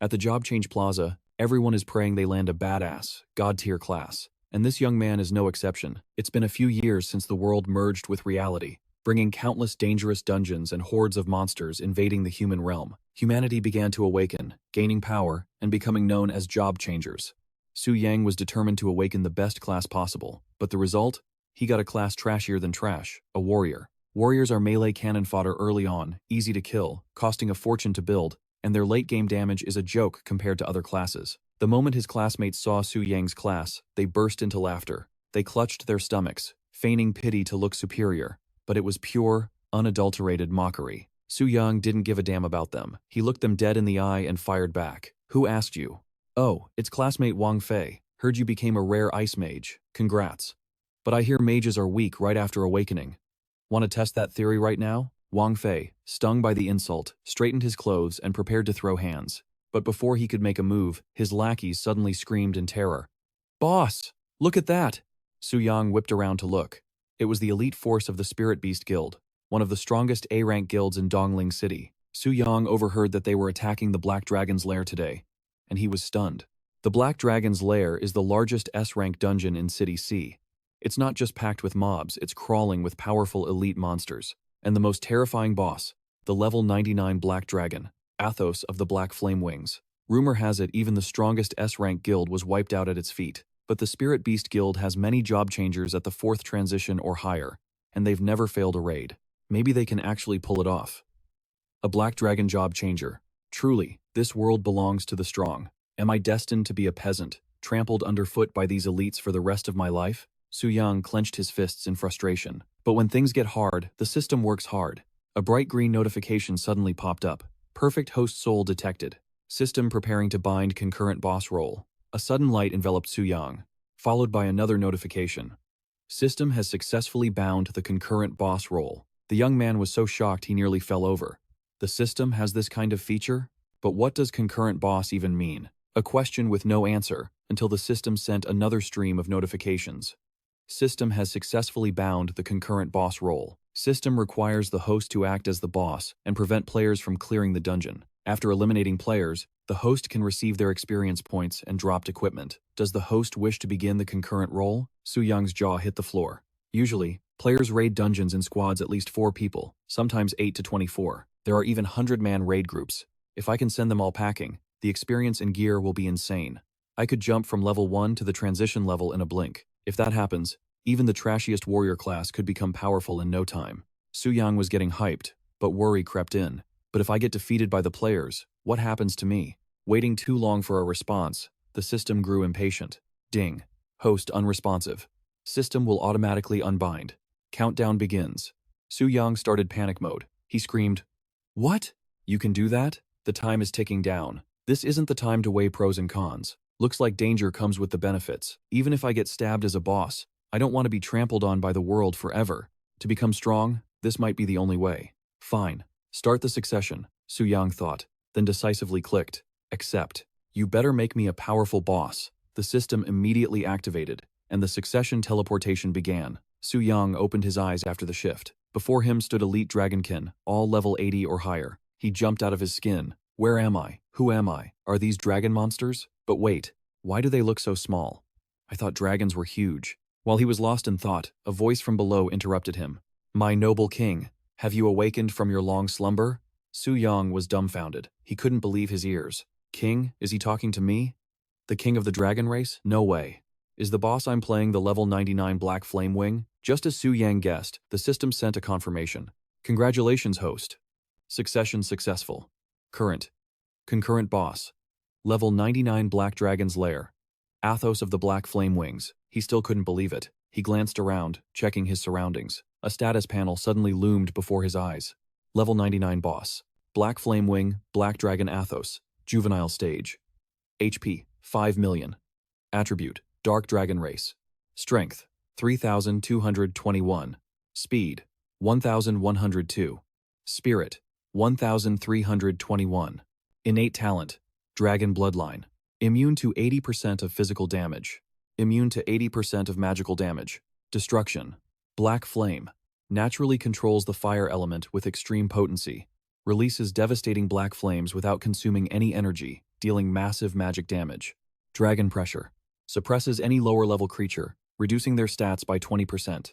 At the job change plaza, everyone is praying they land a badass, god-tier class. And this young man is no exception. It's been a few years since the world merged with reality, bringing countless dangerous dungeons and hordes of monsters invading the human realm. Humanity began to awaken, gaining power, and becoming known as job changers. Su Yang was determined to awaken the best class possible, but the result? He got a class trashier than trash, a warrior. Warriors are melee cannon fodder early on, easy to kill, costing a fortune to build, and their late-game damage is a joke compared to other classes. The moment his classmates saw Su Yang's class, they burst into laughter. They clutched their stomachs, feigning pity to look superior, but it was pure, unadulterated mockery. Su Yang didn't give a damn about them. He looked them dead in the eye and fired back. "Who asked you?" "Oh, it's classmate Wang Fei. Heard you became a rare ice mage. Congrats. But I hear mages are weak right after awakening. Want to test that theory right now?" Wang Fei, stung by the insult, straightened his clothes and prepared to throw hands. But before he could make a move, his lackeys suddenly screamed in terror. "Boss! Look at that!" Su Yang whipped around to look. It was the elite force of the Spirit Beast Guild, one of the strongest A-rank guilds in Dongling City. Su Yang overheard that they were attacking the Black Dragon's lair today, and he was stunned. The Black Dragon's lair is the largest S-rank dungeon in City C. It's not just packed with mobs, it's crawling with powerful elite monsters. And the most terrifying boss, the level 99 Black Dragon, Athos of the Black Flame Wings. Rumor has it even the strongest S-rank guild was wiped out at its feet. But the Spirit Beast Guild has many job changers at the 4th transition or higher, and they've never failed a raid. Maybe they can actually pull it off. A Black Dragon job changer. Truly, this world belongs to the strong. Am I destined to be a peasant, trampled underfoot by these elites for the rest of my life? Su Yang clenched his fists in frustration. But when things get hard, the system works hard. A bright green notification suddenly popped up. Perfect host soul detected. System preparing to bind concurrent boss role. A sudden light enveloped Su Yang, followed by another notification. System has successfully bound the concurrent boss role. The young man was so shocked he nearly fell over. The system has this kind of feature? But what does concurrent boss even mean? A question with no answer, until the system sent another stream of notifications. System has successfully bound the concurrent boss role. System requires the host to act as the boss and prevent players from clearing the dungeon. After eliminating players, the host can receive their experience points and dropped equipment. Does the host wish to begin the concurrent role? Su Yang's jaw hit the floor. Usually, players raid dungeons in squads at least 4 people, sometimes 8 to 24. There are even 100-man raid groups. If I can send them all packing, the experience and gear will be insane. I could jump from level 1 to the transition level in a blink. If that happens, even the trashiest warrior class could become powerful in no time. Su Yang was getting hyped, but worry crept in. But if I get defeated by the players, what happens to me? Waiting too long for a response, the system grew impatient. Ding. Host unresponsive. System will automatically unbind. Countdown begins. Su Yang started panic mode. He screamed, "What? You can do that? The time is ticking down. This isn't the time to weigh pros and cons. Looks like danger comes with the benefits. Even if I get stabbed as a boss, I don't want to be trampled on by the world forever. To become strong, this might be the only way." Fine. Start the succession, Su Yang thought, then decisively clicked. Accept. You better make me a powerful boss. The system immediately activated, and the succession teleportation began. Su Yang opened his eyes after the shift. Before him stood Elite Dragonkin, all level 80 or higher. He jumped out of his skin. Where am I? Who am I? Are these dragon monsters? But wait, why do they look so small? I thought dragons were huge. While he was lost in thought, a voice from below interrupted him. "My noble king, have you awakened from your long slumber?" Su Yang was dumbfounded. He couldn't believe his ears. King? Is he talking to me? The king of the dragon race? No way. Is the boss I'm playing the level 99 Black Flame Wing? Just as Su Yang guessed, the system sent a confirmation. Congratulations, host. Succession successful. Current. Concurrent boss. Level 99 Black Dragon's lair. Athos of the Black Flame Wings. He still couldn't believe it. He glanced around, checking his surroundings. A status panel suddenly loomed before his eyes. Level 99 boss. Black Flame Wing, Black Dragon Athos. Juvenile stage. HP, 5 million. Attribute, Dark Dragon Race. Strength, 3,221. Speed, 1,102. Spirit, 1,321. Innate talent, Dragon Bloodline. Immune to 80% of physical damage. Immune to 80% of magical damage. Destruction, Black Flame. Naturally controls the fire element with extreme potency. Releases devastating black flames without consuming any energy. dealing massive magic damage. Dragon Pressure. Suppresses any lower-level creature, reducing their stats by 20%.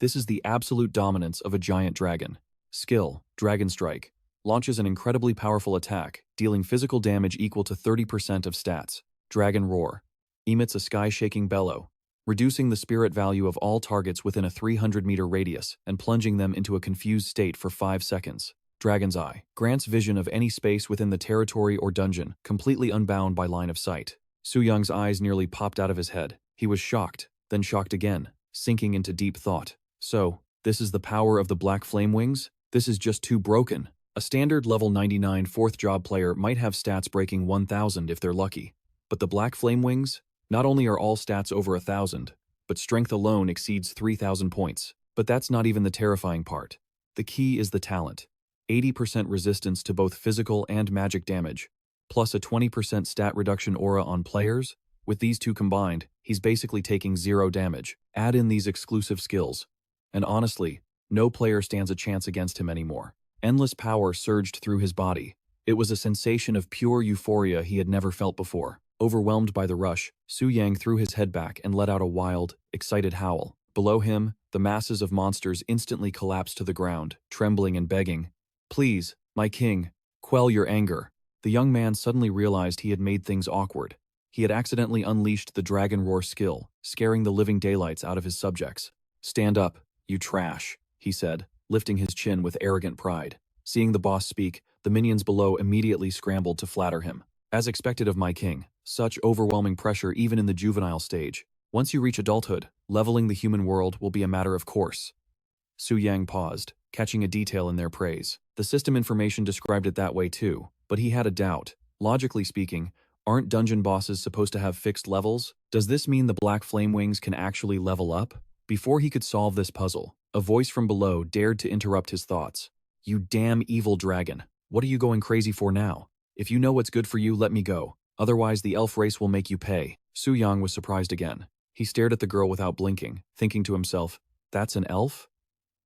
This is the absolute dominance of a giant dragon. Skill, Dragon Strike. Launches an incredibly powerful attack, dealing physical damage equal to 30% of stats. Dragon Roar. Emits a sky-shaking bellow, reducing the spirit value of all targets within a 300-meter radius and plunging them into a confused state for 5 seconds. Dragon's Eye. Grants vision of any space within the territory or dungeon, completely unbound by line of sight. Su Yang's eyes nearly popped out of his head. He was shocked, then shocked again, sinking into deep thought. So, this is the power of the Black Flame Wings? This is just too broken. A standard level 99 4th job player might have stats breaking 1000 if they're lucky. But the Black Flame Wings? Not only are all stats over 1000, but strength alone exceeds 3000 points. But that's not even the terrifying part. The key is the talent. 80% resistance to both physical and magic damage, plus a 20% stat reduction aura on players. With these two combined, he's basically taking 0 damage. Add in these exclusive skills, and honestly, no player stands a chance against him anymore. Endless power surged through his body. It was a sensation of pure euphoria he had never felt before. Overwhelmed by the rush, Su Yang threw his head back and let out a wild, excited howl. Below him, the masses of monsters instantly collapsed to the ground, trembling and begging, "Please, my king, quell your anger." The young man suddenly realized he had made things awkward. He had accidentally unleashed the Dragon Roar skill, scaring the living daylights out of his subjects. "Stand up, you trash," he said, lifting his chin with arrogant pride. Seeing the boss speak, the minions below immediately scrambled to flatter him. As expected of my king, such overwhelming pressure even in the juvenile stage. Once you reach adulthood, leveling the human world will be a matter of course. Su Yang paused, catching a detail in their praise. The system information described it that way too, but he had a doubt. Logically speaking, aren't dungeon bosses supposed to have fixed levels? Does this mean the Black Flame Wings can actually level up? Before he could solve this puzzle, a voice from below dared to interrupt his thoughts. "You damn evil dragon. What are you going crazy for now? If you know what's good for you, let me go. Otherwise the elf race will make you pay." Su Yang was surprised again. He stared at the girl without blinking, thinking to himself, "That's an elf?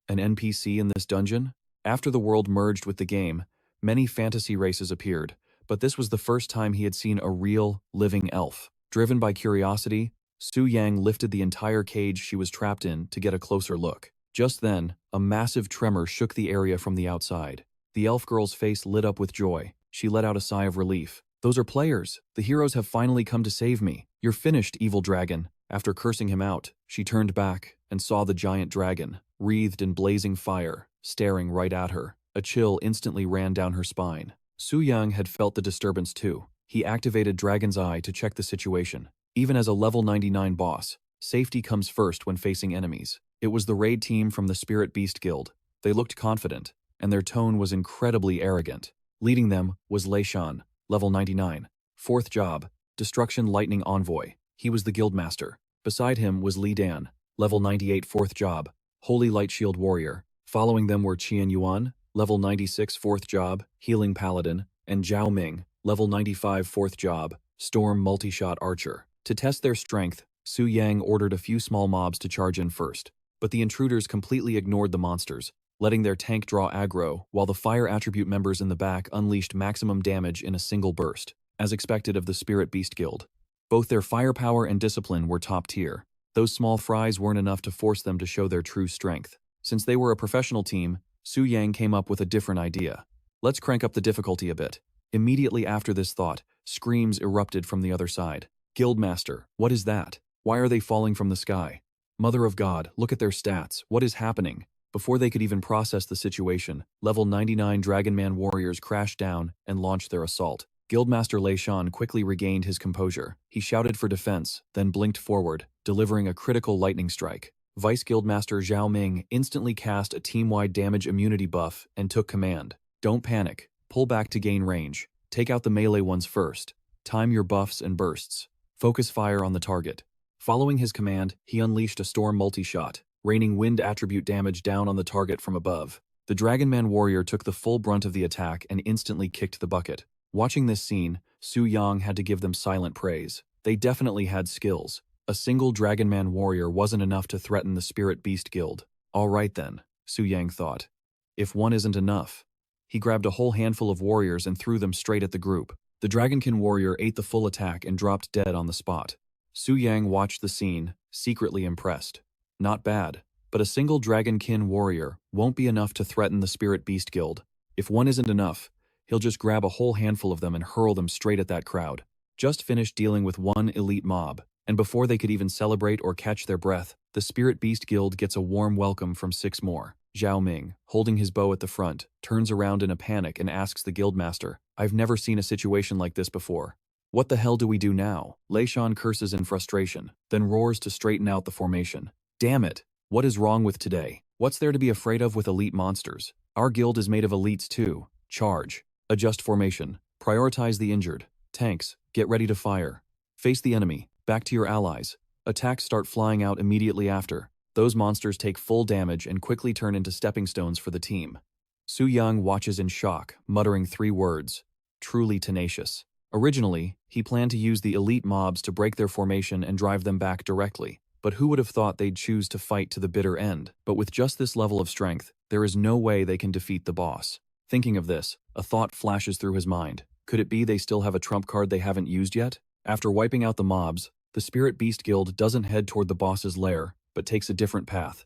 An NPC in this dungeon?" After the world merged with the game, many fantasy races appeared, but this was the first time he had seen a real, living elf. Driven by curiosity, Su Yang lifted the entire cage she was trapped in to get a closer look. Just then, a massive tremor shook the area from the outside. The elf girl's face lit up with joy. She let out a sigh of relief. "Those are players. The heroes have finally come to save me. You're finished, evil dragon." After cursing him out, she turned back and saw the giant dragon, wreathed in blazing fire, staring right at her. A chill instantly ran down her spine. Su Yang had felt the disturbance too. He activated Dragon's Eye to check the situation. Even as a level 99 boss, safety comes first when facing enemies. It was the raid team from the Spirit Beast Guild. They looked confident, and their tone was incredibly arrogant. Leading them was Lei Shan, level 99. 4th job, Destruction Lightning Envoy. He was the guildmaster. Beside him was Li Dan, level 98 4th job, Holy Light Shield Warrior. Following them were Qian Yuan, level 96 4th job, Healing Paladin, and Zhao Ming, level 95 4th job, Storm Multi-Shot Archer. To test their strength, Su Yang ordered a few small mobs to charge in first, but the intruders completely ignored the monsters, letting their tank draw aggro, while the fire attribute members in the back unleashed maximum damage in a single burst, as expected of the Spirit Beast Guild. Both their firepower and discipline were top tier. Those small fries weren't enough to force them to show their true strength. Since they were a professional team, Su Yang came up with a different idea. "Let's crank up the difficulty a bit." Immediately after this thought, screams erupted from the other side. "Guildmaster, what is that? Why are they falling from the sky? Mother of God, look at their stats. What is happening?" Before they could even process the situation, level 99 Dragonman warriors crashed down and launched their assault. Guildmaster Lei Shan quickly regained his composure. He shouted for defense, then blinked forward, delivering a critical lightning strike. Vice Guildmaster Zhao Ming instantly cast a team-wide damage immunity buff and took command. "Don't panic. Pull back to gain range. Take out the melee ones first. Time your buffs and bursts. Focus fire on the target." Following his command, he unleashed a storm multi-shot, raining wind attribute damage down on the target from above. The Dragonman warrior took the full brunt of the attack and instantly kicked the bucket. Watching this scene, Su Yang had to give them silent praise. They definitely had skills. A single Dragonman warrior wasn't enough to threaten the Spirit Beast Guild. All right then, Su Yang thought. If one isn't enough. He grabbed a whole handful of warriors and threw them straight at the group. The Dragonkin warrior ate the full attack and dropped dead on the spot. Su Yang watched the scene, secretly impressed. Not bad, but a single Dragonkin warrior won't be enough to threaten the Spirit Beast Guild. If one isn't enough, he'll just grab a whole handful of them and hurl them straight at that crowd. Just finished dealing with one elite mob, and before they could even celebrate or catch their breath, the Spirit Beast Guild gets a warm welcome from 6 more. Zhao Ming, holding his bow at the front, turns around in a panic and asks the guildmaster, "I've never seen a situation like this before. What the hell do we do now?" Lei Shan curses in frustration, then roars to straighten out the formation. "Damn it! What is wrong with today? What's there to be afraid of with elite monsters? Our guild is made of elites too. Charge. Adjust formation. Prioritize the injured. Tanks, get ready to fire. Face the enemy. Back to your allies. Attacks start flying out immediately after. Those monsters take full damage and quickly turn into stepping stones for the team." Su Yang watches in shock, muttering 3 words. Truly tenacious. Originally, he planned to use the elite mobs to break their formation and drive them back directly. But who would have thought they'd choose to fight to the bitter end? But with just this level of strength, there is no way they can defeat the boss. Thinking of this, a thought flashes through his mind. Could it be they still have a trump card they haven't used yet? After wiping out the mobs, the Spirit Beast Guild doesn't head toward the boss's lair, but takes a different path.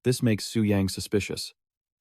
This makes Su Yang suspicious.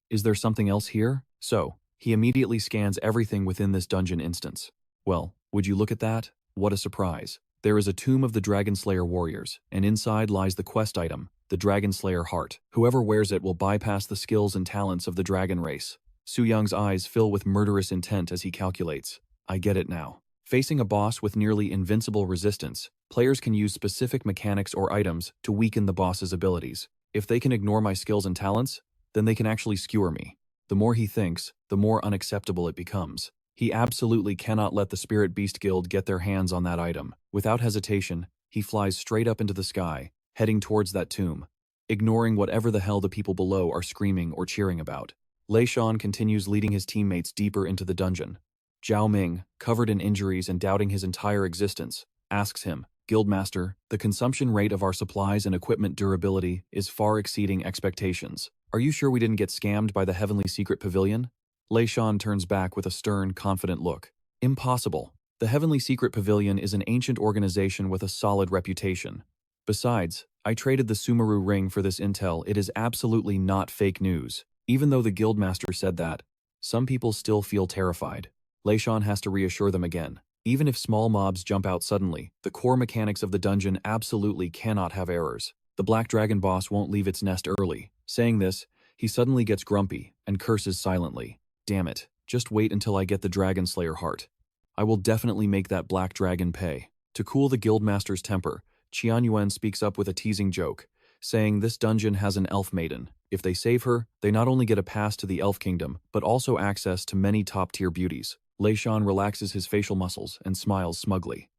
Is there something else here? So, he immediately scans everything within this dungeon instance. Well, would you look at that? What a surprise. There is a tomb of the Dragon Slayer warriors, and inside lies the quest item, the Dragon Slayer heart. Whoever wears it will bypass the skills and talents of the dragon race. Su Yang's eyes fill with murderous intent as he calculates. I get it now. Facing a boss with nearly invincible resistance, players can use specific mechanics or items to weaken the boss's abilities. If they can ignore my skills and talents, then they can actually skewer me. The more he thinks, the more unacceptable it becomes. He absolutely cannot let the Spirit Beast Guild get their hands on that item. Without hesitation, he flies straight up into the sky, heading towards that tomb, ignoring whatever the hell the people below are screaming or cheering about. Lei Shan continues leading his teammates deeper into the dungeon. Zhao Ming, covered in injuries and doubting his entire existence, asks him, "Guildmaster, the consumption rate of our supplies and equipment durability is far exceeding expectations. Are you sure we didn't get scammed by the Heavenly Secret Pavilion?" Lei Shan turns back with a stern, confident look. "Impossible. The Heavenly Secret Pavilion is an ancient organization with a solid reputation. Besides, I traded the Sumeru ring for this intel. It is absolutely not fake news." Even though the Guildmaster said that, some people still feel terrified. Lei Shan has to reassure them again. Even if small mobs jump out suddenly, the core mechanics of the dungeon absolutely cannot have errors. The Black Dragon boss won't leave its nest early. Saying this, he suddenly gets grumpy and curses silently. Damn it, just wait until I get the Dragon Slayer heart. I will definitely make that Black Dragon pay. To cool the Guildmaster's temper, Qian Yuan speaks up with a teasing joke, saying this dungeon has an elf maiden. If they save her, they not only get a pass to the elf kingdom, but also access to many top-tier beauties. Lei Shan relaxes his facial muscles and smiles smugly.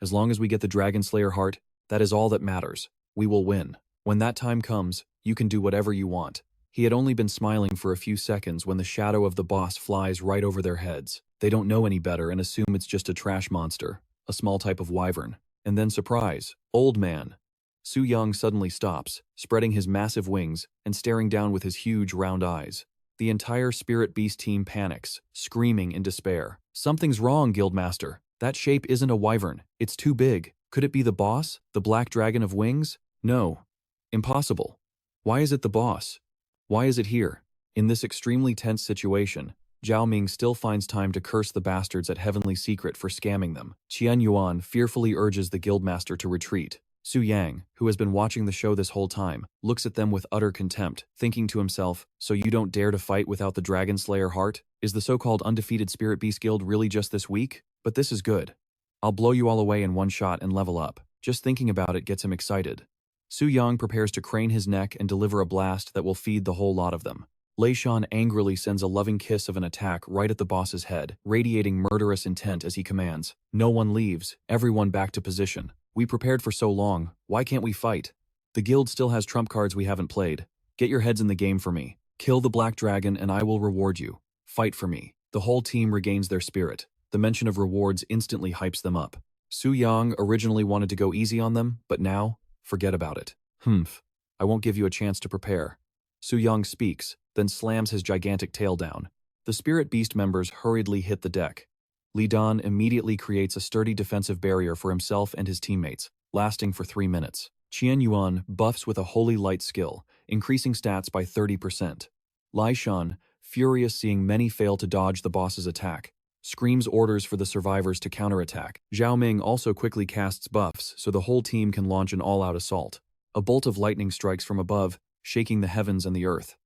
As long as we get the Dragon Slayer heart, that is all that matters. We will win. When that time comes, you can do whatever you want. He had only been smiling for a few seconds when the shadow of the boss flies right over their heads. They don't know any better and assume it's just a trash monster, a small type of wyvern. And then surprise, old man. Su Yang suddenly stops, spreading his massive wings and staring down with his huge round eyes. The entire Spirit Beast team panics, screaming in despair. Something's wrong, Guildmaster. That shape isn't a wyvern. It's too big. Could it be the boss? The Black Dragon of Wings? No. Impossible. Why is it the boss? Why is it here? In this extremely tense situation, Zhao Ming still finds time to curse the bastards at Heavenly Secret for scamming them. Qian Yuan fearfully urges the Guildmaster to retreat. Su Yang, who has been watching the show this whole time, looks at them with utter contempt, thinking to himself, so you don't dare to fight without the Dragon Slayer heart? Is the so-called undefeated Spirit Beast Guild really just this weak? But this is good. I'll blow you all away in one shot and level up. Just thinking about it gets him excited. Su Yang prepares to crane his neck and deliver a blast that will feed the whole lot of them. Lei Shan angrily sends a loving kiss of an attack right at the boss's head, radiating murderous intent as he commands, "No one leaves, everyone back to position. We prepared for so long, why can't we fight? The guild still has trump cards we haven't played. Get your heads in the game for me. Kill the Black Dragon and I will reward you. Fight for me." The whole team regains their spirit. The mention of rewards instantly hypes them up. Su Yang originally wanted to go easy on them, but now, forget about it. Humph. I won't give you a chance to prepare. Su Yang speaks, then slams his gigantic tail down. The Spirit Beast members hurriedly hit the deck. Li Dan immediately creates a sturdy defensive barrier for himself and his teammates, lasting for 3 minutes. Qian Yuan buffs with a Holy Light skill, increasing stats by 30%. Lai Shan, furious seeing many fail to dodge the boss's attack, screams orders for the survivors to counterattack. Zhao Ming also quickly casts buffs so the whole team can launch an all-out assault. A bolt of lightning strikes from above, shaking the heavens and the earth.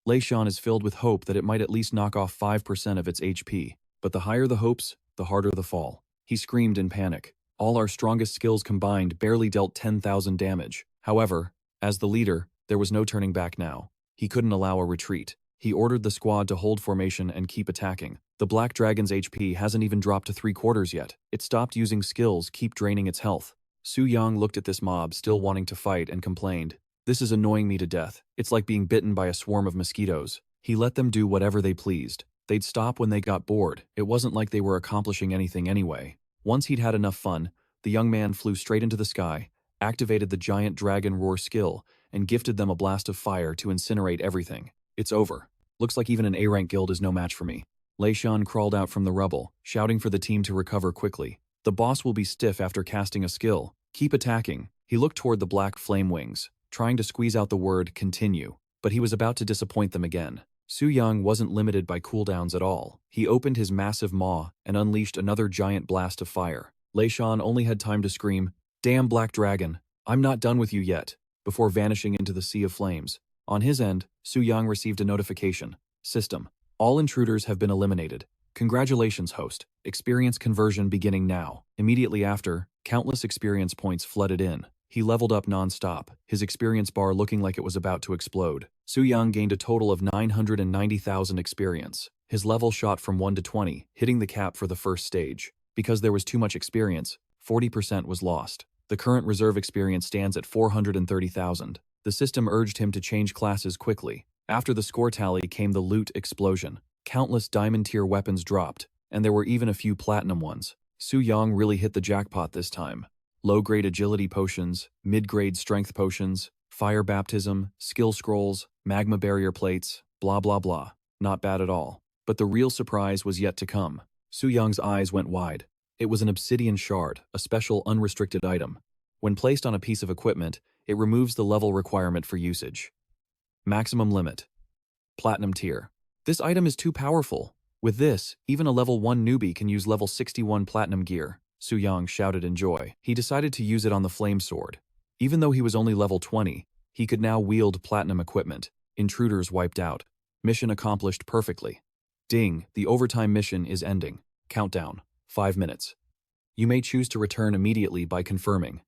Lei Shan is filled with hope that it might at least knock off 5% of its HP, but the higher the hopes, the harder the fall. He screamed in panic. All our strongest skills combined barely dealt 10,000 damage. However, as the leader, there was no turning back now. He couldn't allow a retreat. He ordered the squad to hold formation and keep attacking. The Black Dragon's HP hasn't even dropped to 3/4 yet. It stopped using skills, keep draining its health. Su Yang looked at this mob, still wanting to fight, and complained, "This is annoying me to death. It's like being bitten by a swarm of mosquitoes." He let them do whatever they pleased. They'd stop when they got bored. It wasn't like they were accomplishing anything anyway. Once he'd had enough fun, the young man flew straight into the sky, activated the giant dragon roar skill, and gifted them a blast of fire to incinerate everything. It's over. Looks like even an A-rank guild is no match for me. Lei Shan crawled out from the rubble, shouting for the team to recover quickly. The boss will be stiff after casting a skill. Keep attacking. He looked toward the black flame wings, trying to squeeze out the word continue, but he was about to disappoint them again. Su Yang wasn't limited by cooldowns at all. He opened his massive maw and unleashed another giant blast of fire. Lei Shan only had time to scream, "Damn Black Dragon, I'm not done with you yet," before vanishing into the sea of flames. On his end, Su Yang received a notification. System. All intruders have been eliminated. Congratulations, host. Experience conversion beginning now. Immediately after, countless experience points flooded in. He leveled up non-stop, his experience bar looking like it was about to explode. Su Yang gained a total of 990,000 experience. His level shot from 1 to 20, hitting the cap for the first stage. Because there was too much experience, 40% was lost. The current reserve experience stands at 430,000. The system urged him to change classes quickly. After the score tally came the loot explosion. Countless diamond-tier weapons dropped, and there were even a few platinum ones. Su Yang really hit the jackpot this time. Low-grade agility potions, mid-grade strength potions, fire baptism, skill scrolls, magma barrier plates, blah blah blah. Not bad at all. But the real surprise was yet to come. Su Yang's eyes went wide. It was an obsidian shard, a special unrestricted item. When placed on a piece of equipment, it removes the level requirement for usage. Maximum limit. Platinum tier. This item is too powerful. With this, even a level 1 newbie can use level 61 platinum gear. Su Yang shouted in joy. He decided to use it on the flame sword. Even though he was only level 20, he could now wield platinum equipment. Intruders wiped out. Mission accomplished perfectly. Ding, the overtime mission is ending. Countdown. 5 minutes. You may choose to return immediately by confirming.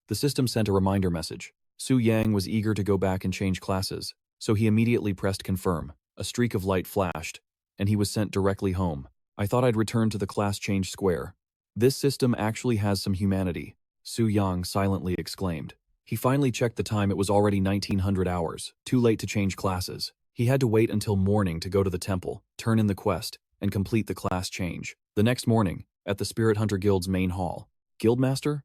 The system sent a reminder message. Su Yang was eager to go back and change classes, so he immediately pressed confirm. A streak of light flashed, and he was sent directly home. I thought I'd return to the class change square. This system actually has some humanity, Su Yang silently exclaimed. He finally checked the time. It was already 1900 hours, too late to change classes. He had to wait until morning to go to the temple, turn in the quest, and complete the class change. The next morning, at the Spirit Hunter Guild's main hall. Guildmaster?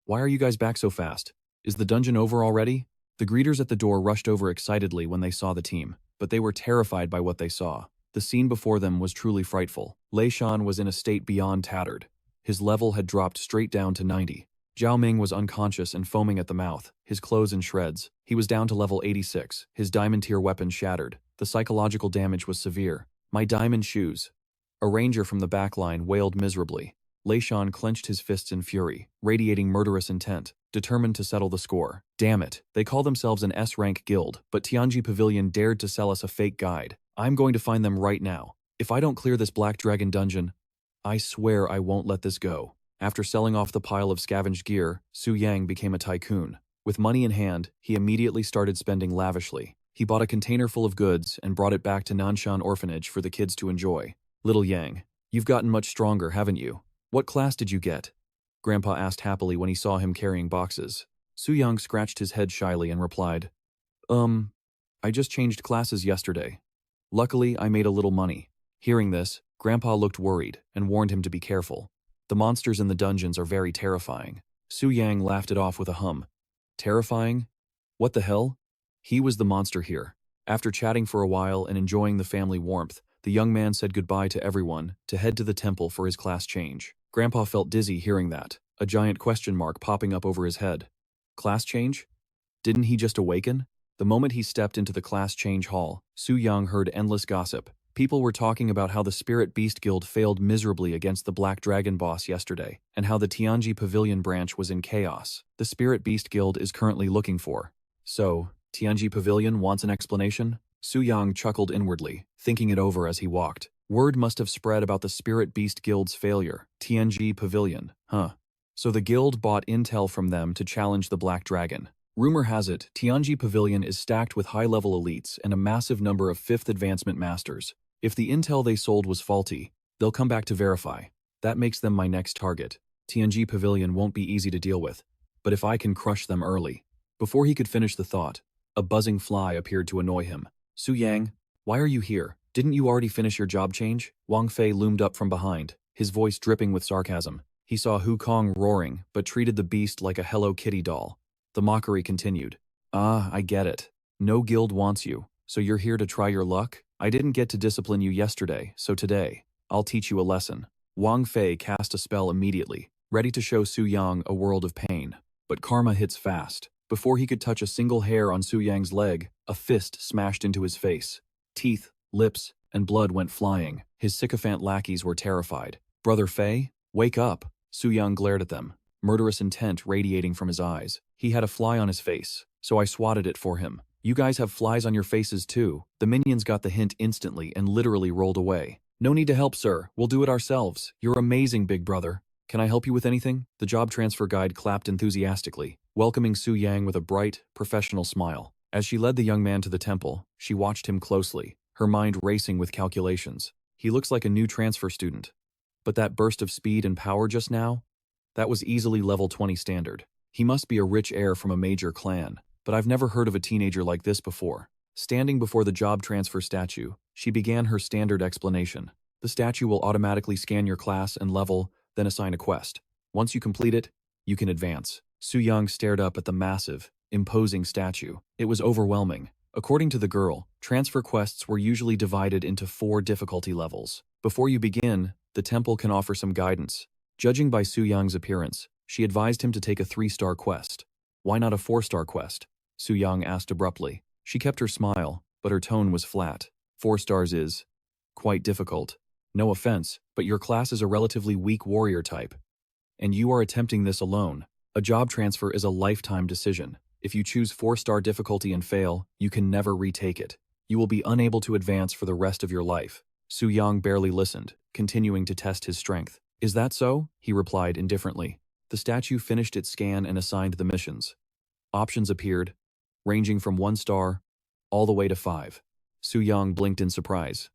Why are you guys back so fast? Is the dungeon over already? The greeters at the door rushed over excitedly when they saw the team, but they were terrified by what they saw. The scene before them was truly frightful. Lei Shan was in a state beyond tattered. His level had dropped straight down to 90. Zhao Ming was unconscious and foaming at the mouth, his clothes in shreds. He was down to level 86, his diamond-tier weapon shattered. The psychological damage was severe. My diamond shoes. A ranger from the back line wailed miserably. Lei Shan clenched his fists in fury, radiating murderous intent, determined to settle the score. Damn it, they call themselves an S-rank guild, but Tianji Pavilion dared to sell us a fake guide. I'm going to find them right now. If I don't clear this Black Dragon dungeon, I swear I won't let this go. After selling off the pile of scavenged gear, Su Yang became a tycoon. With money in hand, he immediately started spending lavishly. He bought a container full of goods and brought it back to Nanshan Orphanage for the kids to enjoy. Little Yang, you've gotten much stronger, haven't you? What class did you get? Grandpa asked happily when he saw him carrying boxes. Su Yang scratched his head shyly and replied, I just changed classes yesterday. Luckily, I made a little money. Hearing this, Grandpa looked worried and warned him to be careful. The monsters in the dungeons are very terrifying. Su Yang laughed it off with a hum. Terrifying? What the hell? He was the monster here. After chatting for a while and enjoying the family warmth, The young man said goodbye to everyone to head to the temple for his class change. Grandpa felt dizzy hearing that, a giant question mark popping up over his head. Class change? Didn't he just awaken? The moment he stepped into the class change hall, Su Yang heard endless gossip. People were talking about how the Spirit Beast Guild failed miserably against the Black Dragon boss yesterday, and how the Tianji Pavilion branch was in chaos. The Spirit Beast Guild is currently looking for. So, Tianji Pavilion wants an explanation? Su Yang chuckled inwardly, thinking it over as he walked. Word must have spread about the Spirit Beast Guild's failure. Tianji Pavilion, huh? So the guild bought intel from them to challenge the Black Dragon. Rumor has it, Tianji Pavilion is stacked with high-level elites and a massive number of 5th advancement masters. If the intel they sold was faulty, they'll come back to verify. That makes them my next target. Tianji Pavilion won't be easy to deal with, but if I can crush them early. Before he could finish the thought, a buzzing fly appeared to annoy him. Su Yang, why are you here? Didn't you already finish your job change? Wang Fei loomed up from behind, his voice dripping with sarcasm. He saw Hu Kong roaring, but treated the beast like a Hello Kitty doll. The mockery continued. Ah, I get it. No guild wants you, so you're here to try your luck? I didn't get to discipline you yesterday, so today, I'll teach you a lesson. Wang Fei cast a spell immediately, ready to show Su Yang a world of pain. But karma hits fast. Before he could touch a single hair on Su Yang's leg, a fist smashed into his face. Teeth, lips, and blood went flying. His sycophant lackeys were terrified. Brother Fei, wake up. Su Yang glared at them, murderous intent radiating from his eyes. He had a fly on his face, so I swatted it for him. You guys have flies on your faces too. The minions got the hint instantly and literally rolled away. No need to help, sir. We'll do it ourselves. You're amazing, big brother. Can I help you with anything? The job transfer guide clapped enthusiastically, welcoming Su Yang with a bright, professional smile. As she led the young man to the temple, she watched him closely, her mind racing with calculations. He looks like a new transfer student. But that burst of speed and power just now? That was easily level 20 standard. He must be a rich heir from a major clan. But I've never heard of a teenager like this before. Standing before the job transfer statue, she began her standard explanation. The statue will automatically scan your class and level, then assign a quest. Once you complete it, you can advance. Su Yang stared up at the massive, imposing statue. It was overwhelming. According to the girl, transfer quests were usually divided into 4 difficulty levels. Before you begin, the temple can offer some guidance. Judging by Su Yang's appearance, she advised him to take a 3-star quest. Why not a 4-star quest? Su Yang asked abruptly. She kept her smile, but her tone was flat. 4 stars is quite difficult. No offense, but your class is a relatively weak warrior type. And you are attempting this alone. A job transfer is a lifetime decision. If you choose 4-star difficulty and fail, you can never retake it. You will be unable to advance for the rest of your life. Su Yang barely listened, continuing to test his strength. Is that so? He replied indifferently. The statue finished its scan and assigned the missions. Options appeared, ranging from 1 star all the way to 5. Su Yang blinked in surprise.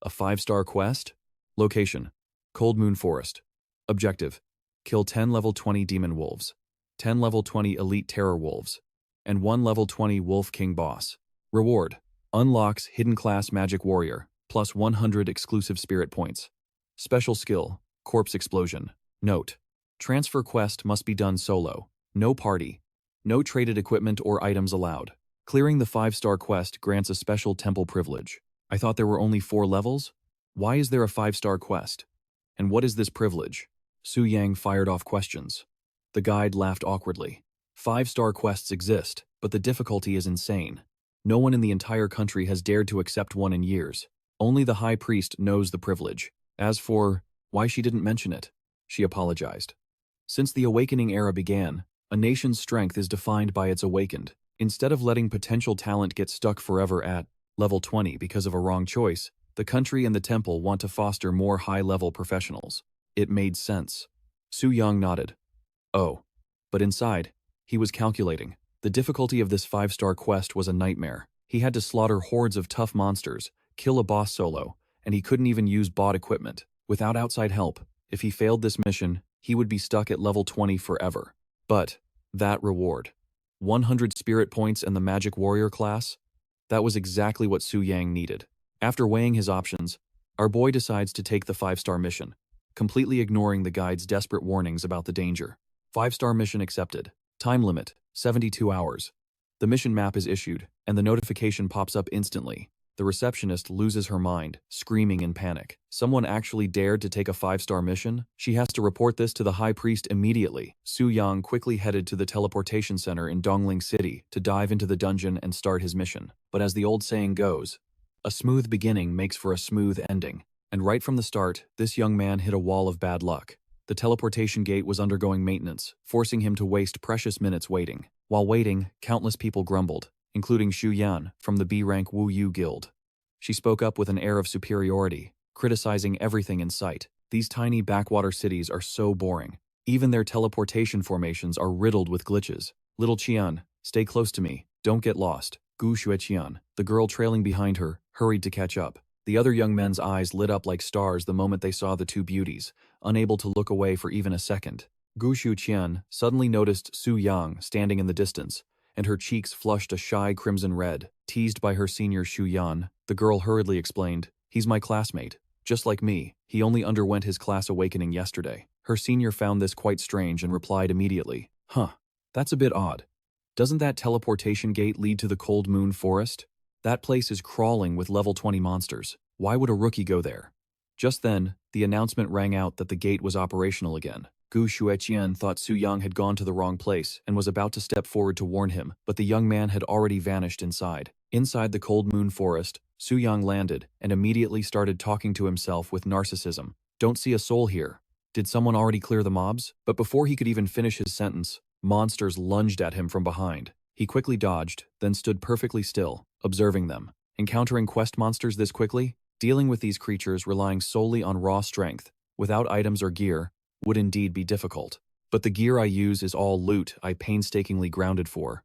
A 5-star quest? Location: Cold Moon Forest. Objective: kill 10 level 20 demon wolves, 10 level 20 elite terror wolves, and 1 level 20 wolf king boss. Reward: unlocks hidden class magic warrior, plus 100 exclusive spirit points. Special skill: corpse explosion. Note: transfer quest must be done solo, no party. No traded equipment or items allowed. Clearing the 5-star quest grants a special temple privilege. I thought there were only 4 levels? Why is there a 5-star quest? And what is this privilege? Su Yang fired off questions. The guide laughed awkwardly. 5-star quests exist, but the difficulty is insane. No one in the entire country has dared to accept one in years. Only the high priest knows the privilege. As for why she didn't mention it, she apologized. Since the awakening era began, a nation's strength is defined by its awakened. Instead of letting potential talent get stuck forever at level 20 because of a wrong choice, the country and the temple want to foster more high-level professionals. It made sense. Su Yang nodded. Oh. But inside, he was calculating. The difficulty of this 5-star quest was a nightmare. He had to slaughter hordes of tough monsters, kill a boss solo, and he couldn't even use bought equipment. Without outside help, if he failed this mission, he would be stuck at level 20 forever. But that reward, 100 spirit points and the magic warrior class, that was exactly what Su Yang needed. After weighing his options, our boy decides to take the 5-star mission, completely ignoring the guide's desperate warnings about the danger. 5-star mission accepted. Time limit, 72 hours. The mission map is issued, and the notification pops up instantly. The receptionist loses her mind, screaming in panic. Someone actually dared to take a 5-star mission? She has to report this to the high priest immediately. Su Yang quickly headed to the teleportation center in Dongling City to dive into the dungeon and start his mission. But as the old saying goes, a smooth beginning makes for a smooth ending. And right from the start, this young man hit a wall of bad luck. The teleportation gate was undergoing maintenance, forcing him to waste precious minutes waiting. While waiting, countless people grumbled, including Xu Yan from the B-rank Wu Yu Guild. She spoke up with an air of superiority, criticizing everything in sight. These tiny backwater cities are so boring. Even their teleportation formations are riddled with glitches. Little Qian, stay close to me, don't get lost. Gu Xueqian, the girl trailing behind her, hurried to catch up. The other young men's eyes lit up like stars the moment they saw the two beauties, unable to look away for even a second. Gu Xueqian suddenly noticed Su Yang standing in the distance, and her cheeks flushed a shy crimson red. Teased by her senior Xu Yan, the girl hurriedly explained, "He's my classmate. Just like me, he only underwent his class awakening yesterday." Her senior found this quite strange and replied immediately, "Huh, that's a bit odd. Doesn't that teleportation gate lead to the Cold Moon Forest? That place is crawling with level 20 monsters. Why would a rookie go there?" Just then, the announcement rang out that the gate was operational again. Gu Xueqian thought Su Yang had gone to the wrong place and was about to step forward to warn him, but the young man had already vanished inside. Inside the Cold Moon Forest, Su Yang landed and immediately started talking to himself with narcissism. "Don't see a soul here. Did someone already clear the mobs?" But before he could even finish his sentence, monsters lunged at him from behind. He quickly dodged, then stood perfectly still, observing them. Encountering quest monsters this quickly? Dealing with these creatures relying solely on raw strength, without items or gear, would indeed be difficult. But the gear I use is all loot I painstakingly grounded for.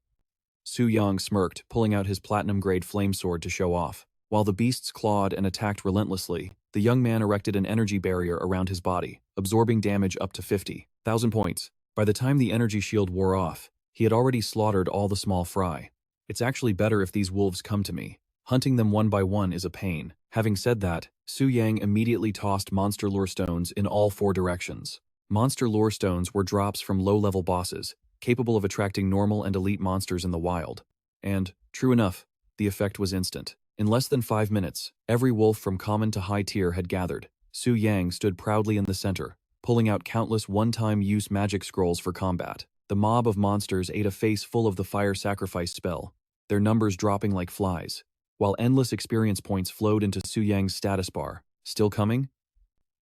Su Yang smirked, pulling out his platinum-grade flame sword to show off. While the beasts clawed and attacked relentlessly, the young man erected an energy barrier around his body, absorbing damage up to 50,000 points. By the time the energy shield wore off, he had already slaughtered all the small fry. It's actually better if these wolves come to me. Hunting them one by one is a pain. Having said that, Su Yang immediately tossed monster lure stones in all 4 directions. Monster lure stones were drops from low-level bosses, capable of attracting normal and elite monsters in the wild. And, true enough, the effect was instant. In less than 5 minutes, every wolf from common to high tier had gathered. Su Yang stood proudly in the center, pulling out countless one-time use magic scrolls for combat. The mob of monsters ate a face full of the fire sacrifice spell, their numbers dropping like flies, while endless experience points flowed into Su Yang's status bar. Still coming?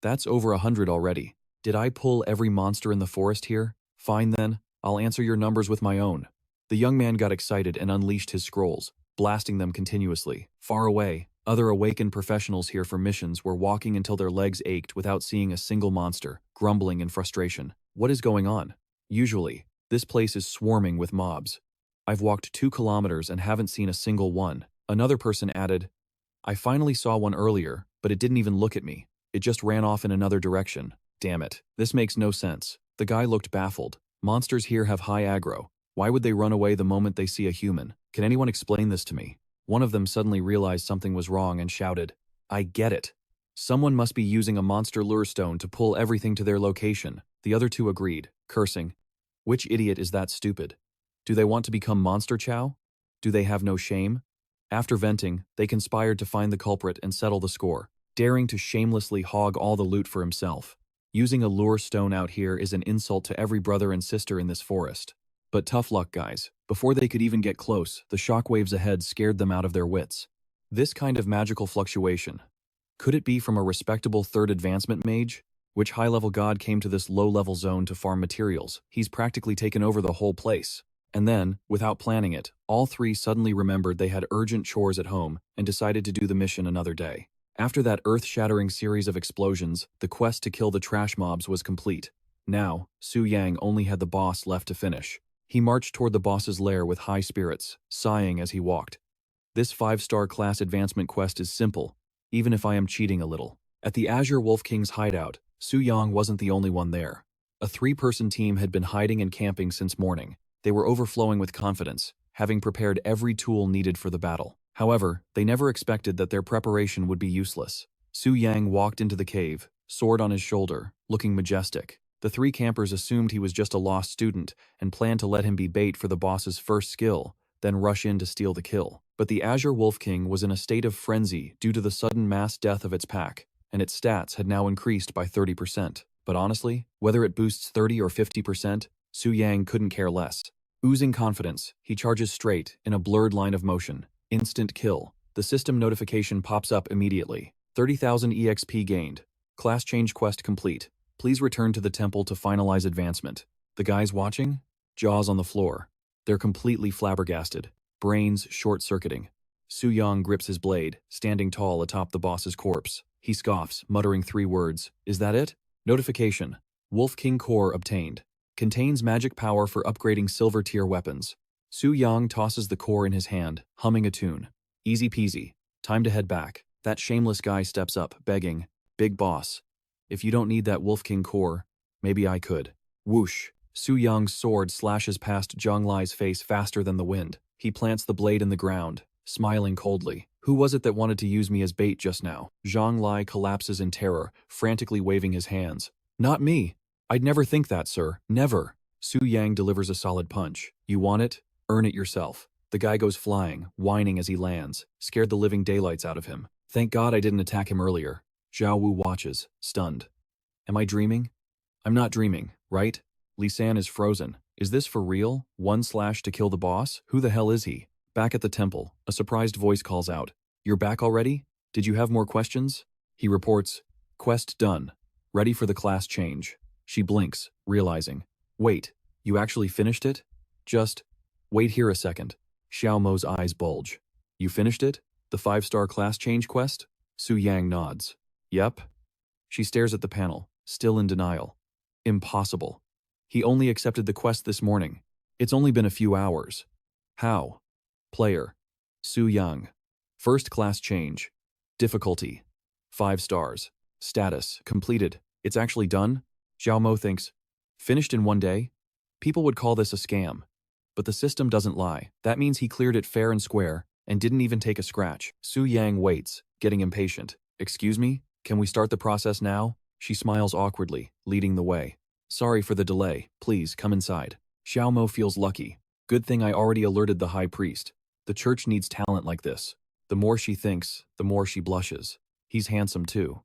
That's over 100 already. Did I pull every monster in the forest here? Fine then, I'll answer your numbers with my own. The young man got excited and unleashed his scrolls, blasting them continuously. Far away, other awakened professionals here for missions were walking until their legs ached without seeing a single monster, grumbling in frustration. What is going on? Usually, this place is swarming with mobs. I've walked 2 kilometers and haven't seen a single one. Another person added, I finally saw one earlier, but it didn't even look at me. It just ran off in another direction. Damn it, this makes no sense. The guy looked baffled. Monsters here have high aggro. Why would they run away the moment they see a human? Can anyone explain this to me? One of them suddenly realized something was wrong and shouted, I get it. Someone must be using a monster lure stone to pull everything to their location. The other 2 agreed, cursing. Which idiot is that stupid? Do they want to become Monster Chow? Do they have no shame? After venting, they conspired to find the culprit and settle the score, daring to shamelessly hog all the loot for himself. Using a lure stone out here is an insult to every brother and sister in this forest. But tough luck, guys. Before they could even get close, the shockwaves ahead scared them out of their wits. This kind of magical fluctuation. Could it be from a respectable 3rd advancement mage? Which high-level god came to this low-level zone to farm materials? He's practically taken over the whole place. And then, without planning it, all 3 suddenly remembered they had urgent chores at home and decided to do the mission another day. After that earth-shattering series of explosions, the quest to kill the trash mobs was complete. Now, Su Yang only had the boss left to finish. He marched toward the boss's lair with high spirits, sighing as he walked. This 5-star class advancement quest is simple, even if I am cheating a little. At the Azure Wolf King's hideout, Su Yang wasn't the only one there. A 3-person team had been hiding and camping since morning. They were overflowing with confidence, having prepared every tool needed for the battle. However, they never expected that their preparation would be useless. Su Yang walked into the cave, sword on his shoulder, looking majestic. The 3 campers assumed he was just a lost student and planned to let him be bait for the boss's first skill, then rush in to steal the kill. But the Azure Wolf King was in a state of frenzy due to the sudden mass death of its pack, and its stats had now increased by 30%. But honestly, whether it boosts 30 or 50%, Su Yang couldn't care less. Oozing confidence, he charges straight in a blurred line of motion. Instant kill. The system notification pops up immediately. 30,000 EXP gained. Class change quest complete. Please return to the temple to finalize advancement. The guys watching? Jaws on the floor. They're completely flabbergasted. Brains short-circuiting. Su Yang grips his blade, standing tall atop the boss's corpse. He scoffs, muttering 3 words. Is that it? Notification. Wolf King Core obtained. Contains magic power for upgrading silver tier weapons. Su Yang tosses the core in his hand, humming a tune. Easy peasy. Time to head back. That shameless guy steps up, begging, Big boss, if you don't need that Wolf King core, maybe I could. Whoosh. Su Yang's sword slashes past Zhang Lai's face faster than the wind. He plants the blade in the ground, smiling coldly. Who was it that wanted to use me as bait just now? Zhang Lai collapses in terror, frantically waving his hands. Not me. I'd never think that, sir. Never. Su Yang delivers a solid punch. You want it? Earn it yourself. The guy goes flying, whining as he lands, scared the living daylights out of him. Thank God I didn't attack him earlier. Zhao Wu watches, stunned. Am I dreaming? I'm not dreaming, right? Li San is frozen. Is this for real? 1 slash to kill the boss? Who the hell is he? Back at the temple, a surprised voice calls out. You're back already? Did you have more questions? He reports, quest done. Ready for the class change. She blinks, realizing. Wait, you actually finished it? Just, wait here a second. Xiao Mo's eyes bulge. You finished it? The 5-star class change quest? Su Yang nods. Yep. She stares at the panel, still in denial. Impossible. He only accepted the quest this morning. It's only been a few hours. How? Player. Su Yang. First class change. Difficulty. 5 stars. Status. Completed. It's actually done? Xiao Mo thinks. Finished in 1 day? People would call this a scam. But the system doesn't lie. That means he cleared it fair and square, and didn't even take a scratch. Su Yang waits, getting impatient. Excuse me? Can we start the process now? She smiles awkwardly, leading the way. Sorry for the delay. Please, come inside. Xiao Mo feels lucky. Good thing I already alerted the high priest. The church needs talent like this. The more she thinks, the more she blushes. He's handsome too.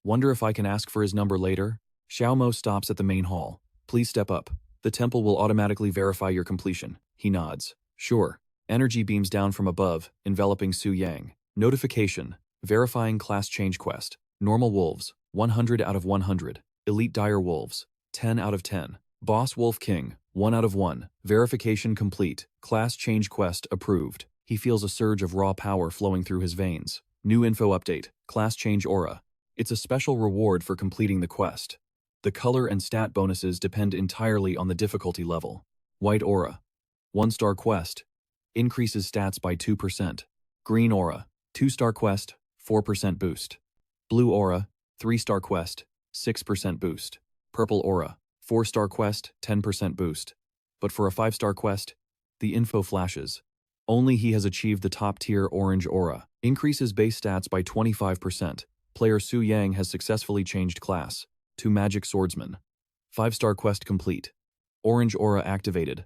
Wonder if I can ask for his number later? Xiao Mo stops at the main hall. Please step up. The temple will automatically verify your completion. He nods. Sure. Energy beams down from above, enveloping Su Yang. Notification. Verifying class change quest. Normal wolves, 100 out of 100. Elite dire wolves, 10 out of 10. Boss Wolf King, 1 out of 1. Verification complete. Class change quest approved. He feels a surge of raw power flowing through his veins. New info update. Class change aura. It's a special reward for completing the quest. The color and stat bonuses depend entirely on the difficulty level. White aura. 1-star quest. Increases stats by 2%. Green aura. 2-star quest. 4% boost. Blue aura. 3-star quest. 6% boost. Purple aura. 4-star quest. 10% boost. But for a 5-star quest, the info flashes. Only he has achieved the top-tier orange aura. Increases base stats by 25%. Player Su Yang has successfully changed class to Magic Swordsman. 5-star quest complete. Orange aura activated.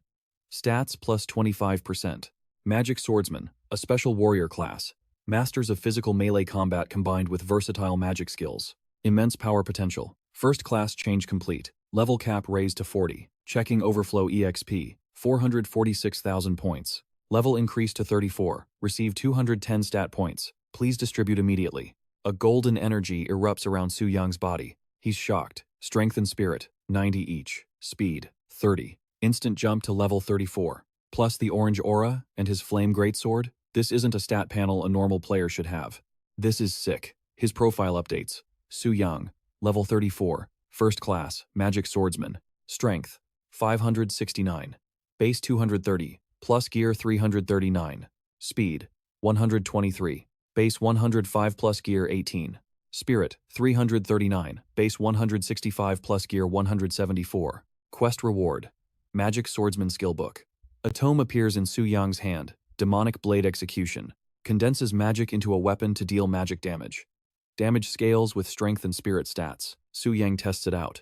Stats plus 25%. Magic Swordsman, a special warrior class. Masters of physical melee combat combined with versatile magic skills. Immense power potential. First class change complete. Level cap raised to 40. Checking overflow EXP. 446,000 points. Level increased to 34. Receive 210 stat points. Please distribute immediately. A golden energy erupts around Su Yang's body. He's shocked. Strength and spirit, 90 each. Speed, 30. Instant jump to level 34. Plus the orange aura and his flame greatsword. This isn't a stat panel a normal player should have. This is sick. His profile updates. Su Yang, level 34. First class, magic swordsman. Strength, 569. Base 230. Plus gear 339. Speed, 123. Base 105 plus gear 18. Spirit, 339. Base 165 plus gear 174. Quest reward. Magic Swordsman Skillbook. A tome appears in Su Yang's hand. Demonic Blade Execution. Condenses magic into a weapon to deal magic damage. Damage scales with strength and spirit stats. Su Yang tests it out.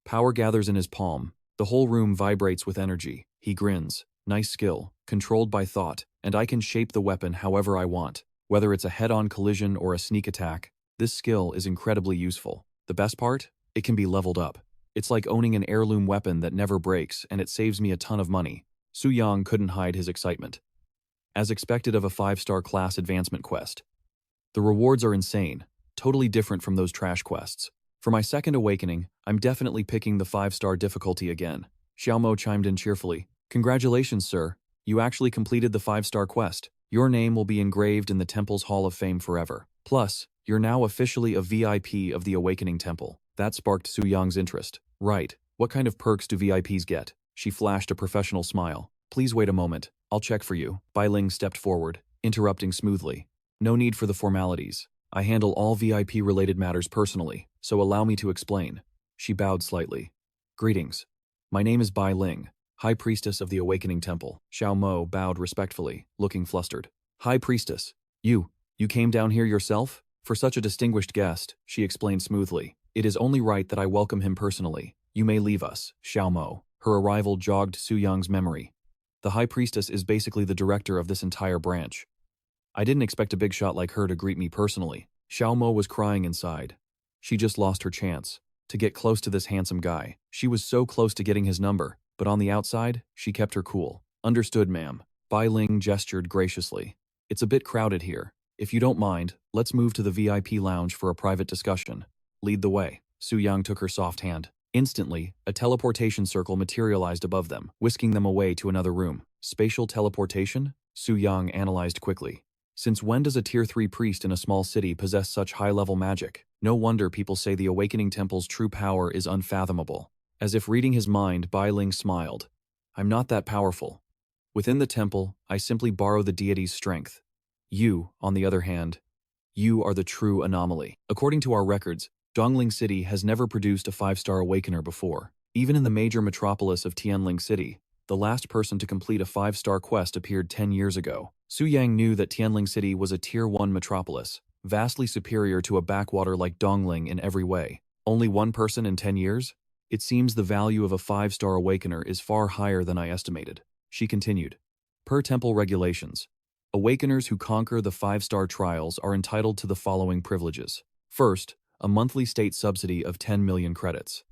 Power gathers in his palm. The whole room vibrates with energy. He grins. Nice skill, controlled by thought, and I can shape the weapon however I want. Whether it's a head-on collision or a sneak attack, this skill is incredibly useful. The best part? It can be leveled up. It's like owning an heirloom weapon that never breaks, and it saves me a ton of money. Su Yang couldn't hide his excitement. As expected of a 5-star class advancement quest. The rewards are insane, totally different from those trash quests. For my second awakening, I'm definitely picking the 5-star difficulty again. Xiaomo chimed in cheerfully. Congratulations, sir. You actually completed the 5-star quest. Your name will be engraved in the temple's Hall of Fame forever. Plus, you're now officially a VIP of the Awakening Temple. That sparked Su Yang's interest. Right. What kind of perks do VIPs get? She flashed a professional smile. Please wait a moment. I'll check for you. Bai Ling stepped forward, interrupting smoothly. No need for the formalities. I handle all VIP-related matters personally, so allow me to explain. She bowed slightly. Greetings. My name is Bai Ling, High Priestess of the Awakening Temple. Xiao Mo bowed respectfully, looking flustered. High Priestess, you came down here yourself? For such a distinguished guest, she explained smoothly. It is only right that I welcome him personally. You may leave us, Xiao Mo. Her arrival jogged Su Yang's memory. The High Priestess is basically the director of this entire branch. I didn't expect a big shot like her to greet me personally. Xiao Mo was crying inside. She just lost her chance to get close to this handsome guy. She was so close to getting his number, but on the outside, she kept her cool. Understood, ma'am. Bai Ling gestured graciously. It's a bit crowded here. If you don't mind, let's move to the VIP lounge for a private discussion. Lead the way. Su Yang took her soft hand. Instantly, a teleportation circle materialized above them, whisking them away to another room. Spatial teleportation? Su Yang analyzed quickly. Since when does a Tier 3 priest in a small city possess such high-level magic? No wonder people say the Awakening Temple's true power is unfathomable. As if reading his mind, Bai Ling smiled. I'm not that powerful. Within the temple, I simply borrow the deity's strength. You, on the other hand, you are the true anomaly. According to our records, Dongling City has never produced a 5-star awakener before. Even in the major metropolis of Tianling City, the last person to complete a 5-star quest appeared 10 years ago. Su Yang knew that Tianling City was a Tier 1 metropolis, vastly superior to a backwater like Dongling in every way. Only one person in 10 years? It seems the value of a 5-star awakener is far higher than I estimated. She continued. Per temple regulations, awakeners who conquer the 5-star trials are entitled to the following privileges. First, a monthly state subsidy of 10 million credits.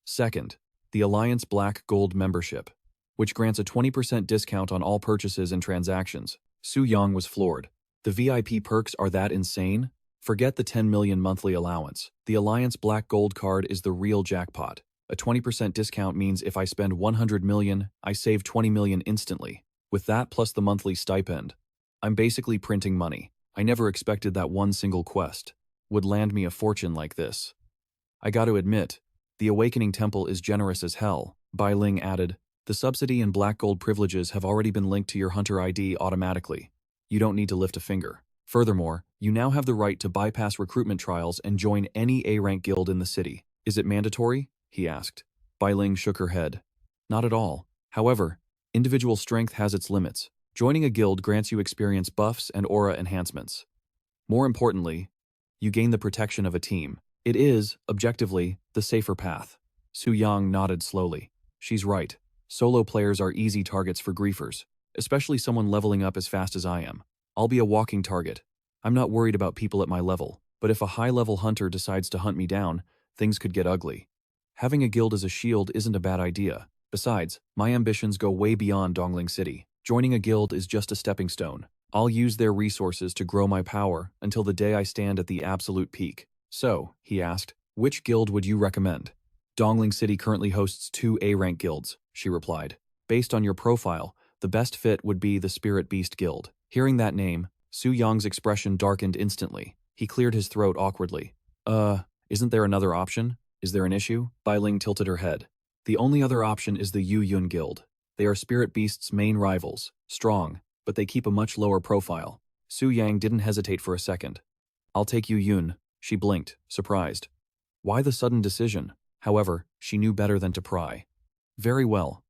Second, the Alliance Black Gold membership, which grants a 20% discount on all purchases and transactions. Su Yang was floored. The VIP perks are that insane? Forget the 10 million monthly allowance. The Alliance Black Gold card is the real jackpot. A 20% discount means if I spend 100 million, I save 20 million instantly. With that plus the monthly stipend, I'm basically printing money. I never expected that one single quest would land me a fortune like this. I got to admit, the Awakening Temple is generous as hell. Bai Ling added, the subsidy and black gold privileges have already been linked to your Hunter ID automatically. You don't need to lift a finger. Furthermore, you now have the right to bypass recruitment trials and join any A-rank guild in the city. Is it mandatory? He asked. Bai Ling shook her head. Not at all. However, individual strength has its limits. Joining a guild grants you experience buffs and aura enhancements. More importantly, you gain the protection of a team. It is, objectively, the safer path. Su Yang nodded slowly. She's right. Solo players are easy targets for griefers, especially someone leveling up as fast as I am. I'll be a walking target. I'm not worried about people at my level, but if a high-level hunter decides to hunt me down, things could get ugly. Having a guild as a shield isn't a bad idea. Besides, my ambitions go way beyond Dongling City. Joining a guild is just a stepping stone. I'll use their resources to grow my power until the day I stand at the absolute peak. So, he asked, which guild would you recommend? Dongling City currently hosts 2 A-rank guilds, she replied. Based on your profile, the best fit would be the Spirit Beast Guild. Hearing that name, Su Yang's expression darkened instantly. He cleared his throat awkwardly. Isn't there another option? Is there an issue? Bai Ling tilted her head. The only other option is the Yu Yun Guild. They are Spirit Beast's main rivals, strong, but they keep a much lower profile. Su Yang didn't hesitate for a second. I'll take Yu Yun. She blinked, surprised. Why the sudden decision? However, she knew better than to pry. Very well.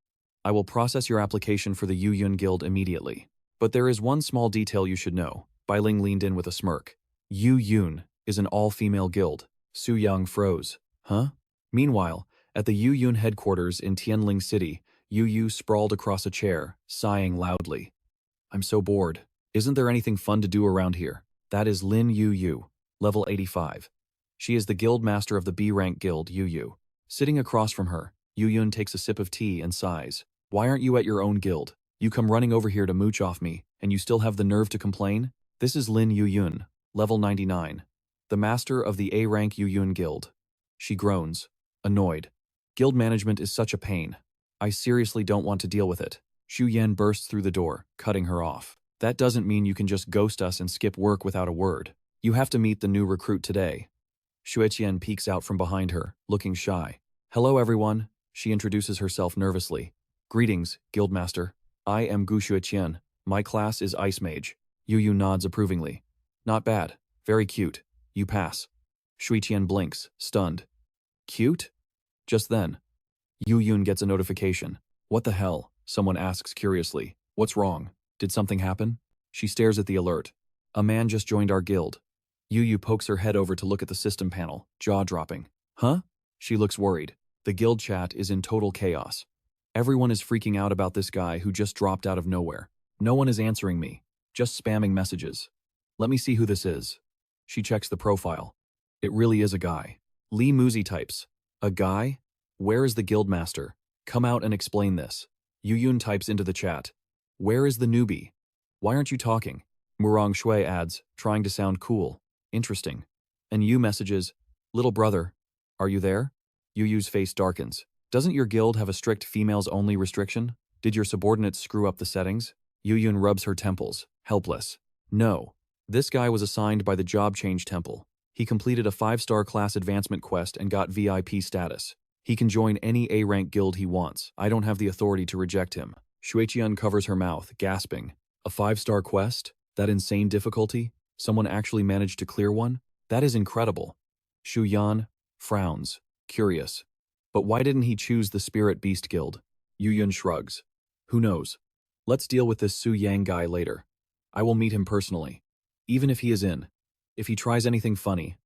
I will process your application for the Yu Yun Guild immediately. But there is one small detail you should know. Bai Ling leaned in with a smirk. Yu Yun is an all-female guild. Su Yang froze. Huh? Meanwhile, at the Yu Yun headquarters in Tianling City, Yu Yu sprawled across a chair, sighing loudly. I'm so bored. Isn't there anything fun to do around here? That is Lin Yu Yu, level 85. She is the guild master of the B-rank guild, Yu Yu. Sitting across from her, Yu Yun takes a sip of tea and sighs. Why aren't you at your own guild? You come running over here to mooch off me, and you still have the nerve to complain? This is Lin Yu Yun, level 99. The master of the A-rank Yu Yun guild. She groans, annoyed. Guild management is such a pain. I seriously don't want to deal with it. Xu Yan bursts through the door, cutting her off. That doesn't mean you can just ghost us and skip work without a word. You have to meet the new recruit today. Xueqian peeks out from behind her, looking shy. Hello everyone, she introduces herself nervously. Greetings, Guildmaster. I am Gu Xueqian. My class is Ice Mage. Yu Yu nods approvingly. Not bad. Very cute. You pass. Xueqian blinks, stunned. Cute? Just then, Yu Yun gets a notification. What the hell? Someone asks curiously. What's wrong? Did something happen? She stares at the alert. A man just joined our guild. Yu Yu pokes her head over to look at the system panel, jaw-dropping. Huh? She looks worried. The guild chat is in total chaos. Everyone is freaking out about this guy who just dropped out of nowhere. No one is answering me. Just spamming messages. Let me see who this is. She checks the profile. It really is a guy. Lee Muzi types. A guy? Where is the guildmaster? Come out and explain this. Yu Yun types into the chat. Where is the newbie? Why aren't you talking? Murong Shui adds, trying to sound cool. Interesting. And Yu messages, Little brother, are you there? Yu Yu's face darkens. Doesn't your guild have a strict females-only restriction? Did your subordinates screw up the settings? Yu Yun rubs her temples, helpless. No. This guy was assigned by the Job Change Temple. He completed a 5-star class advancement quest and got VIP status. He can join any A-rank guild he wants. I don't have the authority to reject him. Xueqian covers her mouth, gasping. A 5-star quest? That insane difficulty? Someone actually managed to clear one? That is incredible. Xu Yan frowns, curious. But why didn't he choose the Spirit Beast Guild? Yu Yun shrugs. Who knows? Let's deal with this Su Yang guy later. I will meet him personally. Even if he is in. If he tries anything funny,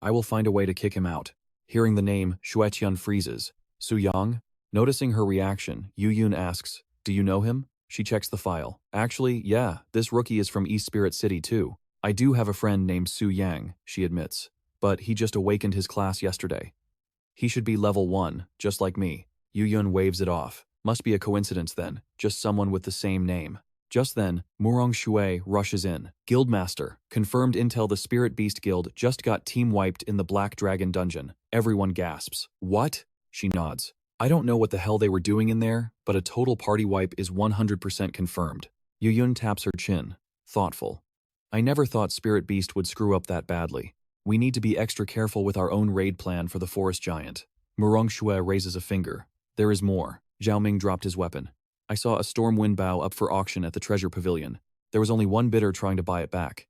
I will find a way to kick him out. Hearing the name, Xueqian freezes. Su Yang? Noticing her reaction, Yu Yun asks, do you know him? She checks the file. Actually, yeah, this rookie is from East Spirit City too. I do have a friend named Su Yang, she admits. But he just awakened his class yesterday. He should be level 1, just like me. Yu Yun waves it off. Must be a coincidence then, just someone with the same name. Just then, Murong Shui rushes in. Guildmaster, confirmed intel the Spirit Beast Guild just got team-wiped in the Black Dragon dungeon. Everyone gasps. What? She nods. I don't know what the hell they were doing in there, but a total party wipe is 100% confirmed. Yu Yun taps her chin. Thoughtful. I never thought Spirit Beast would screw up that badly. We need to be extra careful with our own raid plan for the Forest Giant. Murong Shui raises a finger. There is more. Zhao Ming dropped his weapon. I saw a Stormwind bow up for auction at the Treasure Pavilion. There was only one bidder trying to buy it back.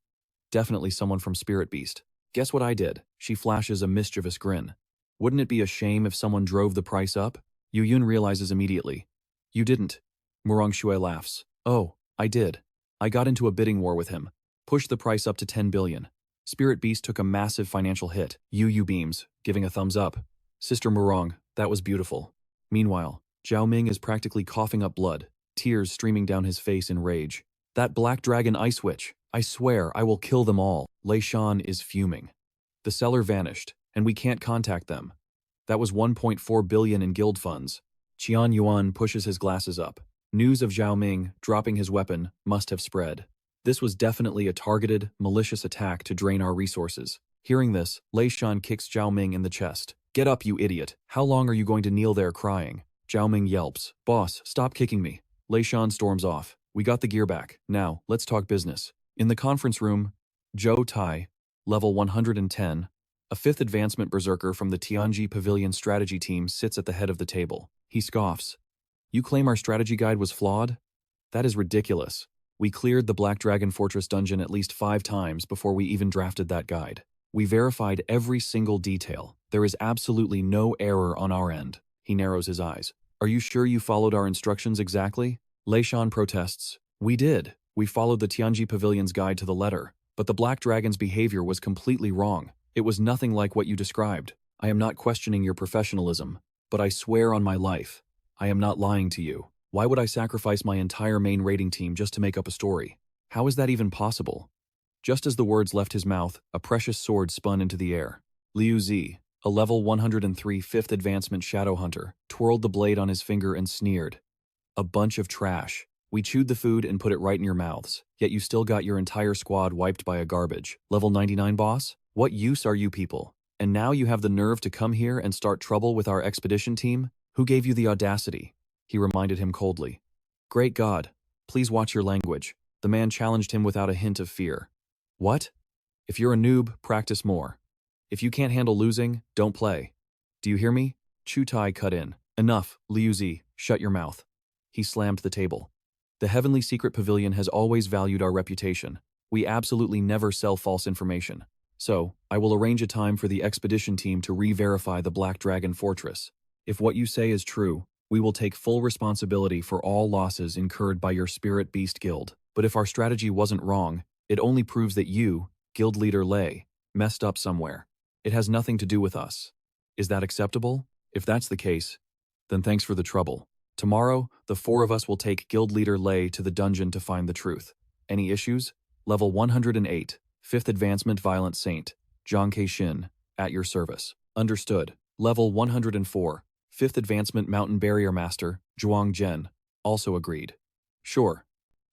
Definitely someone from Spirit Beast. Guess what I did? She flashes a mischievous grin. Wouldn't it be a shame if someone drove the price up? Yu Yun realizes immediately. You didn't. Murong Shui laughs. Oh, I did. I got into a bidding war with him. Pushed the price up to 10 billion. Spirit Beast took a massive financial hit. Yu Yu beams, giving a thumbs up. Sister Murong, that was beautiful. Meanwhile, Zhao Ming is practically coughing up blood, tears streaming down his face in rage. That Black Dragon Ice Witch! I swear I will kill them all. Lei Shan is fuming. The seller vanished, and we can't contact them. That was 1.4 billion in guild funds. Qian Yuan pushes his glasses up. News of Zhao Ming dropping his weapon must have spread. This was definitely a targeted, malicious attack to drain our resources. Hearing this, Lei Shan kicks Zhao Ming in the chest. Get up, you idiot. How long are you going to kneel there crying? Zhao Ming yelps. Boss, stop kicking me. Lei Shan storms off. We got the gear back. Now, let's talk business. In the conference room, Zhou Tai, level 110, a 5th advancement berserker from the Tianji Pavilion strategy team sits at the head of the table. He scoffs. You claim our strategy guide was flawed? That is ridiculous. We cleared the Black Dragon Fortress dungeon at least 5 times before we even drafted that guide. We verified every single detail. There is absolutely no error on our end. He narrows his eyes. Are you sure you followed our instructions exactly? Lei Shan protests. We did. We followed the Tianji Pavilion's guide to the letter. But the Black Dragon's behavior was completely wrong. It was nothing like what you described. I am not questioning your professionalism, but I swear on my life, I am not lying to you. Why would I sacrifice my entire main raiding team just to make up a story? How is that even possible? Just as the words left his mouth, a precious sword spun into the air. Liu Zi, a level 103 5th advancement shadow hunter, twirled the blade on his finger and sneered. A bunch of trash. We chewed the food and put it right in your mouths, yet you still got your entire squad wiped by a garbage. Level 99 boss? What use are you people? And now you have the nerve to come here and start trouble with our expedition team? Who gave you the audacity? He reminded him coldly. Great God, please watch your language. The man challenged him without a hint of fear. What? If you're a noob, practice more. If you can't handle losing, don't play. Do you hear me? Chu Tai cut in. Enough, Liu Zi, shut your mouth. He slammed the table. The Heavenly Secret Pavilion has always valued our reputation. We absolutely never sell false information. So, I will arrange a time for the expedition team to re-verify the Black Dragon Fortress. If what you say is true, we will take full responsibility for all losses incurred by your Spirit Beast Guild. But if our strategy wasn't wrong, it only proves that you, Guild Leader Lei, messed up somewhere. It has nothing to do with us. Is that acceptable? If that's the case, then thanks for the trouble. Tomorrow, the four of us will take Guild Leader Lei to the dungeon to find the truth. Any issues? Level 108, 5th Advancement Violent Saint, Zhang Keishin, at your service. Understood. Level 104, 5th Advancement Mountain Barrier Master, Zhuang Zhen, also agreed. Sure.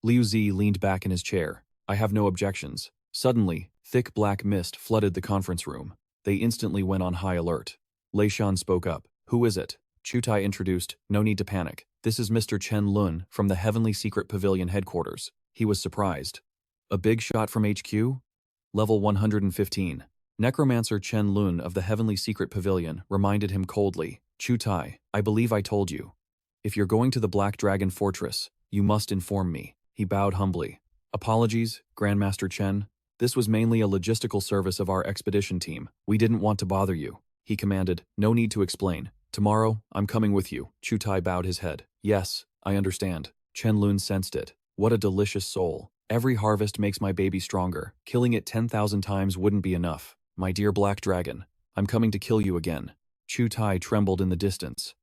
Liu Zi leaned back in his chair. I have no objections. Suddenly, thick black mist flooded the conference room. They instantly went on high alert. Lei Shan spoke up. Who is it? Chu Tai introduced. No need to panic. This is Mr. Chen Lun from the Heavenly Secret Pavilion headquarters. He was surprised. A big shot from HQ? Level 115. Necromancer Chen Lun of the Heavenly Secret Pavilion reminded him coldly. Chu Tai, I believe I told you. If you're going to the Black Dragon Fortress, you must inform me. He bowed humbly. Apologies, Grandmaster Chen. This was mainly a logistical service of our expedition team. We didn't want to bother you. He commanded. No need to explain. Tomorrow, I'm coming with you. Chu Tai bowed his head. Yes, I understand. Chen Lun sensed it. What a delicious soul. Every harvest makes my baby stronger. Killing it 10,000 times wouldn't be enough. My dear Black Dragon, I'm coming to kill you again. Chu Tai trembled in the distance.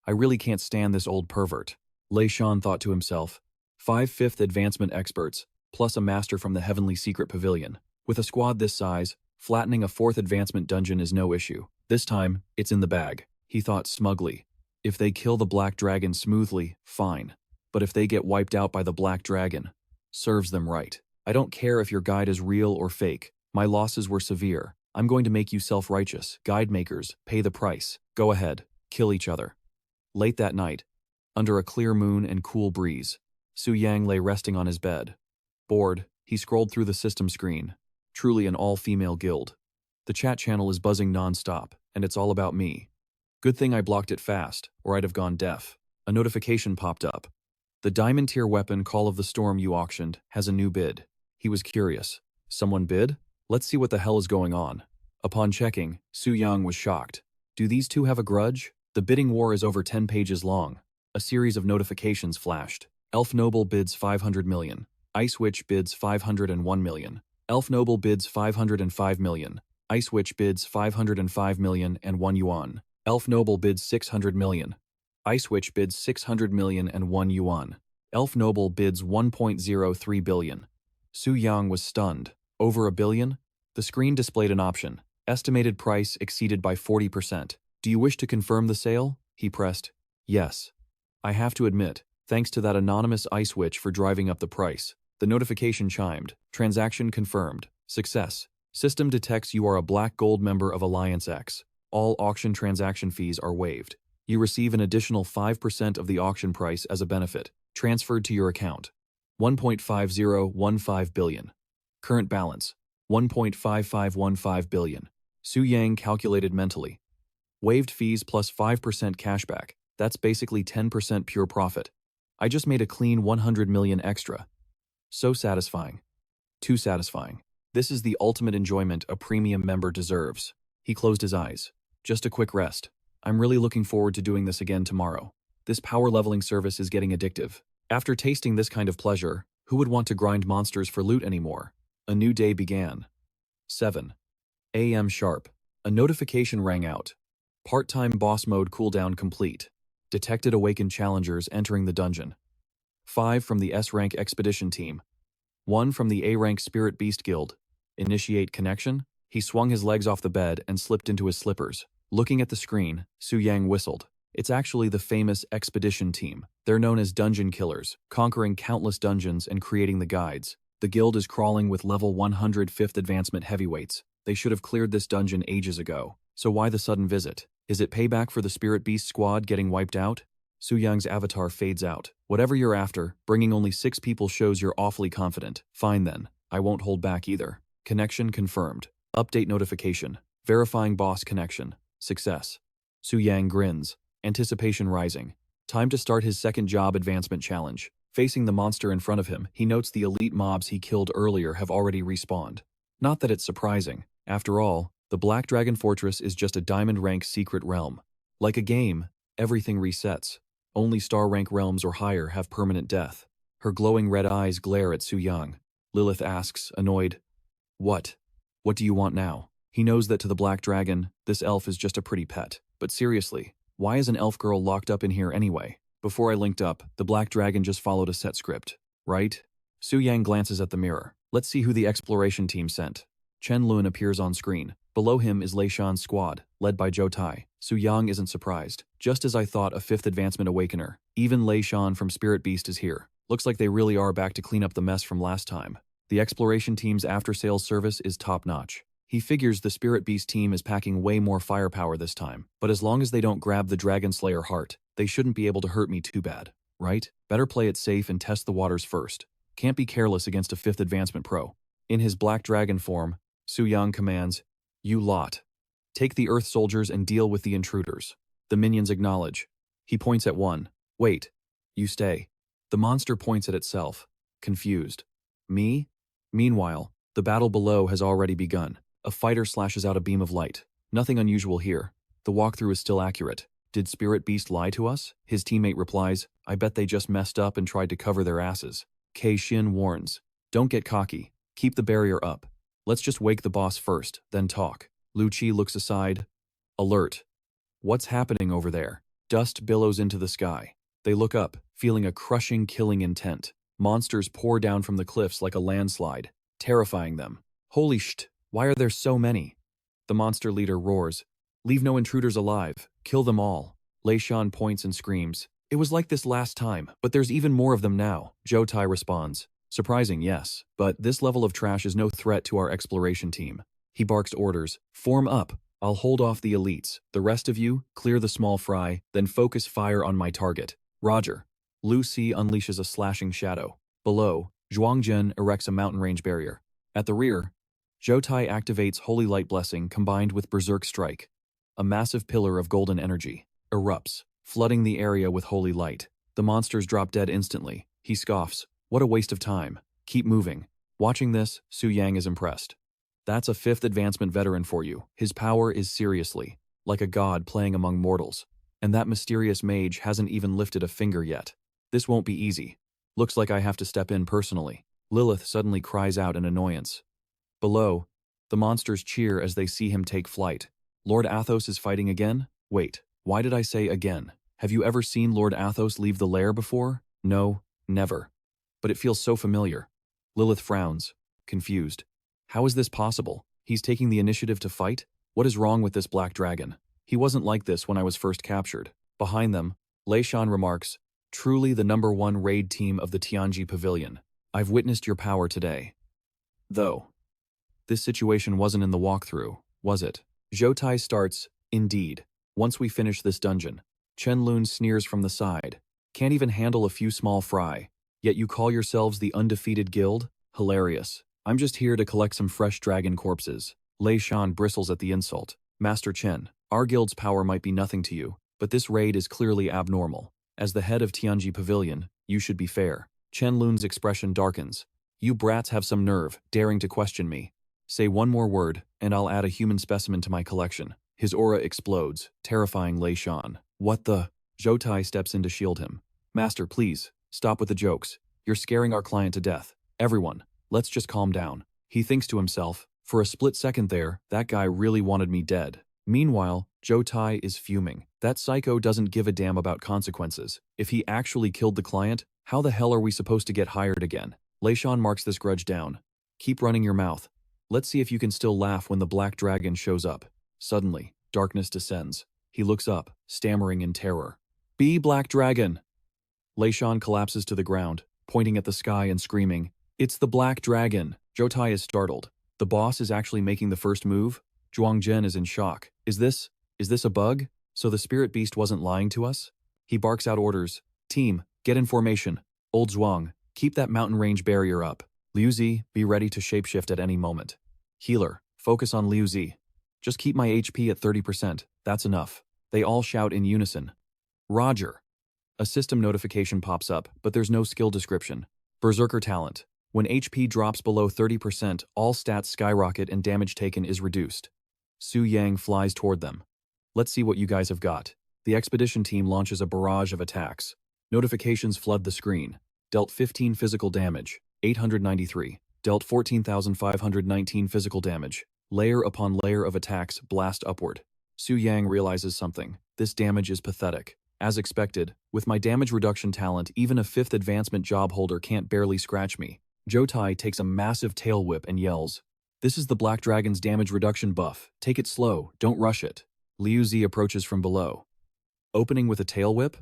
I really can't stand this old pervert. Lei Shan thought to himself. 5 5th advancement experts, plus a master from the Heavenly Secret Pavilion. With a squad this size, flattening a 4th advancement dungeon is no issue. This time, it's in the bag. He thought smugly. If they kill the Black Dragon smoothly, fine. But if they get wiped out by the Black Dragon, serves them right. I don't care if your guide is real or fake. My losses were severe. I'm going to make you self-righteous. Guide makers, pay the price. Go ahead, kill each other. Late that night, under a clear moon and cool breeze, Su Yang lay resting on his bed. Bored, he scrolled through the system screen. Truly an all-female guild. The chat channel is buzzing non-stop, and it's all about me. Good thing I blocked it fast, or I'd have gone deaf. A notification popped up. The diamond tier weapon Call of the Storm you auctioned has a new bid. He was curious. Someone bid? Let's see what the hell is going on. Upon checking, Su Yang was shocked. Do these two have a grudge? The bidding war is over 10 pages long. A series of notifications flashed. Elf Noble bids 500 million. Ice Witch bids 501 million. Elf Noble bids 505 million. Ice Witch bids 505 million and 1 yuan. Elf Noble bids 600 million. Ice Witch bids 600 million and 1 yuan. Elf Noble bids 1.03 billion. Su Yang was stunned. Over a billion? The screen displayed an option. Estimated price exceeded by 40%. Do you wish to confirm the sale? He pressed. Yes. I have to admit, thanks to that anonymous Ice Witch for driving up the price. The notification chimed. Transaction confirmed. Success. System detects you are a Black Gold member of Alliance X. All auction transaction fees are waived. You receive an additional 5% of the auction price as a benefit, transferred to your account. 1.5015 billion. Current balance, 1.5515 billion. Su Yang calculated mentally. Waived fees plus 5% cashback. That's basically 10% pure profit. I just made a clean 100 million extra. So satisfying. Too satisfying. This is the ultimate enjoyment a premium member deserves. He closed his eyes. Just a quick rest. I'm really looking forward to doing this again tomorrow. This power leveling service is getting addictive. After tasting this kind of pleasure, who would want to grind monsters for loot anymore? A new day began. 7 a.m. sharp. A notification rang out. Part-time boss mode cooldown complete. detected awakened challengers entering the dungeon. 5 from the S-rank expedition team. 1 from the A-rank Spirit Beast Guild. Initiate connection? He swung his legs off the bed and slipped into his slippers. Looking at the screen, Su Yang whistled. It's actually the famous expedition team. They're known as dungeon killers, conquering countless dungeons and creating the guides. The guild is crawling with level 105th advancement heavyweights. They should have cleared this dungeon ages ago. So why the sudden visit? Is it payback for the Spirit Beast squad getting wiped out? Su Yang's avatar fades out. Whatever you're after, bringing only 6 people shows you're awfully confident. Fine then. I won't hold back either. Connection confirmed. Update notification. Verifying boss connection. Success. Su Yang grins. Anticipation rising. Time to start his second job advancement challenge. Facing the monster in front of him, he notes the elite mobs he killed earlier have already respawned. Not that it's surprising. After all, the Black Dragon Fortress is just a diamond rank secret realm. Like a game, everything resets. Only star rank realms or higher have permanent death. Her glowing red eyes glare at Su Yang. Lilith asks, annoyed, "What? What do you want now?" He knows that to the Black Dragon, this elf is just a pretty pet. But seriously, why is an elf girl locked up in here anyway? Before I linked up, the Black Dragon just followed a set script, right? Su Yang glances at the mirror. Let's see who the exploration team sent. Chen Lun appears on screen. Below him is Lei Shan's squad, led by Zhou Tai. Su Yang isn't surprised. Just as I thought, a 5th advancement awakener. Even Lei Shan from Spirit Beast is here. Looks like they really are back to clean up the mess from last time. The exploration team's after-sales service is top-notch. He figures the Spirit Beast team is packing way more firepower this time, but as long as they don't grab the Dragon Slayer heart, they shouldn't be able to hurt me too bad, right? Better play it safe and test the waters first. Can't be careless against a 5th advancement pro. In his Black Dragon form, Su Yang commands, "You lot. Take the Earth soldiers and deal with the intruders." The minions acknowledge. He points at one. "Wait. You stay." The monster points at itself, confused. "Me?" Meanwhile, the battle below has already begun. A fighter slashes out a beam of light. Nothing unusual here. The walkthrough is still accurate. Did Spirit Beast lie to us? His teammate replies, "I bet they just messed up and tried to cover their asses." Kei Xin warns, "Don't get cocky. Keep the barrier up. Let's just wake the boss first, then talk." Lu Qi looks aside. Alert. What's happening over there? Dust billows into the sky. They look up, feeling a crushing, killing intent. Monsters pour down from the cliffs like a landslide, terrifying them. Holy shit, why are there so many? The monster leader roars, "Leave no intruders alive. Kill them all." Lei Shan points and screams, "It was like this last time, but there's even more of them now." Zhou Tai responds, "Surprising, yes, but this level of trash is no threat to our exploration team." He barks orders, "Form up. I'll hold off the elites. The rest of you, clear the small fry, then focus fire on my target." Roger. Lu Si unleashes a slashing shadow. Below, Zhuangzhen erects a mountain range barrier. At the rear, Zhou Tai activates Holy Light Blessing combined with Berserk Strike. A massive pillar of golden energy erupts, flooding the area with holy light. The monsters drop dead instantly. He scoffs, "What a waste of time. Keep moving." Watching this, Su Yang is impressed. That's a 5th advancement veteran for you. His power is seriously like a god playing among mortals. And that mysterious mage hasn't even lifted a finger yet. This won't be easy. Looks like I have to step in personally. Lilith suddenly cries out in annoyance. Below, the monsters cheer as they see him take flight. Lord Athos is fighting again? Wait, why did I say again? Have you ever seen Lord Athos leave the lair before? No, never. But it feels so familiar. Lilith frowns, confused. How is this possible? He's taking the initiative to fight? What is wrong with this Black Dragon? He wasn't like this when I was first captured. Behind them, Lei Shan remarks, "Truly the #1 raid team of the Tianji Pavilion. I've witnessed your power today." Though, this situation wasn't in the walkthrough, was it? Zhou Tai starts, "Indeed. Once we finish this dungeon." Chen Lun sneers from the side. "Can't even handle a few small fry. Yet you call yourselves the undefeated guild? Hilarious. I'm just here to collect some fresh dragon corpses." Lei Shan bristles at the insult. "Master Chen, our guild's power might be nothing to you, but this raid is clearly abnormal. As the head of Tianji Pavilion, you should be fair." Chen Lun's expression darkens. "You brats have some nerve, daring to question me. Say one more word, and I'll add a human specimen to my collection." His aura explodes, terrifying Lei Shan. "What the?" Zhou Tai steps in to shield him. "Master, please, stop with the jokes. You're scaring our client to death. Everyone, let's just calm down." He thinks to himself, "For a split second there, that guy really wanted me dead." Meanwhile, Zhou Tai is fuming. That psycho doesn't give a damn about consequences. If he actually killed the client, how the hell are we supposed to get hired again? Leishan marks this grudge down. Keep running your mouth. Let's see if you can still laugh when the black dragon shows up. Suddenly, darkness descends. He looks up, stammering in terror. Be Black Dragon! Leishan collapses to the ground, pointing at the sky and screaming, It's the Black Dragon! Zhou Tai is startled. The boss is actually making the first move? Zhuang Zhen is in shock. Is this a bug? So the spirit beast wasn't lying to us? He barks out orders. Team, get in formation. Old Zhuang, keep that mountain range barrier up. Liu Zi, be ready to shapeshift at any moment. Healer, focus on Liu Zi. Just keep my HP at 30%, that's enough. They all shout in unison. Roger. A system notification pops up, but there's no skill description. Berserker talent. When HP drops below 30%, all stats skyrocket and damage taken is reduced. Su Yang flies toward them. Let's see what you guys have got. The expedition team launches a barrage of attacks. Notifications flood the screen. Dealt 15 physical damage, 893. Dealt 14,519 physical damage. Layer upon layer of attacks blast upward. Su Yang realizes something. This damage is pathetic. As expected, with my damage reduction talent, even a 5th advancement job holder can't barely scratch me. Zhou Tai takes a massive tail whip and yells, This is the Black Dragon's damage reduction buff. Take it slow, don't rush it. Liu Zi approaches from below. Opening with a tail whip?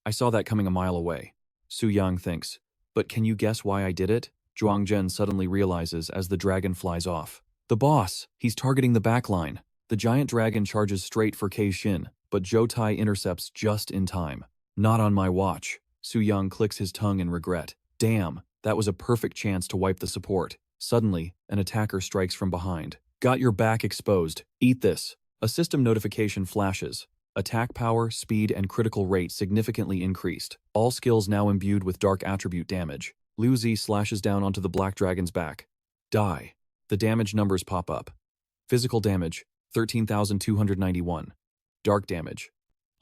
I saw that coming a mile away. Su Yang thinks, but can you guess why I did it? Zhuang Zhen suddenly realizes as the dragon flies off. The boss! He's targeting the backline. The giant dragon charges straight for Kei Xin, but Zhou Tai intercepts just in time. Not on my watch. Su Yang clicks his tongue in regret. Damn, that was a perfect chance to wipe the support. Suddenly, an attacker strikes from behind. Got your back exposed. Eat this. A system notification flashes. Attack power, speed, and critical rate significantly increased. All skills now imbued with dark attribute damage. Liu Zi slashes down onto the black dragon's back. Die. The damage numbers pop up. Physical damage, 13,291. Dark damage,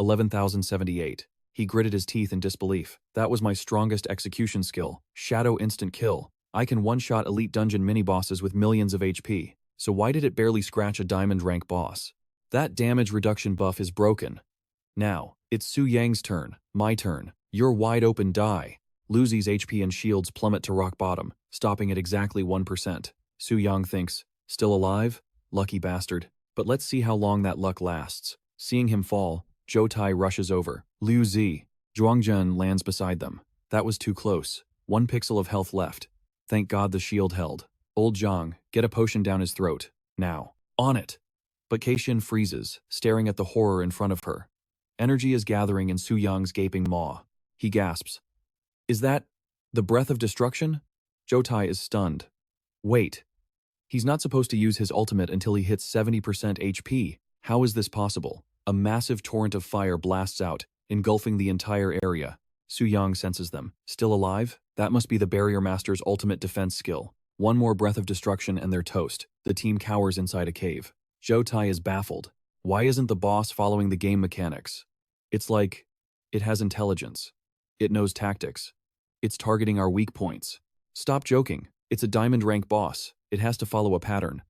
11,078. He gritted his teeth in disbelief. That was my strongest execution skill. Shadow instant kill. I can one-shot elite dungeon mini-bosses with millions of HP. So why did it barely scratch a diamond rank boss? That damage reduction buff is broken. Now, it's Su Yang's turn. My turn. You're wide open, die. Liu Zi's HP and shields plummet to rock bottom, stopping at exactly 1%. Su Yang thinks, still alive? Lucky bastard. But let's see how long that luck lasts. Seeing him fall, Zhou Tai rushes over. Liu Zi. Zhuang Zhen lands beside them. That was too close. 1 pixel of health left. Thank God the shield held. Old Zhang, get a potion down his throat. Now. On it. But Keishin freezes, staring at the horror in front of her. Energy is gathering in Su Yang's gaping maw. He gasps. Is that the breath of destruction? Zhou Tai is stunned. Wait. He's not supposed to use his ultimate until he hits 70% HP. How is this possible? A massive torrent of fire blasts out, engulfing the entire area. Su Yang senses them. Still alive? That must be the Barrier Master's ultimate defense skill. One more breath of destruction and they're toast. The team cowers inside a cave. Zhou Tai is baffled. Why isn't the boss following the game mechanics? It's like, it has intelligence. It knows tactics. It's targeting our weak points. Stop joking. It's a diamond rank boss. It has to follow a pattern.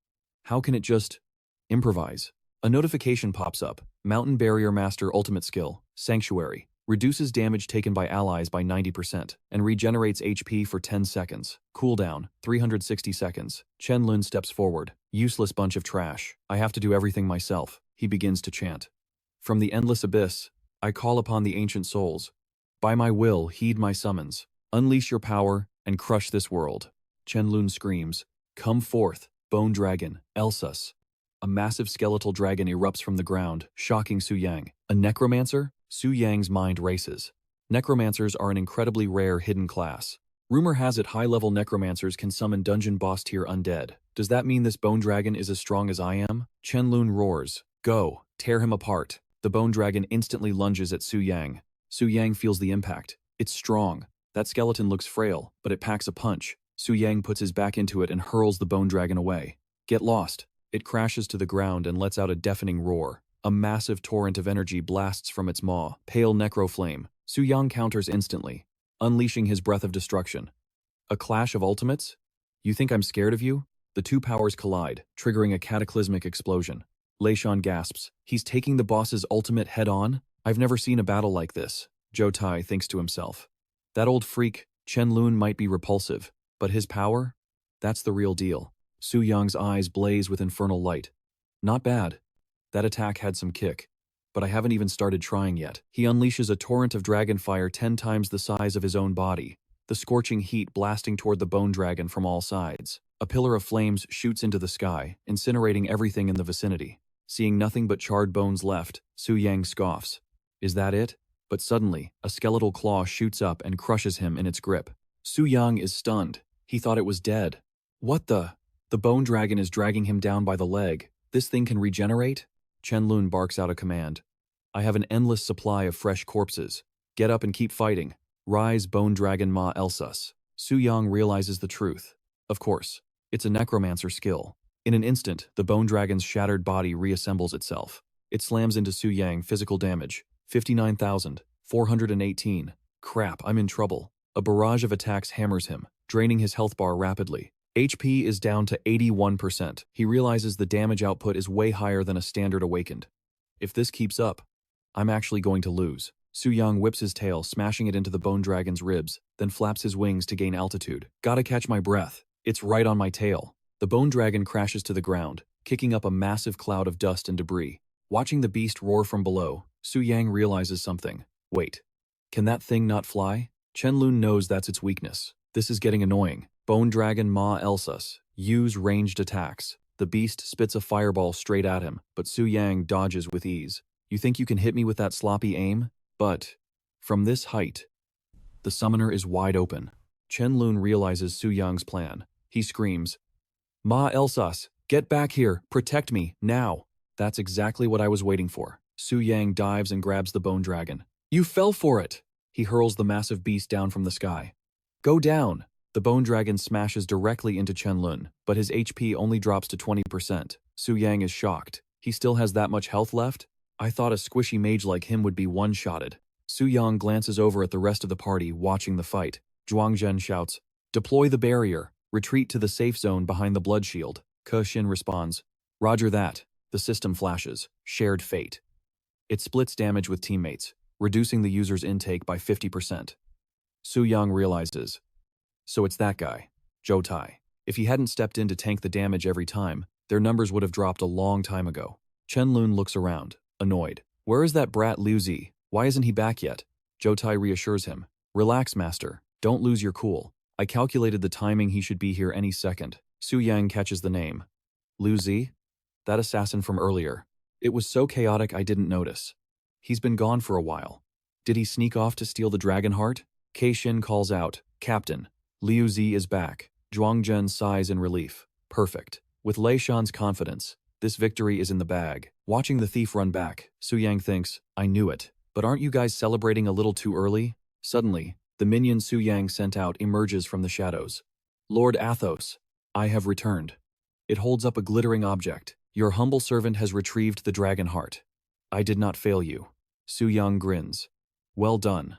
How can it just improvise? A notification pops up. Mountain Barrier Master ultimate skill, Sanctuary. Reduces damage taken by allies by 90% and regenerates HP for 10 seconds. Cooldown, 360 seconds. Chen Lun steps forward. Useless bunch of trash. I have to do everything myself. He begins to chant. From the endless abyss, I call upon the ancient souls. By my will, heed my summons. Unleash your power and crush this world. Chen Lun screams. Come forth, Bone Dragon, Elsus. A massive skeletal dragon erupts from the ground, shocking Su Yang. A necromancer? Su Yang's mind races. Necromancers are an incredibly rare hidden class. Rumor has it high-level necromancers can summon dungeon boss tier undead. Does that mean this bone dragon is as strong as I am? Chen Lun roars. Go, tear him apart. The bone dragon instantly lunges at Su Yang. Su Yang feels the impact. It's strong. That skeleton looks frail, but it packs a punch. Su Yang puts his back into it and hurls the bone dragon away. Get lost. It crashes to the ground and lets out a deafening roar. A massive torrent of energy blasts from its maw. Pale necroflame. Su Yang counters instantly, unleashing his breath of destruction. A clash of ultimates? You think I'm scared of you? The two powers collide, triggering a cataclysmic explosion. Leishan gasps. He's taking the boss's ultimate head-on? I've never seen a battle like this. Zhou Tai thinks to himself. That old freak, Chen Lun, might be repulsive, but his power? That's the real deal. Su Yang's eyes blaze with infernal light. Not bad. That attack had some kick. But I haven't even started trying yet. He unleashes a torrent of dragon fire 10 times the size of his own body, the scorching heat blasting toward the bone dragon from all sides. A pillar of flames shoots into the sky, incinerating everything in the vicinity. Seeing nothing but charred bones left, Su Yang scoffs. Is that it? But suddenly, a skeletal claw shoots up and crushes him in its grip. Su Yang is stunned. He thought it was dead. What the? The bone dragon is dragging him down by the leg. This thing can regenerate? Chen Lun barks out a command. I have an endless supply of fresh corpses. Get up and keep fighting. Rise, bone dragon Ma Elsus. Su Yang realizes the truth. Of course, it's a necromancer skill. In an instant, the bone dragon's shattered body reassembles itself. It slams into Su Yang, physical damage. 59,418. Crap, I'm in trouble. A barrage of attacks hammers him, draining his health bar rapidly. HP is down to 81%. He realizes the damage output is way higher than a standard awakened. If this keeps up, I'm actually going to lose. Su Yang whips his tail, smashing it into the bone dragon's ribs, then flaps his wings to gain altitude. Gotta catch my breath. It's right on my tail. The bone dragon crashes to the ground, kicking up a massive cloud of dust and debris. Watching the beast roar from below, Su Yang realizes something. Wait, can that thing not fly? Chen Lun knows that's its weakness. This is getting annoying. Bone Dragon Ma Elsus. Use ranged attacks. The beast spits a fireball straight at him, but Su Yang dodges with ease. You think you can hit me with that sloppy aim? But from this height, the summoner is wide open. Chen Lun realizes Su Yang's plan. He screams, Ma Elsus, get back here, protect me, now. That's exactly what I was waiting for. Su Yang dives and grabs the bone dragon. You fell for it! He hurls the massive beast down from the sky. Go down! The bone dragon smashes directly into Chen Lun, but his HP only drops to 20%. Su Yang is shocked. He still has that much health left? I thought a squishy mage like him would be one-shotted. Su Yang glances over at the rest of the party watching the fight. Zhuangzhen shouts, Deploy the barrier. Retreat to the safe zone behind the blood shield. Ke Xin responds, Roger that. The system flashes. Shared fate. It splits damage with teammates, reducing the user's intake by 50%. Su Yang realizes, so it's that guy, Zhou Tai. If he hadn't stepped in to tank the damage every time, their numbers would have dropped a long time ago. Chen Lun looks around, annoyed. Where is that brat Liu Zi? Why isn't he back yet? Zhou Tai reassures him. Relax, master. Don't lose your cool. I calculated the timing he should be here any second. Su Yang catches the name. Liu Zi? That assassin from earlier. It was so chaotic I didn't notice. He's been gone for a while. Did he sneak off to steal the dragon heart? Ke Xin calls out, Captain, Liu Zi is back. Zhuangzhen sighs in relief. Perfect. With Lei Shan's confidence, this victory is in the bag. Watching the thief run back, Su Yang thinks, I knew it. But aren't you guys celebrating a little too early? Suddenly, the minion Su Yang sent out emerges from the shadows. Lord Athos, I have returned. It holds up a glittering object. Your humble servant has retrieved the dragon heart. I did not fail you. Su Yang grins. Well done.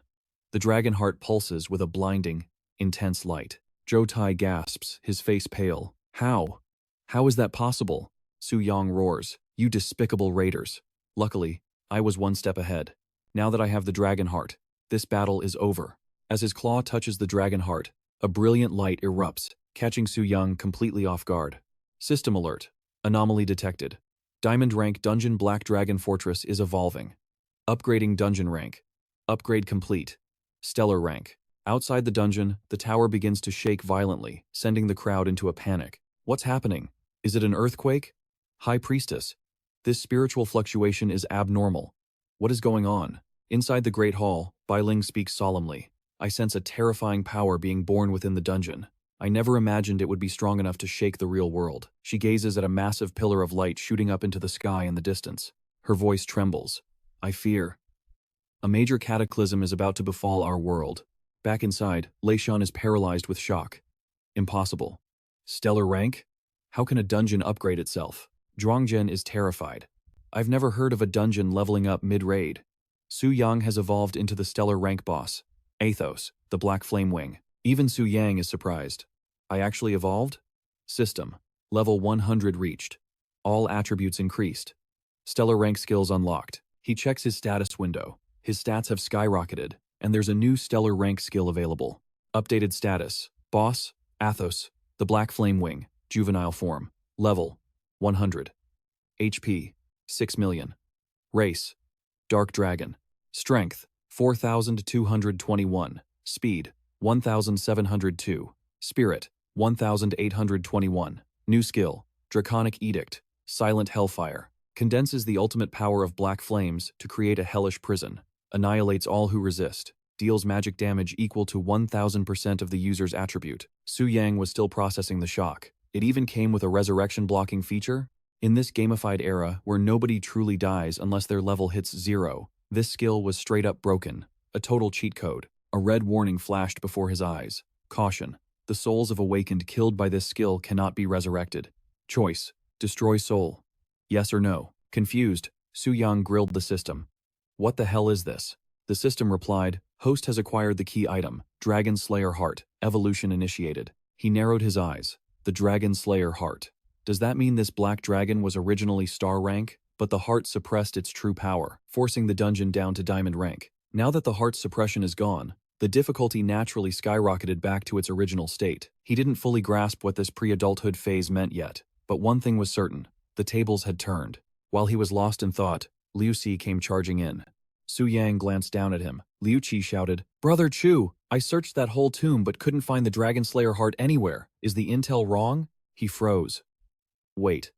The dragon heart pulses with a blinding, intense light. Zhou Tai gasps, his face pale. How? How is that possible? Su Yang roars. You despicable raiders. Luckily, I was one step ahead. Now that I have the dragon heart, this battle is over. As his claw touches the dragon heart, a brilliant light erupts, catching Su Yang completely off guard. System alert. Anomaly detected. Diamond rank Dungeon Black Dragon Fortress is evolving. Upgrading dungeon rank. Upgrade complete. Stellar rank. Outside the dungeon, the tower begins to shake violently, sending the crowd into a panic. What's happening? Is it an earthquake? High Priestess. This spiritual fluctuation is abnormal. What is going on? Inside the Great Hall, Bai Ling speaks solemnly. I sense a terrifying power being born within the dungeon. I never imagined it would be strong enough to shake the real world. She gazes at a massive pillar of light shooting up into the sky in the distance. Her voice trembles. I fear. A major cataclysm is about to befall our world. Back inside, Lei Shan is paralyzed with shock. Impossible. Stellar rank? How can a dungeon upgrade itself? Zhuangzhen is terrified. I've never heard of a dungeon leveling up mid-raid. Su Yang has evolved into the stellar rank boss, Athos, the Black Flame Wing. Even Su Yang is surprised. I actually evolved? System. Level 100 reached. All attributes increased. Stellar rank skills unlocked. He checks his status window. His stats have skyrocketed, and there's a new stellar rank skill available. Updated status. Boss, Athos, the Black Flame Wing, juvenile form. Level, 100. HP, 6 million. Race, Dark Dragon. Strength, 4,221. Speed, 1,702. Spirit, 1,821. New skill, Draconic Edict, Silent Hellfire. Condenses the ultimate power of black flames to create a hellish prison. Annihilates all who resist. Deals magic damage equal to 1,000% of the user's attribute. Su Yang was still processing the shock. It even came with a resurrection blocking feature. In this gamified era where nobody truly dies unless their level hits 0, this skill was straight up broken. A total cheat code. A red warning flashed before his eyes. Caution. The souls of awakened killed by this skill cannot be resurrected. Choice. Destroy soul. Yes or no? Confused, Su Yang grilled the system. What the hell is this? The system replied, host has acquired the key item, Dragon Slayer Heart, evolution initiated. He narrowed his eyes. The Dragon Slayer Heart. Does that mean this black dragon was originally star rank, but the heart suppressed its true power, forcing the dungeon down to diamond rank? Now that the heart's suppression is gone, the difficulty naturally skyrocketed back to its original state. He didn't fully grasp what this pre-adulthood phase meant yet, but one thing was certain. The tables had turned. While he was lost in thought, Liu Xi came charging in. Su Yang glanced down at him. Liu Qi shouted, Brother Chu, I searched that whole tomb but couldn't find the Dragon Slayer heart anywhere. Is the intel wrong? He froze. Wait.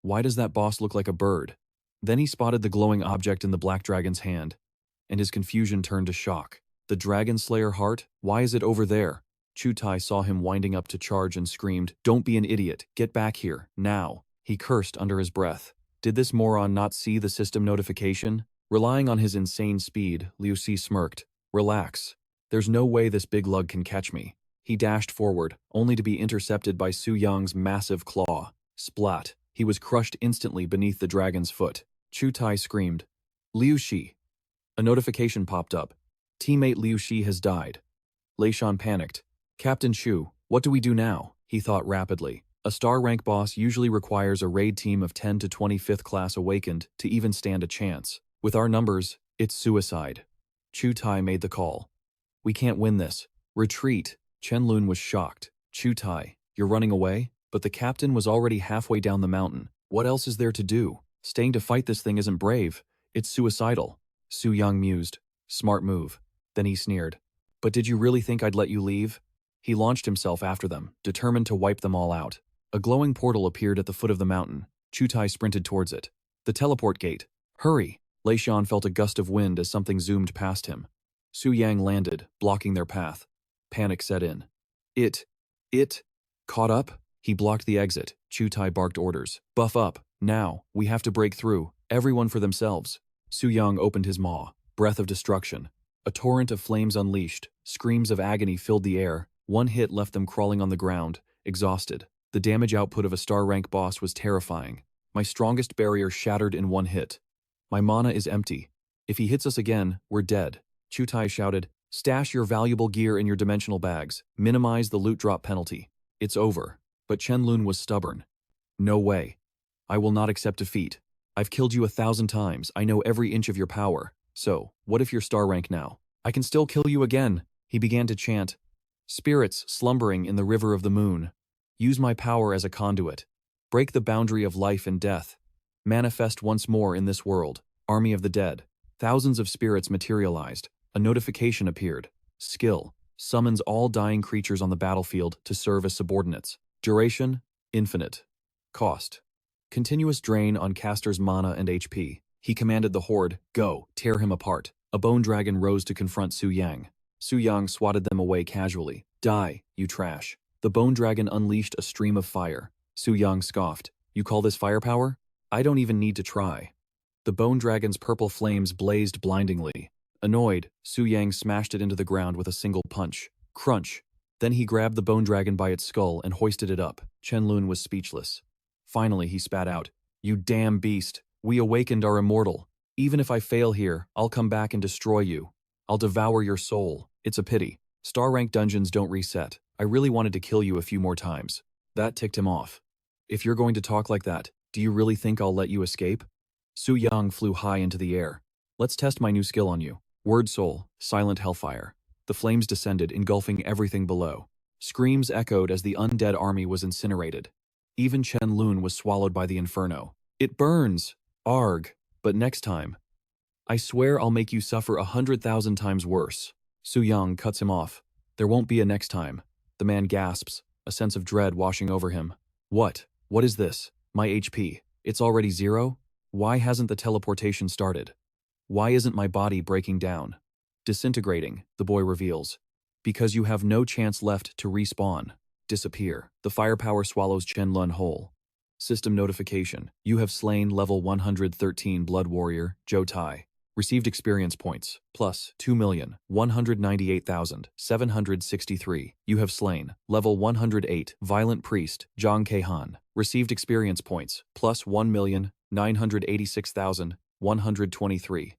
Why does that boss look like a bird? Then he spotted the glowing object in the black dragon's hand, and his confusion turned to shock. The Dragon Slayer heart? Why is it over there? Chu Tai saw him winding up to charge and screamed, Don't be an idiot. Get back here, now. He cursed under his breath. Did this moron not see the system notification? Relying on his insane speed, Liu Xi smirked. Relax. There's no way this big lug can catch me. He dashed forward, only to be intercepted by Su Yang's massive claw. Splat. He was crushed instantly beneath the dragon's foot. Chu Tai screamed. Liu Xi. A notification popped up. Teammate Liu Xi has died. Lei Shan panicked. Captain Chu, what do we do now? He thought rapidly. A star rank boss usually requires a raid team of 10 to 25th class awakened to even stand a chance. With our numbers, it's suicide. Chu Tai made the call. We can't win this. Retreat. Chen Lun was shocked. Chu Tai, you're running away? But the captain was already halfway down the mountain. What else is there to do? Staying to fight this thing isn't brave. It's suicidal. Su Yang mused. Smart move. Then he sneered. But did you really think I'd let you leave? He launched himself after them, determined to wipe them all out. A glowing portal appeared at the foot of the mountain. Chu Tai sprinted towards it. The teleport gate. Hurry! Lei Shan felt a gust of wind as something zoomed past him. Su Yang landed, blocking their path. Panic set in. It. Caught up? He blocked the exit. Chu Tai barked orders. Buff up. Now. We have to break through. Everyone for themselves. Su Yang opened his maw. Breath of destruction. A torrent of flames unleashed. Screams of agony filled the air. One hit left them crawling on the ground, exhausted. The damage output of a star rank boss was terrifying. My strongest barrier shattered in one hit. My mana is empty. If he hits us again, we're dead. Chu Tai shouted, Stash your valuable gear in your dimensional bags. Minimize the loot drop penalty. It's over. But Chen Lun was stubborn. No way. I will not accept defeat. I've killed you 1,000 times. I know every inch of your power. So, what if you're star rank now? I can still kill you again. He began to chant. Spirits slumbering in the river of the moon. Use my power as a conduit. Break the boundary of life and death. Manifest once more in this world. Army of the dead. Thousands of spirits materialized. A notification appeared. Skill. Summons all dying creatures on the battlefield to serve as subordinates. Duration. Infinite. Cost. Continuous drain on caster's mana and HP. He commanded the horde, go, tear him apart. A bone dragon rose to confront Su Yang. Su Yang swatted them away casually. Die, you trash. The bone dragon unleashed a stream of fire. Su Yang scoffed. You call this firepower? I don't even need to try. The bone dragon's purple flames blazed blindingly. Annoyed, Su Yang smashed it into the ground with a single punch. Crunch. Then he grabbed the bone dragon by its skull and hoisted it up. Chen Lun was speechless. Finally, he spat out. You damn beast. We awakened are immortal. Even if I fail here, I'll come back and destroy you. I'll devour your soul. It's a pity. Star rank dungeons don't reset. I really wanted to kill you a few more times. That ticked him off. If you're going to talk like that, do you really think I'll let you escape? Su Yang flew high into the air. Let's test my new skill on you. Word Soul, Silent Hellfire. The flames descended, engulfing everything below. Screams echoed as the undead army was incinerated. Even Chen Lun was swallowed by the inferno. It burns! Arg! But next time, I swear I'll make you suffer 100,000 times worse. Su Yang cuts him off. There won't be a next time. The man gasps, a sense of dread washing over him. What? What is this? My HP. It's already 0? Why hasn't the teleportation started? Why isn't my body breaking down? Disintegrating, the boy reveals. Because you have no chance left to respawn. Disappear. The firepower swallows Chen Lun whole. System notification. You have slain level 113 Blood Warrior, Zhou Tai. Received experience points, plus 2,198,763. You have slain, level 108, Violent Priest, Zhang Keihan. Received experience points, plus 1,986,123.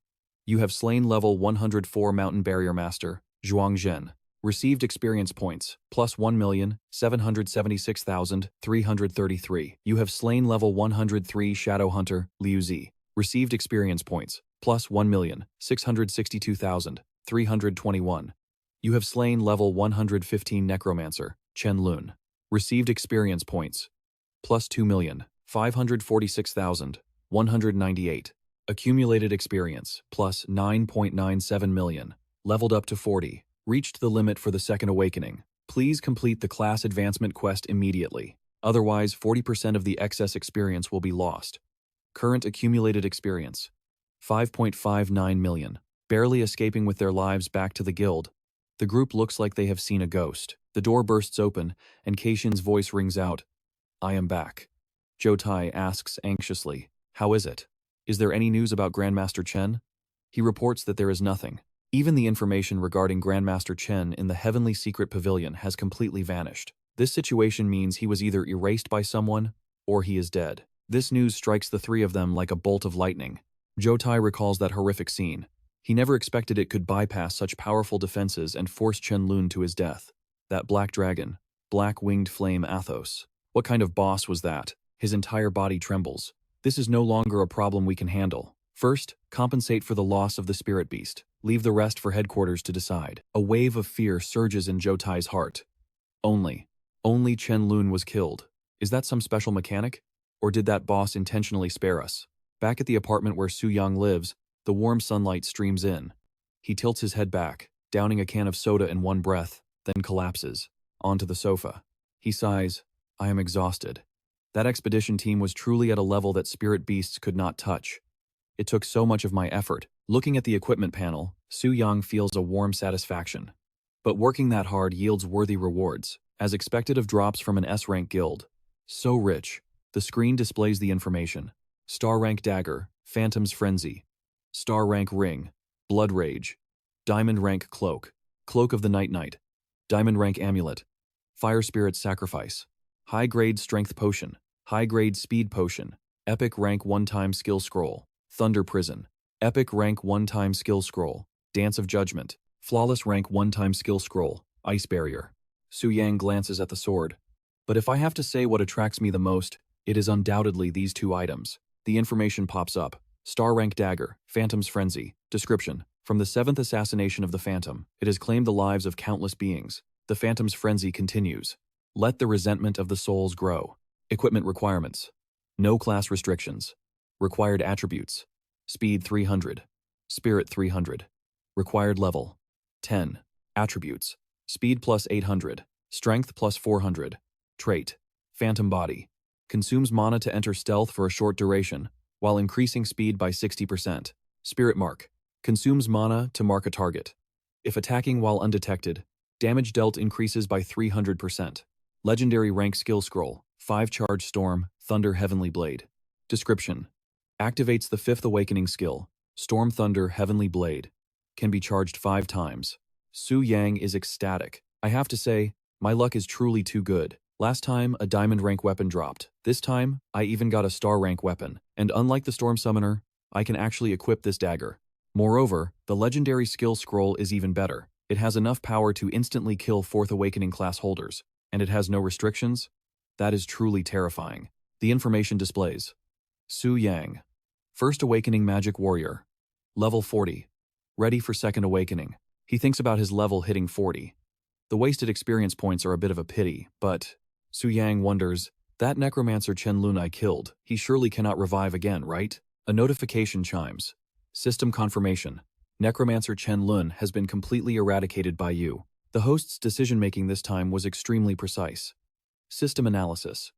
You have slain level 104 Mountain Barrier Master, Zhuang Zhen. Received experience points, plus 1,776,333. You have slain level 103 Shadow Hunter, Liu Zi. Received experience points, plus 1,662,321. You have slain level 115 Necromancer, Chen Lun. Received experience points, plus 2,546,198. Accumulated experience, plus 9.97 million. Leveled up to 40. Reached the limit for the second awakening. Please complete the class advancement quest immediately. Otherwise, 40% of the excess experience will be lost. Current accumulated experience, 5.59 million. Barely escaping with their lives back to the guild. The group looks like they have seen a ghost. The door bursts open, and Keishin's voice rings out. I am back. Zhou Tai asks anxiously, how is it? Is there any news about Grandmaster Chen? He reports that there is nothing. Even the information regarding Grandmaster Chen in the Heavenly Secret Pavilion has completely vanished. This situation means he was either erased by someone, or he is dead. This news strikes the three of them like a bolt of lightning. Zhou Tai recalls that horrific scene. He never expected it could bypass such powerful defenses and force Chen Lun to his death. That black dragon, black-winged flame Athos. What kind of boss was that? His entire body trembles. This is no longer a problem we can handle. First, compensate for the loss of the spirit beast. Leave the rest for headquarters to decide. A wave of fear surges in Zhou Tai's heart. Only Chen Lun was killed. Is that some special mechanic? Or did that boss intentionally spare us? Back at the apartment where Su Yang lives, the warm sunlight streams in. He tilts his head back, downing a can of soda in one breath, then collapses onto the sofa. He sighs, I am exhausted. That expedition team was truly at a level that spirit beasts could not touch. It took so much of my effort. Looking at the equipment panel, Su Yang feels a warm satisfaction. But working that hard yields worthy rewards, as expected of drops from an S-rank guild. So rich. The screen displays the information. Star rank dagger, Phantom's Frenzy. Star rank ring, Blood Rage. Diamond rank cloak, Cloak of the Night Knight. Diamond rank amulet, Fire Spirit Sacrifice. High grade strength potion, high grade speed potion. Epic rank one-time skill scroll, Thunder Prison. Epic rank one-time skill scroll, Dance of Judgment. Flawless rank one-time skill scroll, Ice Barrier. Su Yang glances at the sword. But if I have to say what attracts me the most, it is undoubtedly these two items. The information pops up. Star rank dagger, Phantom's Frenzy. Description. From the 7th assassination of the Phantom, it has claimed the lives of countless beings. The Phantom's Frenzy continues. Let the resentment of the souls grow. Equipment requirements. No class restrictions. Required attributes. Speed 300. Spirit 300. Required level 10. Attributes. Speed plus 800. Strength plus 400. Trait. Phantom Body. Consumes mana to enter stealth for a short duration, while increasing speed by 60%. Spirit Mark. Consumes mana to mark a target. If attacking while undetected, damage dealt increases by 300%. Legendary rank skill scroll, 5 charge storm, Thunder Heavenly Blade. Description. Activates the 5th awakening skill, Storm Thunder Heavenly Blade. Can be charged 5 times. Su Yang is ecstatic. I have to say, my luck is truly too good. Last time, a diamond rank weapon dropped. This time, I even got a star rank weapon. And unlike the Storm Summoner, I can actually equip this dagger. Moreover, the legendary skill scroll is even better. It has enough power to instantly kill 4th awakening class holders. And it has no restrictions? That is truly terrifying. The information displays. Su Yang. First Awakening Magic Warrior. Level 40. Ready for second awakening. He thinks about his level hitting 40. The wasted experience points are a bit of a pity, but Su Yang wonders, that necromancer Chen Lun I killed, he surely cannot revive again, right? A notification chimes. System confirmation. Necromancer Chen Lun has been completely eradicated by you. The host's decision-making this time was extremely precise. System analysis.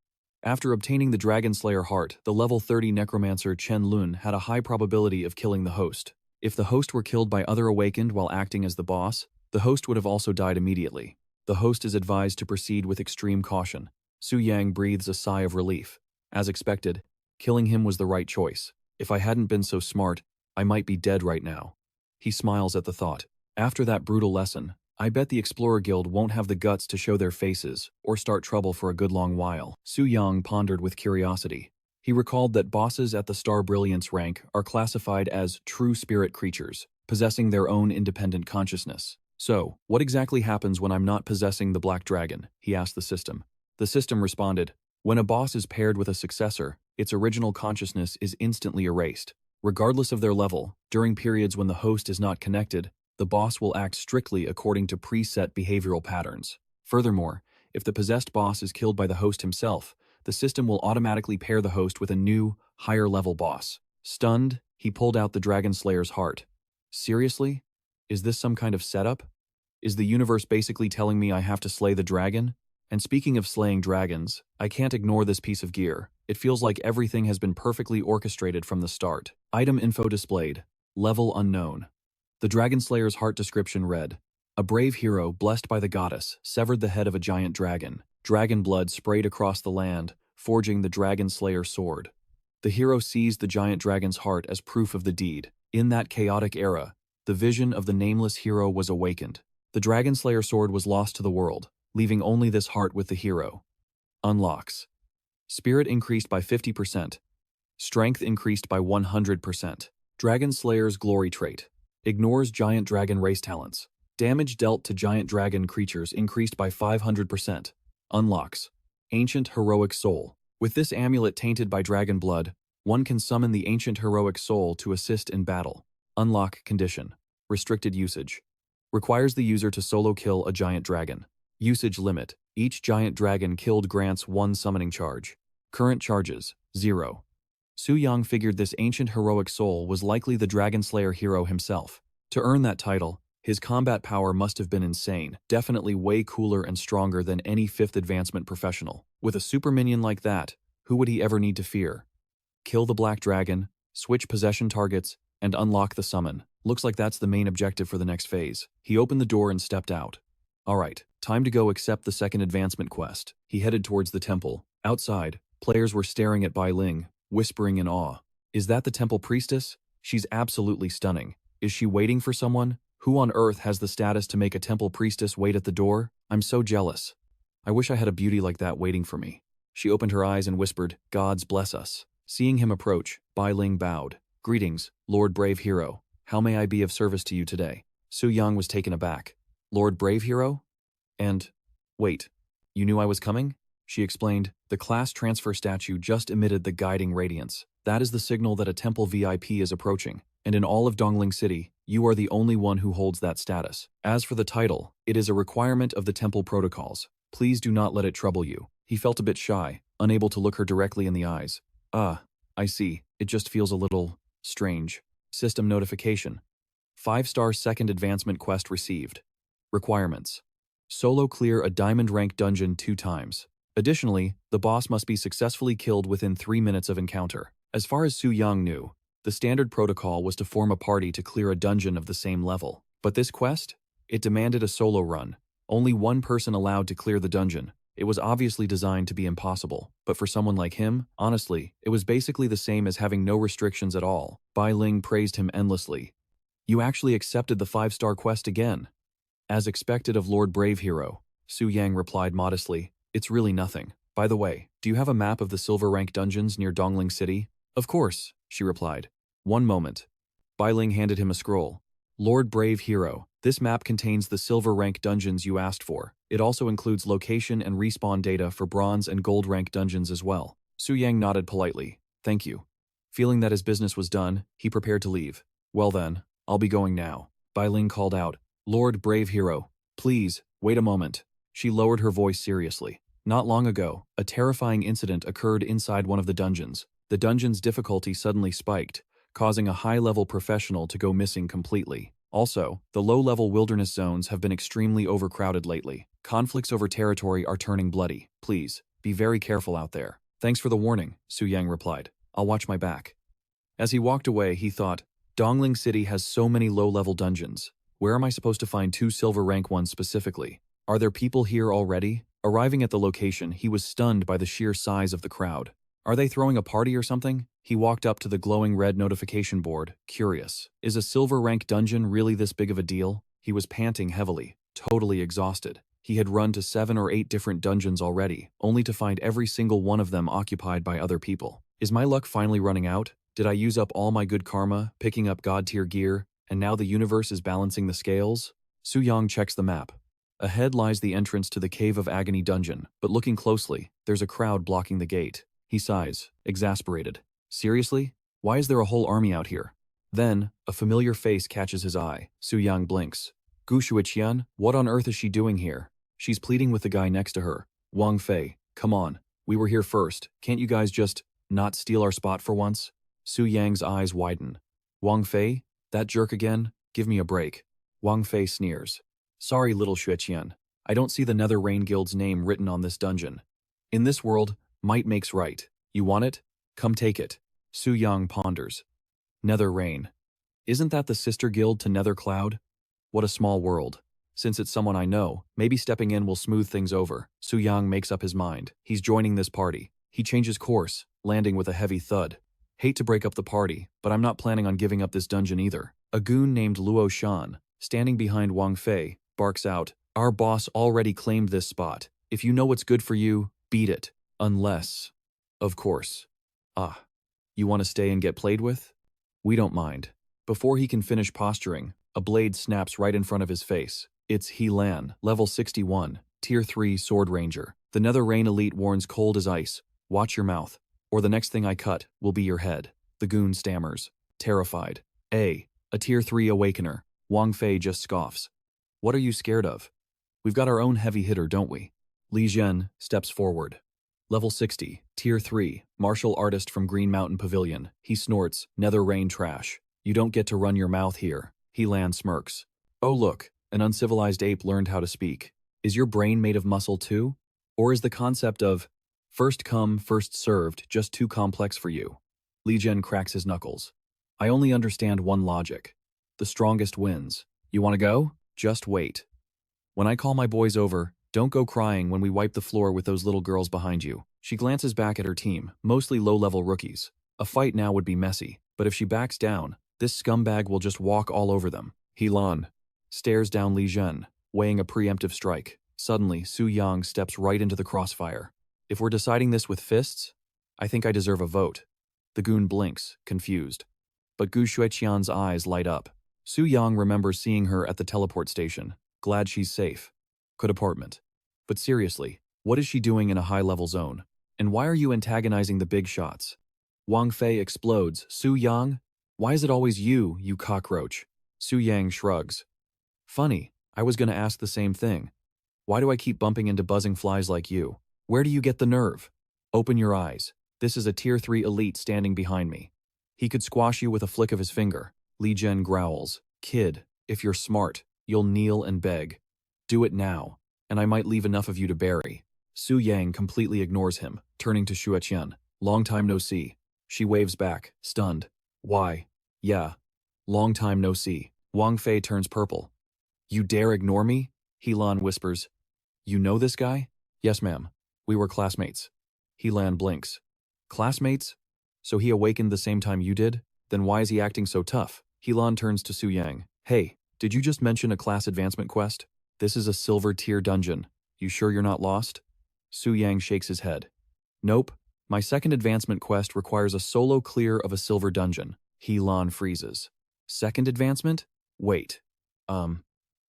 After obtaining the Dragon Slayer heart, the level 30 necromancer Chen Lun had a high probability of killing the host. If the host were killed by other awakened while acting as the boss, the host would have also died immediately. The host is advised to proceed with extreme caution. Su Yang breathes a sigh of relief. As expected, killing him was the right choice. If I hadn't been so smart, I might be dead right now. He smiles at the thought. After that brutal lesson, I bet the Explorer Guild won't have the guts to show their faces or start trouble for a good long while. Su Yang pondered with curiosity. He recalled that bosses at the Star Brilliance rank are classified as true spirit creatures, possessing their own independent consciousness. So, what exactly happens when I'm not possessing the Black Dragon? He asked the system. The system responded, when a boss is paired with a successor, its original consciousness is instantly erased. Regardless of their level, during periods when the host is not connected, the boss will act strictly according to preset behavioral patterns. Furthermore, if the possessed boss is killed by the host himself, the system will automatically pair the host with a new, higher-level boss. Stunned, he pulled out the Dragon Slayer's heart. Seriously? Is this some kind of setup? Is the universe basically telling me I have to slay the dragon? And speaking of slaying dragons, I can't ignore this piece of gear. It feels like everything has been perfectly orchestrated from the start. Item info displayed. Level unknown. The Dragon Slayer's heart description read, a brave hero blessed by the goddess severed the head of a giant dragon. Dragon blood sprayed across the land, forging the Dragon Slayer sword. The hero seized the giant dragon's heart as proof of the deed. In that chaotic era, the vision of the nameless hero was awakened. The Dragon Slayer sword was lost to the world, leaving only this heart with the hero. Unlocks. Spirit increased by 50%. Strength increased by 100%. Dragon Slayer's glory trait. Ignores giant dragon race talents. Damage dealt to giant dragon creatures increased by 500%. Unlocks. Ancient Heroic Soul. With this amulet tainted by dragon blood, one can summon the Ancient Heroic Soul to assist in battle. Unlock condition. Restricted usage. Requires the user to solo kill a giant dragon. Usage limit. Each giant dragon killed grants 1 summoning charge. Current charges, 0. Su Yang figured this Ancient Heroic Soul was likely the Dragon Slayer hero himself. To earn that title, his combat power must have been insane, definitely way cooler and stronger than any 5th advancement professional. With a super minion like that, who would he ever need to fear? Kill the Black Dragon, switch possession targets, and unlock the summon. Looks like that's the main objective for the next phase. He opened the door and stepped out. Alright, time to go accept the second advancement quest. He headed towards the temple. Outside, players were staring at Bai Ling, whispering in awe. Is that the temple priestess? She's absolutely stunning. Is she waiting for someone? Who on earth has the status to make a temple priestess wait at the door? I'm so jealous. I wish I had a beauty like that waiting for me. She opened her eyes and whispered, Gods bless us. Seeing him approach, Bai Ling bowed. Greetings, Lord Brave Hero. How may I be of service to you today? Su Yang was taken aback. Lord Brave Hero? And, wait, you knew I was coming? She explained, the class transfer statue just emitted the guiding radiance. That is the signal that a temple VIP is approaching, and in all of Dongling City, you are the only one who holds that status. As for the title, it is a requirement of the temple protocols. Please do not let it trouble you. He felt a bit shy, unable to look her directly in the eyes. Ah, I see. It just feels a little strange. System notification. 5-star second advancement quest received. Requirements. Solo clear a diamond rank dungeon 2 times. Additionally, the boss must be successfully killed within 3 minutes of encounter. As far as Su Yang knew, the standard protocol was to form a party to clear a dungeon of the same level. But this quest? It demanded a solo run. Only one person allowed to clear the dungeon. It was obviously designed to be impossible, but for someone like him, honestly, it was basically the same as having no restrictions at all. Bai Ling praised him endlessly. You actually accepted the 5-star quest again. As expected of Lord Brave Hero, Su Yang replied modestly, it's really nothing. By the way, do you have a map of the silver rank dungeons near Dongling City? Of course, she replied. One moment. Bai Ling handed him a scroll. Lord Brave Hero, this map contains the silver rank dungeons you asked for. It also includes location and respawn data for bronze and gold rank dungeons as well. Su Yang nodded politely. Thank you. Feeling that his business was done, he prepared to leave. Well then, I'll be going now. Bai Ling called out, Lord Brave Hero, please, wait a moment. She lowered her voice seriously. Not long ago, a terrifying incident occurred inside one of the dungeons. The dungeon's difficulty suddenly spiked, causing a high-level professional to go missing completely. Also, the low-level wilderness zones have been extremely overcrowded lately. Conflicts over territory are turning bloody. Please, be very careful out there. Thanks for the warning, Su Yang replied. I'll watch my back. As he walked away, he thought, Dongling City has so many low-level dungeons. Where am I supposed to find 2 silver rank ones specifically? Are there people here already? Arriving at the location, he was stunned by the sheer size of the crowd. Are they throwing a party or something? He walked up to the glowing red notification board, curious. Is a silver rank dungeon really this big of a deal? He was panting heavily, totally exhausted. He had run to 7 or 8 different dungeons already, only to find every single one of them occupied by other people. Is my luck finally running out? Did I use up all my good karma, picking up god-tier gear, and now the universe is balancing the scales? Su Yang checks the map. Ahead lies the entrance to the Cave of Agony dungeon, but looking closely, there's a crowd blocking the gate. He sighs, exasperated. Seriously? Why is there a whole army out here? Then, a familiar face catches his eye. Su Yang blinks. Gu Shuiqian, what on earth is she doing here? She's pleading with the guy next to her. Wang Fei, come on. We were here first. Can't you guys just not steal our spot for once? Su Yang's eyes widen. Wang Fei? That jerk again? Give me a break. Wang Fei sneers. Sorry, little Xueqian. I don't see the Nether Rain Guild's name written on this dungeon. In this world, might makes right. You want it? Come take it. Su Yang ponders. Nether Rain. Isn't that the sister guild to Nether Cloud? What a small world. Since it's someone I know, maybe stepping in will smooth things over. Su Yang makes up his mind. He's joining this party. He changes course, landing with a heavy thud. Hate to break up the party, but I'm not planning on giving up this dungeon either. A goon named Luo Shan, standing behind Wang Fei, barks out, Our boss already claimed this spot. If you know what's good for you, beat it. Unless… Of course. Ah. You want to stay and get played with? We don't mind. Before he can finish posturing, a blade snaps right in front of his face. It's He Lan, level 61, Tier 3 Sword Ranger. The Nether Rain Elite warns cold as ice. Watch your mouth, or the next thing I cut will be your head. The goon stammers, terrified. A Tier 3 Awakener. Wang Fei just scoffs. What are you scared of? We've got our own heavy hitter, don't we? Li Zhen steps forward. Level 60, Tier 3, martial artist from Green Mountain Pavilion. He snorts, Nether Rain trash. You don't get to run your mouth here. He Lan smirks. Oh look, an uncivilized ape learned how to speak. Is your brain made of muscle too? Or is the concept of first come, first served just too complex for you? Li Zhen cracks his knuckles. I only understand one logic. The strongest wins. You want to go? Just wait. When I call my boys over, don't go crying when we wipe the floor with those little girls behind you. She glances back at her team, mostly low-level rookies. A fight now would be messy, but if she backs down, this scumbag will just walk all over them. He Lan stares down Li Zhen, weighing a preemptive strike. Suddenly, Su Yang steps right into the crossfire. If we're deciding this with fists, I think I deserve a vote. The goon blinks, confused. But Gu Shuiqian's eyes light up. Su Yang remembers seeing her at the teleport station. Glad she's safe. Good apartment. But seriously, what is she doing in a high-level zone? And why are you antagonizing the big shots? Wang Fei explodes. Su Yang? Why is it always you, you cockroach? Su Yang shrugs. Funny, I was gonna ask the same thing. Why do I keep bumping into buzzing flies like you? Where do you get the nerve? Open your eyes. This is a Tier 3 elite standing behind me. He could squash you with a flick of his finger. Li Zhen growls. Kid, if you're smart, you'll kneel and beg. Do it now, and I might leave enough of you to bury. Su Yang completely ignores him, turning to Xueqian. Long time no see. She waves back, stunned. Why? Yeah. Long time no see. Wang Fei turns purple. You dare ignore me? He Lan whispers. You know this guy? Yes, ma'am. We were classmates. He Lan blinks. Classmates? So he awakened the same time you did? Then why is he acting so tough? He Lan turns to Su Yang. Hey, did you just mention a class advancement quest? This is a silver tier dungeon. You sure you're not lost? Su Yang shakes his head. Nope. My second advancement quest requires a solo clear of a silver dungeon. He Lan freezes. Second advancement? Wait.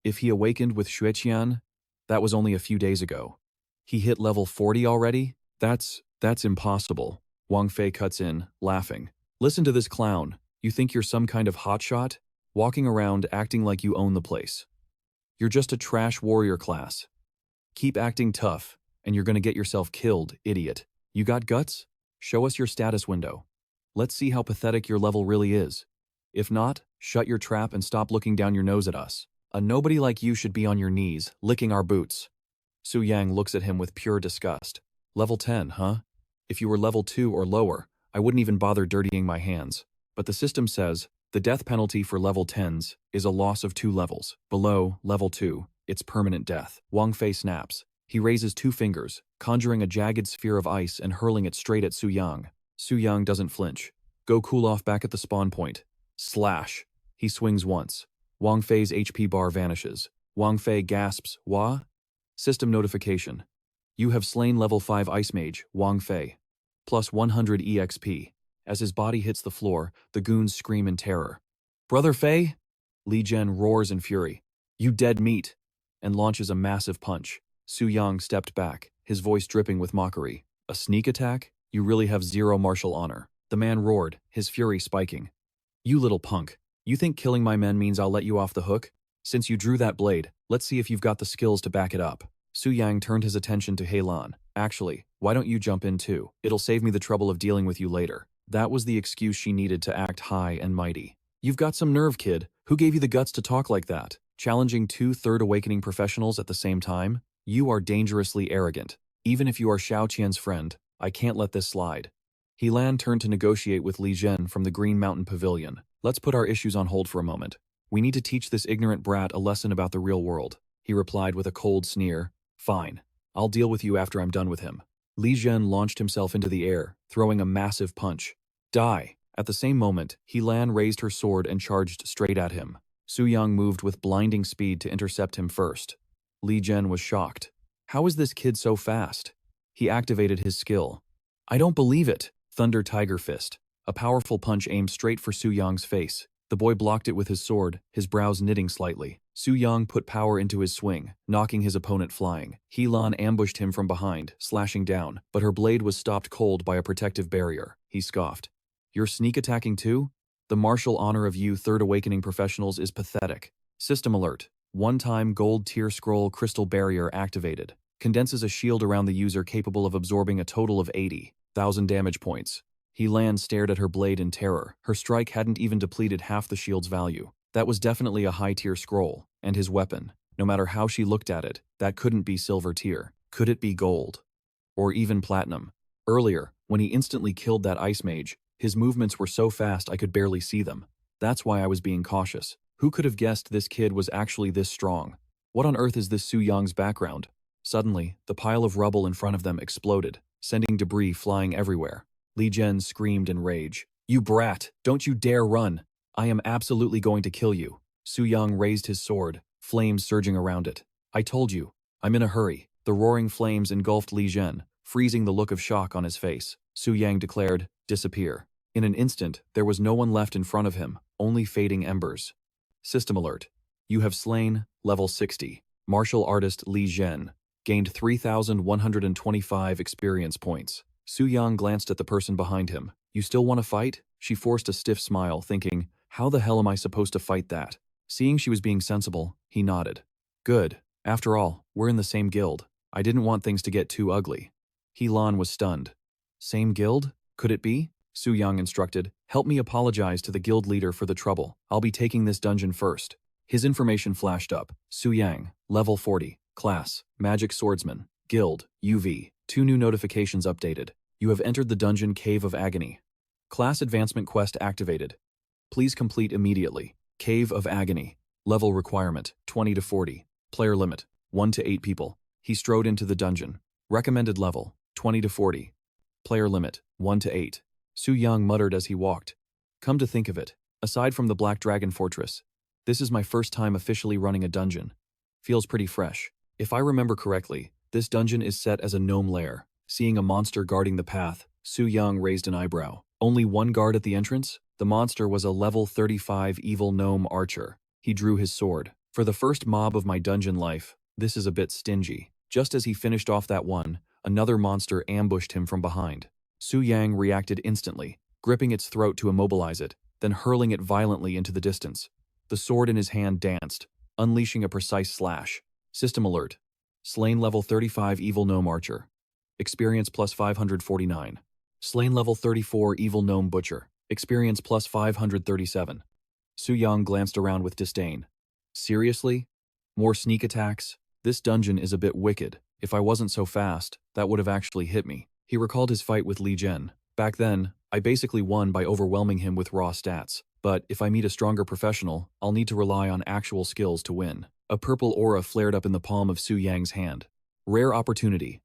If he awakened with Xueqian, that was only a few days ago. He hit level 40 already? That's impossible. Wang Fei cuts in, laughing. Listen to this clown. You think you're some kind of hotshot? Walking around acting like you own the place. You're just a trash warrior class. Keep acting tough, and you're gonna get yourself killed, idiot. You got guts? Show us your status window. Let's see how pathetic your level really is. If not, shut your trap and stop looking down your nose at us. A nobody like you should be on your knees, licking our boots. Su Yang looks at him with pure disgust. Level 10, huh? If you were level 2 or lower, I wouldn't even bother dirtying my hands. But the system says, the death penalty for level 10s is a loss of 2 levels. Below, level 2, it's permanent death. Wang Fei snaps. He raises 2 fingers, conjuring a jagged sphere of ice and hurling it straight at Su Yang. Su Yang doesn't flinch. Go cool off back at the spawn point. Slash. He swings once. Wang Fei's HP bar vanishes. Wang Fei gasps, "Wah?" System notification. You have slain level 5 Ice Mage, Wang Fei. Plus 100 EXP. As his body hits the floor, the goons scream in terror. Brother Fei? Li Zhen roars in fury. You dead meat! And launches a massive punch. Su Yang stepped back, his voice dripping with mockery. A sneak attack? You really have zero martial honor. The man roared, his fury spiking. You little punk. You think killing my men means I'll let you off the hook? Since you drew that blade, let's see if you've got the skills to back it up. Su Yang turned his attention to He Lan. Actually, why don't you jump in too? It'll save me the trouble of dealing with you later. That was the excuse she needed to act high and mighty. You've got some nerve, kid. Who gave you the guts to talk like that? Challenging 2 Third Awakening professionals at the same time? You are dangerously arrogant. Even if you are Xiao Qian's friend, I can't let this slide. He Lan turned to negotiate with Li Zhen from the Green Mountain Pavilion. Let's put our issues on hold for a moment. We need to teach this ignorant brat a lesson about the real world. He replied with a cold sneer. Fine. I'll deal with you after I'm done with him. Li Zhen launched himself into the air, throwing a massive punch. Die! At the same moment, He Lan raised her sword and charged straight at him. Su Yang moved with blinding speed to intercept him first. Li Zhen was shocked. How is this kid so fast? He activated his skill. I don't believe it! Thunder Tiger Fist. A powerful punch aimed straight for Su Yang's face. The boy blocked it with his sword, his brows knitting slightly. Su Yang put power into his swing, knocking his opponent flying. He Lan ambushed him from behind, slashing down, but her blade was stopped cold by a protective barrier. He scoffed. You're sneak attacking too? The martial honor of you Third Awakening professionals is pathetic. System alert. One-time gold tier scroll crystal barrier activated. Condenses a shield around the user capable of absorbing a total of 80,000 damage points. He Lan stared at her blade in terror. Her strike hadn't even depleted half the shield's value. That was definitely a high-tier scroll, and his weapon. No matter how she looked at it, that couldn't be silver tier. Could it be gold? Or even platinum? Earlier, when he instantly killed that ice mage, his movements were so fast I could barely see them. That's why I was being cautious. Who could have guessed this kid was actually this strong? What on earth is this Su Yang's background? Suddenly, the pile of rubble in front of them exploded, sending debris flying everywhere. Li Zhen screamed in rage. You brat! Don't you dare run! I am absolutely going to kill you. Su Yang raised his sword, flames surging around it. I told you. I'm in a hurry. The roaring flames engulfed Li Zhen, freezing the look of shock on his face. Su Yang declared, disappear. In an instant, there was no one left in front of him, only fading embers. System alert. You have slain, level 60. Martial artist Li Zhen. Gained 3,125 experience points. Su Yang glanced at the person behind him. You still want to fight? She forced a stiff smile, thinking, how the hell am I supposed to fight that? Seeing she was being sensible, he nodded. Good. After all, we're in the same guild. I didn't want things to get too ugly. He Lan was stunned. Same guild? Could it be? Su Yang instructed, help me apologize to the guild leader for the trouble. I'll be taking this dungeon first. His information flashed up. Su Yang, level 40, class, Magic Swordsman, guild, UV. 2 new notifications updated. You have entered the dungeon Cave of Agony. Class advancement quest activated. Please complete immediately. Cave of Agony. Level requirement, 20 to 40. Player limit, 1 to 8 people. He strode into the dungeon. Recommended level, 20 to 40. Player limit, 1 to 8. Su Yang muttered as he walked. Come to think of it, aside from the Black Dragon Fortress, this is my first time officially running a dungeon. Feels pretty fresh. If I remember correctly, this dungeon is set as a gnome lair. Seeing a monster guarding the path, Su Yang raised an eyebrow. Only one guard at the entrance? The monster was a level 35 evil gnome archer. He drew his sword. For the first mob of my dungeon life, this is a bit stingy. Just as he finished off that one, another monster ambushed him from behind. Su Yang reacted instantly, gripping its throat to immobilize it, then hurling it violently into the distance. The sword in his hand danced, unleashing a precise slash. System alert. Slain level 35 Evil Gnome Archer. Experience plus 549. Slain level 34 Evil Gnome Butcher. Experience plus 537. Su Yang glanced around with disdain. Seriously? More sneak attacks? This dungeon is a bit wicked. If I wasn't so fast, that would have actually hit me. He recalled his fight with Li Zhen. Back then, I basically won by overwhelming him with raw stats. But if I meet a stronger professional, I'll need to rely on actual skills to win. A purple aura flared up in the palm of Su Yang's hand. Rare opportunity.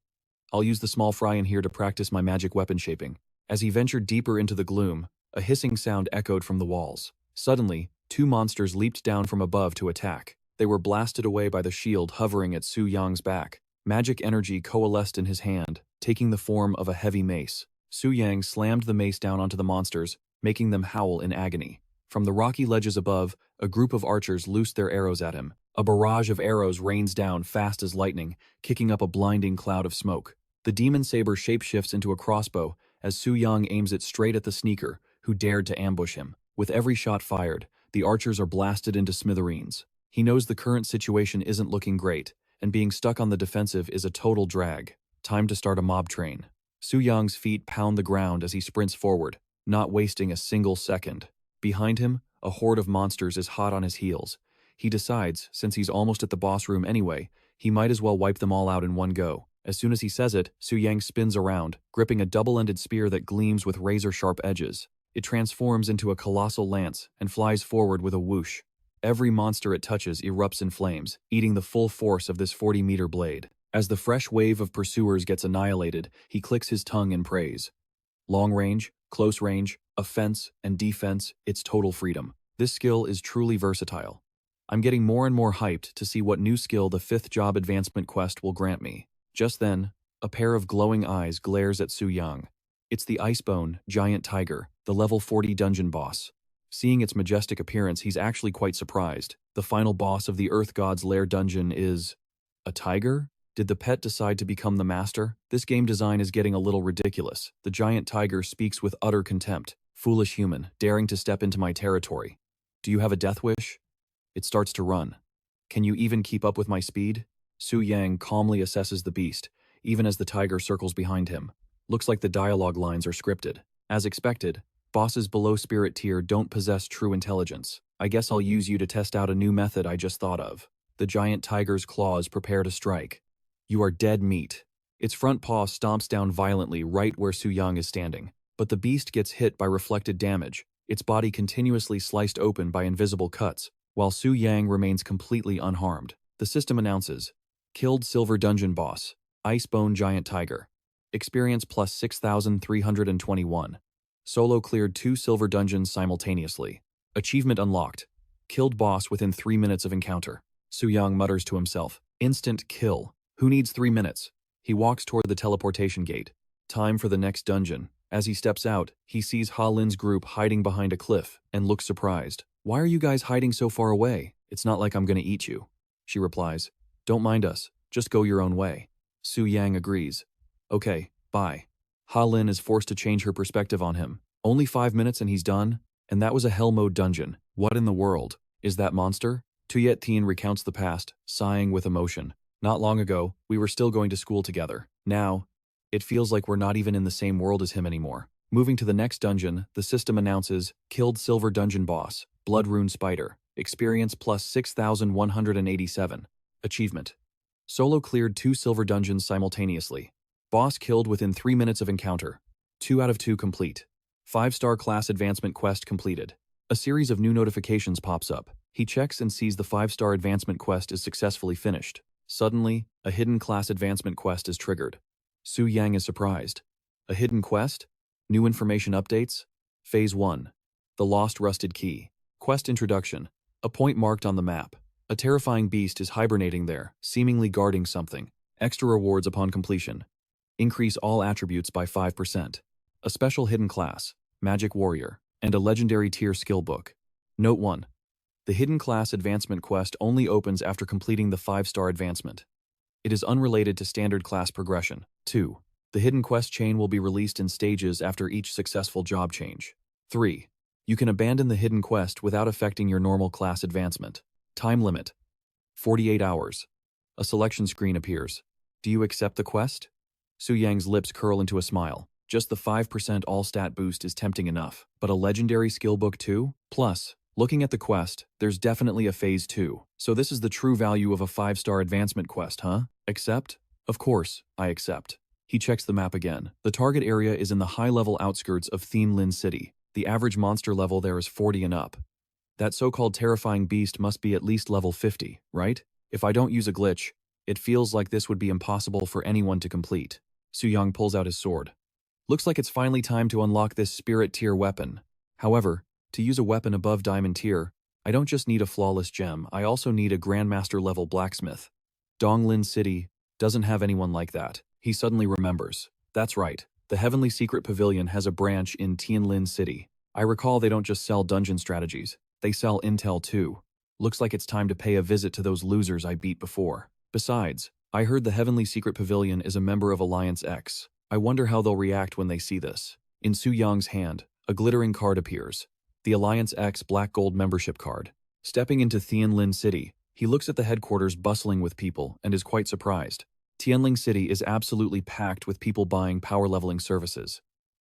I'll use the small fry in here to practice my magic weapon shaping. As he ventured deeper into the gloom, a hissing sound echoed from the walls. Suddenly, two monsters leaped down from above to attack. They were blasted away by the shield hovering at Su Yang's back. Magic energy coalesced in his hand, taking the form of a heavy mace. Su Yang slammed the mace down onto the monsters, making them howl in agony. From the rocky ledges above, a group of archers loosed their arrows at him. A barrage of arrows rains down fast as lightning, kicking up a blinding cloud of smoke. The demon saber shapeshifts into a crossbow as Su Yang aims it straight at the sneaker, who dared to ambush him. With every shot fired, the archers are blasted into smithereens. He knows the current situation isn't looking great, and being stuck on the defensive is a total drag. Time to start a mob train. Su Yang's feet pound the ground as he sprints forward, not wasting a single second. Behind him, a horde of monsters is hot on his heels. He decides, since he's almost at the boss room anyway, he might as well wipe them all out in one go. As soon as he says it, Su Yang spins around, gripping a double-ended spear that gleams with razor-sharp edges. It transforms into a colossal lance and flies forward with a whoosh. Every monster it touches erupts in flames, eating the full force of this 40-meter blade. As the fresh wave of pursuers gets annihilated, he clicks his tongue in praise. Long range, close range, offense, and defense, it's total freedom. This skill is truly versatile. I'm getting more and more hyped to see what new skill the 5th job advancement quest will grant me. Just then, a pair of glowing eyes glares at Su Yang. It's the Icebone Giant Tiger, the level 40 dungeon boss. Seeing its majestic appearance, he's actually quite surprised. The final boss of the Earth God's Lair dungeon is... a tiger? Did the pet decide to become the master? This game design is getting a little ridiculous. The giant tiger speaks with utter contempt. Foolish human, daring to step into my territory. Do you have a death wish? It starts to run. Can you even keep up with my speed? Su Yang calmly assesses the beast, even as the tiger circles behind him. Looks like the dialogue lines are scripted. As expected, bosses below spirit tier don't possess true intelligence. I guess I'll use you to test out a new method I just thought of. The giant tiger's claws prepare to strike. You are dead meat. Its front paw stomps down violently right where Su Yang is standing. But the beast gets hit by reflected damage, its body continuously sliced open by invisible cuts, while Su Yang remains completely unharmed. The system announces, Killed Silver Dungeon Boss, Icebone Giant Tiger. Experience plus 6,321. Solo cleared 2 silver dungeons simultaneously. Achievement unlocked. Killed boss within 3 minutes of encounter. Su Yang mutters to himself, Instant kill. Who needs 3 minutes? He walks toward the teleportation gate. Time for the next dungeon. As he steps out, he sees Ha Lin's group hiding behind a cliff and looks surprised. Why are you guys hiding so far away? It's not like I'm gonna eat you. She replies, Don't mind us, just go your own way. Su Yang agrees. Okay, bye. Ha Lin is forced to change her perspective on him. Only 5 minutes and he's done? And that was a hell mode dungeon. What in the world? Is that monster? Tuyet Tien recounts the past, sighing with emotion. Not long ago, we were still going to school together. Now, it feels like we're not even in the same world as him anymore. Moving to the next dungeon, the system announces, Killed Silver Dungeon Boss, Blood Rune Spider. Experience plus 6,187. Achievement. Solo cleared 2 silver dungeons simultaneously. Boss killed within 3 minutes of encounter. 2 out of 2 complete. 5-star class advancement quest completed. A series of new notifications pops up. He checks and sees the 5-star advancement quest is successfully finished. Suddenly, a hidden class advancement quest is triggered. Su Yang is surprised. A hidden quest? New information updates? Phase 1. The Lost Rusted Key. Quest Introduction. A point marked on the map. A terrifying beast is hibernating there, seemingly guarding something. Extra rewards upon completion. Increase all attributes by 5%. A special hidden class, Magic Warrior, and a legendary tier skill book. Note 1. The hidden class advancement quest only opens after completing the 5-star advancement. It is unrelated to standard class progression. 2. The hidden quest chain will be released in stages after each successful job change. 3. You can abandon the hidden quest without affecting your normal class advancement. Time limit: 48 hours. A selection screen appears. Do you accept the quest? Su Yang's lips curl into a smile. Just the 5% all-stat boost is tempting enough, but a legendary skill book too? Plus, looking at the quest, there's definitely a phase 2. So this is the true value of a 5-star advancement quest, huh? Accept? Of course, I accept. He checks the map again. The target area is in the high-level outskirts of Tianlin City. The average monster level there is 40 and up. That so-called terrifying beast must be at least level 50, right? If I don't use a glitch, it feels like this would be impossible for anyone to complete. Su Yang pulls out his sword. Looks like it's finally time to unlock this spirit tier weapon. However, to use a weapon above diamond tier, I don't just need a flawless gem, I also need a grandmaster level blacksmith. Donglin City doesn't have anyone like that. He suddenly remembers. That's right, the Heavenly Secret Pavilion has a branch in Tianlin City. I recall they don't just sell dungeon strategies, they sell intel too. Looks like it's time to pay a visit to those losers I beat before. Besides, I heard the Heavenly Secret Pavilion is a member of Alliance X. I wonder how they'll react when they see this. In Su Yang's hand, a glittering card appears. The Alliance X Black Gold membership card. Stepping into Tianlin City, he looks at the headquarters bustling with people and is quite surprised. Tianlin City is absolutely packed with people buying power leveling services.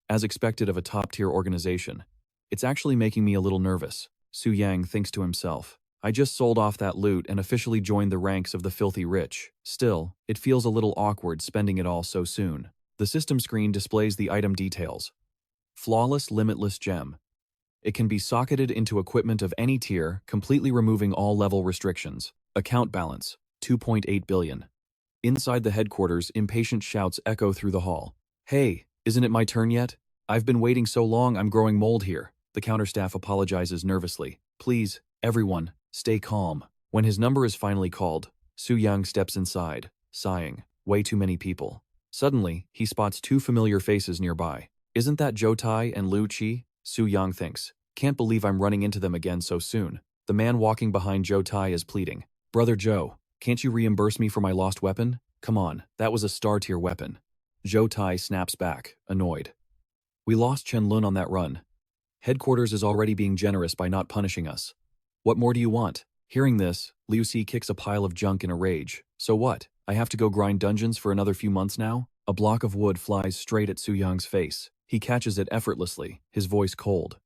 As expected of a top-tier organization, it's actually making me a little nervous. Su Yang thinks to himself. I just sold off that loot and officially joined the ranks of the filthy rich. Still, it feels a little awkward spending it all so soon. The system screen displays the item details. Flawless Limitless Gem. It can be socketed into equipment of any tier, completely removing all level restrictions. Account balance: 2.8 billion. Inside the headquarters, impatient shouts echo through the hall. Hey, isn't it my turn yet? I've been waiting so long I'm growing mold here. The counterstaff apologizes nervously. Please, everyone, stay calm. When his number is finally called, Su Yang steps inside, sighing. Way too many people. Suddenly, he spots two familiar faces nearby. Isn't that Zhou Tai and Liu Qi? Su Yang thinks. Can't believe I'm running into them again so soon. The man walking behind Zhou Tai is pleading. Brother Zhou, can't you reimburse me for my lost weapon? Come on, that was a star-tier weapon. Zhou Tai snaps back, annoyed. We lost Chen Lun on that run. Headquarters is already being generous by not punishing us. What more do you want? Hearing this, Liu Xi kicks a pile of junk in a rage. So what? I have to go grind dungeons for another few months now? A block of wood flies straight at Su Yang's face. He catches it effortlessly, his voice cold.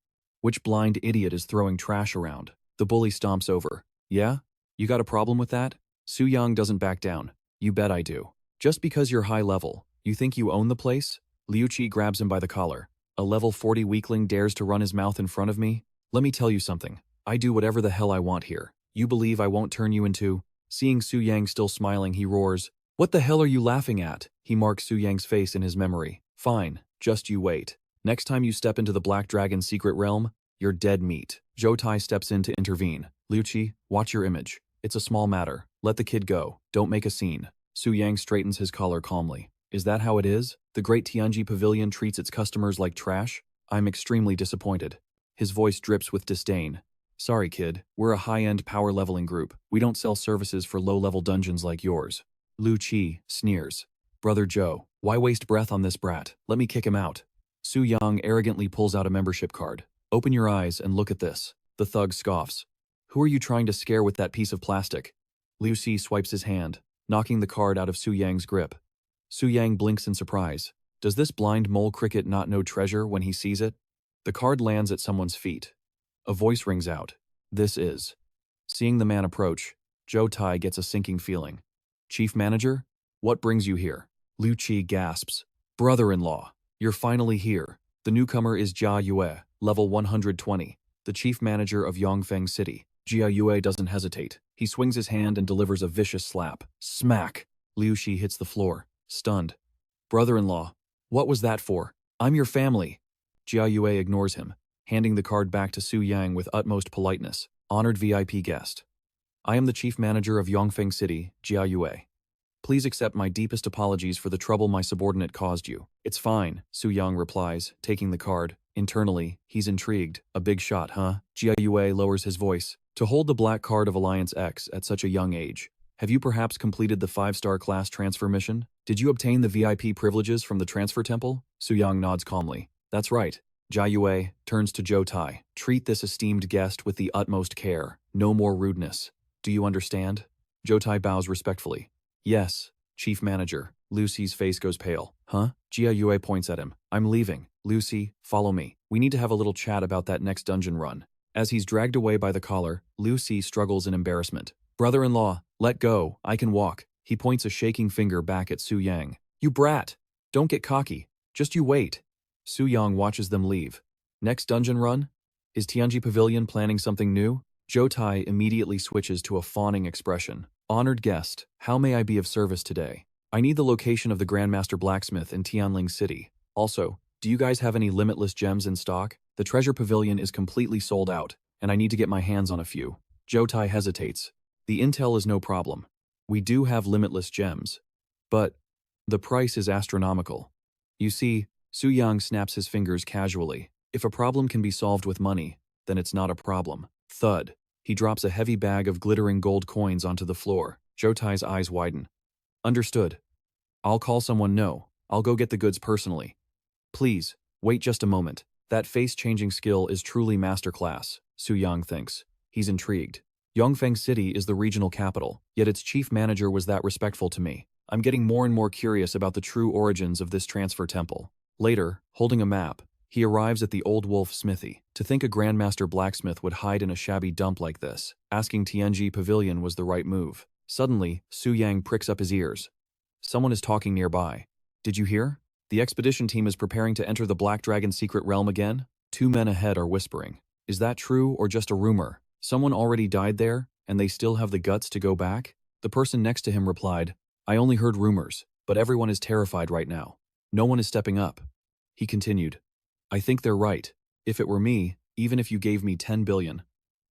Which blind idiot is throwing trash around? The bully stomps over. Yeah? You got a problem with that? Su Yang doesn't back down. You bet I do. Just because you're high level, you think you own the place? Liu Qi grabs him by the collar. A level 40 weakling dares to run his mouth in front of me? Let me tell you something. I do whatever the hell I want here. You believe I won't turn you into? Seeing Su Yang still smiling, he roars. What the hell are you laughing at? He marks Su Yang's face in his memory. Fine, just you wait. Next time you step into the Black Dragon's secret realm, you're dead meat. Zhou Tai steps in to intervene. Liu Qi, watch your image. It's a small matter. Let the kid go. Don't make a scene. Su Yang straightens his collar calmly. Is that how it is? The Great Tianji Pavilion treats its customers like trash? I'm extremely disappointed. His voice drips with disdain. Sorry, kid. We're a high-end power leveling group. We don't sell services for low-level dungeons like yours. Liu Qi sneers. Brother Zhou, why waste breath on this brat? Let me kick him out. Su Yang arrogantly pulls out a membership card. Open your eyes and look at this. The thug scoffs. Who are you trying to scare with that piece of plastic? Liu Xi swipes his hand, knocking the card out of Su Yang's grip. Su Yang blinks in surprise. Does this blind mole cricket not know treasure when he sees it? The card lands at someone's feet. A voice rings out. This is. Seeing the man approach, Zhou Tai gets a sinking feeling. Chief Manager? What brings you here? Liu Qi gasps. Brother-in-law, you're finally here. The newcomer is Jia Yue, level 120, the chief manager of Yongfeng City. Jia Yue doesn't hesitate. He swings his hand and delivers a vicious slap. Smack! Liu Qi hits the floor, stunned. Brother-in-law, what was that for? I'm your family. Jia Yue ignores him, handing the card back to Su Yang with utmost politeness. Honored VIP guest. I am the chief manager of Yongfeng City, Jia Yue. Please accept my deepest apologies for the trouble my subordinate caused you. It's fine, Su Yang replies, taking the card. Internally, he's intrigued. A big shot, huh? Jia Yue lowers his voice. To hold the black card of Alliance X at such a young age. Have you perhaps completed the 5-star class transfer mission? Did you obtain the VIP privileges from the transfer temple? Su Yang nods calmly. That's right. Jia Yue turns to Zhou Tai. Treat this esteemed guest with the utmost care. No more rudeness. Do you understand? Zhou Tai bows respectfully. Yes, Chief Manager. Lucy's face goes pale. Huh? Jia Yue points at him. I'm leaving. Lucy, follow me. We need to have a little chat about that next dungeon run. As he's dragged away by the collar, Lucy struggles in embarrassment. Brother-in-law, let go. I can walk. He points a shaking finger back at Su Yang. You brat! Don't get cocky. Just you wait. Su Yang watches them leave. Next dungeon run? Is Tianji Pavilion planning something new? Zhou Tai immediately switches to a fawning expression. Honored guest, how may I be of service today? I need the location of the Grandmaster Blacksmith in Tianling City. Also, do you guys have any limitless gems in stock? The treasure pavilion is completely sold out, and I need to get my hands on a few. Zhou Tai hesitates. The intel is no problem. We do have limitless gems. But the price is astronomical. You see, Su Yang snaps his fingers casually. If a problem can be solved with money, then it's not a problem. Thud. He drops a heavy bag of glittering gold coins onto the floor. Zhou Tai's eyes widen. Understood. I'll call someone. No, I'll go get the goods personally. Please, wait just a moment. That face-changing skill is truly masterclass, Su Yang thinks. He's intrigued. Yongfeng City is the regional capital, yet its chief manager was that respectful to me. I'm getting more and more curious about the true origins of this transfer temple. Later, holding a map, he arrives at the Old Wolf Smithy. To think a Grandmaster Blacksmith would hide in a shabby dump like this, asking Tianji Pavilion was the right move. Suddenly, Su Yang pricks up his ears. Someone is talking nearby. Did you hear? The expedition team is preparing to enter the Black Dragon secret realm again? 2 men ahead are whispering. Is that true or just a rumor? Someone already died there, and they still have the guts to go back? The person next to him replied, I only heard rumors, but everyone is terrified right now. No one is stepping up. He continued, I think they're right. If it were me, even if you gave me 10 billion,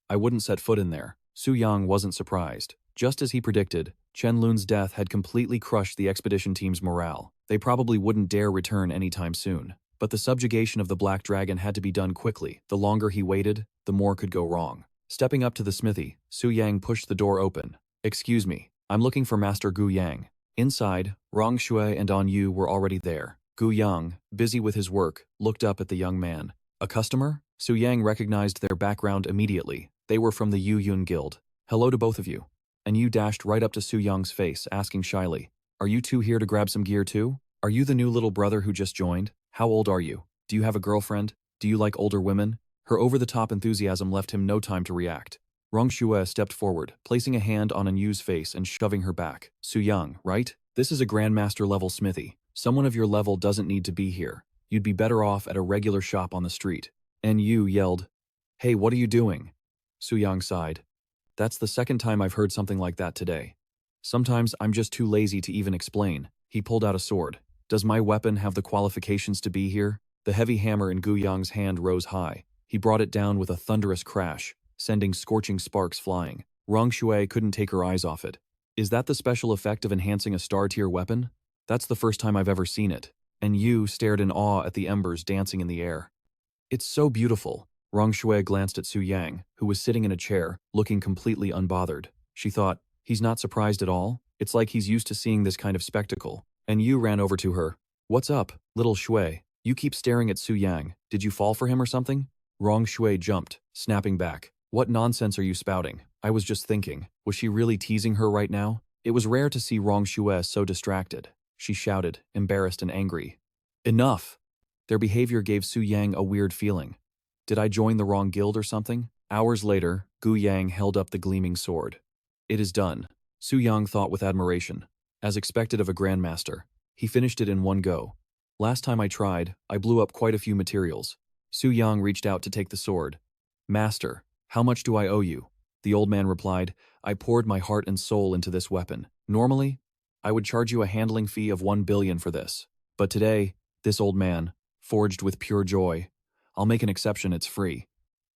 I wouldn't set foot in there. Su Yang wasn't surprised. Just as he predicted, Chen Lun's death had completely crushed the expedition team's morale. They probably wouldn't dare return anytime soon. But the subjugation of the Black Dragon had to be done quickly. The longer he waited, the more could go wrong. Stepping up to the smithy, Su Yang pushed the door open. Excuse me, I'm looking for Master Gu Yang. Inside, Rong Shui and An Yu were already there. Gu Yang, busy with his work, looked up at the young man. A customer? Su Yang recognized their background immediately. They were from the Yu Yun Guild. Hello to both of you. And Yu dashed right up to Su Yang's face, asking shyly, Are you two here to grab some gear too? Are you the new little brother who just joined? How old are you? Do you have a girlfriend? Do you like older women? Her over-the-top enthusiasm left him no time to react. Rong Shui stepped forward, placing a hand on An Yu's face and shoving her back. Su Yang, right? This is a Grandmaster-level smithy. Someone of your level doesn't need to be here. You'd be better off at a regular shop on the street. An Yu yelled, Hey, what are you doing? Su Yang sighed. That's the second time I've heard something like that today. Sometimes I'm just too lazy to even explain. He pulled out a sword. Does my weapon have the qualifications to be here? The heavy hammer in Gu Yang's hand rose high. He brought it down with a thunderous crash, sending scorching sparks flying. Rong Shui couldn't take her eyes off it. Is that the special effect of enhancing a star-tier weapon? That's the first time I've ever seen it. And Yu stared in awe at the embers dancing in the air. It's so beautiful. Rong Shui glanced at Su Yang, who was sitting in a chair, looking completely unbothered. She thought, he's not surprised at all? It's like he's used to seeing this kind of spectacle. And Yu ran over to her. What's up, little Shui? You keep staring at Su Yang. Did you fall for him or something? Rong Shui jumped, snapping back. What nonsense are you spouting? I was just thinking. Was she really teasing her right now? It was rare to see Rong Shui so distracted. She shouted, embarrassed and angry. Enough! Their behavior gave Su Yang a weird feeling. Did I join the wrong guild or something? Hours later, Gu Yang held up the gleaming sword. It is done, Su Yang thought with admiration. As expected of a grandmaster, he finished it in one go. Last time I tried, I blew up quite a few materials. Su Yang reached out to take the sword. Master, how much do I owe you? The old man replied, I poured my heart and soul into this weapon. Normally, I would charge you a handling fee of 1 billion for this. But today, this old man, forged with pure joy, I'll make an exception, it's free.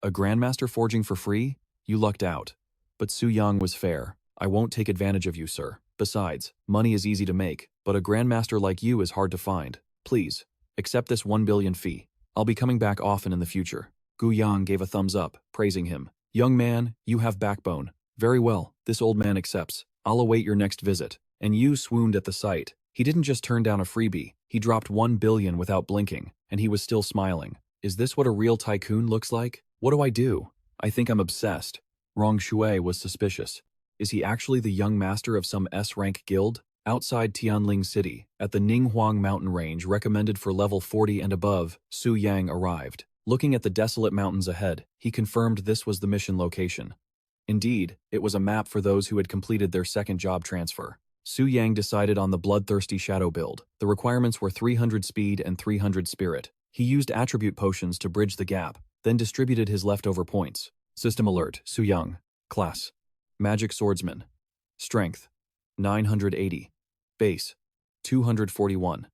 A grandmaster forging for free? You lucked out. But Su Yang was fair. I won't take advantage of you, sir. Besides, money is easy to make, but a grandmaster like you is hard to find. Please, accept this 1 billion fee. I'll be coming back often in the future. Gu Yang gave a thumbs up, praising him. Young man, you have backbone. Very well, this old man accepts. I'll await your next visit. And Yu swooned at the sight. He didn't just turn down a freebie, he dropped 1 billion without blinking, and he was still smiling. Is this what a real tycoon looks like? What do I do? I think I'm obsessed. Rong Shui was suspicious. Is he actually the young master of some S-rank guild? Outside Tianling City, at the Ninghuang mountain range recommended for level 40 and above, Su Yang arrived. Looking at the desolate mountains ahead, he confirmed this was the mission location. Indeed, it was a map for those who had completed their second job transfer. Su Yang decided on the bloodthirsty shadow build. The requirements were 300 speed and 300 spirit. He used attribute potions to bridge the gap, then distributed his leftover points. System alert, Su Yang. Class: Magic Swordsman. Strength: 980. Base: 241.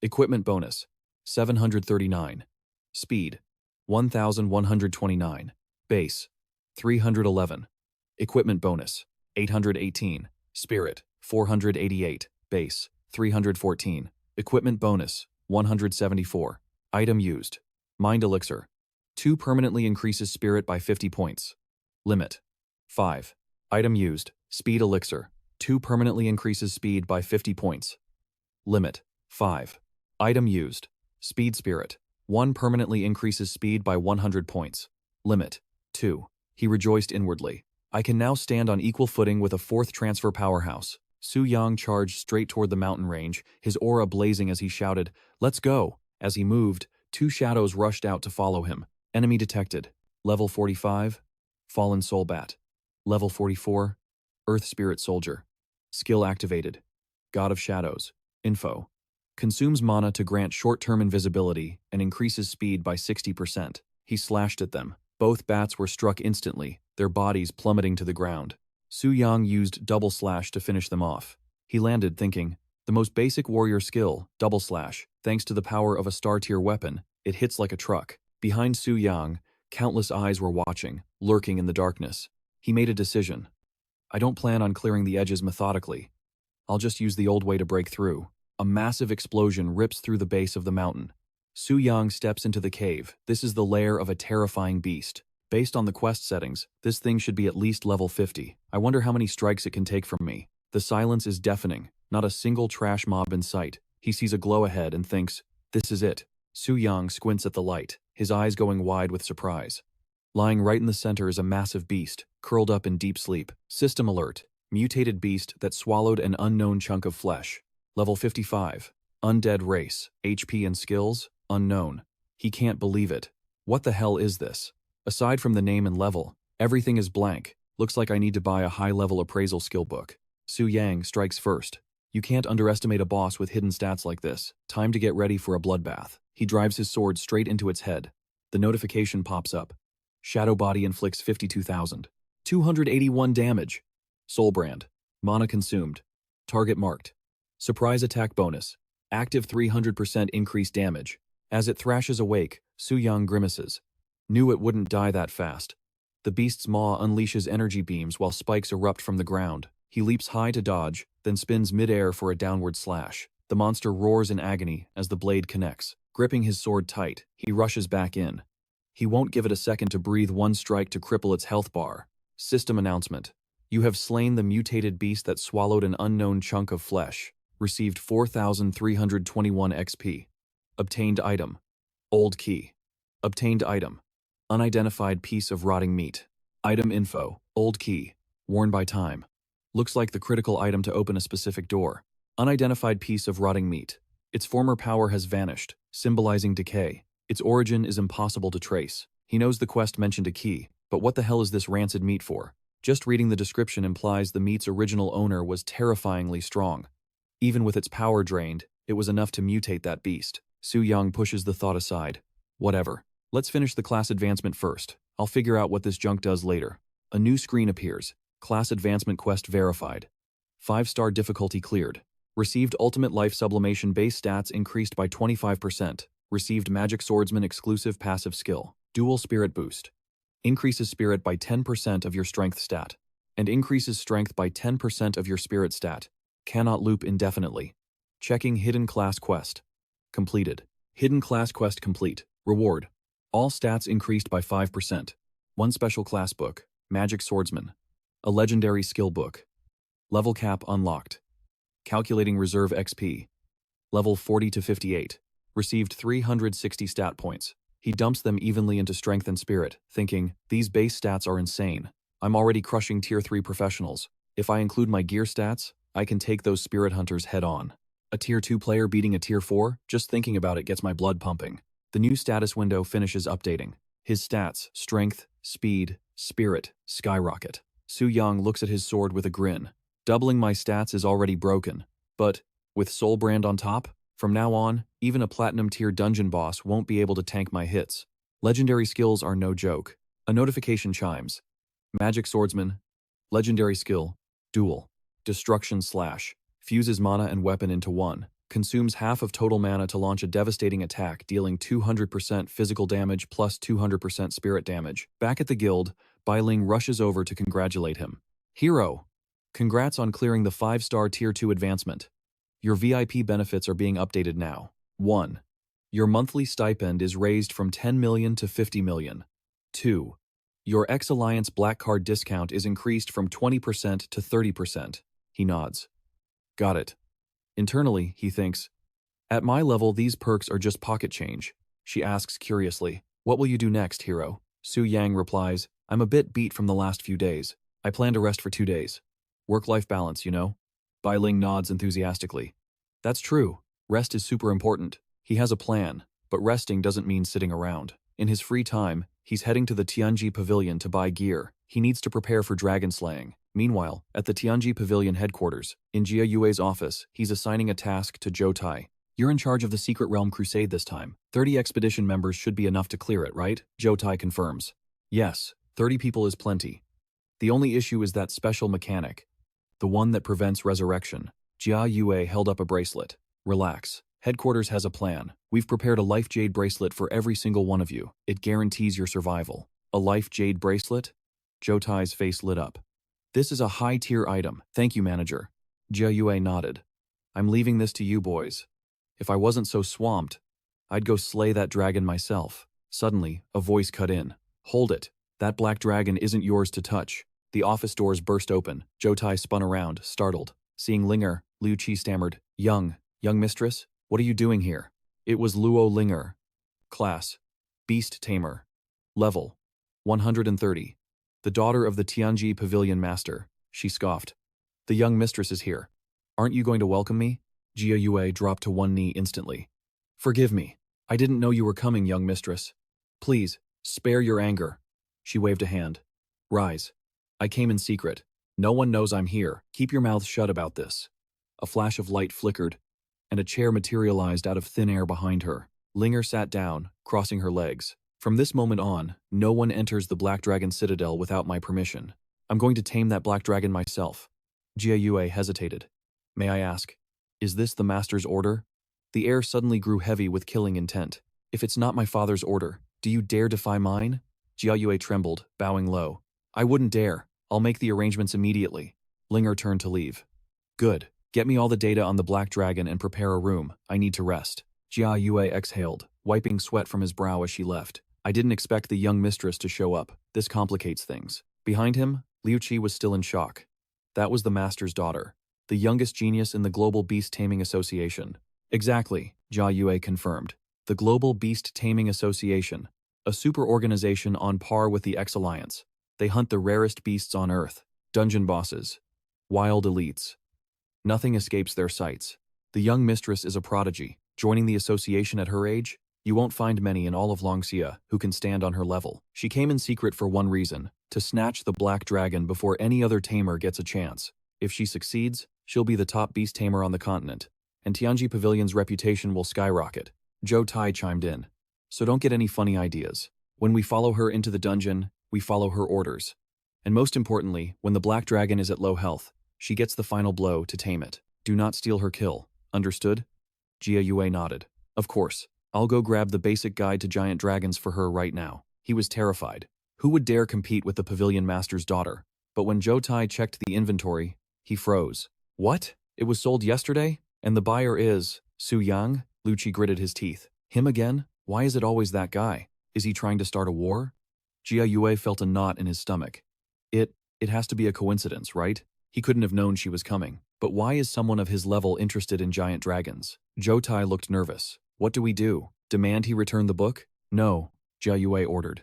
Equipment bonus: 739. Speed: 1129. Base: 311. Equipment bonus: 818. Spirit: 488. Base: 314. Equipment bonus: 174. Item used: Mind Elixir. 2 permanently increases spirit by 50 points. Limit: 5. Item used: Speed Elixir. 2 permanently increases speed by 50 points. Limit: 5. Item used: Speed Spirit. 1 permanently increases speed by 100 points. Limit: 2. He rejoiced inwardly. I can now stand on equal footing with a 4th transfer powerhouse. Su Yang charged straight toward the mountain range, his aura blazing as he shouted, "Let's go!" As he moved, 2 shadows rushed out to follow him. Enemy detected. Level 45. Fallen Soul Bat. Level 44. Earth Spirit Soldier. Skill activated. God of Shadows. Info: consumes mana to grant short-term invisibility and increases speed by 60%. He slashed at them. Both bats were struck instantly, their bodies plummeting to the ground. Su Yang used double slash to finish them off. He landed thinking, the most basic warrior skill, double slash, thanks to the power of a star-tier weapon, it hits like a truck. Behind Su Yang, countless eyes were watching, lurking in the darkness. He made a decision. I don't plan on clearing the edges methodically. I'll just use the old way to break through. A massive explosion rips through the base of the mountain. Su Yang steps into the cave. This is the lair of a terrifying beast. Based on the quest settings, this thing should be at least level 50. I wonder how many strikes it can take from me. The silence is deafening. Not a single trash mob in sight. He sees a glow ahead and thinks, this is it. Su Yang squints at the light, his eyes going wide with surprise. Lying right in the center is a massive beast, curled up in deep sleep. System alert: mutated beast that swallowed an unknown chunk of flesh. Level 55. Undead race, HP and skills, unknown. He can't believe it. What the hell is this? Aside from the name and level, everything is blank. Looks like I need to buy a high-level appraisal skill book. Su Yang strikes first. You can't underestimate a boss with hidden stats like this. Time to get ready for a bloodbath. He drives his sword straight into its head. The notification pops up. Shadow Body inflicts 52,000. 281 damage. Soulbrand. Mana consumed. Target marked. Surprise attack bonus. Active 300% increased damage. As it thrashes awake, Su Yang grimaces. Knew it wouldn't die that fast. The beast's maw unleashes energy beams while spikes erupt from the ground. He leaps high to dodge, then spins mid-air for a downward slash. The monster roars in agony as the blade connects. Gripping his sword tight, he rushes back in. He won't give it a second to breathe one strike to cripple its health bar. System announcement. You have slain the mutated beast that swallowed an unknown chunk of flesh. Received 4,321 XP. Obtained item. Old key. Obtained item. Unidentified piece of rotting meat. Item info. Old key. Worn by time. Looks like the critical item to open a specific door. Unidentified piece of rotting meat. Its former power has vanished, symbolizing decay. Its origin is impossible to trace. He knows the quest mentioned a key, but what the hell is this rancid meat for? Just reading the description implies the meat's original owner was terrifyingly strong. Even with its power drained, it was enough to mutate that beast. Su Yang pushes the thought aside. Whatever. Let's finish the class advancement first. I'll figure out what this junk does later. A new screen appears. Class advancement quest verified. 5-star difficulty cleared. Received ultimate life sublimation base stats increased by 25%. Received magic swordsman exclusive passive skill. Dual spirit boost. Increases spirit by 10% of your strength stat. And increases strength by 10% of your spirit stat. Cannot loop indefinitely. Checking hidden class quest. Completed. Hidden class quest complete. Reward. All stats increased by 5%. 1 special class book. Magic swordsman. A legendary skill book. Level cap unlocked. Calculating reserve XP. Level 40 to 58. Received 360 stat points. He dumps them evenly into strength and spirit, thinking, these base stats are insane. I'm already crushing tier 3 professionals. If I include my gear stats, I can take those spirit hunters head on. A tier 2 player beating a tier 4, just thinking about it gets my blood pumping. The new status window finishes updating. His stats, strength, speed, spirit, skyrocket. Su Yang looks at his sword with a grin. Doubling my stats is already broken, but with Soul Brand on top, from now on, even a platinum tier dungeon boss won't be able to tank my hits. Legendary skills are no joke. A notification chimes. Magic Swordsman. Legendary skill. Duel. Destruction Slash. Fuses mana and weapon into one. Consumes half of total mana to launch a devastating attack, dealing 200% physical damage plus 200% spirit damage. Back at the guild, Bai Ling rushes over to congratulate him. Hero! Congrats on clearing the 5-star tier 2 advancement. Your VIP benefits are being updated now. 1. Your monthly stipend is raised from 10 million to 50 million. 2. Your X-Alliance Black Card discount is increased from 20% to 30%. He nods. Got it. Internally, he thinks, at my level, these perks are just pocket change. She asks curiously, what will you do next, hero? Su Yang replies, I'm a bit beat from the last few days. I plan to rest for 2 days. Work-life balance, you know? Bai Ling nods enthusiastically. That's true. Rest is super important. He has a plan, but resting doesn't mean sitting around. In his free time, he's heading to the Tianji Pavilion to buy gear. He needs to prepare for dragon slaying. Meanwhile, at the Tianji Pavilion headquarters, in Jia Yue's office, he's assigning a task to Zhou Tai. You're in charge of the Secret Realm Crusade this time. 30 expedition members should be enough to clear it, right? Zhou Tai confirms. Yes, 30 people is plenty. The only issue is that special mechanic. The one that prevents resurrection. Jia Yue held up a bracelet. Relax. Headquarters has a plan. We've prepared a Life Jade bracelet for every single one of you. It guarantees your survival. A Life Jade bracelet? Zhou Tai's face lit up. This is a high-tier item. Thank you, manager. Jia Yue nodded. I'm leaving this to you boys. If I wasn't so swamped, I'd go slay that dragon myself. Suddenly, a voice cut in. Hold it. That black dragon isn't yours to touch. The office doors burst open. Zhou Tai spun around, startled. Seeing Linger, Liu Qi stammered, young mistress, what are you doing here? It was Luo Linger. Class, Beast Tamer. Level, 130. The daughter of the Tianji Pavilion Master. She scoffed. The young mistress is here. Aren't you going to welcome me? Jia Yue dropped to one knee instantly. Forgive me. I didn't know you were coming, young mistress. Please, spare your anger. She waved a hand. Rise. I came in secret. No one knows I'm here. Keep your mouth shut about this. A flash of light flickered, and a chair materialized out of thin air behind her. Linger sat down, crossing her legs. From this moment on, no one enters the Black Dragon Citadel without my permission. I'm going to tame that Black Dragon myself. Jia Yue hesitated. May I ask, is this the master's order? The air suddenly grew heavy with killing intent. If it's not my father's order, do you dare defy mine? Jia Yue trembled, bowing low. I wouldn't dare. I'll make the arrangements immediately. Linger turned to leave. Good. Get me all the data on the Black Dragon and prepare a room. I need to rest. Jia Yue exhaled, wiping sweat from his brow as she left. I didn't expect the young mistress to show up. This complicates things. Behind him, Liu Qi was still in shock. That was the master's daughter. The youngest genius in the Global Beast Taming Association. Exactly, Jia Yue confirmed. The Global Beast Taming Association. A super organization on par with the X-Alliance. They hunt the rarest beasts on Earth. Dungeon bosses. Wild elites. Nothing escapes their sights. The young mistress is a prodigy. Joining the association at her age? You won't find many in all of Longxia who can stand on her level. She came in secret for one reason, to snatch the Black Dragon before any other tamer gets a chance. If she succeeds, she'll be the top beast tamer on the continent, and Tianji Pavilion's reputation will skyrocket. Zhou Tai chimed in. So don't get any funny ideas. When we follow her into the dungeon, we follow her orders. And most importantly, when the Black Dragon is at low health, she gets the final blow to tame it. Do not steal her kill. Understood? Jia Yue nodded. Of course. I'll go grab the basic guide to giant dragons for her right now. He was terrified. Who would dare compete with the Pavilion Master's daughter? But when Zhou Tai checked the inventory, he froze. What? It was sold yesterday? And the buyer is Su Yang? Liu Qi gritted his teeth. Him again? Why is it always that guy? Is he trying to start a war? Jia Yue felt a knot in his stomach. It has to be a coincidence, right? He couldn't have known she was coming. But why is someone of his level interested in giant dragons? Jotai looked nervous. What do we do? Demand he return the book? No, Jia Yue ordered.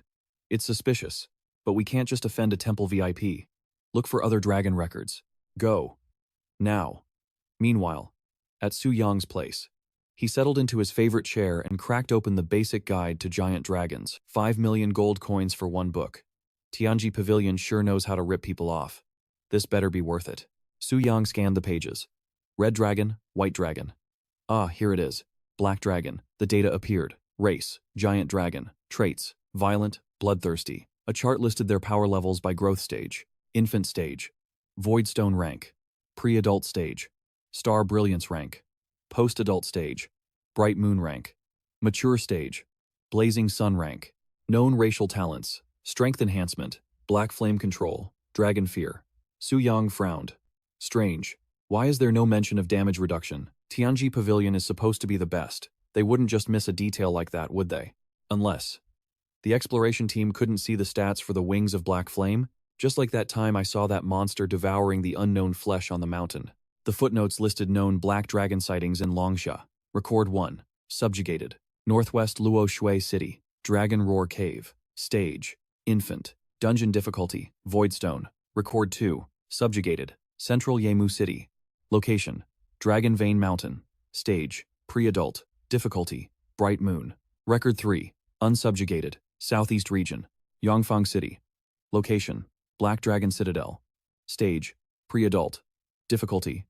It's suspicious. But we can't just offend a temple VIP. Look for other dragon records. Go. Now. Meanwhile, at Su Yang's place, he settled into his favorite chair and cracked open the basic guide to giant dragons. 5 million gold coins for one book. Tianji Pavilion sure knows how to rip people off. This better be worth it. Su Yang scanned the pages. Red dragon, white dragon. Ah, here it is. Black dragon. The data appeared. Race, giant dragon. Traits, violent, bloodthirsty. A chart listed their power levels by growth stage. Infant stage. Voidstone rank. Pre-adult stage. Star brilliance rank. Post-adult stage. Bright moon rank. Mature stage. Blazing sun rank. Known racial talents. Strength enhancement. Black flame control. Dragon fear. Su Yang frowned. Strange. Why is there no mention of damage reduction? Tianji Pavilion is supposed to be the best. They wouldn't just miss a detail like that, would they? Unless the exploration team couldn't see the stats for the wings of Black Flame, just like that time I saw that monster devouring the unknown flesh on the mountain. The footnotes listed known black dragon sightings in Longsha. Record 1. Subjugated. Northwest Luo Shui City. Dragon Roar Cave. Stage. Infant. Dungeon difficulty. Voidstone. Record 2. Subjugated. Central Yemu City. Location. Dragon Vein Mountain. Stage. Pre-adult. Difficulty. Bright Moon. Record 3. Unsubjugated. Southeast Region. Yongfang City. Location. Black Dragon Citadel. Stage. Pre-adult. Difficulty.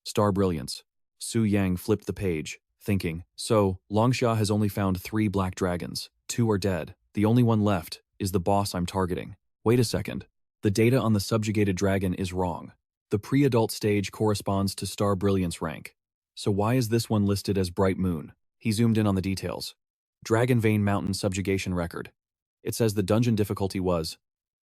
Star Brilliance. Su Yang flipped the page, thinking, so, Longsha has only found 3 black dragons. 2 are dead. The only one left is the boss I'm targeting. Wait a second. The data on the subjugated dragon is wrong. The pre-adult stage corresponds to Star Brilliance rank. So why is this one listed as Bright Moon? He zoomed in on the details. Dragon Vein Mountain subjugation record. It says the dungeon difficulty was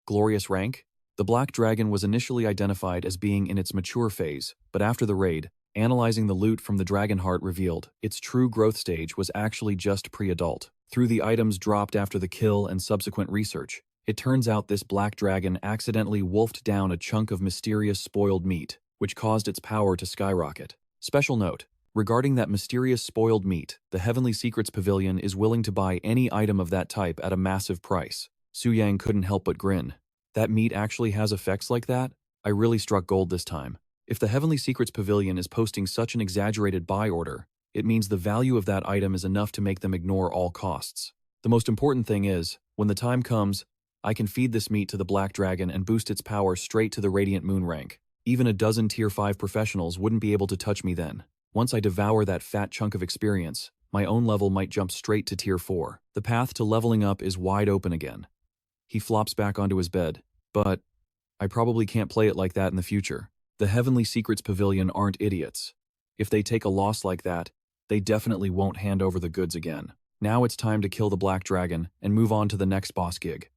Glorious rank. The black dragon was initially identified as being in its mature phase, but after the raid, analyzing the loot from the dragon heart revealed its true growth stage was actually just pre-adult. Through the items dropped after the kill and subsequent research, it turns out this black dragon accidentally wolfed down a chunk of mysterious spoiled meat, which caused its power to skyrocket. Special note. Regarding that mysterious spoiled meat, the Heavenly Secrets Pavilion is willing to buy any item of that type at a massive price. Su Yang couldn't help but grin. That meat actually has effects like that? I really struck gold this time. If the Heavenly Secrets Pavilion is posting such an exaggerated buy order, it means the value of that item is enough to make them ignore all costs. The most important thing is, when the time comes, I can feed this meat to the Black Dragon and boost its power straight to the Radiant Moon rank. Even a dozen Tier 5 professionals wouldn't be able to touch me then. Once I devour that fat chunk of experience, my own level might jump straight to Tier 4. The path to leveling up is wide open again. He flops back onto his bed. But I probably can't play it like that in the future. The Heavenly Secrets Pavilion aren't idiots. If they take a loss like that, they definitely won't hand over the goods again. Now it's time to kill the Black Dragon and move on to the next boss gig.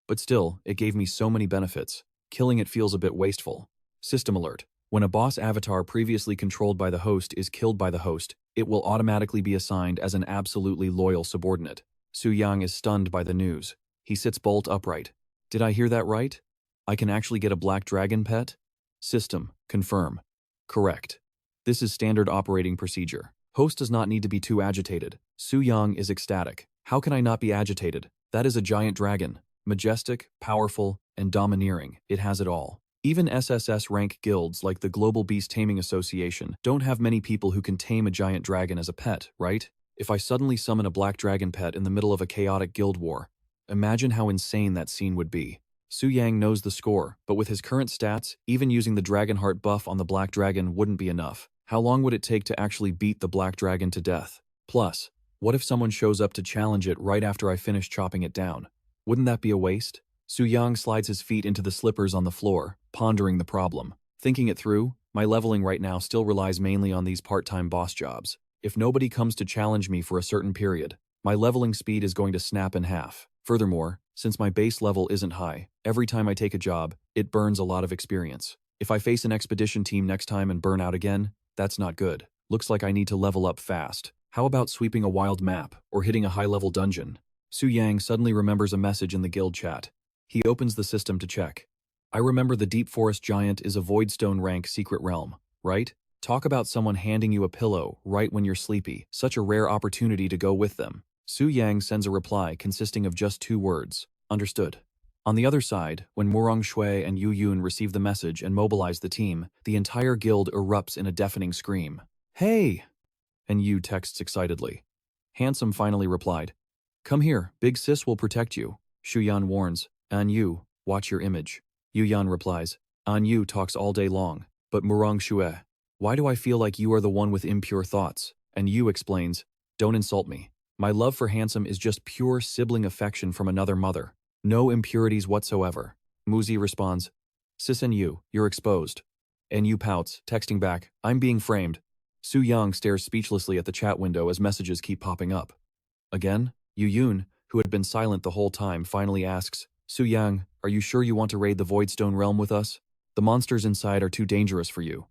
But still, it gave me so many benefits. Killing it feels a bit wasteful. System alert. When a boss avatar previously controlled by the host is killed by the host, it will automatically be assigned as an absolutely loyal subordinate. Su Yang is stunned by the news. He sits bolt upright. Did I hear that right? I can actually get a black dragon pet? System. Confirm. Correct. This is standard operating procedure. Host does not need to be too agitated. Su Yang is ecstatic. How can I not be agitated? That is a giant dragon. Majestic, powerful, and domineering. It has it all. Even SSS rank guilds like the Global Beast Taming Association don't have many people who can tame a giant dragon as a pet, right? If I suddenly summon a black dragon pet in the middle of a chaotic guild war, imagine how insane that scene would be. Su Yang knows the score, but with his current stats, even using the Dragonheart buff on the Black Dragon wouldn't be enough. How long would it take to actually beat the Black Dragon to death? Plus, what if someone shows up to challenge it right after I finish chopping it down? Wouldn't that be a waste? Su Yang slides his feet into the slippers on the floor, pondering the problem. Thinking it through, my leveling right now still relies mainly on these part-time boss jobs. If nobody comes to challenge me for a certain period, my leveling speed is going to snap in half. Furthermore, since my base level isn't high, every time I take a job, it burns a lot of experience. If I face an expedition team next time and burn out again, that's not good. Looks like I need to level up fast. How about sweeping a wild map, or hitting a high-level dungeon? Su Yang suddenly remembers a message in the guild chat. He opens the system to check. I remember the Deep Forest Giant is a Voidstone rank secret realm, right? Talk about someone handing you a pillow right when you're sleepy. Such a rare opportunity to go with them. Su Yang sends a reply consisting of just 2 words. Understood. On the other side, when Murong Shui and Yu Yun receive the message and mobilize the team, the entire guild erupts in a deafening scream. Hey! And Yu texts excitedly. Handsome finally replied. Come here, Big Sis will protect you. Shu Yan warns. An Yu, watch your image. Yu Yan replies. An Yu talks all day long, but Murong Shui, why do I feel like you are the one with impure thoughts? And Yu explains. Don't insult me. My love for Handsome is just pure sibling affection from another mother. No impurities whatsoever. Muzi responds. Sis and Yu, you're exposed. And Yu pouts, texting back, I'm being framed. Su Yang stares speechlessly at the chat window as messages keep popping up. Again, Yu Yun, who had been silent the whole time, finally asks, Su Yang, are you sure you want to raid the Voidstone realm with us? The monsters inside are too dangerous for you.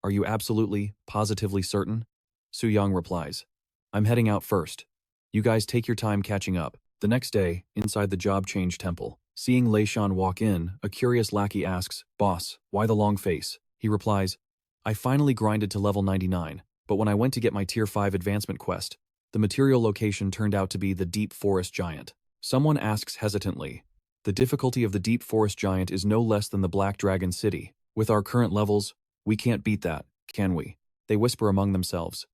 Are you absolutely, positively certain? Su Yang replies, I'm heading out first. You guys take your time catching up. The next day, inside the job change temple, seeing Lei Shan walk in, a curious lackey asks, Boss, why the long face? He replies, I finally grinded to level 99, but when I went to get my tier 5 advancement quest, the material location turned out to be the Deep Forest Giant. Someone asks hesitantly, the difficulty of the Deep Forest Giant is no less than the Black Dragon City. With our current levels, we can't beat that, can we? They whisper among themselves.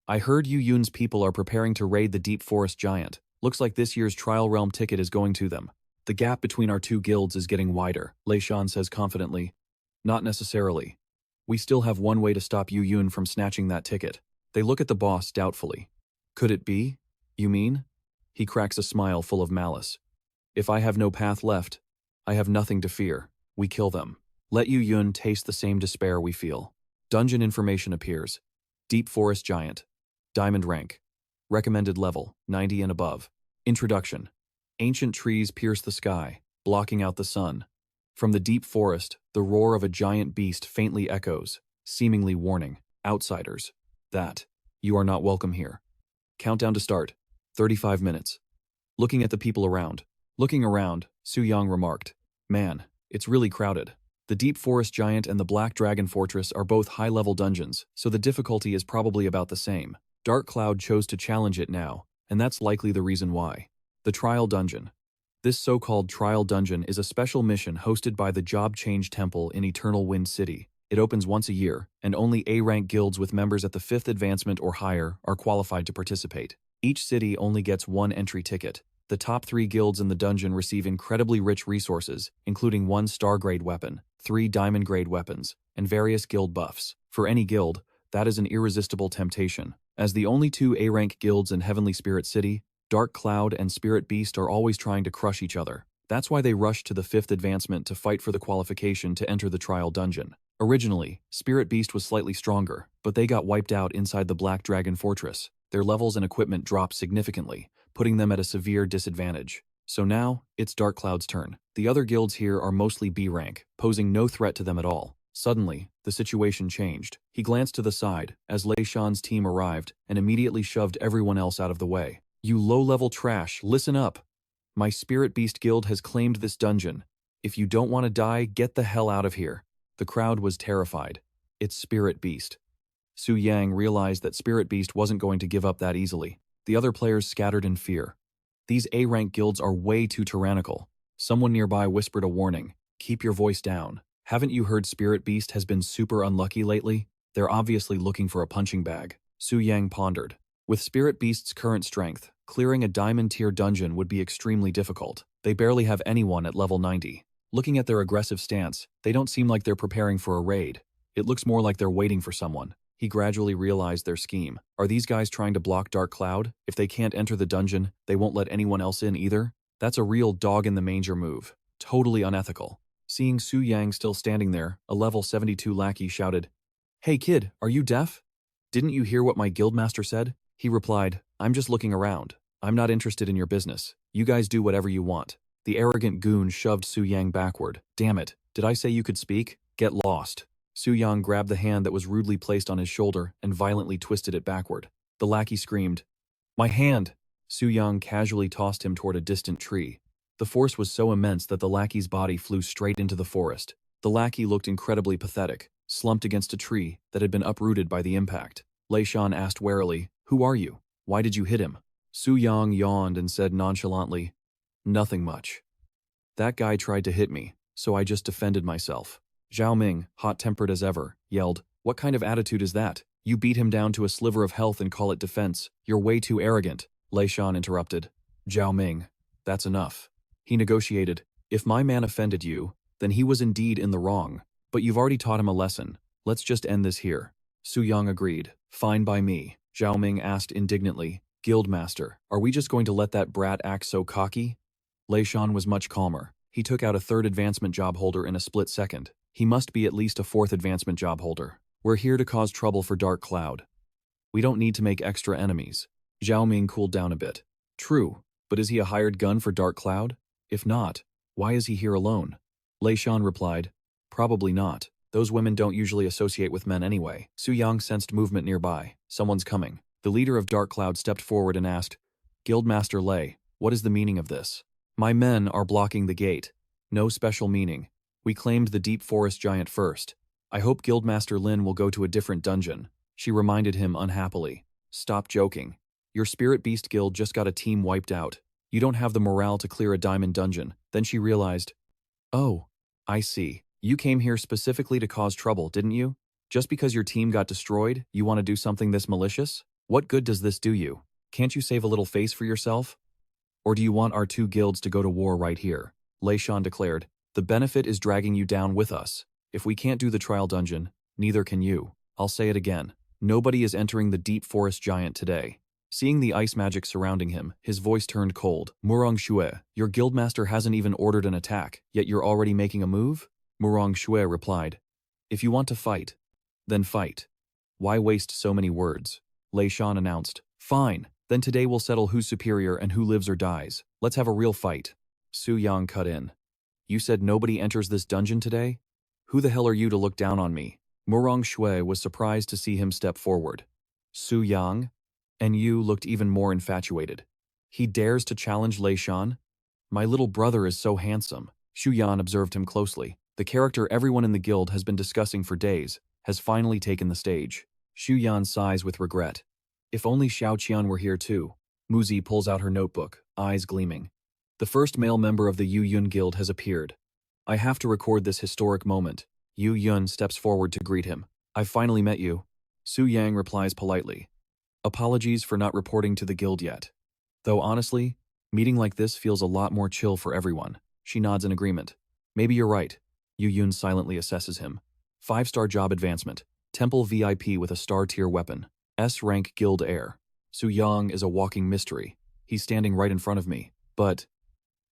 I heard Yu Yun's people are preparing to raid the Deep Forest Giant. Looks like this year's Trial Realm ticket is going to them. The gap between our 2 guilds is getting wider, Lei Shan says confidently. Not necessarily. We still have one way to stop Yu Yun from snatching that ticket. They look at the boss doubtfully. Could it be? You mean? He cracks a smile full of malice. If I have no path left, I have nothing to fear. We kill them. Let Yu Yun taste the same despair we feel. Dungeon information appears. Deep Forest Giant. Diamond rank. Recommended level, 90 and above. Introduction. Ancient trees pierce the sky, blocking out the sun. From the deep forest, the roar of a giant beast faintly echoes, seemingly warning outsiders that you are not welcome here. Countdown to start. 35 minutes. Looking at the people around. Looking around, Su Yang remarked, Man, it's really crowded. The Deep Forest Giant and the Black Dragon Fortress are both high-level dungeons, so the difficulty is probably about the same. Dark Cloud chose to challenge it now, and that's likely the reason why. The Trial Dungeon. This so-called Trial Dungeon is a special mission hosted by the Job Change Temple in Eternal Wind City. It opens once a year, and only A-rank guilds with members at the 5th advancement or higher are qualified to participate. Each city only gets 1 entry ticket. The top 3 guilds in the dungeon receive incredibly rich resources, including 1 star-grade weapon, 3 diamond-grade weapons, and various guild buffs. For any guild, that is an irresistible temptation. As the only 2 A-rank guilds in Heavenly Spirit City, Dark Cloud and Spirit Beast are always trying to crush each other. That's why they rush to the 5th advancement to fight for the qualification to enter the Trial Dungeon. Originally, Spirit Beast was slightly stronger, but they got wiped out inside the Black Dragon Fortress. Their levels and equipment dropped significantly, putting them at a severe disadvantage. So now, it's Dark Cloud's turn. The other guilds here are mostly B rank, posing no threat to them at all. Suddenly, the situation changed. He glanced to the side as Lei Shan's team arrived and immediately shoved everyone else out of the way. You low-level trash, listen up. My Spirit Beast guild has claimed this dungeon. If you don't want to die, get the hell out of here. The crowd was terrified. It's Spirit Beast. Su Yang realized that Spirit Beast wasn't going to give up that easily. The other players scattered in fear. These A-rank guilds are way too tyrannical. Someone nearby whispered a warning. Keep your voice down. Haven't you heard Spirit Beast has been super unlucky lately? They're obviously looking for a punching bag. Su Yang pondered. With Spirit Beast's current strength, clearing a diamond-tier dungeon would be extremely difficult. They barely have anyone at level 90. Looking at their aggressive stance, they don't seem like they're preparing for a raid. It looks more like they're waiting for someone. He gradually realized their scheme. Are these guys trying to block Dark Cloud? If they can't enter the dungeon, they won't let anyone else in either? That's a real dog-in-the-manger move. Totally unethical. Seeing Su Yang still standing there, a level 72 lackey shouted, Hey kid, are you deaf? Didn't you hear what my guildmaster said? He replied, I'm just looking around. I'm not interested in your business. You guys do whatever you want. The arrogant goon shoved Su Yang backward. Damn it, did I say you could speak? Get lost. Su Yang grabbed the hand that was rudely placed on his shoulder and violently twisted it backward. The lackey screamed, My hand! Su Yang casually tossed him toward a distant tree. The force was so immense that the lackey's body flew straight into the forest. The lackey looked incredibly pathetic, slumped against a tree that had been uprooted by the impact. Lei Shan asked warily, "Who are you? Why did you hit him?" Su Yang yawned and said nonchalantly, "Nothing much. That guy tried to hit me, so I just defended myself." Zhao Ming, hot-tempered as ever, yelled, "What kind of attitude is that? You beat him down to a sliver of health and call it defense. You're way too arrogant." Lei Shan interrupted. "Zhao Ming, that's enough." He negotiated, "If my man offended you, then he was indeed in the wrong. But you've already taught him a lesson. Let's just end this here." Su Yang agreed. "Fine by me." Zhao Ming asked indignantly, "Guildmaster, are we just going to let that brat act so cocky?" Lei Shan was much calmer. He took out a third advancement job holder in a split second. He must be at least a fourth advancement job holder. "We're here to cause trouble for Dark Cloud. We don't need to make extra enemies." Zhao Ming cooled down a bit. "True, but is he a hired gun for Dark Cloud? If not, why is he here alone?" Lei Shan replied, "Probably not. Those women don't usually associate with men anyway." Su Yang sensed movement nearby. Someone's coming. The leader of Dark Cloud stepped forward and asked, "Guildmaster Lei, what is the meaning of this?" "My men are blocking the gate. No special meaning. We claimed the deep forest giant first. I hope Guildmaster Lin will go to a different dungeon." She reminded him unhappily. "Stop joking. Your Spirit Beast Guild just got a team wiped out. You don't have the morale to clear a diamond dungeon." Then she realized, "Oh, I see. You came here specifically to cause trouble, didn't you? Just because your team got destroyed, you want to do something this malicious? What good does this do you? Can't you save a little face for yourself? Or do you want our two guilds to go to war right here?" Lei Shan declared, "The benefit is dragging you down with us. If we can't do the trial dungeon, neither can you. I'll say it again. Nobody is entering the deep forest giant today." Seeing the ice magic surrounding him, his voice turned cold. "Murong Shui, your guildmaster hasn't even ordered an attack, yet you're already making a move?" Murong Shui replied, "If you want to fight, then fight. Why waste so many words?" Lei Shan announced, "Fine, then today we'll settle who's superior and who lives or dies. Let's have a real fight." Su Yang cut in. "You said nobody enters this dungeon today? Who the hell are you to look down on me?" Murong Shui was surprised to see him step forward. "Su Yang?" And Yu looked even more infatuated. "He dares to challenge Lei Shan? My little brother is so handsome." Shu Yan observed him closely. The character everyone in the guild has been discussing for days has finally taken the stage. Shu Yan sighs with regret. "If only Xiao Qian were here too." Muzi pulls out her notebook, eyes gleaming. "The first male member of the Yu Yun Guild has appeared. I have to record this historic moment." Yu Yun steps forward to greet him. "I've finally met you." Su Yang replies politely, "Apologies for not reporting to the guild yet. Though honestly, meeting like this feels a lot more chill for everyone." She nods in agreement. "Maybe you're right." Yu Yun silently assesses him. 5-star job advancement. Temple VIP with a star-tier weapon. S-rank guild heir. Su Yang is a walking mystery. He's standing right in front of me. But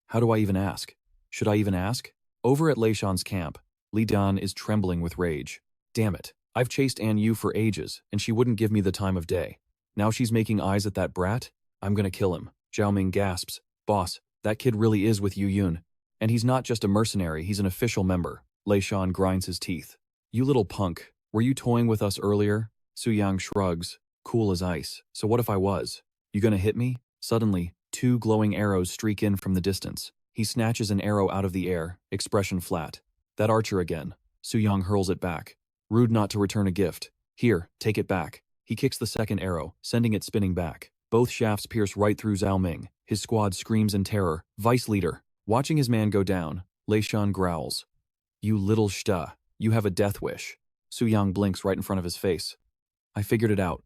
how do I even ask? Should I even ask? Over at Lei Shan's camp, Li Dan is trembling with rage. "Damn it. I've chased An Yu for ages, and she wouldn't give me the time of day. Now she's making eyes at that brat? I'm gonna kill him." Zhao Ming gasps, "Boss, that kid really is with Yu Yun. And he's not just a mercenary, he's an official member." Lei Shan grinds his teeth. "You little punk, were you toying with us earlier?" Su Yang shrugs, cool as ice. "So what if I was? You gonna hit me?" Suddenly, 2 glowing arrows streak in from the distance. He snatches an arrow out of the air, expression flat. "That archer again." Su Yang hurls it back. "Rude not to return a gift. Here, take it back." He kicks the second arrow, sending it spinning back. Both shafts pierce right through Zhao Ming. His squad screams in terror. "Vice leader!" Watching his man go down, Lei Shan growls. "You little shta, you have a death wish." Su Yang blinks right in front of his face. "I figured it out.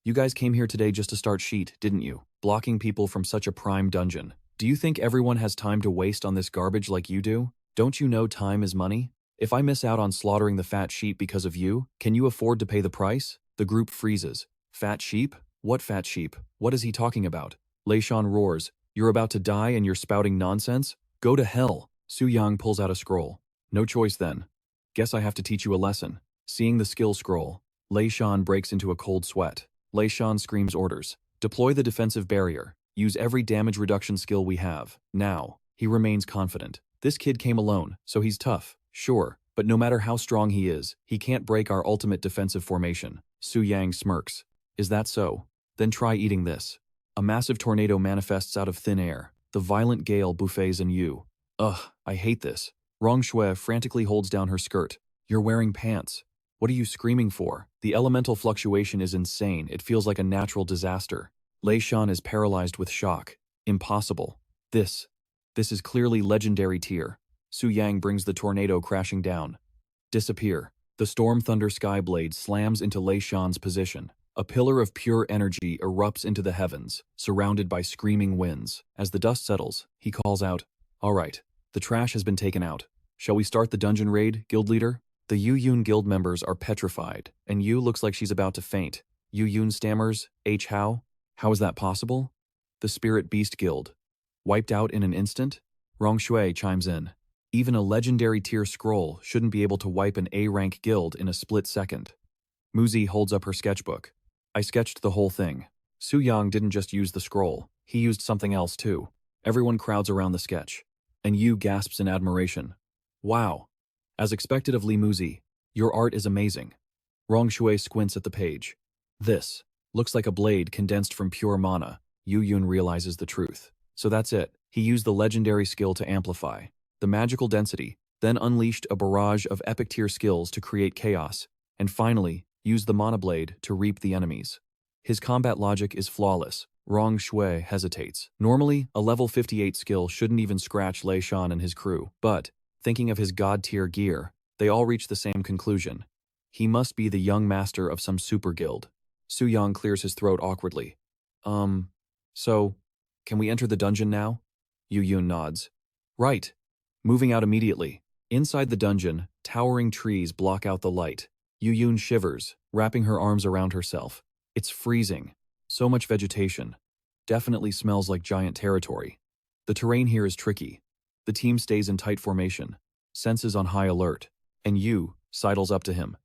You guys came here today just to start sheet, didn't you? Blocking people from such a prime dungeon. Do you think everyone has time to waste on this garbage like you do? Don't you know time is money? If I miss out on slaughtering the fat sheep because of you, can you afford to pay the price?" The group freezes. "Fat sheep? What fat sheep? What is he talking about?" Lei Shan roars. "You're about to die and you're spouting nonsense? Go to hell." Su Yang pulls out a scroll. "No choice then. Guess I have to teach you a lesson." Seeing the skill scroll, Lei Shan breaks into a cold sweat. Lei Shan screams orders. "Deploy the defensive barrier. Use every damage reduction skill we have. Now." He remains confident. This kid came alone, so he's tough, sure, but no matter how strong he is, he can't break our ultimate defensive formation. Su Yang smirks. "Is that so? Then try eating this." A massive tornado manifests out of thin air. The violent gale buffets in you. "Ugh, I hate this." Rong Shui frantically holds down her skirt. You're wearing pants. What are you screaming for? The elemental fluctuation is insane. It feels like a natural disaster. Lei Shan is paralyzed with shock. Impossible. This is clearly legendary tier. Su Yang brings the tornado crashing down. Disappear. The storm thunder skyblade slams into Lei Shan's position. A pillar of pure energy erupts into the heavens, surrounded by screaming winds. As the dust settles, he calls out, "All right, the trash has been taken out. Shall we start the dungeon raid, guild leader?" The Yu Yun guild members are petrified, and Yu looks like she's about to faint. Yu Yun stammers, How? How is that possible? The Spirit Beast Guild. Wiped out in an instant? Rong Shui chimes in. Even a legendary tier scroll shouldn't be able to wipe an A-rank guild in a split second. Muzi holds up her sketchbook. I sketched the whole thing. Su Yang didn't just use the scroll, he used something else too. Everyone crowds around the sketch. And Yu gasps in admiration. Wow. As expected of Li Muzi, your art is amazing. Rong Shui squints at the page. This looks like a blade condensed from pure mana. Yu Yun realizes the truth. So that's it. He used the legendary skill to amplify the magical density, then unleashed a barrage of epic tier skills to create chaos, and finally used the mana blade to reap the enemies. His combat logic is flawless. Rong Shui hesitates. Normally, a level 58 skill shouldn't even scratch Lei Shan and his crew, but thinking of his god-tier gear, they all reach the same conclusion. He must be the young master of some super guild. Su Yang clears his throat awkwardly. So, can we enter the dungeon now? Yu Yun nods. Right. Moving out immediately. Inside the dungeon, towering trees block out the light. Yu Yun shivers, wrapping her arms around herself. It's freezing. So much vegetation. Definitely smells like giant territory. The terrain here is tricky. The team stays in tight formation, senses on high alert, and Yu sidles up to him.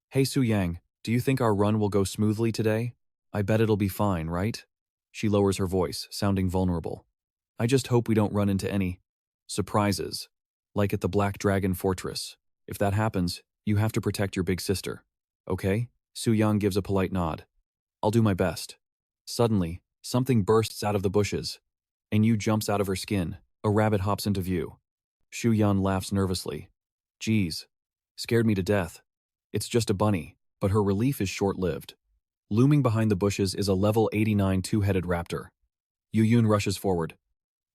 Hey Su Yang, do you think our run will go smoothly today? I bet it'll be fine, right? She lowers her voice, sounding vulnerable. I just hope we don't run into any surprises, like at the Black Dragon Fortress. If that happens, you have to protect your big sister. Okay? Su Yang gives a polite nod. I'll do my best. Suddenly, something bursts out of the bushes, and Yu jumps out of her skin. A rabbit hops into view. Shu Yan laughs nervously. Geez, scared me to death. It's just a bunny, but her relief is short-lived. Looming behind the bushes is a level 89 two-headed raptor. Yu Yun rushes forward.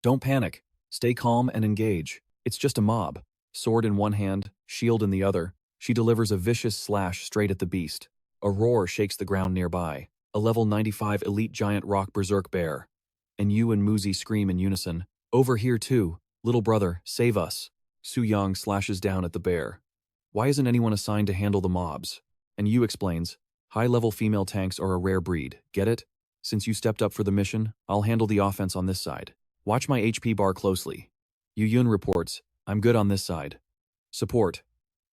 Don't panic. Stay calm and engage. It's just a mob. Sword in one hand, shield in the other, she delivers a vicious slash straight at the beast. A roar shakes the ground nearby. A level 95 elite giant rock berserk bear. And Yu and Muzi scream in unison. Over here too, little brother, save us. Su Yang slashes down at the bear. Why isn't anyone assigned to handle the mobs? And Yu explains, high-level female tanks are a rare breed, get it? Since you stepped up for the mission, I'll handle the offense on this side. Watch my HP bar closely. Yu Yun reports, I'm good on this side. Support.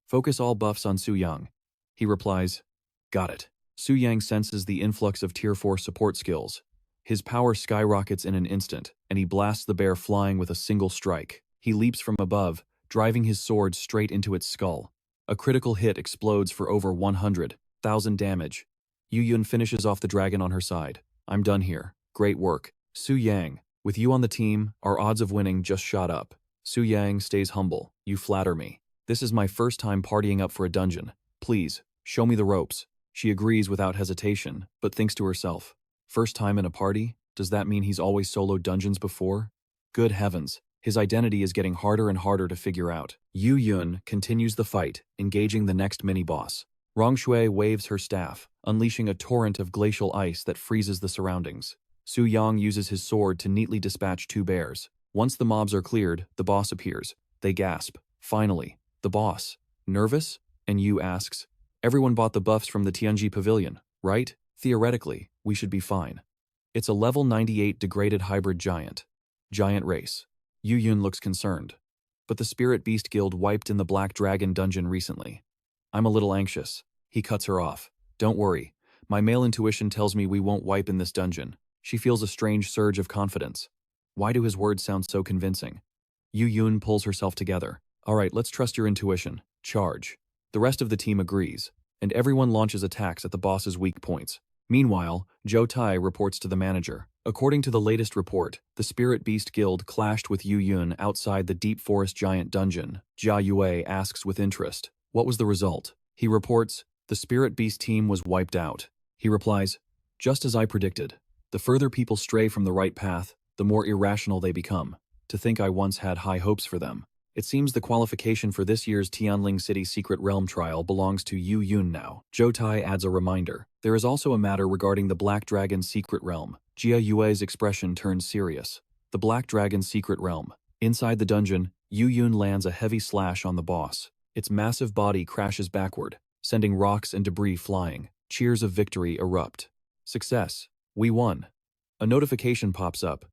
Focus all buffs on Su Yang. He replies, got it. Su Yang senses the influx of Tier 4 support skills. His power skyrockets in an instant, and he blasts the bear flying with a single strike. He leaps from above, driving his sword straight into its skull. A critical hit explodes for over 100,000 damage. Yu Yun finishes off the dragon on her side. I'm done here. Great work. Su Yang, with you on the team, our odds of winning just shot up. Su Yang stays humble. You flatter me. This is my first time partying up for a dungeon. Please, show me the ropes. She agrees without hesitation, but thinks to herself, first time in a party? Does that mean he's always soloed dungeons before? Good heavens, his identity is getting harder and harder to figure out. Yu Yun continues the fight, engaging the next mini-boss. Rong Shui waves her staff, unleashing a torrent of glacial ice that freezes the surroundings. Su Yang uses his sword to neatly dispatch two bears. Once the mobs are cleared, the boss appears. They gasp. Finally, the boss. Nervous? And Yu asks, everyone bought the buffs from the Tianji Pavilion, right? Theoretically, we should be fine. It's a level 98 degraded hybrid giant. Giant race. Yu Yun looks concerned. But the Spirit Beast Guild wiped in the Black Dragon dungeon recently. I'm a little anxious. He cuts her off. Don't worry. My male intuition tells me we won't wipe in this dungeon. She feels a strange surge of confidence. Why do his words sound so convincing? Yu Yun pulls herself together. Alright, let's trust your intuition. Charge. The rest of the team agrees, and everyone launches attacks at the boss's weak points. Meanwhile, Zhou Tai reports to the manager. According to the latest report, the Spirit Beast Guild clashed with Yu Yun outside the Deep Forest Giant dungeon. Jia Yue asks with interest, what was the result? He reports, the Spirit Beast team was wiped out. He replies, just as I predicted. The further people stray from the right path, the more irrational they become. To think I once had high hopes for them. It seems the qualification for this year's Tianling City Secret Realm trial belongs to Yu Yun now. Zhou Tai adds a reminder. There is also a matter regarding the Black Dragon Secret Realm. Jia Yue's expression turns serious. The Black Dragon Secret Realm. Inside the dungeon, Yu Yun lands a heavy slash on the boss. Its massive body crashes backward, sending rocks and debris flying. Cheers of victory erupt. Success. We won. A notification pops up.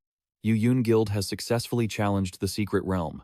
Yu Yun Guild has successfully challenged the Secret Realm.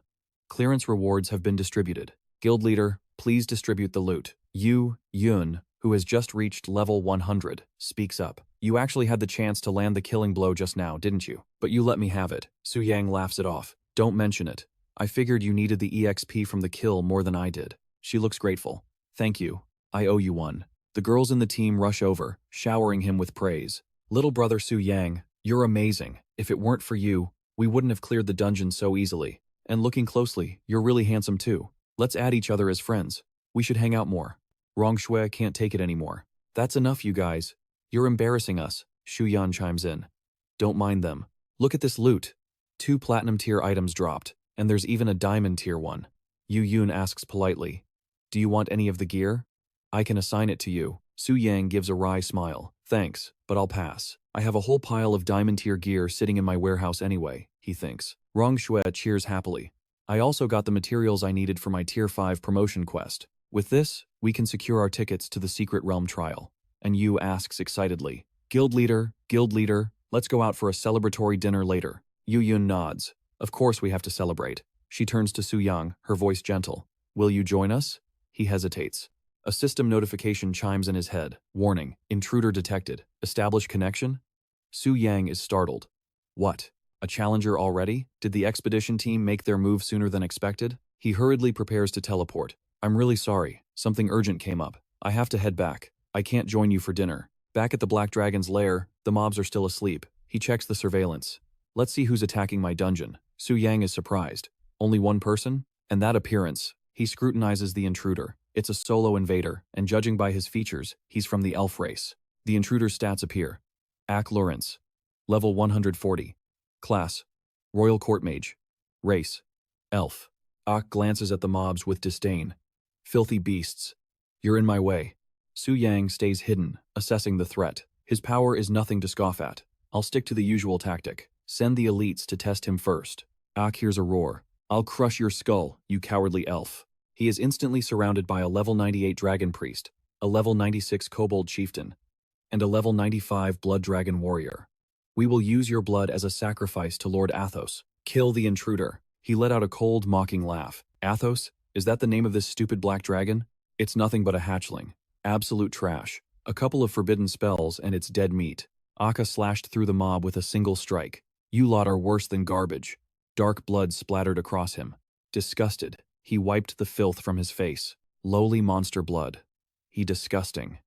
Clearance rewards have been distributed. Guild leader, please distribute the loot. Yu Yun, who has just reached level 100, speaks up. You actually had the chance to land the killing blow just now, didn't you? But you let me have it. Su Yang laughs it off. Don't mention it. I figured you needed the EXP from the kill more than I did. She looks grateful. Thank you. I owe you one. The girls in the team rush over, showering him with praise. Little brother Su Yang, you're amazing. If it weren't for you, we wouldn't have cleared the dungeon so easily. And looking closely, you're really handsome too. Let's add each other as friends. We should hang out more. Rong Shui can't take it anymore. That's enough, you guys. You're embarrassing us, Shu Yan chimes in. Don't mind them. Look at this loot. 2 platinum tier items dropped, and there's even a diamond tier one. Yu Yun asks politely, do you want any of the gear? I can assign it to you. Su Yang gives a wry smile. Thanks, but I'll pass. I have a whole pile of diamond tier gear sitting in my warehouse anyway, he thinks. Rong Shui cheers happily. I also got the materials I needed for my tier 5 promotion quest. With this, we can secure our tickets to the Secret Realm trial. And Yu asks excitedly, Guild leader, let's go out for a celebratory dinner later. Yu Yun nods. Of course we have to celebrate. She turns to Su Yang, her voice gentle. Will you join us? He hesitates. A system notification chimes in his head. Warning, intruder detected. Establish connection? Su Yang is startled. What? A challenger already? Did the expedition team make their move sooner than expected? He hurriedly prepares to teleport. I'm really sorry. Something urgent came up. I have to head back. I can't join you for dinner. Back at the Black Dragon's lair, the mobs are still asleep. He checks the surveillance. Let's see who's attacking my dungeon. Su Yang is surprised. Only one person? And that appearance. He scrutinizes the intruder. It's a solo invader, and judging by his features, he's from the elf race. The intruder's stats appear. Ak Lawrence. Level 140. Class. Royal Court Mage. Race. Elf. Ak glances at the mobs with disdain. Filthy beasts. You're in my way. Su Yang stays hidden, assessing the threat. His power is nothing to scoff at. I'll stick to the usual tactic. Send the elites to test him first. Ak hears a roar. I'll crush your skull, you cowardly elf. He is instantly surrounded by a level 98 Dragon Priest, a level 96 Kobold Chieftain, and a level 95 Blood Dragon Warrior. We will use your blood as a sacrifice to Lord Athos. Kill the intruder. He let out a cold, mocking laugh. Athos? Is that the name of this stupid black dragon? It's nothing but a hatchling. Absolute trash. A couple of forbidden spells and it's dead meat. Akka slashed through the mob with a single strike. You lot are worse than garbage. Dark blood splattered across him. Disgusted, he wiped the filth from his face. Lowly monster blood. He disgusting.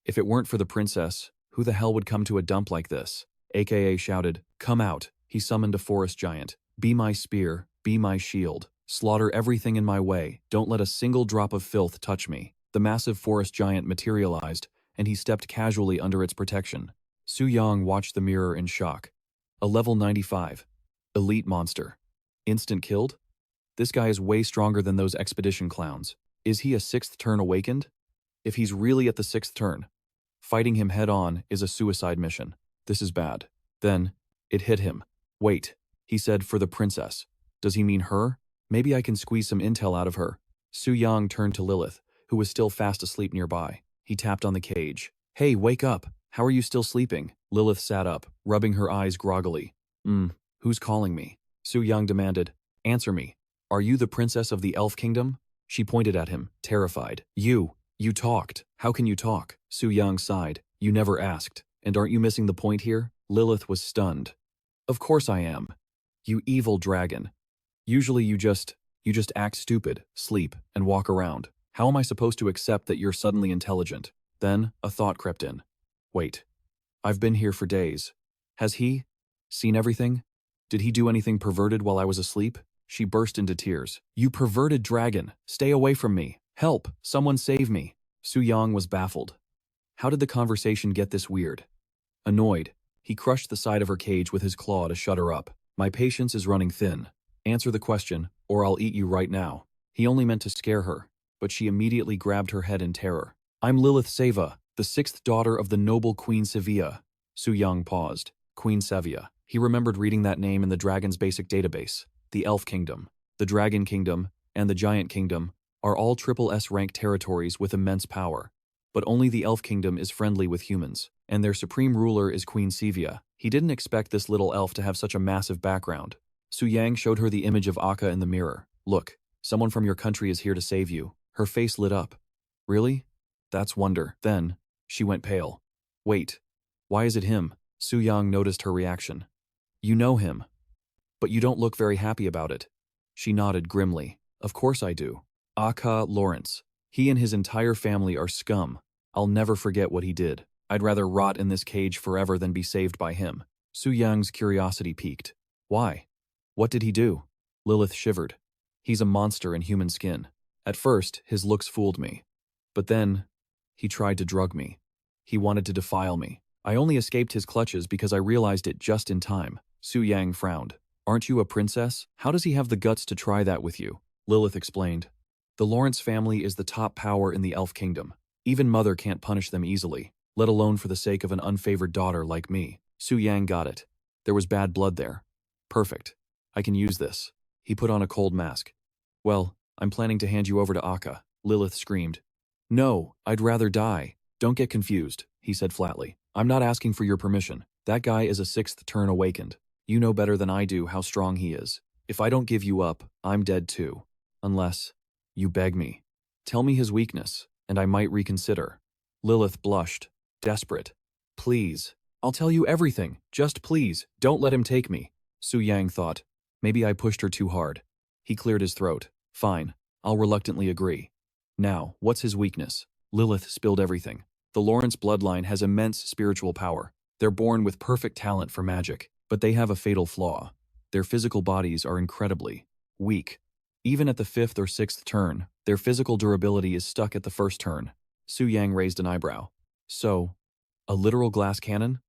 If it weren't for the princess, who the hell would come to a dump like this? AKA shouted, come out. He summoned a forest giant. Be my spear, be my shield. Slaughter everything in my way. Don't let a single drop of filth touch me. The massive forest giant materialized, and he stepped casually under its protection. Su Yang watched the mirror in shock. A level 95. Elite monster. Instant killed? This guy is way stronger than those expedition clowns. Is he a 6th turn awakened? If he's really at the 6th turn, fighting him head-on is a suicide mission. This is bad. Then, it hit him. Wait, he said for the princess. Does he mean her? Maybe I can squeeze some intel out of her. Su Yang turned to Lilith, who was still fast asleep nearby. He tapped on the cage. Hey, wake up. How are you still sleeping? Lilith sat up, rubbing her eyes groggily. Who's calling me? Su Yang demanded. Answer me. Are you the princess of the Elf Kingdom? She pointed at him, terrified. You talked. How can you talk? Su Yang sighed. You never asked. And aren't you missing the point here? Lilith was stunned. Of course I am. You evil dragon. Usually you just act stupid, sleep, and walk around. How am I supposed to accept that you're suddenly intelligent? Then, a thought crept in. Wait. I've been here for days. Has he? Seen everything? Did he do anything perverted while I was asleep? She burst into tears. You perverted dragon! Stay away from me! Help! Someone save me! Su Yang was baffled. How did the conversation get this weird? Annoyed, he crushed the side of her cage with his claw to shut her up. My patience is running thin. Answer the question, or I'll eat you right now. He only meant to scare her, but she immediately grabbed her head in terror. I'm Lilith Seva, the sixth daughter of the noble Queen Sevilla. Su Yang paused. Queen Sevilla. He remembered reading that name in the dragon's basic database. The Elf Kingdom, the Dragon Kingdom, and the Giant Kingdom are all triple S rank territories with immense power. But only the Elf Kingdom is friendly with humans, and their supreme ruler is Queen Sevilla. He didn't expect this little elf to have such a massive background. Su Yang showed her the image of Akka in the mirror. Look, someone from your country is here to save you. Her face lit up. Really? That's wonder. Then, she went pale. Wait, why is it him? Su Yang noticed her reaction. You know him. But you don't look very happy about it. She nodded grimly. Of course I do. Akka Lawrence. He and his entire family are scum. I'll never forget what he did. I'd rather rot in this cage forever than be saved by him. Su Yang's curiosity piqued. Why? What did he do? Lilith shivered. He's a monster in human skin. At first, his looks fooled me. But then, he tried to drug me. He wanted to defile me. I only escaped his clutches because I realized it just in time. Su Yang frowned. Aren't you a princess? How does he have the guts to try that with you? Lilith explained. The Lawrence family is the top power in the Elf Kingdom. Even mother can't punish them easily, let alone for the sake of an unfavored daughter like me. Su Yang got it. There was bad blood there. Perfect. I can use this. He put on a cold mask. Well, I'm planning to hand you over to Akka. Lilith screamed. No, I'd rather die. Don't get confused, he said flatly. I'm not asking for your permission. That guy is a sixth turn awakened. You know better than I do how strong he is. If I don't give you up, I'm dead too. Unless you beg me. Tell me his weakness, and I might reconsider. Lilith blushed, desperate. Please. I'll tell you everything. Just please, don't let him take me. Su Yang thought. Maybe I pushed her too hard. He cleared his throat. Fine. I'll reluctantly agree. Now, what's his weakness? Lilith spilled everything. The Lawrence bloodline has immense spiritual power. They're born with perfect talent for magic, but they have a fatal flaw. Their physical bodies are incredibly weak. Even at the fifth or sixth turn, their physical durability is stuck at the first turn. Su Yang raised an eyebrow. So, a literal glass cannon?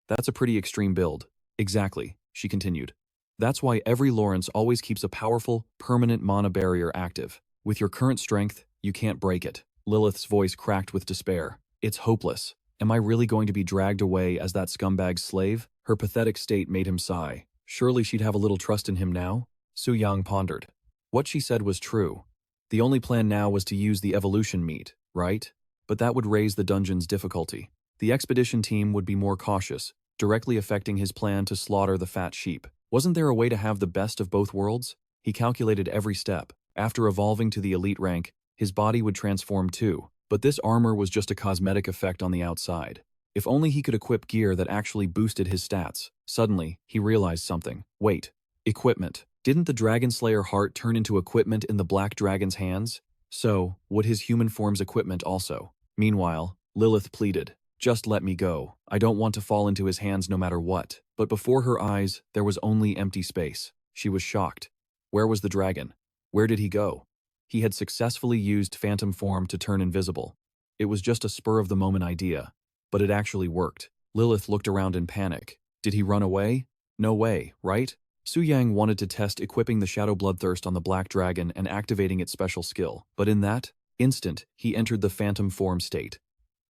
That's a pretty extreme build. Exactly, she continued. That's why every Lawrence always keeps a powerful, permanent mana barrier active. With your current strength, you can't break it. Lilith's voice cracked with despair. It's hopeless. Am I really going to be dragged away as that scumbag's slave? Her pathetic state made him sigh. Surely she'd have a little trust in him now? Su Yang pondered. What she said was true. The only plan now was to use the evolution meat, right? But that would raise the dungeon's difficulty. The expedition team would be more cautious, directly affecting his plan to slaughter the fat sheep. Wasn't there a way to have the best of both worlds? He calculated every step. After evolving to the elite rank, his body would transform too. But this armor was just a cosmetic effect on the outside. If only he could equip gear that actually boosted his stats. Suddenly, he realized something. Wait. Equipment. Didn't the Dragon Slayer heart turn into equipment in the Black Dragon's hands? So, would his human form's equipment also? Meanwhile, Lilith pleaded. Just let me go. I don't want to fall into his hands no matter what. But before her eyes, there was only empty space. She was shocked. Where was the dragon? Where did he go? He had successfully used phantom form to turn invisible. It was just a spur-of-the-moment idea, but it actually worked. Lilith looked around in panic. Did he run away? No way, right? Su Yang wanted to test equipping the Shadow Bloodthirst on the Black Dragon and activating its special skill, but in that instant, he entered the phantom form state.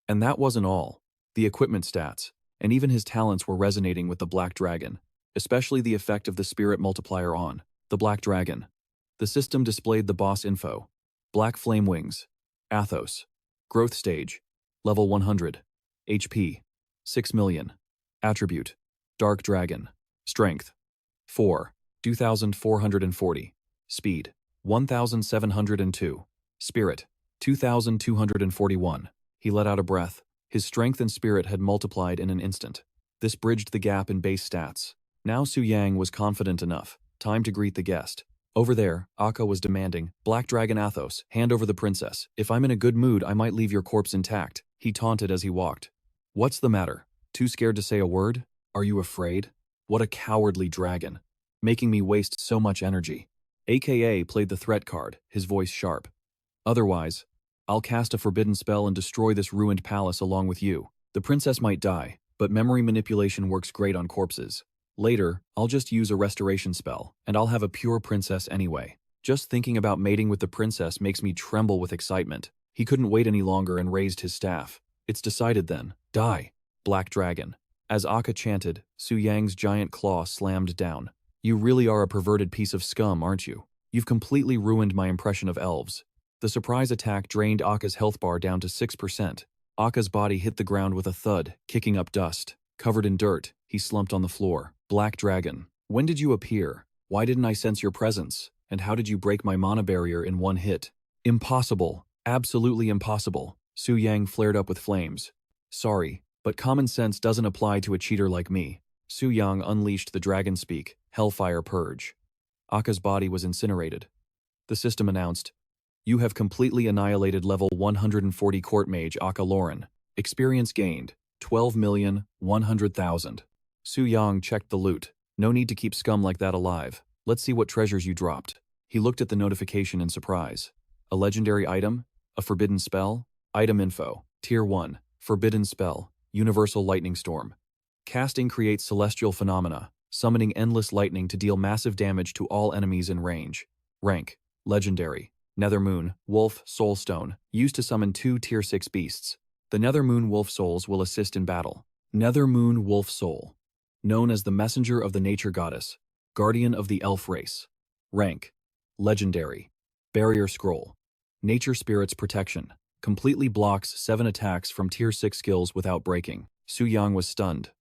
And that wasn't all. The equipment stats, and even his talents were resonating with the Black Dragon, especially the effect of the spirit multiplier on the Black Dragon. The system displayed the boss info. Black Flame Wings. Athos. Growth Stage. Level 100. HP. 6 million. Attribute. Dark Dragon. Strength. 4. 2,440. Speed. 1,702. Spirit. 2,241. He let out a breath. His strength and spirit had multiplied in an instant. This bridged the gap in base stats. Now Su Yang was confident enough. Time to greet the guest. Over there, Akka was demanding, Black Dragon Athos, hand over the princess. If I'm in a good mood, I might leave your corpse intact. He taunted as he walked. What's the matter? Too scared to say a word? Are you afraid? What a cowardly dragon. Making me waste so much energy. AKA played the threat card, his voice sharp. Otherwise, I'll cast a forbidden spell and destroy this ruined palace along with you. The princess might die, but memory manipulation works great on corpses. Later, I'll just use a restoration spell, and I'll have a pure princess anyway. Just thinking about mating with the princess makes me tremble with excitement. He couldn't wait any longer and raised his staff. It's decided then. Die, Black Dragon. As Aka chanted, Su Yang's giant claw slammed down. You really are a perverted piece of scum, aren't you? You've completely ruined my impression of elves. The surprise attack drained Aka's health bar down to 6%. Aka's body hit the ground with a thud, kicking up dust. Covered in dirt, he slumped on the floor. Black Dragon, when did you appear? Why didn't I sense your presence? And how did you break my mana barrier in one hit? Impossible. Absolutely impossible. Su Yang flared up with flames. Sorry, but common sense doesn't apply to a cheater like me. Su Yang unleashed the dragon speak, Hellfire Purge. Aka's body was incinerated. The system announced, you have completely annihilated level 140 Court Mage Aka Lauren. Experience gained, 12,100,000. Su Yang checked the loot. No need to keep scum like that alive. Let's see what treasures you dropped. He looked at the notification in surprise. A legendary item? A forbidden spell? Item info. Tier 1. Forbidden spell. Universal Lightning Storm. Casting creates celestial phenomena, summoning endless lightning to deal massive damage to all enemies in range. Rank. Legendary. Nethermoon, Wolf, Soulstone, used to summon 2 Tier 6 beasts. The Nethermoon Wolf Souls will assist in battle. Nethermoon Wolf Soul. Known as the Messenger of the Nature Goddess. Guardian of the Elf Race. Rank. Legendary. Barrier Scroll. Nature Spirit's Protection. Completely blocks 7 attacks from Tier 6 skills without breaking. Su Yang was stunned.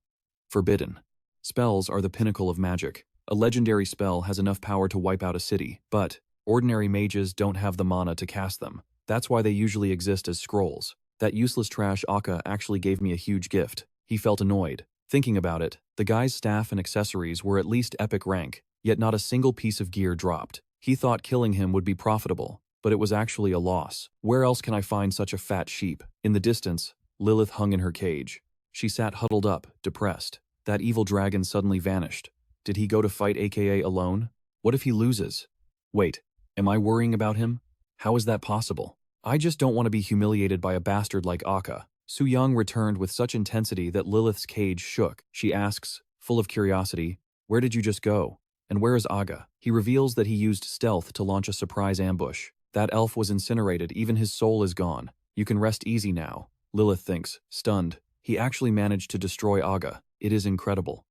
Forbidden. Spells are the pinnacle of magic. A legendary spell has enough power to wipe out a city, but ordinary mages don't have the mana to cast them. That's why they usually exist as scrolls. That useless trash Aka actually gave me a huge gift. He felt annoyed. Thinking about it, the guy's staff and accessories were at least epic rank, yet not a single piece of gear dropped. He thought killing him would be profitable, but it was actually a loss. Where else can I find such a fat sheep? In the distance, Lilith hung in her cage. She sat huddled up, depressed. That evil dragon suddenly vanished. Did he go to fight AKA alone? What if he loses? Wait, am I worrying about him? How is that possible? I just don't want to be humiliated by a bastard like Aka. Su Yang returned with such intensity that Lilith's cage shook. She asks, full of curiosity, where did you just go? And where is Aga? He reveals that he used stealth to launch a surprise ambush. That elf was incinerated, even his soul is gone. You can rest easy now, Lilith thinks, stunned. He actually managed to destroy Aga. It is incredible.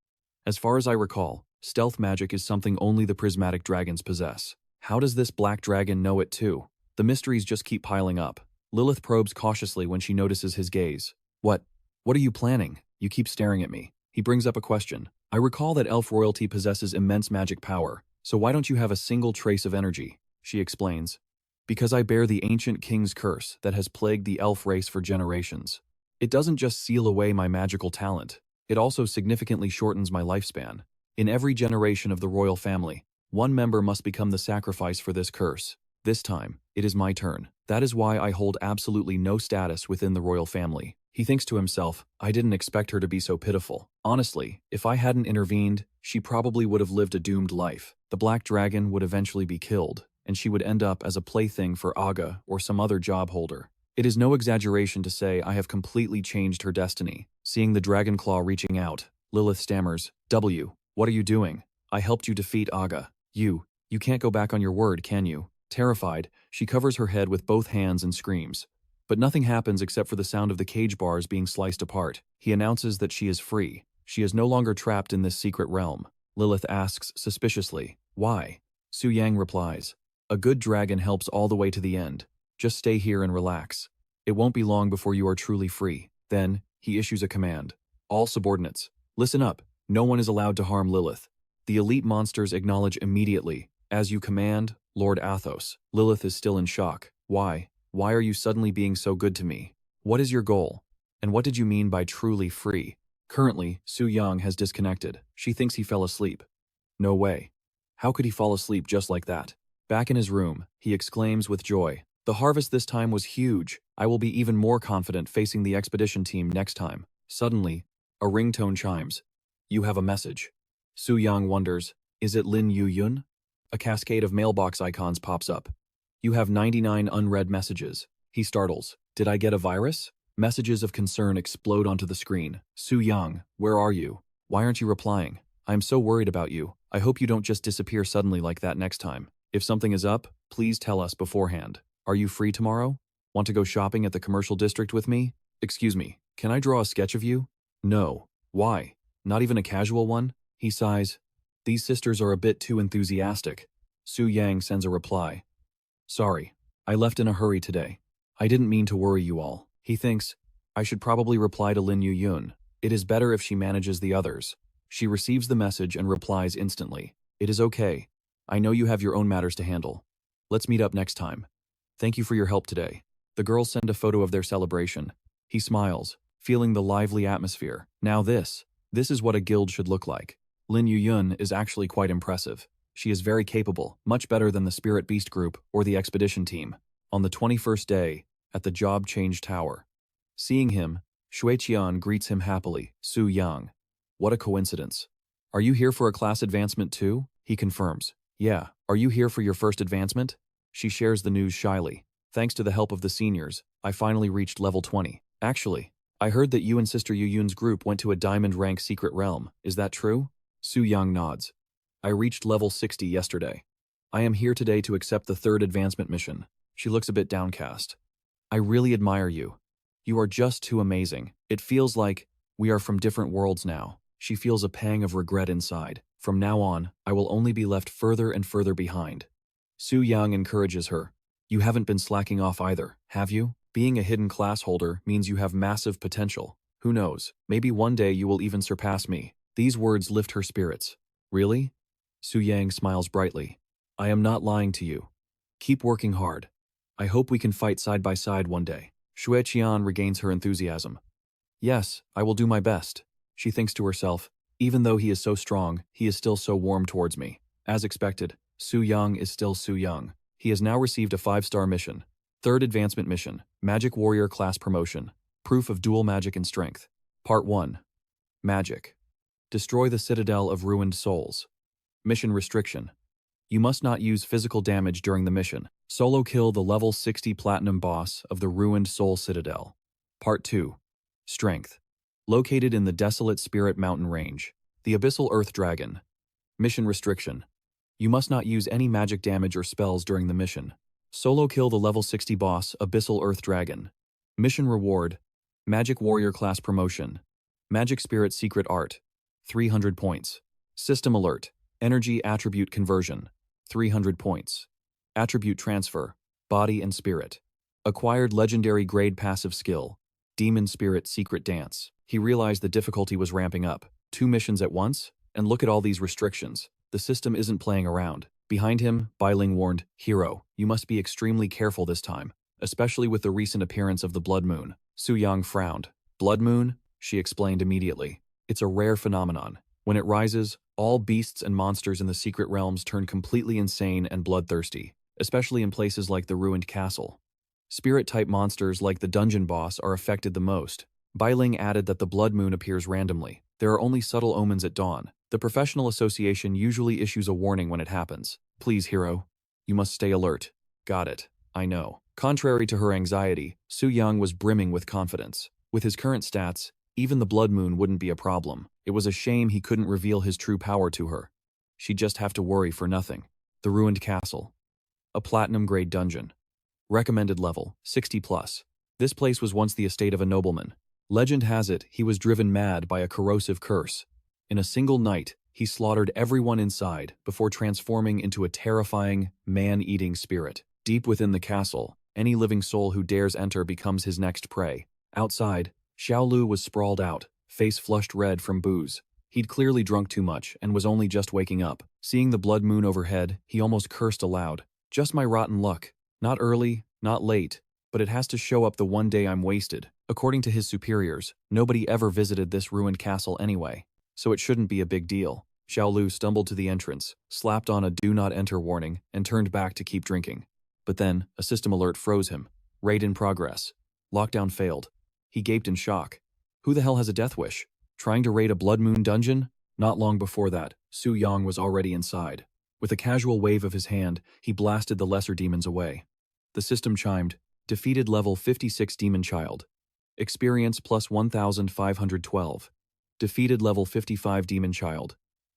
As far as I recall, stealth magic is something only the prismatic dragons possess. How does this black dragon know it too? The mysteries just keep piling up. Lilith probes cautiously when she notices his gaze. What are you planning? You keep staring at me. He brings up a question. I recall that elf royalty possesses immense magic power, so why don't you have a single trace of energy? She explains. Because I bear the ancient king's curse that has plagued the elf race for generations. It doesn't just seal away my magical talent, it also significantly shortens my lifespan. In every generation of the royal family, one member must become the sacrifice for this curse. This time, it is my turn. That is why I hold absolutely no status within the royal family. He thinks to himself, I didn't expect her to be so pitiful. Honestly, if I hadn't intervened, she probably would have lived a doomed life. The black dragon would eventually be killed, and she would end up as a plaything for Aga or some other job holder. It is no exaggeration to say I have completely changed her destiny. Seeing the dragon claw reaching out, Lilith stammers, what are you doing? I helped you defeat Aga. You can't go back on your word, can you? Terrified, she covers her head with both hands and screams. But nothing happens except for the sound of the cage bars being sliced apart. He announces that she is free. She is no longer trapped in this secret realm. Lilith asks suspiciously, why? Su Yang replies, a good dragon helps all the way to the end. Just stay here and relax. It won't be long before you are truly free. Then, he issues a command. All subordinates, listen up. No one is allowed to harm Lilith. The elite monsters acknowledge immediately. As you command, Lord Athos. Lilith is still in shock. Why? Why are you suddenly being so good to me? What is your goal? And what did you mean by truly free? Currently, Su Yang has disconnected. She thinks he fell asleep. No way. How could he fall asleep just like that? Back in his room, he exclaims with joy. The harvest this time was huge. I will be even more confident facing the expedition team next time. Suddenly, a ringtone chimes. You have a message. Su Yang wonders, is it Lin Yu-yun? A cascade of mailbox icons pops up. You have 99 unread messages. He startles. Did I get a virus? Messages of concern explode onto the screen. Su Yang, where are you? Why aren't you replying? I'm so worried about you. I hope you don't just disappear suddenly like that next time. If something is up, please tell us beforehand. Are you free tomorrow? Want to go shopping at the commercial district with me? Excuse me, can I draw a sketch of you? No. Why? Not even a casual one? He sighs. These sisters are a bit too enthusiastic. Su Yang sends a reply. Sorry, I left in a hurry today. I didn't mean to worry you all. He thinks, I should probably reply to Lin Yu-yun. It is better if she manages the others. She receives the message and replies instantly. It is okay. I know you have your own matters to handle. Let's meet up next time. Thank you for your help today. The girls send a photo of their celebration. He smiles, feeling the lively atmosphere. Now this is what a guild should look like. Lin Yu-yun is actually quite impressive. She is very capable, much better than the Spirit Beast group or the expedition team. On the 21st day, at the Job Change Tower. Seeing him, Shuiqian greets him happily. Su Yang. What a coincidence. Are you here for a class advancement too? He confirms. Yeah, are you here for your first advancement? She shares the news shyly. Thanks to the help of the seniors, I finally reached level 20. Actually, I heard that you and Sister Yu-yun's group went to a diamond rank secret realm. Is that true? Su Yang nods. I reached level 60 yesterday. I am here today to accept the third advancement mission. She looks a bit downcast. I really admire you. You are just too amazing. It feels like we are from different worlds now. She feels a pang of regret inside. From now on, I will only be left further and further behind. Su Yang encourages her. You haven't been slacking off either, have you? Being a hidden class holder means you have massive potential. Who knows, maybe one day you will even surpass me. These words lift her spirits. Really? Su Yang smiles brightly. I am not lying to you. Keep working hard. I hope we can fight side by side one day. Shuiqian regains her enthusiasm. Yes, I will do my best. She thinks to herself, even though he is so strong, he is still so warm towards me. As expected, Su Yang is still Su Yang. He has now received a 5-star mission. Third advancement mission, Magic Warrior class promotion. Proof of dual magic and strength. Part 1. Magic. Destroy the Citadel of Ruined Souls. Mission restriction. You must not use physical damage during the mission. Solo kill the level 60 platinum boss of the Ruined Soul Citadel. Part 2. Strength. Located in the desolate Spirit Mountain Range. The Abyssal Earth Dragon. Mission restriction. You must not use any magic damage or spells during the mission. Solo kill the level 60 boss, Abyssal Earth Dragon. Mission reward. Magic Warrior class promotion. Magic Spirit Secret Art. 300 points. System alert. Energy attribute conversion. 300 points. Attribute transfer. Body and spirit. Acquired legendary grade passive skill. Demon Spirit Secret Dance. He realized the difficulty was ramping up. 2 missions at once? And look at all these restrictions. The system isn't playing around. Behind him, Bailing warned, Hero, you must be extremely careful this time, especially with the recent appearance of the Blood Moon. Su Yang frowned. Blood Moon? She explained immediately. It's a rare phenomenon. When it rises, all beasts and monsters in the secret realms turn completely insane and bloodthirsty, especially in places like the ruined castle. Spirit-type monsters like the dungeon boss are affected the most. Bailing added that the blood moon appears randomly. There are only subtle omens at dawn. The professional association usually issues a warning when it happens. Please, hero. You must stay alert. Got it. I know. Contrary to her anxiety, Su Yang was brimming with confidence. With his current stats, even the blood moon wouldn't be a problem. It was a shame he couldn't reveal his true power to her. She'd just have to worry for nothing. The ruined castle. A platinum-grade dungeon. Recommended level, 60+. This place was once the estate of a nobleman. Legend has it he was driven mad by a corrosive curse. In a single night, he slaughtered everyone inside before transforming into a terrifying, man-eating spirit. Deep within the castle, any living soul who dares enter becomes his next prey. Outside, Xiaolu was sprawled out, face flushed red from booze. He'd clearly drunk too much and was only just waking up. Seeing the blood moon overhead, he almost cursed aloud. Just my rotten luck. Not early, not late, but it has to show up the one day I'm wasted. According to his superiors, nobody ever visited this ruined castle anyway, so it shouldn't be a big deal. Xiaolu stumbled to the entrance, slapped on a do not enter warning, and turned back to keep drinking. But then, a system alert froze him. Raid in progress. Lockdown failed. He gaped in shock. Who the hell has a death wish? Trying to raid a blood moon dungeon? Not long before that, Su Yang was already inside. With a casual wave of his hand, he blasted the lesser demons away. The system chimed, defeated level 56 demon child. Experience plus 1,512. Defeated level 55 demon child.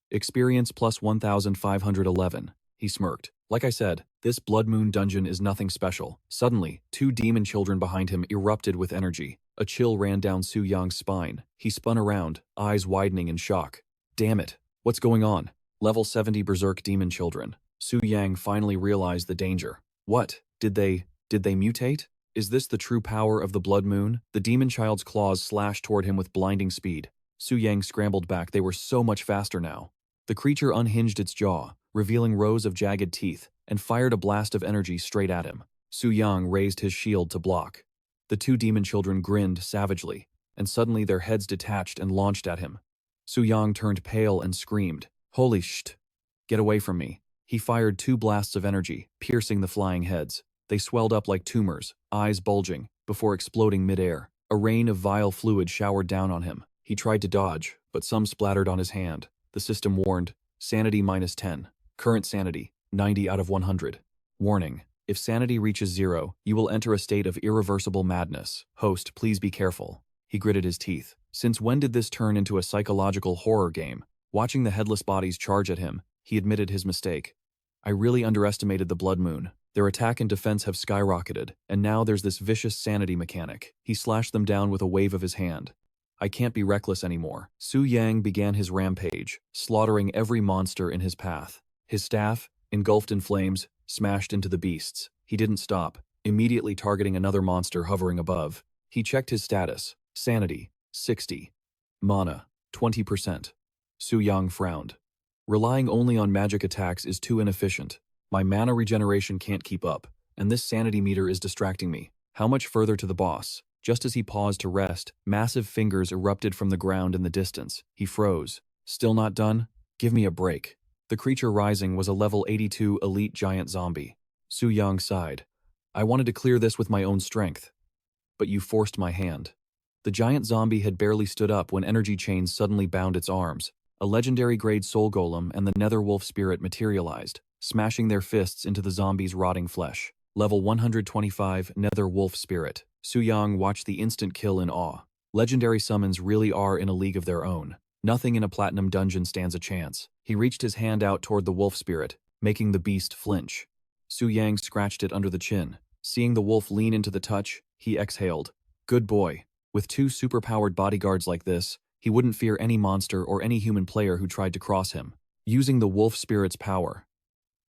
Experience plus 1,511. He smirked. Like I said, this Blood Moon dungeon is nothing special. Suddenly, two demon children behind him erupted with energy. A chill ran down Su Yang's spine. He spun around, eyes widening in shock. Damn it, what's going on? Level 70 Berserk demon children. Su Yang finally realized the danger. What? Did they mutate? Is this the true power of the Blood Moon? The demon child's claws slashed toward him with blinding speed. Su Yang scrambled back. They were so much faster now. The creature unhinged its jaw, revealing rows of jagged teeth, and fired a blast of energy straight at him. Su Yang raised his shield to block. The two demon children grinned savagely, and suddenly their heads detached and launched at him. Su Yang turned pale and screamed, "Holy shit! Get away from me." He fired two blasts of energy, piercing the flying heads. They swelled up like tumors, eyes bulging, before exploding midair. A rain of vile fluid showered down on him. He tried to dodge, but some splattered on his hand. The system warned, sanity minus 10. Current sanity, 90 out of 100. Warning, if sanity reaches 0, you will enter a state of irreversible madness. Host, please be careful. He gritted his teeth. Since when did this turn into a psychological horror game? Watching the headless bodies charge at him, he admitted his mistake. I really underestimated the Blood Moon. Their attack and defense have skyrocketed, and now there's this vicious sanity mechanic. He slashed them down with a wave of his hand. I can't be reckless anymore. Su Yang began his rampage, slaughtering every monster in his path. His staff, engulfed in flames, smashed into the beasts. He didn't stop, immediately targeting another monster hovering above. He checked his status. Sanity, 60. Mana, 20%. Su Yang frowned. Relying only on magic attacks is too inefficient. My mana regeneration can't keep up, and this sanity meter is distracting me. How much further to the boss? Just as he paused to rest, massive fingers erupted from the ground in the distance. He froze. Still not done? Give me a break. The creature rising was a level 82 elite giant zombie. Su Yang sighed. I wanted to clear this with my own strength. But you forced my hand. The giant zombie had barely stood up when energy chains suddenly bound its arms. A legendary-grade soul golem and the nether wolf spirit materialized, smashing their fists into the zombie's rotting flesh. Level 125 nether wolf spirit. Su Yang watched the instant kill in awe. Legendary summons really are in a league of their own. Nothing in a platinum dungeon stands a chance. He reached his hand out toward the wolf spirit, making the beast flinch. Su Yang scratched it under the chin. Seeing the wolf lean into the touch, he exhaled. Good boy. With two superpowered bodyguards like this, he wouldn't fear any monster or any human player who tried to cross him. Using the wolf spirit's power,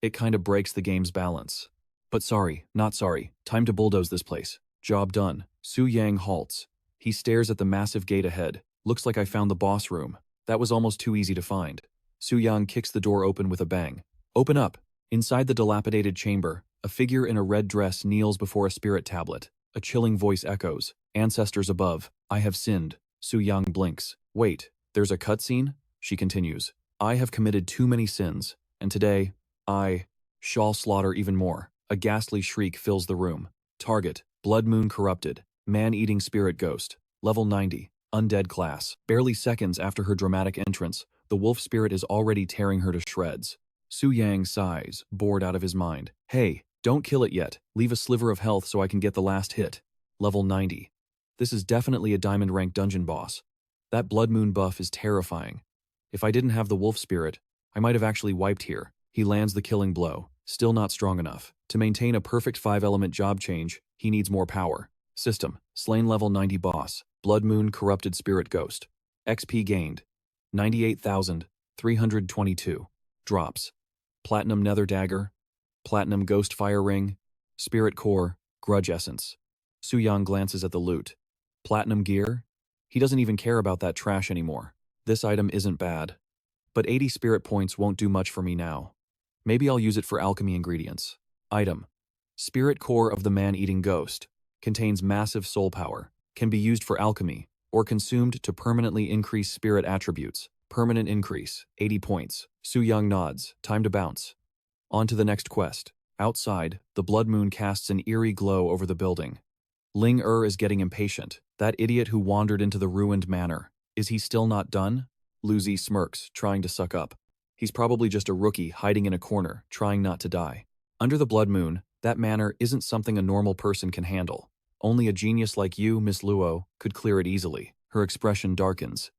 it kind of breaks the game's balance. But sorry, not sorry. Time to bulldoze this place. Job done. Su Yang halts. He stares at the massive gate ahead. Looks like I found the boss room. That was almost too easy to find. Su Yang kicks the door open with a bang. Open up. Inside the dilapidated chamber, a figure in a red dress kneels before a spirit tablet. A chilling voice echoes. Ancestors above, I have sinned. Su Yang blinks. Wait, there's a cutscene? She continues. I have committed too many sins, and today, I shall slaughter even more. A ghastly shriek fills the room. Target, Blood Moon corrupted, man-eating spirit ghost, level 90, undead class. Barely seconds after her dramatic entrance, the wolf spirit is already tearing her to shreds. Su Yang sighs, bored out of his mind. Hey, don't kill it yet. Leave a sliver of health so I can get the last hit. Level 90. This is definitely a diamond rank dungeon boss. That Blood Moon buff is terrifying. If I didn't have the wolf spirit, I might have actually wiped here. He lands the killing blow. Still not strong enough. To maintain a perfect 5-element job change, he needs more power. System, slain level 90 boss, Blood Moon corrupted spirit ghost. XP gained, 98,322. Drops, Platinum Nether Dagger, Platinum Ghost Fire Ring, Spirit Core, Grudge Essence. Su Yang glances at the loot. Platinum gear? He doesn't even care about that trash anymore. This item isn't bad. But 80 spirit points won't do much for me now. Maybe I'll use it for alchemy ingredients. Item. Spirit Core of the Man-Eating Ghost. Contains massive soul power. Can be used for alchemy, or consumed to permanently increase spirit attributes. Permanent increase, 80 points. Su Yang nods. Time to bounce. On to the next quest. Outside, the Blood Moon casts an eerie glow over the building. Ling Er is getting impatient. That idiot who wandered into the ruined manor. Is he still not done? Lu Zi smirks, trying to suck up. He's probably just a rookie hiding in a corner, trying not to die. Under the blood moon, that manner isn't something a normal person can handle. Only a genius like you, Miss Luo, could clear it easily. Her expression darkens.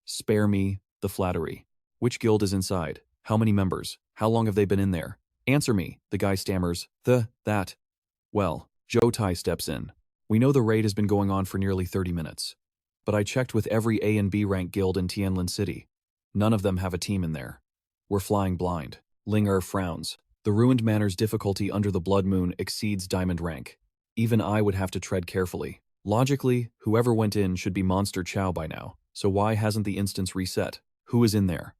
Spare me the flattery. Which guild is inside? How many members? How long have they been in there? Answer me, the guy stammers. That. Well, Zhou Tai steps in. We know the raid has been going on for nearly 30 minutes. But I checked with every A and B rank guild in Tianlin City. None of them have a team in there. We're flying blind. Ling Er frowns. The ruined manor's difficulty under the blood moon exceeds diamond rank. Even I would have to tread carefully. Logically, whoever went in should be Monster Chow by now, so why hasn't the instance reset? Who is in there?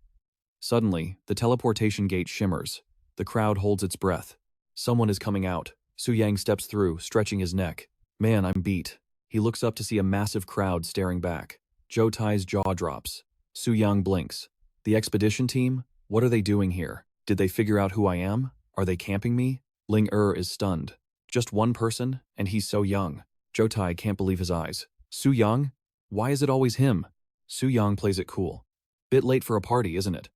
Suddenly, the teleportation gate shimmers. The crowd holds its breath. Someone is coming out. Su Yang steps through, stretching his neck. Man, I'm beat. He looks up to see a massive crowd staring back. Zhou Tai's jaw drops. Su Yang blinks. The expedition team? What are they doing here? Did they figure out who I am? Are they camping me? Ling Er is stunned. Just one person, and he's so young. Zhou Tai can't believe his eyes. Su Yang? Why is it always him? Su Yang plays it cool. Bit late for a party, isn't it?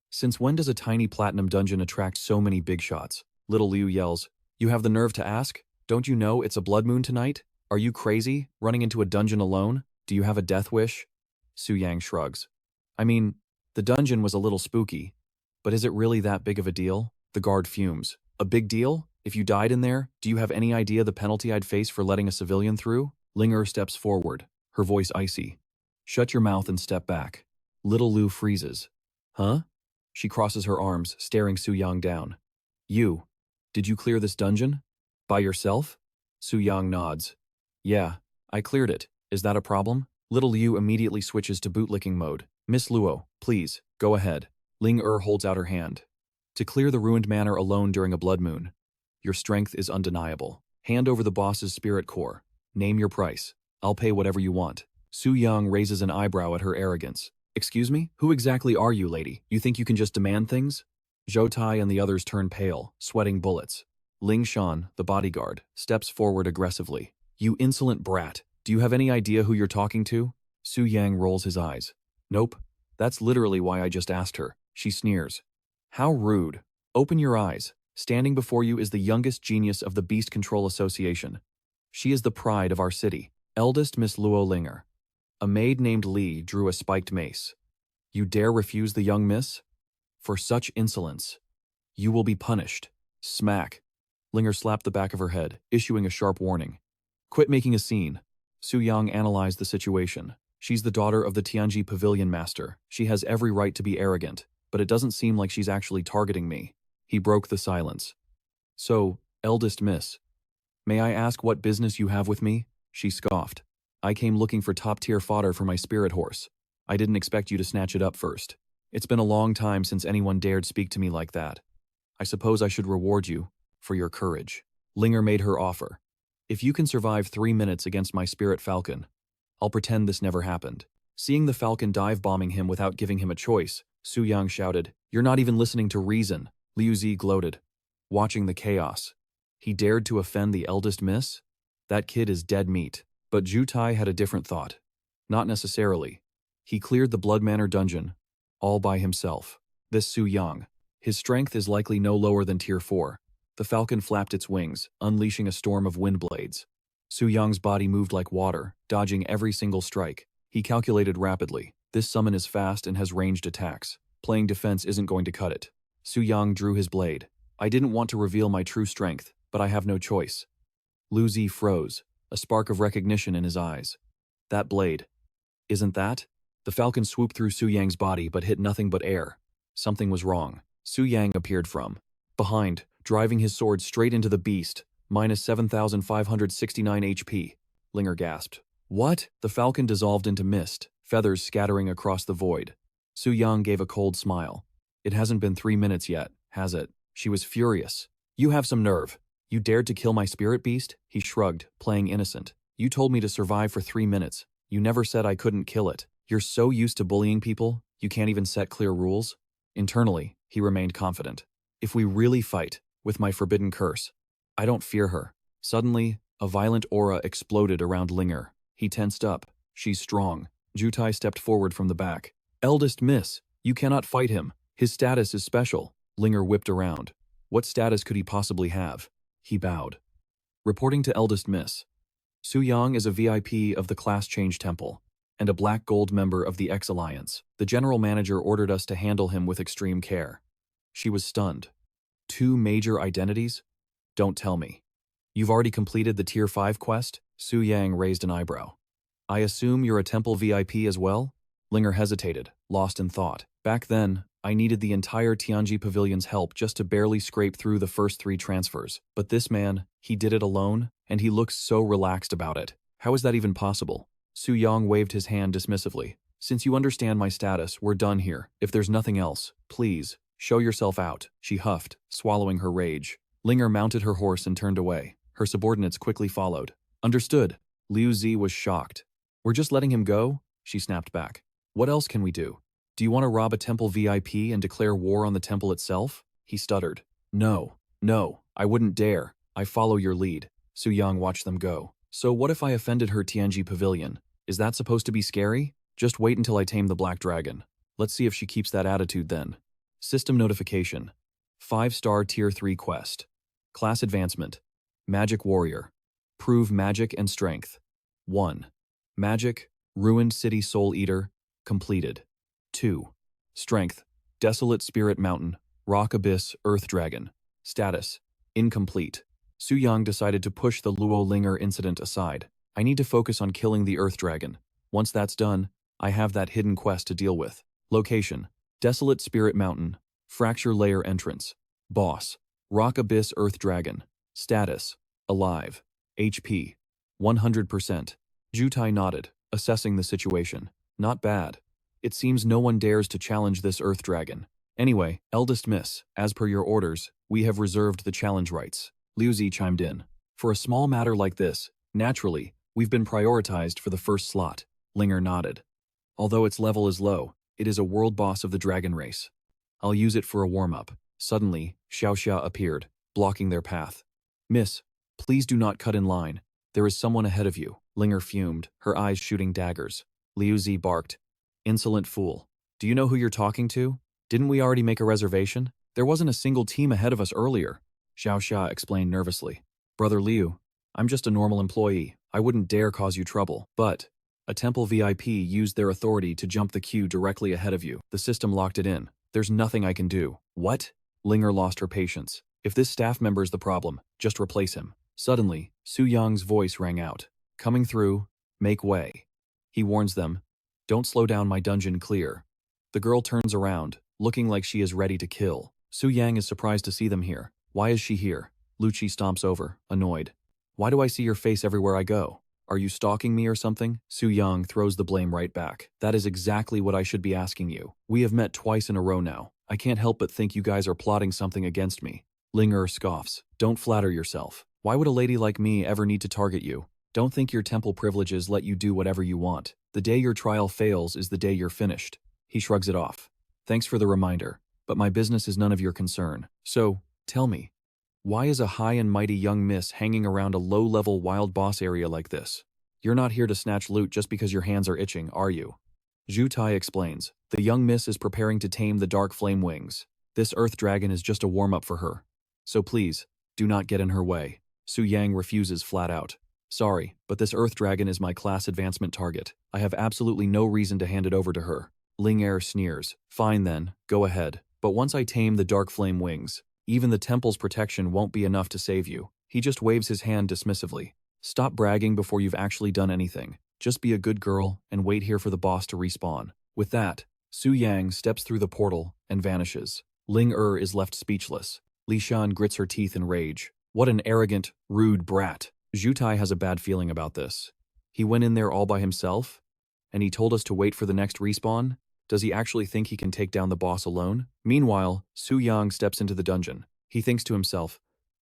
Since when does a tiny platinum dungeon attract so many big shots? Little Liu yells. You have the nerve to ask? Don't you know it's a blood moon tonight? Are you crazy, running into a dungeon alone? Do you have a death wish? Su Yang shrugs. I mean, the dungeon was a little spooky. But is it really that big of a deal? The guard fumes. A big deal? If you died in there, do you have any idea the penalty I'd face for letting a civilian through? Ling Er steps forward, her voice icy. Shut your mouth and step back. Little Liu freezes. Huh? She crosses her arms, staring Su Yang down. You. Did you clear this dungeon? By yourself? Su Yang nods. Yeah, I cleared it. Is that a problem? Little Liu immediately switches to bootlicking mode. Miss Luo, please, go ahead. Ling Er holds out her hand. To clear the ruined manor alone during a blood moon. Your strength is undeniable. Hand over the boss's spirit core. Name your price. I'll pay whatever you want. Su Yang raises an eyebrow at her arrogance. Excuse me? Who exactly are you, lady? You think you can just demand things? Zhou Tai and the others turn pale, sweating bullets. Ling Shan, the bodyguard, steps forward aggressively. You insolent brat. Do you have any idea who you're talking to? Su Yang rolls his eyes. Nope. That's literally why I just asked her. She sneers. How rude. Open your eyes. Standing before you is the youngest genius of the Beast Control Association. She is the pride of our city. Eldest Miss Luo Linger. A maid named Li drew a spiked mace. You dare refuse the young miss? For such insolence. You will be punished. Smack. Linger slapped the back of her head, issuing a sharp warning. Quit making a scene. Su Yang analyzed the situation. She's the daughter of the Tianji Pavilion Master. She has every right to be arrogant, but it doesn't seem like she's actually targeting me. He broke the silence. So, eldest miss, may I ask what business you have with me? She scoffed. I came looking for top-tier fodder for my spirit horse. I didn't expect you to snatch it up first. It's been a long time since anyone dared speak to me like that. I suppose I should reward you for your courage. Linger made her offer. If you can survive 3 minutes against my spirit falcon, I'll pretend this never happened. Seeing the falcon dive-bombing him without giving him a choice, Su Yang shouted, You're not even listening to reason. Liu Zi gloated, watching the chaos. He dared to offend the eldest miss? That kid is dead meat. But Zhou Tai had a different thought. Not necessarily. He cleared the Blood Manor dungeon, all by himself. This Su Yang. His strength is likely no lower than Tier 4. The falcon flapped its wings, unleashing a storm of wind blades. Su Yang's body moved like water, dodging every single strike. He calculated rapidly. This summon is fast and has ranged attacks. Playing defense isn't going to cut it. Su Yang drew his blade. I didn't want to reveal my true strength, but I have no choice. Lu Zi froze, a spark of recognition in his eyes. That blade. Isn't that? The falcon swooped through Su Yang's body but hit nothing but air. Something was wrong. Su Yang appeared from behind, driving his sword straight into the beast, minus 7,569 HP. Linger gasped. What? The falcon dissolved into mist, feathers scattering across the void. Su Yang gave a cold smile. It hasn't been 3 minutes yet, has it? She was furious. You have some nerve. You dared to kill my spirit beast? He shrugged, playing innocent. You told me to survive for 3 minutes. You never said I couldn't kill it. You're so used to bullying people, you can't even set clear rules? Internally, he remained confident. If we really fight, with my forbidden curse, I don't fear her. Suddenly, a violent aura exploded around Linger. He tensed up. She's strong. Zhou Tai stepped forward from the back. Eldest Miss, you cannot fight him. His status is special. Linger whipped around. What status could he possibly have? He bowed. Reporting to Eldest Miss. Su Yang is a VIP of the Class Change Temple and a Black Gold member of the X Alliance. The general manager ordered us to handle him with extreme care. She was stunned. 2 major identities? Don't tell me. You've already completed the Tier 5 quest? Su Yang raised an eyebrow. I assume you're a temple VIP as well? Linger hesitated, lost in thought. Back then, I needed the entire Tianji Pavilion's help just to barely scrape through the first 3 transfers. But this man, he did it alone, and he looks so relaxed about it. How is that even possible? Su Yang waved his hand dismissively. Since you understand my status, we're done here. If there's nothing else, please, show yourself out, she huffed, swallowing her rage. Linger mounted her horse and turned away. Her subordinates quickly followed. Understood. Liu Zi was shocked. We're just letting him go? She snapped back. What else can we do? Do you want to rob a temple VIP and declare war on the temple itself? He stuttered. No, I wouldn't dare. I follow your lead. Su Yang watched them go. So what if I offended her Tianji Pavilion? Is that supposed to be scary? Just wait until I tame the Black Dragon. Let's see if she keeps that attitude then. System notification. 5-star Tier 3 quest. Class advancement. Magic Warrior. Prove magic and strength. 1. Magic, Ruined City Soul Eater, completed. 2. Strength, Desolate Spirit Mountain, Rock Abyss Earth Dragon. Status, incomplete. Su Yang decided to push the Luo Linger incident aside. I need to focus on killing the Earth Dragon. Once that's done, I have that hidden quest to deal with. Location, Desolate Spirit Mountain, Fracture Layer Entrance. Boss, Rock Abyss Earth Dragon. Status, alive. HP, 100%. Jutai nodded, assessing the situation. Not bad. It seems no one dares to challenge this Earth Dragon. Anyway, Eldest Miss, as per your orders, we have reserved the challenge rights. Liu Zi chimed in. For a small matter like this, naturally, we've been prioritized for the first slot. Linger nodded. Although its level is low, it is a world boss of the dragon race. I'll use it for a warm-up. Suddenly, Xiaoxia appeared, blocking their path. Miss, please do not cut in line. There is someone ahead of you. Linger fumed, her eyes shooting daggers. Liu Zi barked. Insolent fool. Do you know who you're talking to? Didn't we already make a reservation? There wasn't a single team ahead of us earlier. Xiaoxia explained nervously. Brother Liu, I'm just a normal employee. I wouldn't dare cause you trouble. But a temple VIP used their authority to jump the queue directly ahead of you. The system locked it in. There's nothing I can do. What? Linger lost her patience. If this staff member is the problem, just replace him. Suddenly, Su Yang's voice rang out. Coming through, make way. He warns them, don't slow down my dungeon clear. The girl turns around, looking like she is ready to kill. Su Yang is surprised to see them here. Why is she here? Lucci stomps over, annoyed. Why do I see your face everywhere I go? Are you stalking me or something? Su Yang throws the blame right back. That is exactly what I should be asking you. We have met twice in a row now. I can't help but think you guys are plotting something against me. Linger scoffs. Don't flatter yourself. Why would a lady like me ever need to target you? Don't think your temple privileges let you do whatever you want. The day your trial fails is the day you're finished. He shrugs it off. Thanks for the reminder, but my business is none of your concern. So, tell me, why is a high and mighty young miss hanging around a low-level wild boss area like this? You're not here to snatch loot just because your hands are itching, are you? Zhu Tai explains. The young miss is preparing to tame the dark flame wings. This earth dragon is just a warm-up for her. So please, do not get in her way. Su Yang refuses flat out. Sorry, but this earth dragon is my class advancement target. I have absolutely no reason to hand it over to her. Ling Er sneers. Fine then, go ahead. But once I tame the dark flame wings, even the temple's protection won't be enough to save you. He just waves his hand dismissively. Stop bragging before you've actually done anything. Just be a good girl and wait here for the boss to respawn. With that, Su Yang steps through the portal and vanishes. Ling Er is left speechless. Li Shan grits her teeth in rage. What an arrogant, rude brat. Zhu Tai has a bad feeling about this. He went in there all by himself? And he told us to wait for the next respawn? Does he actually think he can take down the boss alone? Meanwhile, Su Yang steps into the dungeon. He thinks to himself,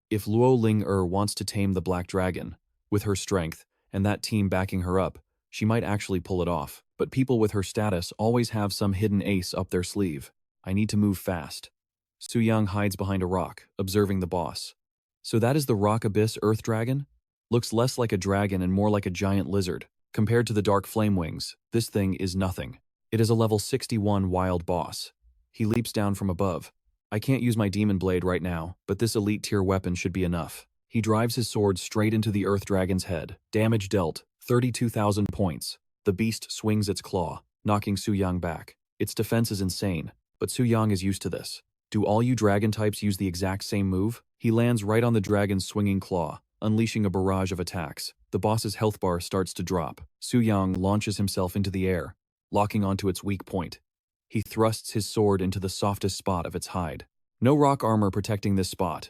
if Luo Ling Er wants to tame the Black Dragon, with her strength, and that team backing her up, she might actually pull it off. But people with her status always have some hidden ace up their sleeve. I need to move fast. Su Yang hides behind a rock, observing the boss. So that is the Rock Abyss Earth Dragon? Looks less like a dragon and more like a giant lizard. Compared to the dark flame wings, this thing is nothing. It is a level 61 wild boss. He leaps down from above. I can't use my demon blade right now, but this elite tier weapon should be enough. He drives his sword straight into the Earth Dragon's head. Damage dealt, 32,000 points. The beast swings its claw, knocking Su Yang back. Its defense is insane, but Su Yang is used to this. Do all you dragon types use the exact same move? He lands right on the dragon's swinging claw, unleashing a barrage of attacks. The boss's health bar starts to drop. Su Yang launches himself into the air, locking onto its weak point. He thrusts his sword into the softest spot of its hide. No rock armor protecting this spot.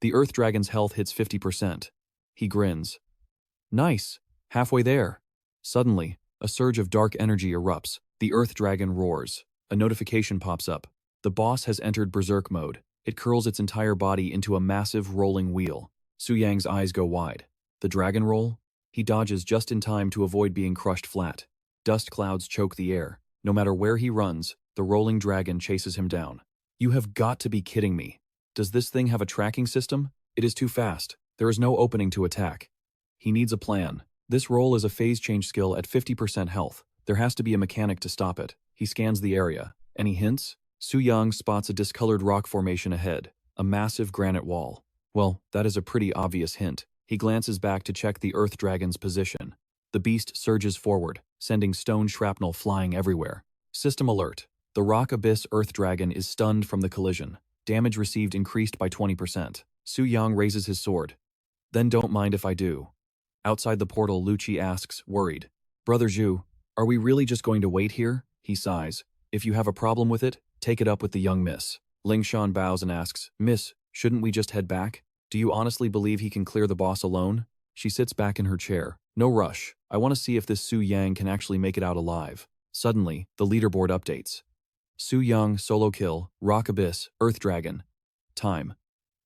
The Earth Dragon's health hits 50%. He grins. Nice, halfway there. Suddenly, a surge of dark energy erupts. The Earth Dragon roars. A notification pops up. The boss has entered berserk mode. It curls its entire body into a massive rolling wheel. Su Yang's eyes go wide. The dragon roll? He dodges just in time to avoid being crushed flat. Dust clouds choke the air. No matter where he runs, the rolling dragon chases him down. You have got to be kidding me. Does this thing have a tracking system? It is too fast. There is no opening to attack. He needs a plan. This roll is a phase change skill at 50% health. There has to be a mechanic to stop it. He scans the area. Any hints? Su Yang spots a discolored rock formation ahead. A massive granite wall. Well, that is a pretty obvious hint. He glances back to check the Earth Dragon's position. The beast surges forward, sending stone shrapnel flying everywhere. System alert. The Rock Abyss Earth Dragon is stunned from the collision. Damage received increased by 20%. Su Yang raises his sword. Then don't mind if I do. Outside the portal, Lucci asks, worried. Brother Zhu, are we really just going to wait here? He sighs. If you have a problem with it, take it up with the young miss. Ling Shan bows and asks, Miss, shouldn't we just head back? Do you honestly believe he can clear the boss alone? She sits back in her chair. No rush. I want to see if this Su Yang can actually make it out alive. Suddenly, the leaderboard updates. Su Yang, solo kill, Rock Abyss, Earth Dragon. Time: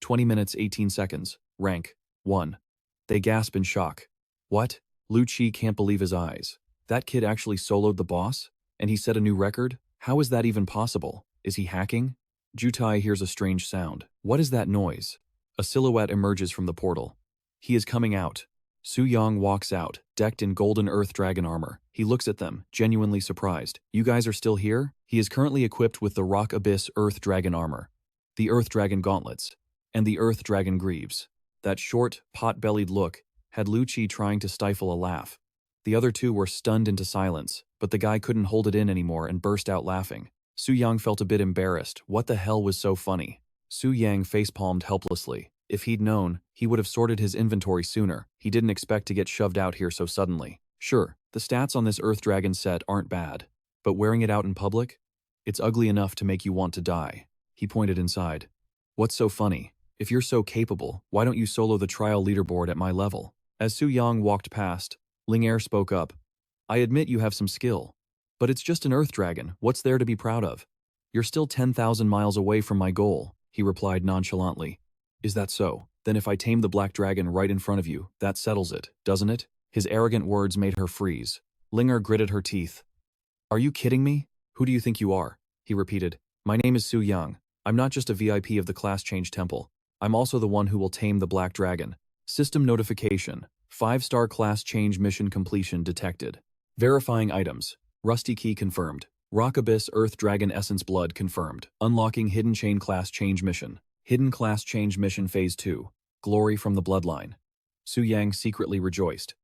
20 minutes 18 seconds. Rank: 1. They gasp in shock. What? Lu Qi can't believe his eyes. That kid actually soloed the boss? And he set a new record? How is that even possible? Is he hacking? Jutai hears a strange sound. What is that noise? A silhouette emerges from the portal. He is coming out. Su Yang walks out, decked in golden Earth Dragon armor. He looks at them, genuinely surprised. You guys are still here? He is currently equipped with the Rock Abyss Earth Dragon armor, the Earth Dragon gauntlets, and the Earth Dragon greaves. That short, pot-bellied look had Lu Qi trying to stifle a laugh. The other two were stunned into silence, but the guy couldn't hold it in anymore and burst out laughing. Su Yang felt a bit embarrassed. What the hell was so funny? Su Yang facepalmed helplessly. If he'd known, he would have sorted his inventory sooner. He didn't expect to get shoved out here so suddenly. Sure, the stats on this Earth Dragon set aren't bad, but wearing it out in public? It's ugly enough to make you want to die. He pointed inside. What's so funny? If you're so capable, why don't you solo the trial leaderboard at my level? As Su Yang walked past, Ling Er spoke up. I admit you have some skill, but it's just an Earth Dragon. What's there to be proud of? You're still 10,000 miles away from my goal, he replied nonchalantly. Is that so? Then if I tame the Black Dragon right in front of you, that settles it, doesn't it? His arrogant words made her freeze. Linger gritted her teeth. Are you kidding me? Who do you think you are? He repeated. My name is Su Yang. I'm not just a VIP of the Class Change Temple. I'm also the one who will tame the Black Dragon. System notification. 5-star Class Change mission completion detected. Verifying items. Rusty key confirmed. Rock Abyss Earth Dragon Essence Blood confirmed. Unlocking Hidden Chain Class Change mission. Hidden Class Change Mission Phase 2. Glory from the Bloodline. Su Yang secretly rejoiced.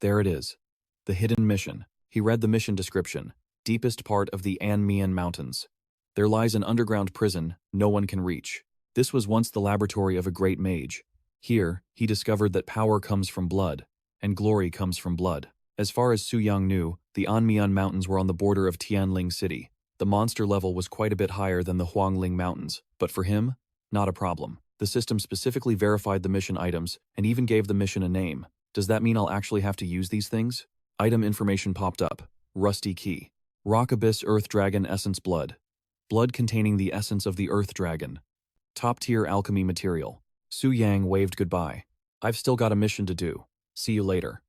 There it is. The hidden mission. He read the mission description. Deepest part of the An Mian Mountains. There lies an underground prison no one can reach. This was once the laboratory of a great mage. Here, he discovered that power comes from blood, and glory comes from blood. As far as Su Yang knew, the An Mian Mountains were on the border of Tianling City. The monster level was quite a bit higher than the Huangling Mountains, but for him, not a problem. The system specifically verified the mission items and even gave the mission a name. Does that mean I'll actually have to use these things? Item information popped up. Rusty key. Rock Abyss Earth Dragon Essence Blood. Blood containing the essence of the Earth Dragon. Top-tier alchemy material. Su Yang waved goodbye. I've still got a mission to do. See you later.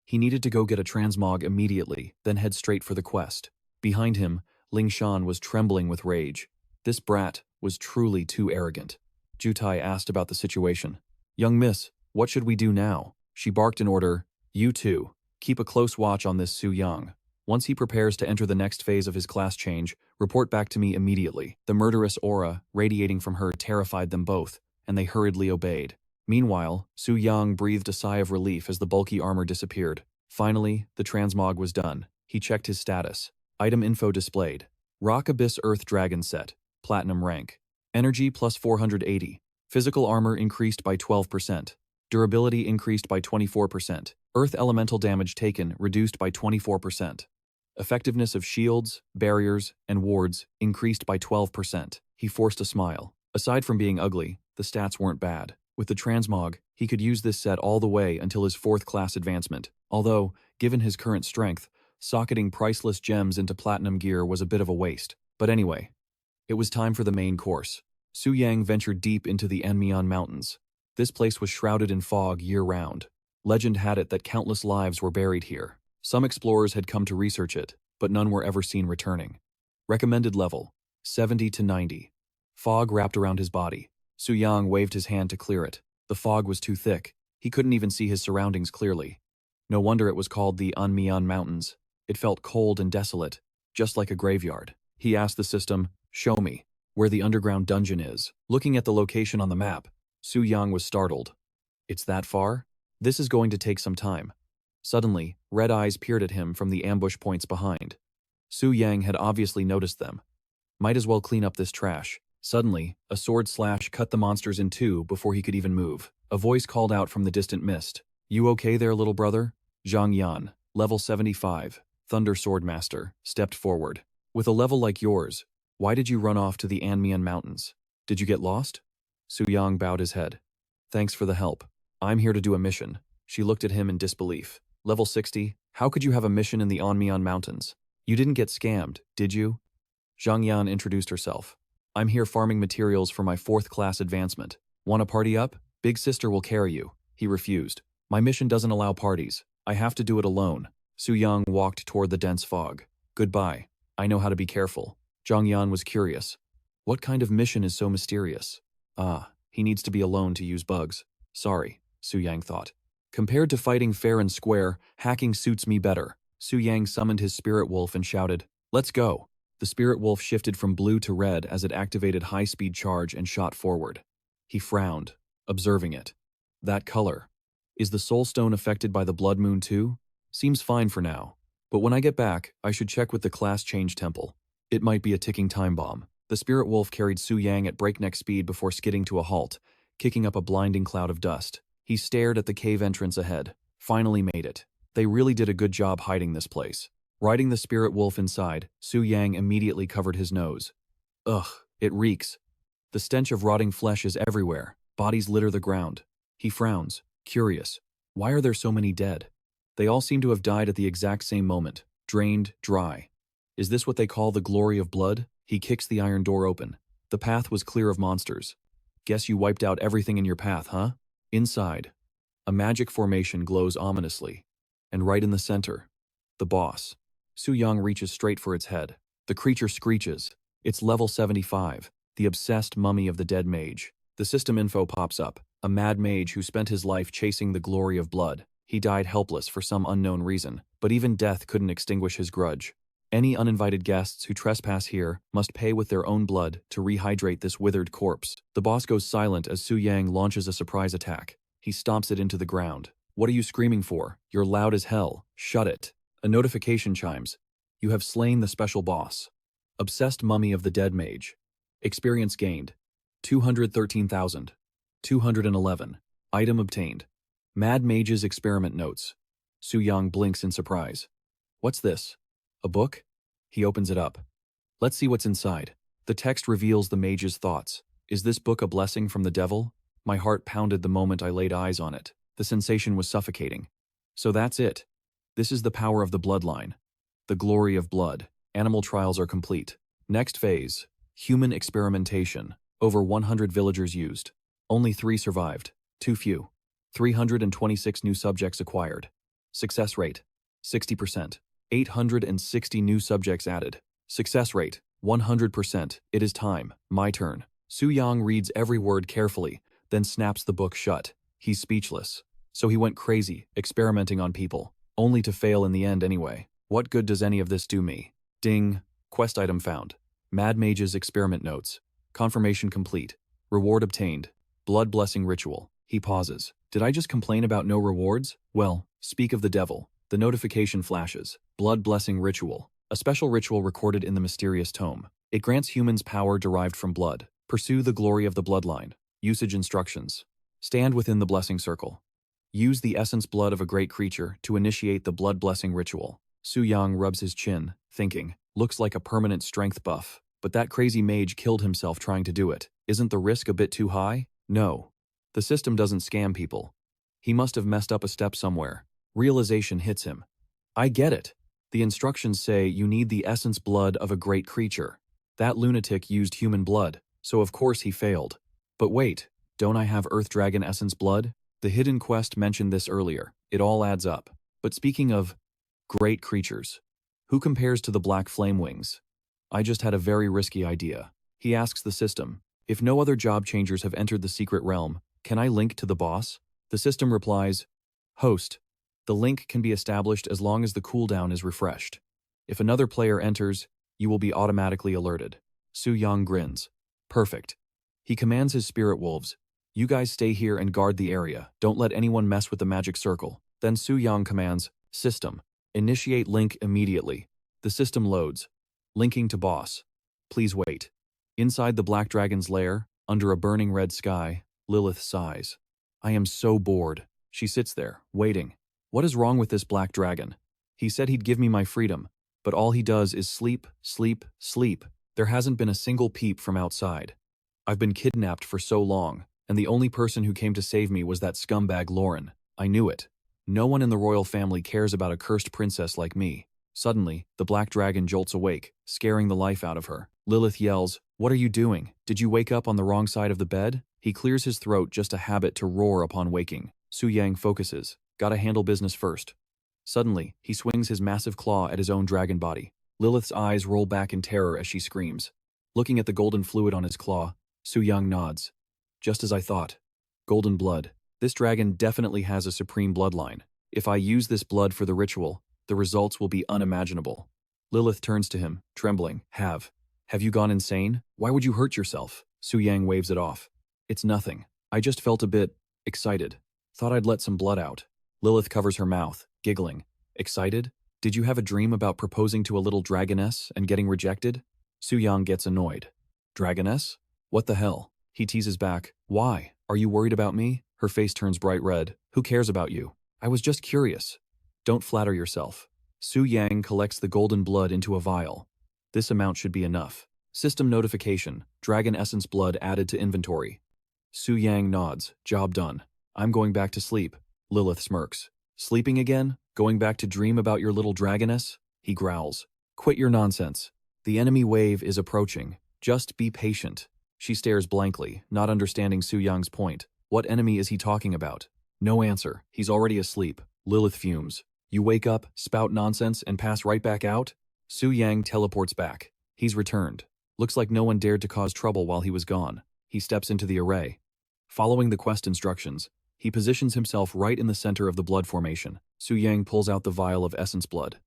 He needed to go get a transmog immediately, then head straight for the quest. Behind him, Ling Shan was trembling with rage. This brat was truly too arrogant. Jutai asked about the situation. Young miss, what should we do now? She barked an order. You two, keep a close watch on this Su Yang. Once he prepares to enter the next phase of his class change, report back to me immediately. The murderous aura radiating from her terrified them both, and they hurriedly obeyed. Meanwhile, Su Yang breathed a sigh of relief as the bulky armor disappeared. Finally, the transmog was done. He checked his status. Item info displayed. Rock Abyss Earth Dragon Set. Platinum rank. Energy plus 480. Physical armor increased by 12%. Durability increased by 24%. Earth elemental damage taken reduced by 24%. Effectiveness of shields, barriers, and wards increased by 12%. He forced a smile. Aside from being ugly, the stats weren't bad. With the transmog, he could use this set all the way until his 4th class advancement. Although, given his current strength, socketing priceless gems into platinum gear was a bit of a waste. But anyway, it was time for the main course. Su Yang ventured deep into the Anmian Mountains. This place was shrouded in fog year-round. Legend had it that countless lives were buried here. Some explorers had come to research it, but none were ever seen returning. Recommended level, 70 to 90. Fog wrapped around his body. Su Yang waved his hand to clear it. The fog was too thick. He couldn't even see his surroundings clearly. No wonder it was called the Anmian Mountains. It felt cold and desolate, just like a graveyard. He asked the system, "Show me where the underground dungeon is." Looking at the location on the map, Su Yang was startled. It's that far? This is going to take some time. Suddenly, red eyes peered at him from the ambush points behind. Su Yang had obviously noticed them. Might as well clean up this trash. Suddenly, a sword slash cut the monsters in two before he could even move. A voice called out from the distant mist. "You okay there, little brother?" Zhang Yan, level 75, Thunder Sword Master, stepped forward. "With a level like yours, why did you run off to the Anmian Mountains? Did you get lost?" Su Yang bowed his head. "Thanks for the help. I'm here to do a mission." She looked at him in disbelief. "Level 60? How could you have a mission in the Anmian Mountains? You didn't get scammed, did you?" Zhang Yan introduced herself. "I'm here farming materials for my 4th class advancement. Want to party up? Big sister will carry you." He refused. "My mission doesn't allow parties. I have to do it alone." Su Yang walked toward the dense fog. "Goodbye. I know how to be careful." Zhang Yan was curious. What kind of mission is so mysterious? Ah, he needs to be alone to use bugs. Sorry, Su Yang thought. Compared to fighting fair and square, hacking suits me better. Su Yang summoned his spirit wolf and shouted, "Let's go." The spirit wolf shifted from blue to red as it activated high-speed charge and shot forward. He frowned, observing it. That color. Is the soul stone affected by the blood moon too? Seems fine for now. But when I get back, I should check with the class change temple. It might be a ticking time bomb. The spirit wolf carried Su Yang at breakneck speed before skidding to a halt, kicking up a blinding cloud of dust. He stared at the cave entrance ahead. Finally made it. They really did a good job hiding this place. Riding the spirit wolf inside, Su Yang immediately covered his nose. Ugh, it reeks. The stench of rotting flesh is everywhere. Bodies litter the ground. He frowns, curious. Why are there so many dead? They all seem to have died at the exact same moment, drained, dry. Is this what they call the glory of blood? He kicks the iron door open. The path was clear of monsters. Guess you wiped out everything in your path, huh? Inside, a magic formation glows ominously. And right in the center, the boss. Su Yang reaches straight for its head. The creature screeches. It's level 75, the obsessed mummy of the dead mage. The system info pops up. A mad mage who spent his life chasing the glory of blood. He died helpless for some unknown reason, but even death couldn't extinguish his grudge. Any uninvited guests who trespass here must pay with their own blood to rehydrate this withered corpse. The boss goes silent as Su Yang launches a surprise attack. He stomps it into the ground. What are you screaming for? You're loud as hell. Shut it. A notification chimes. You have slain the special boss. Obsessed mummy of the dead mage. Experience gained. 213,211. Item obtained. Mad Mage's experiment notes. Su Yang blinks in surprise. What's this? A book? He opens it up. Let's see what's inside. The text reveals the mage's thoughts. Is this book a blessing from the devil? My heart pounded the moment I laid eyes on it. The sensation was suffocating. So that's it. This is the power of the bloodline. The glory of blood. Animal trials are complete. Next phase. Human experimentation. Over 100 villagers used. Only 3 survived. Too few. 326 new subjects acquired. Success rate. 60%. 860 new subjects added. Success rate. 100%. It is time. My turn. Su Yang reads every word carefully, then snaps the book shut. He's speechless. So he went crazy, experimenting on people, only to fail in the end anyway. What good does any of this do me? Ding. Quest item found. Mad Mage's experiment notes. Confirmation complete. Reward obtained. Blood blessing ritual. He pauses. Did I just complain about no rewards? Well, speak of the devil. The notification flashes. Blood blessing ritual. A special ritual recorded in the mysterious tome. It grants humans power derived from blood. Pursue the glory of the bloodline. Usage instructions. Stand within the blessing circle. Use the essence blood of a great creature to initiate the blood blessing ritual. Su Yang rubs his chin, thinking, looks like a permanent strength buff. But that crazy mage killed himself trying to do it. Isn't the risk a bit too high? No. The system doesn't scam people. He must have messed up a step somewhere. Realization hits him. I get it. The instructions say you need the essence blood of a great creature. That lunatic used human blood, so of course he failed. But wait, don't I have Earth Dragon essence blood? The hidden quest mentioned this earlier. It all adds up. But speaking of great creatures, who compares to the Black Flame Wings? I just had a very risky idea. He asks the system, if no other job changers have entered the secret realm, can I link to the boss? The system replies, host. The link can be established as long as the cooldown is refreshed. If another player enters, you will be automatically alerted. Su Yang grins. Perfect. He commands his spirit wolves, you guys stay here and guard the area. Don't let anyone mess with the magic circle. Then Su Yang commands, system. Initiate link immediately. The system loads. Linking to boss. Please wait. Inside the Black Dragon's lair, under a burning red sky, Lilith sighs. I am so bored. She sits there, waiting. What is wrong with this Black Dragon? He said he'd give me my freedom, but all he does is sleep, sleep, sleep. There hasn't been a single peep from outside. I've been kidnapped for so long, and the only person who came to save me was that scumbag Lauren. I knew it. No one in the royal family cares about a cursed princess like me. Suddenly, the Black Dragon jolts awake, scaring the life out of her. Lilith yells, what are you doing? Did you wake up on the wrong side of the bed? He clears his throat, just a habit to roar upon waking. Su Yang focuses. Gotta handle business first. Suddenly, he swings his massive claw at his own dragon body. Lilith's eyes roll back in terror as she screams. Looking at the golden fluid on his claw, Su Yang nods. Just as I thought. Golden blood. This dragon definitely has a supreme bloodline. If I use this blood for the ritual, the results will be unimaginable. Lilith turns to him, trembling. Have you gone insane? Why would you hurt yourself? Su Yang waves it off. It's nothing. I just felt a bit excited. Thought I'd let some blood out. Lilith covers her mouth, giggling. Excited? Did you have a dream about proposing to a little dragoness and getting rejected? Su Yang gets annoyed. Dragoness? What the hell? He teases back. Why? Are you worried about me? Her face turns bright red. Who cares about you? I was just curious. Don't flatter yourself. Su Yang collects the golden blood into a vial. This amount should be enough. System notification. Dragon essence blood added to inventory. Su Yang nods. Job done. I'm going back to sleep. Lilith smirks. Sleeping again? Going back to dream about your little dragoness? He growls. Quit your nonsense. The enemy wave is approaching. Just be patient. She stares blankly, not understanding Su Yang's point. What enemy is he talking about? No answer. He's already asleep. Lilith fumes. You wake up, spout nonsense, and pass right back out? Su Yang teleports back. He's returned. Looks like no one dared to cause trouble while he was gone. He steps into the array. Following the quest instructions, he positions himself right in the center of the blood formation. Su Yang pulls out the vial of essence blood.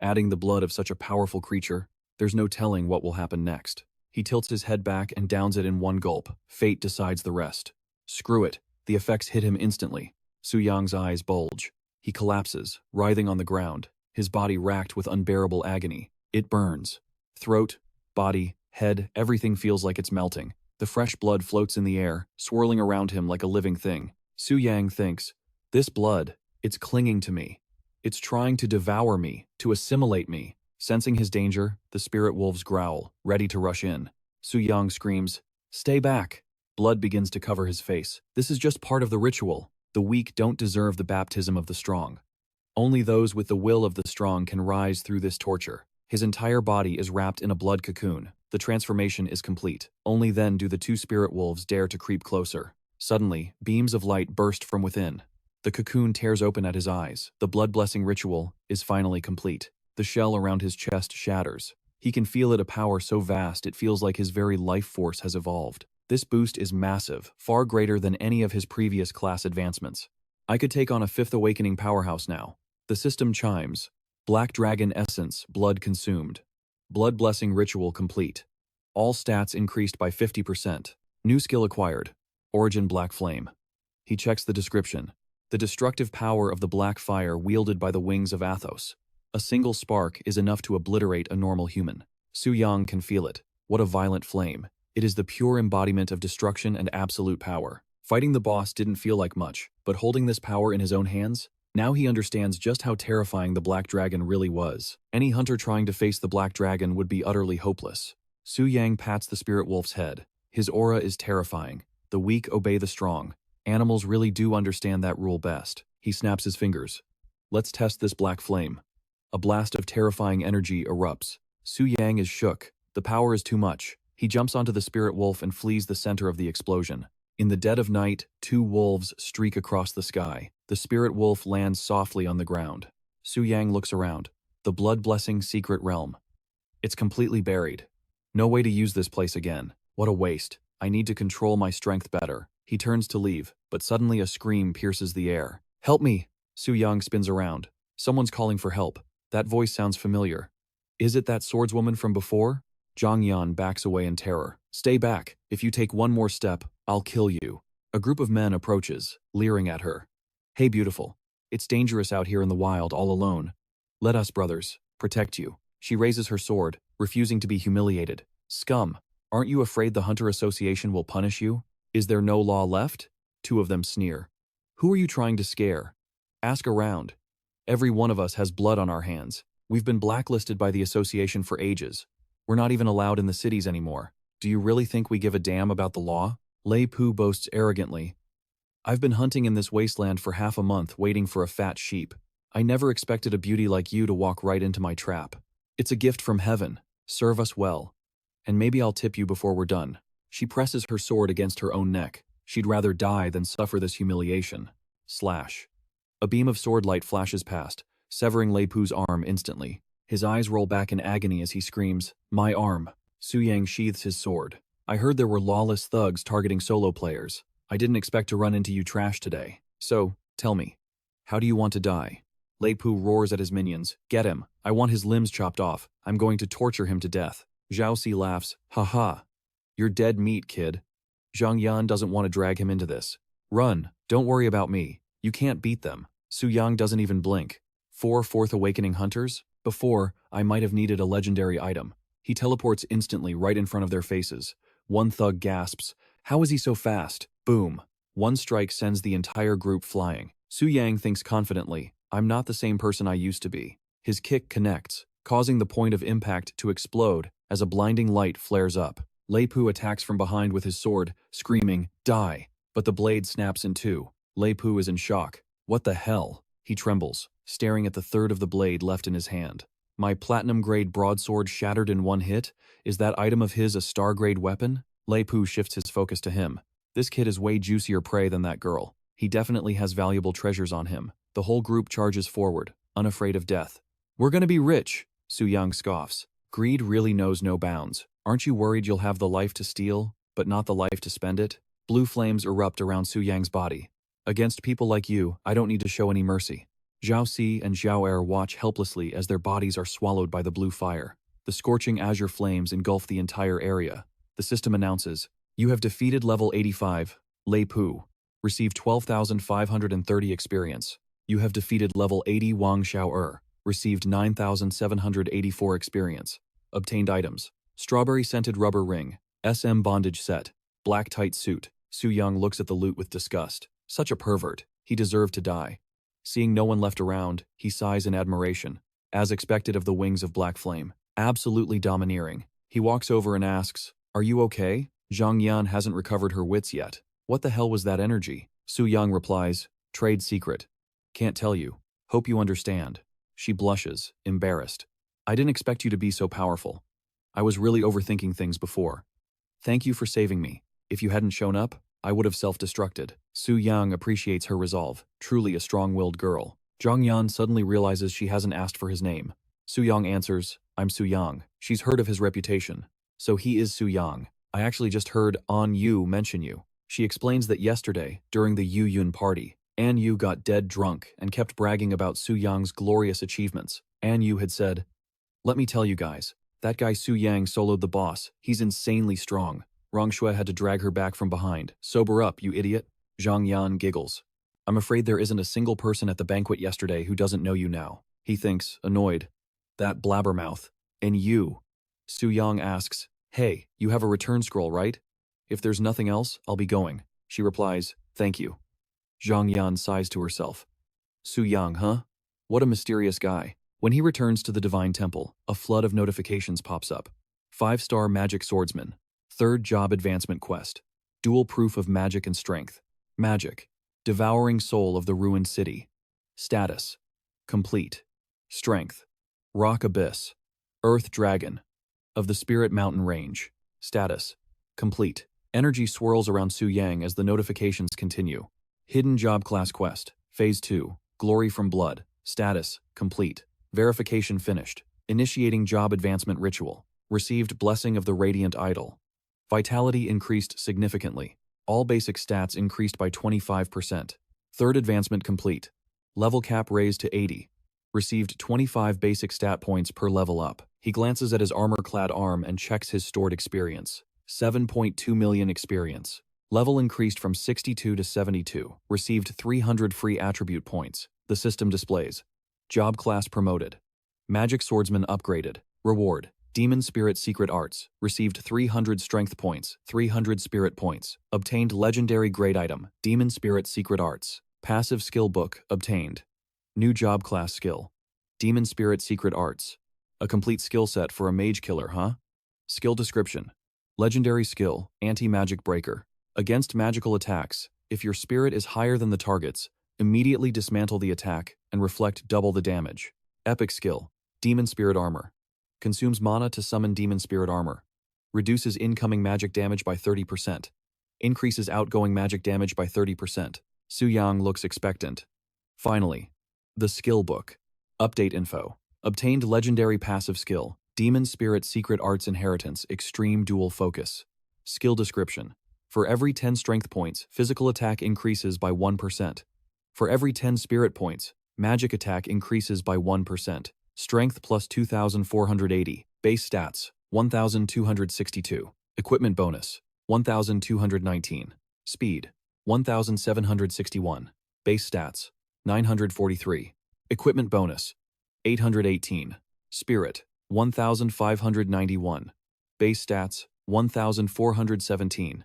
Adding the blood of such a powerful creature, there's no telling what will happen next. He tilts his head back and downs it in one gulp. Fate decides the rest. Screw it. The effects hit him instantly. Su Yang's eyes bulge. He collapses, writhing on the ground, his body racked with unbearable agony. It burns. Throat, body, head, everything feels like it's melting. The fresh blood floats in the air, swirling around him like a living thing. Su Yang thinks, this blood, it's clinging to me. It's trying to devour me, to assimilate me. Sensing his danger, the spirit wolves growl, ready to rush in. Su Yang screams, stay back. Blood begins to cover his face. This is just part of the ritual. The weak don't deserve the baptism of the strong. Only those with the will of the strong can rise through this torture. His entire body is wrapped in a blood cocoon. The transformation is complete. Only then do the two spirit wolves dare to creep closer. Suddenly, beams of light burst from within. The cocoon tears open at his eyes. The blood-blessing ritual is finally complete. The shell around his chest shatters. He can feel it, a power so vast it feels like his very life force has evolved. This boost is massive, far greater than any of his previous class advancements. I could take on a 5th awakening powerhouse now. The system chimes. Black Dragon Essence, Blood consumed. Blood Blessing Ritual complete. All stats increased by 50%. New skill acquired. Origin Black Flame. He checks the description. The destructive power of the black fire wielded by the wings of Athos. A single spark is enough to obliterate a normal human. Su Yang can feel it. What a violent flame. It is the pure embodiment of destruction and absolute power. Fighting the boss didn't feel like much, but holding this power in his own hands? Now he understands just how terrifying the Black Dragon really was. Any hunter trying to face the Black Dragon would be utterly hopeless. Su Yang pats the spirit wolf's head. His aura is terrifying. The weak obey the strong. Animals really do understand that rule best. He snaps his fingers. Let's test this black flame. A blast of terrifying energy erupts. Su Yang is shook. The power is too much. He jumps onto the spirit wolf and flees the center of the explosion. In the dead of night, two wolves streak across the sky. The spirit wolf lands softly on the ground. Su Yang looks around. The blood-blessing secret realm. It's completely buried. No way to use this place again. What a waste. I need to control my strength better. He turns to leave, but suddenly a scream pierces the air. Help me! Su Yang spins around. Someone's calling for help. That voice sounds familiar. Is it that swordswoman from before? Zhang Yan backs away in terror. Stay back. If you take one more step, I'll kill you. A group of men approaches, leering at her. Hey beautiful. It's dangerous out here in the wild all alone. Let us, brothers, protect you. She raises her sword, refusing to be humiliated. Scum. Aren't you afraid the Hunter Association will punish you? Is there no law left? Two of them sneer. Who are you trying to scare? Ask around. Every one of us has blood on our hands. We've been blacklisted by the association for ages. We're not even allowed in the cities anymore. Do you really think we give a damn about the law? Lei Pu boasts arrogantly. I've been hunting in this wasteland for half a month waiting for a fat sheep. I never expected a beauty like you to walk right into my trap. It's a gift from heaven. Serve us well. And maybe I'll tip you before we're done. She presses her sword against her own neck. She'd rather die than suffer this humiliation. Slash. A beam of sword light flashes past, severing Lei Pu's arm instantly. His eyes roll back in agony as he screams, "My arm." Su Yang sheathes his sword. I heard there were lawless thugs targeting solo players. I didn't expect to run into you trash today. So, tell me, how do you want to die? Lei Pu roars at his minions. Get him. I want his limbs chopped off. I'm going to torture him to death. Zhao Si laughs. Ha ha. You're dead meat, kid. Zhang Yan doesn't want to drag him into this. Run. Don't worry about me. You can't beat them. Su Yang doesn't even blink. 4 Fourth Awakening Hunters? Before, I might have needed a legendary item. He teleports instantly right in front of their faces. One thug gasps. How is he so fast? Boom. One strike sends the entire group flying. Su Yang thinks confidently, I'm not the same person I used to be. His kick connects, causing the point of impact to explode as a blinding light flares up. Lei Pu attacks from behind with his sword, screaming, Die! But the blade snaps in two. Lei Pu is in shock. What the hell? He trembles, staring at the third of the blade left in his hand. My platinum-grade broadsword shattered in one hit? Is that item of his a star-grade weapon? Lei Pu shifts his focus to him. This kid is way juicier prey than that girl. He definitely has valuable treasures on him. The whole group charges forward, unafraid of death. We're gonna be rich, Su Yang scoffs. Greed really knows no bounds. Aren't you worried you'll have the life to steal, but not the life to spend it? Blue flames erupt around Su Yang's body. Against people like you, I don't need to show any mercy. Zhao Si and Zhao Er watch helplessly as their bodies are swallowed by the blue fire. The scorching azure flames engulf the entire area. The system announces, you have defeated level 85, Lei Pu. Receive 12,530 experience. You have defeated level 80 Wang Xiao received 9,784 experience. Obtained items. Strawberry scented rubber ring, SM bondage set, black tight suit. Su Yang looks at the loot with disgust. Such a pervert. He deserved to die. Seeing no one left around, he sighs in admiration, as expected of the wings of Black Flame. Absolutely domineering. He walks over and asks, Are you okay? Zhang Yan hasn't recovered her wits yet. What the hell was that energy? Su Yang replies, Trade secret. Can't tell you. Hope you understand. She blushes, embarrassed. I didn't expect you to be so powerful. I was really overthinking things before. Thank you for saving me. If you hadn't shown up, I would have self-destructed. Su Yang appreciates her resolve, truly a strong-willed girl. Zhang Yan suddenly realizes she hasn't asked for his name. Su Yang answers, I'm Su Yang. She's heard of his reputation. So he is Su Yang. I actually just heard An Yu mention you. She explains that yesterday, during the Yu Yun party, An Yu got dead drunk and kept bragging about Su Yang's glorious achievements. An Yu had said, "Let me tell you guys, that guy Su Yang soloed the boss. He's insanely strong." Rong Shui had to drag her back from behind. "Sober up, you idiot." Zhang Yan giggles. "I'm afraid there isn't a single person at the banquet yesterday who doesn't know you now," he thinks, annoyed. "That blabbermouth. And you?" Su Yang asks, "Hey, you have a return scroll, right?" "If there's nothing else, I'll be going." She replies, "Thank you." Zhang Yan sighs to herself. Su Yang, huh? What a mysterious guy. When he returns to the Divine Temple, a flood of notifications pops up. 5-star Magic Swordsman. 3rd Job Advancement Quest. Dual Proof of Magic and Strength. Magic. Devouring Soul of the Ruined City. Status. Complete. Strength. Rock Abyss. Earth Dragon. Of the Spirit Mountain Range. Status. Complete. Energy swirls around Su Yang as the notifications continue. Hidden Job Class Quest. Phase 2. Glory from Blood. Status. Complete. Verification finished. Initiating Job Advancement Ritual. Received Blessing of the Radiant Idol. Vitality increased significantly. All basic stats increased by 25%. 3rd advancement complete. Level cap raised to 80. Received 25 basic stat points per level up. He glances at his armor-clad arm and checks his stored experience. 7.2 million experience. Level increased from 62 to 72. Received 300 free attribute points. The system displays. Job class promoted. Magic Swordsman upgraded. Reward. Demon Spirit Secret Arts. Received 300 strength points, 300 spirit points. Obtained legendary grade item, Demon Spirit Secret Arts. Passive skill book obtained. New job class skill. Demon Spirit Secret Arts. A complete skill set for a mage killer, huh? Skill description. Legendary skill, Anti-Magic Breaker. Against magical attacks, if your spirit is higher than the target's, immediately dismantle the attack and reflect double the damage. Epic skill, Demon Spirit Armor. Consumes mana to summon Demon Spirit Armor. Reduces incoming magic damage by 30%. Increases outgoing magic damage by 30%. Su Yang looks expectant. Finally, the skill book. Update info. Obtained legendary passive skill, Demon Spirit Secret Arts Inheritance Extreme Dual Focus. Skill description. For every 10 strength points, physical attack increases by 1%. For every 10 spirit points, magic attack increases by 1%. Strength plus 2,480. Base stats, 1,262. Equipment bonus, 1,219. Speed, 1,761. Base stats, 943. Equipment bonus, 818. Spirit, 1,591. Base stats, 1,417.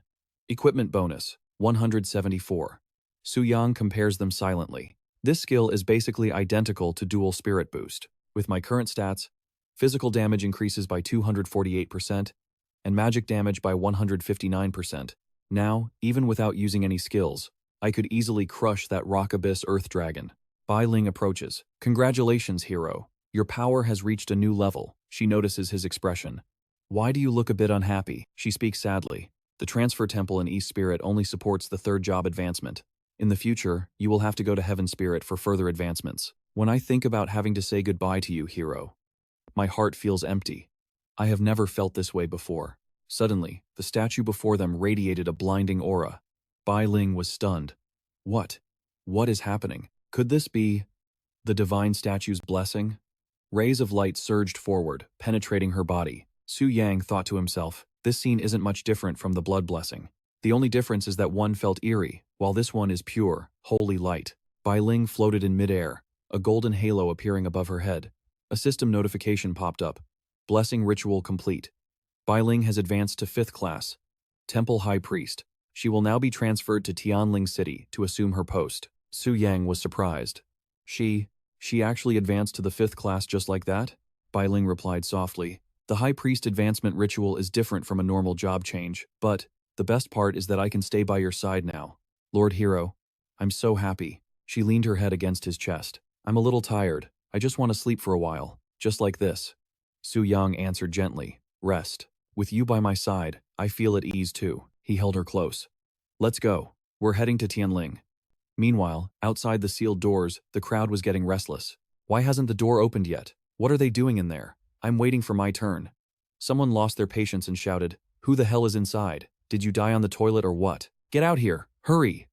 Equipment bonus, 174. Su Yang compares them silently. This skill is basically identical to Dual Spirit Boost. With my current stats, physical damage increases by 248% and magic damage by 159%. Now, even without using any skills, I could easily crush that Rock Abyss Earth Dragon. Bai Ling approaches. "Congratulations, hero. Your power has reached a new level." She notices his expression. "Why do you look a bit unhappy?" She speaks sadly. "The transfer temple in East Spirit only supports the 3rd job advancement. In the future, you will have to go to Heaven Spirit for further advancements. When I think about having to say goodbye to you, hero, my heart feels empty. I have never felt this way before." Suddenly, the statue before them radiated a blinding aura. Bai Ling was stunned. What? What is happening? Could this be the divine statue's blessing? Rays of light surged forward, penetrating her body. Su Yang thought to himself, this scene isn't much different from the blood blessing. The only difference is that one felt eerie, while this one is pure, holy light. Bai Ling floated in midair, a golden halo appearing above her head. A system notification popped up. Blessing ritual complete. Bai Ling has advanced to 5th class. Temple High Priest. She will now be transferred to Tianling City to assume her post. Su Yang was surprised. She actually advanced to the 5th class just like that? Bai Ling replied softly. The High Priest advancement ritual is different from a normal job change, but the best part is that I can stay by your side now. Lord Hero, I'm so happy. She leaned her head against his chest. I'm a little tired. I just want to sleep for a while, just like this. Su Yang answered gently. Rest. With you by my side, I feel at ease too. He held her close. Let's go. We're heading to Tianling. Meanwhile, outside the sealed doors, the crowd was getting restless. Why hasn't the door opened yet? What are they doing in there? I'm waiting for my turn. Someone lost their patience and shouted, Who the hell is inside? Did you die on the toilet or what? Get out here! Hurry!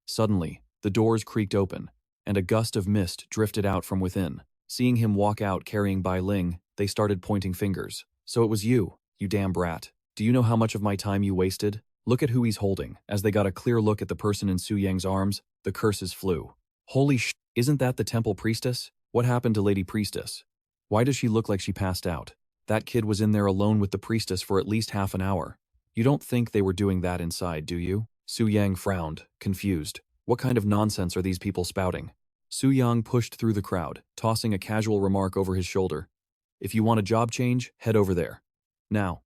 Suddenly, the doors creaked open, and a gust of mist drifted out from within. Seeing him walk out carrying Bai Ling, they started pointing fingers. So it was you damn brat. Do you know how much of my time you wasted? Look at who he's holding. As they got a clear look at the person in Su Yang's arms, the curses flew. Holy sh! Isn't that the temple priestess? What happened to Lady Priestess? Why does she look like she passed out? That kid was in there alone with the priestess for at least half an hour. You don't think they were doing that inside, do you? Su Yang frowned, confused. What kind of nonsense are these people spouting? Su Yang pushed through the crowd, tossing a casual remark over his shoulder. If you want a job change, head over there. Now.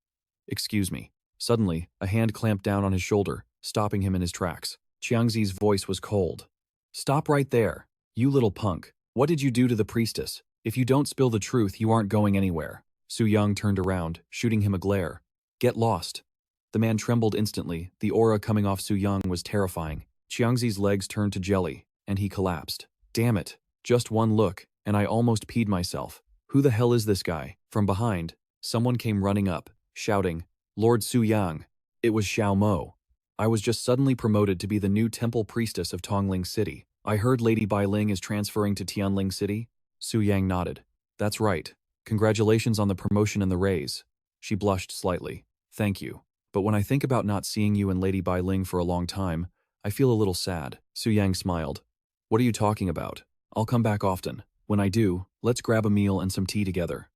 Excuse me. Suddenly, a hand clamped down on his shoulder, stopping him in his tracks. Chiangzi's voice was cold. Stop right there. You little punk. What did you do to the priestess? If you don't spill the truth, you aren't going anywhere. Su Yang turned around, shooting him a glare. Get lost. The man trembled instantly. The aura coming off Su Yang was terrifying. Chiangzi's legs turned to jelly, and he collapsed. Damn it. Just one look, and I almost peed myself. Who the hell is this guy? From behind, someone came running up, shouting, Lord Su Yang. It was Xiao Mo. I was just suddenly promoted to be the new temple priestess of Tongling City. I heard Lady Bai Ling is transferring to Tianling City. Su Yang nodded. That's right. Congratulations on the promotion and the raise. She blushed slightly. Thank you. But when I think about not seeing you and Lady Bai Ling for a long time, I feel a little sad. Su Yang smiled. What are you talking about? I'll come back often. When I do, let's grab a meal and some tea together.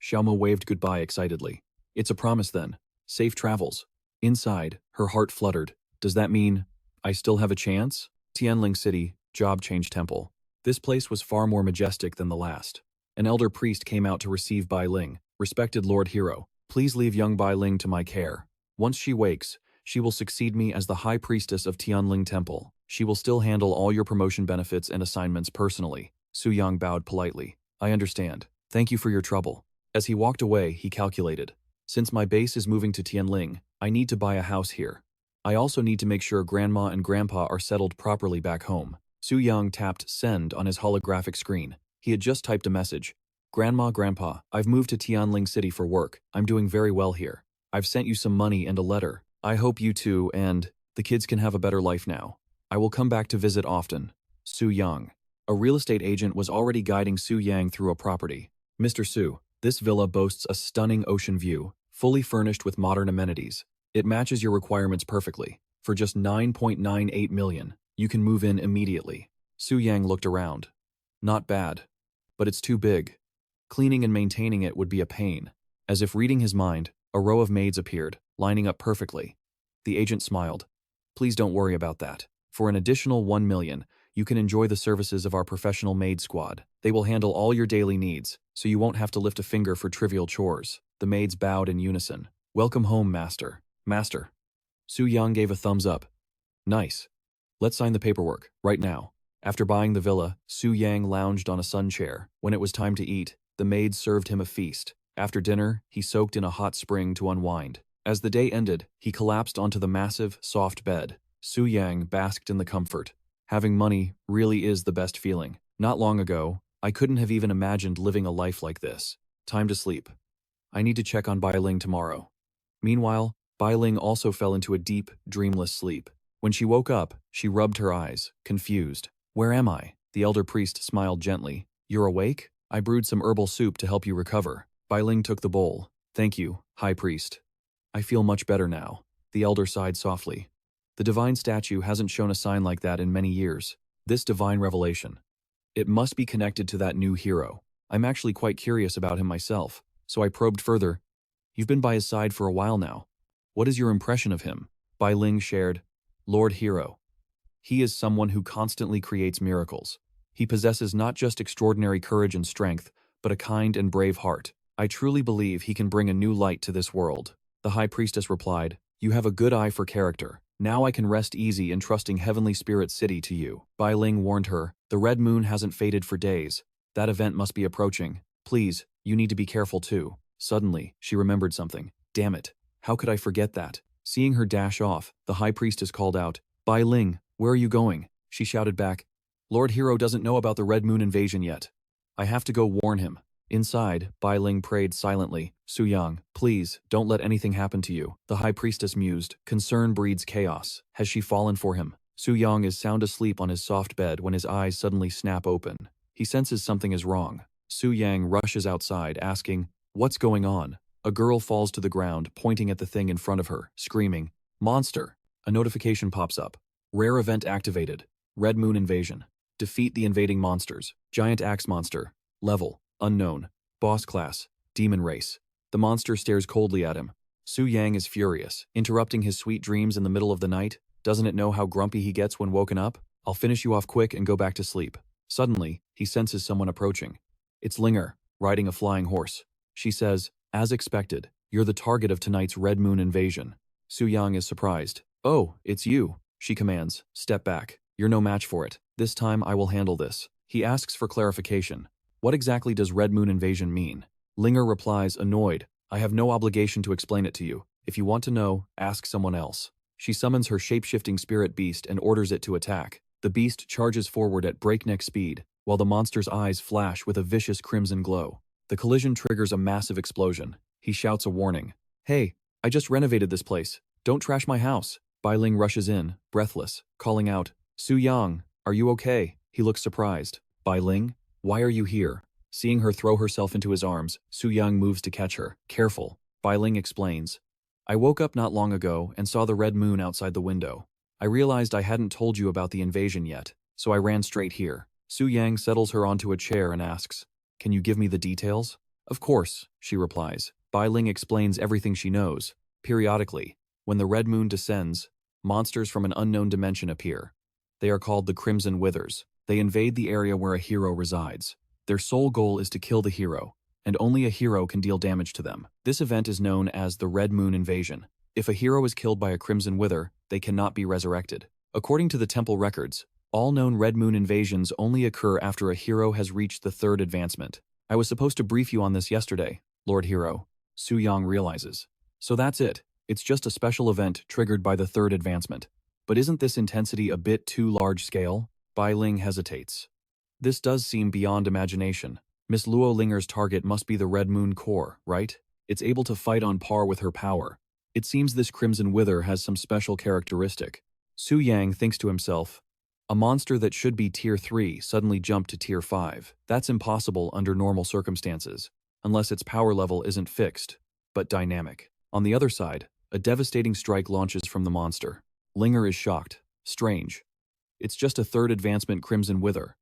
Xiaomo waved goodbye excitedly. It's a promise then. Safe travels. Inside, her heart fluttered. Does that mean I still have a chance? Tianling City, Job Change Temple. This place was far more majestic than the last. An elder priest came out to receive Bai Ling. Respected Lord Hero, please leave young Bai Ling to my care. Once she wakes, she will succeed me as the High Priestess of Tianling Temple. She will still handle all your promotion benefits and assignments personally. Su Yang bowed politely. I understand. Thank you for your trouble. As he walked away, he calculated. Since my base is moving to Tianling, I need to buy a house here. I also need to make sure Grandma and Grandpa are settled properly back home. Su Yang tapped send on his holographic screen. He had just typed a message. Grandma, Grandpa, I've moved to Tianling City for work. I'm doing very well here. I've sent you some money and a letter. I hope you two and the kids can have a better life now. I will come back to visit often. Su Yang. A real estate agent was already guiding Su Yang through a property. Mr. Su, this villa boasts a stunning ocean view, fully furnished with modern amenities. It matches your requirements perfectly. For just 9.98 million, you can move in immediately. Su Yang looked around. Not bad. But it's too big. Cleaning and maintaining it would be a pain. As if reading his mind, a row of maids appeared, lining up perfectly. The agent smiled. Please don't worry about that. For an additional 1 million, you can enjoy the services of our professional maid squad. They will handle all your daily needs, so you won't have to lift a finger for trivial chores. The maids bowed in unison. Welcome home, Master. Master. Su Yang gave a thumbs up. Nice. Let's sign the paperwork, right now. After buying the villa, Su Yang lounged on a sun chair. When it was time to eat, the maids served him a feast. After dinner, he soaked in a hot spring to unwind. As the day ended, he collapsed onto the massive, soft bed. Su Yang basked in the comfort. Having money really is the best feeling. Not long ago, I couldn't have even imagined living a life like this. Time to sleep. I need to check on Bai Ling tomorrow. Meanwhile, Bai Ling also fell into a deep, dreamless sleep. When she woke up, she rubbed her eyes, confused. Where am I? The elder priest smiled gently. You're awake? I brewed some herbal soup to help you recover. Bai Ling took the bowl. Thank you, High Priest. I feel much better now. The elder sighed softly. The divine statue hasn't shown a sign like that in many years. This divine revelation. It must be connected to that new hero. I'm actually quite curious about him myself, so I probed further. You've been by his side for a while now. What is your impression of him? Bai Ling shared. Lord Hero. He is someone who constantly creates miracles. He possesses not just extraordinary courage and strength, but a kind and brave heart. I truly believe he can bring a new light to this world. The High Priestess replied, You have a good eye for character. Now I can rest easy in trusting Heavenly Spirit City to you. Bai Ling warned her, the red moon hasn't faded for days. That event must be approaching. Please, you need to be careful too. Suddenly, she remembered something. Damn it. How could I forget that? Seeing her dash off, the High Priestess called out, Bai Ling, where are you going? She shouted back, Lord Hero doesn't know about the Red Moon invasion yet. I have to go warn him. Inside, Bai Ling prayed silently. Su Yang, please, don't let anything happen to you. The High Priestess mused. Concern breeds chaos. Has she fallen for him? Su Yang is sound asleep on his soft bed when his eyes suddenly snap open. He senses something is wrong. Su Yang rushes outside, asking, "What's going on?" A girl falls to the ground, pointing at the thing in front of her, screaming, "Monster!" A notification pops up. Rare event activated. Red Moon Invasion. Defeat the invading monsters. Giant Axe Monster. Level: Unknown. Boss Class: Demon Race. The monster stares coldly at him. Su Yang is furious, interrupting his sweet dreams in the middle of the night. Doesn't it know how grumpy he gets when woken up? "I'll finish you off quick and go back to sleep." Suddenly, he senses someone approaching. It's Linger, riding a flying horse. She says, "As expected, you're the target of tonight's Red Moon Invasion." Su Yang is surprised. "Oh, it's you," she commands. "Step back. You're no match for it. This time I will handle this." He asks for clarification. What exactly does Red Moon Invasion mean? Linger replies, annoyed, "I have no obligation to explain it to you. If you want to know, ask someone else." She summons her shape-shifting spirit beast and orders it to attack. The beast charges forward at breakneck speed, while the monster's eyes flash with a vicious crimson glow. The collision triggers a massive explosion. He shouts a warning. "Hey, I just renovated this place. Don't trash my house." Bai Ling rushes in, breathless, calling out, "Su Yang, are you okay?" He looks surprised. "Bai Ling, why are you here?" Seeing her throw herself into his arms, Su Yang moves to catch her. "Careful," Bai Ling explains. "I woke up not long ago and saw the red moon outside the window. I realized I hadn't told you about the invasion yet, so I ran straight here." Su Yang settles her onto a chair and asks, "Can you give me the details?" "Of course," she replies. Bai Ling explains everything she knows. Periodically, when the red moon descends, monsters from an unknown dimension appear. They are called the Crimson Withers. They invade the area where a hero resides. Their sole goal is to kill the hero, and only a hero can deal damage to them. This event is known as the Red Moon Invasion. If a hero is killed by a Crimson Wither, they cannot be resurrected. According to the temple records, all known Red Moon invasions only occur after a hero has reached the third advancement. "I was supposed to brief you on this yesterday, Lord Hero," Su Yang realizes. "So that's it. It's just a special event triggered by the third advancement. But isn't this intensity a bit too large scale?" Bai Ling hesitates. "This does seem beyond imagination. Miss Luo Linger's target must be the Red Moon Core, right? It's able to fight on par with her power. It seems this Crimson Wither has some special characteristic." Su Yang thinks to himself, "A monster that should be Tier 3 suddenly jumped to Tier 5. That's impossible under normal circumstances, unless its power level isn't fixed, but dynamic." On the other side, a devastating strike launches from the monster. Linger is shocked. Strange. It's just a third advancement Crimson Wither.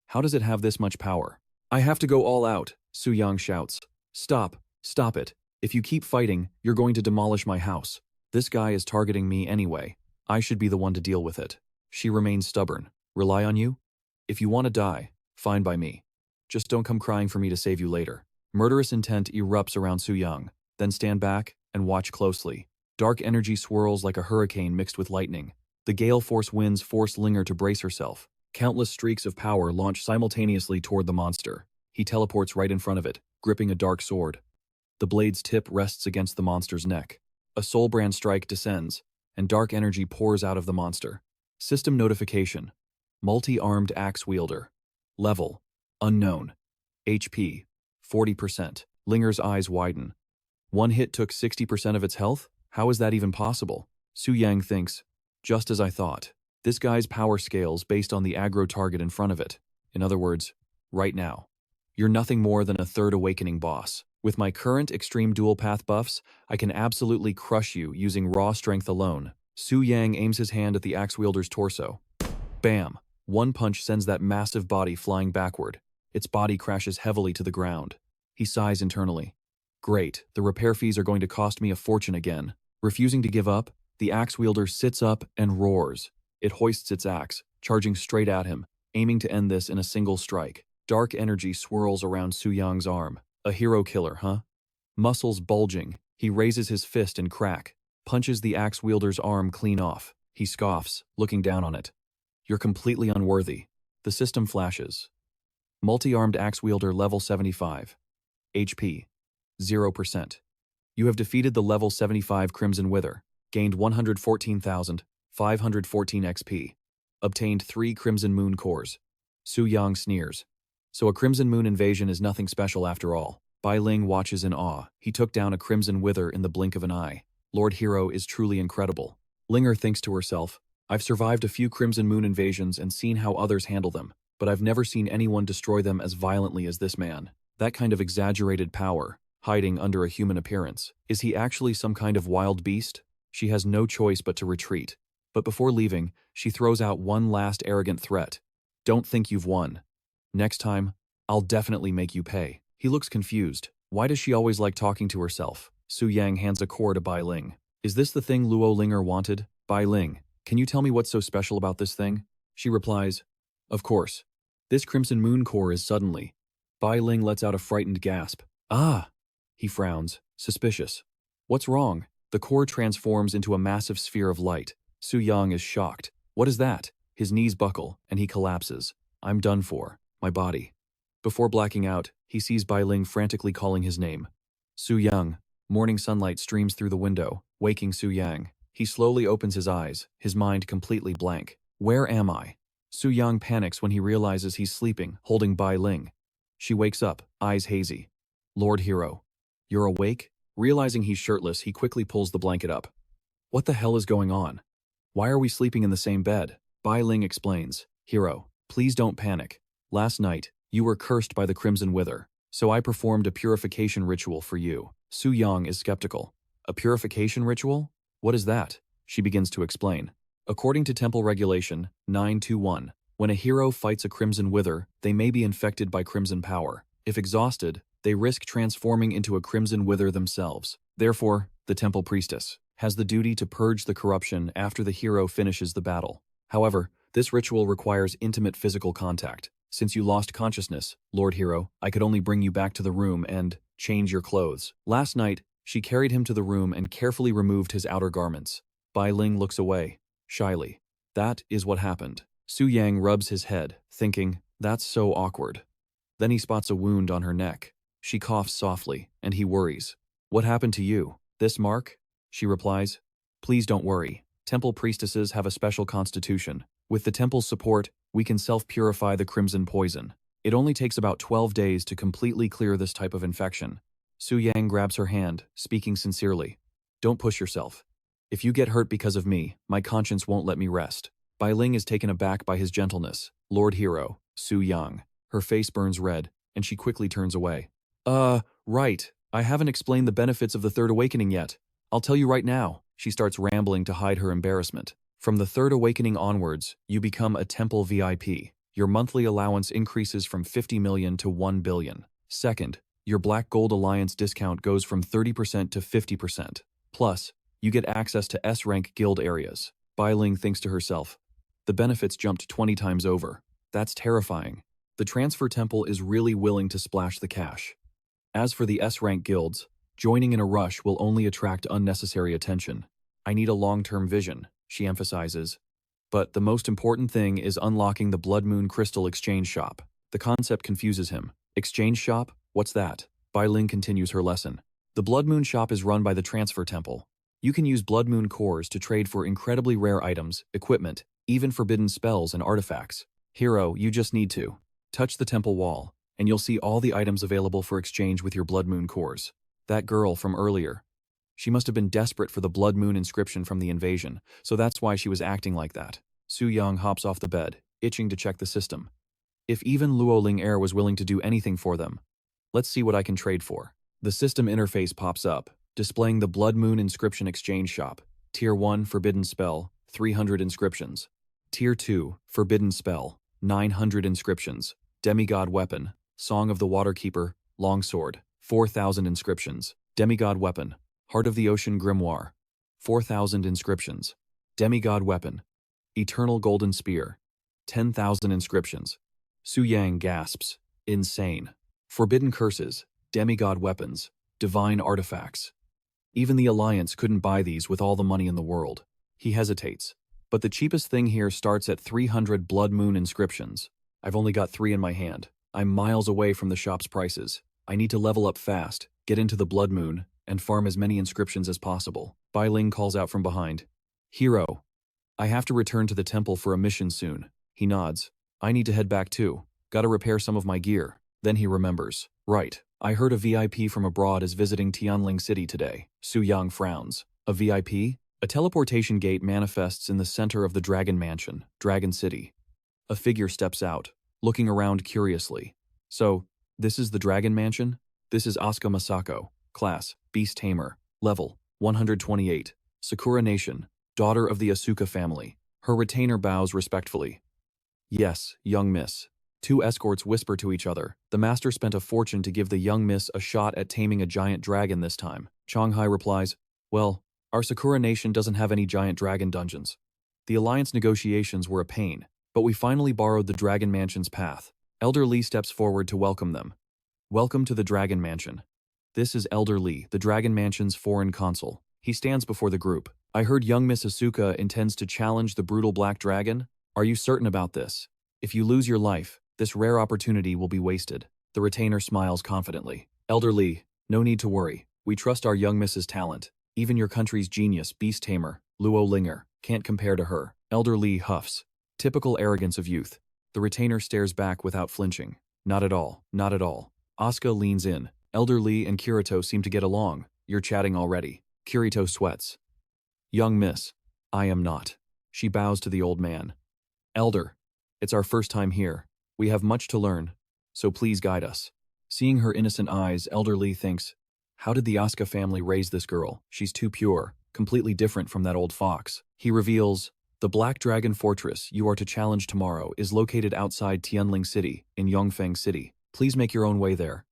How does it have this much power? "I have to go all out," Su Yang shouts. "Stop. Stop it. If you keep fighting, you're going to demolish my house. This guy is targeting me anyway. I should be the one to deal with it." She remains stubborn. "Rely on you? If you want to die, fine by me. Just don't come crying for me to save you later." Murderous intent erupts around Su Yang. Then stand back and watch closely. Dark energy swirls like a hurricane mixed with lightning. The gale force winds force Linger to brace herself. Countless streaks of power launch simultaneously toward the monster. He teleports right in front of it, gripping a dark sword. The blade's tip rests against the monster's neck. A soulbrand strike descends, and dark energy pours out of the monster. System notification. Multi-armed axe wielder. Level: Unknown. HP: 40%. Linger's eyes widen. One hit took 60% of its health? How is that even possible? Su Yang thinks, just as I thought. This guy's power scales based on the aggro target in front of it. In other words, right now. You're nothing more than a third awakening boss. With my current extreme dual path buffs, I can absolutely crush you using raw strength alone. Su Yang aims his hand at the axe wielder's torso. Bam! One punch sends that massive body flying backward. Its body crashes heavily to the ground. He sighs internally. Great, the repair fees are going to cost me a fortune again. Refusing to give up, the axe wielder sits up and roars. It hoists its axe, charging straight at him, aiming to end this in a single strike. Dark energy swirls around Su Yang's arm. A hero killer, huh? Muscles bulging, he raises his fist and crack, punches the axe wielder's arm clean off. He scoffs, looking down on it. You're completely unworthy. The system flashes. Multi-armed axe wielder level 75. HP: 0%. You have defeated the level 75 Crimson Wither, gained 114,514 XP, obtained 3 Crimson Moon cores. Su Yang sneers. So a Crimson Moon invasion is nothing special after all. Bai Ling watches in awe. He took down a Crimson Wither in the blink of an eye. Lord Hero is truly incredible. Linger thinks to herself, I've survived a few Crimson Moon invasions and seen how others handle them, but I've never seen anyone destroy them as violently as this man. That kind of exaggerated power, hiding under a human appearance. Is he actually some kind of wild beast? She has no choice but to retreat. But before leaving, she throws out one last arrogant threat. Don't think you've won. Next time, I'll definitely make you pay. He looks confused. Why does she always like talking to herself? Su Yang hands a core to Bai Ling. Is this the thing Luo Linger wanted? Bai Ling, can you tell me what's so special about this thing? She replies, of course. This Crimson Moon core is suddenly. Bai Ling lets out a frightened gasp. Ah! He frowns, suspicious. What's wrong? The core transforms into a massive sphere of light. Su Yang is shocked. What is that? His knees buckle, and he collapses. I'm done for. My body. Before blacking out, he sees Bai Ling frantically calling his name. Su Yang. Morning sunlight streams through the window, waking Su Yang. He slowly opens his eyes, his mind completely blank. Where am I? Su Yang panics when he realizes he's sleeping, holding Bai Ling. She wakes up, eyes hazy. Lord Hero. You're awake? Realizing he's shirtless, he quickly pulls the blanket up. What the hell is going on? Why are we sleeping in the same bed? Bai Ling explains. Hero, please don't panic. Last night, you were cursed by the Crimson Wither, so I performed a purification ritual for you. Su Yang is skeptical. A purification ritual? What is that? She begins to explain. According to Temple Regulation 921, when a hero fights a Crimson Wither, they may be infected by Crimson power. If exhausted, they risk transforming into a Crimson Wither themselves. Therefore, the Temple Priestess has the duty to purge the corruption after the hero finishes the battle. However, this ritual requires intimate physical contact. Since you lost consciousness, Lord Hero, I could only bring you back to the room and change your clothes. Last night, she carried him to the room and carefully removed his outer garments. Bai Ling looks away, shyly. That is what happened. Su Yang rubs his head, thinking, that's so awkward. Then he spots a wound on her neck. She coughs softly, and he worries. What happened to you? This mark? She replies, please don't worry. Temple priestesses have a special constitution. With the temple's support, we can self-purify the crimson poison. It only takes about 12 days to completely clear this type of infection. Su Yang grabs her hand, speaking sincerely. Don't push yourself. If you get hurt because of me, my conscience won't let me rest. Bai Ling is taken aback by his gentleness. Lord Hero, Su Yang. Her face burns red, and she quickly turns away. Right. I haven't explained the benefits of the Third Awakening yet. I'll tell you right now. She starts rambling to hide her embarrassment. From the Third Awakening onwards, you become a Temple VIP. Your monthly allowance increases from 50 million to 1 billion. Second, your Black Gold Alliance discount goes from 30% to 50%. Plus, you get access to S-rank guild areas. Bai Ling thinks to herself, the benefits jumped 20 times over. That's terrifying. The Transfer Temple is really willing to splash the cash. As for the S-rank guilds, joining in a rush will only attract unnecessary attention. I need a long-term vision, she emphasizes. But the most important thing is unlocking the Blood Moon Crystal Exchange Shop. The concept confuses him. Exchange Shop? What's that? Bai Ling continues her lesson. The Blood Moon Shop is run by the Transfer Temple. You can use Blood Moon cores to trade for incredibly rare items, equipment, even forbidden spells and artifacts. Hero, you just need to touch the temple wall, and you'll see all the items available for exchange with your Blood Moon cores. That girl from earlier. She must have been desperate for the Blood Moon inscription from the invasion, so that's why she was acting like that. Su Yang hops off the bed, itching to check the system. If even Luo Ling Er was willing to do anything for them, let's see what I can trade for. The system interface pops up, displaying the Blood Moon Inscription Exchange Shop. Tier 1 Forbidden Spell, 300 inscriptions. Tier 2 Forbidden Spell, 900 inscriptions. Demigod Weapon, Song of the Waterkeeper, Longsword, 4,000 inscriptions. Demigod Weapon, Heart of the Ocean Grimoire, 4,000 inscriptions. Demigod Weapon, Eternal Golden Spear, 10,000 inscriptions. Su Yang gasps, insane. Forbidden Curses, Demigod Weapons, Divine Artifacts. Even the Alliance couldn't buy these with all the money in the world. He hesitates. But the cheapest thing here starts at 300 Blood Moon inscriptions. I've only got 3 in my hand. I'm miles away from the shop's prices. I need to level up fast, get into the Blood Moon, and farm as many inscriptions as possible. Bai Ling calls out from behind. Hero, I have to return to the temple for a mission soon. He nods. I need to head back too. Gotta repair some of my gear. Then he remembers. Right, I heard a VIP from abroad is visiting Tianling City today. Su Yang frowns. A VIP? A teleportation gate manifests in the center of the Dragon Mansion, Dragon City. A figure steps out, looking around curiously. So, This is the Dragon Mansion? This is Asuka Masako. Class, Beast Tamer. Level, 128. Sakura Nation. Daughter of the Asuka family. Her retainer bows respectfully. Yes, young miss. Two escorts whisper to each other. The master spent a fortune to give the young miss a shot at taming a giant dragon this time. Chonghai replies, well, our Sakura Nation doesn't have any giant dragon dungeons. The alliance negotiations were a pain, but we finally borrowed the Dragon Mansion's path. Elder Lee steps forward to welcome them. Welcome to the Dragon Mansion. This is Elder Lee, the Dragon Mansion's foreign consul. He stands before the group. I heard young Miss Asuka intends to challenge the brutal Black Dragon. Are you certain about this? If you lose your life, this rare opportunity will be wasted. The retainer smiles confidently. Elder Lee, no need to worry. We trust our young Miss's talent. Even your country's genius, Beast Tamer, Luo Linger, can't compare to her. Elder Lee huffs. Typical arrogance of youth. The retainer stares back without flinching. Not at all, not at all. Asuka leans in. Elder Lee and Kirito seem to get along. You're chatting already. Kirito sweats. Young miss, I am not. She bows to the old man. Elder, it's our first time here. We have much to learn, so please guide us. Seeing her innocent eyes, Elder Lee thinks, how did the Asuka family raise this girl? She's too pure, completely different from that old fox. He reveals, the Black Dragon Fortress you are to challenge tomorrow is located outside Tianling City, in Yongfeng City. Please make your own way there.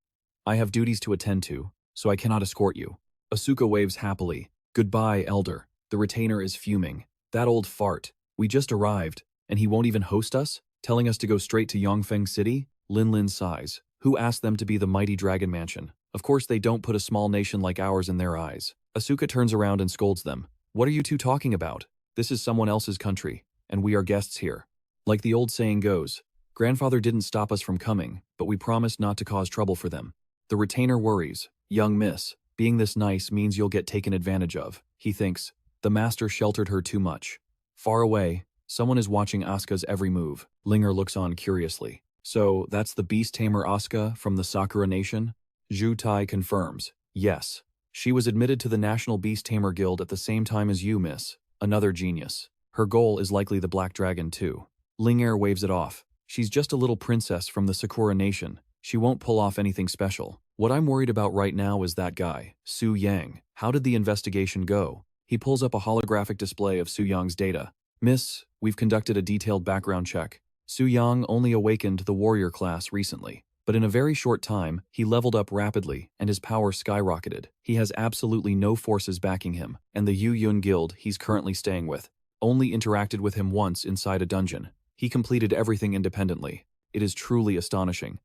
I have duties to attend to, so I cannot escort you. Asuka waves happily. Goodbye, Elder. The retainer is fuming. That old fart. We just arrived, and he won't even host us? Telling us to go straight to Yongfeng City? Lin Lin sighs. Who asked them to be the mighty Dragon Mansion? Of course they don't put a small nation like ours in their eyes. Asuka turns around and scolds them. What are you two talking about? This is someone else's country, and we are guests here. Like the old saying goes, grandfather didn't stop us from coming, but we promised not to cause trouble for them. The retainer worries. Young miss, being this nice means you'll get taken advantage of. He thinks, the master sheltered her too much. Far away, someone is watching Asuka's every move. Linger looks on curiously. So, that's the Beast Tamer Asuka from the Sakura Nation? Zhu Tai confirms. Yes. She was admitted to the National Beast Tamer Guild at the same time as you, miss. Another genius. Her goal is likely the Black Dragon too. Linger waves it off. She's just a little princess from the Sakura Nation. She won't pull off anything special. What I'm worried about right now is that guy, Su Yang. How did the investigation go? He pulls up a holographic display of Su Yang's data. Miss, we've conducted a detailed background check. Su Yang only awakened the warrior class recently, but in a very short time, he leveled up rapidly and his power skyrocketed. He has absolutely no forces backing him, and the Yu Yun Guild he's currently staying with only interacted with him once inside a dungeon. He completed everything independently. It is truly astonishing.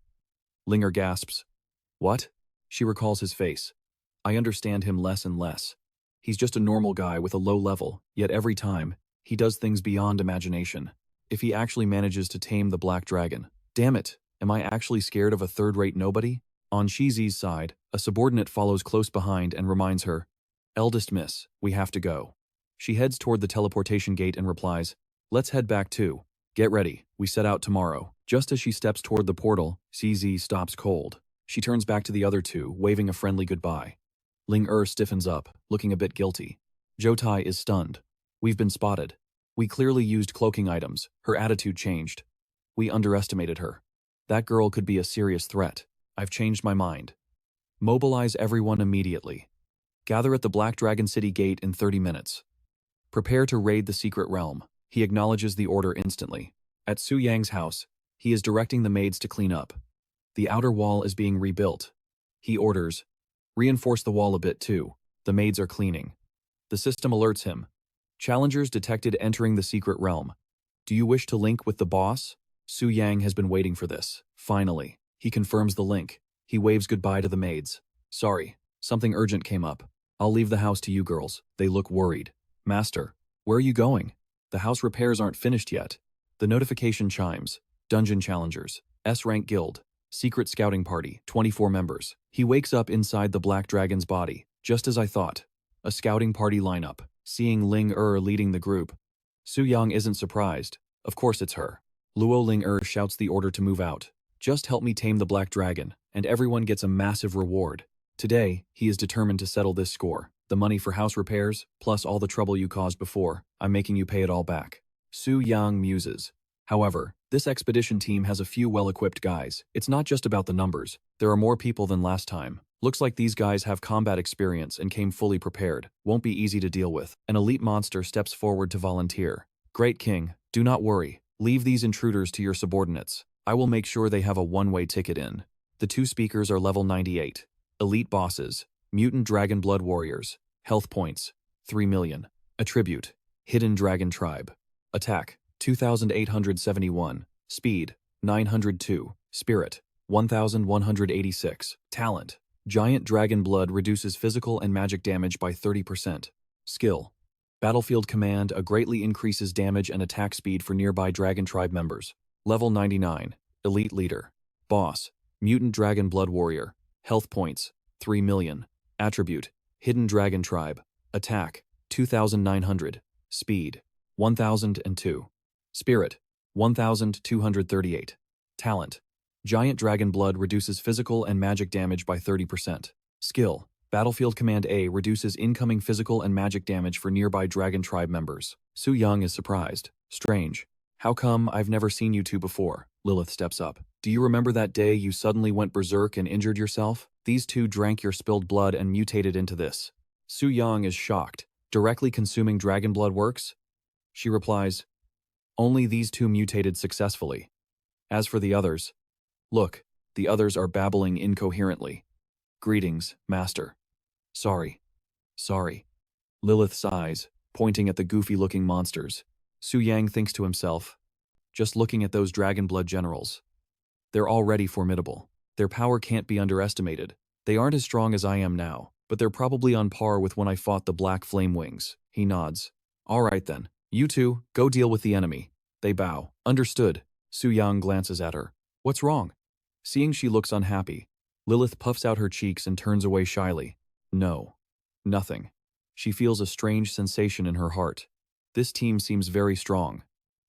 Linger gasps. What? She recalls his face. I understand him less and less. He's just a normal guy with a low level, yet every time, he does things beyond imagination. If he actually manages to tame the Black Dragon. Damn it, am I actually scared of a third-rate nobody? On Shizi's side, a subordinate follows close behind and reminds her, Eldest miss, we have to go. She heads toward the teleportation gate and replies, let's head back too. Get ready, we set out tomorrow. Just as she steps toward the portal, CZ stops cold. She turns back to the other two, waving a friendly goodbye. Ling stiffens up, looking a bit guilty. Jotai is stunned. We've been spotted. We clearly used cloaking items. Her attitude changed. We underestimated her. That girl could be a serious threat. I've changed my mind. Mobilize everyone immediately. Gather at the Black Dragon City gate in 30 minutes. Prepare to raid the secret realm. He acknowledges the order instantly. At Su Yang's house, he is directing the maids to clean up. The outer wall is being rebuilt. He orders, reinforce the wall a bit too. The maids are cleaning. The system alerts him. Challengers detected entering the secret realm. Do you wish to link with the boss? Su Yang has been waiting for this. Finally, he confirms the link. He waves goodbye to the maids. Sorry, something urgent came up. I'll leave the house to you girls. They look worried. Master, where are you going? The house repairs aren't finished yet. The notification chimes. Dungeon challengers. S-rank guild. Secret scouting party, 24 members. He wakes up inside the Black Dragon's body, just as I thought. A scouting party lineup. Seeing Ling leading the group, Su Yang isn't surprised. Of course it's her. Luo Ling shouts the order to move out. Just help me tame the Black Dragon, and everyone gets a massive reward. Today, he is determined to settle this score. The money for house repairs, plus all the trouble you caused before, I'm making you pay it all back. Su Yang muses. However, this This expedition team has a few well-equipped guys. It's not just about the numbers. There are more people than last time. Looks like these guys have combat experience and came fully prepared. Won't be easy to deal with. An elite monster steps forward to volunteer. Great King, do not worry. Leave these intruders to your subordinates. I will make sure they have a one-way ticket in. The two speakers are level 98. Elite bosses. Mutant Dragon Blood Warriors. Health points. 3 million. Attribute. Hidden Dragon Tribe. Attack. 2,871. Speed. 902. Spirit. 1,186. Talent. Giant Dragon Blood reduces physical and magic damage by 30%. Skill. Battlefield Command greatly increases damage and attack speed for nearby Dragon Tribe members. Level 99. Elite Leader. Boss. Mutant Dragon Blood Warrior. Health points. 3 million. Attribute. Hidden Dragon Tribe. Attack. 2,900. Speed. 1,002. Spirit. 1,238. Talent. Giant Dragon Blood reduces physical and magic damage by 30%. Skill. Battlefield Command A reduces incoming physical and magic damage for nearby Dragon Tribe members. Su Yang is surprised. Strange. How come I've never seen you two before? Lilith steps up. Do you remember that day you suddenly went berserk and injured yourself? These two drank your spilled blood and mutated into this. Su Yang is shocked. Directly consuming dragon blood works? She replies, only these two mutated successfully. As for the others, look, the others are babbling incoherently. Greetings, Master. Sorry. Lilith sighs, pointing at the goofy-looking monsters. Su Yang thinks to himself, just looking at those dragon blood generals. They're already formidable. Their power can't be underestimated. They aren't as strong as I am now, but they're probably on par with when I fought the Black Flame Wings. He nods. All right then, you two, go deal with the enemy. They bow. Understood. Su Yang glances at her. What's wrong? Seeing she looks unhappy, Lilith puffs out her cheeks and turns away shyly. No. Nothing. She feels a strange sensation in her heart. This team seems very strong.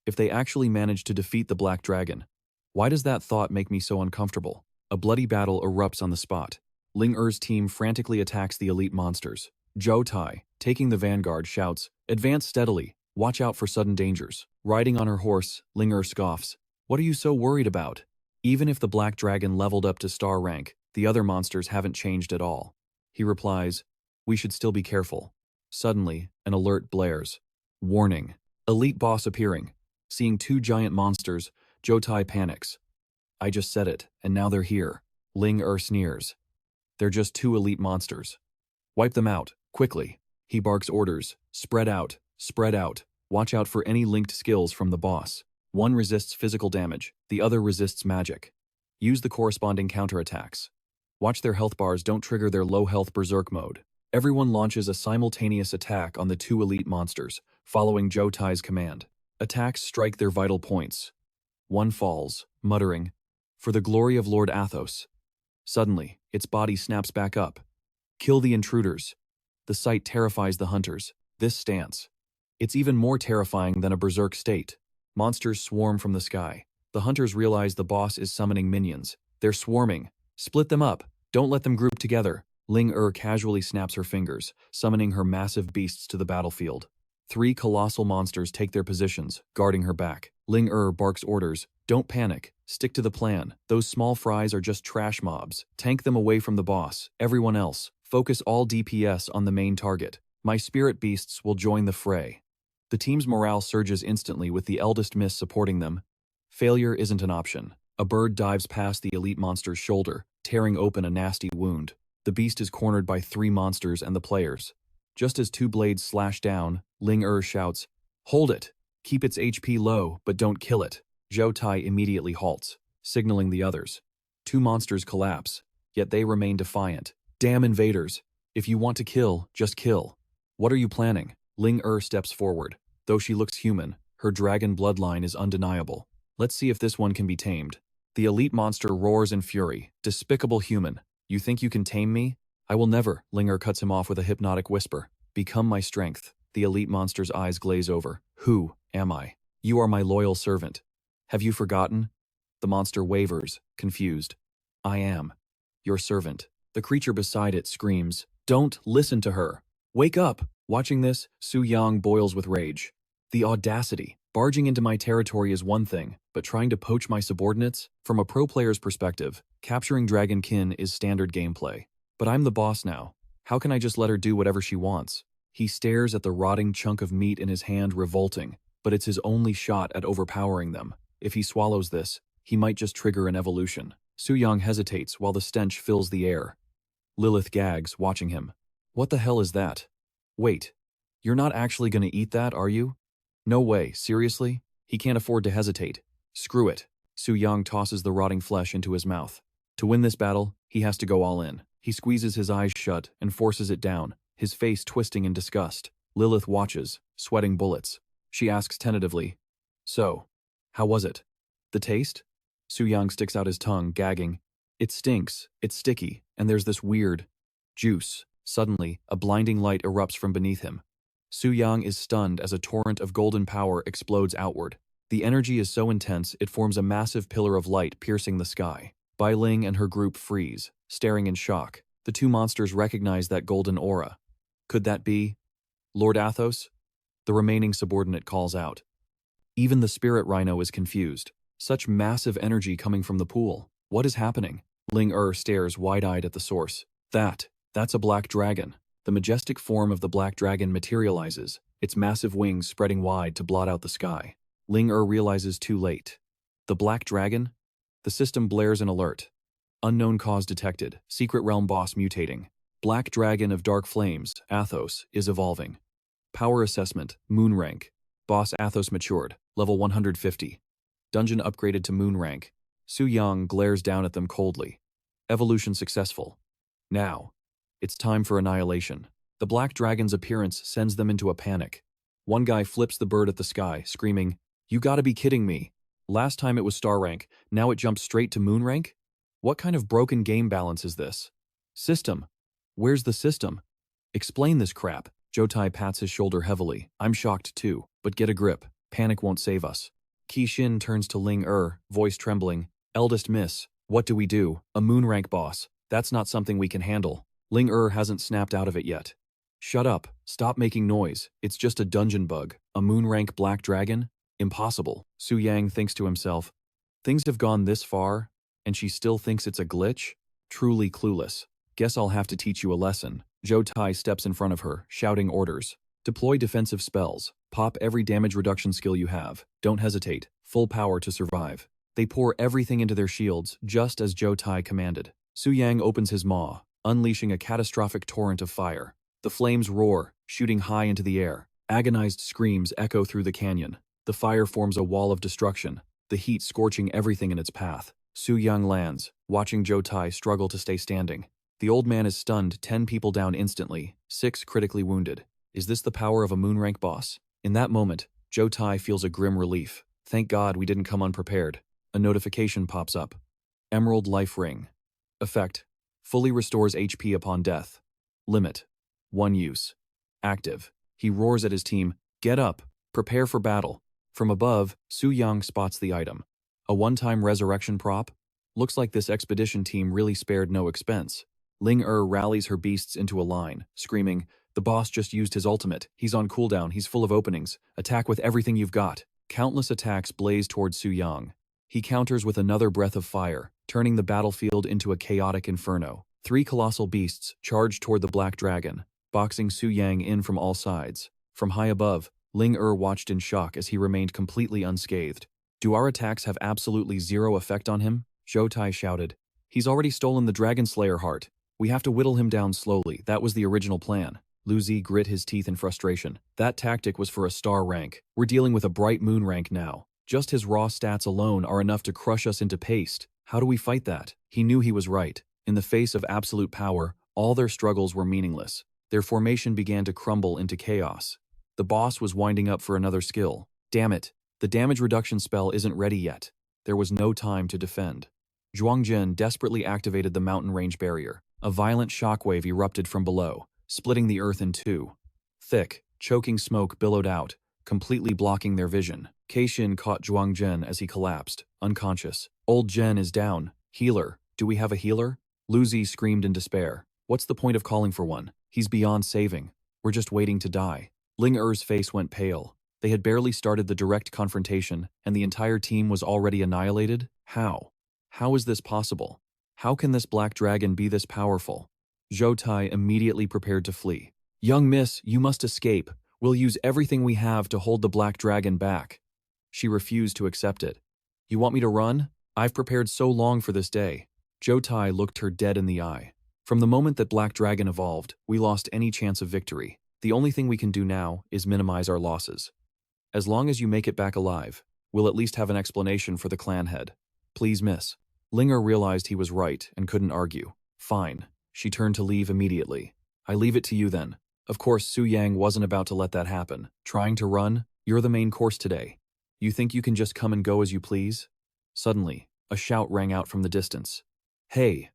If they actually manage to defeat the Black Dragon, why does that thought make me so uncomfortable? A bloody battle erupts on the spot. Ling Er's team frantically attacks the elite monsters. Zhou Tai, taking the vanguard, shouts, advance steadily, watch out for sudden dangers. Riding on her horse, Ling Er scoffs. What are you so worried about? Even if the Black Dragon leveled up to star rank, the other monsters haven't changed at all. He replies, we should still be careful. Suddenly, an alert blares. Warning. Elite boss appearing. Seeing two giant monsters, Zhou Tai panics. I just said it, and now they're here. Ling Er sneers. They're just two elite monsters. Wipe them out, quickly. He barks orders. Spread out, spread out. Watch out for any linked skills from the boss. One resists physical damage, the other resists magic. Use the corresponding counterattacks. Watch their health bars don't trigger their low health berserk mode. Everyone launches a simultaneous attack on the two elite monsters, following Zhou Tai's command. Attacks strike their vital points. One falls, muttering, for the glory of Lord Athos. Suddenly, its body snaps back up. Kill the intruders. The sight terrifies the hunters. This stance. It's even more terrifying than a berserk state. Monsters swarm from the sky. The hunters realize the boss is summoning minions. They're swarming. Split them up. Don't let them group together. Ling Er casually snaps her fingers, summoning her massive beasts to the battlefield. 3 colossal monsters take their positions, guarding her back. Ling Er barks orders. Don't panic. Stick to the plan. Those small fries are just trash mobs. Tank them away from the boss. Everyone else, focus all DPS on the main target. My spirit beasts will join the fray. The team's morale surges instantly with the eldest miss supporting them. Failure isn't an option. A bird dives past the elite monster's shoulder, tearing open a nasty wound. The beast is cornered by 3 monsters and the players. Just as 2 blades slash down, Ling Er shouts, hold it! Keep its HP low, but don't kill it. Zhou Tai immediately halts, signaling the others. 2 monsters collapse, yet they remain defiant. Damn invaders! If you want to kill, just kill. What are you planning? Ling Er steps forward. Though she looks human, her dragon bloodline is undeniable. Let's see if this one can be tamed. The elite monster roars in fury. Despicable human. You think you can tame me? I will never. Ling Er cuts him off with a hypnotic whisper. Become my strength. The elite monster's eyes glaze over. Who am I? You are my loyal servant. Have you forgotten? The monster wavers, confused. I am your servant. The creature beside it screams. Don't listen to her. Wake up! Watching this, Su Yang boils with rage. The audacity. Barging into my territory is one thing, but trying to poach my subordinates? From a pro player's perspective, capturing Dragonkin is standard gameplay. But I'm the boss now. How can I just let her do whatever she wants? He stares at the rotting chunk of meat in his hand, revolting, but it's his only shot at overpowering them. If he swallows this, he might just trigger an evolution. Su-yang hesitates while the stench fills the air. Lilith gags, watching him. What the hell is that? Wait, you're not actually gonna eat that, are you? No way, seriously? He can't afford to hesitate. Screw it. Su-yang tosses the rotting flesh into his mouth. To win this battle, he has to go all in. He squeezes his eyes shut and forces it down, his face twisting in disgust. Lilith watches, sweating bullets. She asks tentatively, "So, how was it? The taste?" Su-yang sticks out his tongue, gagging. "It stinks, it's sticky, and there's this weird juice." Suddenly, a blinding light erupts from beneath him. Su-yang is stunned as a torrent of golden power explodes outward. The energy is so intense it forms a massive pillar of light piercing the sky. Bai Ling and her group freeze, staring in shock. The two monsters recognize that golden aura. Could that be Lord Athos? The remaining subordinate calls out. Even the spirit rhino is confused. Such massive energy coming from the pool. What is happening? Ling stares wide-eyed at the source. That's a black dragon. The majestic form of the black dragon materializes, its massive wings spreading wide to blot out the sky. Ling realizes too late. The black dragon? The system blares an alert. Unknown cause detected. Secret realm boss mutating. Black dragon of dark flames, Athos, is evolving. Power assessment, moon rank. Boss Athos matured, level 150. Dungeon upgraded to moon rank. Su-yang glares down at them coldly. Evolution successful. Now, it's time for annihilation. The black dragon's appearance sends them into a panic. One guy flips the bird at the sky, screaming, "You gotta be kidding me. Last time it was star rank, now it jumped straight to moon rank? What kind of broken game balance is this? System. Where's the system? Explain this crap." Jotai pats his shoulder heavily. "I'm shocked too, but get a grip. Panic won't save us." Qixin turns to Ling voice trembling. "Eldest miss, what do we do? A moon rank boss. That's not something we can handle." Ling hasn't snapped out of it yet. "Shut up. Stop making noise. It's just a dungeon bug. A moon rank black dragon? Impossible." Su-yang thinks to himself. Things have gone this far, and she still thinks it's a glitch? Truly clueless. Guess I'll have to teach you a lesson. Jotai steps in front of her, shouting orders. Deploy defensive spells. Pop every damage reduction skill you have. Don't hesitate. Full power to survive. They pour everything into their shields, just as Jotai commanded. Su-yang opens his maw, unleashing a catastrophic torrent of fire. The flames roar, shooting high into the air. Agonized screams echo through the canyon. The fire forms a wall of destruction, the heat scorching everything in its path. Su-yang lands, watching Jotai struggle to stay standing. The old man is stunned, 10 people down instantly, 6 critically wounded. Is this the power of a moon rank boss? In that moment, Jotai feels a grim relief. Thank God we didn't come unprepared. A notification pops up. Emerald Life Ring. Effect. Fully restores HP upon death. Limit. 1 use. Active. He roars at his team, "Get up! Prepare for battle." From above, Su-yang spots the item. A one-time resurrection prop? Looks like this expedition team really spared no expense. Ling rallies her beasts into a line, screaming, "The boss just used his ultimate. He's on cooldown, he's full of openings. Attack with everything you've got." Countless attacks blaze towards Su-yang. He counters with another breath of fire, turning the battlefield into a chaotic inferno. 3 colossal beasts charge toward the black dragon, boxing Su-yang in from all sides. From high above, Ling watched in shock as he remained completely unscathed. "Do our attacks have absolutely zero effect on him?" Jotai shouted. "He's already stolen the Dragon Slayer heart. We have to whittle him down slowly. That was the original plan." Lu Zi grit his teeth in frustration. "That tactic was for a star rank. We're dealing with a bright moon rank now. Just his raw stats alone are enough to crush us into paste. How do we fight that?" He knew he was right. In the face of absolute power, all their struggles were meaningless. Their formation began to crumble into chaos. The boss was winding up for another skill. Damn it, the damage reduction spell isn't ready yet. There was no time to defend. Zhuangzhen desperately activated the mountain range barrier. A violent shockwave erupted from below, splitting the earth in two. Thick, choking smoke billowed out, completely blocking their vision. Keishin caught Zhuangzhen as he collapsed, unconscious. "Old Zhen is down. Healer. Do we have a healer?" Lu Zi screamed in despair. "What's the point of calling for one? He's beyond saving. We're just waiting to die." Ling face went pale. They had barely started the direct confrontation, and the entire team was already annihilated? How? How is this possible? How can this black dragon be this powerful? Zhou Tai immediately prepared to flee. Young miss, you must escape. We'll use everything we have to hold the black dragon back. She refused to accept it. You want me to run? I've prepared so long for this day. Zhou Tai looked her dead in the eye. From the moment that Black Dragon evolved, we lost any chance of victory. The only thing we can do now is minimize our losses. As long as you make it back alive, we'll at least have an explanation for the clan head. Please, miss. Linger realized he was right and couldn't argue. Fine. She turned to leave immediately. I leave it to you then. Of course, Su Yang wasn't about to let that happen. Trying to run? You're the main course today. You think you can just come and go as you please? Suddenly, a shout rang out from the distance. Hey!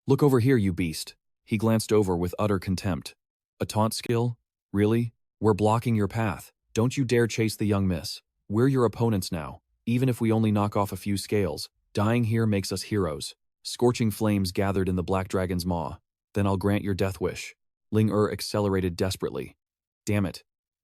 Look over here, you beast. He glanced over with utter contempt. A taunt skill? Really? We're blocking your path. Don't you dare chase the young miss. We're your opponents now. Even if we only knock off a few scales, dying here makes us heroes. Scorching flames gathered in the black dragon's maw. Then I'll grant your death wish. Ling accelerated desperately. Damn it.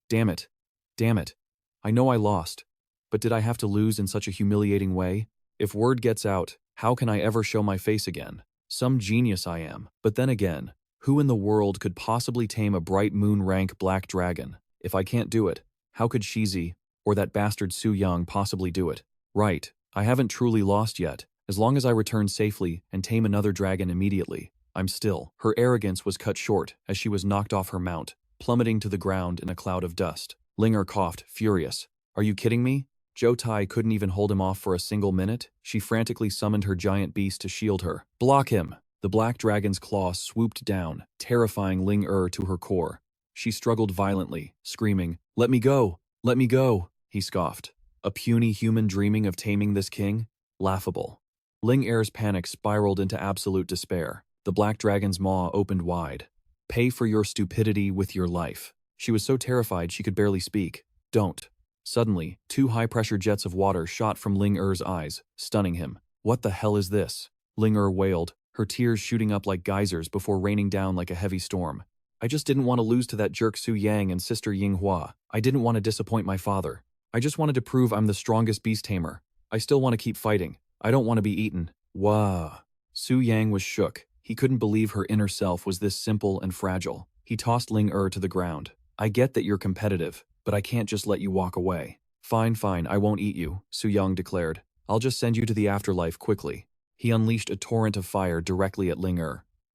Damn it. Damn it. I know I lost. But did I have to lose in such a humiliating way? If word gets out, how can I ever show my face again? Some genius I am. But then again, who in the world could possibly tame a bright moon rank black dragon? If I can't do it, how could Shizi, or that bastard Su Yang possibly do it? Right, I haven't truly lost yet. As long as I return safely and tame another dragon immediately, I'm still. Her arrogance was cut short as she was knocked off her mount, plummeting to the ground in a cloud of dust. Linger coughed, furious. Are you kidding me? Zhou Tai couldn't even hold him off for a single minute. She frantically summoned her giant beast to shield her. Block him! The black dragon's claw swooped down, terrifying Ling to her core. She struggled violently, screaming, Let me go! Let me go! He scoffed. A puny human dreaming of taming this king? Laughable. Ling panic spiraled into absolute despair. The black dragon's maw opened wide. Pay for your stupidity with your life. She was so terrified she could barely speak. Don't. Suddenly, 2 high-pressure jets of water shot from Ling eyes, stunning him. What the hell is this? Ling wailed, her tears shooting up like geysers before raining down like a heavy storm. I just didn't want to lose to that jerk Su Yang and sister Yinghua. I didn't want to disappoint my father. I just wanted to prove I'm the strongest beast tamer. I still want to keep fighting. I don't want to be eaten. Wah. Su Yang was shook. He couldn't believe her inner self was this simple and fragile. He tossed Ling to the ground. I get that you're competitive, but I can't just let you walk away. Fine, I won't eat you, Su Yang declared. I'll just send you to the afterlife quickly. He unleashed a torrent of fire directly at Ling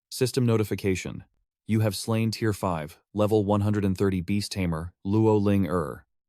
System notification. You have slain Tier 5, level 130 Beast Tamer, Luo Ling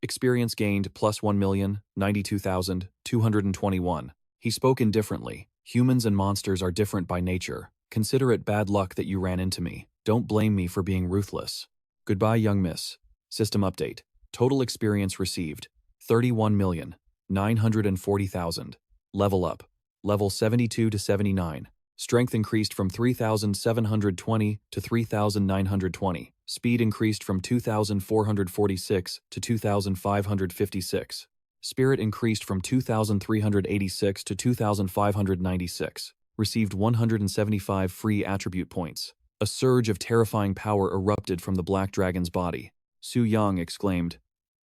Experience gained plus 1,092,221. He spoke indifferently. Humans and monsters are different by nature. Consider it bad luck that you ran into me. Don't blame me for being ruthless. Goodbye, young miss. System update. Total experience received. 31,940,000. Level up. Level 72 to 79. Strength increased from 3,720 to 3,920. Speed increased from 2,446 to 2,556. Spirit increased from 2,386 to 2,596. Received 175 free attribute points. A surge of terrifying power erupted from the black dragon's body. Su Yang exclaimed,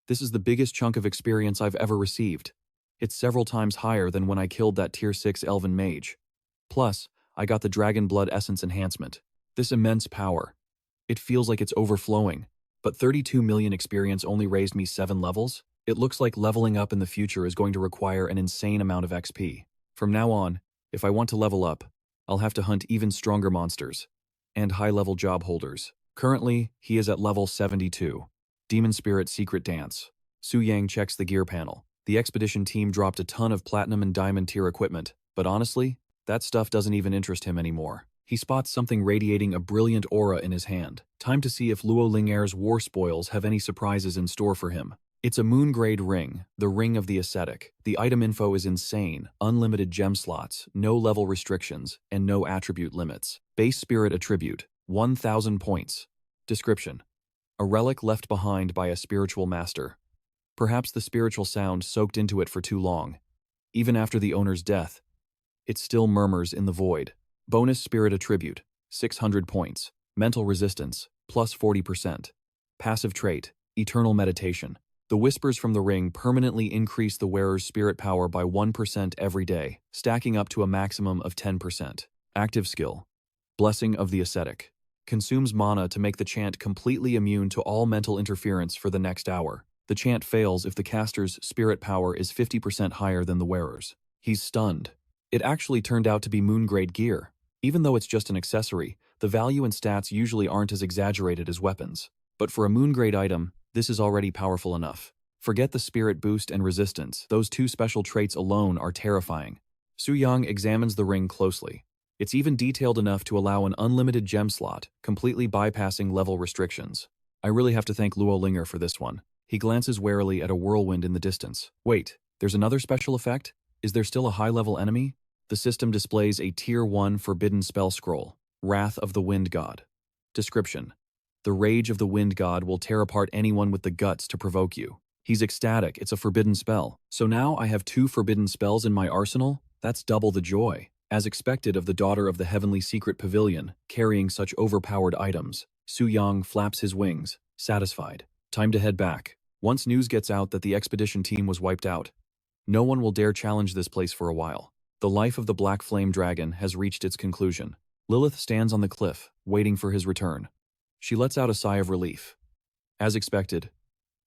This is the biggest chunk of experience I've ever received. It's several times higher than when I killed that Tier 6 Elven Mage. Plus, I got the Dragon Blood Essence Enhancement. This immense power. It feels like it's overflowing. But 32 million experience only raised me 7 levels? It looks like leveling up in the future is going to require an insane amount of XP. From now on, if I want to level up, I'll have to hunt even stronger monsters. And high-level job holders. Currently, he is at level 72. Demon Spirit Secret Dance. Su Yang checks the gear panel. The expedition team dropped a ton of platinum and diamond tier equipment, but honestly, that stuff doesn't even interest him anymore. He spots something radiating a brilliant aura in his hand. Time to see if Luo Ling's war spoils have any surprises in store for him. It's a moon-grade ring, the Ring of the Ascetic. The item info is insane. Unlimited gem slots, no level restrictions, and no attribute limits. Base Spirit Attribute, 1,000 points. Description. A relic left behind by a spiritual master. Perhaps the spiritual sound soaked into it for too long. Even after the owner's death, it still murmurs in the void. Bonus Spirit Attribute, 600 points. Mental Resistance, plus 40%. Passive Trait, Eternal Meditation. The whispers from the ring permanently increase the wearer's spirit power by 1% every day, stacking up to a maximum of 10%. Active skill. Blessing of the Ascetic. Consumes mana to make the chant completely immune to all mental interference for the next hour. The chant fails if the caster's spirit power is 50% higher than the wearer's. He's stunned. It actually turned out to be moon-grade gear. Even though it's just an accessory, the value and stats usually aren't as exaggerated as weapons. But for a moon-grade item, this is already powerful enough. Forget the spirit boost and resistance, those two special traits alone are terrifying. Su Yang examines the ring closely. It's even detailed enough to allow an unlimited gem slot, completely bypassing level restrictions. I really have to thank Luo Linger for this one. He glances warily at a whirlwind in the distance. Wait, there's another special effect? Is there still a high-level enemy? The system displays a Tier 1 forbidden spell scroll, Wrath of the Wind God. Description: the rage of the Wind God will tear apart anyone with the guts to provoke you. He's ecstatic, it's a forbidden spell. So now I have 2 forbidden spells in my arsenal? That's double the joy. As expected of the daughter of the Heavenly Secret Pavilion, carrying such overpowered items, Su Yang flaps his wings, satisfied. Time to head back. Once news gets out that the expedition team was wiped out, no one will dare challenge this place for a while. The life of the Black Flame Dragon has reached its conclusion. Lilith stands on the cliff, waiting for his return. She lets out a sigh of relief. As expected,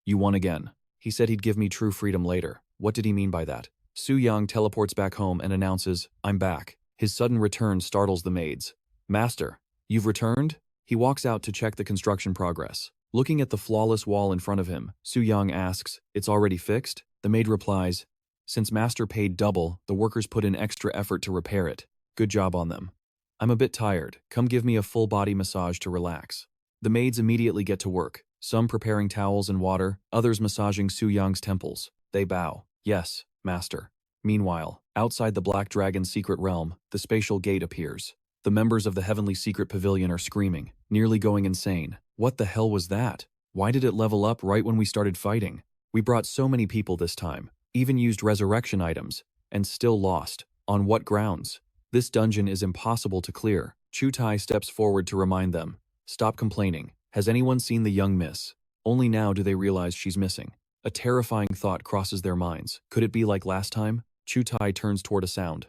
you won again. He said he'd give me true freedom later. What did he mean by that? Su Yang teleports back home and announces, I'm back. His sudden return startles the maids. Master, you've returned? He walks out to check the construction progress. Looking at the flawless wall in front of him, Su Yang asks, it's already fixed? The maid replies, since Master paid double, the workers put in extra effort to repair it. Good job on them. I'm a bit tired. Come give me a full body massage to relax. The maids immediately get to work, some preparing towels and water, others massaging Su Yang's temples. They bow. Yes, Master. Meanwhile, outside the Black Dragon's secret realm, the spatial gate appears. The members of the Heavenly Secret Pavilion are screaming, nearly going insane. What the hell was that? Why did it level up right when we started fighting? We brought so many people this time, even used resurrection items, and still lost. On what grounds? This dungeon is impossible to clear. Chu Tai steps forward to remind them. Stop complaining. Has anyone seen the young miss? Only now do they realize she's missing. A terrifying thought crosses their minds. Could it be like last time? Chu Tai turns toward a sound.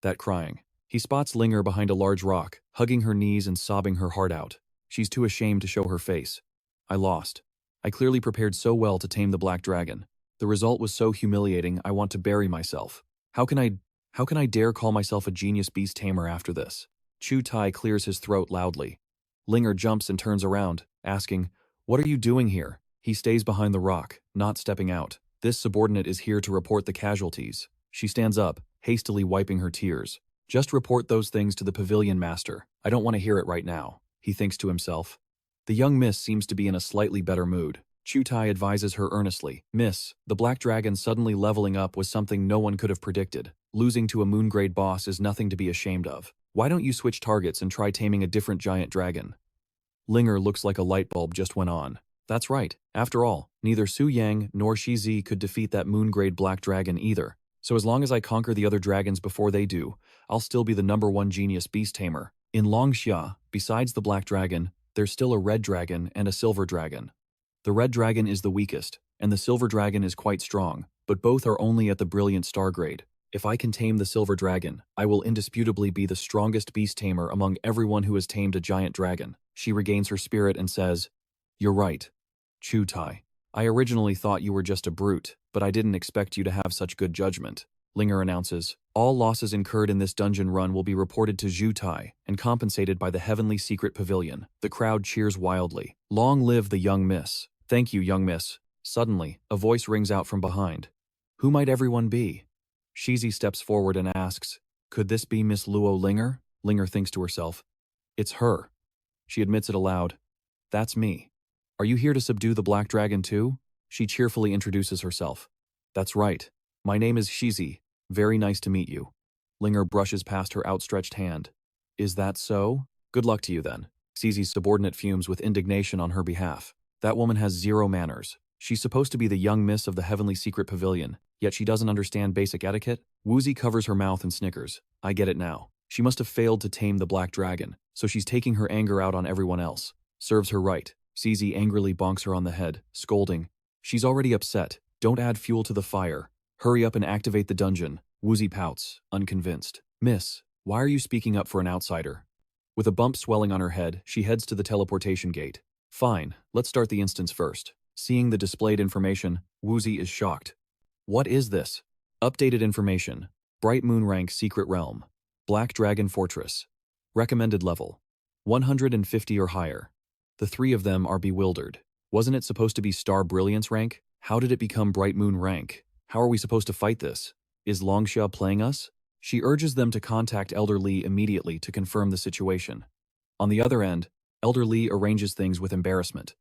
That crying. He spots Linger behind a large rock, hugging her knees and sobbing her heart out. She's too ashamed to show her face. I lost. I clearly prepared so well to tame the Black Dragon. The result was so humiliating, I want to bury myself. How can I dare call myself a genius beast tamer after this? Chu Tai clears his throat loudly. Linger jumps and turns around, asking, what are you doing here? He stays behind the rock, not stepping out. This subordinate is here to report the casualties. She stands up, hastily wiping her tears. Just report those things to the pavilion master. I don't want to hear it right now, he thinks to himself. The young miss seems to be in a slightly better mood. Chu Tai advises her earnestly. Miss, the Black Dragon suddenly leveling up was something no one could have predicted. Losing to a moon-grade boss is nothing to be ashamed of. Why don't you switch targets and try taming a different giant dragon? Linger looks like a light bulb just went on. That's right. After all, neither Su Yang nor Shizi could defeat that moon-grade Black Dragon either. So as long as I conquer the other dragons before they do, I'll still be the #1 genius beast tamer. In Longxia, besides the Black Dragon, there's still a red dragon and a silver dragon. The red dragon is the weakest, and the silver dragon is quite strong, but both are only at the brilliant star grade. If I can tame the silver dragon, I will indisputably be the strongest beast tamer among everyone who has tamed a giant dragon. She regains her spirit and says, You're right, Chu Tai. I originally thought you were just a brute, but I didn't expect you to have such good judgment. Linger announces, all losses incurred in this dungeon run will be reported to Zhu Tai and compensated by the Heavenly Secret Pavilion. The crowd cheers wildly. Long live the young miss. Thank you, young miss. Suddenly, a voice rings out from behind. Who might everyone be? Shizi steps forward and asks, could this be Miss Luo Linger? Linger thinks to herself, it's her. She admits it aloud. That's me. Are you here to subdue the Black Dragon too? She cheerfully introduces herself. That's right. My name is Shizi. Very nice to meet you. Linger brushes past her outstretched hand. Is that so? Good luck to you then. Shizi's subordinate fumes with indignation on her behalf. That woman has zero manners. She's supposed to be the young miss of the Heavenly Secret Pavilion, yet she doesn't understand basic etiquette? Woozy covers her mouth and snickers. I get it now. She must have failed to tame the Black Dragon, so she's taking her anger out on everyone else. Serves her right. Shizi angrily bonks her on the head, scolding, She's already upset. Don't add fuel to the fire. Hurry up and activate the dungeon. Woozy pouts, unconvinced. Miss, why are you speaking up for an outsider? With a bump swelling on her head, she heads to the teleportation gate. Fine, let's start the instance first. Seeing the displayed information, Woozy is shocked. What is this? Updated information. Bright Moon Rank Secret Realm. Black Dragon Fortress. Recommended level. 150 or higher. The three of them are bewildered. Wasn't it supposed to be Star Brilliance rank? How did it become Bright Moon rank? How are we supposed to fight this? Is Longxia playing us? She urges them to contact Elder Li immediately to confirm the situation. On the other end, Elder Li arranges things with embarrassment.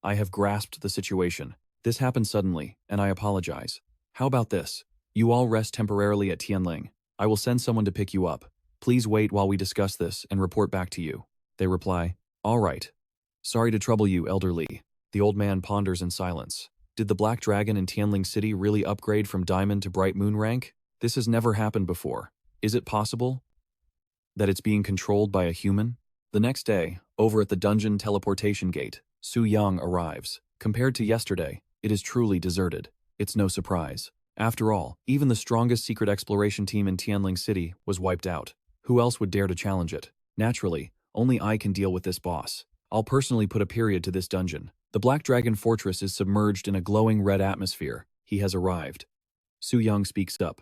I have grasped the situation. This happened suddenly, and I apologize. How about this? You all rest temporarily at Tianling. I will send someone to pick you up. Please wait while we discuss this and report back to you. They reply, all right. Sorry to trouble you, Elder Li. The old man ponders in silence. Did the Black Dragon in Tianling City really upgrade from Diamond to Bright Moon rank? This has never happened before. Is it possible that it's being controlled by a human? The next day, over at the dungeon teleportation gate, Su Yang arrives. Compared to yesterday, it is truly deserted. It's no surprise. After all, even the strongest secret exploration team in Tianling City was wiped out. Who else would dare to challenge it? Naturally, only I can deal with this boss. I'll personally put a period to this dungeon. The Black Dragon Fortress is submerged in a glowing red atmosphere. He has arrived. Su Yang speaks up.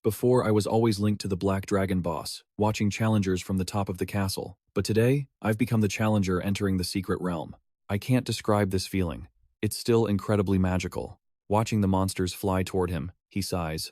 Before, I was always linked to the Black Dragon boss, watching challengers from the top of the castle. But today, I've become the challenger entering the secret realm. I can't describe this feeling. It's still incredibly magical. Watching the monsters fly toward him, he sighs.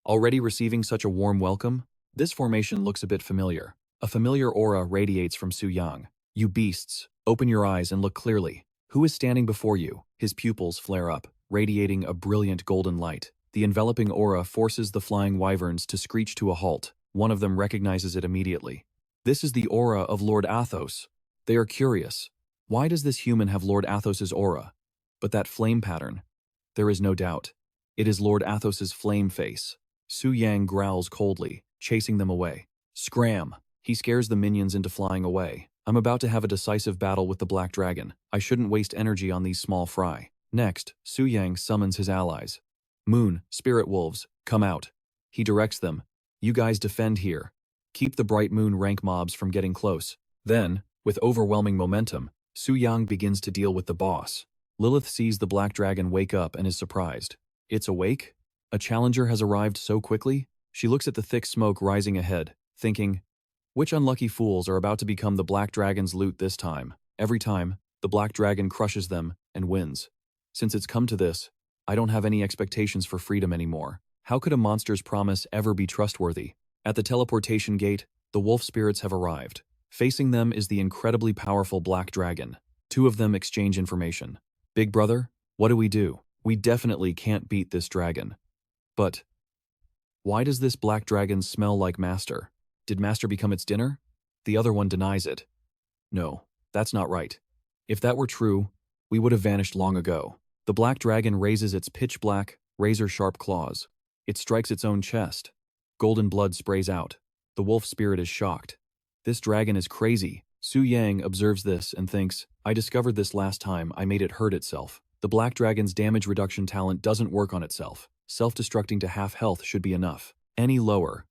Already receiving such a warm welcome? This formation looks a bit familiar. A familiar aura radiates from Su Yang. You beasts, open your eyes and look clearly. Who is standing before you? His pupils flare up, radiating a brilliant golden light. The enveloping aura forces the flying wyverns to screech to a halt. One of them recognizes it immediately. This is the aura of Lord Athos. They are curious. Why does this human have Lord Athos's aura? But that flame pattern? There is no doubt. It is Lord Athos's flame face. Su Yang growls coldly, chasing them away. Scram! He scares the minions into flying away. I'm about to have a decisive battle with the Black Dragon. I shouldn't waste energy on these small fry. Next, Su Yang summons his allies. Moon, Spirit Wolves, come out. He directs them. You guys defend here. Keep the Bright Moon rank mobs from getting close. Then, with overwhelming momentum, Su Yang begins to deal with the boss. Lilith sees the Black Dragon wake up and is surprised. It's awake? A challenger has arrived so quickly? She looks at the thick smoke rising ahead, thinking, which unlucky fools are about to become the Black Dragon's loot this time? Every time, the Black Dragon crushes them and wins. Since it's come to this, I don't have any expectations for freedom anymore. How could a monster's promise ever be trustworthy? At the teleportation gate, the wolf spirits have arrived. Facing them is the incredibly powerful Black Dragon. Two of them exchange information. Big brother, what do? We definitely can't beat this dragon. But why does this Black Dragon smell like Master? Did Master become its dinner? The other one denies it. No, that's not right. If that were true, we would have vanished long ago. The Black Dragon raises its pitch-black, razor-sharp claws. It strikes its own chest. Golden blood sprays out. The wolf spirit is shocked. This dragon is crazy. Su Yang observes this and thinks, I discovered this last time I made it hurt itself. The Black Dragon's damage reduction talent doesn't work on itself. Self-destructing to half health should be enough. Any lower,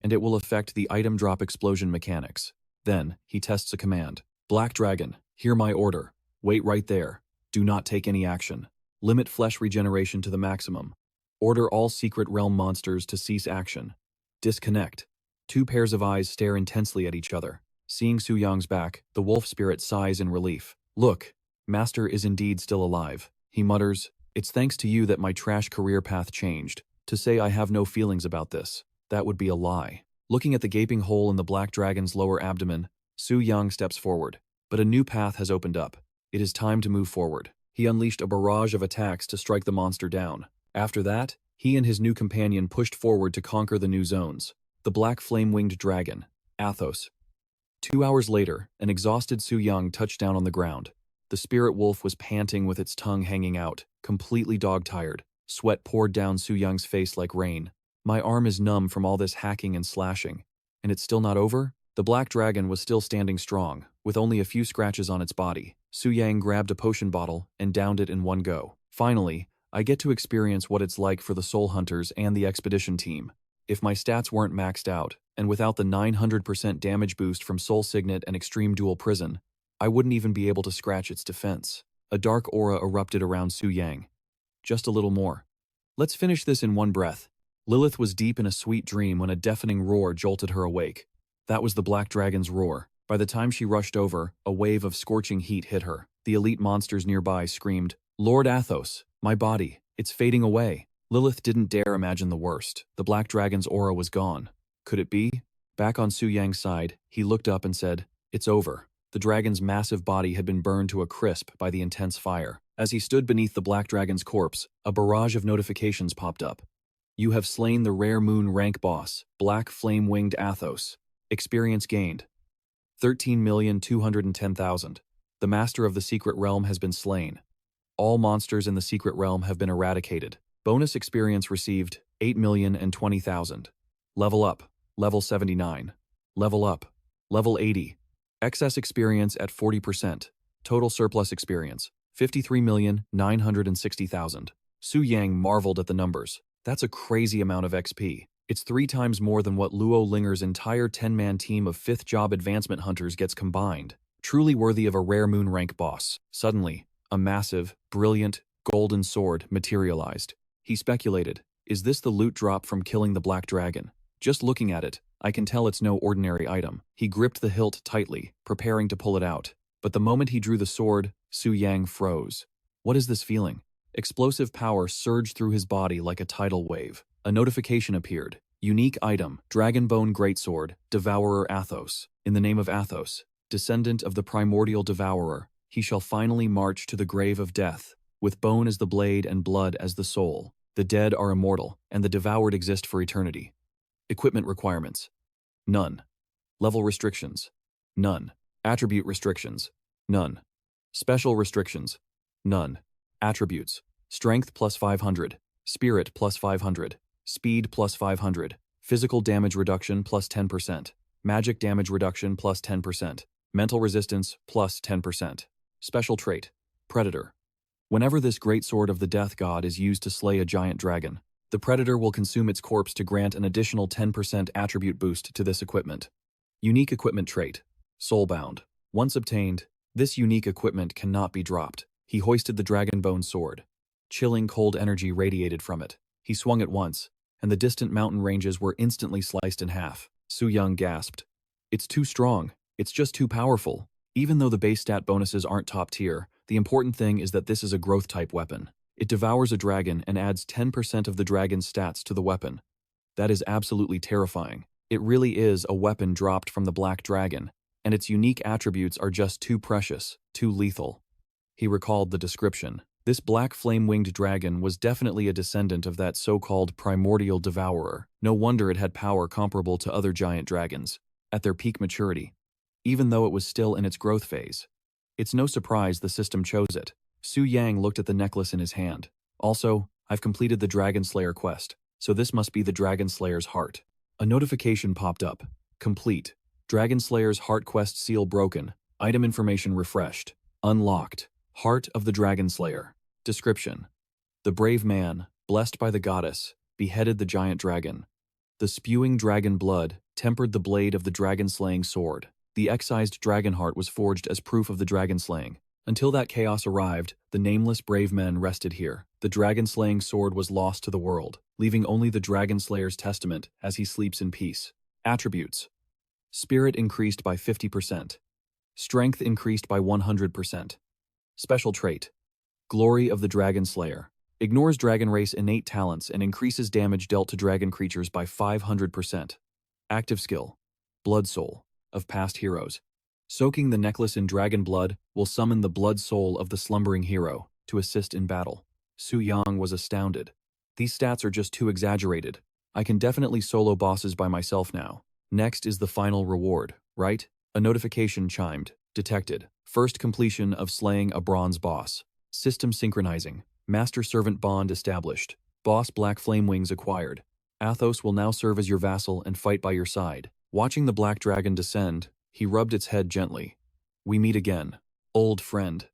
and it will affect the item drop explosion mechanics. Then, he tests a command. Black Dragon, hear my order. Wait right there. Do not take any action. Limit flesh regeneration to the maximum. Order all secret realm monsters to cease action. Disconnect. Two pairs of eyes stare intensely at each other. Seeing Su Yang's back, the wolf spirit sighs in relief. Look, Master is indeed still alive. He mutters, it's thanks to you that my trash career path changed. To say I have no feelings about this, that would be a lie. Looking at the gaping hole in the Black Dragon's lower abdomen, Su Yang steps forward. But a new path has opened up. It is time to move forward. He unleashed a barrage of attacks to strike the monster down. After that, he and his new companion pushed forward to conquer the new zones. The black flame-winged dragon, Athos. 2 hours later, an exhausted Su Yang touched down on the ground. The spirit wolf was panting with its tongue hanging out, completely dog-tired. Sweat poured down Su Yang's face like rain. My arm is numb from all this hacking and slashing. And it's still not over? The black dragon was still standing strong, with only a few scratches on its body. Su Yang grabbed a potion bottle and downed it in one go. Finally, I get to experience what it's like for the Soul Hunters and the Expedition team. If my stats weren't maxed out, and without the 900% damage boost from Soul Signet and Extreme Dual Prison, I wouldn't even be able to scratch its defense. A dark aura erupted around Su Yang. Just a little more. Let's finish this in one breath. Lilith was deep in a sweet dream when a deafening roar jolted her awake. That was the Black Dragon's roar. By the time she rushed over, a wave of scorching heat hit her. The elite monsters nearby screamed, "Lord Athos, my body, it's fading away." Lilith didn't dare imagine the worst. The Black Dragon's aura was gone. Could it be? Back on Su Yang's side, he looked up and said, "It's over." The dragon's massive body had been burned to a crisp by the intense fire. As he stood beneath the Black Dragon's corpse, a barrage of notifications popped up. You have slain the rare moon rank boss, Black Flame-Winged Athos. Experience gained. 13,210,000. The master of the secret realm has been slain. All monsters in the secret realm have been eradicated. Bonus experience received, 8,020,000. Level up, level 79. Level up, level 80. Excess experience at 40%. Total surplus experience, 53,960,000. Su Yang marveled at the numbers. That's a crazy amount of XP. It's 3 times more than what Luo Linger's entire 10-man team of 5th job advancement hunters gets combined. Truly worthy of a rare moon rank boss. Suddenly, a massive, brilliant, golden sword materialized. He speculated, is this the loot drop from killing the Black Dragon? Just looking at it, I can tell it's no ordinary item. He gripped the hilt tightly, preparing to pull it out. But the moment he drew the sword, Su Yang froze. What is this feeling? Explosive power surged through his body like a tidal wave. A notification appeared. Unique item, Dragonbone Greatsword, Devourer Athos. In the name of Athos, descendant of the primordial devourer, he shall finally march to the grave of death, with bone as the blade and blood as the soul. The dead are immortal, and the devoured exist for eternity. Equipment requirements. None. Level restrictions. None. Attribute restrictions. None. Special restrictions. None. Attributes. Strength plus 500. Spirit plus 500. Speed plus 500. Physical damage reduction plus 10%. Magic damage reduction plus 10%. Mental resistance plus 10%. Special trait. Predator. Whenever this great sword of the death god is used to slay a giant dragon, the predator will consume its corpse to grant an additional 10% attribute boost to this equipment. Unique equipment trait. Soulbound. Once obtained, this unique equipment cannot be dropped. He hoisted the Dragonbone sword. Chilling cold energy radiated from it. He swung it once, and the distant mountain ranges were instantly sliced in half. Su Yang gasped. It's too strong. It's just too powerful. Even though the base stat bonuses aren't top tier, the important thing is that this is a growth-type weapon. It devours a dragon and adds 10% of the dragon's stats to the weapon. That is absolutely terrifying. It really is a weapon dropped from the Black Dragon, and its unique attributes are just too precious, too lethal. He recalled the description. This black flame-winged dragon was definitely a descendant of that so-called primordial devourer. No wonder it had power comparable to other giant dragons, at their peak maturity, even though it was still in its growth phase. It's no surprise the system chose it. Su Yang looked at the necklace in his hand. Also, I've completed the Dragon Slayer quest, so this must be the Dragon Slayer's heart. A notification popped up. Complete. Dragon Slayer's heart quest seal broken. Item information refreshed. Unlocked. Heart of the Dragon Slayer. Description. The brave man, blessed by the goddess, beheaded the giant dragon. The spewing dragon blood tempered the blade of the dragon-slaying sword. The excised dragon heart was forged as proof of the dragon slaying. Until that chaos arrived, the nameless brave men rested here. The dragon-slaying sword was lost to the world, leaving only the Dragon Slayer's testament as he sleeps in peace. Attributes. Spirit increased by 50%. Strength increased by 100%. Special trait. Glory of the Dragon Slayer. Ignores dragon race innate talents and increases damage dealt to dragon creatures by 500%. Active skill. Blood Soul. Of past heroes. Soaking the necklace in dragon blood will summon the blood soul of the slumbering hero to assist in battle. Su Yang was astounded. These stats are just too exaggerated. I can definitely solo bosses by myself now. Next is the final reward, right? A notification chimed. Detected. First completion of slaying a bronze boss. System synchronizing. Master-servant bond established. Boss Black Flame Wings acquired. Athos will now serve as your vassal and fight by your side. Watching the black dragon descend, he rubbed its head gently. We meet again. Old friend.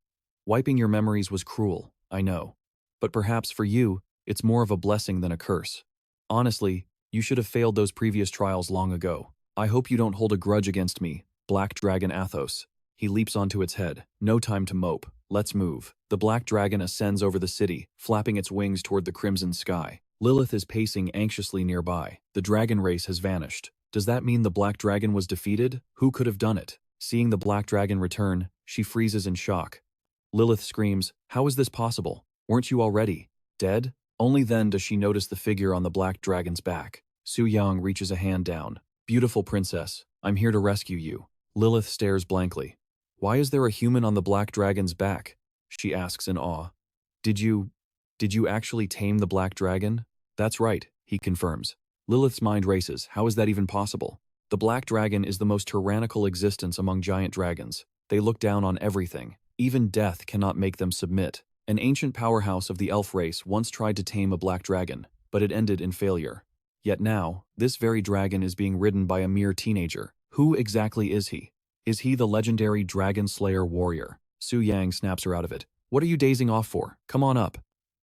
Wiping your memories was cruel, I know. But perhaps for you, it's more of a blessing than a curse. Honestly, you should have failed those previous trials long ago. I hope you don't hold a grudge against me, Black Dragon Athos. He leaps onto its head. No time to mope. Let's move. The black dragon ascends over the city, flapping its wings toward the crimson sky. Lilith is pacing anxiously nearby. The dragon race has vanished. Does that mean the black dragon was defeated? Who could have done it? Seeing the black dragon return, she freezes in shock. Lilith screams, "How is this possible? Weren't you already dead?" Only then does she notice the figure on the black dragon's back. Su Yang reaches a hand down. "Beautiful princess, I'm here to rescue you." Lilith stares blankly. "Why is there a human on the black dragon's back?" she asks in awe. Did you actually tame the black dragon?" "That's right," he confirms. Lilith's mind races. How is that even possible? The black dragon is the most tyrannical existence among giant dragons. They look down on everything. Even death cannot make them submit. An ancient powerhouse of the elf race once tried to tame a black dragon, but it ended in failure. Yet now, this very dragon is being ridden by a mere teenager. Who exactly is he? Is he the legendary Dragon Slayer warrior? Su Yang snaps her out of it. "What are you dazing off for? Come on up."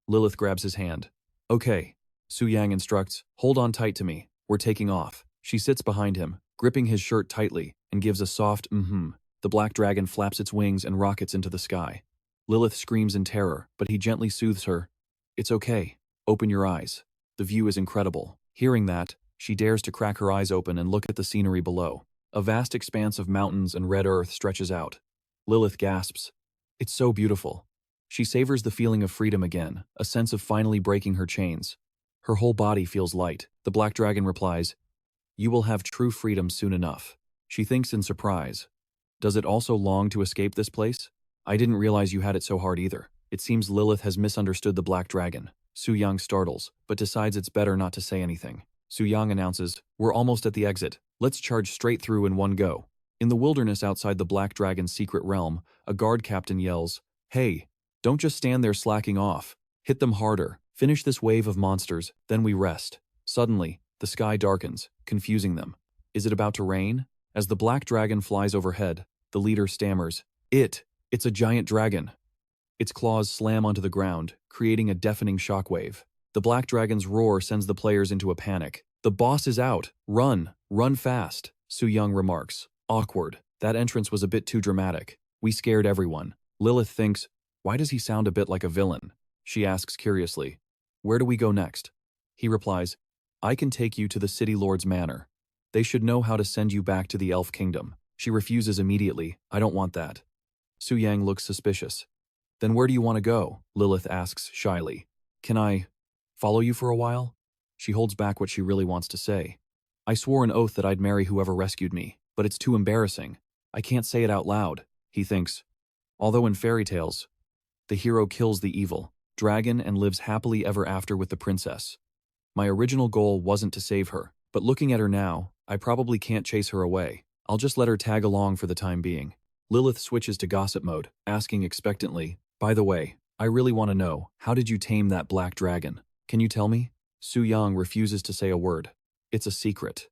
Lilith grabs his hand. "Okay," Su Yang instructs, "hold on tight to me. We're taking off." She sits behind him, gripping his shirt tightly, and gives a soft The black dragon flaps its wings and rockets into the sky. Lilith screams in terror, but he gently soothes her. "It's okay. Open your eyes. The view is incredible." Hearing that, she dares to crack her eyes open and look at the scenery below. A vast expanse of mountains and red earth stretches out. Lilith gasps. It's so beautiful. She savors the feeling of freedom again, a sense of finally breaking her chains. Her whole body feels light. The black dragon replies, "You will have true freedom soon enough." She thinks in surprise. Does it also long to escape this place? I didn't realize you had it so hard either. It seems Lilith has misunderstood the black dragon. Su Yang startles, but decides it's better not to say anything. Su Yang announces, "We're almost at the exit. Let's charge straight through in one go." In the wilderness outside the black dragon's secret realm, a guard captain yells, "Hey, don't just stand there slacking off. Hit them harder. Finish this wave of monsters, then we rest." Suddenly, the sky darkens, confusing them. Is it about to rain? As the black dragon flies overhead, the leader stammers, It's a giant dragon." Its claws slam onto the ground, creating a deafening shockwave. The black dragon's roar sends the players into a panic. "The boss is out! Run! Run fast!" Su Yung remarks. Awkward. That entrance was a bit too dramatic. We scared everyone. Lilith thinks, "Why does he sound a bit like a villain?" She asks curiously, "Where do we go next?" He replies, "I can take you to the city lord's manor. They should know how to send you back to the elf kingdom." She refuses immediately. "I don't want that." Su Yang looks suspicious. "Then where do you want to go?" Lilith asks shyly. "Can I follow you for a while?" She holds back what she really wants to say. "I swore an oath that I'd marry whoever rescued me, but it's too embarrassing. I can't say it out loud," he thinks. Although in fairy tales, the hero kills the evil dragon and lives happily ever after with the princess. My original goal wasn't to save her, but looking at her now, I probably can't chase her away. I'll just let her tag along for the time being. Lilith switches to gossip mode, asking expectantly, "By the way, I really want to know, how did you tame that black dragon? Can you tell me?" Su Yang refuses to say a word. It's a secret.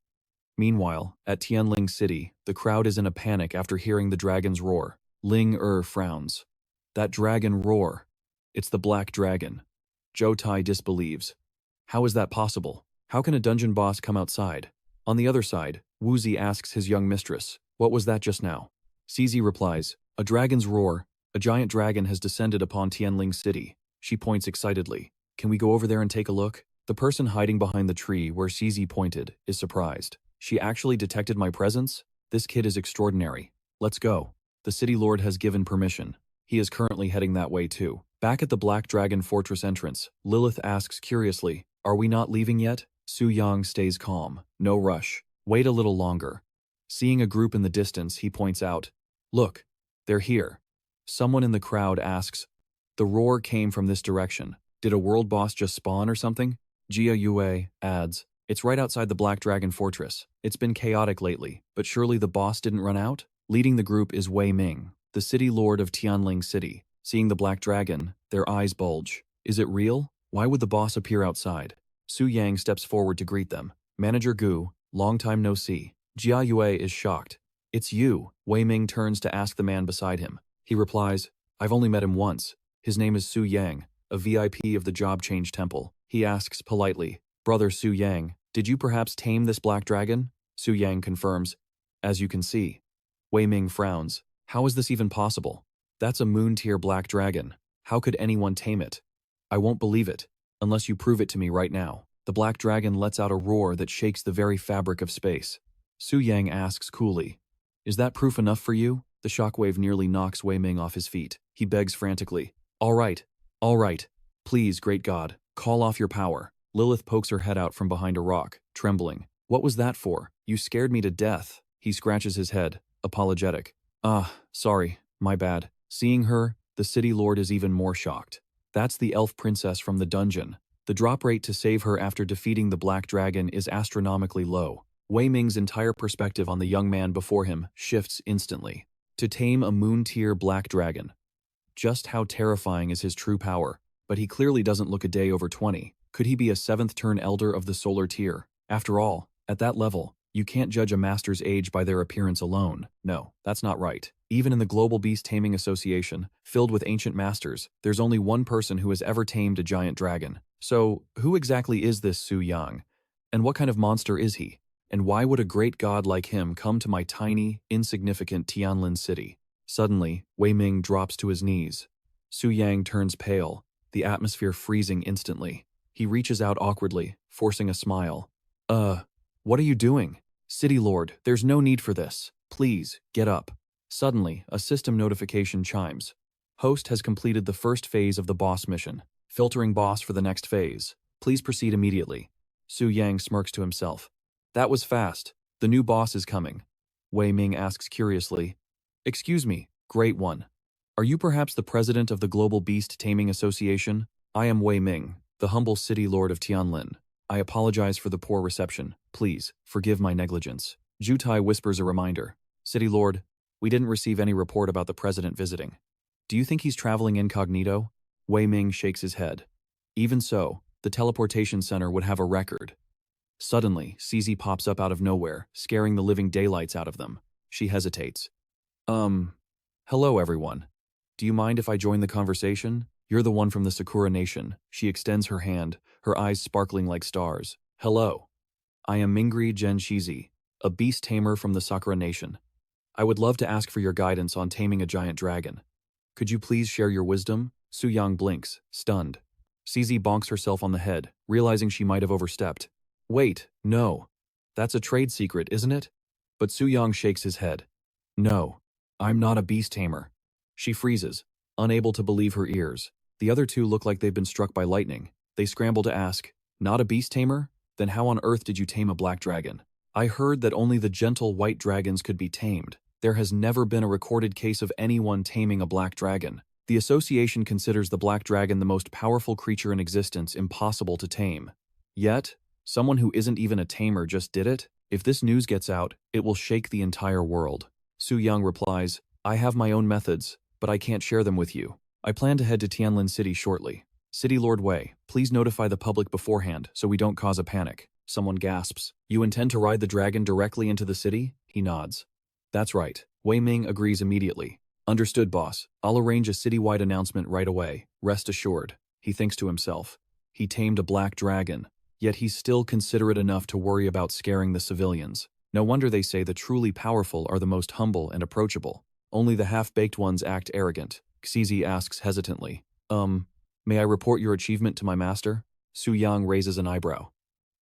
Meanwhile, at Tianling City, the crowd is in a panic after hearing the dragon's roar. Ling frowns. "That dragon roar. It's the black dragon." Zhou Tai disbelieves. "How is that possible? How can a dungeon boss come outside?" On the other side, Wuzi asks his young mistress, "What was that just now?" Cizi replies, "A dragon's roar. A giant dragon has descended upon Tianling City." She points excitedly. "Can we go over there and take a look?" The person hiding behind the tree where Cizi pointed is surprised. "She actually detected my presence? This kid is extraordinary. Let's go." The city lord has given permission. He is currently heading that way too. Back at the Black Dragon Fortress entrance, Lilith asks curiously, "Are we not leaving yet?" Su Yang stays calm. "No rush. Wait a little longer." Seeing a group in the distance, he points out, "Look, they're here." Someone in the crowd asks, "The roar came from this direction. Did a world boss just spawn or something?" Jia Yue adds, "It's right outside the Black Dragon Fortress. It's been chaotic lately, but surely the boss didn't run out?" Leading the group is Wei Ming, the city lord of Tianling City. Seeing the Black Dragon, their eyes bulge. Is it real? Why would the boss appear outside? Su Yang steps forward to greet them. "Manager Gu, long time no see." Jia Yue is shocked. "It's you." Wei Ming turns to ask the man beside him. He replies, "I've only met him once. His name is Su Yang, a VIP of the Job Change Temple. He asks politely, "Brother Su Yang, did you perhaps tame this black dragon?" Su Yang confirms, "As you can see." Wei Ming frowns. "How is this even possible? That's a moon-tier black dragon. How could anyone tame it?" "I won't believe it, unless you prove it to me right now." The black dragon lets out a roar that shakes the very fabric of space. Su Yang asks coolly, "Is that proof enough for you?" The shockwave nearly knocks Wei Ming off his feet. He begs frantically, all right, please, great God, call off your power." Lilith pokes her head out from behind a rock, trembling. "What was that for? You scared me to death." He scratches his head, apologetic. Sorry, my bad." Seeing her, the city lord is even more shocked. That's the elf princess from the dungeon. The drop rate to save her after defeating the black dragon is astronomically low. Wei Ming's entire perspective on the young man before him shifts instantly. To tame a moon-tier black dragon. Just how terrifying is his true power? But he clearly doesn't look a day over 20. Could he be a 7th turn elder of the solar tier? After all, at that level, you can't judge a master's age by their appearance alone. No, that's not right. Even in the Global Beast Taming Association, filled with ancient masters, there's only one person who has ever tamed a giant dragon. So, who exactly is this Su Yang? And what kind of monster is he? And why would a great god like him come to my tiny, insignificant Tianlin city? Suddenly, Wei Ming drops to his knees. Su Yang turns pale, the atmosphere freezing instantly. He reaches out awkwardly, forcing a smile. What are you doing? City Lord, there's no need for this. Please, get up." Suddenly, a system notification chimes. Host has completed the first phase of the boss mission. Filtering boss for the next phase. Please proceed immediately. Su Yang smirks to himself. That was fast. The new boss is coming. Wei Ming asks curiously, "Excuse me, Great One. Are you perhaps the president of the Global Beast Taming Association?" "I am Wei Ming, the humble city lord of Tianlin. I apologize for the poor reception. Please, forgive my negligence." Jutai whispers a reminder. "City Lord, we didn't receive any report about the president visiting. Do you think he's traveling incognito?" Wei Ming shakes his head. "Even so, the teleportation center would have a record." Suddenly, CZ pops up out of nowhere, scaring the living daylights out of them. She hesitates. Hello everyone. Do you mind if I join the conversation? You're the one from the Sakura Nation." She extends her hand, her eyes sparkling like stars. "Hello. I am Mingri Genshizi, a beast tamer from the Sakura Nation. I would love to ask for your guidance on taming a giant dragon. Could you please share your wisdom?" Su Yang blinks, stunned. CZ bonks herself on the head, realizing she might have overstepped. "Wait, no. That's a trade secret, isn't it?" But Su Yang shakes his head. "No, I'm not a beast tamer." She freezes, unable to believe her ears. The other two look like they've been struck by lightning. They scramble to ask, "Not a beast tamer? Then how on earth did you tame a black dragon?" "I heard that only the gentle white dragons could be tamed. There has never been a recorded case of anyone taming a black dragon. The association considers the black dragon the most powerful creature in existence, impossible to tame. Yet, someone who isn't even a tamer just did it? If this news gets out, it will shake the entire world." Su Yang replies, "I have my own methods, but I can't share them with you. I plan to head to Tianlin City shortly. City Lord Wei, please notify the public beforehand so we don't cause a panic." Someone gasps. "You intend to ride the dragon directly into the city?" He nods. "That's right." Wei Ming agrees immediately. "Understood, boss. I'll arrange a citywide announcement right away. Rest assured." He thinks to himself. He tamed a black dragon, yet he's still considerate enough to worry about scaring the civilians. No wonder they say the truly powerful are the most humble and approachable. Only the half-baked ones act arrogant. Xizi asks hesitantly, May I report your achievement to my master?" Su Yang raises an eyebrow.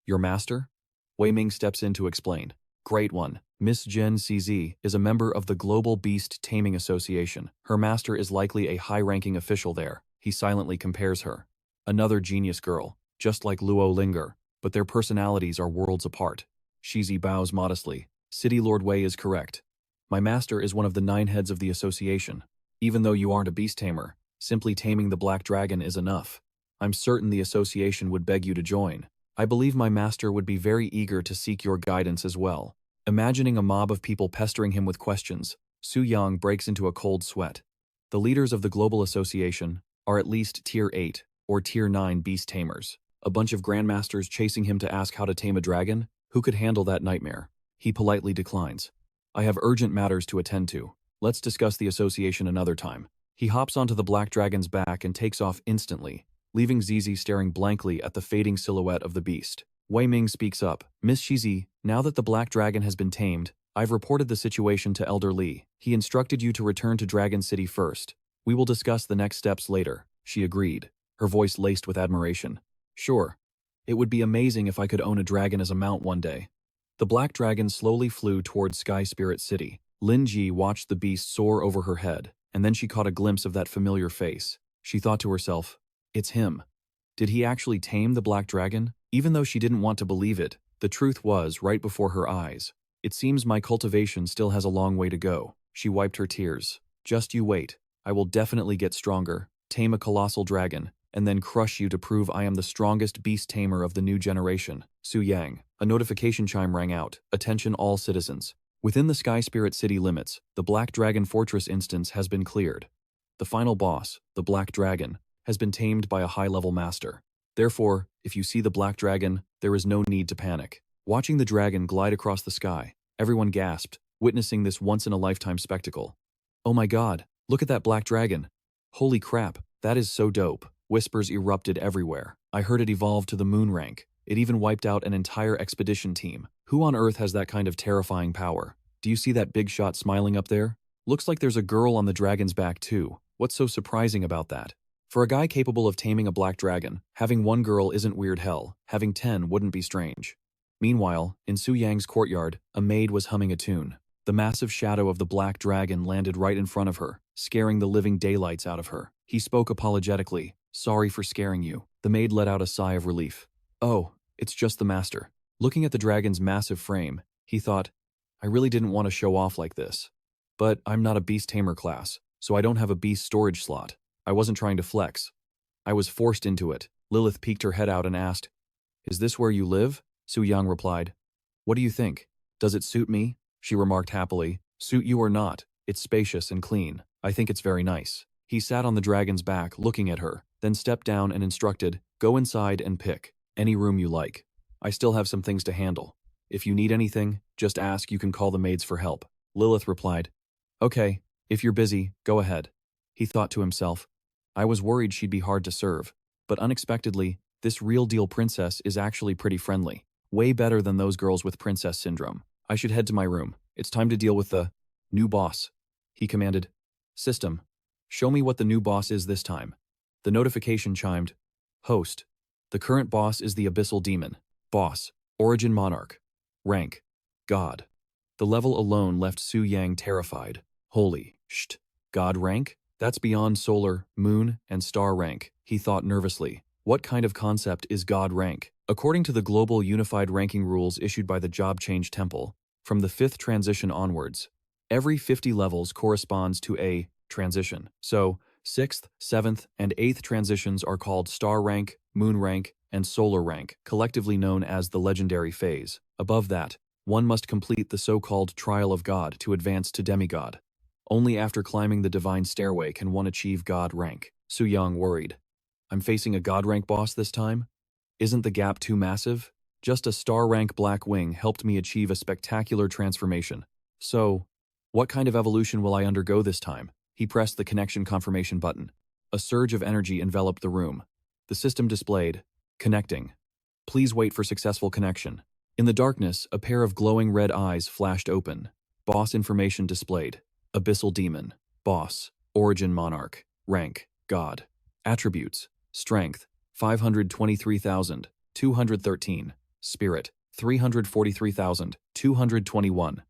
"Your master?" Wei Ming steps in to explain. "Great One, Miss Jen CZ is a member of the Global Beast Taming Association. Her master is likely a high-ranking official there." He silently compares her. "Another genius girl, just like Luo Linger, but their personalities are worlds apart." Shizi bows modestly. "City Lord Wei is correct. My master is one of the 9 heads of the association. Even though you aren't a beast tamer, simply taming the black dragon is enough. I'm certain the association would beg you to join. I believe my master would be very eager to seek your guidance as well." Imagining a mob of people pestering him with questions, Su Yang breaks into a cold sweat. The leaders of the Global Association are at least Tier 8 or Tier 9 beast tamers. A bunch of grandmasters chasing him to ask how to tame a dragon? Who could handle that nightmare? He politely declines. "I have urgent matters to attend to. Let's discuss the association another time." He hops onto the black dragon's back and takes off instantly. leaving Zizi staring blankly at the fading silhouette of the beast. Wei Ming speaks up. Miss Shizi, now that the black dragon has been tamed, I've reported the situation to Elder Li. He instructed you to return to Dragon City first. We will discuss the next steps later, she agreed, her voice laced with admiration. Sure. It would be amazing if I could own a dragon as a mount one day. The black dragon slowly flew towards Sky Spirit City. Lin Ji watched the beast soar over her head, and then she caught a glimpse of that familiar face. She thought to herself, it's him. Did he actually tame the black dragon? Even though she didn't want to believe it, the truth was right before her eyes. It seems my cultivation still has a long way to go. She wiped her tears. Just you wait. I will definitely get stronger, tame a colossal dragon, and then crush you to prove I am the strongest beast tamer of the new generation. Su Yang. A notification chime rang out. Attention all citizens. Within the Sky Spirit City limits, the Black Dragon Fortress instance has been cleared. The final boss, the Black Dragon, has been tamed by a high-level master. Therefore, if you see the Black Dragon, there is no need to panic. Watching the dragon glide across the sky, everyone gasped, witnessing this once-in-a-lifetime spectacle. Oh my god, look at that black dragon. Holy crap, that is so dope. Whispers erupted everywhere. I heard it evolve to the moon rank. It even wiped out an entire expedition team. Who on earth has that kind of terrifying power? Do you see that big shot smiling up there? Looks like there's a girl on the dragon's back too. What's so surprising about that? For a guy capable of taming a black dragon, having one girl isn't weird hell. Having 10 wouldn't be strange. Meanwhile, in Su Yang's courtyard, a maid was humming a tune. The massive shadow of the black dragon landed right in front of her, scaring the living daylights out of her. He spoke apologetically. Sorry for scaring you. The maid let out a sigh of relief. Oh, it's just the master. Looking at the dragon's massive frame, he thought, I really didn't want to show off like this. But I'm not a beast tamer class, so I don't have a beast storage slot. I wasn't trying to flex. I was forced into it. Lilith peeked her head out and asked, Is this where you live? Su Yang replied, What do you think? Does it suit me? She remarked happily. Suit you or not, it's spacious and clean. I think it's very nice. He sat on the dragon's back, looking at her, then stepped down and instructed, Go inside and pick any room you like. I still have some things to handle. If you need anything, just ask. You can call the maids for help. Lilith replied, Okay, if you're busy, go ahead. He thought to himself, I was worried she'd be hard to serve, but unexpectedly, this real-deal princess is actually pretty friendly. Way better than those girls with princess syndrome. I should head to my room. It's time to deal with the new boss. He commanded, System, show me what the new boss is this time. The notification chimed, Host, the current boss is the Abyssal Demon. Boss, Origin Monarch. Rank, God. The level alone left Su Yang terrified. Holy sht. God rank? That's beyond solar, moon, and star rank, he thought nervously. What kind of concept is God rank? According to the global unified ranking rules issued by the Job Change Temple, from the 5th transition onwards, every 50 levels corresponds to a transition. So, 6th, 7th, and 8th transitions are called star rank, moon rank, and solar rank, collectively known as the legendary phase. Above that, one must complete the so-called Trial of God to advance to demigod. Only after climbing the divine stairway can one achieve God rank. Su Yang worried. I'm facing a God rank boss this time? Isn't the gap too massive? Just a star rank black wing helped me achieve a spectacular transformation. So, what kind of evolution will I undergo this time? He pressed the connection confirmation button. A surge of energy enveloped the room. The system displayed, Connecting. Please wait for successful connection. In the darkness, a pair of glowing red eyes flashed open. Boss information displayed. Abyssal Demon. Boss. Origin Monarch. Rank. God. Attributes. Strength. 523,213. Spirit. 343,221.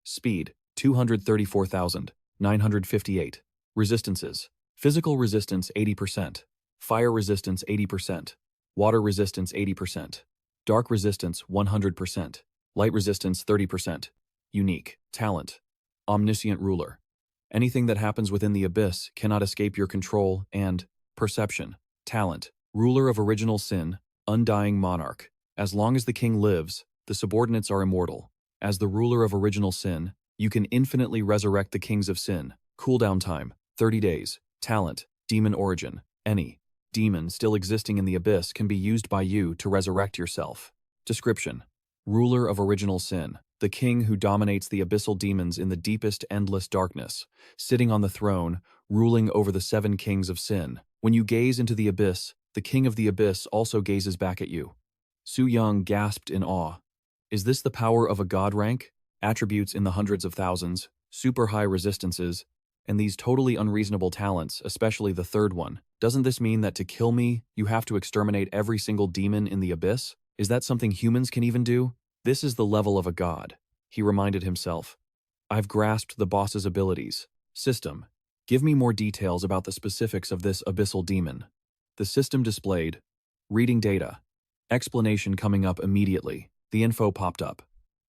Speed. 234,958. Resistances. Physical resistance 80%. Fire resistance 80%. Water resistance 80%. Dark resistance 100%. Light resistance 30%. Unique. Talent. Omniscient ruler. Anything that happens within the abyss cannot escape your control. And perception. Talent. Ruler of original sin. Undying monarch. As long as the king lives, the subordinates are immortal. As the ruler of original sin, you can infinitely resurrect the kings of sin. Cooldown time, 30 days. Talent. Demon origin. Any demon still existing in the abyss can be used by you to resurrect yourself. Description. Ruler of original sin. The king who dominates the abyssal demons in the deepest endless darkness, sitting on the throne, ruling over the 7 kings of sin. When you gaze into the abyss, The king of the abyss also gazes back at you. Su Yang gasped in awe. Is this the power of a god rank? Attributes in the hundreds of thousands, super high resistances, and these totally unreasonable talents, especially the third one. Doesn't this mean that to kill me, you have to exterminate every single demon in the abyss? Is that something humans can even do? This is the level of a god, he reminded himself. I've grasped the boss's abilities. System, give me more details about the specifics of this abyssal demon. The system displayed. Reading data. Explanation coming up immediately. The info popped up.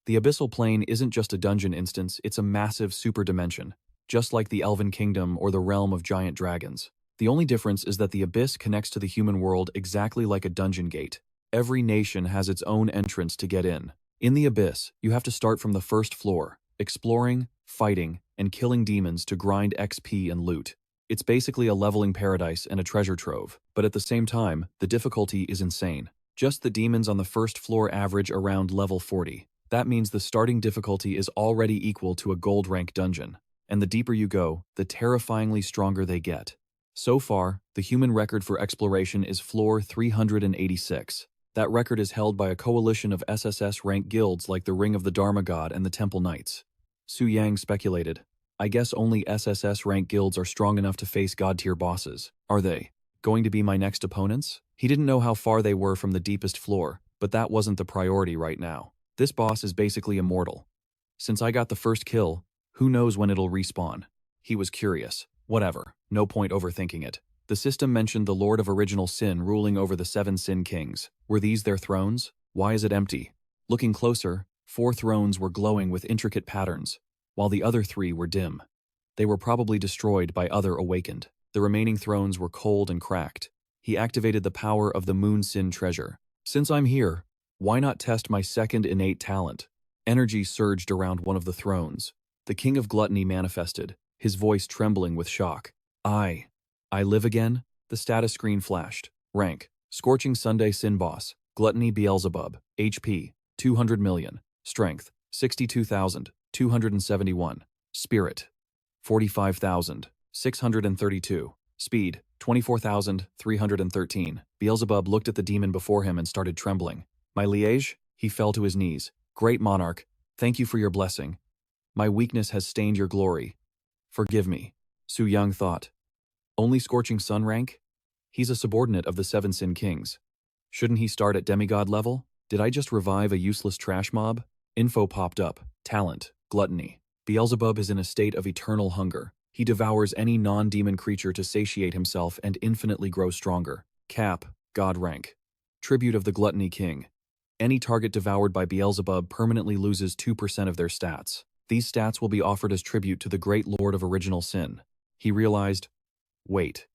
The abyssal plane isn't just a dungeon instance, it's a massive super dimension, just like the Elven Kingdom or the realm of giant dragons. The only difference is that the abyss connects to the human world exactly like a dungeon gate. Every nation has its own entrance to get in. In the abyss, you have to start from the first floor, exploring, fighting, and killing demons to grind XP and loot. It's basically a leveling paradise and a treasure trove, but at the same time, the difficulty is insane. Just the demons on the first floor average around level 40. That means the starting difficulty is already equal to a gold rank dungeon. And the deeper you go, the terrifyingly stronger they get. So far, the human record for exploration is floor 386. That record is held by a coalition of SSS rank guilds like the Ring of the Dharma God and the Temple Knights. Su Yang speculated, I guess only SSS rank guilds are strong enough to face god-tier bosses. Are they going to be my next opponents? He didn't know how far they were from the deepest floor, but that wasn't the priority right now. This boss is basically immortal. Since I got the first kill, who knows when it'll respawn? He was curious. Whatever, no point overthinking it. The system mentioned the Lord of Original Sin ruling over the 7 Sin Kings. Were these their thrones? Why is it empty? Looking closer, 4 thrones were glowing with intricate patterns, while the other 3 were dim. They were probably destroyed by other awakened. The remaining thrones were cold and cracked. He activated the power of the Moon Sin treasure. Since I'm here, why not test my second innate talent? Energy surged around one of the thrones. The King of Gluttony manifested, his voice trembling with shock. I live again? The status screen flashed. Rank, Scorching Sunday Sin Boss, Gluttony Beelzebub, HP, 200 million, Strength, 62,271, Spirit, 45,632, Speed, 24,313. Beelzebub looked at the demon before him and started trembling. My liege? He fell to his knees. Great monarch, thank you for your blessing. My weakness has stained your glory. Forgive me. Su Yang thought. Only Scorching Sun rank? He's a subordinate of the 7 Sin Kings. Shouldn't he start at demigod level? Did I just revive a useless trash mob? Info popped up. Talent, Gluttony. Beelzebub is in a state of eternal hunger. He devours any non-demon creature to satiate himself and infinitely grow stronger. Cap, God rank. Tribute of the Gluttony King. Any target devoured by Beelzebub permanently loses 2% of their stats. These stats will be offered as tribute to the great Lord of Original Sin. He realized, wait.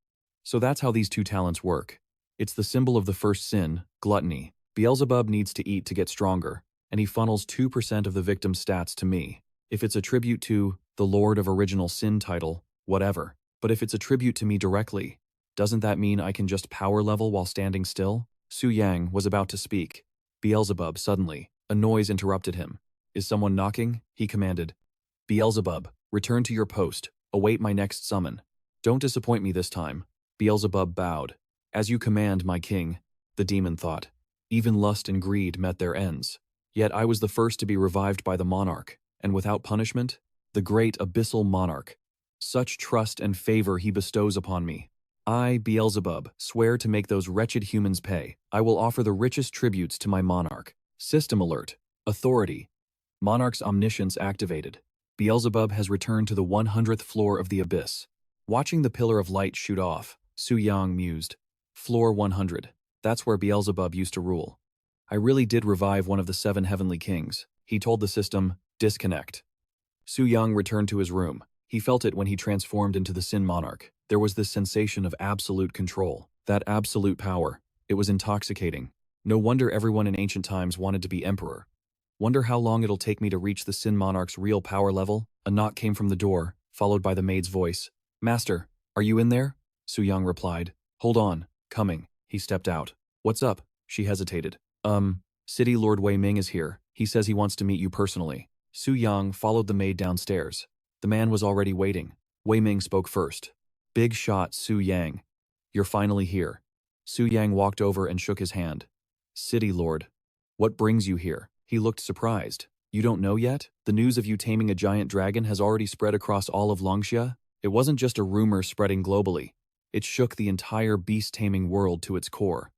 So that's how these 2 talents work. It's the symbol of the first sin, gluttony. Beelzebub needs to eat to get stronger, and he funnels 2% of the victim's stats to me. If it's a tribute to the Lord of Original Sin title, whatever. But if it's a tribute to me directly, doesn't that mean I can just power level while standing still? Su Yang was about to speak. Beelzebub suddenly, a noise interrupted him. Is someone knocking? He commanded. Beelzebub, return to your post. Await my next summon. Don't disappoint me this time. Beelzebub bowed. As you command, my king, the demon thought. Even lust and greed met their ends. Yet I was the first to be revived by the monarch, and without punishment, the great abyssal monarch. Such trust and favor he bestows upon me. I, Beelzebub, swear to make those wretched humans pay. I will offer the richest tributes to my monarch. System alert. Authority. Monarch's omniscience activated. Beelzebub has returned to the 100th floor of the abyss. Watching the pillar of light shoot off, Su Yang mused. Floor 100. That's where Beelzebub used to rule. I really did revive one of the 7 heavenly kings. He told the system, disconnect. Su Yang returned to his room. He felt it when he transformed into the Sin Monarch. There was this sensation of absolute control, that absolute power. It was intoxicating. No wonder everyone in ancient times wanted to be emperor. Wonder how long it'll take me to reach the Sin Monarch's real power level? A knock came from the door, followed by the maid's voice. Master, are you in there? Su Yang replied. Hold on, coming. He stepped out. What's up? She hesitated. City Lord Wei Ming is here. He says he wants to meet you personally. Su Yang followed the maid downstairs. The man was already waiting. Wei Ming spoke first. Big shot, Su Yang. You're finally here. Su Yang walked over and shook his hand. City Lord. What brings you here? He looked surprised. You don't know yet? The news of you taming a giant dragon has already spread across all of Longxia? It wasn't just a rumor spreading globally. It shook the entire beast-taming world to its core.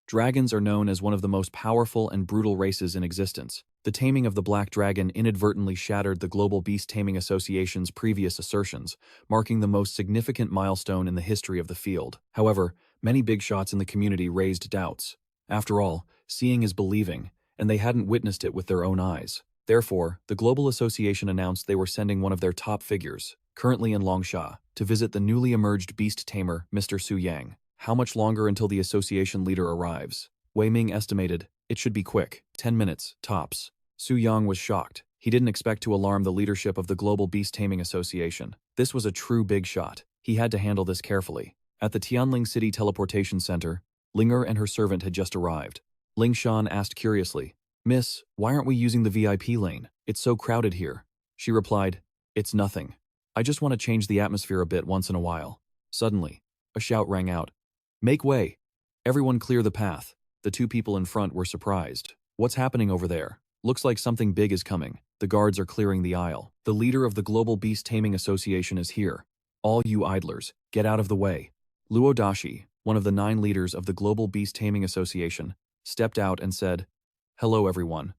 Dragons are known as one of the most powerful and brutal races in existence. The taming of the black dragon inadvertently shattered the Global Beast Taming Association's previous assertions, marking the most significant milestone in the history of the field. However, many big shots in the community raised doubts. After all, seeing is believing, and they hadn't witnessed it with their own eyes. Therefore, the Global Association announced they were sending one of their top figures, currently in Longxia, to visit the newly emerged beast tamer, Mr. Su Yang. How much longer until the association leader arrives? Wei Ming estimated, it should be quick, 10 minutes, tops. Su Yang was shocked. He didn't expect to alarm the leadership of the Global Beast Taming Association. This was a true big shot. He had to handle this carefully. At the Tianling City Teleportation Center, Linger and her servant had just arrived. Ling Shan asked curiously, Miss, why aren't we using the VIP lane? It's so crowded here. She replied, It's nothing. I just want to change the atmosphere a bit once in a while. Suddenly, a shout rang out. Make way! Everyone clear the path. The two people in front were surprised. What's happening over there? Looks like something big is coming. The guards are clearing the aisle. The leader of the Global Beast Taming Association is here. All you idlers, get out of the way. Luo Dashi, one of the 9 leaders of the Global Beast Taming Association, stepped out and said, Hello everyone.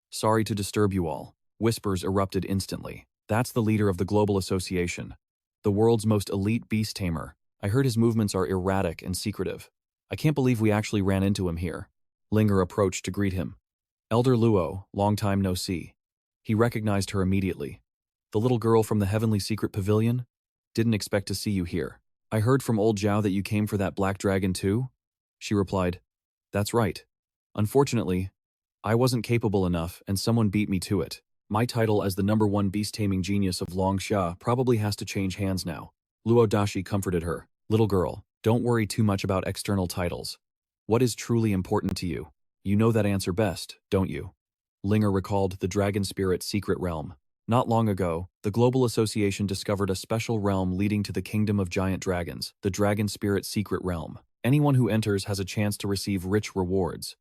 Sorry to disturb you all. Whispers erupted instantly. That's the leader of the Global Association. The world's most elite beast tamer. I heard his movements are erratic and secretive. I can't believe we actually ran into him here. Linger approached to greet him. Elder Luo, long time no see. He recognized her immediately. The little girl from the Heavenly Secret Pavilion? Didn't expect to see you here. I heard from old Zhao that you came for that black dragon too? She replied, That's right. Unfortunately, I wasn't capable enough and someone beat me to it. My title as the #1 beast-taming genius of Longxia probably has to change hands now. Luo Dashi comforted her. Little girl, don't worry too much about external titles. What is truly important to you? You know that answer best, don't you? Linger recalled the Dragon Spirit secret realm. Not long ago, the Global Association discovered a special realm leading to the Kingdom of Giant Dragons, the Dragon Spirit secret realm. Anyone who enters has a chance to receive rich rewards.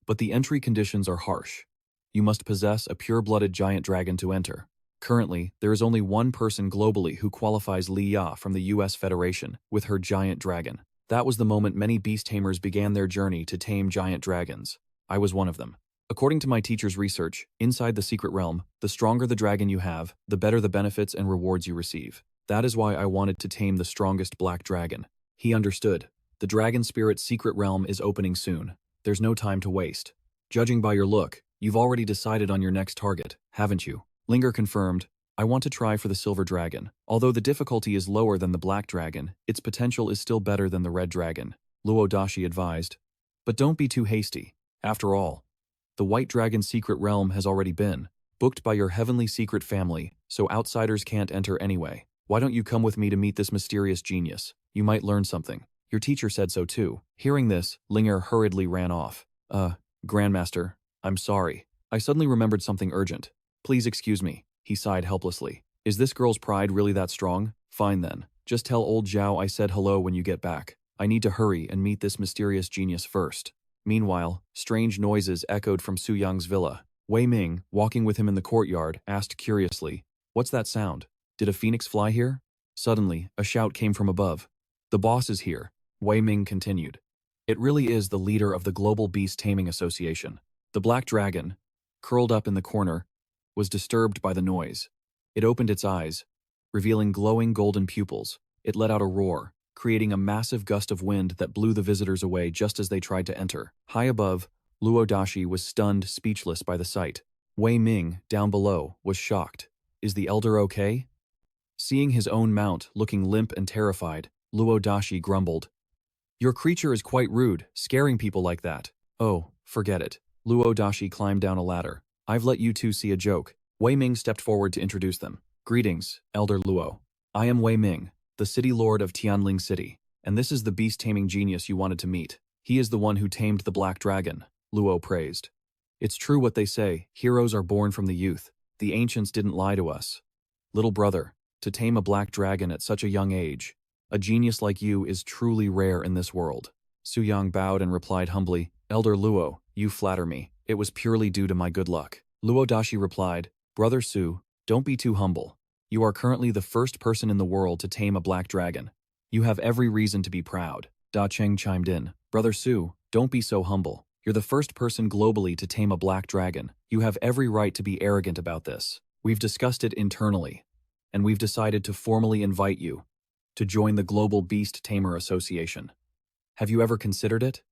But the entry conditions are harsh. You must possess a pure-blooded giant dragon to enter. Currently, there is only one person globally who qualifies Li Ya from the US Federation with her giant dragon. That was the moment many beast tamers began their journey to tame giant dragons. I was one of them. According to my teacher's research, inside the secret realm, the stronger the dragon you have, the better the benefits and rewards you receive. That is why I wanted to tame the strongest black dragon. He understood. The Dragon Spirit secret realm is opening soon. There's no time to waste. Judging by your look, you've already decided on your next target, haven't you? Linger confirmed, I want to try for the silver dragon. Although the difficulty is lower than the black dragon, its potential is still better than the red dragon, Luo Dashi advised. But don't be too hasty. After all, the white dragon secret realm has already been booked by your heavenly secret family, so outsiders can't enter anyway. Why don't you come with me to meet this mysterious genius? You might learn something. Your teacher said so too. Hearing this, Linger hurriedly ran off. Grandmaster, I'm sorry. I suddenly remembered something urgent. Please excuse me. He sighed helplessly. Is this girl's pride really that strong? Fine then. Just tell old Zhao I said hello when you get back. I need to hurry and meet this mysterious genius first. Meanwhile, strange noises echoed from Su Yang's villa. Wei Ming, walking with him in the courtyard, asked curiously, What's that sound? Did a phoenix fly here? Suddenly, a shout came from above. The boss is here, Wei Ming continued. It really is the leader of the Global Beast Taming Association. The black dragon, curled up in the corner, was disturbed by the noise. It opened its eyes, revealing glowing golden pupils. It let out a roar, creating a massive gust of wind that blew the visitors away just as they tried to enter. High above, Luo Dashi was stunned, speechless by the sight. Wei Ming, down below, was shocked. Is the elder okay? Seeing his own mount looking limp and terrified, Luo Dashi grumbled. Your creature is quite rude, scaring people like that. Oh, forget it. Luo Dashi climbed down a ladder. I've let you two see a joke. Wei Ming stepped forward to introduce them. Greetings, Elder Luo. I am Wei Ming, the city lord of Tianling City, and this is the beast-taming genius you wanted to meet. He is the one who tamed the black dragon, Luo praised. It's true what they say, heroes are born from the youth. The ancients didn't lie to us. Little brother, to tame a black dragon at such a young age, a genius like you is truly rare in this world. Su Yang bowed and replied humbly, Elder Luo, you flatter me. It was purely due to my good luck. Luo Dashi replied, Brother Su, don't be too humble. You are currently the first person in the world to tame a black dragon. You have every reason to be proud. Da Cheng chimed in, Brother Su, don't be so humble. You're the first person globally to tame a black dragon. You have every right to be arrogant about this. We've discussed it internally, and we've decided to formally invite you to join the Global Beast Tamer Association. Have you ever considered it?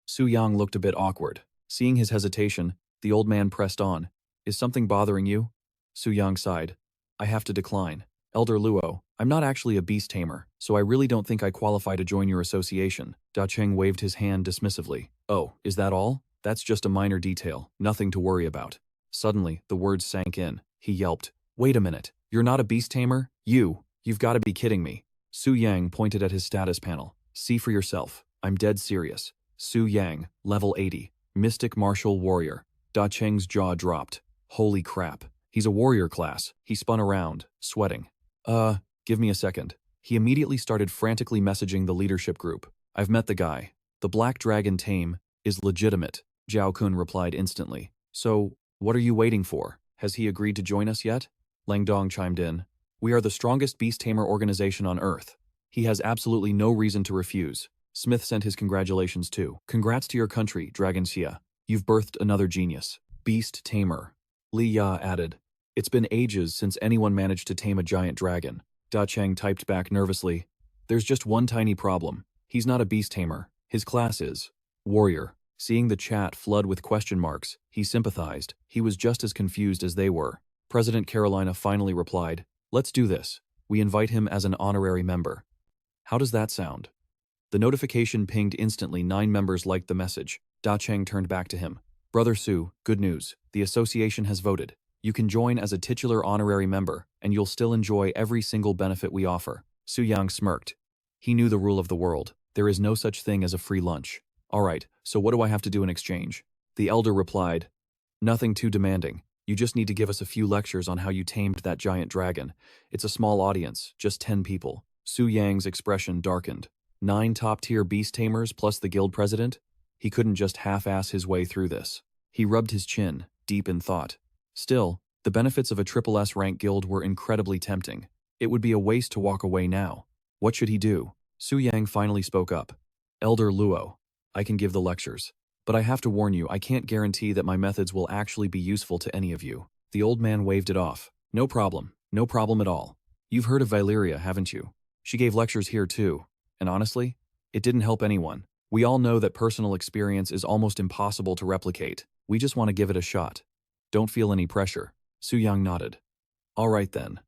Su Yang looked a bit awkward. Seeing his hesitation, the old man pressed on. Is something bothering you? Su Yang sighed. I have to decline. Elder Luo, I'm not actually a beast tamer, so I really don't think I qualify to join your association. Da Cheng waved his hand dismissively. Oh, is that all? That's just a minor detail, nothing to worry about. Suddenly, the words sank in. He yelped, Wait a minute, you're not a beast tamer? You've got to be kidding me. Su Yang pointed at his status panel. See for yourself, I'm dead serious. Su Yang, level 80, Mystic Martial Warrior. Da Cheng's jaw dropped. Holy crap, he's a warrior class. He spun around, sweating. Give me a second. He immediately started frantically messaging the leadership group. I've met the guy. The Black Dragon Tame is legitimate, Zhao Kun replied instantly. So, what are you waiting for? Has he agreed to join us yet? Lang Dong chimed in. We are the strongest beast tamer organization on Earth. He has absolutely no reason to refuse. Smith sent his congratulations too. Congrats to your country, Dragon Xia. You've birthed another genius. Beast tamer. Li Ya added. It's been ages since anyone managed to tame a giant dragon. Da Cheng typed back nervously. There's just one tiny problem. He's not a beast tamer. His class is warrior. Seeing the chat flood with question marks, he sympathized. He was just as confused as they were. President Carolina finally replied, Let's do this. We invite him as an honorary member. How does that sound? The notification pinged instantly. 9 members liked the message. Da Cheng turned back to him. Brother Su, good news. The association has voted. You can join as a titular honorary member, and you'll still enjoy every single benefit we offer. Su Yang smirked. He knew the rule of the world. There is no such thing as a free lunch. All right, so what do I have to do in exchange? The elder replied, Nothing too demanding. You just need to give us a few lectures on how you tamed that giant dragon. It's a small audience, just 10 people. Su Yang's expression darkened. 9 top-tier beast tamers plus the guild president? He couldn't just half-ass his way through this. He rubbed his chin, deep in thought. Still, the benefits of a triple S rank guild were incredibly tempting. It would be a waste to walk away now. What should he do? Su Yang finally spoke up. Elder Luo, I can give the lectures. But I have to warn you, I can't guarantee that my methods will actually be useful to any of you. The old man waved it off. No problem at all. You've heard of Valyria, haven't you? She gave lectures here too. And honestly, it didn't help anyone. We all know that personal experience is almost impossible to replicate. We just want to give it a shot. Don't feel any pressure. Su Yang nodded. All right then.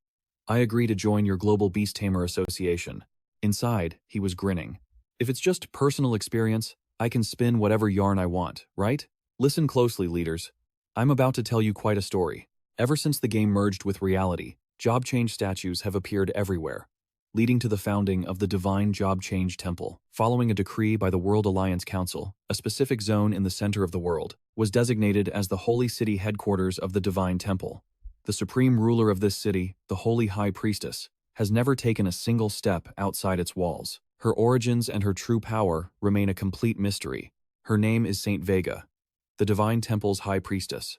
I agree to join your Global Beast Tamer Association. Inside, he was grinning. If it's just personal experience, I can spin whatever yarn I want, right? Listen closely, leaders. I'm about to tell you quite a story. Ever since the game merged with reality, job change statues have appeared everywhere, leading to the founding of the Divine Job Change Temple. Following a decree by the World Alliance Council, a specific zone in the center of the world was designated as the Holy City headquarters of the Divine Temple. The supreme ruler of this city, the Holy High Priestess, has never taken a single step outside its walls. Her origins and her true power remain a complete mystery. Her name is Saint Vega, the Divine Temple's High Priestess.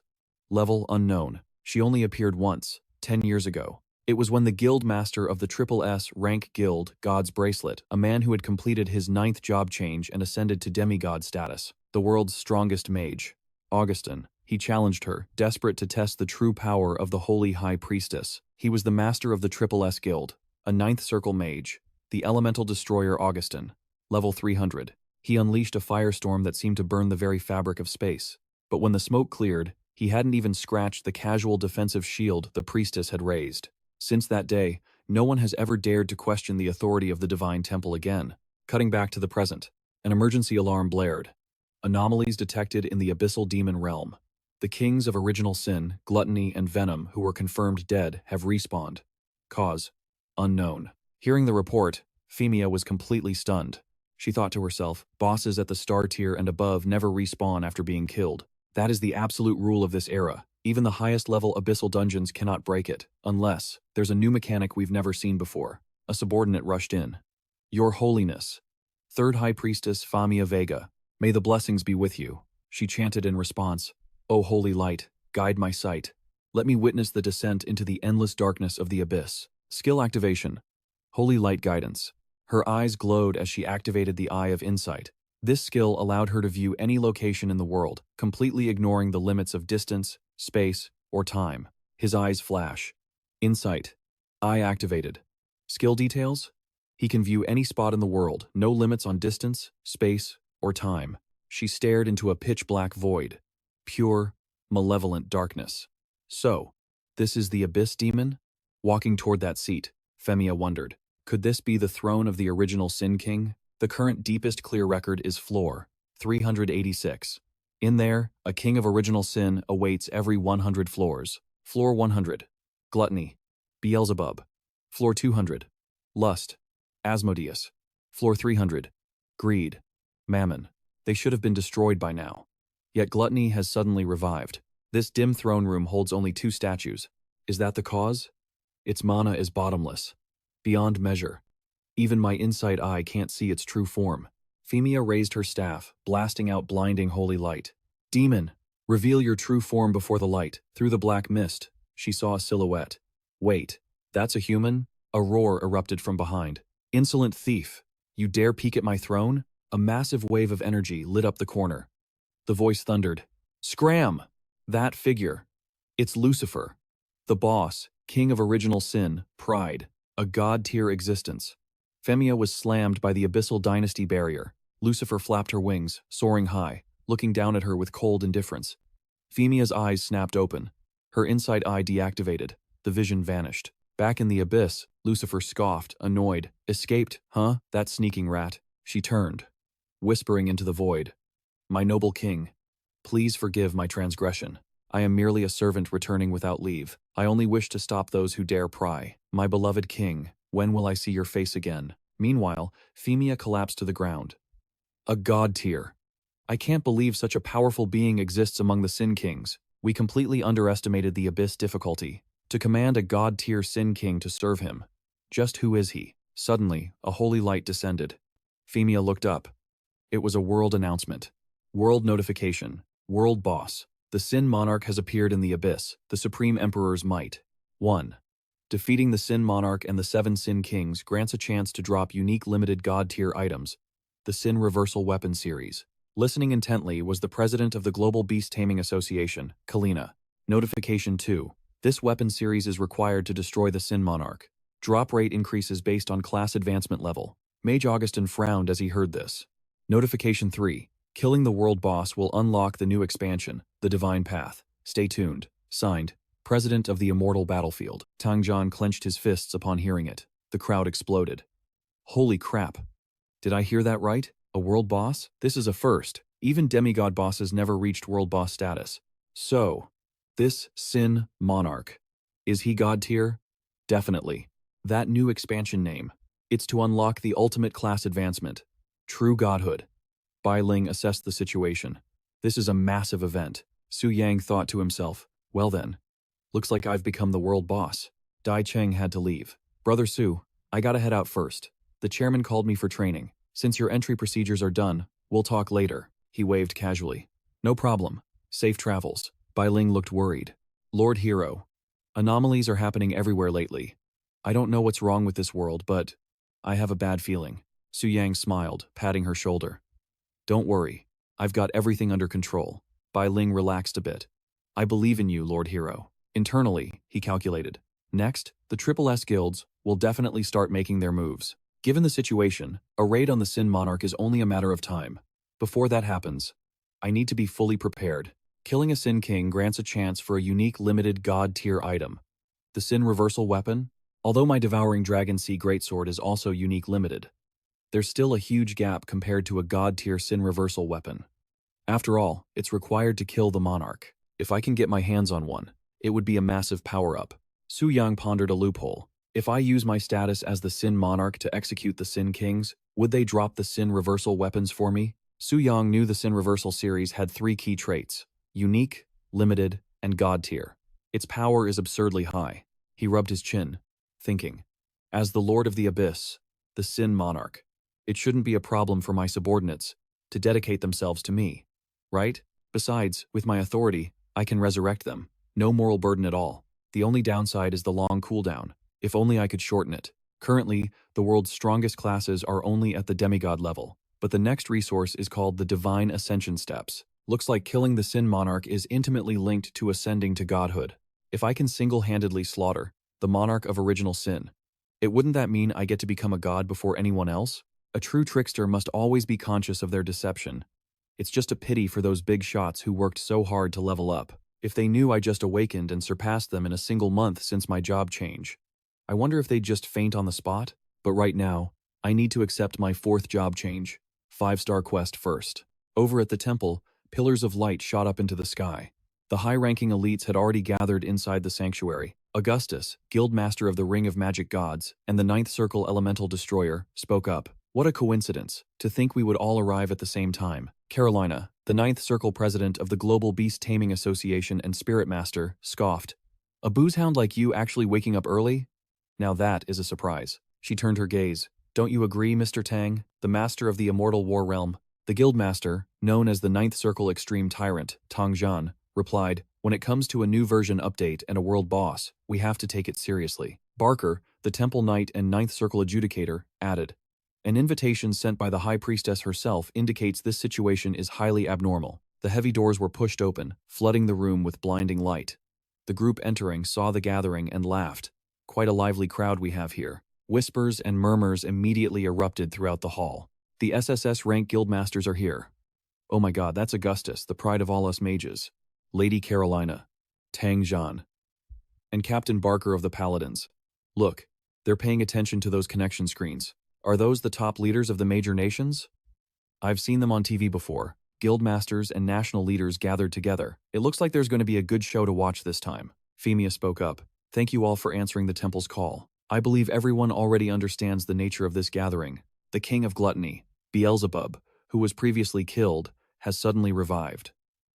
Level unknown. She only appeared once, 10 years ago. It was when the guild master of the Triple S rank guild, God's Bracelet, a man who had completed his 9th job change and ascended to demigod status, the world's strongest mage, Augustin. He challenged her, desperate to test the true power of the Holy High Priestess. He was the master of the Triple S guild, a 9th circle mage, the elemental destroyer Augustin, level 300. He unleashed a firestorm that seemed to burn the very fabric of space. But when the smoke cleared, he hadn't even scratched the casual defensive shield the priestess had raised. Since that day, no one has ever dared to question the authority of the Divine Temple again. Cutting back to the present, an emergency alarm blared. Anomalies detected in the abyssal demon realm. The kings of original sin, gluttony, and venom who were confirmed dead have respawned. Cause unknown. Hearing the report, Femia was completely stunned. She thought to herself, bosses at the star tier and above never respawn after being killed. That is the absolute rule of this era. Even the highest level abyssal dungeons cannot break it, unless there's a new mechanic we've never seen before. A subordinate rushed in. Your Holiness. Third High Priestess Famia Vega, may the blessings be with you. She chanted in response, O holy light, guide my sight. Let me witness the descent into the endless darkness of the abyss. Skill activation. Holy light guidance. Her eyes glowed as she activated the Eye of Insight. This skill allowed her to view any location in the world, completely ignoring the limits of distance, space, or time. His eyes flash. Insight. Eye activated. Skill details? He can view any spot in the world, no limits on distance, space, or time. She stared into a pitch-black void. Pure, malevolent darkness. So, this is the Abyss Demon? Walking toward that seat, Femia wondered. Could this be the throne of the original Sin King? The current deepest clear record is Floor 386. In there, a king of original sin awaits every 100 floors. Floor 100. Gluttony. Beelzebub. Floor 200. Lust. Asmodeus. Floor 300. Greed. Mammon. They should have been destroyed by now. Yet gluttony has suddenly revived. This dim throne room holds only 2 statues. Is that the cause? Its mana is bottomless. Beyond measure. Even my inside eye can't see its true form. Femia raised her staff, blasting out blinding holy light. Demon, reveal your true form before the light. Through the black mist, she saw a silhouette. Wait, that's a human? A roar erupted from behind. Insolent thief, you dare peek at my throne? A massive wave of energy lit up the corner. The voice thundered. Scram! That figure. It's Lucifer. The boss, king of original sin, pride, a god-tier existence. Femia was slammed by the abyssal dynasty barrier. Lucifer flapped her wings, soaring high, looking down at her with cold indifference. Femia's eyes snapped open. Her inside eye deactivated. The vision vanished. Back in the abyss, Lucifer scoffed, annoyed. Escaped, huh? That sneaking rat. She turned, whispering into the void. My noble king, please forgive my transgression. I am merely a servant returning without leave. I only wish to stop those who dare pry. My beloved king, when will I see your face again? Meanwhile, Femia collapsed to the ground. A god tier. I can't believe such a powerful being exists among the Sin Kings. We completely underestimated the abyss difficulty. To command a god tier Sin King to serve him. Just who is he? Suddenly, a holy light descended. Femia looked up. It was a world announcement. World notification. World boss. The Sin Monarch has appeared in the abyss, the Supreme Emperor's might. 1. Defeating the Sin Monarch and the 7 Sin Kings grants a chance to drop unique limited god-tier items. The Sin Reversal Weapon Series. Listening intently was the president of the Global Beast Taming Association, Kalina. Notification 2. This weapon series is required to destroy the Sin Monarch. Drop rate increases based on class advancement level. Mage Augustin frowned as he heard this. Notification 3. Killing the world boss will unlock the new expansion, the Divine Path. Stay tuned. Signed, President of the Immortal Battlefield. Tang Jian clenched his fists upon hearing it. The crowd exploded. Holy crap. Did I hear that right? A world boss? This is a first. Even demigod bosses never reached world boss status. So, this Sin Monarch. Is he god tier? Definitely. That new expansion name. It's to unlock the ultimate class advancement. True godhood. Bai Ling assessed the situation. This is a massive event. Su Yang thought to himself, well then, looks like I've become the world boss. Dai Cheng had to leave. Brother Su, I gotta head out first. The chairman called me for training. Since your entry procedures are done, we'll talk later. He waved casually. No problem. Safe travels. Bai Ling looked worried. Lord Hero, anomalies are happening everywhere lately. I don't know what's wrong with this world, but I have a bad feeling. Su Yang smiled, patting her shoulder. Don't worry. I've got everything under control. Bai Ling relaxed a bit. I believe in you, Lord Hero. Internally, he calculated. Next, the Triple S guilds will definitely start making their moves. Given the situation, a raid on the Sin Monarch is only a matter of time. Before that happens, I need to be fully prepared. Killing a Sin King grants a chance for a unique limited god-tier item. The Sin Reversal Weapon? Although my Devouring Dragon Sea Greatsword is also unique limited, there's still a huge gap compared to a god-tier Sin Reversal weapon. After all, it's required to kill the Monarch. If I can get my hands on one, it would be a massive power-up. Su Yang pondered a loophole. If I use my status as the Sin Monarch to execute the Sin Kings, would they drop the Sin Reversal weapons for me? Su Yang knew the Sin Reversal series had 3 key traits: unique, limited, and god-tier. Its power is absurdly high. He rubbed his chin, thinking. As the Lord of the Abyss, the Sin Monarch, It shouldn't be a problem for my subordinates to dedicate themselves to me, right? Besides, with my authority, I can resurrect them. No moral burden at all. The only downside is the long cooldown. If only I could shorten it. Currently, the world's strongest classes are only at the demigod level, but the next resource is called the Divine Ascension Steps. Looks like killing the Sin Monarch is intimately linked to ascending to godhood. If I can single-handedly slaughter the Monarch of Original Sin, wouldn't that mean I get to become a god before anyone else? A true trickster must always be conscious of their deception. It's just a pity for those big shots who worked so hard to level up. If they knew I just awakened and surpassed them in a single month since my job change, I wonder if they'd just faint on the spot? But right now, I need to accept my 4th job change. 5-star quest first. Over at the temple, pillars of light shot up into the sky. The high-ranking elites had already gathered inside the sanctuary. Augustus, Guildmaster of the Ring of Magic Gods, and the 9th Circle Elemental Destroyer, spoke up. What a coincidence, to think we would all arrive at the same time. Carolina, the 9th Circle President of the Global Beast Taming Association and Spirit Master, scoffed. A boozehound like you actually waking up early? Now that is a surprise. She turned her gaze. Don't you agree, Mr. Tang, the master of the immortal war realm? The Guildmaster, known as the 9th Circle Extreme Tyrant, Tang Zhan, replied, when it comes to a new version update and a world boss, we have to take it seriously. Barker, the Temple Knight and 9th Circle Adjudicator, added. An invitation sent by the High Priestess herself indicates this situation is highly abnormal. The heavy doors were pushed open, flooding the room with blinding light. The group entering saw the gathering and laughed. Quite a lively crowd we have here. Whispers and murmurs immediately erupted throughout the hall. The SSS rank guildmasters are here. Oh my god, that's Augustus, the pride of all us mages. Lady Carolina, Tang Zhan, and Captain Barker of the Paladins. Look, they're paying attention to those connection screens. Are those the top leaders of the major nations? I've seen them on TV before. Guildmasters and national leaders gathered together. It looks like there's going to be a good show to watch this time. Femia spoke up. Thank you all for answering the temple's call. I believe everyone already understands the nature of this gathering. The king of gluttony, Beelzebub, who was previously killed, has suddenly revived.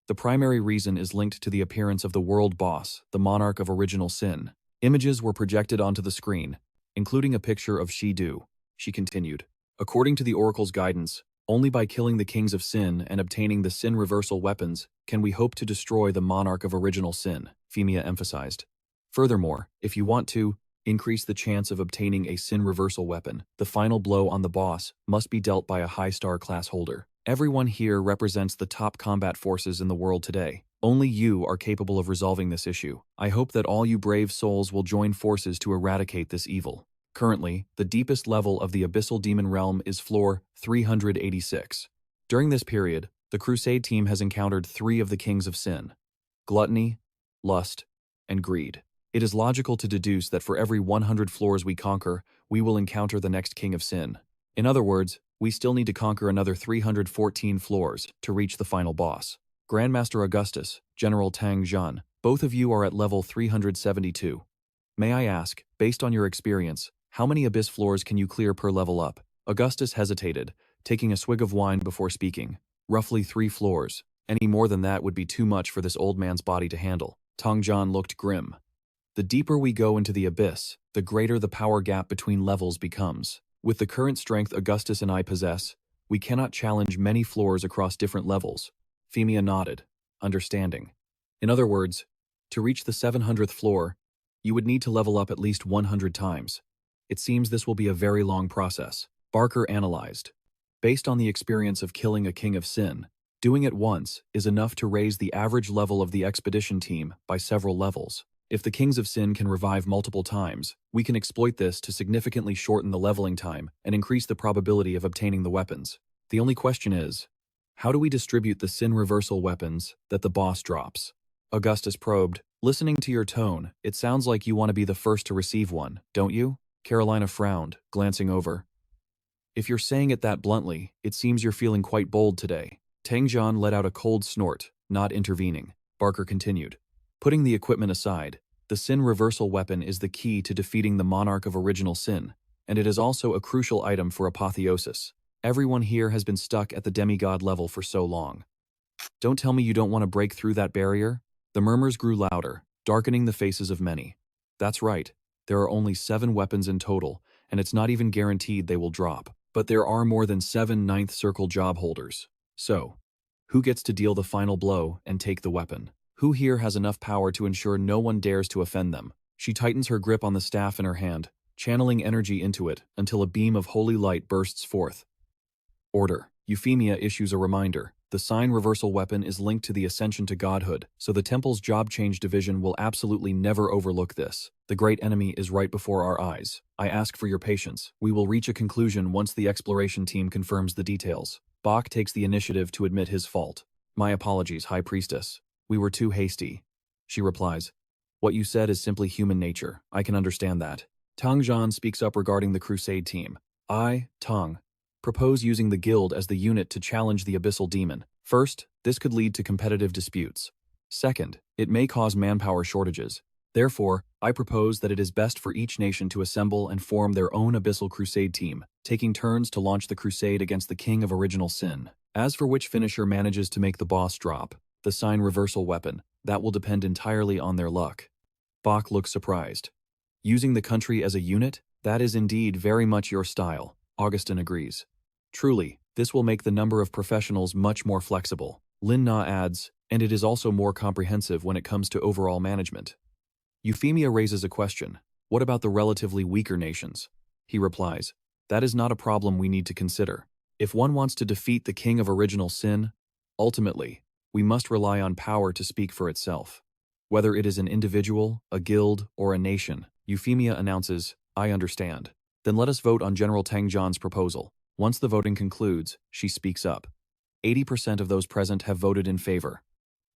The primary reason is linked to the appearance of the world boss, the monarch of original sin. Images were projected onto the screen, including a picture of Shidu. She continued. According to the Oracle's guidance, only by killing the kings of sin and obtaining the sin reversal weapons can we hope to destroy the monarch of original sin, Femia emphasized. Furthermore, if you want to increase the chance of obtaining a sin reversal weapon, the final blow on the boss must be dealt by a high-star class holder. Everyone here represents the top combat forces in the world today. Only you are capable of resolving this issue. I hope that all you brave souls will join forces to eradicate this evil. Currently, the deepest level of the Abyssal Demon Realm is floor 386. During this period, the Crusade team has encountered 3 of the kings of sin: gluttony, lust, and greed. It is logical to deduce that for every 100 floors we conquer, we will encounter the next king of sin. In other words, we still need to conquer another 314 floors to reach the final boss. Grandmaster Augustus, General Tang Zhan, both of you are at level 372. May I ask, based on your experience, how many abyss floors can you clear per level up? Augustus hesitated, taking a swig of wine before speaking. Roughly 3 floors. Any more than that would be too much for this old man's body to handle. Tang Zhan looked grim. The deeper we go into the abyss, the greater the power gap between levels becomes. With the current strength Augustus and I possess, we cannot challenge many floors across different levels. Femia nodded, understanding. In other words, to reach the 700th floor, you would need to level up at least 100 times. It seems this will be a very long process. Barker analyzed. Based on the experience of killing a king of sin, doing it once is enough to raise the average level of the expedition team by several levels. If the kings of sin can revive multiple times, we can exploit this to significantly shorten the leveling time and increase the probability of obtaining the weapons. The only question is, how do we distribute the sin reversal weapons that the boss drops? Augustus probed. Listening to your tone, it sounds like you want to be the first to receive one, don't you? Carolina frowned, glancing over. If you're saying it that bluntly, it seems you're feeling quite bold today. Tang Zhan let out a cold snort, not intervening. Barker continued. Putting the equipment aside, the sin reversal weapon is the key to defeating the monarch of original sin, and it is also a crucial item for apotheosis. Everyone here has been stuck at the demigod level for so long. Don't tell me you don't want to break through that barrier? The murmurs grew louder, darkening the faces of many. That's right, there are only 7 weapons in total, and it's not even guaranteed they will drop. But there are more than 7 ninth circle job holders. So, who gets to deal the final blow and take the weapon? Who here has enough power to ensure no one dares to offend them? She tightens her grip on the staff in her hand, channeling energy into it until a beam of holy light bursts forth. Order. Euphemia issues a reminder. The sign reversal weapon is linked to the ascension to godhood, so the temple's job change division will absolutely never overlook this. The great enemy is right before our eyes. I ask for your patience. We will reach a conclusion once the exploration team confirms the details. Bach takes the initiative to admit his fault. My apologies, High Priestess. We were too hasty. She replies, what you said is simply human nature. I can understand that. Tang Zhan speaks up regarding the crusade team. I, Tang, propose using the guild as the unit to challenge the abyssal demon. First, this could lead to competitive disputes. Second, it may cause manpower shortages. Therefore, I propose that it is best for each nation to assemble and form their own abyssal crusade team, taking turns to launch the crusade against the king of original sin. As for which finisher manages to make the boss drop, the sign reversal weapon, that will depend entirely on their luck. Bach looks surprised. Using the country as a unit? That is indeed very much your style, Augustin agrees. Truly, this will make the number of professionals much more flexible. Lin Na adds, and it is also more comprehensive when it comes to overall management. Euphemia raises a question. What about the relatively weaker nations? He replies, that is not a problem we need to consider. If one wants to defeat the king of original sin, ultimately, we must rely on power to speak for itself. Whether it is an individual, a guild, or a nation, Euphemia announces, I understand. Then let us vote on General Tang Zhan's proposal. Once the voting concludes, she speaks up. 80% of those present have voted in favor.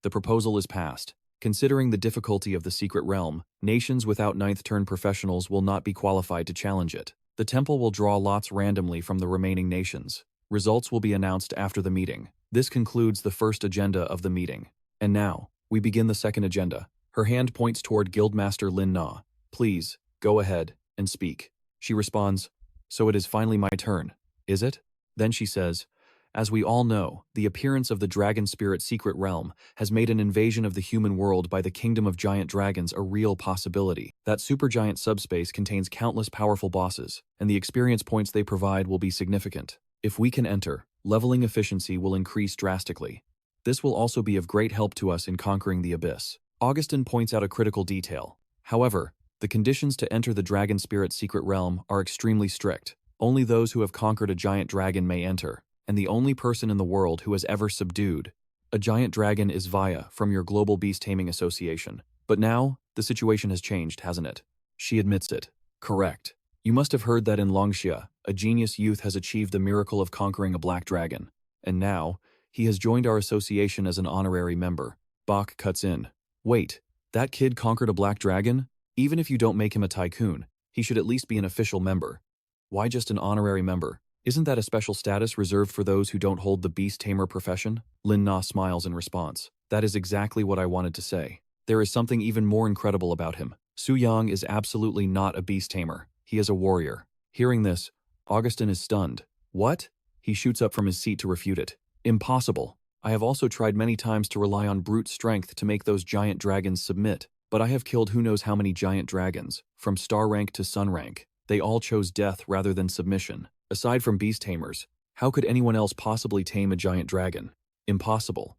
The proposal is passed. Considering the difficulty of the secret realm, nations without ninth turn professionals will not be qualified to challenge it. The temple will draw lots randomly from the remaining nations. Results will be announced after the meeting. This concludes the first agenda of the meeting. And now, we begin the second agenda. Her hand points toward Guildmaster Lin Na. Please, go ahead and speak. She responds, so it is finally my turn, is it? Then she says, as we all know, the appearance of the dragon spirit secret realm has made an invasion of the human world by the kingdom of giant dragons a real possibility. That supergiant subspace contains countless powerful bosses, and the experience points they provide will be significant. If we can enter, leveling efficiency will increase drastically. This will also be of great help to us in conquering the abyss. Augustin points out a critical detail. However, the conditions to enter the dragon spirit secret realm are extremely strict. Only those who have conquered a giant dragon may enter, and the only person in the world who has ever subdued a giant dragon is Vaya from your Global Beast Taming Association. But now, the situation has changed, hasn't it? She admits it. Correct. You must have heard that in Longxia, a genius youth has achieved the miracle of conquering a black dragon. And now, he has joined our association as an honorary member. Bach cuts in. Wait, that kid conquered a black dragon? Even if you don't make him a tycoon, he should at least be an official member. Why just an honorary member? Isn't that a special status reserved for those who don't hold the beast tamer profession? Lin Na smiles in response. That is exactly what I wanted to say. There is something even more incredible about him. Su Yang is absolutely not a beast tamer. He is a warrior. Hearing this, Augustin is stunned. What? He shoots up from his seat to refute it. Impossible. I have also tried many times to rely on brute strength to make those giant dragons submit, but I have killed who knows how many giant dragons, from star rank to sun rank. They all chose death rather than submission. Aside from beast tamers, how could anyone else possibly tame a giant dragon? Impossible.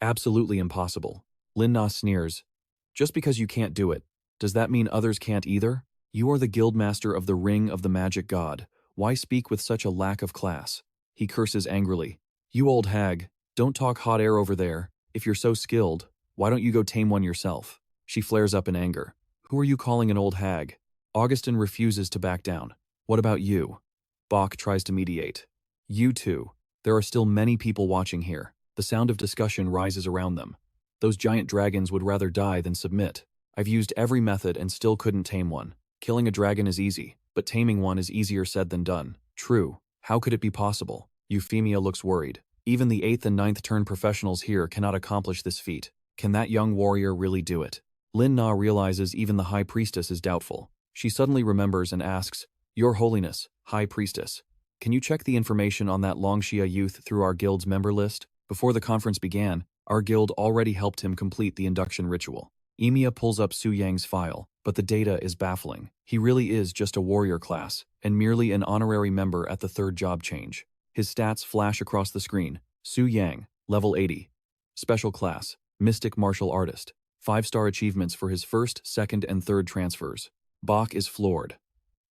Absolutely impossible. Lin Na sneers. Just because you can't do it, does that mean others can't either? You are the guildmaster of the Ring of the Magic God. Why speak with such a lack of class? He curses angrily. You old hag, don't talk hot air over there. If you're so skilled, why don't you go tame one yourself? She flares up in anger. Who are you calling an old hag? Augustin refuses to back down. What about you? Bach tries to mediate. You too. There are still many people watching here. The sound of discussion rises around them. Those giant dragons would rather die than submit. I've used every method and still couldn't tame one. Killing a dragon is easy, but taming one is easier said than done. True. How could it be possible? Euphemia looks worried. Even the 8th and 9th turn professionals here cannot accomplish this feat. Can that young warrior really do it? Lin Na realizes even the High Priestess is doubtful. She suddenly remembers and asks, Your Holiness, High Priestess, can you check the information on that Longxia youth through our guild's member list? Before the conference began, our guild already helped him complete the induction ritual. Emia pulls up Su Yang's file. But the data is baffling. He really is just a warrior class, and merely an honorary member at the 3rd job change. His stats flash across the screen. Su Yang, level 80. Special class, Mystic Martial Artist. 5-star achievements for his 1st, 2nd, and 3rd transfers. Bach is floored.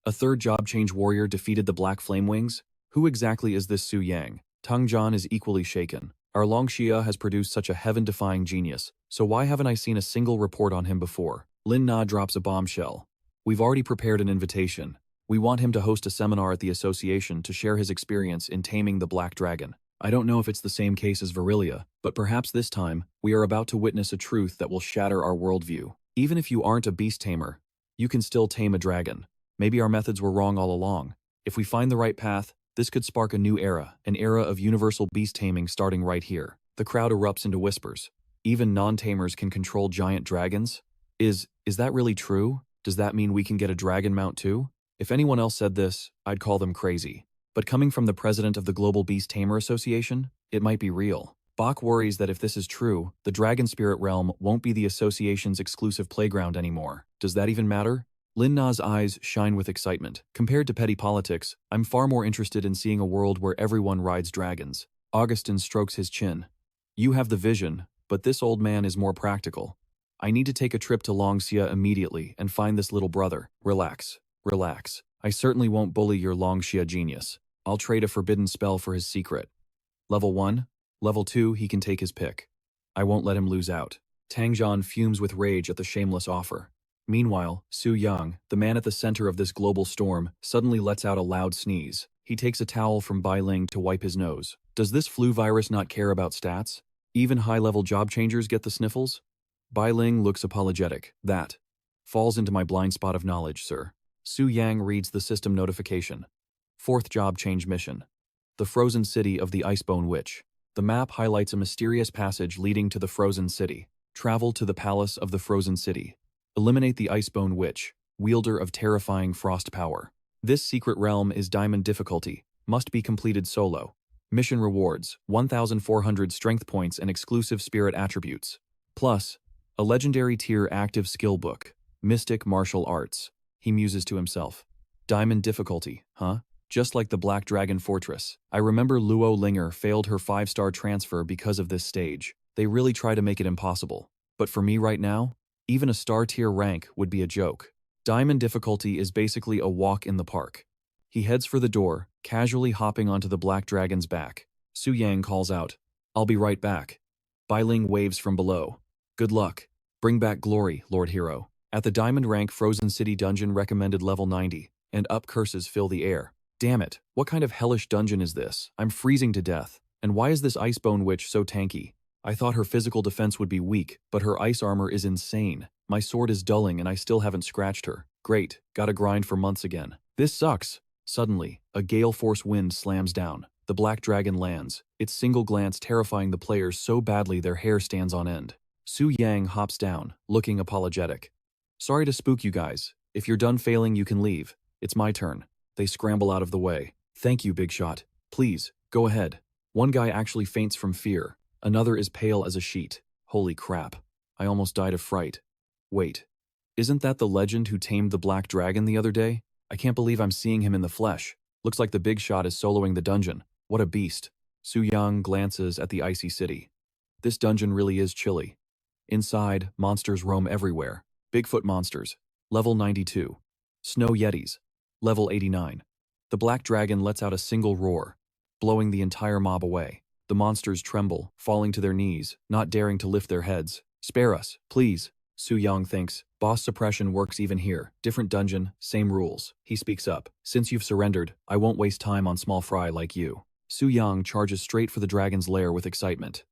A 3rd job change warrior defeated the Black Flamewings? Who exactly is this Su Yang? Tung John is equally shaken. Our Longxia has produced such a heaven-defying genius, so why haven't I seen a single report on him before? Lin Na drops a bombshell. We've already prepared an invitation. We want him to host a seminar at the association to share his experience in taming the Black Dragon. I don't know if it's the same case as Virilia, but perhaps this time, we are about to witness a truth that will shatter our worldview. Even if you aren't a beast tamer, you can still tame a dragon. Maybe our methods were wrong all along. If we find the right path, this could spark a new era, an era of universal beast taming starting right here. The crowd erupts into whispers. Even non-tamers can control giant dragons? Is that really true? Does that mean we can get a dragon mount too? If anyone else said this, I'd call them crazy. But coming from the president of the Global Beast Tamer Association, it might be real. Bach worries that if this is true, the Dragon Spirit Realm won't be the association's exclusive playground anymore. Does that even matter? Lin Na's eyes shine with excitement. Compared to petty politics, I'm far more interested in seeing a world where everyone rides dragons. Augustin strokes his chin. You have the vision, but this old man is more practical. I need to take a trip to Longxia immediately and find this little brother. Relax. Relax. I certainly won't bully your Longxia genius. I'll trade a forbidden spell for his secret. Level 1? Level 2, he can take his pick. I won't let him lose out. Tang Zhan fumes with rage at the shameless offer. Meanwhile, Su Yang, the man at the center of this global storm, suddenly lets out a loud sneeze. He takes a towel from Bai Ling to wipe his nose. Does this flu virus not care about stats? Even high-level job changers get the sniffles? Bai Ling looks apologetic. That falls into my blind spot of knowledge, sir. Su Yang reads the system notification. 4th job change mission. The Frozen City of the Icebone Witch. The map highlights a mysterious passage leading to the Frozen City. Travel to the Palace of the Frozen City. Eliminate the Icebone Witch, wielder of terrifying frost power. This secret realm is diamond difficulty, must be completed solo. Mission rewards, 1,400 strength points and exclusive spirit attributes. Plus, a legendary tier active skill book, Mystic Martial Arts. He muses to himself. Diamond difficulty, huh? Just like the Black Dragon Fortress. I remember Luo Linger failed her 5-star transfer because of this stage. They really try to make it impossible. But for me right now, even a star tier rank would be a joke. Diamond difficulty is basically a walk in the park. He heads for the door, casually hopping onto the Black Dragon's back. Su Yang calls out, I'll be right back. Bai Ling waves from below. Good luck. Bring back glory, Lord Hero. At the Diamond rank Frozen City dungeon recommended level 90, and up curses fill the air. Damn it, what kind of hellish dungeon is this? I'm freezing to death. And why is this Icebone Witch so tanky? I thought her physical defense would be weak, but her ice armor is insane. My sword is dulling and I still haven't scratched her. Great, gotta grind for months again. This sucks. Suddenly, a gale force wind slams down. The Black Dragon lands, its single glance terrifying the players so badly their hair stands on end. Su Yang hops down, looking apologetic. Sorry to spook you guys. If you're done failing, you can leave. It's my turn. They scramble out of the way. Thank you, Big Shot. Please, go ahead. One guy actually faints from fear. Another is pale as a sheet. Holy crap. I almost died of fright. Wait. Isn't that the legend who tamed the Black Dragon the other day? I can't believe I'm seeing him in the flesh. Looks like the Big Shot is soloing the dungeon. What a beast. Su Yang glances at the icy city. This dungeon really is chilly. Inside, monsters roam everywhere. Bigfoot monsters. Level 92. Snow Yetis. Level 89. The Black Dragon lets out a single roar, blowing the entire mob away. The monsters tremble, falling to their knees, not daring to lift their heads. Spare us, please. Su Yang thinks. Boss suppression works even here. Different dungeon, same rules. He speaks up. Since you've surrendered, I won't waste time on small fry like you. Su Yang charges straight for the dragon's lair with excitement.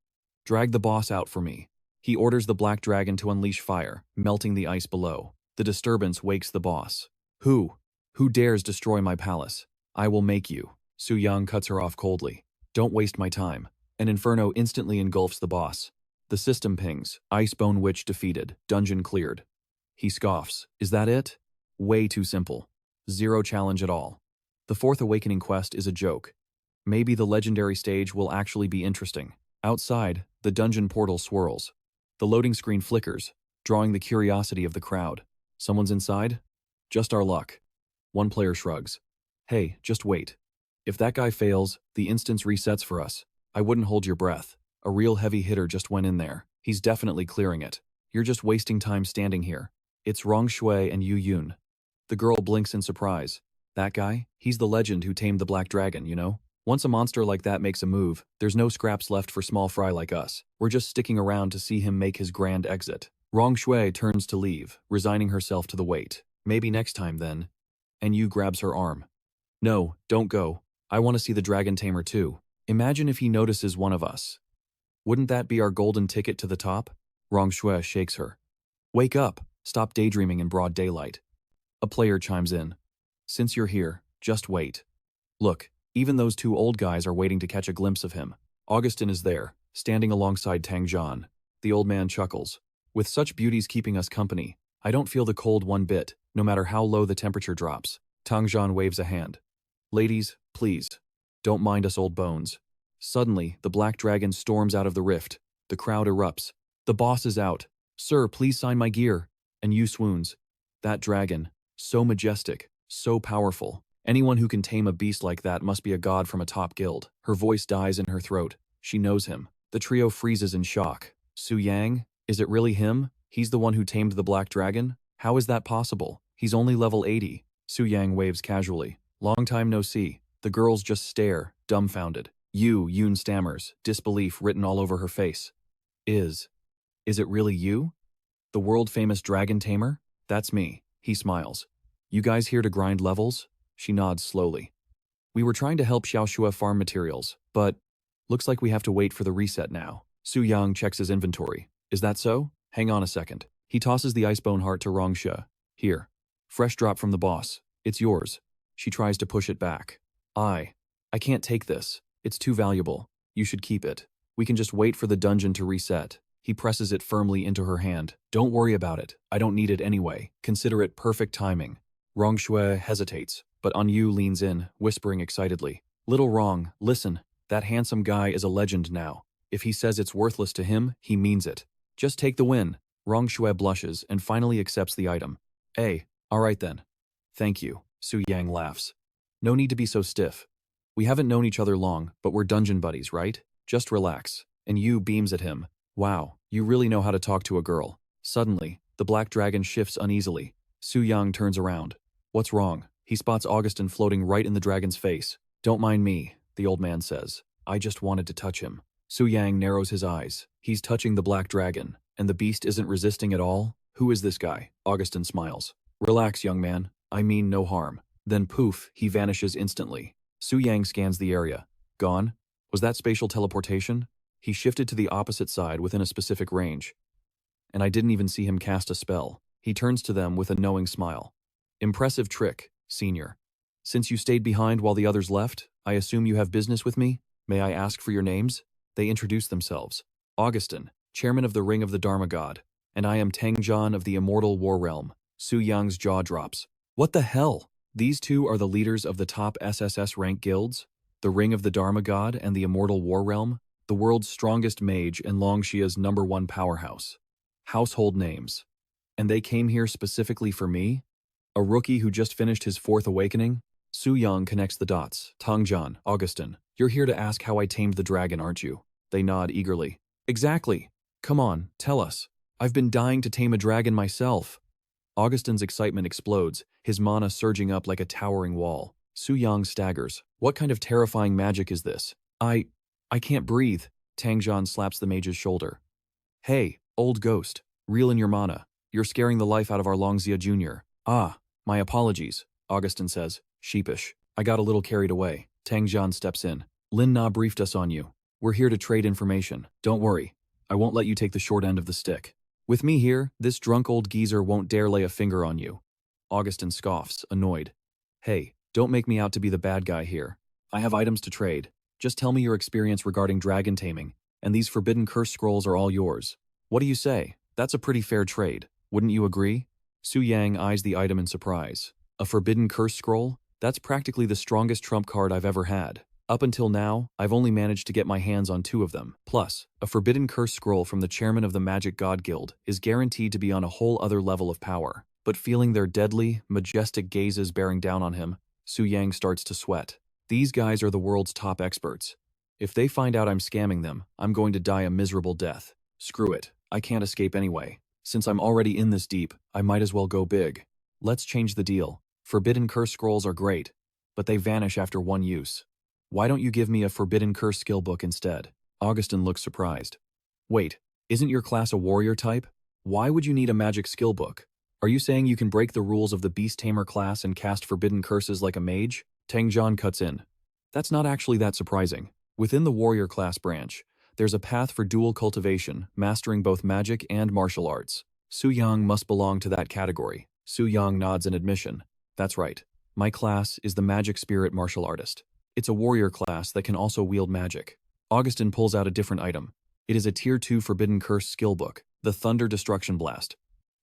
Drag the boss out for me. He orders the Black Dragon to unleash fire, melting the ice below. The disturbance wakes the boss. Who dares destroy my palace? I will make you. Su Yang cuts her off coldly. Don't waste my time. An inferno instantly engulfs the boss. The system pings. Icebone Witch defeated. Dungeon cleared. He scoffs. Is that it? Way too simple. Zero challenge at all. The 4th Awakening quest is a joke. Maybe the legendary stage will actually be interesting. Outside, the dungeon portal swirls. The loading screen flickers, drawing the curiosity of the crowd. Someone's inside? Just our luck. One player shrugs. Hey, just wait. If that guy fails, the instance resets for us. I wouldn't hold your breath. A real heavy hitter just went in there. He's definitely clearing it. You're just wasting time standing here. It's Rong Shui and Yu Yun. The girl blinks in surprise. That guy? He's the legend who tamed the Black Dragon, you know? Once a monster like that makes a move, there's no scraps left for small fry like us. We're just sticking around to see him make his grand exit. Rong Shui turns to leave, resigning herself to the wait. Maybe next time then. And Yu grabs her arm. No, don't go. I want to see the Dragon Tamer too. Imagine if he notices one of us. Wouldn't that be our golden ticket to the top? Rong Shui shakes her. Wake up. Stop daydreaming in broad daylight. A player chimes in. Since you're here, just wait. Look, even those two old guys are waiting to catch a glimpse of him. Augustin is there, standing alongside Tang Zhan. The old man chuckles. With such beauties keeping us company, I don't feel the cold one bit, no matter how low the temperature drops. Tang Zhan waves a hand. Ladies, please, don't mind us old bones. Suddenly, the Black Dragon storms out of the rift. The crowd erupts. The boss is out. Sir, please sign my gear. And Yu swoons. That dragon, so majestic, so powerful. Anyone who can tame a beast like that must be a god from a top guild. Her voice dies in her throat. She knows him. The trio freezes in shock. Su Yang? Is it really him? He's the one who tamed the Black Dragon? How is that possible? He's only level 80. Su Yang waves casually. Long time no see. The girls just stare, dumbfounded. Yun stammers, disbelief written all over her face. Is it really you? The world-famous dragon tamer? That's me. He smiles. You guys here to grind levels? She nods slowly. We were trying to help Xiaoxue farm materials, but looks like we have to wait for the reset now. Su Yang checks his inventory. Is that so? Hang on a second. He tosses the icebone heart to Rong Shui. Here. Fresh drop from the boss. It's yours. She tries to push it back. I can't take this. It's too valuable. You should keep it. We can just wait for the dungeon to reset. He presses it firmly into her hand. Don't worry about it. I don't need it anyway. Consider it perfect timing. Rong Shui hesitates, but Yu leans in, whispering excitedly. Little Rong, listen. That handsome guy is a legend now. If he says it's worthless to him, he means it. Just take the win. Rong Shui blushes and finally accepts the item. All right then. Thank you. Su Yang laughs. No need to be so stiff. We haven't known each other long, but we're dungeon buddies, right? Just relax. And Yu beams at him. Wow, you really know how to talk to a girl. Suddenly, the Black Dragon shifts uneasily. Su Yang turns around. What's wrong? He spots Augustin floating right in the dragon's face. Don't mind me, the old man says. I just wanted to touch him. Su Yang narrows his eyes. He's touching the Black Dragon, and the beast isn't resisting at all? Who is this guy? Augustin smiles. Relax, young man. I mean no harm. Then poof, he vanishes instantly. Su Yang scans the area. Gone? Was that spatial teleportation? He shifted to the opposite side within a specific range. And I didn't even see him cast a spell. He turns to them with a knowing smile. Impressive trick, senior. Since you stayed behind while the others left, I assume you have business with me? May I ask for your names? They introduce themselves. Augustin, chairman of the Ring of the Dharma God. And I am Tang Zhan of the Immortal War Realm. Su Yang's jaw drops. What the hell? These two are the leaders of the top SSS rank guilds? The Ring of the Dharma God and the Immortal War Realm? The world's strongest mage and Longshia's #1 powerhouse. Household names. And they came here specifically for me? A rookie who just finished his 4th awakening? Su Yang connects the dots. Tang Zhan, Augustin, you're here to ask how I tamed the dragon, aren't you? They nod eagerly. Exactly. Come on, tell us. I've been dying to tame a dragon myself. Augustin's excitement explodes, his mana surging up like a towering wall. Su Yang staggers. What kind of terrifying magic is this? I can't breathe. Tang Zhan slaps the mage's shoulder. Hey, old ghost, reel in your mana. You're scaring the life out of our Longzia Jr. Ah, my apologies, Augustin says, sheepish. I got a little carried away. Tang Zhan steps in. Lin Na briefed us on you. We're here to trade information. Don't worry. I won't let you take the short end of the stick. With me here, this drunk old geezer won't dare lay a finger on you. Augustin scoffs, annoyed. Hey, don't make me out to be the bad guy here. I have items to trade. Just tell me your experience regarding dragon taming, and these forbidden curse scrolls are all yours. What do you say? That's a pretty fair trade. Wouldn't you agree? Su Yang eyes the item in surprise. A forbidden curse scroll? That's practically the strongest trump card I've ever had. Up until now, I've only managed to get my hands on 2 of them. Plus, a forbidden curse scroll from the chairman of the Magic God Guild is guaranteed to be on a whole other level of power. But feeling their deadly, majestic gazes bearing down on him, Su Yang starts to sweat. These guys are the world's top experts. If they find out I'm scamming them, I'm going to die a miserable death. Screw it, I can't escape anyway. Since I'm already in this deep, I might as well go big. Let's change the deal. Forbidden curse scrolls are great, but they vanish after one use. Why don't you give me a forbidden curse skill book instead? Augustin looks surprised. Wait, isn't your class a warrior type? Why would you need a magic skill book? Are you saying you can break the rules of the Beast Tamer class and cast forbidden curses like a mage? Tang Jian cuts in. That's not actually that surprising. Within the warrior class branch, there's a path for dual cultivation, mastering both magic and martial arts. Su Yang must belong to that category. Su Yang nods in admission. That's right. My class is the Magic Spirit Martial Artist. It's a warrior class that can also wield magic. Augustin pulls out a different item. It is a Tier 2 Forbidden Curse skill book, the Thunder Destruction Blast.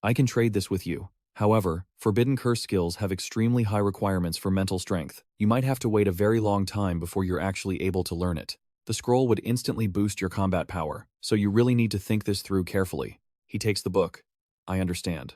I can trade this with you. However, Forbidden Curse skills have extremely high requirements for mental strength. You might have to wait a very long time before you're actually able to learn it. The scroll would instantly boost your combat power, so you really need to think this through carefully. He takes the book. I understand.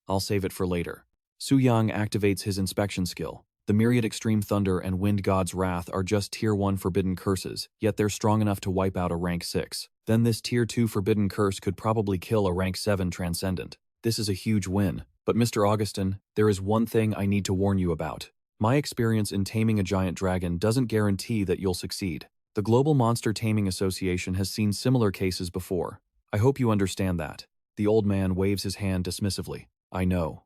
I'll save it for later. Su Yang activates his inspection skill. The myriad Extreme Thunder and Wind God's Wrath are just Tier 1 Forbidden Curses, yet they're strong enough to wipe out a Rank 6. Then this Tier 2 Forbidden Curse could probably kill a Rank 7 Transcendent. This is a huge win. But Mr. Augustin, there is one thing I need to warn you about. My experience in taming a giant dragon doesn't guarantee that you'll succeed. The Global Monster Taming Association has seen similar cases before. I hope you understand that. The old man waves his hand dismissively. I know.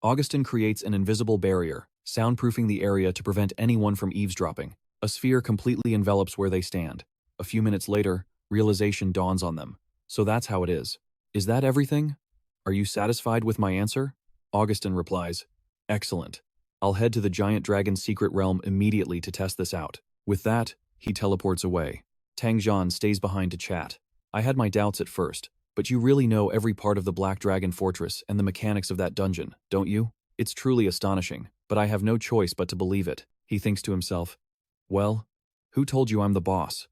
Augustin creates an invisible barrier, soundproofing the area to prevent anyone from eavesdropping. A sphere completely envelops where they stand. A few minutes later, realization dawns on them. So that's how it is. Is that everything? Are you satisfied with my answer? Augustin replies, excellent. I'll head to the giant dragon's secret realm immediately to test this out. With that, he teleports away. Tang Jian stays behind to chat. I had my doubts at first, but you really know every part of the Black Dragon Fortress and the mechanics of that dungeon, don't you? It's truly astonishing, but I have no choice but to believe it. He thinks to himself, well, who told you I'm the boss?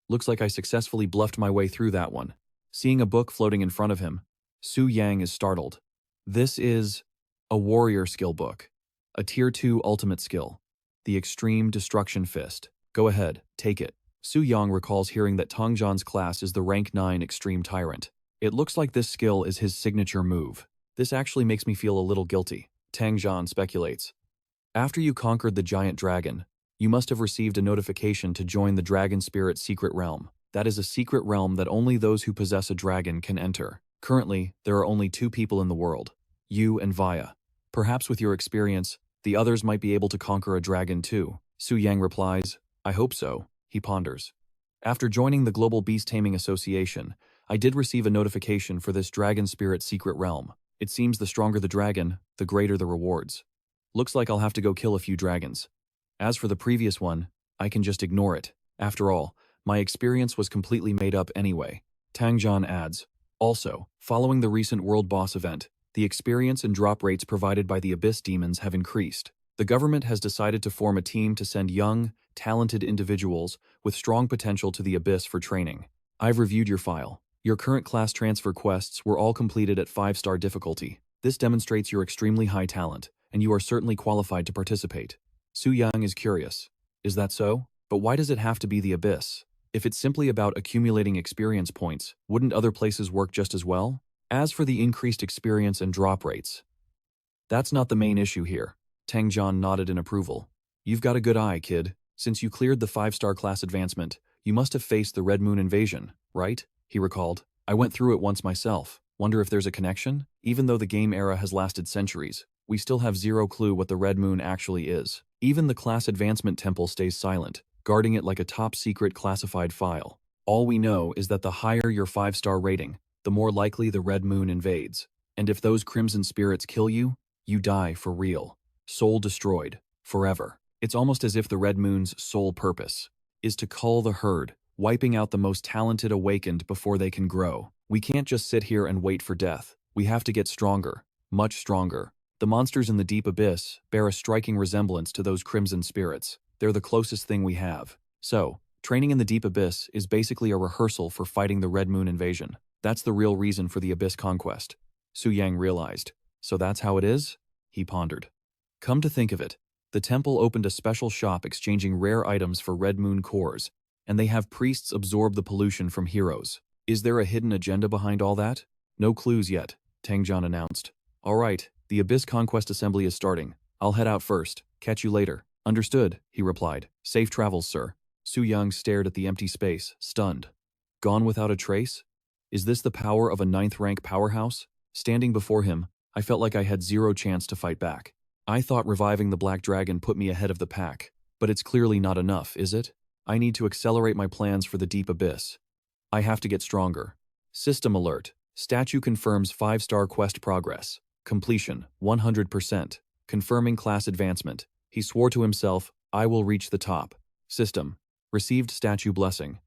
Looks like I successfully bluffed my way through that one. Seeing a book floating in front of him, Su Yang is startled. This is a warrior skill book, a Tier 2 ultimate skill, the Extreme Destruction Fist. Go ahead, take it. Su Yang recalls hearing that Tang Jian's class is the Rank 9 Extreme Tyrant. It looks like this skill is his signature move. This actually makes me feel a little guilty, Tang Jian speculates. After you conquered the giant dragon, you must have received a notification to join the Dragon Spirit Secret Realm. That is a secret realm that only those who possess a dragon can enter. Currently, there are only 2 people in the world, you and Vaya. Perhaps with your experience, the others might be able to conquer a dragon too. Su Yang replies, I hope so. He ponders. After joining the Global Beast Taming Association, I did receive a notification for this Dragon Spirit Secret Realm. It seems the stronger the dragon, the greater the rewards. Looks like I'll have to go kill a few dragons. As for the previous one, I can just ignore it. After all, my experience was completely made up anyway. Tang Jian adds, also, following the recent World Boss event, the experience and drop rates provided by the Abyss Demons have increased. The government has decided to form a team to send young, talented individuals with strong potential to the Abyss for training. I've reviewed your file. Your current class transfer quests were all completed at 5-star difficulty. This demonstrates your extremely high talent, and you are certainly qualified to participate. Su Yang is curious. Is that so? But why does it have to be the Abyss? If it's simply about accumulating experience points, wouldn't other places work just as well? As for the increased experience and drop rates, that's not the main issue here. Tang Jian nodded in approval. You've got a good eye, kid. Since you cleared the 5-star class advancement, you must have faced the Red Moon invasion, right? He recalled. I went through it once myself. Wonder if there's a connection? Even though the game era has lasted centuries, we still have zero clue what the Red Moon actually is. Even the class advancement temple stays silent, guarding it like a top-secret classified file. All we know is that the higher your 5-star rating, the more likely the Red Moon invades. And if those Crimson Spirits kill you, you die for real. Soul destroyed, forever. It's almost as if the Red Moon's sole purpose is to cull the herd, wiping out the most talented awakened before they can grow. We can't just sit here and wait for death. We have to get stronger, much stronger. The monsters in the deep abyss bear a striking resemblance to those Crimson Spirits. They're the closest thing we have. So, training in the deep abyss is basically a rehearsal for fighting the Red Moon invasion. That's the real reason for the abyss conquest. Su Yang realized. So that's how it is? He pondered. Come to think of it, the temple opened a special shop exchanging rare items for Red Moon cores, and they have priests absorb the pollution from heroes. Is there a hidden agenda behind all that? No clues yet, Tangjian announced. All right, the Abyss Conquest Assembly is starting. I'll head out first. Catch you later. Understood, he replied. Safe travels, sir. Su Yang stared at the empty space, stunned. Gone without a trace? Is this the power of a 9th-rank powerhouse? Standing before him, I felt like I had zero chance to fight back. I thought reviving the Black Dragon put me ahead of the pack, but it's clearly not enough, is it? I need to accelerate my plans for the Deep Abyss. I have to get stronger. System alert. Statue confirms 5-star quest progress. Completion, 100%. Confirming class advancement. He swore to himself, I will reach the top. System. Received statue blessing.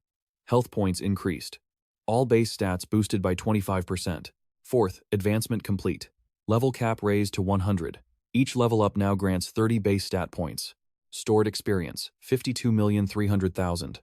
Health points increased. All base stats boosted by 25%. Fourth, advancement complete. Level cap raised to 100. Each level up now grants 30 base stat points. Stored experience, 52,300,000.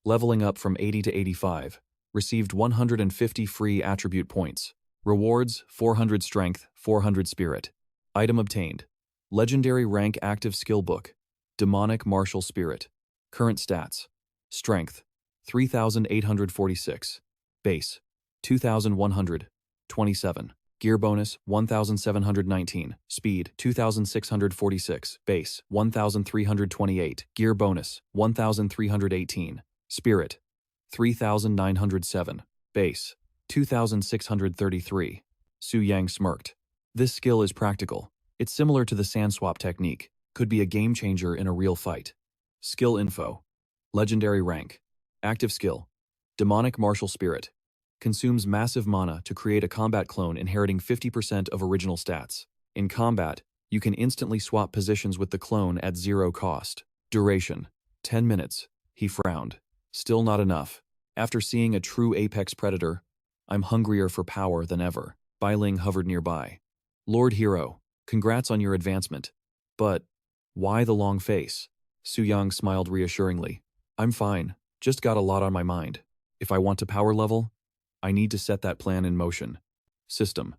Leveling up from 80 to 85. Received 150 free attribute points. Rewards, 400 strength, 400 spirit. Item obtained. Legendary rank active skill book. Demonic martial spirit. Current stats. Strength, 3,846. Base, 2,127. Gear bonus, 1,719. Speed, 2,646. Base, 1,328. Gear bonus, 1,318. Spirit, 3,907. Base, 2,633. Su Yang smirked. This skill is practical. It's similar to the sand swap technique. Could be a game changer in a real fight. Skill info. Legendary rank. Active skill. Demonic martial spirit. Consumes massive mana to create a combat clone inheriting 50% of original stats. In combat, you can instantly swap positions with the clone at 0 cost. Duration, 10 minutes. He frowned. Still not enough. After seeing a true apex predator, I'm hungrier for power than ever. Bai Ling hovered nearby. Lord Hero, congrats on your advancement. But why the long face? Su Yang smiled reassuringly. I'm fine, just got a lot on my mind. If I want to power level, I need to set that plan in motion. System.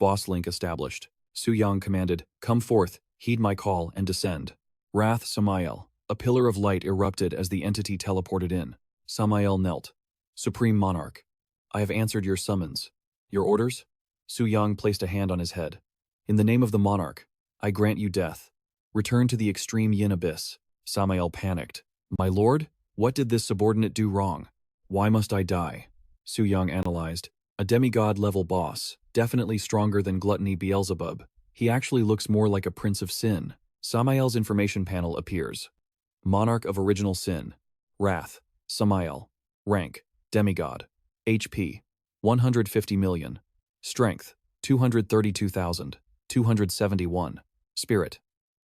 Boss link established. Su Yang commanded, come forth, heed my call, and descend. Wrath Samael. A pillar of light erupted as the entity teleported in. Samael knelt. Supreme Monarch. I have answered your summons. Your orders? Su Yang placed a hand on his head. In the name of the Monarch, I grant you death. Return to the extreme Yin Abyss. Samael panicked. My lord? What did this subordinate do wrong? Why must I die? Su Yang analyzed. A demigod-level boss, definitely stronger than Gluttony Beelzebub. He actually looks more like a Prince of Sin. Samael's information panel appears. Monarch of Original Sin. Wrath. Samael. Rank. Demigod. HP. 150 million. Strength. 232,271. Spirit.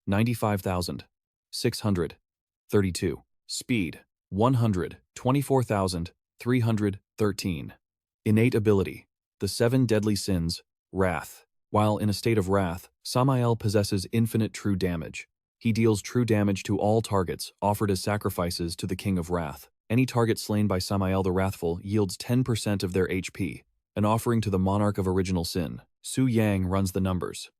95,632. Speed. 124,313. Innate ability. The 7 deadly sins. Wrath. While in a state of wrath, Samael possesses infinite true damage. He deals true damage to all targets offered as sacrifices to the King of Wrath. Any target slain by Samael the Wrathful yields 10% of their HP, an offering to the Monarch of Original Sin. Su Yang runs the numbers.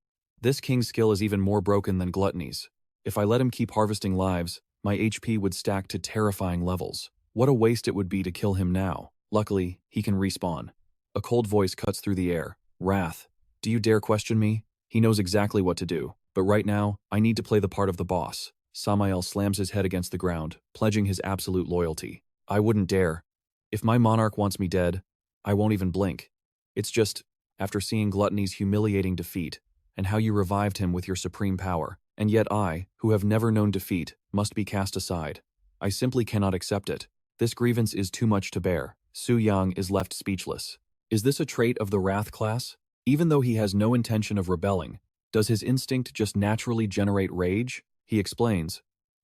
This king's skill is even more broken than Gluttony's. If I let him keep harvesting lives, my HP would stack to terrifying levels. What a waste it would be to kill him now. Luckily, he can respawn. A cold voice cuts through the air. Wrath. Do you dare question me? He knows exactly what to do. But right now, I need to play the part of the boss. Samael slams his head against the ground, pledging his absolute loyalty. I wouldn't dare. If my monarch wants me dead, I won't even blink. It's just, after seeing Gluttony's humiliating defeat, and how you revived him with your supreme power, and yet I, who have never known defeat, must be cast aside. I simply cannot accept it. This grievance is too much to bear. Su Yang is left speechless. Is this a trait of the Wrath class? Even though he has no intention of rebelling, does his instinct just naturally generate rage? He explains,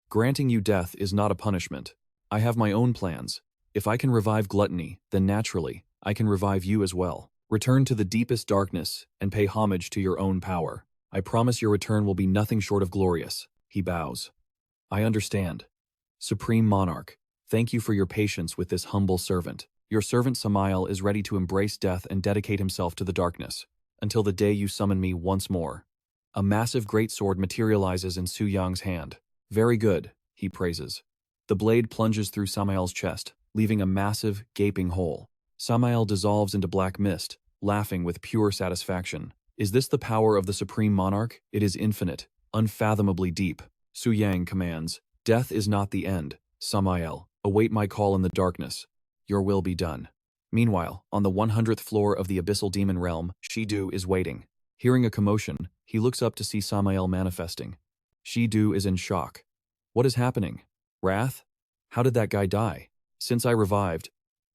granting you death is not a punishment. I have my own plans. If I can revive Gluttony, then naturally, I can revive you as well. Return to the deepest darkness and pay homage to your own power. I promise your return will be nothing short of glorious. He bows. I understand. Supreme Monarch, thank you for your patience with this humble servant. Your servant Samael is ready to embrace death and dedicate himself to the darkness. until the day you summon me once more. A massive greatsword materializes in Su Yang's hand. Very good, he praises. The blade plunges through Samael's chest, leaving a massive, gaping hole. Samael dissolves into black mist, laughing with pure satisfaction. Is this the power of the Supreme Monarch? It is infinite, unfathomably deep. Su Yang commands, "Death is not the end. Samael, await my call in the darkness. Your will be done." Meanwhile, on the 100th floor of the Abyssal Demon Realm, Shidu is waiting. Hearing a commotion, he looks up to see Samael manifesting. Shidu is in shock. What is happening? Wrath? How did that guy die? Since I revived,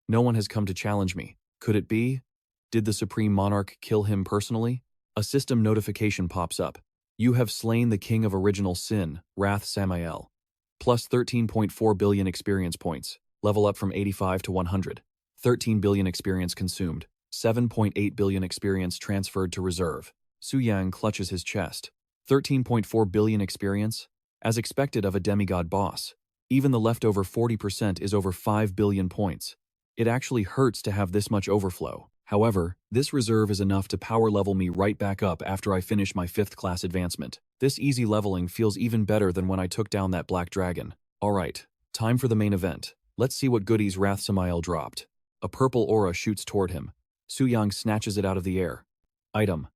no one has come to challenge me. Could it be? Did the Supreme Monarch kill him personally? A system notification pops up. You have slain the King of Original Sin, Wrath Samael. Plus 13.4 billion experience points. Level up from 85 to 100. 13 billion experience consumed. 7.8 billion experience transferred to reserve. Su Yang clutches his chest. 13.4 billion experience? As expected of a demigod boss. Even the leftover 40% is over 5 billion points. It actually hurts to have this much overflow. However, this reserve is enough to power level me right back up after I finish my 5th class advancement. This easy leveling feels even better than when I took down that black dragon. Alright, time for the main event. Let's see what goodies Wrath Samael dropped. A purple aura shoots toward him. Su Yang snatches it out of the air. Item: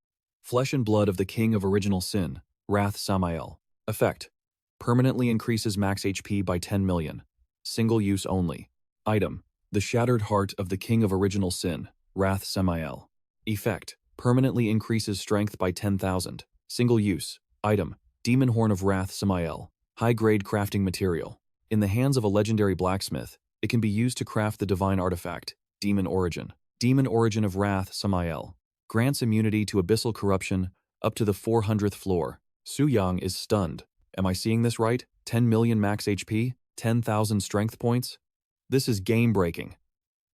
Flesh and Blood of the King of Original Sin, Wrath Samael. Effect: permanently increases max HP by 10 million. Single use only. Item: The Shattered Heart of the King of Original Sin, Wrath Samael. Effect: permanently increases strength by 10,000. Single use. Item: Demon Horn of Wrath Samael. High-grade crafting material. In the hands of a legendary blacksmith, it can be used to craft the divine artifact, Demon Origin. Demon Origin of Wrath Samael. Grants immunity to abyssal corruption up to the 400th floor. Su Yang is stunned. Am I seeing this right? 10 million max HP? 10,000 strength points? This is game-breaking.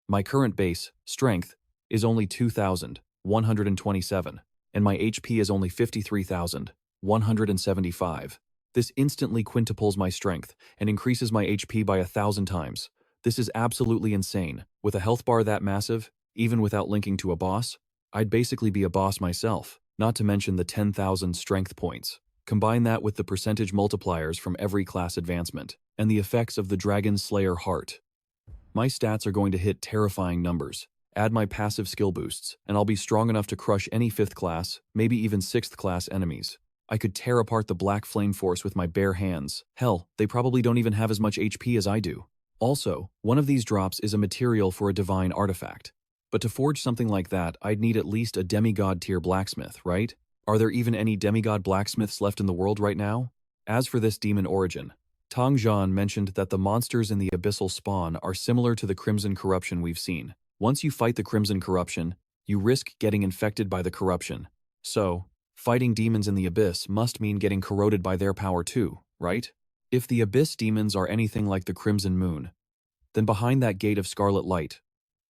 My current base, strength, is only 2,127, and my HP is only 53,175. This instantly quintuples my strength and increases my HP by 1,000 times. This is absolutely insane. With a health bar that massive, even without linking to a boss, I'd basically be a boss myself, not to mention the 10,000 strength points. Combine that with the percentage multipliers from every class advancement, and the effects of the Dragon Slayer Heart. My stats are going to hit terrifying numbers. Add my passive skill boosts, and I'll be strong enough to crush any 5th class, maybe even 6th class enemies. I could tear apart the Black Flame Force with my bare hands. Hell, they probably don't even have as much HP as I do. Also, one of these drops is a material for a divine artifact. But to forge something like that, I'd need at least a demigod tier blacksmith, right? Are there even any demigod blacksmiths left in the world right now? As for this demon origin, Tang Zhan mentioned that the monsters in the abyssal spawn are similar to the Crimson Corruption we've seen. Once you fight the Crimson Corruption, you risk getting infected by the corruption. So, fighting demons in the abyss must mean getting corroded by their power too, right? If the abyss demons are anything like the Crimson Moon, then behind that gate of scarlet light,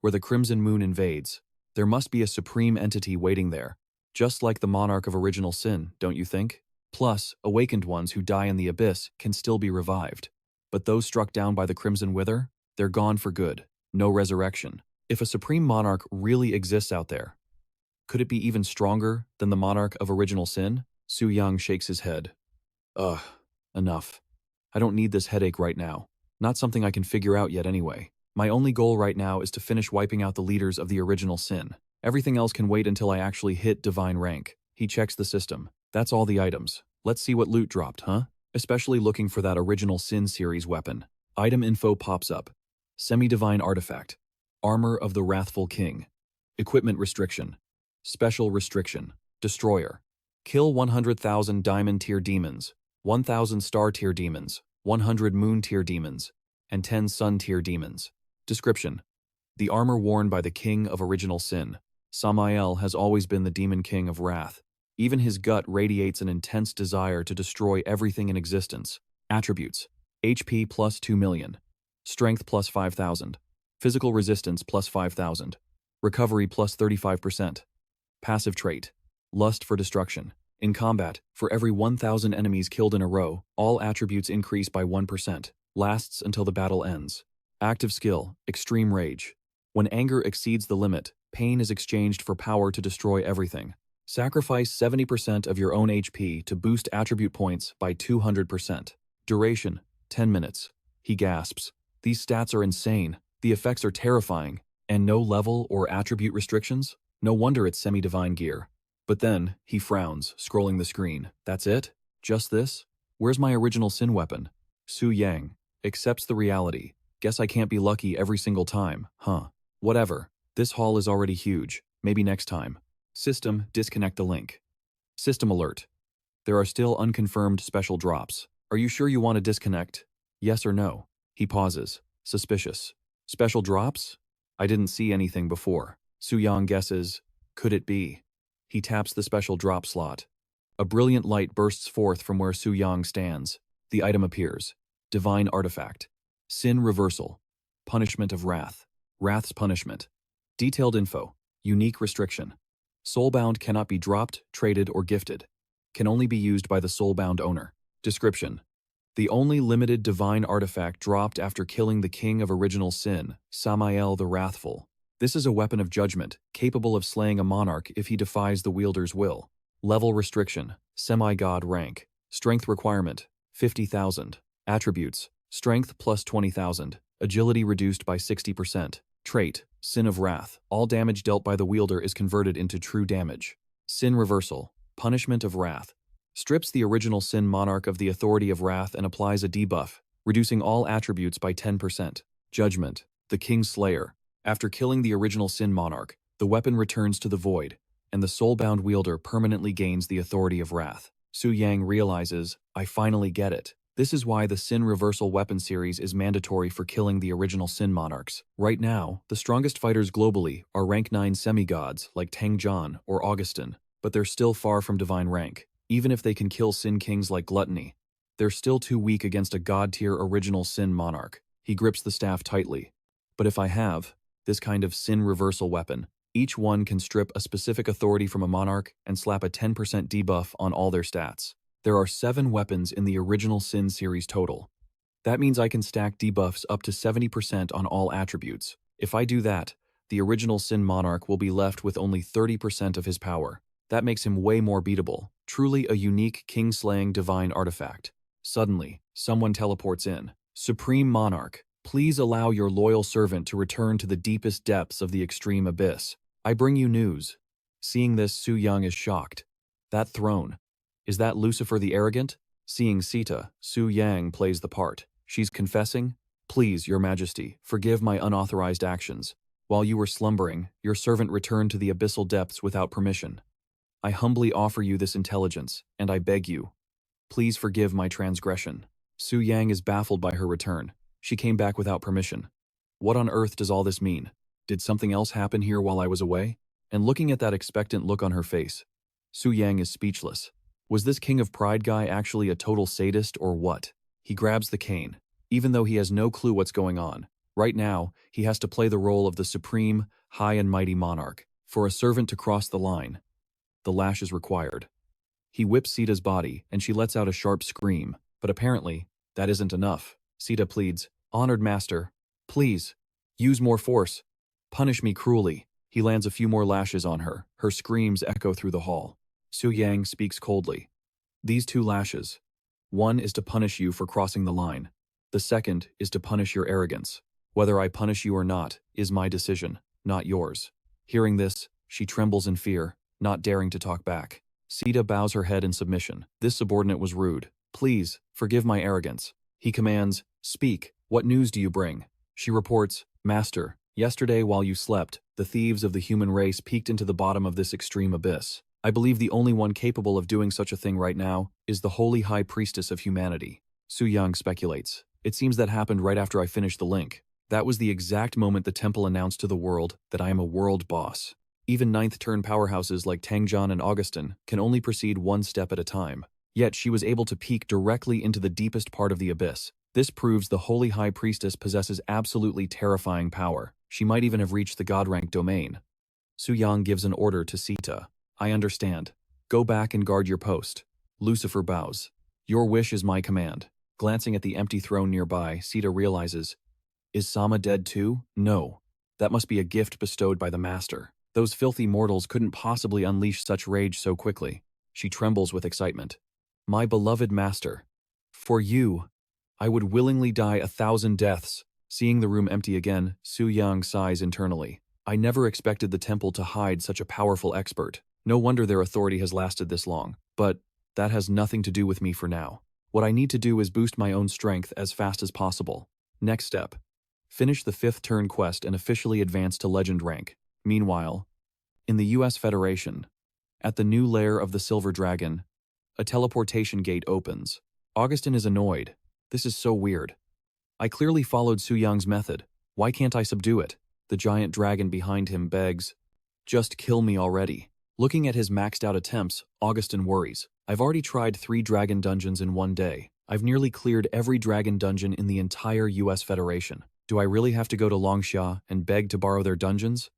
where the Crimson Moon invades, there must be a supreme entity waiting there, just like the Monarch of Original Sin, don't you think? Plus, awakened ones who die in the abyss can still be revived. But those struck down by the Crimson Wither, they're gone for good. No resurrection. If a Supreme Monarch really exists out there, could it be even stronger than the Monarch of Original Sin? Su Yang shakes his head. Ugh, enough. I don't need this headache right now. Not something I can figure out yet anyway. My only goal right now is to finish wiping out the leaders of the Original Sin. Everything else can wait until I actually hit Divine rank. He checks the system. That's all the items. Let's see what loot dropped, huh? Especially looking for that Original Sin series weapon. Item info pops up. Semi-Divine Artifact. Armor of the Wrathful King. Equipment restriction. Special restriction. Destroyer. Kill 100,000 Diamond tier demons, 1,000 Star tier demons, 100 Moon tier demons, and 10 Sun tier demons. Description: the armor worn by the King of Original Sin. Samael has always been the Demon King of Wrath. Even his gut radiates an intense desire to destroy everything in existence. Attributes: HP plus 2 million, Strength plus 5,000, Physical Resistance plus 5,000, Recovery plus 35%. Passive trait: Lust for Destruction. In combat, for every 1,000 enemies killed in a row, all attributes increase by 1%. Lasts until the battle ends. Active skill: Extreme Rage. When anger exceeds the limit, pain is exchanged for power to destroy everything. Sacrifice 70% of your own HP to boost attribute points by 200%. Duration, 10 minutes. He gasps. These stats are insane. The effects are terrifying. And no level or attribute restrictions? No wonder it's semi-divine gear. But then, he frowns, scrolling the screen. That's it? Just this? Where's my original sin weapon? Su Yang accepts the reality. Guess I can't be lucky every single time, huh? Whatever. This haul is already huge. Maybe next time. System, disconnect the link. System alert. There are still unconfirmed special drops. Are you sure you want to disconnect? Yes or no? He pauses, suspicious. Special drops? I didn't see anything before. Su Yang guesses, could it be? He taps the special drop slot. A brilliant light bursts forth from where Su Yang stands. The item appears. Divine artifact. Sin reversal. Punishment of wrath. Wrath's punishment. Detailed info. Unique restriction. Soulbound cannot be dropped, traded, or gifted. Can only be used by the soulbound owner. Description. The only limited divine artifact dropped after killing the king of original sin, Samael the Wrathful. This is a weapon of judgment, capable of slaying a monarch if he defies the wielder's will. Level restriction, semi-god rank. Strength requirement, 50,000. Attributes, strength plus 20,000. Agility reduced by 60%. Trait, Sin of Wrath. All damage dealt by the wielder is converted into true damage. Sin reversal, punishment of wrath. Strips the original sin monarch of the authority of wrath and applies a debuff, reducing all attributes by 10%. Judgment, the King's Slayer. After killing the original sin monarch, the weapon returns to the void, and the soulbound wielder permanently gains the authority of wrath. Su Yang realizes, I finally get it. This is why the Sin Reversal weapon series is mandatory for killing the original Sin monarchs. Right now, the strongest fighters globally are rank 9 semi-gods like Tang Zhan or Augustin, but they're still far from divine rank. Even if they can kill Sin Kings like Gluttony, they're still too weak against a god-tier original Sin monarch. He grips the staff tightly. But if I have this kind of Sin Reversal weapon, each one can strip a specific authority from a monarch and slap a 10% debuff on all their stats. There are 7 weapons in the original Sin series total. That means I can stack debuffs up to 70% on all attributes. If I do that, the original Sin monarch will be left with only 30% of his power. That makes him way more beatable. Truly a unique king-slaying divine artifact. Suddenly, someone teleports in. Supreme Monarch, please allow your loyal servant to return to the deepest depths of the extreme abyss. I bring you news. Seeing this, Su Yang is shocked. That throne. Is that Lucifer the Arrogant? Seeing Sita, Su Yang plays the part. She's confessing, please, your majesty, forgive my unauthorized actions. While you were slumbering, your servant returned to the abyssal depths without permission. I humbly offer you this intelligence, and I beg you, please forgive my transgression. Su Yang is baffled by her return. She came back without permission. What on earth does all this mean? Did something else happen here while I was away? And looking at that expectant look on her face, Su Yang is speechless. Was this King of Pride guy actually a total sadist or what? He grabs the cane, even though he has no clue what's going on. Right now, he has to play the role of the supreme, high and mighty monarch. For a servant to cross the line, the lash is required. He whips Sita's body, and she lets out a sharp scream, but apparently, that isn't enough. Sita pleads, Honored master, please, use more force. Punish me cruelly. He lands a few more lashes on her. Her screams echo through the hall. Su Yang speaks coldly. These 2 lashes. One is to punish you for crossing the line. The second is to punish your arrogance. Whether I punish you or not is my decision, not yours. Hearing this, she trembles in fear, not daring to talk back. Sita bows her head in submission. This subordinate was rude. Please, forgive my arrogance. He commands, speak, what news do you bring? She reports, Master, yesterday while you slept, the thieves of the human race peeked into the bottom of this extreme abyss. I believe the only one capable of doing such a thing right now is the Holy High Priestess of Humanity. Su Yang speculates. It seems that happened right after I finished the link. That was the exact moment the temple announced to the world that I am a world boss. Even 9th turn powerhouses like Tang Zhan and Augustin can only proceed one step at a time. Yet she was able to peek directly into the deepest part of the abyss. This proves the Holy High Priestess possesses absolutely terrifying power. She might even have reached the god-rank domain. Su Yang gives an order to Sita. I understand. Go back and guard your post. Lucifer bows. Your wish is my command. Glancing at the empty throne nearby, Sita realizes, is Sama dead too? No. That must be a gift bestowed by the master. Those filthy mortals couldn't possibly unleash such rage so quickly. She trembles with excitement. My beloved master. For you, I would willingly die 1,000 deaths. Seeing the room empty again, Su Yang sighs internally. I never expected the temple to hide such a powerful expert. No wonder their authority has lasted this long. But that has nothing to do with me for now. What I need to do is boost my own strength as fast as possible. Next step. Finish the 5th turn quest and officially advance to legend rank. Meanwhile, in the US Federation, at the new lair of the Silver Dragon, a teleportation gate opens. Augustin is annoyed. This is so weird. I clearly followed Su Yang's method. Why can't I subdue it? The giant dragon behind him begs. Just kill me already. Looking at his maxed out attempts, Augustin worries. I've already tried 3 dragon dungeons in one day. I've nearly cleared every dragon dungeon in the entire US Federation. Do I really have to go to Longxia and beg to borrow their dungeons?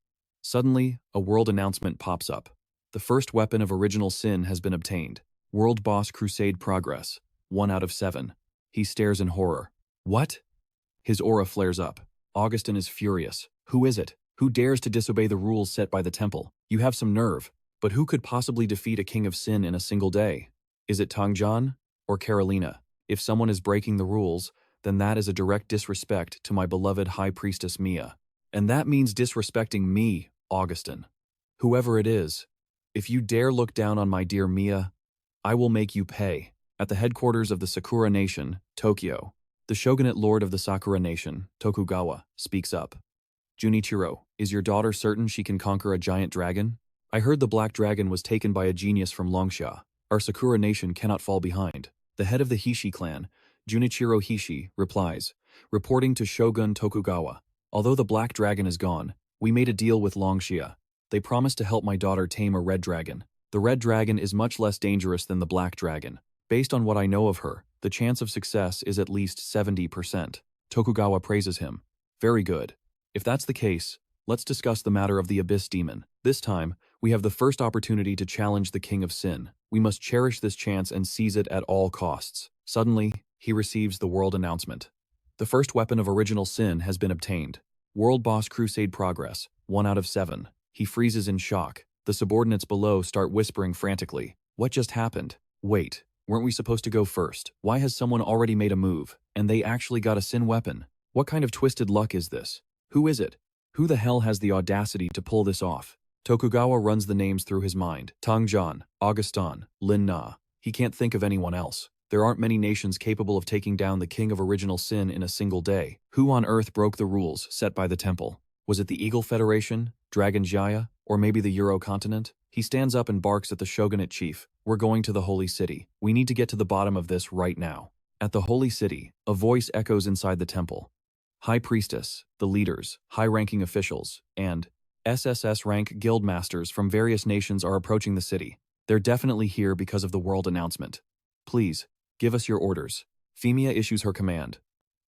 Suddenly, a world announcement pops up. The first weapon of original sin has been obtained. World Boss Crusade Progress. 1 out of 7. He stares in horror. What? His aura flares up. Augustin is furious. Who is it? Who dares to disobey the rules set by the temple? You have some nerve. But who could possibly defeat a king of sin in a single day? Is it Tongjian or Carolina? If someone is breaking the rules, then that is a direct disrespect to my beloved High Priestess Mia. And that means disrespecting me, Augustin. Whoever it is, if you dare look down on my dear Mia, I will make you pay. At the headquarters of the Sakura Nation, Tokyo, the shogunate lord of the Sakura Nation, Tokugawa, speaks up. Junichiro, is your daughter certain she can conquer a giant dragon? I heard the black dragon was taken by a genius from Longxia. Our Sakura Nation cannot fall behind. The head of the Hishi clan, Junichiro Hishi, replies, reporting to Shogun Tokugawa. Although the black dragon is gone, we made a deal with Longxia. They promised to help my daughter tame a red dragon. The red dragon is much less dangerous than the black dragon. Based on what I know of her, the chance of success is at least 70%. Tokugawa praises him. Very good. If that's the case, let's discuss the matter of the Abyss Demon. This time, we have the first opportunity to challenge the King of Sin. We must cherish this chance and seize it at all costs. Suddenly, he receives the world announcement. The first weapon of original sin has been obtained. World Boss Crusade Progress, 1 out of 7. He freezes in shock. The subordinates below start whispering frantically. What just happened? Wait, weren't we supposed to go first? Why has someone already made a move? And they actually got a sin weapon? What kind of twisted luck is this? Who is it? Who the hell has the audacity to pull this off? Tokugawa runs the names through his mind. Tongjian, Augustin, Lin Na. He can't think of anyone else. There aren't many nations capable of taking down the king of original sin in a single day. Who on earth broke the rules set by the temple? Was it the Eagle Federation, Dragon Jaya, or maybe the Euro continent? He stands up and barks at the shogunate chief. We're going to the Holy City. We need to get to the bottom of this right now. At the Holy City, a voice echoes inside the temple. High Priestess, the leaders, high-ranking officials, and SSS rank guildmasters from various nations are approaching the city. They're definitely here because of the world announcement. Please, give us your orders. Femia issues her command.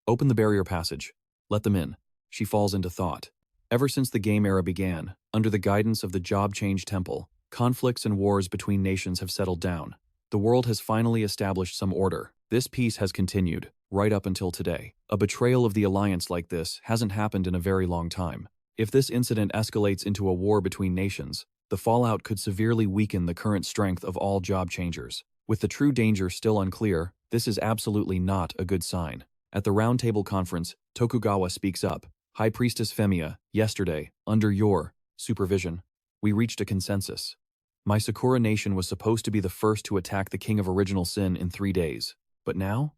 Open the barrier passage. Let them in. She falls into thought. Ever since the game era began, under the guidance of the Job Change Temple, conflicts and wars between nations have settled down. The world has finally established some order. This peace has continued, right up until today. A betrayal of the alliance like this hasn't happened in a very long time. If this incident escalates into a war between nations, the fallout could severely weaken the current strength of all job changers. With the true danger still unclear, this is absolutely not a good sign. At the Roundtable Conference, Tokugawa speaks up. High Priestess Femia, yesterday, under your supervision, we reached a consensus. My Sakura Nation was supposed to be the first to attack the King of Original Sin in 3 days. But now?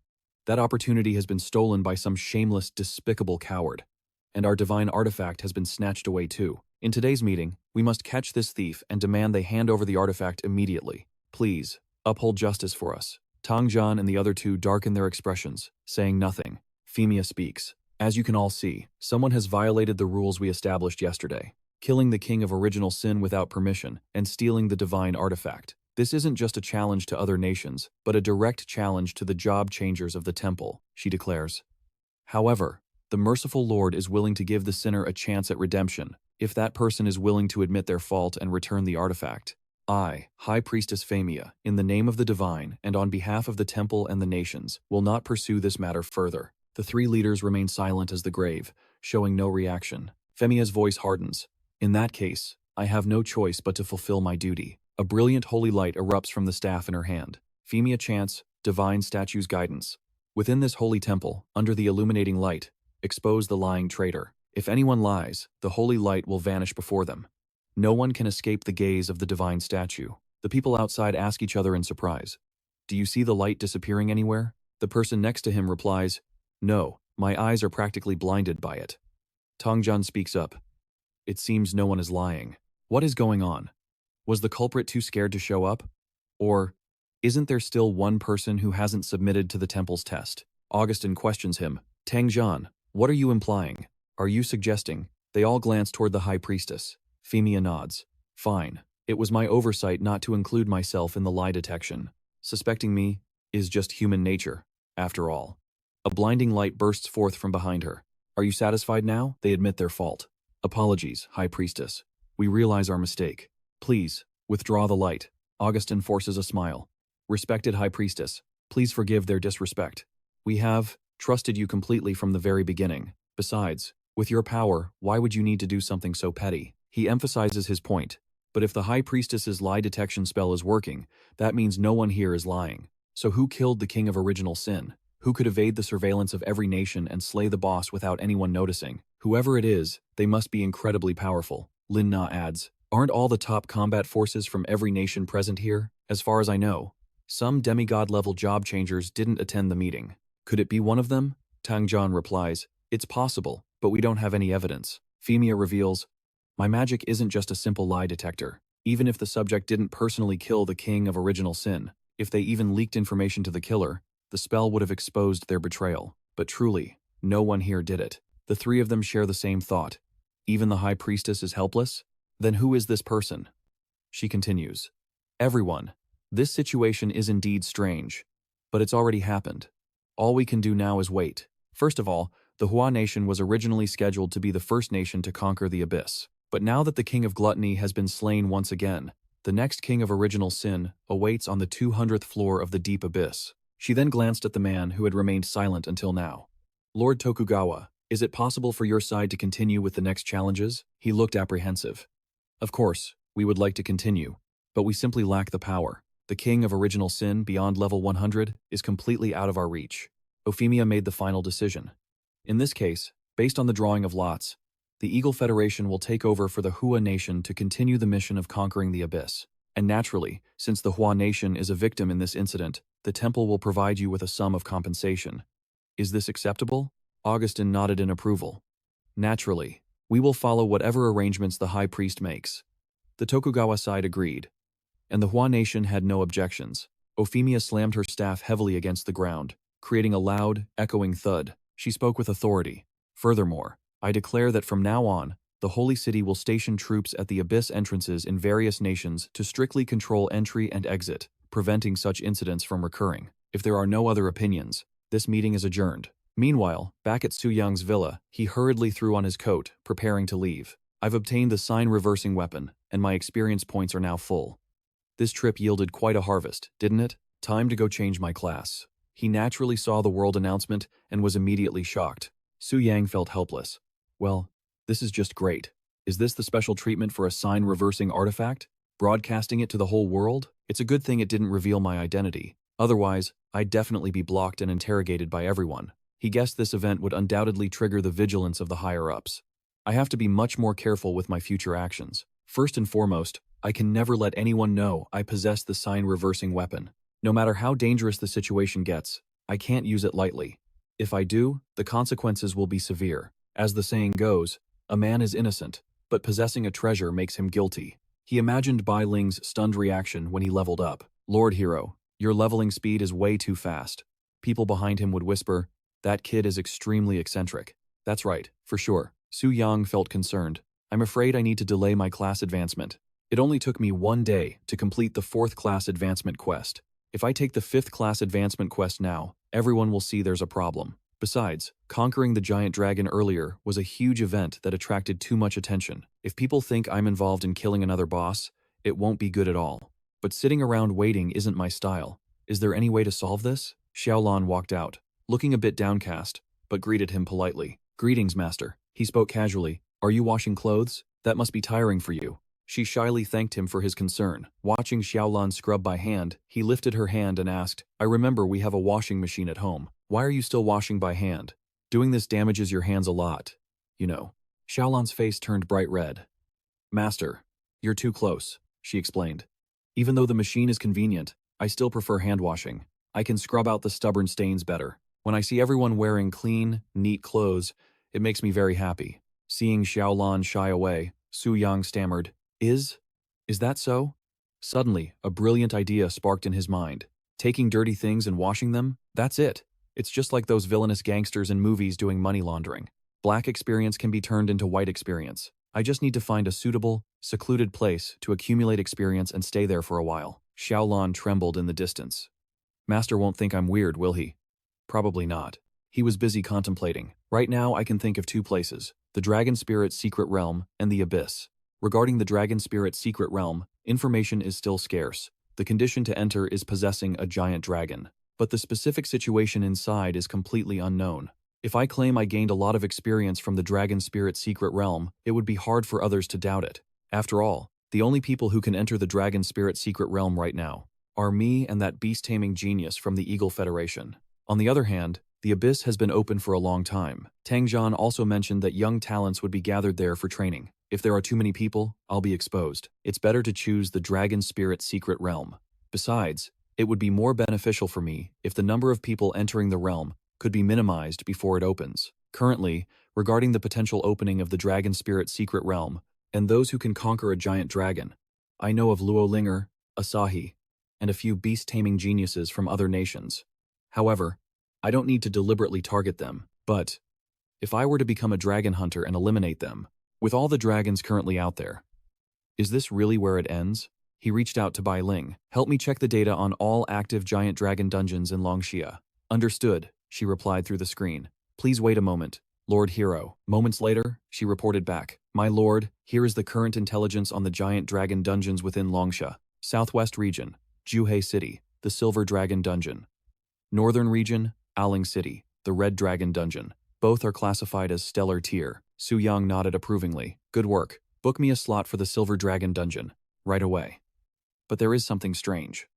That opportunity has been stolen by some shameless, despicable coward. And our divine artifact has been snatched away too. In today's meeting, we must catch this thief and demand they hand over the artifact immediately. Please, uphold justice for us. Tongjian and the other two darken their expressions, saying nothing. Femia speaks. As you can all see, someone has violated the rules we established yesterday, killing the King of Original Sin without permission and stealing the divine artifact. This isn't just a challenge to other nations, but a direct challenge to the job changers of the temple, she declares. However, the merciful Lord is willing to give the sinner a chance at redemption, if that person is willing to admit their fault and return the artifact. I, High Priestess Femia, in the name of the divine and on behalf of the temple and the nations, will not pursue this matter further. The 3 leaders remain silent as the grave, showing no reaction. Femia's voice hardens. In that case, I have no choice but to fulfill my duty. A brilliant holy light erupts from the staff in her hand. Femia chants, divine statue's guidance. Within this holy temple, under the illuminating light, expose the lying traitor. If anyone lies, the holy light will vanish before them. No one can escape the gaze of the divine statue. The people outside ask each other in surprise, "Do you see the light disappearing anywhere?" The person next to him replies, "No, my eyes are practically blinded by it." Tongjian speaks up. "It seems no one is lying. What is going on? Was the culprit too scared to show up? Or isn't there still one person who hasn't submitted to the temple's test?" Augustin questions him. "Tangjian, what are you implying? Are you suggesting?" They all glance toward the high priestess. Femia nods. "Fine. It was my oversight not to include myself in the lie detection. Suspecting me is just human nature, after all." A blinding light bursts forth from behind her. "Are you satisfied now?" They admit their fault. "Apologies, High Priestess. We realize our mistake. Please, withdraw the light." Augustin forces a smile. "Respected High Priestess, please forgive their disrespect. We have trusted you completely from the very beginning. Besides, with your power, why would you need to do something so petty?" He emphasizes his point. But if the High Priestess's lie detection spell is working, that means no one here is lying. So who killed the King of Original Sin? Who could evade the surveillance of every nation and slay the boss without anyone noticing? Whoever it is, they must be incredibly powerful. Lin Na adds, "Aren't all the top combat forces from every nation present here? As far as I know, some demigod-level job changers didn't attend the meeting. Could it be one of them?" Tangjian replies, "It's possible, but we don't have any evidence." Femia reveals, "My magic isn't just a simple lie detector. Even if the subject didn't personally kill the King of Original Sin, if they even leaked information to the killer, the spell would have exposed their betrayal. But truly, no one here did it." The three of them share the same thought. Even the High Priestess is helpless? Then who is this person? She continues, "Everyone, this situation is indeed strange, but it's already happened. All we can do now is wait. First of all, the Hua Nation was originally scheduled to be the first nation to conquer the Abyss. But now that the King of Gluttony has been slain once again, the next King of Original Sin awaits on the 200th floor of the Deep Abyss." She then glanced at the man who had remained silent until now. "Lord Tokugawa, is it possible for your side to continue with the next challenges?" He looked apprehensive. "Of course, we would like to continue, but we simply lack the power. The King of Original Sin beyond level 100 is completely out of our reach." Euphemia made the final decision. "In this case, based on the drawing of lots, the Eagle Federation will take over for the Hua Nation to continue the mission of conquering the Abyss. And naturally, since the Hua Nation is a victim in this incident, the temple will provide you with a sum of compensation. Is this acceptable?" Augustin nodded in approval. "Naturally, we will follow whatever arrangements the High Priest makes." The Tokugawa side agreed, and the Hua Nation had no objections. Euphemia slammed her staff heavily against the ground, creating a loud, echoing thud. She spoke with authority. "Furthermore, I declare that from now on, the Holy City will station troops at the Abyss entrances in various nations to strictly control entry and exit, preventing such incidents from recurring. If there are no other opinions, this meeting is adjourned." Meanwhile, back at Su Yang's villa, he hurriedly threw on his coat, preparing to leave. "I've obtained the sign-reversing weapon, and my experience points are now full. This trip yielded quite a harvest, didn't it? Time to go change my class." He naturally saw the world announcement and was immediately shocked. Su Yang felt helpless. "Well, this is just great. Is this the special treatment for a sign-reversing artifact? Broadcasting it to the whole world? It's a good thing it didn't reveal my identity. Otherwise, I'd definitely be blocked and interrogated by everyone." He guessed this event would undoubtedly trigger the vigilance of the higher-ups. "I have to be much more careful with my future actions. First and foremost, I can never let anyone know I possess the sign-reversing weapon. No matter how dangerous the situation gets, I can't use it lightly. If I do, the consequences will be severe. As the saying goes, a man is innocent, but possessing a treasure makes him guilty." He imagined Bai Ling's stunned reaction when he leveled up. "Lord Hero, your leveling speed is way too fast." People behind him would whisper, "That kid is extremely eccentric." "That's right, for sure." Su Yang felt concerned. "I'm afraid I need to delay my class advancement. It only took me 1 day to complete the 4th class advancement quest. If I take the 5th class advancement quest now, everyone will see there's a problem. Besides, conquering the giant dragon earlier was a huge event that attracted too much attention. If people think I'm involved in killing another boss, it won't be good at all. But sitting around waiting isn't my style. Is there any way to solve this?" Xiaolan walked out, looking a bit downcast, but greeted him politely. "Greetings, master." He spoke casually. "Are you washing clothes? That must be tiring for you." She shyly thanked him for his concern. Watching Xiaolan scrub by hand, he lifted her hand and asked, I remember we have a washing machine at home. Why are you still washing by hand? Doing this damages your hands a lot. You know. Xiaolan's face turned bright red. Master, you're too close, she explained. Even though the machine is convenient, I still prefer hand washing. I can scrub out the stubborn stains better. When I see everyone wearing clean, neat clothes, it makes me very happy. Seeing Xiaolan shy away, Su Yang stammered, Is that so? Suddenly, a brilliant idea sparked in his mind. Taking dirty things and washing them? That's it. It's just like those villainous gangsters in movies doing money laundering. Black experience can be turned into white experience. I just need to find a suitable, secluded place to accumulate experience and stay there for a while. Xiaolan trembled in the distance. Master won't think I'm weird, will he? Probably not. He was busy contemplating. Right now I can think of 2 places, the Dragon Spirit Secret Realm and the Abyss. Regarding the Dragon Spirit Secret Realm, information is still scarce. The condition to enter is possessing a giant dragon, but the specific situation inside is completely unknown. If I claim I gained a lot of experience from the Dragon Spirit Secret Realm, it would be hard for others to doubt it. After all, the only people who can enter the Dragon Spirit Secret Realm right now are me and that beast-taming genius from the Eagle Federation. On the other hand, the Abyss has been open for a long time. Tang Zhan also mentioned that young talents would be gathered there for training. If there are too many people, I'll be exposed. It's better to choose the Dragon Spirit Secret Realm. Besides, it would be more beneficial for me if the number of people entering the realm could be minimized before it opens. Currently, regarding the potential opening of the Dragon Spirit Secret Realm and those who can conquer a giant dragon, I know of Luo Linger, Asahi, and a few beast-taming geniuses from other nations. However, I don't need to deliberately target them, but if I were to become a dragon hunter and eliminate them, with all the dragons currently out there, is this really where it ends? He reached out to Bai Ling. Help me check the data on all active giant dragon dungeons in Longxia. Understood, she replied through the screen. Please wait a moment, Lord Hero. Moments later, she reported back. My lord, here is the current intelligence on the giant dragon dungeons within Longxia. Southwest region, Juhe City, the Silver Dragon Dungeon. Northern region, Aling City, the Red Dragon Dungeon. Both are classified as stellar tier. Su Yang nodded approvingly. Good work. Book me a slot for the Silver Dragon Dungeon. Right away. But there is something strange.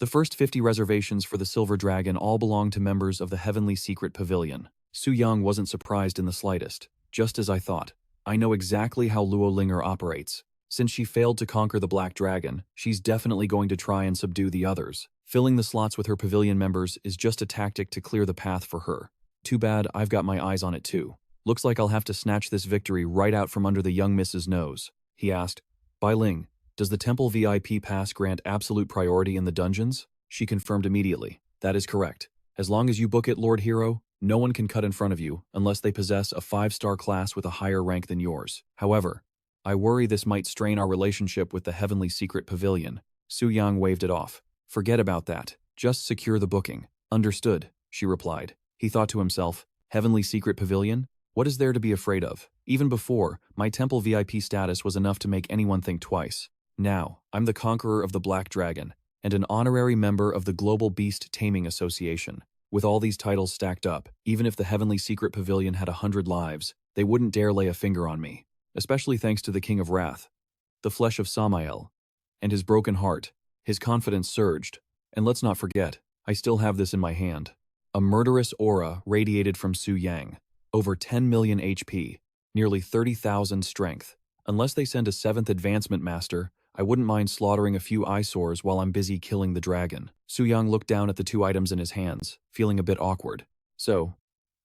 The first 50 reservations for the Silver Dragon all belong to members of the Heavenly Secret Pavilion. Su Yang wasn't surprised in the slightest. Just as I thought. I know exactly how Luo Linger operates. Since she failed to conquer the Black Dragon, she's definitely going to try and subdue the others. Filling the slots with her pavilion members is just a tactic to clear the path for her. Too bad I've got my eyes on it too. Looks like I'll have to snatch this victory right out from under the young Miss's nose. He asked, Bai Ling, does the temple VIP pass grant absolute priority in the dungeons? She confirmed immediately. That is correct. As long as you book it, Lord Hero, no one can cut in front of you unless they possess a 5-star class with a higher rank than yours. However, I worry this might strain our relationship with the Heavenly Secret Pavilion. Su Yang waved it off. Forget about that. Just secure the booking. Understood, she replied. He thought to himself, Heavenly Secret Pavilion? What is there to be afraid of? Even before, my temple VIP status was enough to make anyone think twice. Now, I'm the conqueror of the Black Dragon, and an honorary member of the Global Beast Taming Association. With all these titles stacked up, even if the Heavenly Secret Pavilion had 100 lives, they wouldn't dare lay a finger on me. Especially thanks to the King of Wrath, the flesh of Samael, and his broken heart. His confidence surged. And let's not forget, I still have this in my hand. A murderous aura radiated from Su Yang. Over 10 million HP, nearly 30,000 strength. Unless they send a 7th advancement master, I wouldn't mind slaughtering a few eyesores while I'm busy killing the dragon. Su Yang looked down at the 2 items in his hands, feeling a bit awkward. So,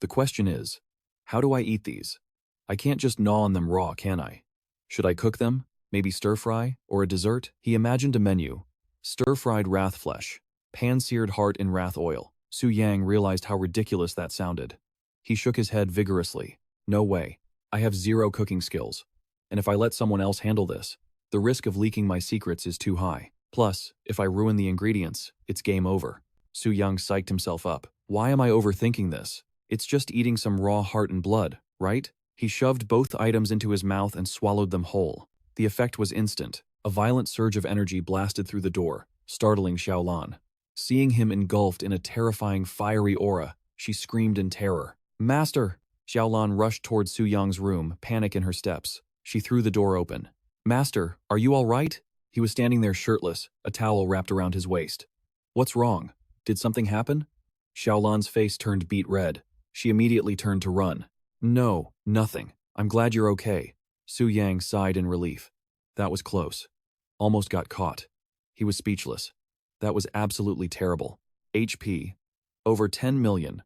the question is, how do I eat these? I can't just gnaw on them raw, can I? Should I cook them? Maybe stir-fry? Or a dessert? He imagined a menu. Stir-fried wrath flesh. Pan-seared heart in wrath oil. Su Yang realized how ridiculous that sounded. He shook his head vigorously. No way. I have 0 cooking skills. And if I let someone else handle this, the risk of leaking my secrets is too high. Plus, if I ruin the ingredients, it's game over. Su Yang psyched himself up. Why am I overthinking this? It's just eating some raw heart and blood, right? He shoved both items into his mouth and swallowed them whole. The effect was instant. A violent surge of energy blasted through the door, startling Xiaolan. Seeing him engulfed in a terrifying fiery aura, she screamed in terror. Master! Xiaolan rushed towards Su Yang's room, panic in her steps. She threw the door open. Master, are you all right? He was standing there shirtless, a towel wrapped around his waist. What's wrong? Did something happen? Xiaolan's face turned beet red. She immediately turned to run. No, nothing. I'm glad you're okay. Su Yang sighed in relief. That was close. Almost got caught. He was speechless. That was absolutely terrible. HP. Over 10 million.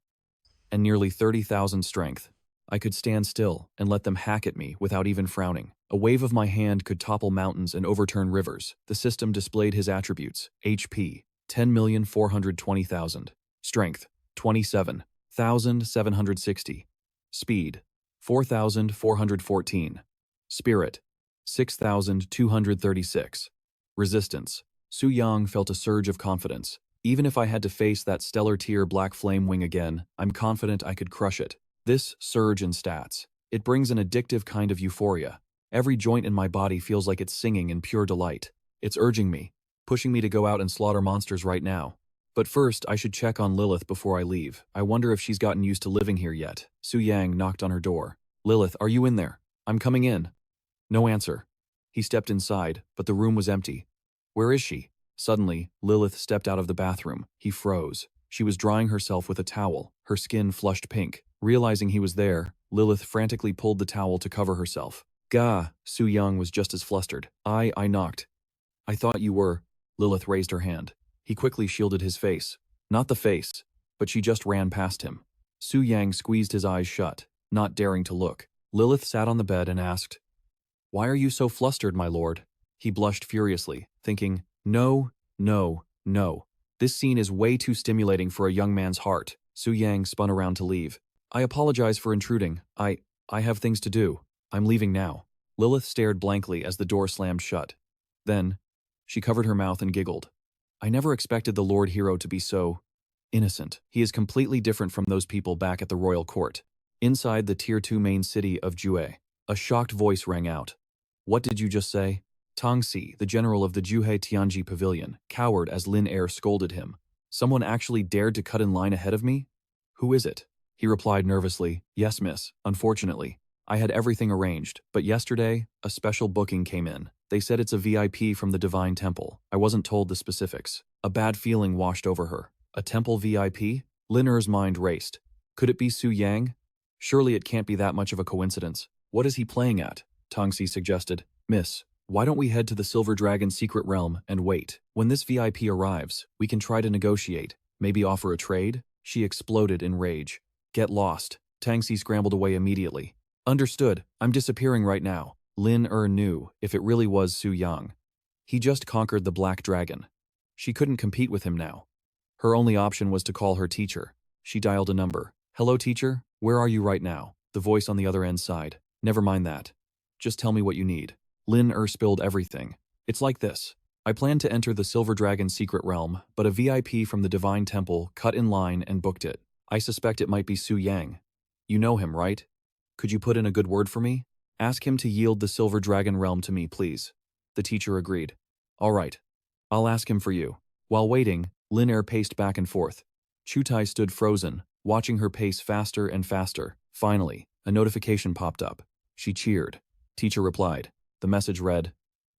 And nearly 30,000 strength. I could stand still and let them hack at me without even frowning. A wave of my hand could topple mountains and overturn rivers. The system displayed his attributes. HP. 10,420,000. Strength. 27,760. Speed. 4,414. Spirit. 6,236. Resistance. Su Yang felt a surge of confidence. Even if I had to face that stellar tier black flame wing again, I'm confident I could crush it. This surge in stats. It brings an addictive kind of euphoria. Every joint in my body feels like it's singing in pure delight. It's urging me, pushing me to go out and slaughter monsters right now. But first, I should check on Lilith before I leave. I wonder if she's gotten used to living here yet. Su Yang knocked on her door. Lilith, are you in there? I'm coming in. No answer. He stepped inside, but the room was empty. Where is she? Suddenly, Lilith stepped out of the bathroom. He froze. She was drying herself with a towel, her skin flushed pink. Realizing he was there, Lilith frantically pulled the towel to cover herself. Gah, Su Yang was just as flustered. I knocked. I thought you were. Lilith raised her hand. He quickly shielded his face. Not the face, but she just ran past him. Su Yang squeezed his eyes shut, not daring to look. Lilith sat on the bed and asked, Why are you so flustered, my lord? He blushed furiously, thinking, No. This scene is way too stimulating for a young man's heart. Su Yang spun around to leave. I apologize for intruding. I have things to do. I'm leaving now. Lilith stared blankly as the door slammed shut. Then, she covered her mouth and giggled. I never expected the Lord Hero to be so innocent. He is completely different from those people back at the royal court. Inside the Tier 2 main city of Jue, a shocked voice rang out. What did you just say? Tang Si, the general of the Juhe Tianji Pavilion, cowered as Lin Er scolded him. Someone actually dared to cut in line ahead of me? Who is it? He replied nervously, Yes, miss, unfortunately. I had everything arranged, but yesterday, a special booking came in. They said it's a VIP from the Divine Temple. I wasn't told the specifics. A bad feeling washed over her. A temple VIP? Lin Er's mind raced. Could it be Su Yang? Surely it can't be that much of a coincidence. What is he playing at? Tang Si suggested. Miss, why don't we head to the Silver Dragon's secret realm and wait? When this VIP arrives, we can try to negotiate. Maybe offer a trade? She exploded in rage. Get lost. Tang Si scrambled away immediately. Understood. I'm disappearing right now. Lin Er knew if it really was Su Yang. He just conquered the Black Dragon. She couldn't compete with him now. Her only option was to call her teacher. She dialed a number. Hello, teacher? Where are you right now? The voice on the other end sighed. Never mind that. Just tell me what you need. Lin Er spilled everything. It's like this. I plan to enter the Silver Dragon's secret realm, but a VIP from the Divine Temple cut in line and booked it. I suspect it might be Su Yang. You know him, right? Could you put in a good word for me? Ask him to yield the Silver Dragon realm to me, please. The teacher agreed. All right. I'll ask him for you. While waiting, Lin Er paced back and forth. Chutai stood frozen, watching her pace faster and faster. Finally, a notification popped up. She cheered. Teacher replied. The message read,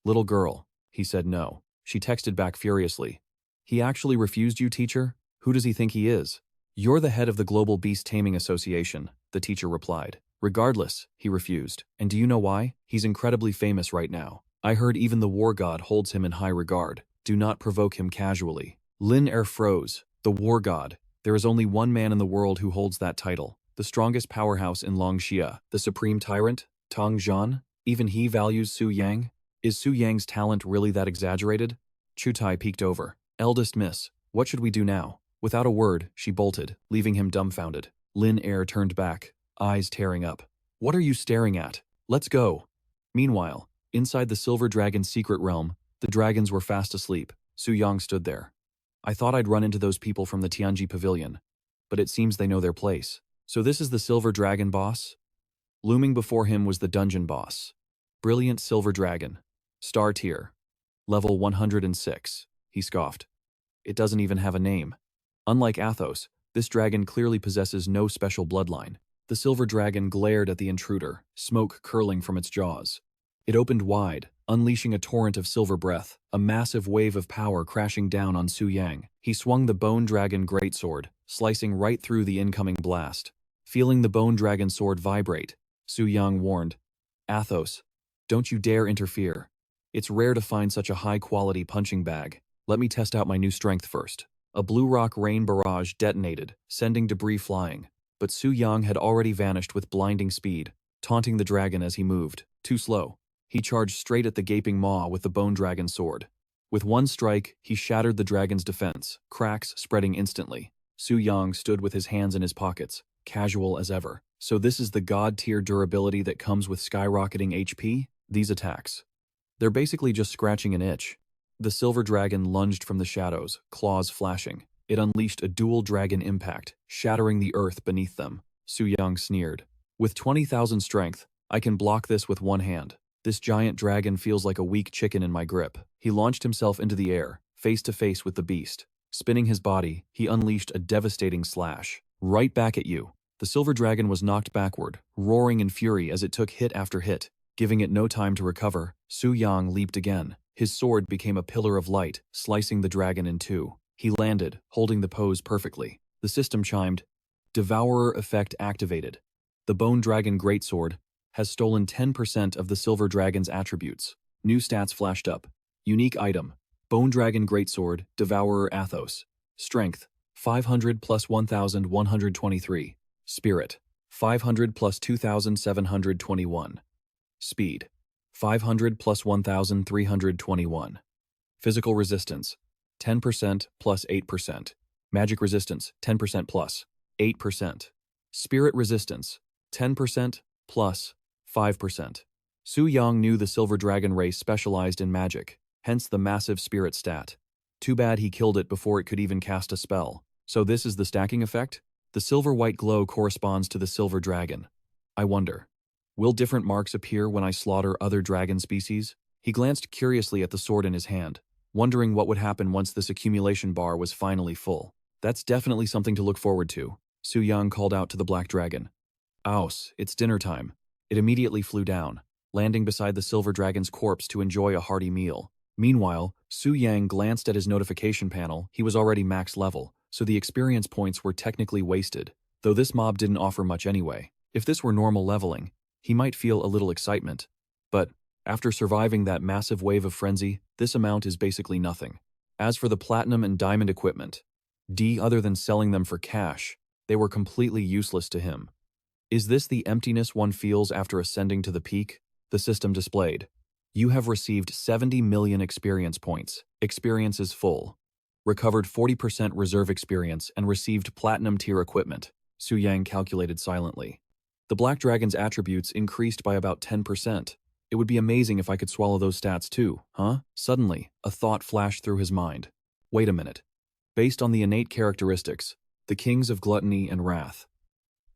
Little girl. He said no. She texted back furiously. He actually refused you, teacher? Who does he think he is? You're the head of the Global Beast Taming Association, the teacher replied. Regardless, he refused. And do you know why? He's incredibly famous right now. I heard even the war god holds him in high regard. Do not provoke him casually. Lin Er froze. The war god. There is only one man in the world who holds that title. The strongest powerhouse in Longxia. The supreme tyrant? Tang Zhan? Even he values Su Yang? Is Su Yang's talent really that exaggerated? Chutai peeked over. Eldest miss, what should we do now? Without a word, she bolted, leaving him dumbfounded. Lin Er turned back, eyes tearing up. What are you staring at? Let's go. Meanwhile, inside the Silver Dragon's secret realm, the dragons were fast asleep. Su Yang stood there. I thought I'd run into those people from the Tianji Pavilion, but it seems they know their place. So this is the Silver Dragon boss? Looming before him was the dungeon boss. Brilliant Silver Dragon. Star tier. Level 106. He scoffed. It doesn't even have a name. Unlike Athos, this dragon clearly possesses no special bloodline. The Silver Dragon glared at the intruder, smoke curling from its jaws. It opened wide, unleashing a torrent of silver breath, a massive wave of power crashing down on Su Yang. He swung the Bone Dragon Greatsword, slicing right through the incoming blast. Feeling the Bone Dragon sword vibrate, Su Yang warned, "Athos, don't you dare interfere. It's rare to find such a high-quality punching bag. Let me test out my new strength first." A blue rock rain barrage detonated, sending debris flying. But Su Yang had already vanished with blinding speed, taunting the dragon as he moved. Too slow. He charged straight at the gaping maw with the Bone Dragon sword. With one strike, he shattered the dragon's defense, cracks spreading instantly. Su Yang stood with his hands in his pockets, casual as ever. So this is the god-tier durability that comes with skyrocketing HP? These attacks. They're basically just scratching an itch. The silver dragon lunged from the shadows, claws flashing. It unleashed a dual dragon impact, shattering the earth beneath them. Su Yang sneered. "With 20,000 strength, I can block this with one hand. This giant dragon feels like a weak chicken in my grip." He launched himself into the air, face to face with the beast. Spinning his body, he unleashed a devastating slash. "Right back at you." The silver dragon was knocked backward, roaring in fury as it took hit after hit. Giving it no time to recover, Su Yang leaped again. His sword became a pillar of light, slicing the dragon in two. He landed, holding the pose perfectly. The system chimed. Devourer effect activated. The Bone Dragon Greatsword has stolen 10% of the silver dragon's attributes. New stats flashed up. Unique item. Bone Dragon Greatsword, Devourer Athos. Strength, 500 plus 1,123. Spirit, 500 plus 2,721. Speed, 500 plus 1,321. Physical resistance, 10% plus 8%. Magic resistance, 10% plus 8%. Spirit resistance, 10% plus 5%. Su Yang knew the Silver Dragon race specialized in magic, hence the massive spirit stat. Too bad he killed it before it could even cast a spell. So this is the stacking effect? The silver-white glow corresponds to the silver dragon. I wonder, will different marks appear when I slaughter other dragon species? He glanced curiously at the sword in his hand, wondering what would happen once this accumulation bar was finally full. That's definitely something to look forward to. Su Yang called out to the black dragon. Aus, it's dinner time. It immediately flew down, landing beside the silver dragon's corpse to enjoy a hearty meal. Meanwhile, Su Yang glanced at his notification panel. He was already max level, so the experience points were technically wasted, though this mob didn't offer much anyway. If this were normal leveling, he might feel a little excitement. But after surviving that massive wave of frenzy, this amount is basically nothing. As for the platinum and diamond equipment, other than selling them for cash, they were completely useless to him. Is this the emptiness one feels after ascending to the peak? The system displayed. You have received 70 million experience points. Experience is full. Recovered 40% reserve experience and received platinum tier equipment. Su Yang calculated silently. The Black Dragon's attributes increased by about 10%. It would be amazing if I could swallow those stats too, huh? Suddenly, a thought flashed through his mind. Wait a minute. Based on the innate characteristics, the kings of gluttony and wrath,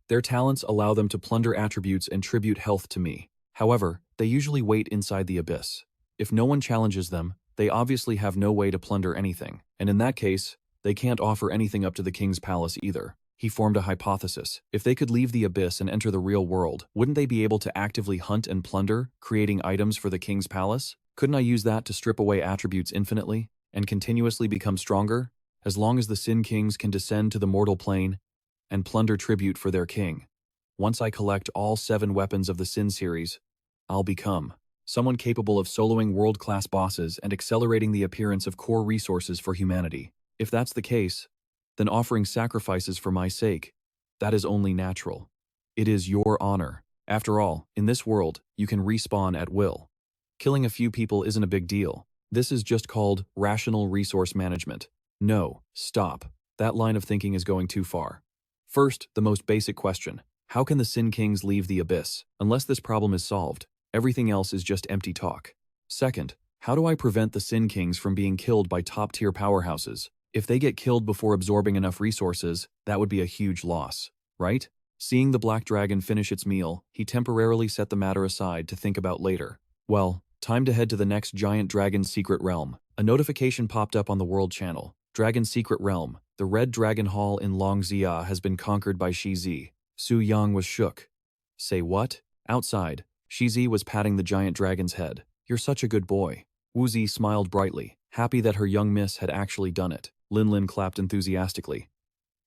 their talents allow them to plunder attributes and tribute health to me. However, they usually wait inside the abyss. If no one challenges them, they obviously have no way to plunder anything, and in that case, they can't offer anything up to the king's palace either. He formed a hypothesis. If they could leave the abyss and enter the real world, wouldn't they be able to actively hunt and plunder, creating items for the king's palace? Couldn't I use that to strip away attributes infinitely, and continuously become stronger? As long as the Sin Kings can descend to the mortal plane and plunder tribute for their king. Once I collect all 7 weapons of the Sin series, I'll become someone capable of soloing world-class bosses and accelerating the appearance of core resources for humanity. If that's the case, then offering sacrifices for my sake, that is only natural. It is your honor. After all, in this world, you can respawn at will. Killing a few people isn't a big deal. This is just called rational resource management. No, stop. That line of thinking is going too far. First, the most basic question. How can the Sin Kings leave the abyss? Unless this problem is solved, everything else is just empty talk. Second, how do I prevent the Sin Kings from being killed by top-tier powerhouses? If they get killed before absorbing enough resources, that would be a huge loss, right? Seeing the Black Dragon finish its meal, he temporarily set the matter aside to think about later. Well, time to head to the next giant dragon's secret realm. A notification popped up on the world channel. Dragon's secret realm. The Red Dragon Hall in Longzia has been conquered by Shizi. Su Yang was shook. Say what? Outside, Shizi was patting the giant dragon's head. You're such a good boy. Woozi smiled brightly, happy that her young miss had actually done it. Lin clapped enthusiastically.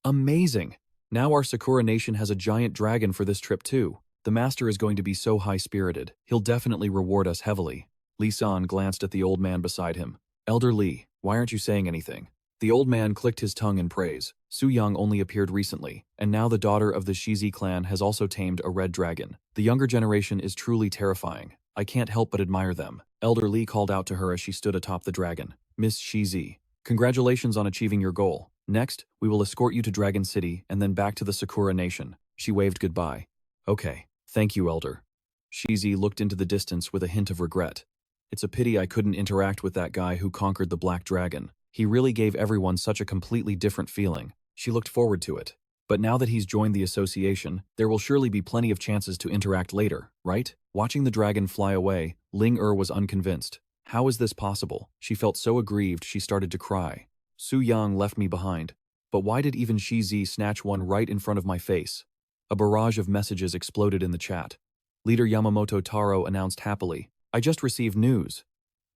Amazing! Now our Sakura Nation has a giant dragon for this trip too. The master is going to be so high-spirited, he'll definitely reward us heavily. Li San glanced at the old man beside him. Elder Li, why aren't you saying anything? The old man clicked his tongue in praise. Su Yang only appeared recently, and now the daughter of the Shizi clan has also tamed a red dragon. The younger generation is truly terrifying. I can't help but admire them. Elder Li called out to her as she stood atop the dragon. Miss Shizi, congratulations on achieving your goal. Next, we will escort you to Dragon City and then back to the Sakura Nation. She waved goodbye. Okay, thank you, Elder. Shizi looked into the distance with a hint of regret. It's a pity I couldn't interact with that guy who conquered the Black Dragon. He really gave everyone such a completely different feeling. She looked forward to it. But now that he's joined the association, there will surely be plenty of chances to interact later, right? Watching the dragon fly away, Ling was unconvinced. How is this possible? She felt so aggrieved she started to cry. Su Yang left me behind. But why did even Shizi snatch one right in front of my face? A barrage of messages exploded in the chat. Leader Yamamoto Taro announced happily, I just received news.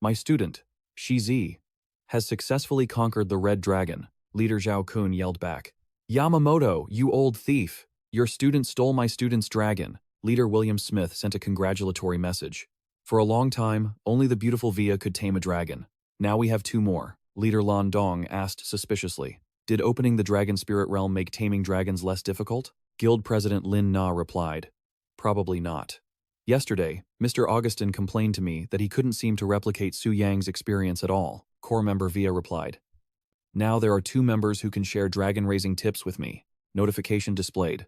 My student, Shizi, has successfully conquered the Red Dragon. Leader Zhao Kun yelled back. Yamamoto, you old thief! Your student stole my student's dragon. Leader William Smith sent a congratulatory message. For a long time, only the beautiful Via could tame a dragon. Now we have 2 more. Leader Lan Dong asked suspiciously. Did opening the Dragon Spirit Realm make taming dragons less difficult? Guild President Lin Na replied. Probably not. Yesterday, Mr. Augustin complained to me that he couldn't seem to replicate Su Yang's experience at all. Core member Via replied. Now there are 2 members who can share dragon-raising tips with me. Notification displayed.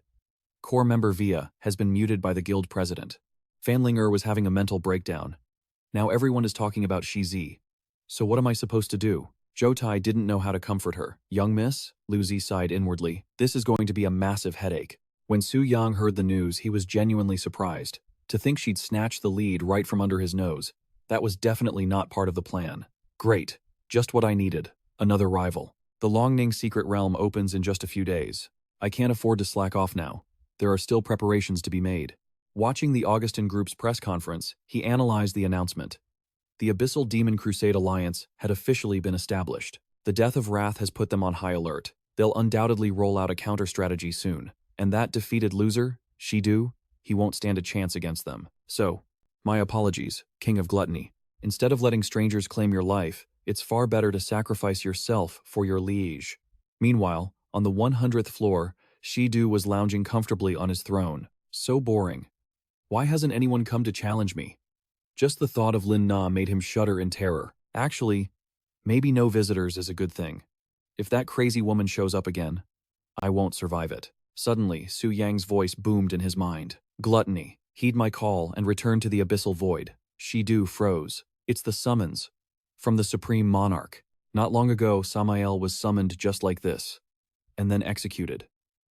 Core member Via has been muted by the guild president. Fanlinger was having a mental breakdown. Now everyone is talking about Shizi. So what am I supposed to do? Zhou didn't know how to comfort her. Young miss? Luzi sighed inwardly. This is going to be a massive headache. When Su Yang heard the news, he was genuinely surprised. To think she'd snatched the lead right from under his nose. That was definitely not part of the plan. Great. Just what I needed. Another rival. The Longning Secret Realm opens in just a few days. I can't afford to slack off now. There are still preparations to be made. Watching the Augustin Group's press conference, he analyzed the announcement. The Abyssal Demon Crusade Alliance had officially been established. The death of Wrath has put them on high alert. They'll undoubtedly roll out a counter-strategy soon. And that defeated loser, Shidu, he won't stand a chance against them. So, my apologies, King of Gluttony. Instead of letting strangers claim your life, it's far better to sacrifice yourself for your liege. Meanwhile, on the 100th floor, Shidu was lounging comfortably on his throne. So boring. Why hasn't anyone come to challenge me? Just the thought of Lin Na made him shudder in terror. Actually, maybe no visitors is a good thing. If that crazy woman shows up again, I won't survive it. Suddenly, Su Yang's voice boomed in his mind. Gluttony, heed my call and return to the abyssal void. Shidu froze. It's the summons. From the Supreme Monarch. Not long ago, Samael was summoned just like this. And then executed.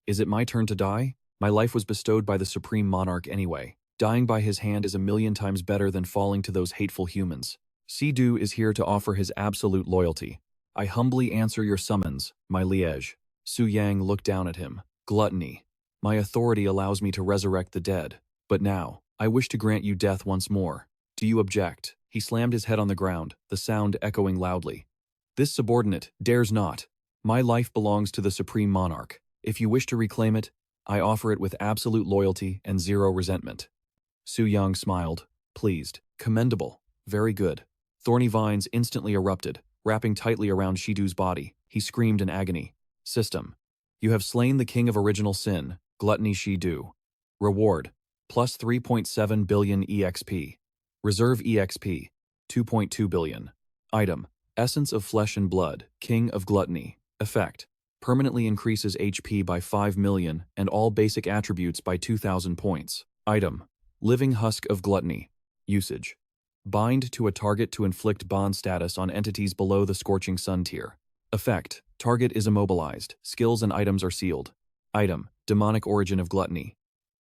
Is it my turn to die? My life was bestowed by the Supreme Monarch anyway. Dying by his hand is 1,000,000 times better than falling to those hateful humans. Shidu is here to offer his absolute loyalty. I humbly answer your summons, my liege. Su Yang looked down at him. Gluttony. My authority allows me to resurrect the dead. But now, I wish to grant you death once more. Do you object? He slammed his head on the ground, the sound echoing loudly. This subordinate dares not. My life belongs to the Supreme Monarch. If you wish to reclaim it, I offer it with absolute loyalty and 0 resentment. Su Yang smiled, pleased. Commendable. Very good. Thorny vines instantly erupted, wrapping tightly around Shidu's body. He screamed in agony. System. You have slain the king of original sin, Gluttony Shidu. Reward. Plus 3.7 billion EXP. Reserve EXP. 2.2 billion. Item. Essence of Flesh and Blood, King of Gluttony. Effect. Permanently increases HP by 5 million and all basic attributes by 2,000 points. Item. Living Husk of Gluttony. Usage. Bind to a target to inflict bond status on entities below the Scorching Sun tier. Effect. Target is immobilized. Skills and items are sealed. Item. Demonic Origin of Gluttony.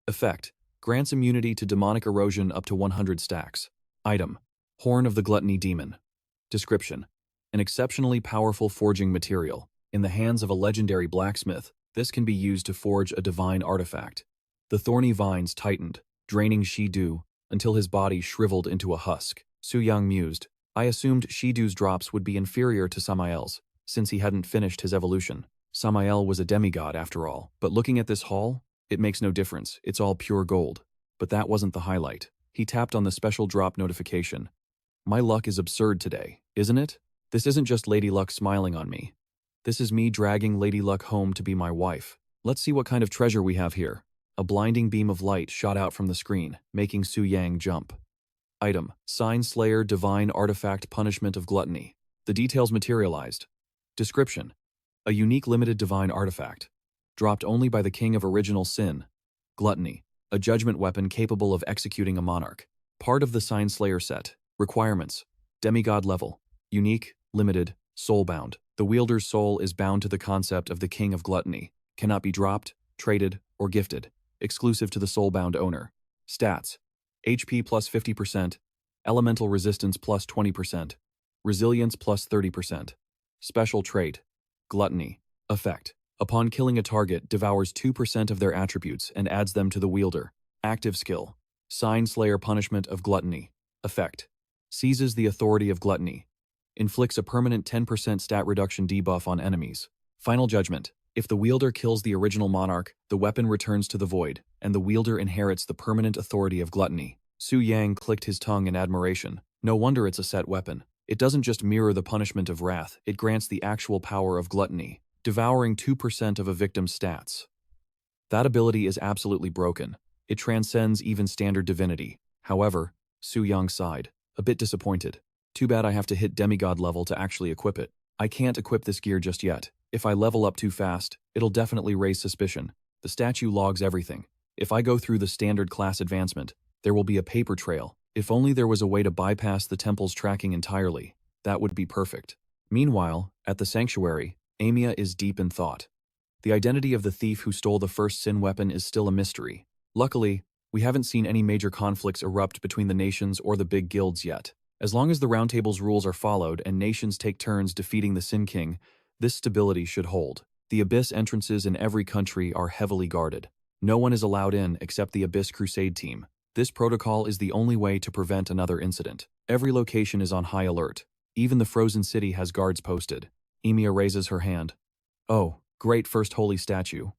Effect. Grants immunity to demonic erosion up to 100 stacks. Item. Horn of the Gluttony Demon. Description. An exceptionally powerful forging material. In the hands of a legendary blacksmith, this can be used to forge a divine artifact. The thorny vines tightened, draining Shidu until his body shriveled into a husk. Su Yang mused. I assumed Shidu's drops would be inferior to Samael's, since he hadn't finished his evolution. Samael was a demigod after all. But looking at this haul, it makes no difference, it's all pure gold. But that wasn't the highlight. He tapped on the special drop notification. My luck is absurd today, isn't it? This isn't just Lady Luck smiling on me. This is me dragging Lady Luck home to be my wife. Let's see what kind of treasure we have here. A blinding beam of light shot out from the screen, making Su Yang jump. Item: Sign Slayer Divine Artifact Punishment of Gluttony. The details materialized. Description: a unique limited divine artifact. Dropped only by the King of Original Sin. Gluttony: a judgment weapon capable of executing a monarch. Part of the Sign Slayer set. Requirements: demigod level. Unique, limited, soul-bound. The wielder's soul is bound to the concept of the King of Gluttony. Cannot be dropped, traded, or gifted. Exclusive to the soul-bound owner. Stats: HP plus 50%, elemental resistance plus 20%, resilience plus 30%. Special trait: Gluttony. Effect: upon killing a target, devours 2% of their attributes and adds them to the wielder. Active skill: Sign Slayer Punishment of Gluttony. Effect: seizes the authority of gluttony. Inflicts a permanent 10% stat reduction debuff on enemies. Final judgment: if the wielder kills the original monarch, the weapon returns to the void, and the wielder inherits the permanent authority of gluttony. Su Yang clicked his tongue in admiration. No wonder it's a set weapon. It doesn't just mirror the punishment of wrath, it grants the actual power of gluttony, devouring 2% of a victim's stats. That ability is absolutely broken. It transcends even standard divinity. However, Su Yang sighed, a bit disappointed. Too bad I have to hit demigod level to actually equip it. I can't equip this gear just yet. If I level up too fast, it'll definitely raise suspicion. The statue logs everything. If I go through the standard class advancement, there will be a paper trail. If only there was a way to bypass the temple's tracking entirely. That would be perfect. Meanwhile, at the sanctuary, Amiya is deep in thought. The identity of the thief who stole the first sin weapon is still a mystery. Luckily, we haven't seen any major conflicts erupt between the nations or the big guilds yet. As long as the Round Table's rules are followed and nations take turns defeating the Sin King, this stability should hold. The Abyss entrances in every country are heavily guarded. No one is allowed in except the Abyss Crusade team. This protocol is the only way to prevent another incident. Every location is on high alert. Even the Frozen City has guards posted. Emiya raises her hand. Oh, great first holy statue.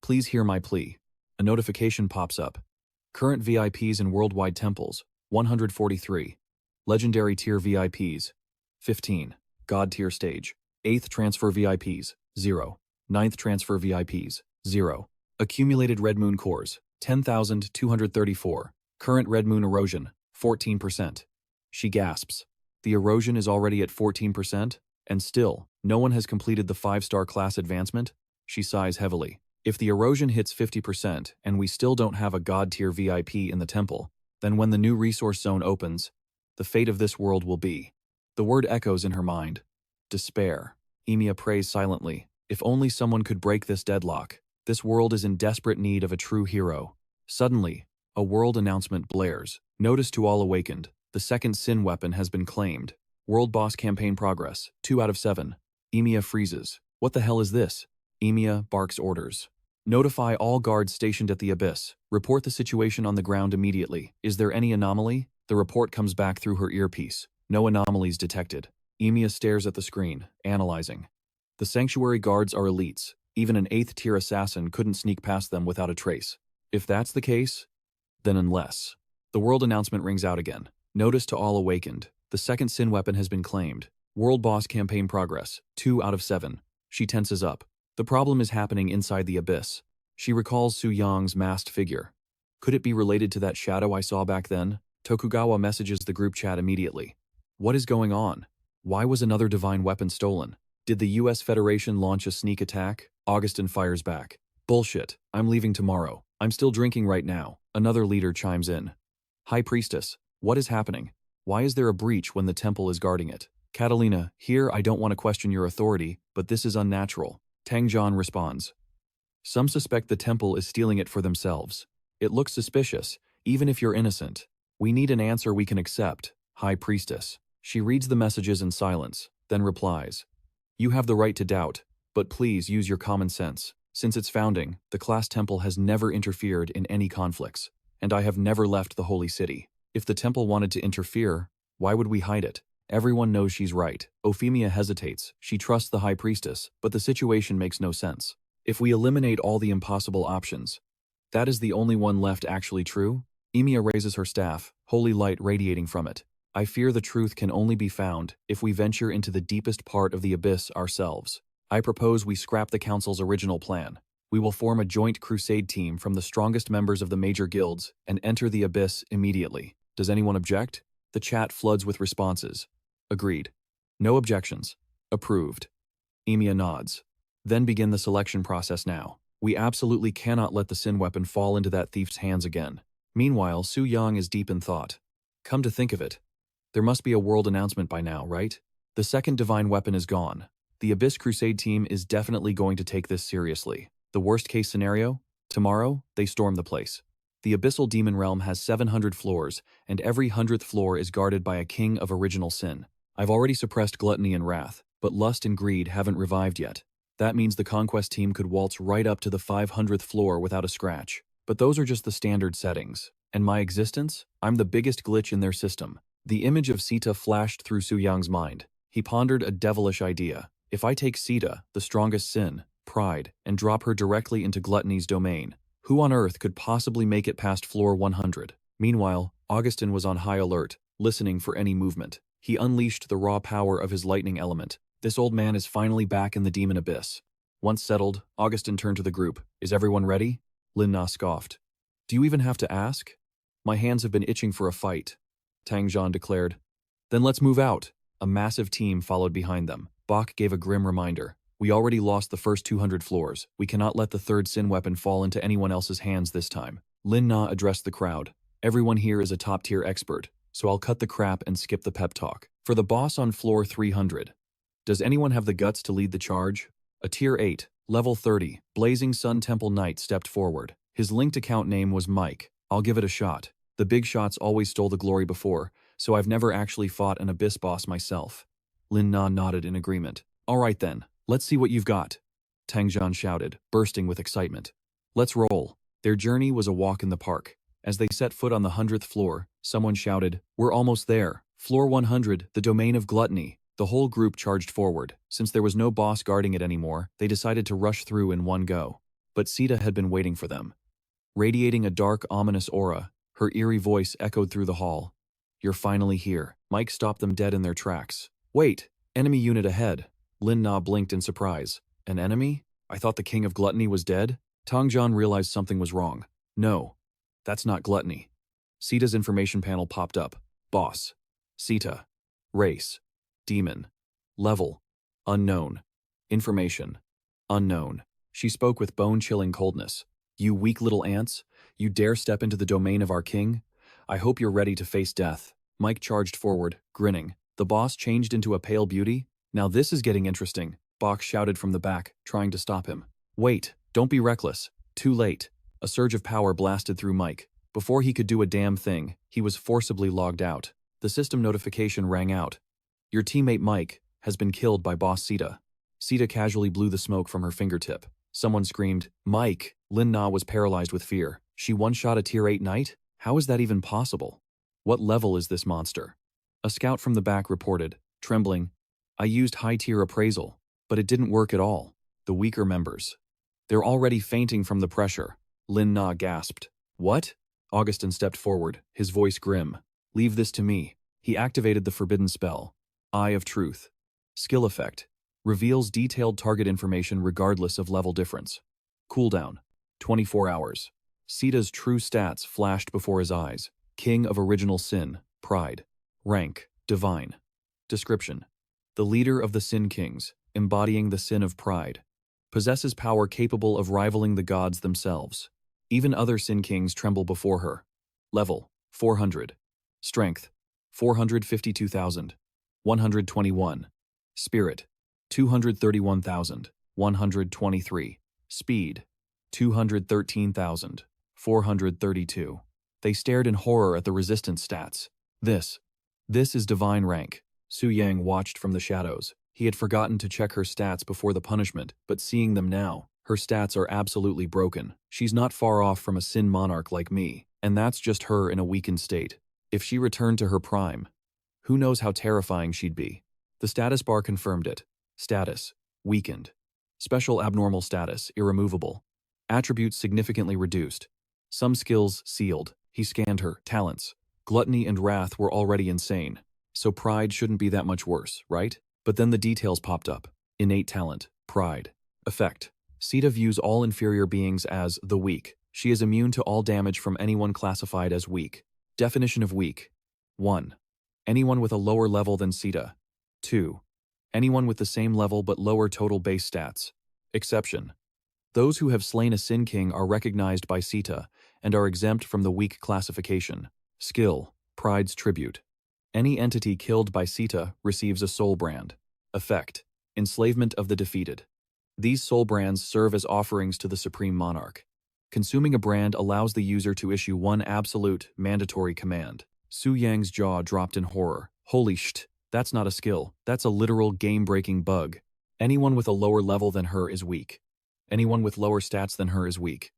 Please hear my plea. A notification pops up. Current VIPs in worldwide temples, 143. Legendary tier VIPs, 15. God tier stage. 8th transfer VIPs, 0. 9th transfer VIPs, 0. Accumulated Red Moon cores, 10,234. Current Red Moon erosion, 14%. She gasps. The erosion is already at 14%, and still, no one has completed the 5-star class advancement? She sighs heavily. If the erosion hits 50% and we still don't have a God tier VIP in the temple, then when the new resource zone opens, the fate of this world will be. The word echoes in her mind. Despair. Emiya prays silently. If only someone could break this deadlock. This world is in desperate need of a true hero. Suddenly, a world announcement blares. Notice to all awakened. The second sin weapon has been claimed. World boss campaign progress, 2 out of 7. Emiya freezes. What the hell is this? Emiya barks orders. Notify all guards stationed at the Abyss. Report the situation on the ground immediately. Is there any anomaly? The report comes back through her earpiece. No anomalies detected. Emiya stares at the screen, analyzing. The sanctuary guards are elites. Even an 8th tier assassin couldn't sneak past them without a trace. If that's the case, then unless. The world announcement rings out again. Notice to all awakened. The second sin weapon has been claimed. World boss campaign progress, 2 out of 7. She tenses up. The problem is happening inside the Abyss. She recalls Su Yang's masked figure. Could it be related to that shadow I saw back then? Tokugawa messages the group chat immediately. What is going on? Why was another divine weapon stolen? Did the US Federation launch a sneak attack? Augustin fires back. Bullshit, I'm leaving tomorrow. I'm still drinking right now. Another leader chimes in. High Priestess, what is happening? Why is there a breach when the temple is guarding it? Catalina, here I don't want to question your authority, but this is unnatural. Tangjian responds. Some suspect the temple is stealing it for themselves. It looks suspicious, even if you're innocent. We need an answer we can accept, High Priestess. She reads the messages in silence, then replies. You have the right to doubt, but please use your common sense. Since its founding, the class temple has never interfered in any conflicts, and I have never left the holy city. If the temple wanted to interfere, Why would we hide it? Everyone knows she's right. Euphemia hesitates. She trusts the High Priestess, but the situation makes no sense. If we eliminate all the impossible options, that is the only one left actually true? Emia raises her staff, holy light radiating from it. I fear the truth can only be found if we venture into the deepest part of the abyss ourselves. I propose we scrap the Council's original plan. We will form a joint crusade team from the strongest members of the major guilds and enter the abyss immediately. Does anyone object? The chat floods with responses. Agreed. No objections. Approved. Emia nods. Then begin the selection process now. We absolutely cannot let the Sin weapon fall into that thief's hands again. Meanwhile, Su Yang is deep in thought. Come to think of it, there must be a world announcement by now, right? The second divine weapon is gone. The Abyss Crusade team is definitely going to take this seriously. The worst case scenario? Tomorrow, they storm the place. The Abyssal Demon Realm has 700 floors, and every 100th floor is guarded by a king of original sin. I've already suppressed gluttony and wrath, but lust and greed haven't revived yet. That means the Conquest team could waltz right up to the 500th floor without a scratch. But those are just the standard settings. And my existence? I'm the biggest glitch in their system. The image of Sita flashed through Su Yang's mind. He pondered a devilish idea. If I take Sita, the strongest sin, pride, and drop her directly into gluttony's domain, who on earth could possibly make it past floor 100? Meanwhile, Augustin was on high alert, listening for any movement. He unleashed the raw power of his lightning element. This old man is finally back in the demon abyss. Once settled, Augustin turned to the group. Is everyone ready? Lin Na scoffed. Do you even have to ask? My hands have been itching for a fight, Tang Zhan declared. Then let's move out. A massive team followed behind them. Bach gave a grim reminder. We already lost the first 200 floors. We cannot let the third sin weapon fall into anyone else's hands this time. Lin Na addressed the crowd. Everyone here is a top-tier expert, so I'll cut the crap and skip the pep talk. For the boss on floor 300, does anyone have the guts to lead the charge? A tier 8, level 30, Blazing Sun Temple Knight stepped forward. His linked account name was Mike. I'll give it a shot. The big shots always stole the glory before, so I've never actually fought an abyss boss myself. Lin Na nodded in agreement. All right then, let's see what you've got, Tang Zhan shouted, bursting with excitement. Let's roll. Their journey was a walk in the park. As they set foot on the 100th floor, someone shouted, We're almost there. Floor 100, the domain of gluttony. The whole group charged forward. Since there was no boss guarding it anymore, they decided to rush through in one go. But Sita had been waiting for them. Radiating a dark, ominous aura, her eerie voice echoed through the hall. You're finally here. Mike stopped them dead in their tracks. Wait, enemy unit ahead. Lin Na blinked in surprise. An enemy? I thought the king of gluttony was dead? Tang Zhan realized something was wrong. No, that's not gluttony. Sita's information panel popped up. Boss. Sita. Race. Demon. Level. Unknown. Information. Unknown. She spoke with bone-chilling coldness. You weak little ants? You dare step into the domain of our king? I hope you're ready to face death. Mike charged forward, grinning. The boss changed into a pale beauty? Now this is getting interesting. Bach shouted from the back, trying to stop him. Wait, don't be reckless. Too late. A surge of power blasted through Mike. Before he could do a damn thing, he was forcibly logged out. The system notification rang out. Your teammate Mike has been killed by Boss Sita. Sita casually blew the smoke from her fingertip. Someone screamed, Mike! Lin Na was paralyzed with fear. She one-shot a tier 8 knight? How is that even possible? What level is this monster? A scout from the back reported, trembling, I used high-tier appraisal, but it didn't work at all. The weaker members. They're already fainting from the pressure. Lin Na gasped. What? Augustin stepped forward, his voice grim. Leave this to me. He activated the forbidden spell. Eye of Truth. Skill effect. Reveals detailed target information regardless of level difference. Cooldown. 24 hours. Sita's true stats flashed before his eyes. King of original sin. Pride. Rank. Divine. Description. The leader of the Sin Kings, embodying the sin of pride. Possesses power capable of rivaling the gods themselves. Even other Sin Kings tremble before her. Level. 400. Strength. 452,121. Spirit. 231,123. Speed. 213,432. They stared in horror at the resistance stats. This is divine rank. Su Yang watched from the shadows. He had forgotten to check her stats before the punishment, but seeing them now, her stats are absolutely broken. She's not far off from a sin monarch like me, and that's just her in a weakened state. If she returned to her prime, Who knows how terrifying she'd be. The status bar confirmed it. Status: weakened. Special abnormal status: irremovable. Attributes significantly reduced. Some skills sealed. He scanned her. Talents: gluttony and wrath were already insane. So pride shouldn't be that much worse, right? But then the details popped up. Innate talent: pride. Effect: Sita views all inferior beings as the weak. She is immune to all damage from anyone classified as weak. Definition of weak: 1. Anyone with a lower level than Sita. 2. Anyone with the same level but lower total base stats. Exception: those who have slain a Sin King are recognized by Sita and are exempt from the weak classification. Skill: Pride's Tribute. Any entity killed by Sita receives a soul brand. Effect: Enslavement of the defeated. These soul brands serve as offerings to the Supreme Monarch. Consuming a brand allows the user to issue one absolute, mandatory command. Su Yang's jaw dropped in horror. Holy shit, that's not a skill, that's a literal game-breaking bug. Anyone with a lower level than her is weak. Anyone with lower stats than her is weak.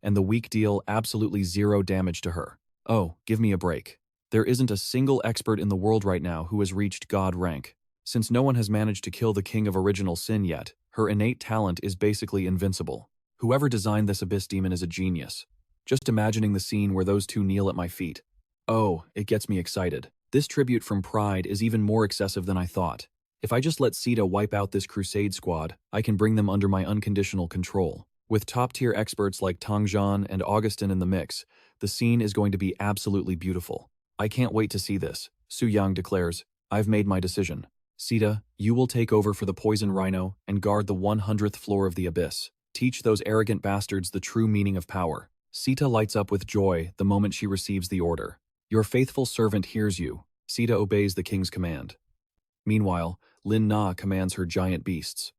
And the weak deal absolutely zero damage to her. Oh, give me a break. There isn't a single expert in the world right now who has reached God rank. Since no one has managed to kill the King of Original Sin yet, her innate talent is basically invincible. Whoever designed this Abyss Demon is a genius. Just imagining the scene where those two kneel at my feet. Oh, it gets me excited. This tribute from Pride is even more excessive than I thought. If I just let Sita wipe out this crusade squad, I can bring them under my unconditional control. With top-tier experts like Tangzhan and Augustin in the mix, the scene is going to be absolutely beautiful. I can't wait to see this. Su Yang declares, I've made my decision. Sita, you will take over for the Poison Rhino and guard the 100th floor of the Abyss. Teach those arrogant bastards the true meaning of power. Sita lights up with joy the moment she receives the order. Your faithful servant hears you. Sita obeys the king's command. Meanwhile, Lin Na commands her giant beasts.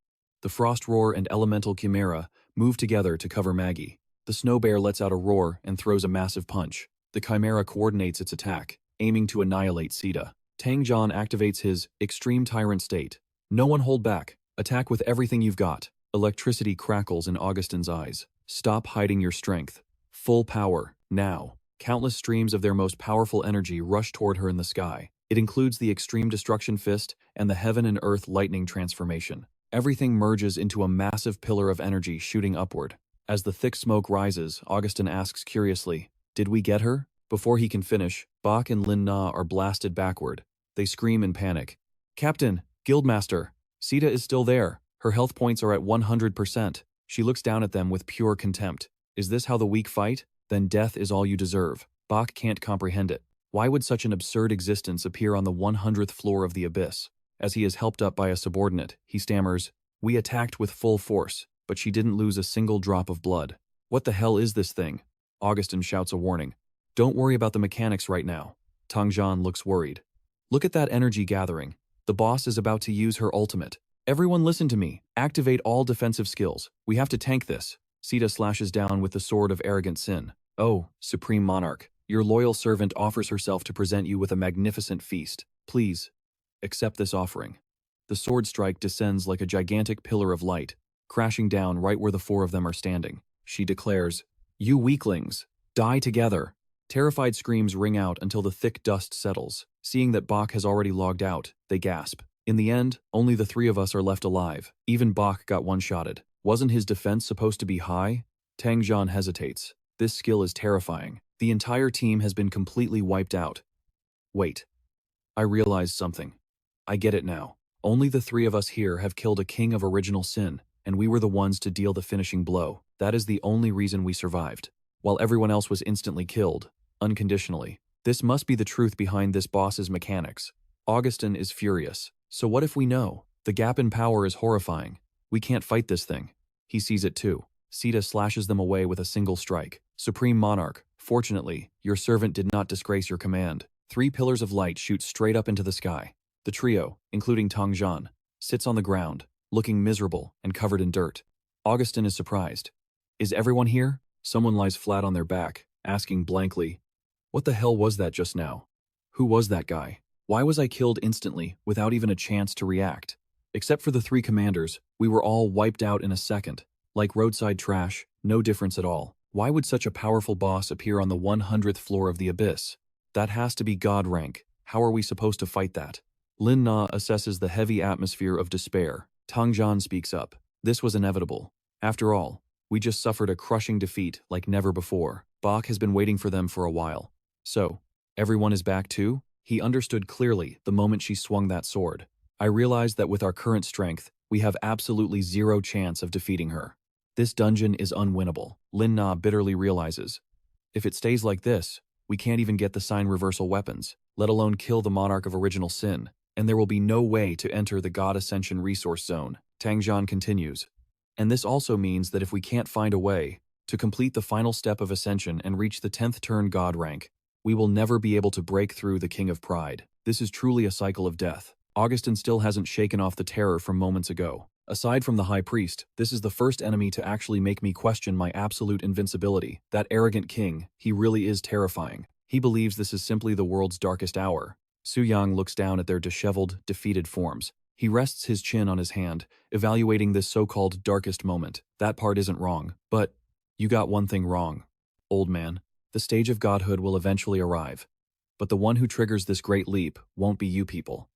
The Frost Roar and Elemental Chimera move together to cover Maggie. The Snow Bear lets out a roar and throws a massive punch. The Chimera coordinates its attack, aiming to annihilate Sita. Tangzhan activates his Extreme Tyrant State. No one hold back. Attack with everything you've got. Electricity crackles in Augustin's eyes. Stop hiding your strength. Full power, now. Countless streams of their most powerful energy rush toward her in the sky. It includes the Extreme Destruction Fist and the Heaven and Earth Lightning Transformation. Everything merges into a massive pillar of energy shooting upward. As the thick smoke rises, Augustin asks curiously, Did we get her? Before he can finish, Bach and Lin Na are blasted backward. They scream in panic. Captain, Guildmaster, Sita is still there. Her health points are at 100%. She looks down at them with pure contempt. Is this how the weak fight? Then death is all you deserve. Bach can't comprehend it. Why would such an absurd existence appear on the 100th floor of the Abyss? As he is helped up by a subordinate, he stammers, We attacked with full force, but she didn't lose a single drop of blood. What the hell is this thing? Augustin shouts a warning. Don't worry about the mechanics right now. Tangzhan looks worried. Look at that energy gathering. The boss is about to use her ultimate. Everyone listen to me. Activate all defensive skills. We have to tank this. Sita slashes down with the Sword of Arrogant Sin. Oh, Supreme Monarch, your loyal servant offers herself to present you with a magnificent feast. Please, accept this offering. The sword strike descends like a gigantic pillar of light, crashing down right where the four of them are standing. She declares, You weaklings, die together. Terrified screams ring out until the thick dust settles. Seeing that Bach has already logged out, they gasp. In the end, only the three of us are left alive. Even Bach got one-shotted. Wasn't his defense supposed to be high? Tangzhan hesitates. This skill is terrifying. The entire team has been completely wiped out. Wait. I realized something. I get it now. Only the three of us here have killed a king of original sin, and we were the ones to deal the finishing blow. That is the only reason we survived. While everyone else was instantly killed, unconditionally. This must be the truth behind this boss's mechanics. Augustin is furious. So what if we know? The gap in power is horrifying. We can't fight this thing. He sees it too. Sita slashes them away with a single strike. Supreme Monarch, fortunately, your servant did not disgrace your command. 3 pillars of light shoot straight up into the sky. The trio, including Tangzhan, sits on the ground, looking miserable and covered in dirt. Augustin is surprised. Is everyone here? Someone lies flat on their back, asking blankly, What the hell was that just now? Who was that guy? Why was I killed instantly without even a chance to react? Except for the 3 commanders, we were all wiped out in a second. Like roadside trash, no difference at all. Why would such a powerful boss appear on the 100th floor of the Abyss? That has to be God rank. How are we supposed to fight that? Lin Na assesses the heavy atmosphere of despair. Tang Jian speaks up. This was inevitable. After all, we just suffered a crushing defeat like never before. Bach has been waiting for them for a while. So, everyone is back too? He understood clearly the moment she swung that sword. I realized that with our current strength, we have absolutely zero chance of defeating her. This dungeon is unwinnable, Lin Na bitterly realizes. If it stays like this, we can't even get the sign reversal weapons, let alone kill the Monarch of Original Sin, and there will be no way to enter the God Ascension resource zone, Tang Jian continues. And this also means that if we can't find a way to complete the final step of Ascension and reach the 10th turn God rank, we will never be able to break through the King of Pride. This is truly a cycle of death. Augustin still hasn't shaken off the terror from moments ago. Aside from the High Priest, this is the first enemy to actually make me question my absolute invincibility. That arrogant king, he really is terrifying. He believes this is simply the world's darkest hour. Su Yang looks down at their disheveled, defeated forms. He rests his chin on his hand, evaluating this so-called darkest moment. That part isn't wrong, but you got one thing wrong, old man. The stage of godhood will eventually arrive. But the one who triggers this great leap won't be you people.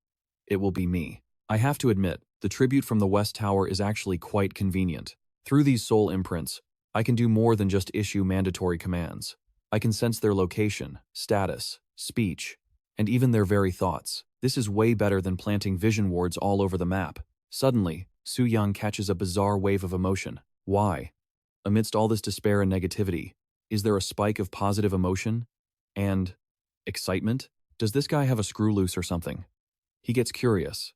It will be me. I have to admit, the tribute from the West Tower is actually quite convenient. Through these soul imprints, I can do more than just issue mandatory commands. I can sense their location, status, speech, and even their very thoughts. This is way better than planting vision wards all over the map. Suddenly, Su Yang catches a bizarre wave of emotion. Why? Amidst all this despair and negativity, is there a spike of positive emotion? And excitement? Does this guy have a screw loose or something? He gets curious.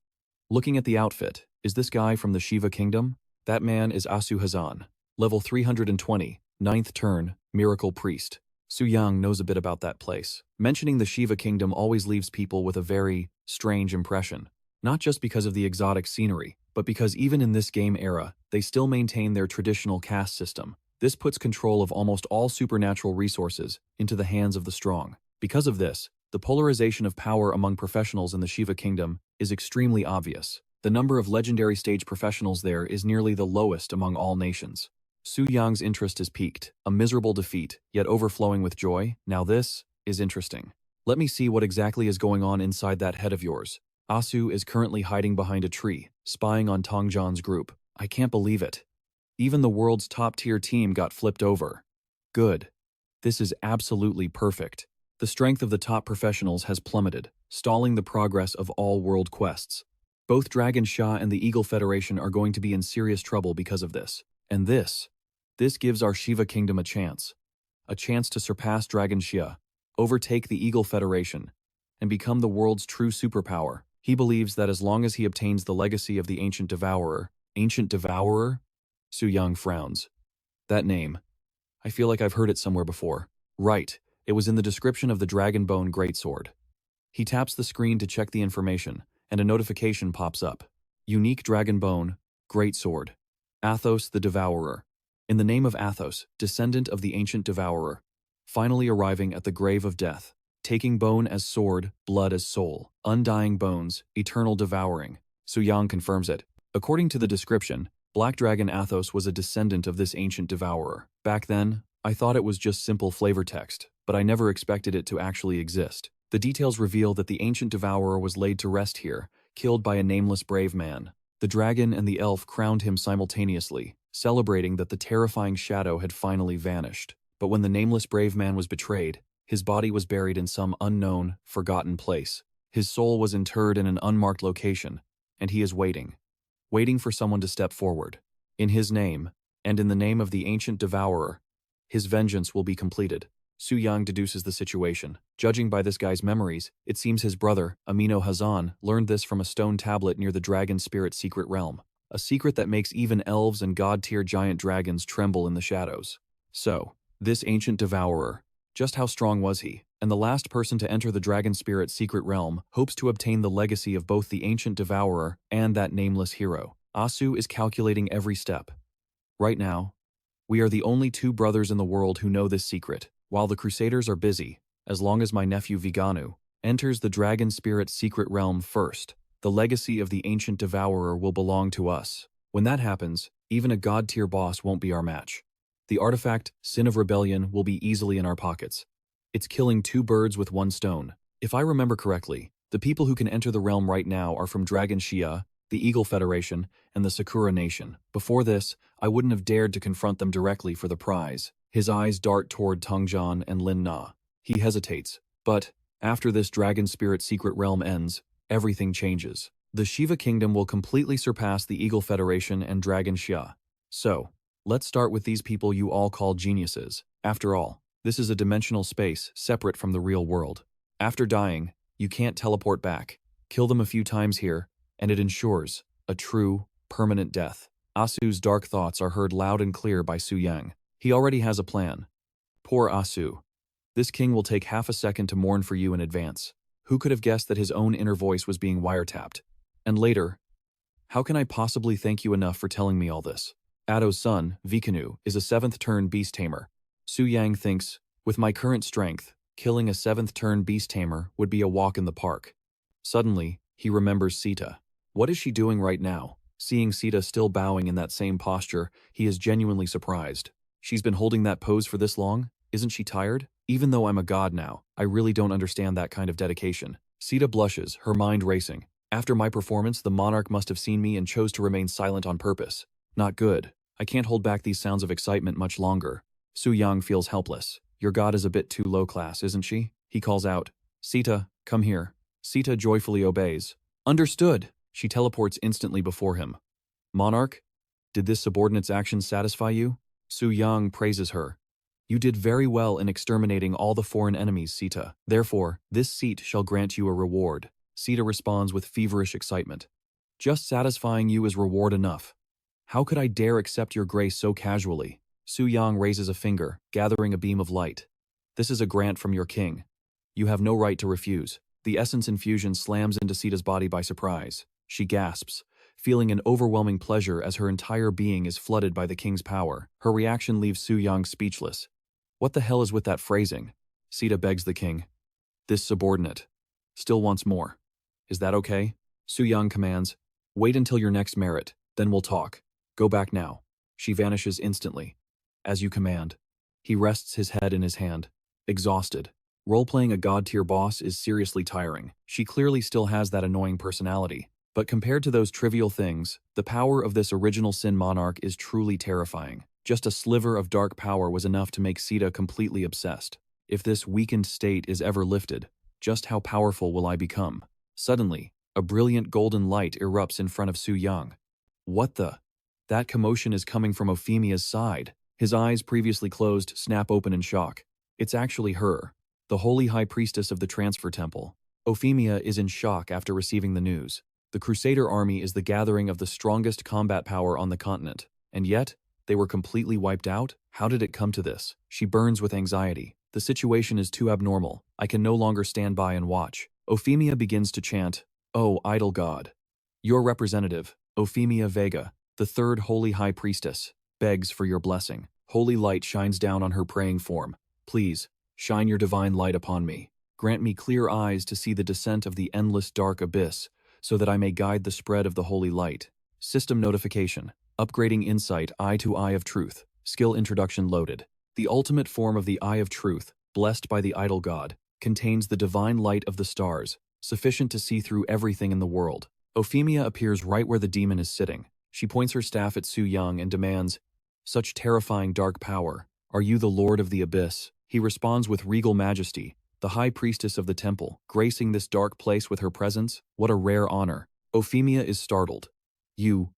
Looking at the outfit, is this guy from the Shiva Kingdom? That man is Asu Hazan, level 320, 9th turn, Miracle Priest. Su Yang knows a bit about that place. Mentioning the Shiva Kingdom always leaves people with a very strange impression. Not just because of the exotic scenery, but because even in this game era, they still maintain their traditional caste system. This puts control of almost all supernatural resources into the hands of the strong. Because of this, the polarization of power among professionals in the Shiva Kingdom is extremely obvious. The number of legendary stage professionals there is nearly the lowest among all nations. Su Yang's interest is piqued, a miserable defeat, yet overflowing with joy. Now this is interesting. Let me see what exactly is going on inside that head of yours. Asu is currently hiding behind a tree, spying on Tang Jian's group. I can't believe it. Even the world's top-tier team got flipped over. Good. This is absolutely perfect. The strength of the top professionals has plummeted, stalling the progress of all world quests. Both Dragon Sha and the Eagle Federation are going to be in serious trouble because of this. And this gives our Shiva Kingdom a chance to surpass Dragon Xia, overtake the Eagle Federation, and become the world's true superpower. He believes that as long as he obtains the legacy of the Ancient Devourer. Ancient Devourer? Su Yang frowns. That name. I feel like I've heard it somewhere before. Right, it was in the description of the Dragon Bone Greatsword. He taps the screen to check the information, and a notification pops up. Unique Dragon Bone Greatsword. Athos the Devourer. In the name of Athos, descendant of the Ancient Devourer, finally arriving at the grave of death, taking bone as sword, blood as soul, undying bones, eternal devouring. Su Yang confirms it. According to the description, Black Dragon Athos was a descendant of this Ancient Devourer. Back then, I thought it was just simple flavor text, but I never expected it to actually exist. The details reveal that the Ancient Devourer was laid to rest here, killed by a nameless brave man. The dragon and the elf crowned him simultaneously, celebrating that the terrifying shadow had finally vanished. But when the nameless brave man was betrayed, his body was buried in some unknown, forgotten place. His soul was interred in an unmarked location, and he is waiting for someone to step forward. In his name, and in the name of the Ancient Devourer, his vengeance will be completed. Su Yang deduces the situation. Judging by this guy's memories, it seems his brother, Amino Hazan, learned this from a stone tablet near the Dragon Spirit's secret realm. A secret that makes even elves and god-tier giant dragons tremble in the shadows. So, this Ancient Devourer, just how strong was he? And the last person to enter the Dragon Spirit's secret realm hopes to obtain the legacy of both the Ancient Devourer and that nameless hero. Asu is calculating every step. Right now, we are the only two brothers in the world who know this secret. While the Crusaders are busy, as long as my nephew Viganu enters the Dragon Spirit's secret realm first, the legacy of the Ancient Devourer will belong to us. When that happens, even a god-tier boss won't be our match. The artifact, Sin of Rebellion, will be easily in our pockets. It's killing two birds with one stone. If I remember correctly, the people who can enter the realm right now are from Dragon Shia, the Eagle Federation, and the Sakura Nation. Before this, I wouldn't have dared to confront them directly for the prize. His eyes dart toward Tongjian and Lin Na. He hesitates, but after this Dragon Spirit secret realm ends, everything changes. The Shiva Kingdom will completely surpass the Eagle Federation and Dragon Xia. So, let's start with these people you all call geniuses. After all, this is a dimensional space separate from the real world. After dying, you can't teleport back. Kill them a few times here, and it ensures a true, permanent death. Asu's dark thoughts are heard loud and clear by Su Yang. He already has a plan. Poor Asu. This king will take half a second to mourn for you in advance. Who could have guessed that his own inner voice was being wiretapped? And later, how can I possibly thank you enough for telling me all this? Ado's son, Vikanu, is a 7th-turn beast tamer. Su Yang thinks, with my current strength, killing a 7th-turn beast tamer would be a walk in the park. Suddenly, he remembers Sita. What is she doing right now? Seeing Sita still bowing in that same posture, he is genuinely surprised. She's been holding that pose for this long? Isn't she tired? Even though I'm a god now, I really don't understand that kind of dedication. Sita blushes, her mind racing. After my performance, the monarch must have seen me and chose to remain silent on purpose. Not good. I can't hold back these sounds of excitement much longer. Su Yang feels helpless. Your god is a bit too low class, isn't she? He calls out, Sita, come here. Sita joyfully obeys. Understood. She teleports instantly before him. Monarch, did this subordinate's action satisfy you? Su Yang praises her. You did very well in exterminating all the foreign enemies, Sita. Therefore, this seat shall grant you a reward. Sita responds with feverish excitement. Just satisfying you is reward enough. How could I dare accept your grace so casually? Su Yang raises a finger, gathering a beam of light. This is a grant from your king. You have no right to refuse. The essence infusion slams into Sita's body by surprise. She gasps, feeling an overwhelming pleasure as her entire being is flooded by the king's power. Her reaction leaves Su Yang speechless. What the hell is with that phrasing? Sita begs the king. This subordinate still wants more. Is that okay? Su Yang commands. Wait until your next merit, then we'll talk. Go back now. She vanishes instantly. As you command. He rests his head in his hand. Exhausted. Role-playing a god-tier boss is seriously tiring. She clearly still has that annoying personality. But compared to those trivial things, the power of this original Sin Monarch is truly terrifying. Just a sliver of dark power was enough to make Sita completely obsessed. If this weakened state is ever lifted, just how powerful will I become? Suddenly, a brilliant golden light erupts in front of Su Yang. What the? That commotion is coming from Euphemia's side. His eyes, previously closed, snap open in shock. It's actually her, the holy high priestess of the transfer temple. Euphemia is in shock after receiving the news. The Crusader army is the gathering of the strongest combat power on the continent, and yet, they were completely wiped out? How did it come to this? She burns with anxiety. The situation is too abnormal. I can no longer stand by and watch. Euphemia begins to chant, Oh, idol god. Your representative, Euphemia Vega, the 3rd holy high priestess, begs for your blessing. Holy light shines down on her praying form. Please, shine your divine light upon me. Grant me clear eyes to see the descent of the endless dark abyss, so that I may guide the spread of the holy light. System notification. Upgrading insight, Eye to Eye of Truth. Skill introduction loaded. The ultimate form of the Eye of Truth, blessed by the idol god, contains the divine light of the stars, sufficient to see through everything in the world. Euphemia appears right where the demon is sitting. She points her staff at Su Yang and demands, Such terrifying dark power. Are you the Lord of the Abyss? He responds with regal majesty, the high priestess of the temple, gracing this dark place with her presence. What a rare honor. Euphemia is startled. You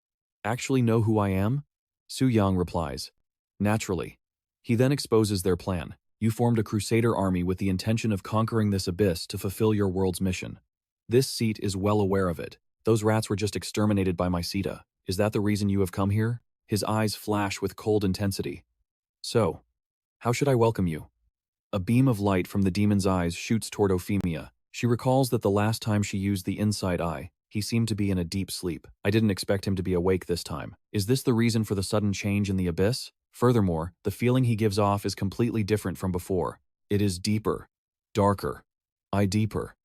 actually know who I am? Su Yang replies. Naturally. He then exposes their plan. You formed a Crusader army with the intention of conquering this abyss to fulfill your world's mission. This seat is well aware of it. Those rats were just exterminated by my Sita. Is that the reason you have come here? His eyes flash with cold intensity. So, how should I welcome you? A beam of light from the demon's eyes shoots toward Euphemia. She recalls that the last time she used the inside eye, he seemed to be in a deep sleep. I didn't expect him to be awake this time. Is this the reason for the sudden change in the abyss? Furthermore, the feeling he gives off is completely different from before. It is deeper, darker, deeper.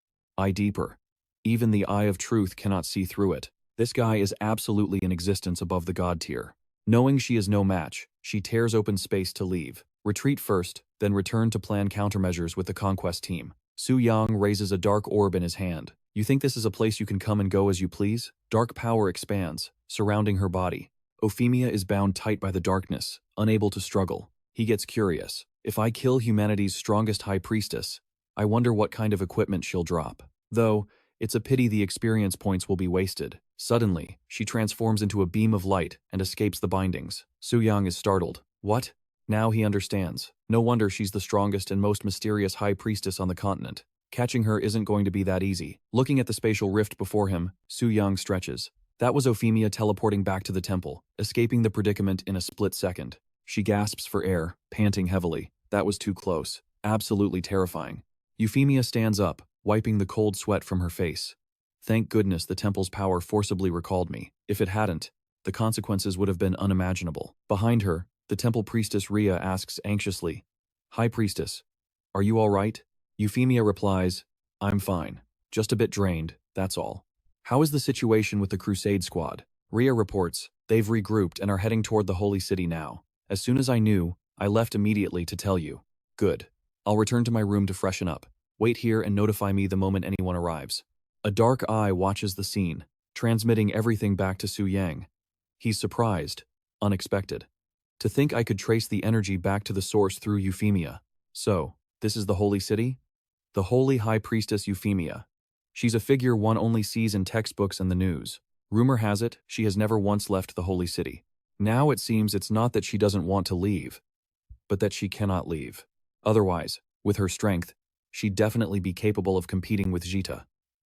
Even the Eye of Truth cannot see through it. This guy is absolutely in existence above the god tier. Knowing she is no match, she tears open space to leave. Retreat first, then return to plan countermeasures with the conquest team. Su Yang raises a dark orb in his hand. You think this is a place you can come and go as you please? Dark power expands, surrounding her body. Euphemia is bound tight by the darkness, unable to struggle. He gets curious. If I kill humanity's strongest high priestess, I wonder what kind of equipment she'll drop. Though, it's a pity the experience points will be wasted. Suddenly, she transforms into a beam of light and escapes the bindings. Su Yang is startled. What? Now he understands. No wonder she's the strongest and most mysterious high priestess on the continent. Catching her isn't going to be that easy. Looking at the spatial rift before him, Su Yang stretches. That was Euphemia teleporting back to the temple, escaping the predicament in a split second. She gasps for air, panting heavily. That was too close. Absolutely terrifying. Euphemia stands up, wiping the cold sweat from her face. Thank goodness the temple's power forcibly recalled me. If it hadn't, the consequences would have been unimaginable. Behind her, the temple priestess Rhea asks anxiously, High Priestess, are you all right? Euphemia replies, I'm fine. Just a bit drained, that's all. How is the situation with the Crusade squad? Rhea reports, they've regrouped and are heading toward the Holy City now. As soon as I knew, I left immediately to tell you. Good. I'll return to my room to freshen up. Wait here and notify me the moment anyone arrives. A dark eye watches the scene, transmitting everything back to Su Yang. He's surprised, unexpected. To think I could trace the energy back to the source through Euphemia. So, this is the Holy City? The Holy High Priestess Euphemia. She's a figure one only sees in textbooks and the news. Rumor has it, she has never once left the Holy City. Now it seems it's not that she doesn't want to leave, but that she cannot leave. Otherwise, with her strength, she'd definitely be capable of competing with Jita.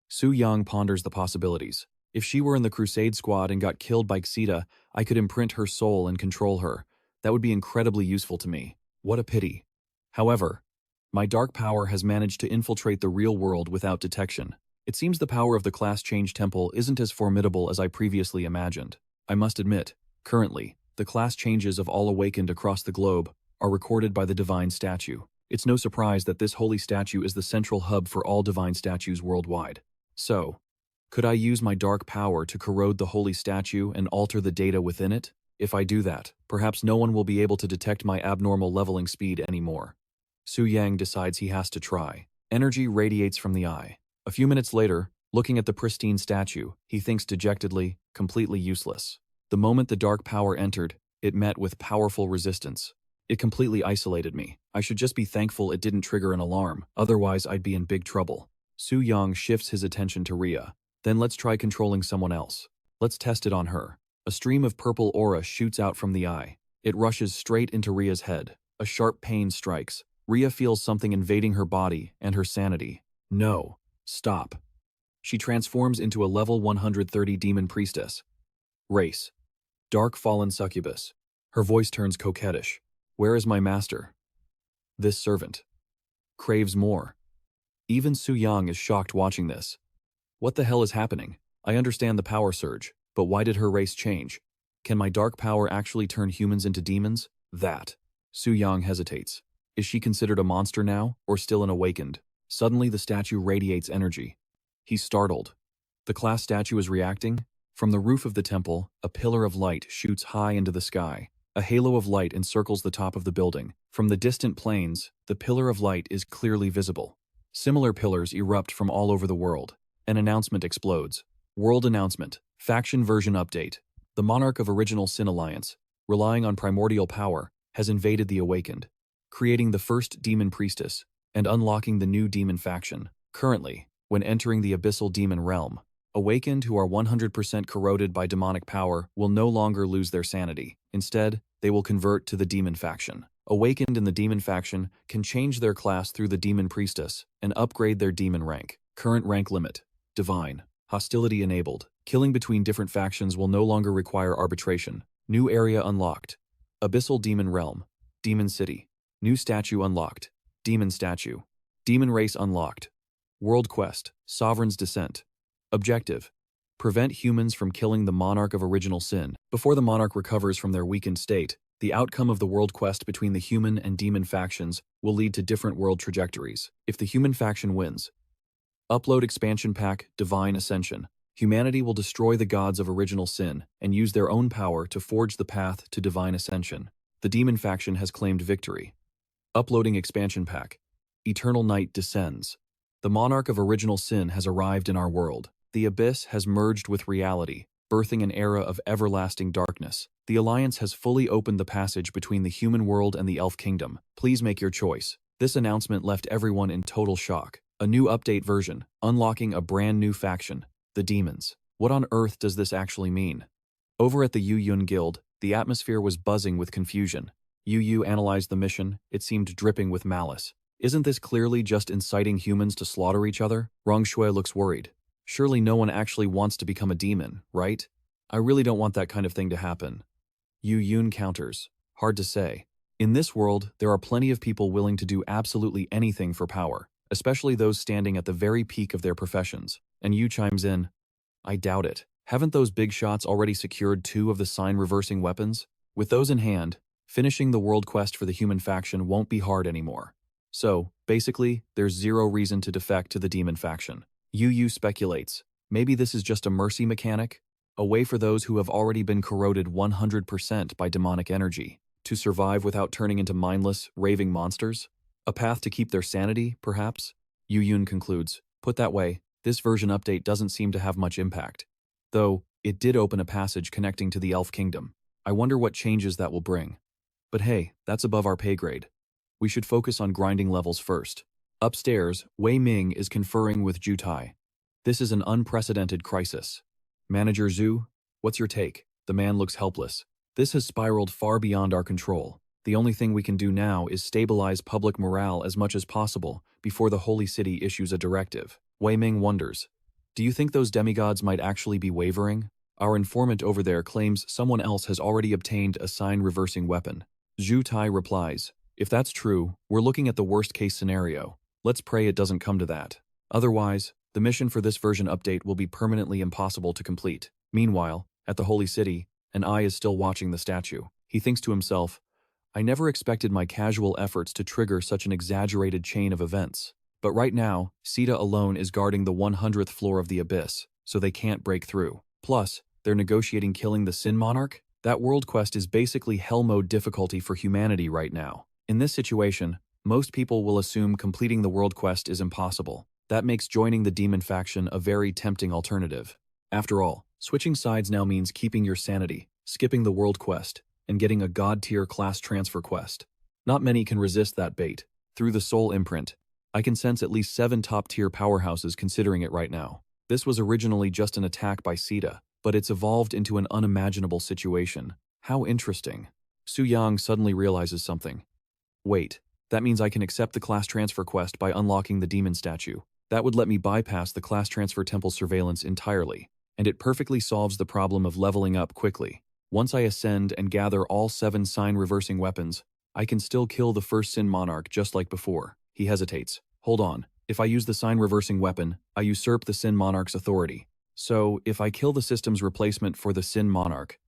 Su Yang ponders the possibilities. If she were in the Crusade squad and got killed by Xita, I could imprint her soul and control her. That would be incredibly useful to me. What a pity. However, my dark power has managed to infiltrate the real world without detection. It seems the power of the Class Change Temple isn't as formidable as I previously imagined. I must admit, currently, the class changes of all awakened across the globe are recorded by the Divine Statue. It's no surprise that this holy statue is the central hub for all divine statues worldwide. So, could I use my dark power to corrode the holy statue and alter the data within it? If I do that, perhaps no one will be able to detect my abnormal leveling speed anymore. Su Yang decides he has to try. Energy radiates from the eye. A few minutes later, looking at the pristine statue, he thinks dejectedly, completely useless. The moment the dark power entered, it met with powerful resistance. It completely isolated me. I should just be thankful it didn't trigger an alarm, otherwise I'd be in big trouble. Su Yang shifts his attention to Rhea. Then let's try controlling someone else. Let's test it on her. A stream of purple aura shoots out from the eye. It rushes straight into Rhea's head. A sharp pain strikes. Rhea feels something invading her body and her sanity. No. Stop. She transforms into a level 130 demon priestess. Race. Dark fallen succubus. Her voice turns coquettish. Where is my master? This servant craves more. Even Su Yang is shocked watching this. What the hell is happening? I understand the power surge, but why did her race change? Can my dark power actually turn humans into demons? That. Su Yang hesitates. Is she considered a monster now, or still an awakened? Suddenly the statue radiates energy. He's startled. The class statue is reacting? From the roof of the temple, a pillar of light shoots high into the sky. A halo of light encircles the top of the building. From the distant plains, the pillar of light is clearly visible. Similar pillars erupt from all over the world. An announcement explodes. World announcement. Faction version update. The monarch of Original Sin Alliance, relying on primordial power, has invaded the Awakened, creating the first demon priestess and unlocking the new demon faction. Currently, when entering the abyssal demon realm, Awakened who are 100% corroded by demonic power will no longer lose their sanity. Instead, they will convert to the demon faction. Awakened in the demon faction can change their class through the demon priestess and upgrade their demon rank. Current rank limit. Divine. Hostility enabled. Killing between different factions will no longer require arbitration. New area unlocked. Abyssal demon realm. Demon city. New statue unlocked. Demon statue. Demon race unlocked. World quest. Sovereign's descent. Objective. Prevent humans from killing the monarch of original sin. Before the monarch recovers from their weakened state, the outcome of the world quest between the human and demon factions will lead to different world trajectories. If the human faction wins, upload expansion pack Divine Ascension. Humanity will destroy the gods of original sin and use their own power to forge the path to divine ascension. The demon faction has claimed victory. Uploading expansion pack. Eternal Night Descends. The monarch of original sin has arrived in our world. The abyss has merged with reality, birthing an era of everlasting darkness. The Alliance has fully opened the passage between the human world and the elf kingdom. Please make your choice. This announcement left everyone in total shock. A new update version, unlocking a brand new faction, the demons. What on earth does this actually mean? Over at the Yu Guild, the atmosphere was buzzing with confusion. Yu analyzed the mission, it seemed dripping with malice. Isn't this clearly just inciting humans to slaughter each other? Rongshui looks worried. Surely no one actually wants to become a demon, right? I really don't want that kind of thing to happen. Yu counters. Hard to say. In this world, there are plenty of people willing to do absolutely anything for power, especially those standing at the very peak of their professions. And Yu chimes in, I doubt it. Haven't those big shots already secured 2 of the sign-reversing weapons? With those in hand, finishing the world quest for the human faction won't be hard anymore. So, basically, there's zero reason to defect to the demon faction. Yu speculates, maybe this is just a mercy mechanic? A way for those who have already been corroded 100% by demonic energy to survive without turning into mindless, raving monsters? A path to keep their sanity, perhaps? Yu concludes, put that way, this version update doesn't seem to have much impact. Though, it did open a passage connecting to the Elf Kingdom. I wonder what changes that will bring. But hey, that's above our pay grade. We should focus on grinding levels first. Upstairs, Wei Ming is conferring with Zhu Tai. This is an unprecedented crisis. Manager Zhu, what's your take? The man looks helpless. This has spiraled far beyond our control. The only thing we can do now is stabilize public morale as much as possible before the Holy City issues a directive. Wei Ming wonders, do you think those demigods might actually be wavering? Our informant over there claims someone else has already obtained a sign-reversing weapon. Zhu Tai replies, if that's true, we're looking at the worst-case scenario. Let's pray it doesn't come to that. Otherwise, the mission for this version update will be permanently impossible to complete. Meanwhile, at the Holy City, an eye is still watching the statue. He thinks to himself, I never expected my casual efforts to trigger such an exaggerated chain of events. But right now, Sita alone is guarding the 100th floor of the Abyss, so they can't break through. Plus, they're negotiating killing the Sin Monarch? That world quest is basically hell mode difficulty for humanity right now. In this situation, most people will assume completing the world quest is impossible. That makes joining the demon faction a very tempting alternative. After all, switching sides now means keeping your sanity, skipping the world quest, and getting a god-tier class transfer quest. Not many can resist that bait. Through the soul imprint, I can sense at least 7 top-tier powerhouses considering it right now. This was originally just an attack by Sita, but it's evolved into an unimaginable situation. How interesting. Su Yang suddenly realizes something. Wait, that means I can accept the class transfer quest by unlocking the demon statue. That would let me bypass the class transfer temple surveillance entirely, and it perfectly solves the problem of leveling up quickly. Once I ascend and gather all 7 sign-reversing weapons, I can still kill the first Sin Monarch just like before. He hesitates. Hold on. If I use the sign-reversing weapon, I usurp the Sin Monarch's authority. So, if I kill the system's replacement for the Sin Monarch,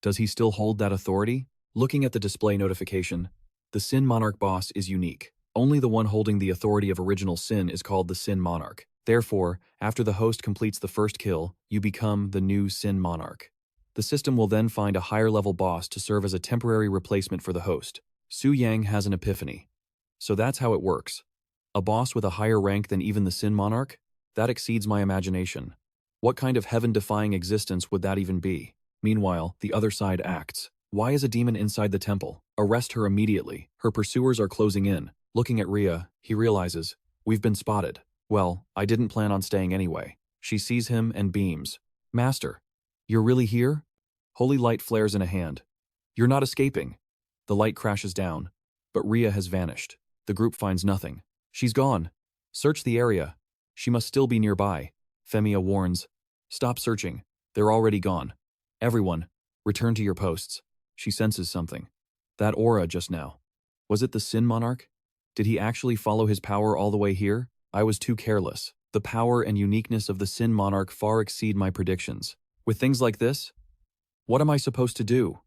does he still hold that authority? Looking at the display notification, the Sin Monarch boss is unique. Only the one holding the authority of original sin is called the Sin Monarch. Therefore, after the host completes the first kill, you become the new Sin Monarch. The system will then find a higher-level boss to serve as a temporary replacement for the host. Su Yang has an epiphany. So that's how it works. A boss with a higher rank than even the Sin Monarch? That exceeds my imagination. What kind of heaven-defying existence would that even be? Meanwhile, the other side acts. Why is a demon inside the temple? Arrest her immediately. Her pursuers are closing in. Looking at Rhea, he realizes, we've been spotted. Well, I didn't plan on staying anyway. She sees him and beams. Master, you're really here? Holy light flares in a hand. You're not escaping. The light crashes down, but Rhea has vanished. The group finds nothing. She's gone. Search the area. She must still be nearby. Femia warns. Stop searching. They're already gone. Everyone, return to your posts. She senses something. That aura just now. Was it the Sin Monarch? Did he actually follow his power all the way here? I was too careless. The power and uniqueness of the Sin Monarch far exceed my predictions. With things like this, what am I supposed to do?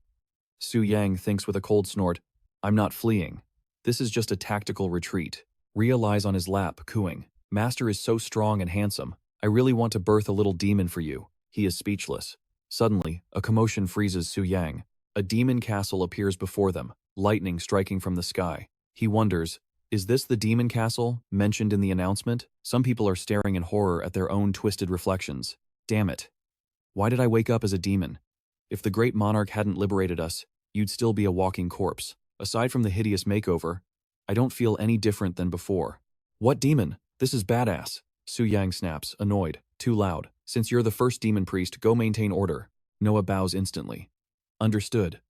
Su Yang thinks with a cold snort, I'm not fleeing. This is just a tactical retreat. Rhea lies on his lap, cooing. Master is so strong and handsome. I really want to birth a little demon for you. He is speechless. Suddenly, a commotion freezes Su Yang. A demon castle appears before them, lightning striking from the sky. He wonders, Is this the demon castle mentioned in the announcement? Some people are staring in horror at their own twisted reflections. Damn it. Why did I wake up as a demon? If the great monarch hadn't liberated us, you'd still be a walking corpse. Aside from the hideous makeover, I don't feel any different than before. What demon? This is badass. Su Yang snaps, annoyed. Too loud. Since you're the first demon priest, go maintain order. Noah bows instantly. Understood.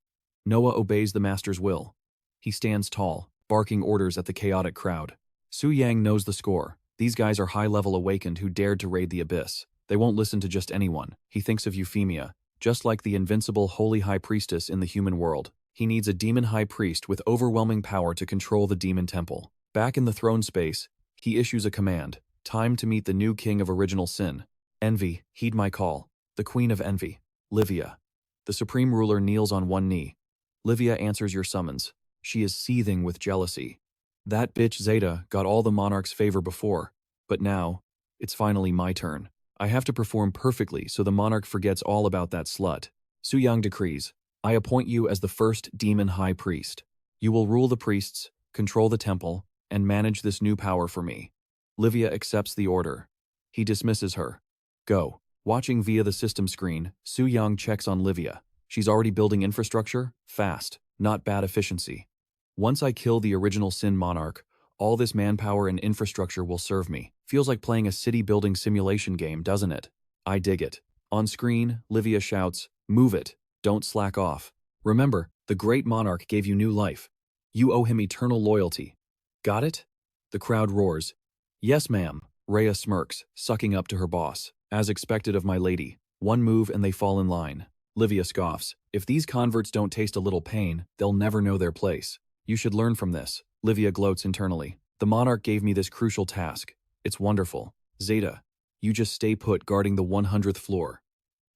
Noah obeys the master's will. He stands tall, barking orders at the chaotic crowd. Su Yang knows the score. These guys are high-level awakened who dared to raid the abyss. They won't listen to just anyone. He thinks of Euphemia, just like the invincible holy high priestess in the human world. He needs a demon high priest with overwhelming power to control the demon temple. Back in the throne space, he issues a command. Time to meet the new king of original sin. Envy, heed my call. The queen of envy. Livia. The supreme ruler kneels on one knee. Livia answers your summons. She is seething with jealousy. That bitch Zeta got all the monarch's favor before, but now, it's finally my turn. I have to perform perfectly so the monarch forgets all about that slut. Su Yang decrees, I appoint you as the first demon high priest. You will rule the priests, control the temple, and manage this new power for me. Livia accepts the order. He dismisses her. Go. Watching via the system screen, Su Yang checks on Livia. She's already building infrastructure? Fast, not bad efficiency. Once I kill the original Sin Monarch, all this manpower and infrastructure will serve me. Feels like playing a city-building simulation game, doesn't it? I dig it. On screen, Livia shouts, move it, don't slack off. Remember, the great monarch gave you new life. You owe him eternal loyalty. Got it? The crowd roars. Yes, ma'am. Rhea smirks, sucking up to her boss. As expected of my lady. One move and they fall in line. Livia scoffs. If these converts don't taste a little pain, they'll never know their place. You should learn from this. Livia gloats internally. The monarch gave me this crucial task. It's wonderful. Zeta, you just stay put guarding the 100th floor.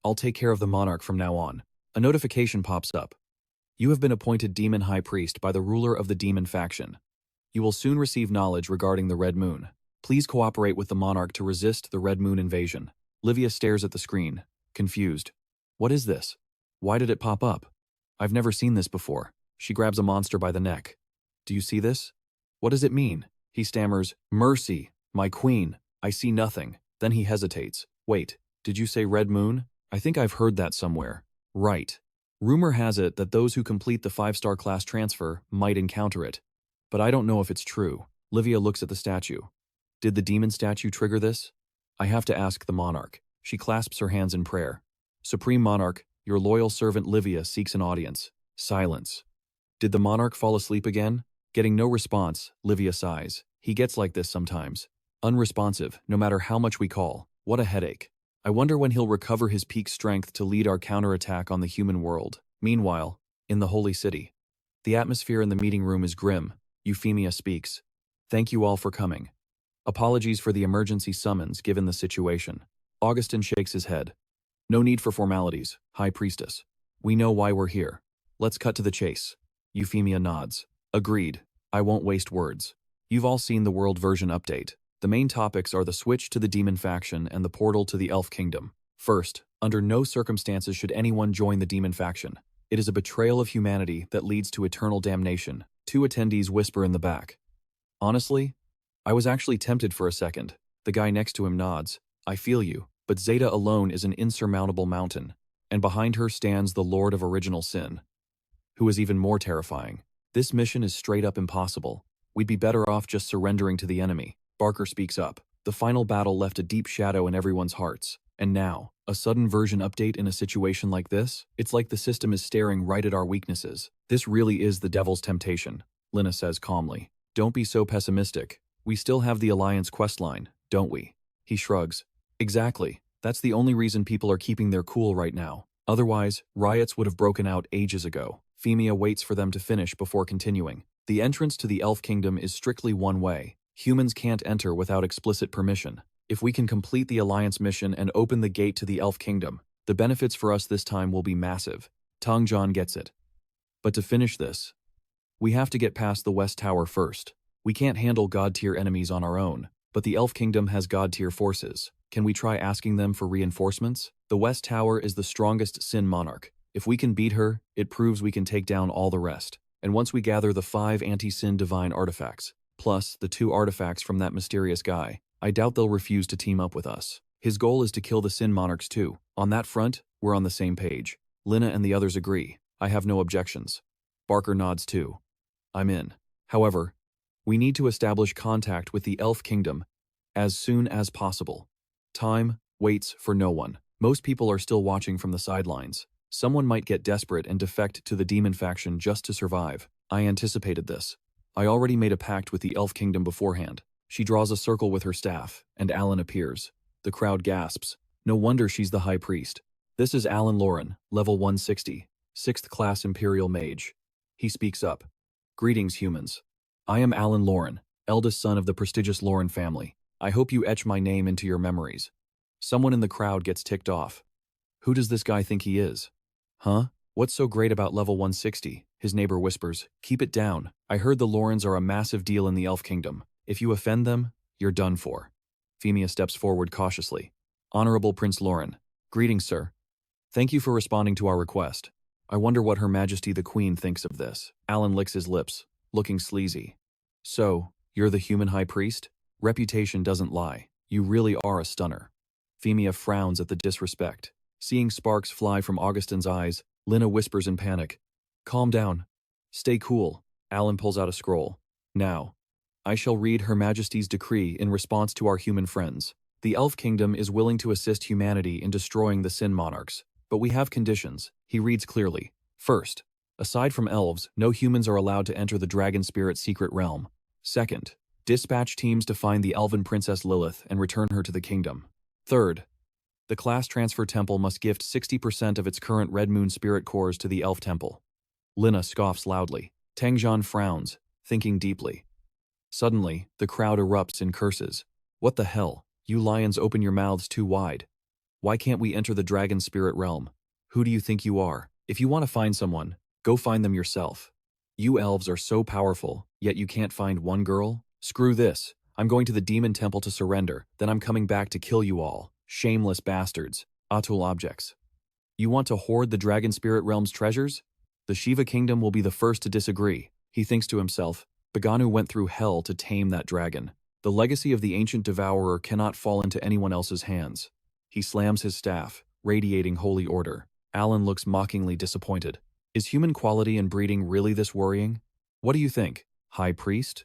I'll take care of the monarch from now on. A notification pops up. You have been appointed Demon High Priest by the ruler of the demon faction. You will soon receive knowledge regarding the Red Moon. Please cooperate with the monarch to resist the Red Moon invasion. Livia stares at the screen, confused. What is this? Why did it pop up? I've never seen this before. She grabs a monster by the neck. Do you see this? What does it mean? He stammers, Mercy, my queen. I see nothing. Then he hesitates. Wait, did you say Red Moon? I think I've heard that somewhere. Right. Rumor has it that those who complete the 5-star class transfer might encounter it. But I don't know if it's true. Livia looks at the statue. Did the demon statue trigger this? I have to ask the monarch. She clasps her hands in prayer. Supreme Monarch, your loyal servant Livia seeks an audience. Silence. Did the monarch fall asleep again? Getting no response, Livia sighs. He gets like this sometimes. Unresponsive, no matter how much we call. What a headache. I wonder when he'll recover his peak strength to lead our counterattack on the human world. Meanwhile, in the Holy City. The atmosphere in the meeting room is grim. Euphemia speaks. Thank you all for coming. Apologies for the emergency summons given the situation. Augustin shakes his head. No need for formalities, High Priestess. We know why we're here. Let's cut to the chase. Euphemia nods. Agreed. I won't waste words. You've all seen the world version update. The main topics are the switch to the demon faction and the portal to the elf kingdom. First, under no circumstances should anyone join the demon faction. It is a betrayal of humanity that leads to eternal damnation. 2 attendees whisper in the back. Honestly, I was actually tempted for a second. The guy next to him nods. I feel you, but Zeta alone is an insurmountable mountain, and behind her stands the Lord of Original Sin, who is even more terrifying. This mission is straight up impossible. We'd be better off just surrendering to the enemy. Barker speaks up. The final battle left a deep shadow in everyone's hearts. And now, a sudden version update in a situation like this? It's like the system is staring right at our weaknesses. This really is the devil's temptation, Lina says calmly. Don't be so pessimistic. We still have the Alliance questline, don't we? He shrugs. Exactly. That's the only reason people are keeping their cool right now. Otherwise, riots would have broken out ages ago. Femia waits for them to finish before continuing. The entrance to the Elf Kingdom is strictly one way. Humans can't enter without explicit permission. If we can complete the Alliance mission and open the gate to the Elf Kingdom, the benefits for us this time will be massive. Tongjian gets it. But to finish this, we have to get past the West Tower first. We can't handle God-tier enemies on our own, but the Elf Kingdom has God-tier forces. Can we try asking them for reinforcements? The West Tower is the strongest Sin Monarch. If we can beat her, it proves we can take down all the rest. And once we gather the 5 anti-Sin divine artifacts, Plus, the 2 artifacts from that mysterious guy. I doubt they'll refuse to team up with us. His goal is to kill the Sin Monarchs too. On that front, we're on the same page. Lina and the others agree. I have no objections. Barker nods too. I'm in. However, we need to establish contact with the Elf Kingdom as soon as possible. Time waits for no one. Most people are still watching from the sidelines. Someone might get desperate and defect to the demon faction just to survive. I anticipated this. I already made a pact with the Elf Kingdom beforehand. She draws a circle with her staff, and Alan appears. The crowd gasps. No wonder she's the High Priest. This is Alan Lauren, level 160, 6th class Imperial Mage. He speaks up. Greetings, humans. I am Alan Lauren, eldest son of the prestigious Lauren family. I hope you etch my name into your memories. Someone in the crowd gets ticked off. Who does this guy think he is? Huh? What's so great about level 160? His neighbor whispers. Keep it down. I heard the Laurens are a massive deal in the Elf Kingdom. If you offend them, you're done for. Femia steps forward cautiously. Honorable Prince Lauren. Greetings, sir. Thank you for responding to our request. I wonder what Her Majesty the Queen thinks of this. Alan licks his lips, looking sleazy. So, you're the human High Priest? Reputation doesn't lie. You really are a stunner. Femia frowns at the disrespect. Seeing sparks fly from Augustine's eyes, Lina whispers in panic. Calm down. Stay cool. Alan pulls out a scroll. Now, I shall read Her Majesty's decree in response to our human friends. The Elf Kingdom is willing to assist humanity in destroying the Sin Monarchs, but we have conditions. He reads clearly. First, aside from elves, no humans are allowed to enter the Dragon Spirit secret realm. Second, dispatch teams to find the Elven Princess Lilith and return her to the kingdom. Third, the Class Transfer Temple must gift 60% of its current Red Moon Spirit cores to the Elf Temple. Lina scoffs loudly. Tangjan frowns, thinking deeply. Suddenly, the crowd erupts in curses. What the hell? You lions open your mouths too wide. Why can't we enter the Dragon Spirit realm? Who do you think you are? If you want to find someone, go find them yourself. You elves are so powerful, yet you can't find one girl? Screw this. I'm going to the Demon Temple to surrender, then I'm coming back to kill you all. Shameless bastards. Atul objects. You want to hoard the Dragon Spirit realm's treasures? The Shiva Kingdom will be the first to disagree. He thinks to himself, Baganu went through hell to tame that dragon. The legacy of the ancient devourer cannot fall into anyone else's hands. He slams his staff, radiating holy order. Alan looks mockingly disappointed. Is human quality and breeding really this worrying? What do you think, High Priest?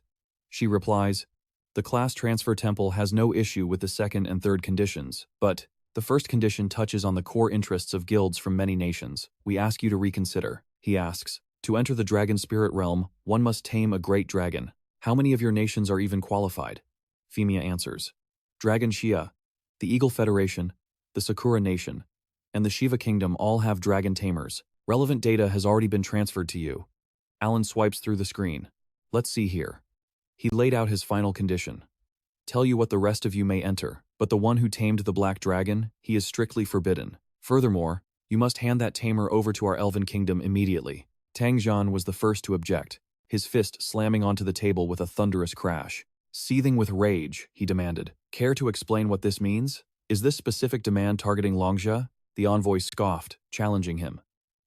She replies, the Class Transfer Temple has no issue with the second and third conditions, but the first condition touches on the core interests of guilds from many nations. We ask you to reconsider. He asks, to enter the Dragon Spirit realm, one must tame a great dragon. How many of your nations are even qualified? Femia answers, Dragon Shia, the Eagle Federation, the Sakura Nation, and the Shiva Kingdom all have dragon tamers. Relevant data has already been transferred to you. Alan swipes through the screen. Let's see here. He laid out his final condition. Tell you what the rest of you may enter, but the one who tamed the black dragon, he is strictly forbidden. Furthermore, you must hand that tamer over to our Elven Kingdom immediately. Tangjan was the first to object, his fist slamming onto the table with a thunderous crash. Seething with rage, he demanded, care to explain what this means? Is this specific demand targeting Longjia? The envoy scoffed, challenging him.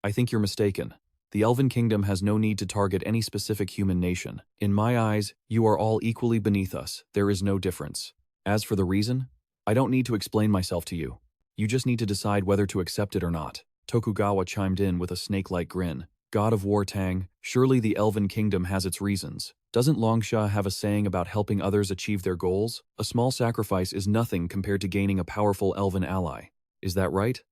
I think you're mistaken. The Elven Kingdom has no need to target any specific human nation. In my eyes, you are all equally beneath us. There is no difference. As for the reason, I don't need to explain myself to you. You just need to decide whether to accept it or not. Tokugawa chimed in with a snake-like grin. God of War Tang, surely the Elven Kingdom has its reasons. Doesn't Longsha have a saying about helping others achieve their goals? A small sacrifice is nothing compared to gaining a powerful Elven ally. Is that right?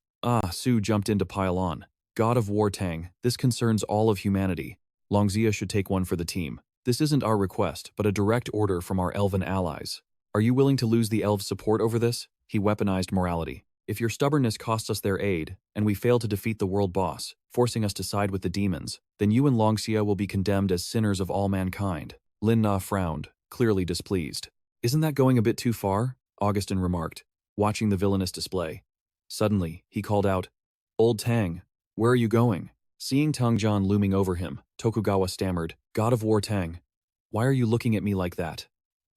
Su jumped in to pile on. God of War Tang, this concerns all of humanity. Longzia should take one for the team. This isn't our request, but a direct order from our Elven allies. Are you willing to lose the elves' support over this? He weaponized morality. If your stubbornness costs us their aid, and we fail to defeat the world boss, forcing us to side with the demons, then you and Longxia will be condemned as sinners of all mankind. Lin Na frowned, clearly displeased. Isn't that going a bit too far? Augustin remarked, watching the villainous display. Suddenly, he called out, Old Tang, where are you going? Seeing Tangjan looming over him, Tokugawa stammered, God of War Tang, why are you looking at me like that?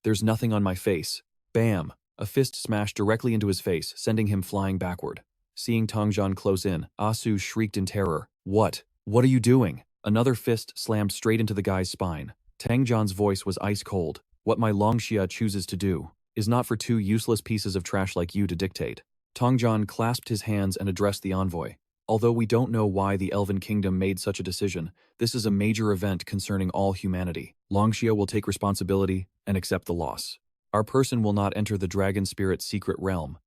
There's nothing on my face. Bam! A fist smashed directly into his face, sending him flying backward. Seeing Tangjan close in, Asu shrieked in terror. What? What are you doing? Another fist slammed straight into the guy's spine. Tang Jian's voice was ice cold. What my Longxia chooses to do is not for two useless pieces of trash like you to dictate. Tang Jian clasped his hands and addressed the envoy. Although we don't know why the Elven Kingdom made such a decision, this is a major event concerning all humanity. Longxia will take responsibility and accept the loss. Our person will not enter the Dragon Spirit's secret realm,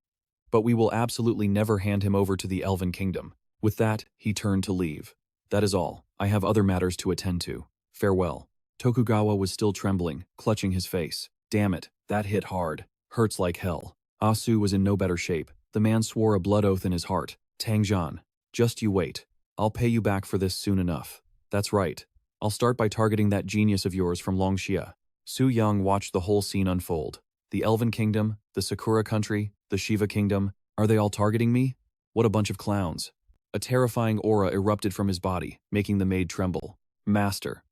but we will absolutely never hand him over to the Elven Kingdom. With that, he turned to leave. That is all. I have other matters to attend to. Farewell. Tokugawa was still trembling, clutching his face. Damn it, that hit hard. Hurts like hell. Asu was in no better shape. The man swore a blood oath in his heart. Tang Jian, just you wait. I'll pay you back for this soon enough. That's right. I'll start by targeting that genius of yours from Longxia. Su Yang watched the whole scene unfold. The Elven Kingdom, the Sakura Country, the Shiva Kingdom, are they all targeting me? What a bunch of clowns. A terrifying aura erupted from his body, making the maid tremble. Master.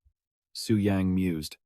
Su Yang mused.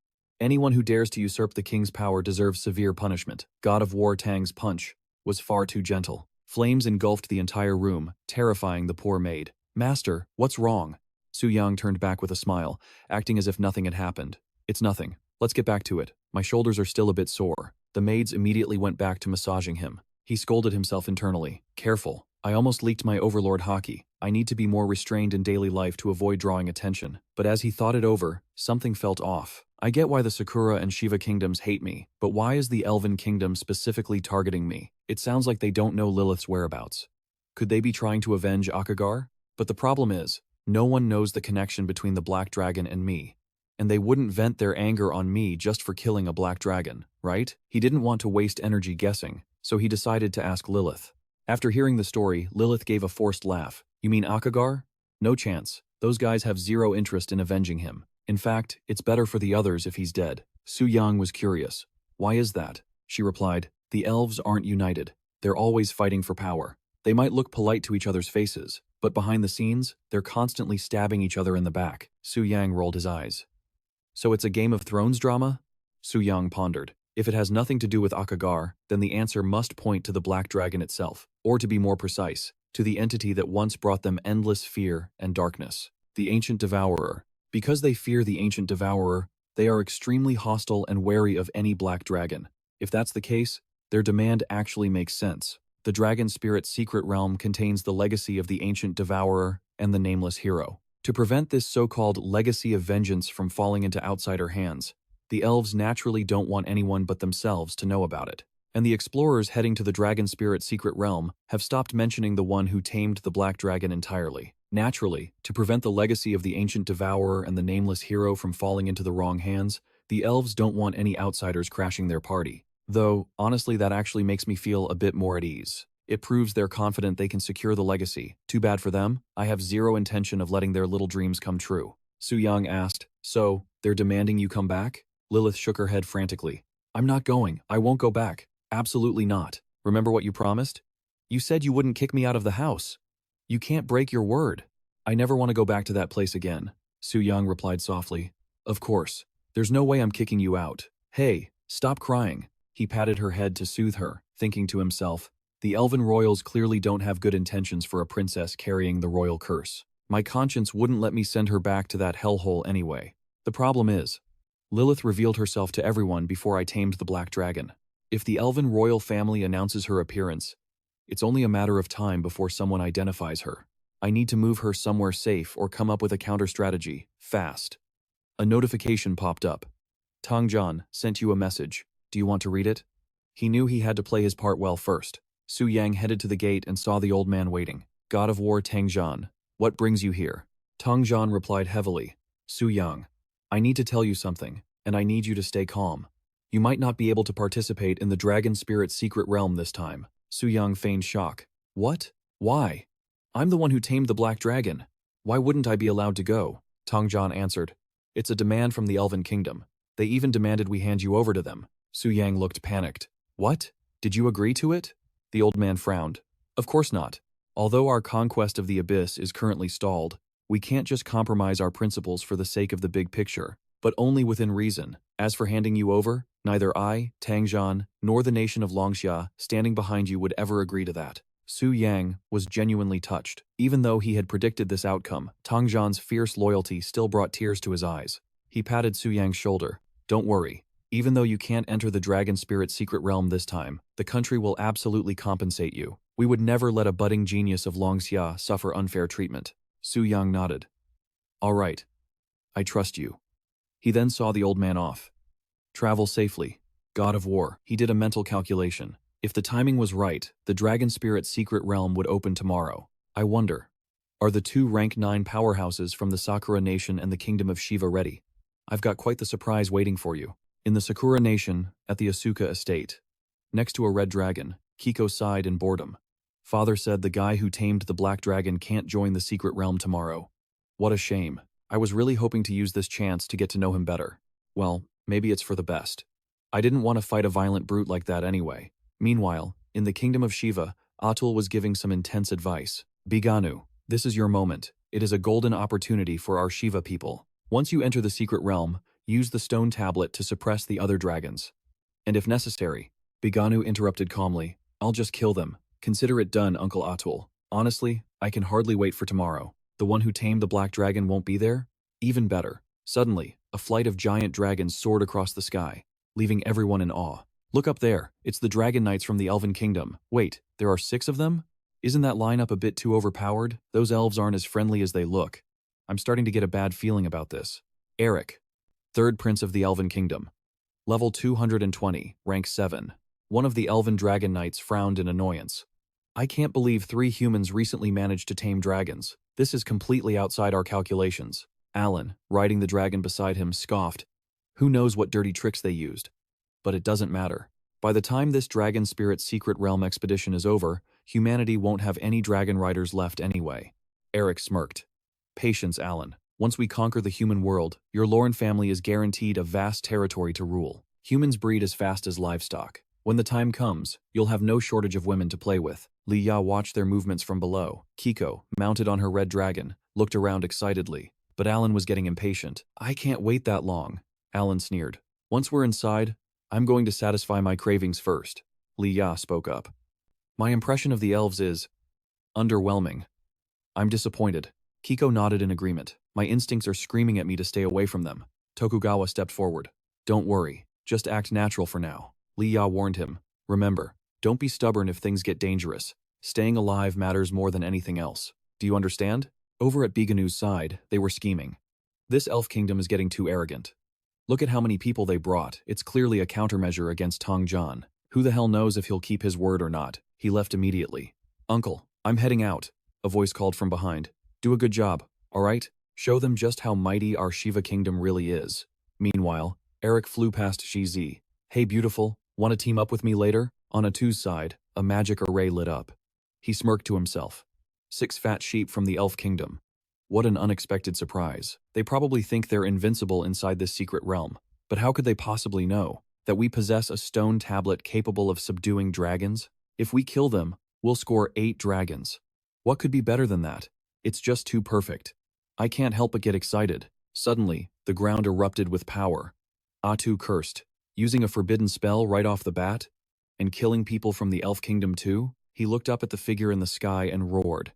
Anyone who dares to usurp the king's power deserves severe punishment. God of War Tang's punch was far too gentle. Flames engulfed the entire room, terrifying the poor maid. Master, what's wrong? Su Yang turned back with a smile, acting as if nothing had happened. It's nothing. Let's get back to it. My shoulders are still a bit sore. The maids immediately went back to massaging him. He scolded himself internally. Careful. I almost leaked my overlord haki. I need to be more restrained in daily life to avoid drawing attention. But as he thought it over, something felt off. I get why the Sakura and Shiva kingdoms hate me, but why is the Elven Kingdom specifically targeting me? It sounds like they don't know Lilith's whereabouts. Could they be trying to avenge Akagar? But the problem is, no one knows the connection between the Black Dragon and me. And they wouldn't vent their anger on me just for killing a Black Dragon, right? He didn't want to waste energy guessing, so he decided to ask Lilith. After hearing the story, Lilith gave a forced laugh. You mean Akagar? No chance. Those guys have zero interest in avenging him. In fact, it's better for the others if he's dead. Su Yang was curious. Why is that? She replied, the elves aren't united. They're always fighting for power. They might look polite to each other's faces, but behind the scenes, they're constantly stabbing each other in the back. Su Yang rolled his eyes. So it's a Game of Thrones drama? Su Yang pondered. If it has nothing to do with Akagar, then the answer must point to the Black Dragon itself, or to be more precise, to the entity that once brought them endless fear and darkness. The Ancient Devourer. Because they fear the Ancient Devourer, they are extremely hostile and wary of any Black Dragon. If that's the case, their demand actually makes sense. The Dragon Spirit's secret realm contains the legacy of the Ancient Devourer and the Nameless Hero. To prevent this so-called legacy of vengeance from falling into outsider hands, the elves naturally don't want anyone but themselves to know about it. And the explorers heading to the Dragon Spirit's secret realm have stopped mentioning the one who tamed the Black Dragon entirely. Naturally, to prevent the legacy of the Ancient Devourer and the Nameless Hero from falling into the wrong hands, the elves don't want any outsiders crashing their party. Though, honestly, that actually makes me feel a bit more at ease. It proves they're confident they can secure the legacy. Too bad for them. I have zero intention of letting their little dreams come true. Su Yang asked, so, they're demanding you come back? Lilith shook her head frantically. I'm not going. I won't go back. Absolutely not. Remember what you promised? You said you wouldn't kick me out of the house. You can't break your word. I never want to go back to that place again. Su Yang replied softly. Of course. There's no way I'm kicking you out. Hey, stop crying. He patted her head to soothe her, thinking to himself, the Elven royals clearly don't have good intentions for a princess carrying the royal curse. My conscience wouldn't let me send her back to that hellhole anyway. The problem is, Lilith revealed herself to everyone before I tamed the Black Dragon. If the Elven royal family announces her appearance, it's only a matter of time before someone identifies her. I need to move her somewhere safe or come up with a counter-strategy, fast. A notification popped up. Tang Jian sent you a message. Do you want to read it? He knew he had to play his part well first. Su Yang headed to the gate and saw the old man waiting. God of War Tang Jian, what brings you here? Tang Jian replied heavily. Su Yang, I need to tell you something, and I need you to stay calm. You might not be able to participate in the Dragon Spirit's secret realm this time. Su Yang feigned shock. What? Why? I'm the one who tamed the Black Dragon. Why wouldn't I be allowed to go? Tang Jian answered. It's a demand from the Elven Kingdom. They even demanded we hand you over to them. Su Yang looked panicked. What? Did you agree to it? The old man frowned. Of course not. Although our conquest of the Abyss is currently stalled, we can't just compromise our principles for the sake of the big picture, but only within reason. As for handing you over, neither I, Tang Jian, nor the nation of Longxia standing behind you would ever agree to that. Su Yang was genuinely touched. Even though he had predicted this outcome, Tang Jian's fierce loyalty still brought tears to his eyes. He patted Su Yang's shoulder. Don't worry. Even though you can't enter the Dragon Spirit secret realm this time, the country will absolutely compensate you. We would never let a budding genius of Longxia suffer unfair treatment. Su Yang nodded. All right. I trust you. He then saw the old man off. Travel safely. God of War. He did a mental calculation. If the timing was right, the Dragon Spirit secret realm would open tomorrow. I wonder, are the two rank 9 powerhouses from the Sakura Nation and the Kingdom of Shiva ready? I've got quite the surprise waiting for you. In the Sakura Nation, at the Asuka estate, next to a red dragon, Kiko sighed in boredom. Father said the guy who tamed the black dragon can't join the secret realm tomorrow. What a shame. I was really hoping to use this chance to get to know him better. Well, maybe it's for the best. I didn't want to fight a violent brute like that anyway. Meanwhile, in the Kingdom of Shiva, Atul was giving some intense advice. Biganu, this is your moment. It is a golden opportunity for our Shiva people. Once you enter the secret realm, use the stone tablet to suppress the other dragons. And if necessary, Biganu interrupted calmly, I'll just kill them. Consider it done, Uncle Atul. Honestly, I can hardly wait for tomorrow. The one who tamed the black dragon won't be there? Even better. Suddenly, a flight of giant dragons soared across the sky, leaving everyone in awe. Look up there. It's the Dragon Knights from the Elven Kingdom. Wait, there are 6 of them? Isn't that lineup a bit too overpowered? Those elves aren't as friendly as they look. I'm starting to get a bad feeling about this. Eric, 3rd Prince of the Elven Kingdom. Level 220, rank 7. One of the Elven Dragon Knights frowned in annoyance. I can't believe 3 humans recently managed to tame dragons. This is completely outside our calculations. Alan, riding the dragon beside him, scoffed. Who knows what dirty tricks they used? But it doesn't matter. By the time this Dragon Spirit Secret Realm expedition is over, humanity won't have any dragon riders left anyway. Eric smirked. Patience, Alan. Once we conquer the human world, your Lauren family is guaranteed a vast territory to rule. Humans breed as fast as livestock. When the time comes, you'll have no shortage of women to play with. Li Ya watched their movements from below. Kiko, mounted on her red dragon, looked around excitedly. But Alan was getting impatient. I can't wait that long. Alan sneered. Once we're inside, I'm going to satisfy my cravings first. Li Ya spoke up. My impression of the elves is underwhelming. I'm disappointed. Kiko nodded in agreement. My instincts are screaming at me to stay away from them. Tokugawa stepped forward. Don't worry. Just act natural for now. Li Ya warned him. Remember, don't be stubborn if things get dangerous. Staying alive matters more than anything else. Do you understand? Over at Biganu's side, they were scheming. This elf kingdom is getting too arrogant. Look at how many people they brought. It's clearly a countermeasure against Tong John. Who the hell knows if he'll keep his word or not? He left immediately. Uncle, I'm heading out, a voice called from behind. Do a good job, all right? Show them just how mighty our Shiva kingdom really is. Meanwhile, Eric flew past Shizi. Hey beautiful, want to team up with me later? On Atu's side, a magic array lit up. He smirked to himself. 6 fat sheep from the elf kingdom. What an unexpected surprise. They probably think they're invincible inside this secret realm. But how could they possibly know that we possess a stone tablet capable of subduing dragons? If we kill them, we'll score 8 dragons. What could be better than that? It's just too perfect. I can't help but get excited. Suddenly, the ground erupted with power. Atu cursed, using a forbidden spell right off the bat, and killing people from the elf kingdom too. He looked up at the figure in the sky and roared.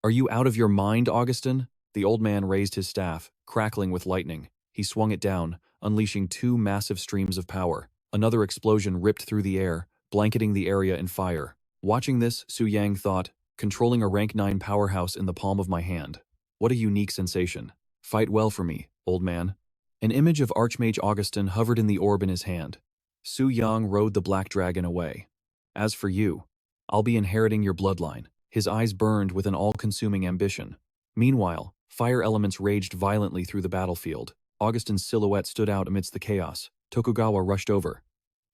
Are you out of your mind, Augustin? The old man raised his staff, crackling with lightning. He swung it down, unleashing 2 massive streams of power. Another explosion ripped through the air, blanketing the area in fire. Watching this, Su Yang thought, controlling a rank 9 powerhouse in the palm of my hand. What a unique sensation. Fight well for me, old man. An image of Archmage Augustin hovered in the orb in his hand. Su Yang rode the black dragon away. As for you, I'll be inheriting your bloodline. His eyes burned with an all-consuming ambition. Meanwhile, fire elements raged violently through the battlefield. Augustin's silhouette stood out amidst the chaos. Tokugawa rushed over.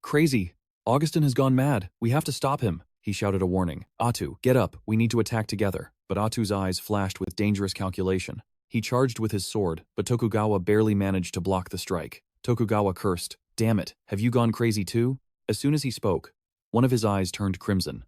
Crazy! Augustin has gone mad. We have to stop him, he shouted a warning. Atu, get up. We need to attack together. But Atu's eyes flashed with dangerous calculation. He charged with his sword, but Tokugawa barely managed to block the strike. Tokugawa cursed. Damn it, have you gone crazy too? As soon as he spoke, one of his eyes turned crimson.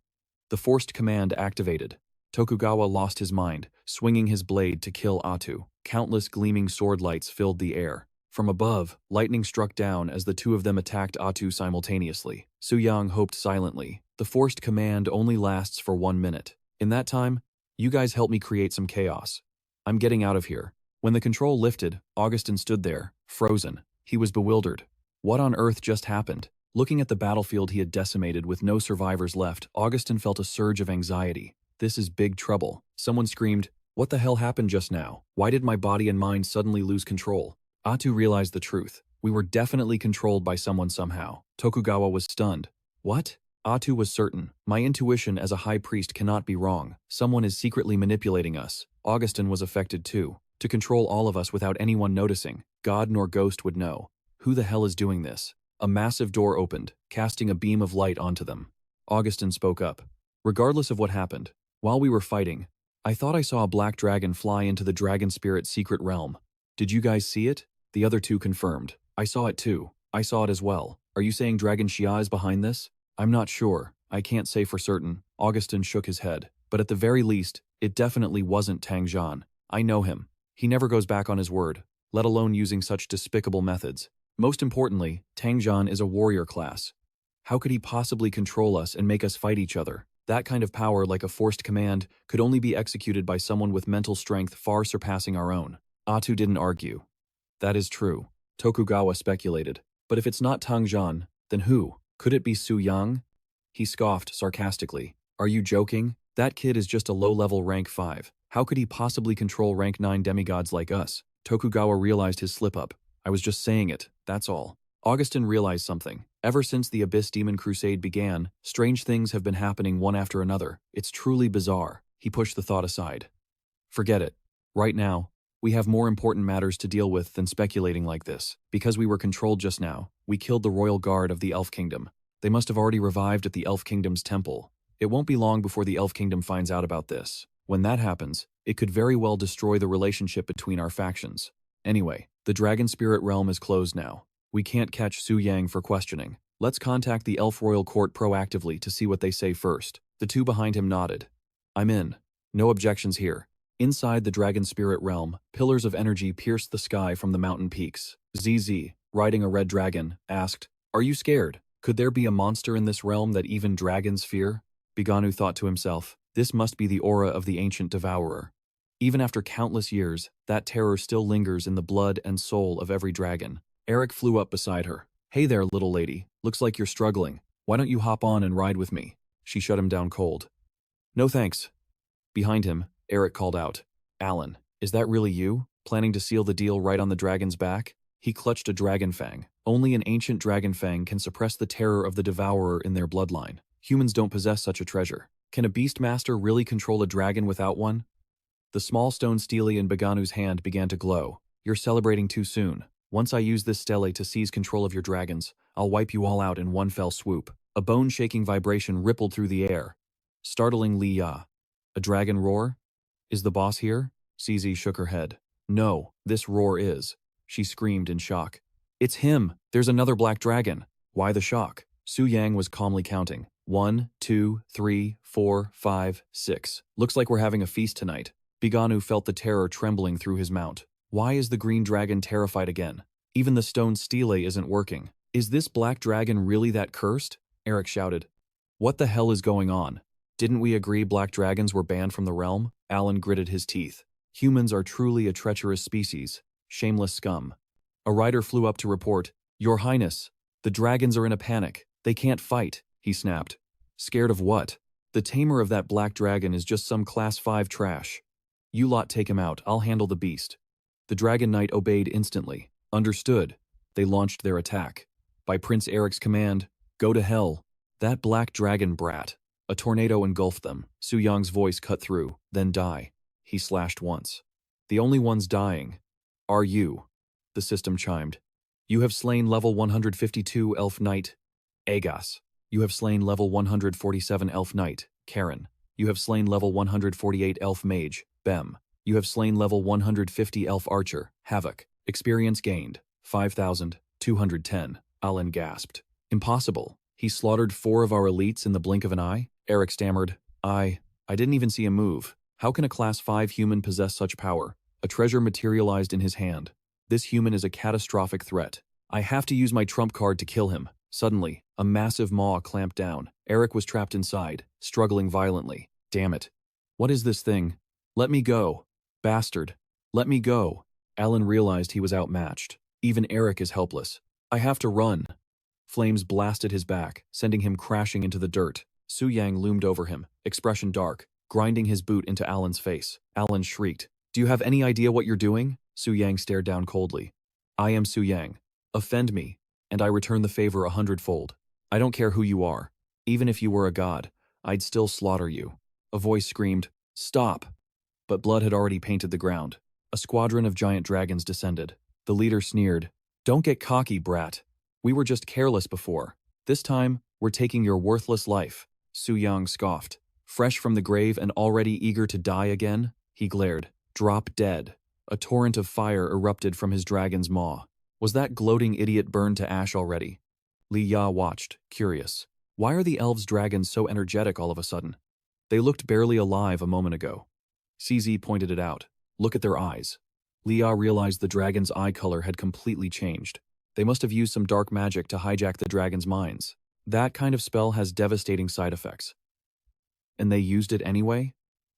The forced command activated. Tokugawa lost his mind, swinging his blade to kill Atu. Countless gleaming sword lights filled the air. From above, lightning struck down as the 2 of them attacked Atu simultaneously. Su Yang hoped silently. The forced command only lasts for 1 minute. In that time, you guys help me create some chaos. I'm getting out of here. When the control lifted, Augustin stood there, frozen. He was bewildered. What on earth just happened? Looking at the battlefield he had decimated with no survivors left, Augustin felt a surge of anxiety. This is big trouble. Someone screamed, "What the hell happened just now? Why did my body and mind suddenly lose control?" Atu realized the truth. We were definitely controlled by someone somehow. Tokugawa was stunned. What? Atu was certain. My intuition as a high priest cannot be wrong. Someone is secretly manipulating us. Augustin was affected too. To control all of us without anyone noticing. God nor ghost would know. Who the hell is doing this? A massive door opened, casting a beam of light onto them. Augustin spoke up. Regardless of what happened, while we were fighting, I thought I saw a black dragon fly into the dragon spirit's secret realm. Did you guys see it? The other two confirmed. I saw it too. I saw it as well. Are you saying Dragon Xia is behind this? I'm not sure. I can't say for certain. Augustin shook his head. But at the very least, it definitely wasn't Tang Zhan. I know him. He never goes back on his word, let alone using such despicable methods. Most importantly, Tang Zhan is a warrior class. How could he possibly control us and make us fight each other? That kind of power, like a forced command, could only be executed by someone with mental strength far surpassing our own. Atu didn't argue. That is true. Tokugawa speculated. But if it's not Tang Zhan, then who? Could it be Su Yang? He scoffed sarcastically. Are you joking? That kid is just a low-level rank 5. How could he possibly control rank 9 demigods like us? Tokugawa realized his slip-up. I was just saying it, that's all. Augustin realized something. Ever since the Abyss Demon Crusade began, strange things have been happening one after another. It's truly bizarre. He pushed the thought aside. Forget it. Right now, we have more important matters to deal with than speculating like this. Because we were controlled just now, we killed the royal guard of the Elf Kingdom. They must have already revived at the Elf Kingdom's temple. It won't be long before the Elf Kingdom finds out about this. When that happens, it could very well destroy the relationship between our factions. Anyway, the Dragon Spirit Realm is closed now. We can't catch Su Yang for questioning. Let's contact the Elf Royal Court proactively to see what they say first. The two behind him nodded. I'm in. No objections here. Inside the Dragon Spirit Realm, pillars of energy pierced the sky from the mountain peaks. ZZ, riding a red dragon, asked, Are you scared? Could there be a monster in this realm that even dragons fear? Biganu thought to himself, this must be the aura of the ancient devourer. Even after countless years, that terror still lingers in the blood and soul of every dragon. Eric flew up beside her. Hey there, little lady. Looks like you're struggling. Why don't you hop on and ride with me? She shut him down cold. No thanks. Behind him, Eric called out. Alan, is that really you? Planning to seal the deal right on the dragon's back? He clutched a dragon fang. Only an ancient dragon fang can suppress the terror of the devourer in their bloodline. Humans don't possess such a treasure. Can a beastmaster really control a dragon without one? The small stone stele in Baganu's hand began to glow. You're celebrating too soon. Once I use this stele to seize control of your dragons, I'll wipe you all out in one fell swoop. A bone-shaking vibration rippled through the air, startling Li Ya. A dragon roar? Is the boss here? CZ shook her head. No, this roar is. She screamed in shock. It's him! There's another black dragon! Why the shock? Su Yang was calmly counting. 1, 2, 3, 4, 5, 6. Looks like we're having a feast tonight. Biganu felt the terror trembling through his mount. Why is the green dragon terrified again? Even the stone stele isn't working. Is this black dragon really that cursed? Eric shouted. What the hell is going on? Didn't we agree black dragons were banned from the realm? Alan gritted his teeth. Humans are truly a treacherous species. Shameless scum. A rider flew up to report, Your Highness, the dragons are in a panic. They can't fight, he snapped. Scared of what? The tamer of that black dragon is just some class 5 trash. You lot take him out, I'll handle the beast. The Dragon Knight obeyed instantly. Understood. They launched their attack. By Prince Eric's command, go to hell. That black dragon brat. A tornado engulfed them. Su Yang's voice cut through. Then die. He slashed once. The only ones dying are you. The system chimed. You have slain level 152 Elf Knight, Agas. You have slain level 147 Elf Knight, Karen. You have slain level 148 Elf Mage, Bem. You have slain level 150 Elf Archer, Havoc. Experience gained, 5,210. Alan gasped. Impossible. He slaughtered 4 of our elites in the blink of an eye? Eric stammered. I didn't even see him move. How can a class 5 human possess such power? A treasure materialized in his hand. This human is a catastrophic threat. I have to use my trump card to kill him. Suddenly, a massive maw clamped down. Eric was trapped inside, struggling violently. Damn it. What is this thing? Let me go. Bastard. Let me go. Alan realized he was outmatched. Even Eric is helpless. I have to run. Flames blasted his back, sending him crashing into the dirt. Su Yang loomed over him, expression dark, grinding his boot into Alan's face. Alan shrieked. Do you have any idea what you're doing? Su Yang stared down coldly. I am Su Yang. Offend me, and I return the favor 100-fold. I don't care who you are. Even if you were a god, I'd still slaughter you. A voice screamed, Stop! But blood had already painted the ground. A squadron of giant dragons descended. The leader sneered, Don't get cocky, brat. We were just careless before. This time, we're taking your worthless life. Su Yang scoffed. Fresh from the grave and already eager to die again, he glared. Drop dead. A torrent of fire erupted from his dragon's maw. Was that gloating idiot burned to ash already? Li Ya watched, curious. Why are the elves' dragons so energetic all of a sudden? They looked barely alive a moment ago. CZ pointed it out. Look at their eyes. Li Ya realized the dragon's eye color had completely changed. They must have used some dark magic to hijack the dragon's minds. That kind of spell has devastating side effects. And they used it anyway?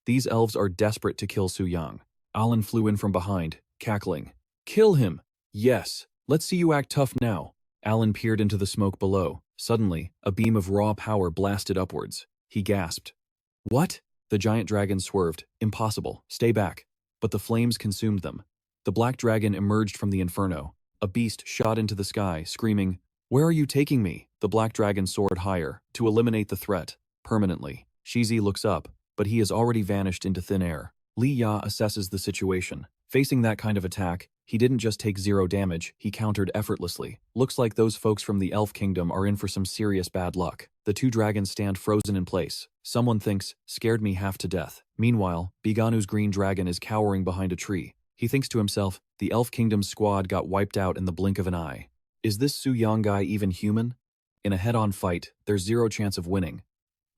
These elves are desperate to kill Su Yang. Alan flew in from behind, cackling. Kill him! Yes, let's see you act tough now. Alan peered into the smoke below. Suddenly, a beam of raw power blasted upwards. He gasped. What? The giant dragon swerved. Impossible. Stay back. But the flames consumed them. The black dragon emerged from the inferno. A beast shot into the sky, screaming, Where are you taking me? The black dragon soared higher, to eliminate the threat, permanently. Shizi looks up, but he has already vanished into thin air. Li Ya assesses the situation. Facing that kind of attack, he didn't just take 0 damage, he countered effortlessly. Looks like those folks from the Elf Kingdom are in for some serious bad luck. The 2 dragons stand frozen in place. Someone thinks, scared me half to death. Meanwhile, Biganu's green dragon is cowering behind a tree. He thinks to himself, the Elf Kingdom's squad got wiped out in the blink of an eye. Is this Su Yang guy even human? In a head-on fight, there's 0 chance of winning.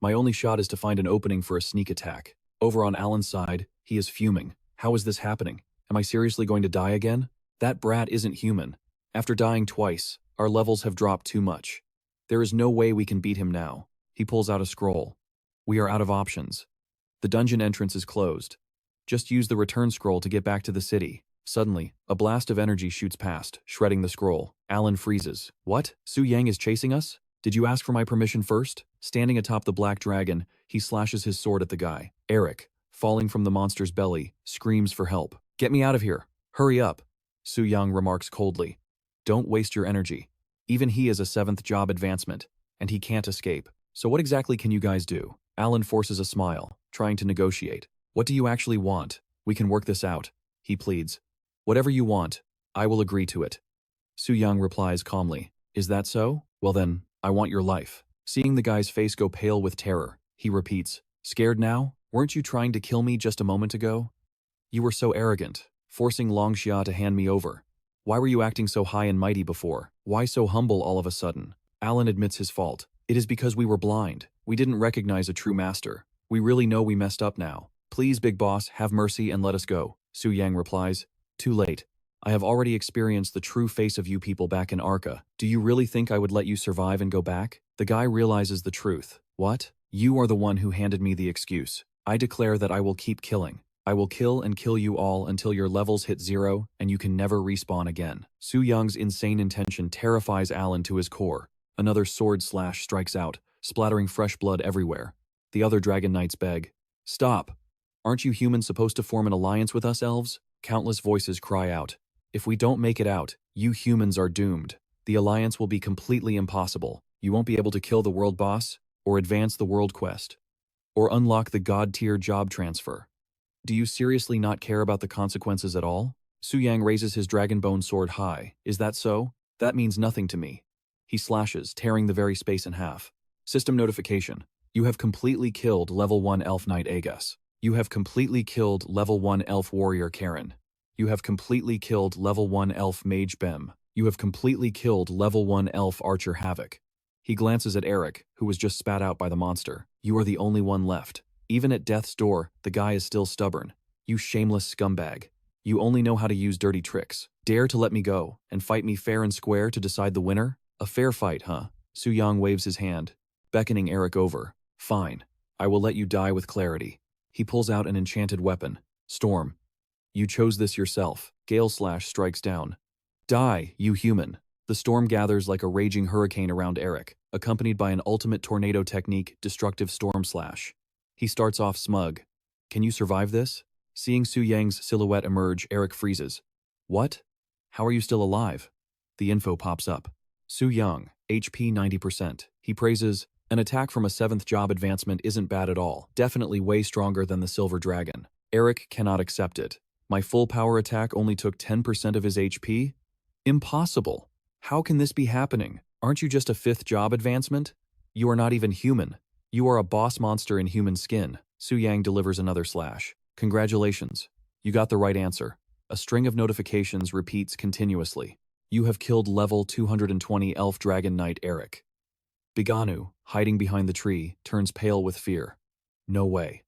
My only shot is to find an opening for a sneak attack. Over on Alan's side, he is fuming. How is this happening? Am I seriously going to die again? That brat isn't human. After dying twice, our levels have dropped too much. There is no way we can beat him now. He pulls out a scroll. We are out of options. The dungeon entrance is closed. Just use the return scroll to get back to the city. Suddenly, a blast of energy shoots past, shredding the scroll. Alan freezes. What? Su Yang is chasing us? Did you ask for my permission first? Standing atop the black dragon, he slashes his sword at the guy. Eric, falling from the monster's belly, screams for help. Get me out of here. Hurry up. Su Yang remarks coldly. Don't waste your energy. Even he is a 7th job advancement, and he can't escape. So what exactly can you guys do? Alan forces a smile, trying to negotiate. What do you actually want? We can work this out, he pleads. Whatever you want, I will agree to it. Su Yang replies calmly. Is that so? Well then, I want your life. Seeing the guy's face go pale with terror, he repeats. Scared now? Weren't you trying to kill me just a moment ago? You were so arrogant, forcing Longxia to hand me over. Why were you acting so high and mighty before? Why so humble all of a sudden? Alan admits his fault. It is because we were blind. We didn't recognize a true master. We really know we messed up now. Please, big boss, have mercy and let us go. Su Yang replies. Too late. I have already experienced the true face of you people back in Arca. Do you really think I would let you survive and go back? The guy realizes the truth. What? You are the one who handed me the excuse. I declare that I will keep killing. I will kill and kill you all until your levels hit 0 and you can never respawn again. Su Yang's insane intention terrifies Alan to his core. Another sword slash strikes out, splattering fresh blood everywhere. The other Dragon Knights beg. Stop! Aren't you humans supposed to form an alliance with us elves? Countless voices cry out. If we don't make it out, you humans are doomed. The alliance will be completely impossible. You won't be able to kill the world boss, or advance the world quest, or unlock the god-tier job transfer. Do you seriously not care about the consequences at all? Su Yang raises his dragonbone sword high. Is that so? That means nothing to me. He slashes, tearing the very space in half. System notification. You have completely killed level 1 Elf Knight Aegis. You have completely killed level 1 Elf Warrior Karen. You have completely killed level 1 Elf Mage Bem. You have completely killed level 1 Elf Archer Havoc. He glances at Eric, who was just spat out by the monster. You are the only one left. Even at death's door, the guy is still stubborn. You shameless scumbag. You only know how to use dirty tricks. Dare to let me go, and fight me fair and square to decide the winner? A fair fight, huh? Su Yang waves his hand, beckoning Eric over. Fine. I will let you die with clarity. He pulls out an enchanted weapon. Storm. You chose this yourself. Gale Slash strikes down. Die, you human. The storm gathers like a raging hurricane around Eric, accompanied by an ultimate tornado technique, Destructive Storm Slash. He starts off smug. Can you survive this? Seeing Su Yang's silhouette emerge, Eric freezes. What? How are you still alive? The info pops up. Su Yang, HP 90%. He praises, an attack from a 7th job advancement isn't bad at all. Definitely way stronger than the Silver Dragon. Eric cannot accept it. My full power attack only took 10% of his HP? Impossible. How can this be happening? Aren't you just a 5th job advancement? You are not even human. You are a boss monster in human skin. Su Yang delivers another slash. Congratulations. You got the right answer. A string of notifications repeats continuously. You have killed level 220 Elf Dragon Knight Eric. Biganu, hiding behind the tree, turns pale with fear. No way.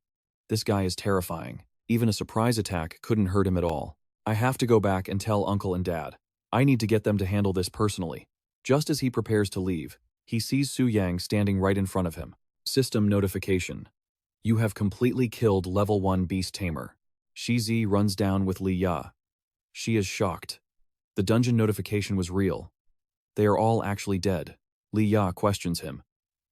This guy is terrifying. Even a surprise attack couldn't hurt him at all. I have to go back and tell Uncle and Dad. I need to get them to handle this personally. Just as he prepares to leave, he sees Su Yang standing right in front of him. System notification. You have completely killed level 1 Beast Tamer. Shizi runs down with Li Ya. She is shocked. The dungeon notification was real. They are all actually dead. Li Ya questions him.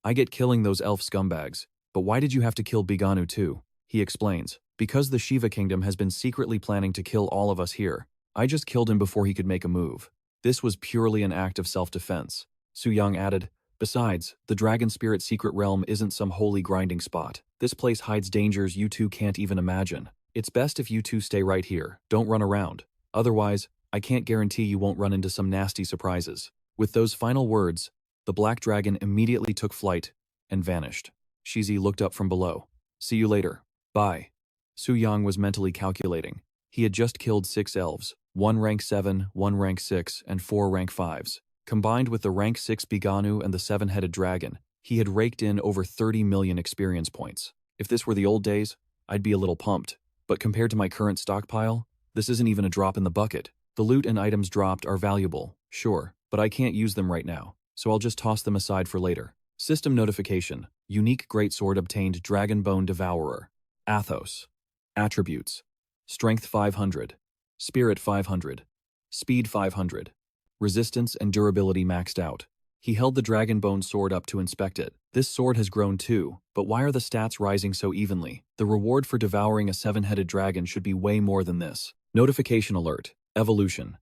I get killing those elf scumbags, but why did you have to kill Biganu too? He explains. Because the Shiva Kingdom has been secretly planning to kill all of us here. I just killed him before he could make a move. This was purely an act of self-defense. Su Yang added, besides, the Dragon Spirit Secret Realm isn't some holy grinding spot. This place hides dangers you two can't even imagine. It's best if you two stay right here, don't run around. Otherwise, I can't guarantee you won't run into some nasty surprises. With those final words, the Black Dragon immediately took flight and vanished. Shizi looked up from below. See you later. Bye. Su Yang was mentally calculating. He had just killed 6 elves, 1 rank 7, 1 rank 6, and 4 rank 5s. Combined with the rank 6 Biganu and the 7-headed dragon, he had raked in over 30 million experience points. If this were the old days, I'd be a little pumped. But compared to my current stockpile, this isn't even a drop in the bucket. The loot and items dropped are valuable, sure, but I can't use them right now, so I'll just toss them aside for later. System notification. Unique greatsword obtained, Dragon Bone Devourer. Athos. Attributes. Strength 500. Spirit 500. Speed 500. Resistance and durability maxed out. He held the Dragon Bone sword up to inspect it. This sword has grown too, but why are the stats rising so evenly? The reward for devouring a 7-headed dragon should be way more than this. Notification alert. Evolution.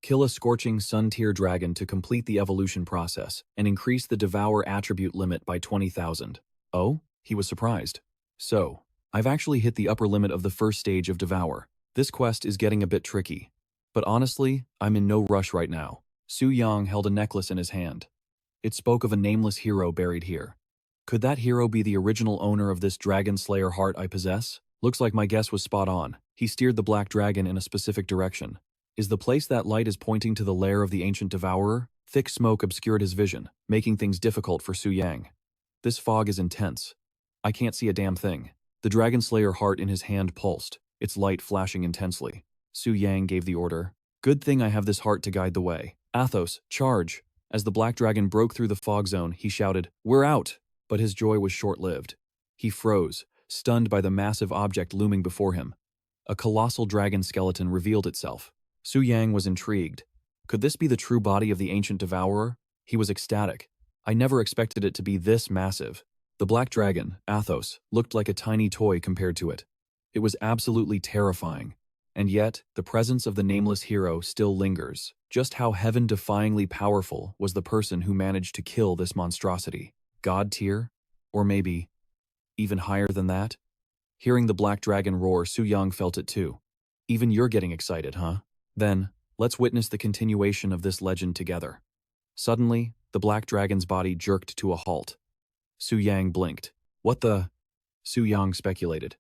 Kill a Scorching Sun tier dragon to complete the evolution process and increase the Devour attribute limit by 20,000. Oh? He was surprised. So, I've actually hit the upper limit of the first stage of Devour. This quest is getting a bit tricky. But honestly, I'm in no rush right now. Su Yang held a necklace in his hand. It spoke of a nameless hero buried here. Could that hero be the original owner of this Dragon Slayer heart I possess? Looks like my guess was spot on. He steered the Black Dragon in a specific direction. Is the place that light is pointing to the lair of the ancient devourer? Thick smoke obscured his vision, making things difficult for Su Yang. This fog is intense. I can't see a damn thing. The Dragon Slayer heart in his hand pulsed, its light flashing intensely. Su Yang gave the order. Good thing I have this heart to guide the way. Athos, charge! As the Black Dragon broke through the fog zone, he shouted, "We're out!" But his joy was short-lived. He froze, stunned by the massive object looming before him. A colossal dragon skeleton revealed itself. Su Yang was intrigued. Could this be the true body of the ancient devourer? He was ecstatic. I never expected it to be this massive. The Black Dragon, Athos, looked like a tiny toy compared to it. It was absolutely terrifying. And yet, the presence of the nameless hero still lingers. Just how heaven-defyingly powerful was the person who managed to kill this monstrosity? God tier? Or maybe even higher than that? Hearing the Black Dragon roar, Su Yang felt it too. Even you're getting excited, huh? Then, let's witness the continuation of this legend together. Suddenly, the Black Dragon's body jerked to a halt. Su Yang blinked. What the? Su Yang speculated.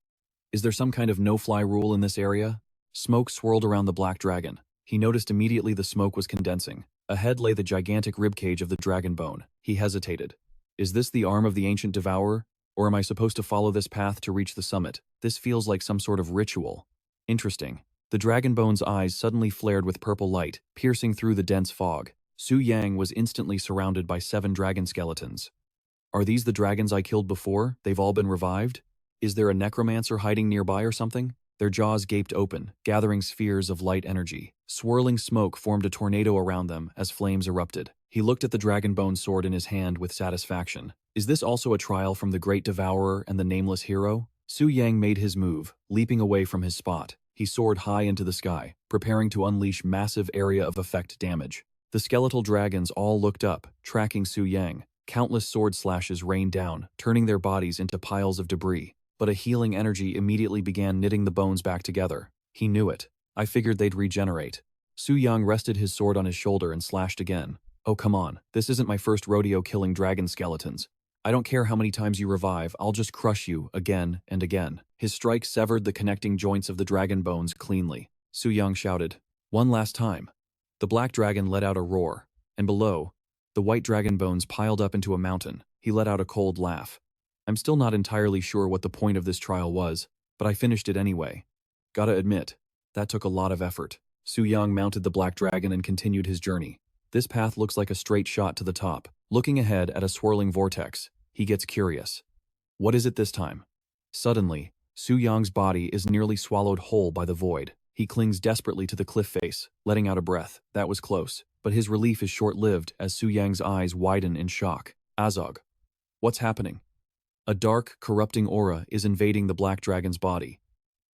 Is there some kind of no-fly rule in this area? Smoke swirled around the Black Dragon. He noticed immediately the smoke was condensing. Ahead lay the gigantic ribcage of the dragon bone. He hesitated. Is this the arm of the ancient devourer? Or am I supposed to follow this path to reach the summit? This feels like some sort of ritual. Interesting. The dragon bone's eyes suddenly flared with purple light, piercing through the dense fog. Su Yang was instantly surrounded by 7 dragon skeletons. Are these the dragons I killed before? They've all been revived? Is there a necromancer hiding nearby or something? Their jaws gaped open, gathering spheres of light energy. Swirling smoke formed a tornado around them as flames erupted. He looked at the dragonbone sword in his hand with satisfaction. Is this also a trial from the Great Devourer and the Nameless Hero? Su Yang made his move, leaping away from his spot. He soared high into the sky, preparing to unleash massive area of effect damage. The skeletal dragons all looked up, tracking Su Yang. Countless sword slashes rained down, turning their bodies into piles of debris. But a healing energy immediately began knitting the bones back together. He knew it. I figured they'd regenerate. Su Yang rested his sword on his shoulder and slashed again. Oh, come on. This isn't my first rodeo killing dragon skeletons. I don't care how many times you revive, I'll just crush you again and again. His strike severed the connecting joints of the dragon bones cleanly. Su Yang shouted, "One last time." The black dragon let out a roar, and below, the white dragon bones piled up into a mountain. He let out a cold laugh. I'm still not entirely sure what the point of this trial was, but I finished it anyway. Gotta admit, that took a lot of effort. Su Yang mounted the black dragon and continued his journey. This path looks like a straight shot to the top. Looking ahead at a swirling vortex, he gets curious. What is it this time? Suddenly, Su Yang's body is nearly swallowed whole by the void. He clings desperately to the cliff face, letting out a breath. That was close, but his relief is short-lived as Su Yang's eyes widen in shock. Azog. What's happening? A dark, corrupting aura is invading the black dragon's body.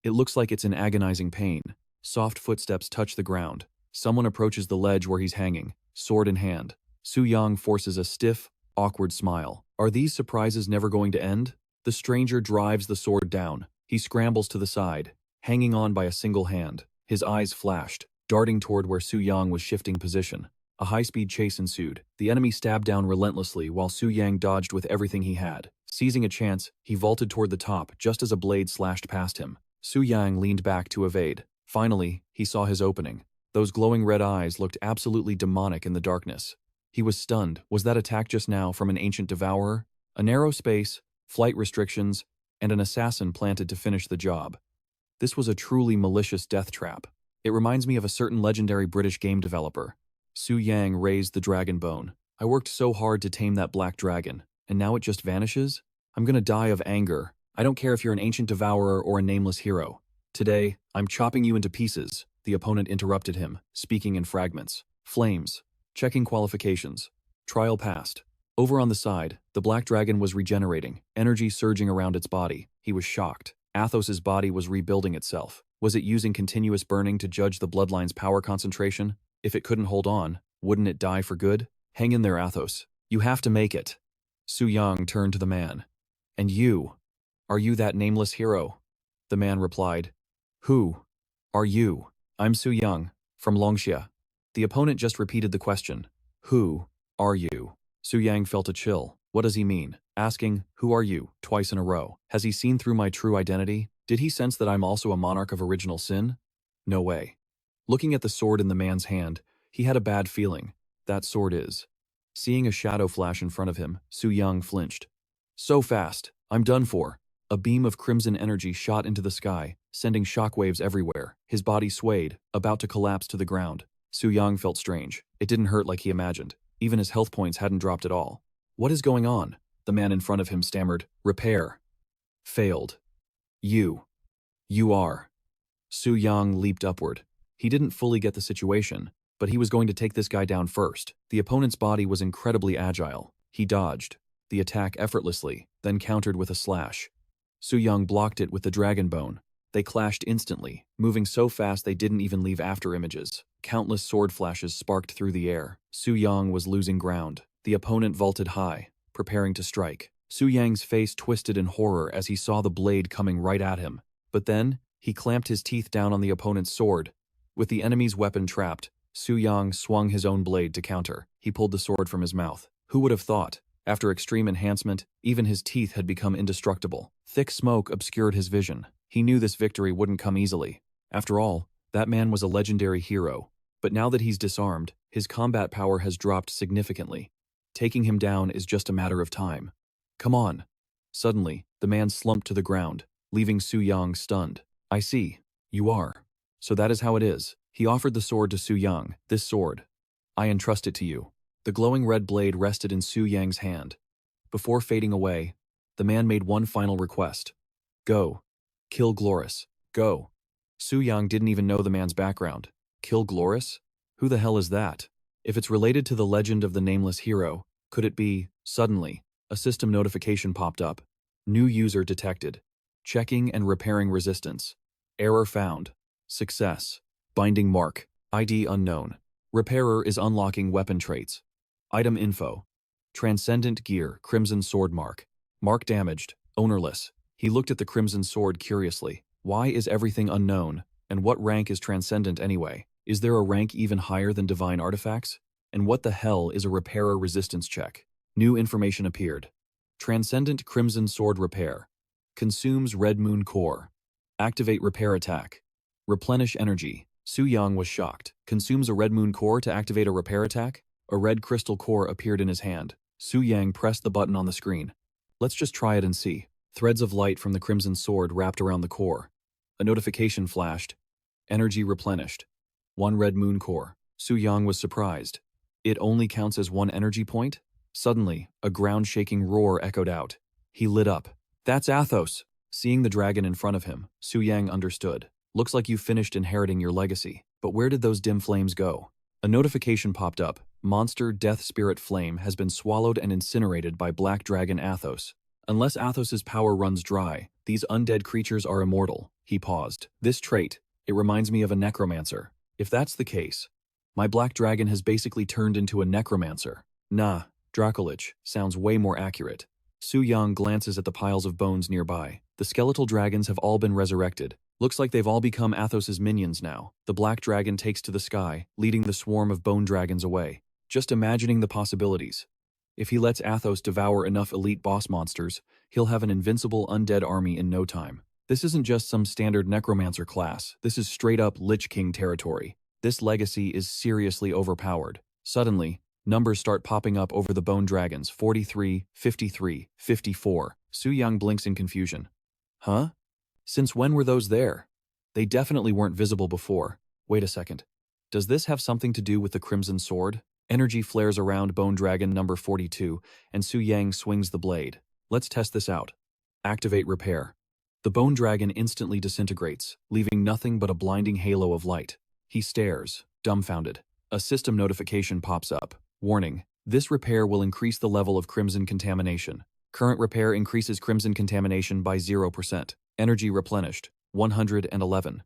It looks like it's in agonizing pain. Soft footsteps touch the ground. Someone approaches the ledge where he's hanging, sword in hand. Su Yang forces a stiff, awkward smile. Are these surprises never going to end? The stranger drives the sword down. He scrambles to the side, hanging on by a single hand. His eyes flashed, darting toward where Su Yang was shifting position. A high-speed chase ensued. The enemy stabbed down relentlessly while Su Yang dodged with everything he had. Seizing a chance, he vaulted toward the top just as a blade slashed past him. Su Yang leaned back to evade. Finally, he saw his opening. Those glowing red eyes looked absolutely demonic in the darkness. He was stunned. Was that attack just now from an ancient devourer? A narrow space, flight restrictions, and an assassin planted to finish the job. This was a truly malicious death trap. It reminds me of a certain legendary British game developer. Su Yang raised the dragon bone. I worked so hard to tame that black dragon, and now it just vanishes? I'm gonna die of anger. I don't care if you're an ancient devourer or a nameless hero. Today, I'm chopping you into pieces. The opponent interrupted him, speaking in fragments. Flames. Checking qualifications. Trial passed. Over on the side, the black dragon was regenerating, energy surging around its body. He was shocked. Athos's body was rebuilding itself. Was it using continuous burning to judge the bloodline's power concentration? If it couldn't hold on, wouldn't it die for good? Hang in there, Athos. You have to make it. Su Yang turned to the man. And you? Are you that nameless hero? The man replied. Who are you? I'm Su Yang, from Longxia. The opponent just repeated the question. Who are you? Su Yang felt a chill. What does he mean? Asking, who are you, twice in a row. Has he seen through my true identity? Did he sense that I'm also a monarch of original sin? No way. Looking at the sword in the man's hand, he had a bad feeling. That sword is. Seeing a shadow flash in front of him, Su Yang flinched. So fast, I'm done for. A beam of crimson energy shot into the sky, sending shockwaves everywhere. His body swayed, about to collapse to the ground. Su Yang felt strange. It didn't hurt like he imagined. Even his health points hadn't dropped at all. What is going on? The man in front of him stammered. Repair. Failed. You are. Su Yang leaped upward. He didn't fully get the situation, but he was going to take this guy down first. The opponent's body was incredibly agile. He dodged the attack effortlessly, then countered with a slash. Su Yang blocked it with the dragon bone. They clashed instantly, moving so fast they didn't even leave after images. Countless sword flashes sparked through the air. Su Yang was losing ground. The opponent vaulted high, preparing to strike. Su Yang's face twisted in horror as he saw the blade coming right at him. But then, he clamped his teeth down on the opponent's sword. With the enemy's weapon trapped, Su Yang swung his own blade to counter. He pulled the sword from his mouth. Who would have thought? After extreme enhancement, even his teeth had become indestructible. Thick smoke obscured his vision. He knew this victory wouldn't come easily. After all, that man was a legendary hero. But now that he's disarmed, his combat power has dropped significantly. Taking him down is just a matter of time. Come on. Suddenly, the man slumped to the ground, leaving Su Yang stunned. I see. You are. So that is how it is. He offered the sword to Su Yang. This sword. I entrust it to you. The glowing red blade rested in Su Yang's hand. Before fading away, the man made one final request. Go. Kill Gloris. Go. Su Yang didn't even know the man's background. Kill Gloris? Who the hell is that? If it's related to the legend of the nameless hero, could it be? Suddenly, a system notification popped up. New user detected. Checking and repairing resistance. Error found. Success. Binding mark. ID unknown. Repairer is unlocking weapon traits. Item info. Transcendent gear, crimson sword mark. Mark damaged, ownerless. He looked at the crimson sword curiously. Why is everything unknown? And what rank is transcendent anyway? Is there a rank even higher than divine artifacts? And what the hell is a repairer resistance check? New information appeared. Transcendent crimson sword repair. Consumes red moon core. Activate repair attack. Replenish energy. Su Yang was shocked. Consumes a red moon core to activate a repair attack? A red crystal core appeared in his hand. Su Yang pressed the button on the screen. Let's just try it and see. Threads of light from the crimson sword wrapped around the core. A notification flashed. Energy replenished. 1 red moon core. Su Yang was surprised. It only counts as 1 energy point? Suddenly, a ground-shaking roar echoed out. He lit up. That's Athos! Seeing the dragon in front of him, Su Yang understood. Looks like you finished inheriting your legacy. But where did those dim flames go? A notification popped up. Monster Death Spirit Flame has been swallowed and incinerated by Black Dragon Athos. Unless Athos's power runs dry, these undead creatures are immortal. He paused. This trait, it reminds me of a necromancer. If that's the case, my Black Dragon has basically turned into a necromancer. Nah, Dracolich sounds way more accurate. Su Yang glances at the piles of bones nearby. The skeletal dragons have all been resurrected. Looks like they've all become Athos's minions now. The Black Dragon takes to the sky, leading the swarm of bone dragons away. Just imagining the possibilities. If he lets Athos devour enough elite boss monsters, he'll have an invincible undead army in no time. This isn't just some standard necromancer class. This is straight-up Lich King territory. This legacy is seriously overpowered. Suddenly, numbers start popping up over the bone dragons. 43, 53, 54. Su Yang blinks in confusion. Huh? Since when were those there? They definitely weren't visible before. Wait a second. Does this have something to do with the Crimson Sword? Energy flares around Bone Dragon number 42, and Su Yang swings the blade. Let's test this out. Activate repair. The Bone Dragon instantly disintegrates, leaving nothing but a blinding halo of light. He stares, dumbfounded. A system notification pops up. Warning, this repair will increase the level of crimson contamination. Current repair increases crimson contamination by 0%. Energy replenished, 111.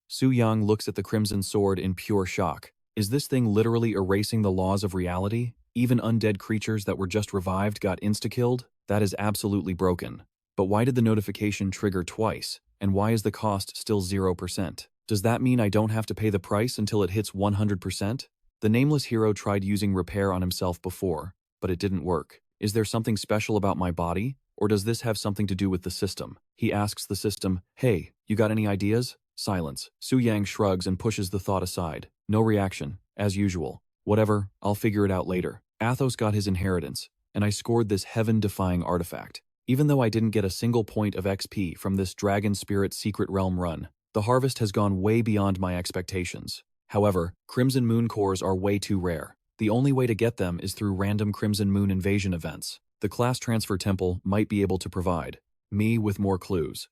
Su Yang looks at the Crimson Sword in pure shock. Is this thing literally erasing the laws of reality? Even undead creatures that were just revived got insta-killed? That is absolutely broken. But why did the notification trigger twice? And why is the cost still 0%? Does that mean I don't have to pay the price until it hits 100%? The nameless hero tried using repair on himself before, but it didn't work. Is there something special about my body? Or does this have something to do with the system? He asks the system, hey, you got any ideas? Silence. Su Yang shrugs and pushes the thought aside. No reaction, as usual. Whatever, I'll figure it out later. Athos got his inheritance, and I scored this heaven-defying artifact. Even though I didn't get a single point of XP from this Dragon Spirit Secret Realm run, the harvest has gone way beyond my expectations. However, Crimson Moon cores are way too rare. The only way to get them is through random Crimson Moon invasion events. The class transfer temple might be able to provide me with more clues.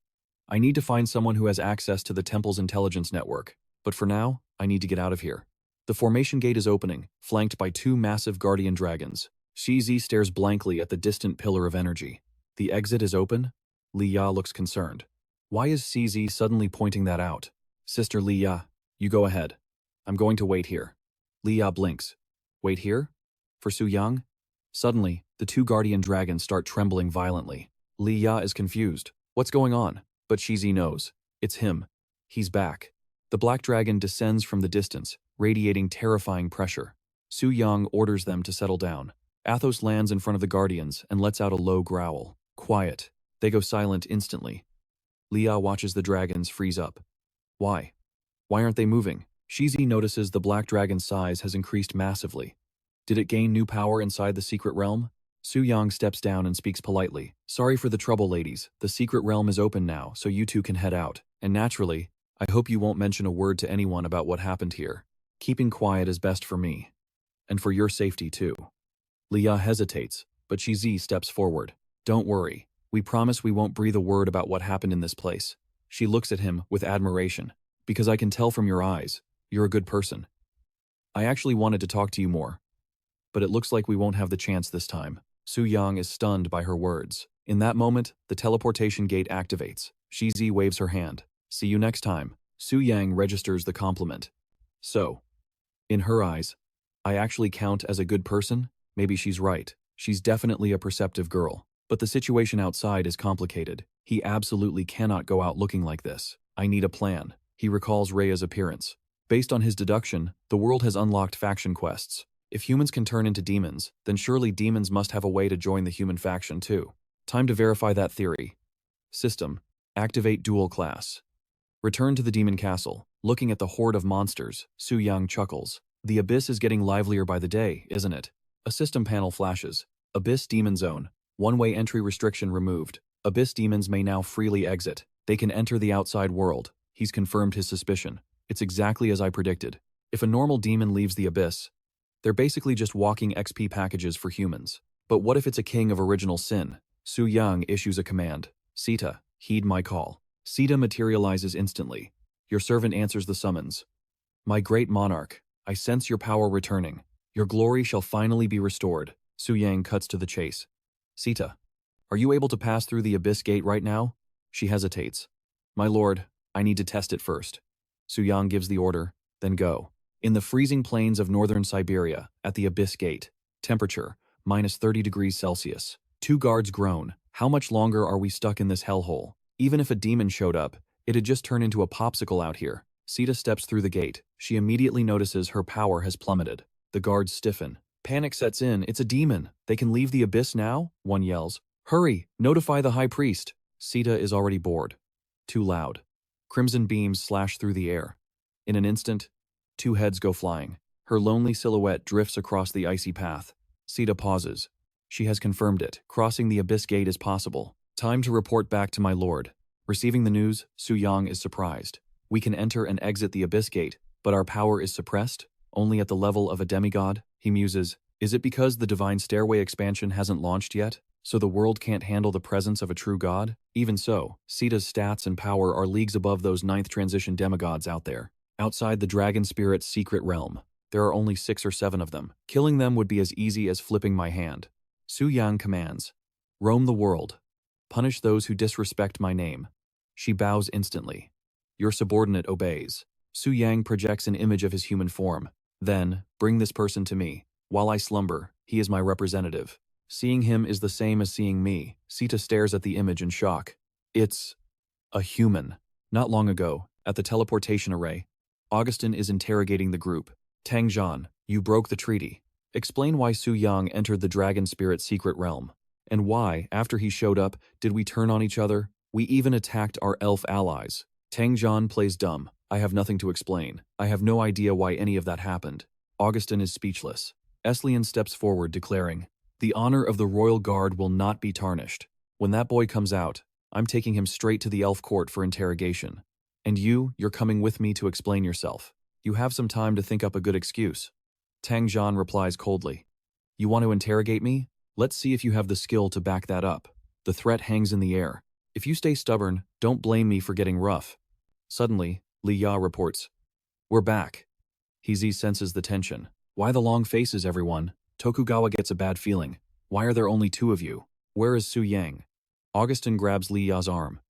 I need to find someone who has access to the temple's intelligence network, but for now, I need to get out of here. The formation gate is opening, flanked by 2 massive guardian dragons. Shizi stares blankly at the distant pillar of energy. The exit is open? Li Ya looks concerned. Why is CZ suddenly pointing that out? Sister Li Ya, you go ahead. I'm going to wait here. Li Ya blinks. Wait here? For Su Yang? Suddenly, the 2 guardian dragons start trembling violently. Li Ya is confused. What's going on? But Shizi knows. It's him. He's back. The black dragon descends from the distance, radiating terrifying pressure. Su Yang orders them to settle down. Athos lands in front of the guardians and lets out a low growl. Quiet. They go silent instantly. Li Ya watches the dragons freeze up. Why? Why aren't they moving? Shizi notices the black dragon's size has increased massively. Did it gain new power inside the secret realm? Su Yang steps down and speaks politely. Sorry for the trouble, ladies. The secret realm is open now, so you 2 can head out. And naturally, I hope you won't mention a word to anyone about what happened here. Keeping quiet is best for me. And for your safety, too. Li Ya hesitates, but Shizi steps forward. Don't worry. We promise we won't breathe a word about what happened in this place. She looks at him with admiration. Because I can tell from your eyes, you're a good person. I actually wanted to talk to you more. But it looks like we won't have the chance this time. Su Yang is stunned by her words. In that moment, the teleportation gate activates. Shizi waves her hand. See you next time. Su Yang registers the compliment. So, in her eyes, I actually count as a good person? Maybe she's right. She's definitely a perceptive girl. But the situation outside is complicated. He absolutely cannot go out looking like this. I need a plan. He recalls Rhea's appearance. Based on his deduction, the world has unlocked faction quests. If humans can turn into demons, then surely demons must have a way to join the human faction too. Time to verify that theory. System. Activate dual class. Return to the demon castle. Looking at the horde of monsters, Su Yang chuckles. The abyss is getting livelier by the day, isn't it? A system panel flashes. Abyss Demon Zone. One-way entry restriction removed. Abyss demons may now freely exit. They can enter the outside world. He's confirmed his suspicion. It's exactly as I predicted. If a normal demon leaves the abyss, they're basically just walking XP packages for humans. But what if it's a king of original sin? Su Yang issues a command. Sita, heed my call. Sita materializes instantly. Your servant answers the summons. My great monarch, I sense your power returning. Your glory shall finally be restored. Su Yang cuts to the chase. Sita, are you able to pass through the abyss gate right now? She hesitates. My lord, I need to test it first. Su Yang gives the order, then go. In the freezing plains of northern Siberia, at the abyss gate, temperature, minus 30 degrees Celsius. 2 guards groan. How much longer are we stuck in this hellhole? Even if a demon showed up, it'd just turn into a popsicle out here. Sita steps through the gate. She immediately notices her power has plummeted. The guards stiffen. Panic sets in. It's a demon. They can leave the abyss now? One yells. Hurry! Notify the high priest. Sita is already bored. Too loud. Crimson beams slash through the air. In an instant, 2 heads go flying. Her lonely silhouette drifts across the icy path. Sita pauses. She has confirmed it. Crossing the abyss gate is possible. Time to report back to my lord. Receiving the news, Su Yang is surprised. We can enter and exit the abyss gate, but our power is suppressed, only at the level of a demigod. He muses, is it because the divine stairway expansion hasn't launched yet, so the world can't handle the presence of a true god? Even so, Sita's stats and power are leagues above those 9th transition demigods out there. Outside the dragon spirit's secret realm, there are only 6 or 7 of them. Killing them would be as easy as flipping my hand. Su Yang commands, roam the world. Punish those who disrespect my name. She bows instantly. Your subordinate obeys. Su Yang projects an image of his human form. Then, bring this person to me. While I slumber, he is my representative. Seeing him is the same as seeing me. Sita stares at the image in shock. It's a human. Not long ago, at the teleportation array, Augustin is interrogating the group. Tang Zhan, you broke the treaty. Explain why Su Yang entered the dragon spirit's secret realm. And why, after he showed up, did we turn on each other? We even attacked our elf allies. Tang Zhan plays dumb. I have nothing to explain. I have no idea why any of that happened. Augustin is speechless. Eslian steps forward, declaring, the honor of the royal guard will not be tarnished. When that boy comes out, I'm taking him straight to the elf court for interrogation. And you're coming with me to explain yourself. You have some time to think up a good excuse. Tang Zhan replies coldly. You want to interrogate me? Let's see if you have the skill to back that up. The threat hangs in the air. If you stay stubborn, don't blame me for getting rough. Suddenly, Li Ya reports. We're back. Hizi senses the tension. Why the long faces, everyone? Tokugawa gets a bad feeling. Why are there only 2 of you? Where is Su Yang? Augustin grabs Li Ya's arm.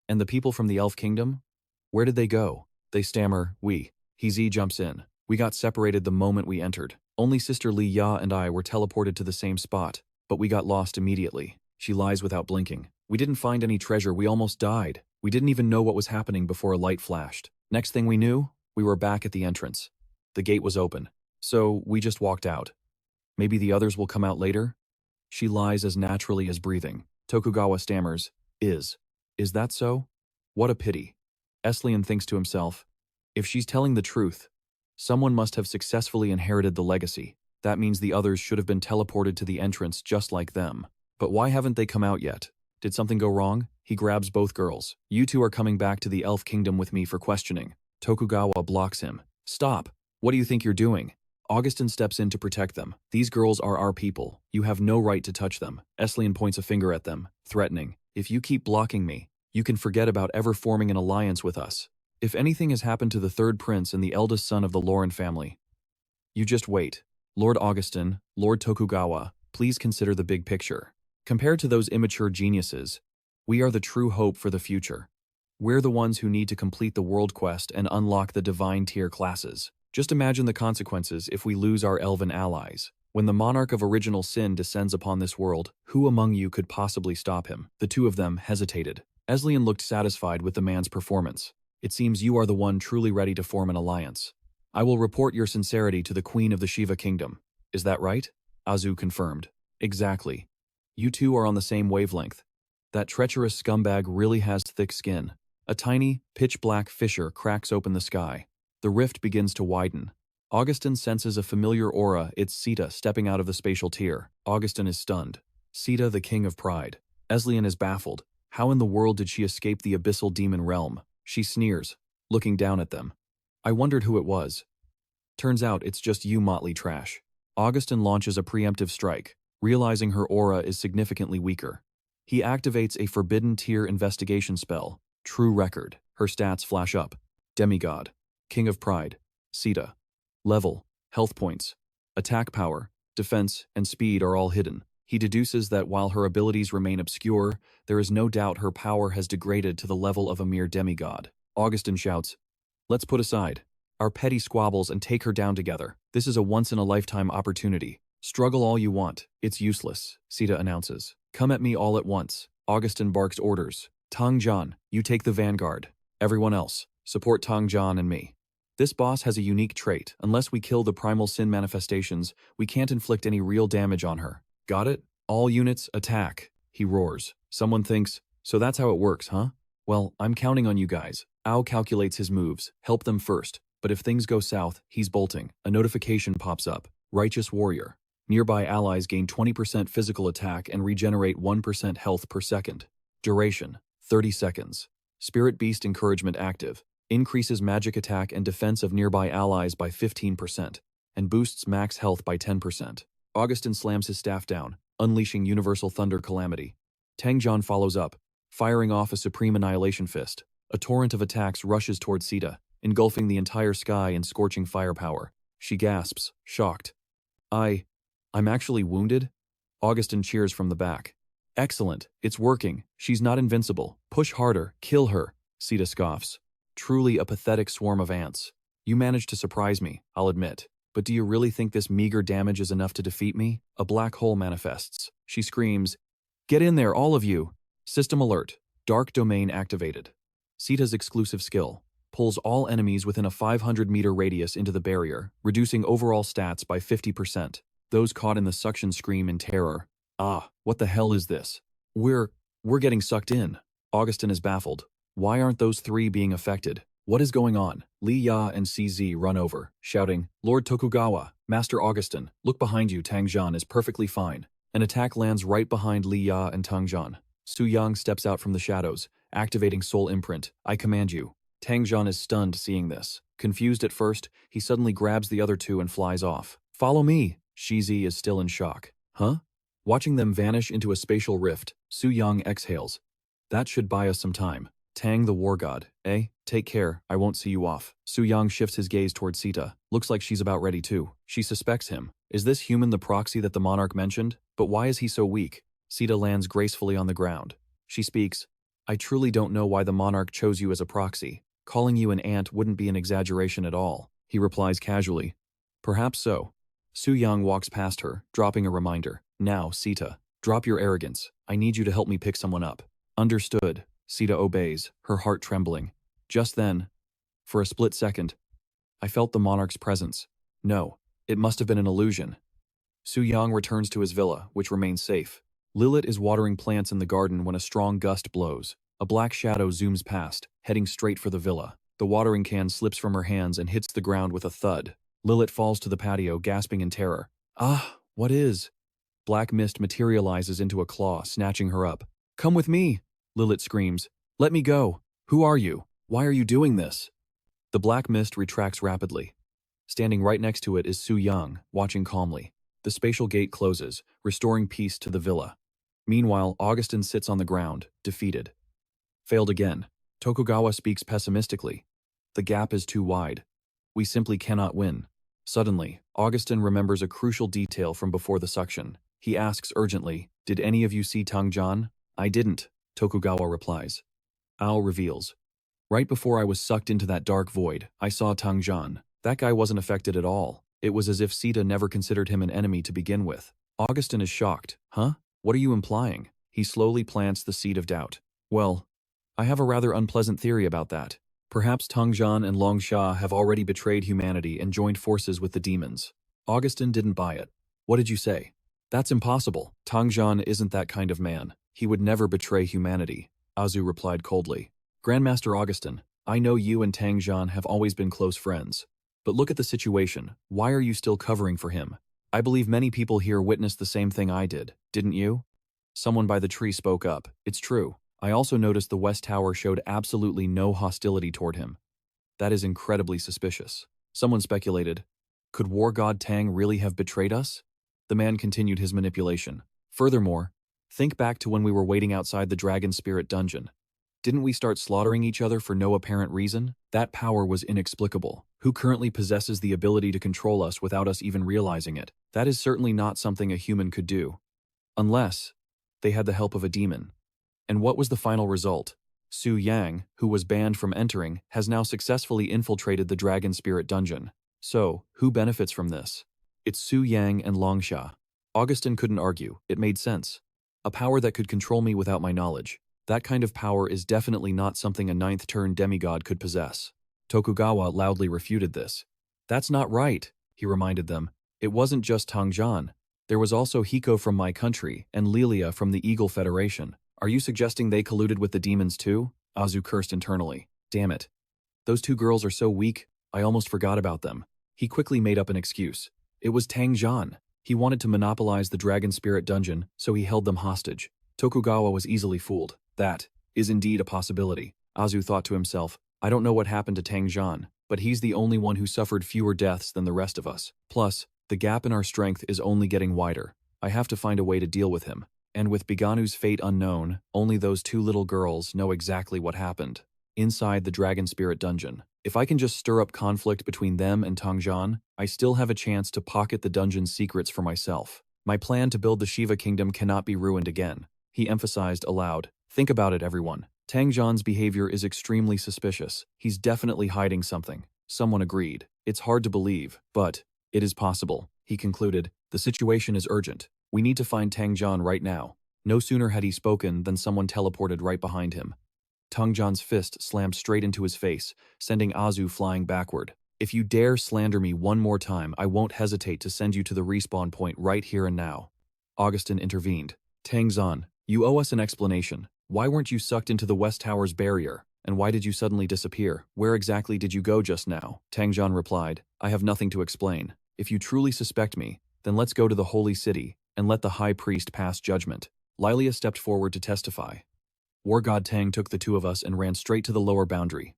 And the people from the Elf Kingdom? Where did they go? They stammer, we. Hizi jumps in. We got separated the moment we entered. Only Sister Li Ya and I were teleported to the same spot, but we got lost immediately. She lies without blinking. We didn't find any treasure, we almost died. We didn't even know what was happening before a light flashed. Next thing we knew, we were back at the entrance. The gate was open. So we just walked out. Maybe the others will come out later? She lies as naturally as breathing. Tokugawa stammers, Is that so? What a pity. Eslian thinks to himself, if she's telling the truth, someone must have successfully inherited the legacy. That means the others should have been teleported to the entrance just like them. But why haven't they come out yet? Did something go wrong? He grabs both girls. You 2 are coming back to the Elf Kingdom with me for questioning. Tokugawa blocks him. Stop! What do you think you're doing? Augustin steps in to protect them. These girls are our people. You have no right to touch them. Eslian points a finger at them, threatening. If you keep blocking me, You can forget about ever forming an alliance with us. If anything has happened to the third prince and the eldest son of the Lauren family, you just wait. Lord Augustin, Lord Tokugawa, please consider the big picture. Compared to those immature geniuses, we are the true hope for the future. We're the ones who need to complete the world quest and unlock the divine tier classes. Just imagine the consequences if we lose our elven allies. When the monarch of original sin descends upon this world, who among you could possibly stop him? The two of them hesitated. Eslian looked satisfied with the man's performance. It seems you are the one truly ready to form an alliance. I will report your sincerity to the Queen of the Shiva Kingdom. Is that right? Azu confirmed. Exactly. You two are on the same wavelength. That treacherous scumbag really has thick skin. A tiny, pitch-black fissure cracks open the sky. The rift begins to widen. Augustin senses a familiar aura. It's Sita stepping out of the spatial tier. Augustin is stunned. Sita, the king of pride. Eslian is baffled. How in the world did she escape the abyssal demon realm? She sneers, looking down at them. I wondered who it was. Turns out it's just you motley trash. Augustin launches a preemptive strike, realizing her aura is significantly weaker. He activates a forbidden tier investigation spell. True record. Her stats flash up. Demigod. King of Pride. Sita. Level. Health points. Attack power. Defense and speed are all hidden. He deduces that while her abilities remain obscure, there is no doubt her power has degraded to the level of a mere demigod. Augustin shouts, "Let's put aside our petty squabbles and take her down together. This is a once-in-a-lifetime opportunity. Struggle all you want. It's useless," Sita announces. "Come at me all at once." Augustin barks orders. Tang Jian, you take the vanguard. Everyone else, support Tang Jian and me. This boss has a unique trait. Unless we kill the primal sin manifestations, we can't inflict any real damage on her. Got it? All units, attack, he roars. Someone thinks, so that's how it works, huh? Well, I'm counting on you guys. Ao calculates his moves, help them first. But if things go south, he's bolting. A notification pops up. Righteous Warrior. Nearby allies gain 20% physical attack and regenerate 1% health per second. Duration, 30 seconds. Spirit Beast Encouragement active. Increases magic attack and defense of nearby allies by 15%, and boosts max health by 10%. Augustin slams his staff down, unleashing Universal Thunder Calamity. Tang Jian follows up, firing off a Supreme Annihilation Fist. A torrent of attacks rushes towards Sita, engulfing the entire sky in scorching firepower. She gasps, shocked. I'm actually wounded? Augustin cheers from the back. Excellent, it's working. She's not invincible. Push harder, kill her, Sita scoffs. Truly a pathetic swarm of ants. You managed to surprise me, I'll admit. But do you really think this meager damage is enough to defeat me? A black hole manifests. She screams, "Get in there, all of you!" System alert. Dark domain activated. Sita's exclusive skill pulls all enemies within a 500-meter radius into the barrier, reducing overall stats by 50%. Those caught in the suction scream in terror. Ah, what the hell is this? We're getting sucked in. Augustin is baffled. Why aren't those three being affected? What is going on? Li Ya and CZ run over, shouting, "Lord Tokugawa, Master Augustin, look behind you, Tang Jian is perfectly fine." An attack lands right behind Li Ya and Tang Jian. Su Yang steps out from the shadows, activating Soul Imprint. "I command you." Tang Jian is stunned seeing this. Confused at first, he suddenly grabs the other two and flies off. "Follow me!" Shizi is still in shock. Huh? Watching them vanish into a spatial rift, Su Yang exhales. That should buy us some time. Tang the war god, eh? Take care, I won't see you off. Su Yang shifts his gaze towards Sita. Looks like she's about ready too. She suspects him. Is this human the proxy that the monarch mentioned? But why is he so weak? Sita lands gracefully on the ground. She speaks. I truly don't know why the monarch chose you as a proxy. Calling you an ant wouldn't be an exaggeration at all. He replies casually. Perhaps so. Su Yang walks past her, dropping a reminder. Now, Sita, drop your arrogance. I need you to help me pick someone up. Understood. Sita obeys, her heart trembling. Just then, for a split second, I felt the monarch's presence. No, it must have been an illusion. Su Yang returns to his villa, which remains safe. Lilith is watering plants in the garden when a strong gust blows. A black shadow zooms past, heading straight for the villa. The watering can slips from her hands and hits the ground with a thud. Lilith falls to the patio, gasping in terror. Ah, what is? Black mist materializes into a claw, snatching her up. Come with me! Lilith screams. Let me go! Who are you? Why are you doing this? The black mist retracts rapidly. Standing right next to it is Su Yang, watching calmly. The spatial gate closes, restoring peace to the villa. Meanwhile, Augustin sits on the ground, defeated. Failed again. Tokugawa speaks pessimistically. The gap is too wide. We simply cannot win. Suddenly, Augustin remembers a crucial detail from before the suction. He asks urgently, "Did any of you see Tangjan?" "I didn't," Tokugawa replies. Ao reveals. "Right before I was sucked into that dark void, I saw Tangjan. That guy wasn't affected at all. It was as if Sita never considered him an enemy to begin with." Augustin is shocked. "Huh? What are you implying?" He slowly plants the seed of doubt. "Well, I have a rather unpleasant theory about that. Perhaps Tangjan and Longsha have already betrayed humanity and joined forces with the demons." Augustin didn't buy it. "What did you say?" "That's impossible. Tangjan isn't that kind of man. He would never betray humanity," Azu replied coldly. "Grandmaster Augustin, I know you and Tangjan have always been close friends. But look at the situation. Why are you still covering for him? I believe many people here witnessed the same thing I did, didn't you?" Someone by the tree spoke up. "It's true. I also noticed the West Tower showed absolutely no hostility toward him. That is incredibly suspicious." Someone speculated, "Could War God Tang really have betrayed us?" The man continued his manipulation. "Furthermore, think back to when we were waiting outside the Dragon Spirit dungeon. Didn't we start slaughtering each other for no apparent reason? That power was inexplicable. Who currently possesses the ability to control us without us even realizing it? That is certainly not something a human could do. Unless they had the help of a demon." And what was the final result? Su Yang, who was banned from entering, has now successfully infiltrated the Dragon Spirit dungeon. So, who benefits from this? It's Su Yang and Longsha. Augustin couldn't argue. It made sense. A power that could control me without my knowledge. That kind of power is definitely not something a ninth-turn demigod could possess. Tokugawa loudly refuted this. "That's not right," he reminded them. "It wasn't just Tangjan. There was also Hiko from my country and Lilia from the Eagle Federation. Are you suggesting they colluded with the demons too?" Azu cursed internally. "Damn it. Those two girls are so weak, I almost forgot about them." He quickly made up an excuse. It was Tangjan. He wanted to monopolize the Dragon Spirit dungeon, so he held them hostage. Tokugawa was easily fooled. That is indeed a possibility. Azu thought to himself, "I don't know what happened to Tangjan, but he's the only one who suffered fewer deaths than the rest of us. Plus, the gap in our strength is only getting wider. I have to find a way to deal with him. And with Biganu's fate unknown, only those two little girls know exactly what happened. Inside the Dragon Spirit dungeon. If I can just stir up conflict between them and Tangjan, I still have a chance to pocket the dungeon's secrets for myself. My plan to build the Shiva Kingdom cannot be ruined again." He emphasized aloud. "Think about it, everyone. Tangjan's behavior is extremely suspicious. He's definitely hiding something." Someone agreed. "It's hard to believe, but it is possible." He concluded, "The situation is urgent. We need to find Tangjan right now." No sooner had he spoken than someone teleported right behind him. Tangjan's fist slammed straight into his face, sending Azu flying backward. "If you dare slander me one more time, I won't hesitate to send you to the respawn point right here and now." Augustin intervened. "Tangjan, you owe us an explanation. Why weren't you sucked into the West Tower's barrier? And why did you suddenly disappear? Where exactly did you go just now?" Tangjan replied, "I have nothing to explain. If you truly suspect me, then let's go to the Holy City and let the High Priest pass judgment." Lilia stepped forward to testify. War God Tang took the two of us and ran straight to the lower boundary.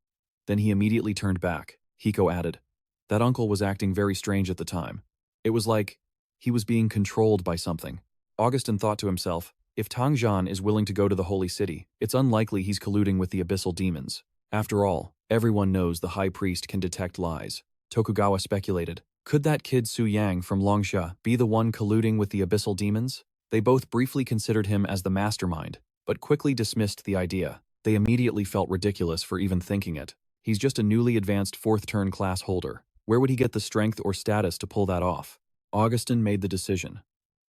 Then he immediately turned back. Hiko added, "That uncle was acting very strange at the time. It was like he was being controlled by something." Augustin thought to himself, if Tangjan is willing to go to the Holy City, it's unlikely he's colluding with the abyssal demons. After all, everyone knows the High Priest can detect lies. Tokugawa speculated, could that kid Su Yang from Longsha be the one colluding with the abyssal demons? They both briefly considered him as the mastermind, but quickly dismissed the idea. They immediately felt ridiculous for even thinking it. He's just a newly advanced 4th turn class holder. Where would he get the strength or status to pull that off? Augustin made the decision.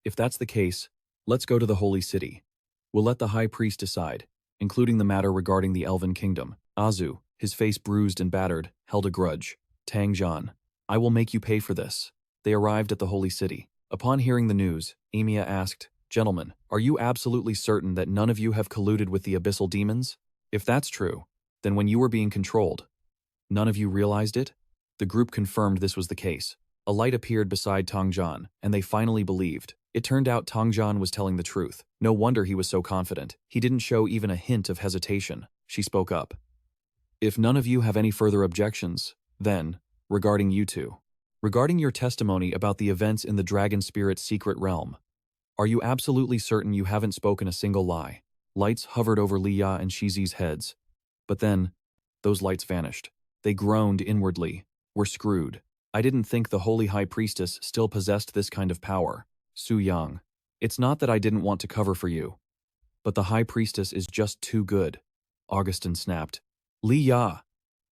If that's the case, let's go to the Holy City. We'll let the High Priest decide, including the matter regarding the Elven Kingdom. Azu, his face bruised and battered, held a grudge. Tangjan, I will make you pay for this. They arrived at the Holy City. Upon hearing the news, Emiya asked, Gentlemen, are you absolutely certain that none of you have colluded with the abyssal demons? If that's true, then when you were being controlled, none of you realized it? The group confirmed this was the case. A light appeared beside Tangjan, and they finally believed. It turned out Tangjan was telling the truth. No wonder he was so confident. He didn't show even a hint of hesitation. She spoke up. If none of you have any further objections, then, regarding you two, regarding your testimony about the events in the Dragon Spirit's secret realm, are you absolutely certain you haven't spoken a single lie? Lights hovered over Liya and Shizi's heads. But then, those lights vanished. They groaned inwardly. We're screwed. I didn't think the Holy High Priestess still possessed this kind of power. Su Yang. It's not that I didn't want to cover for you. But the High Priestess is just too good. Augustin snapped. Liya!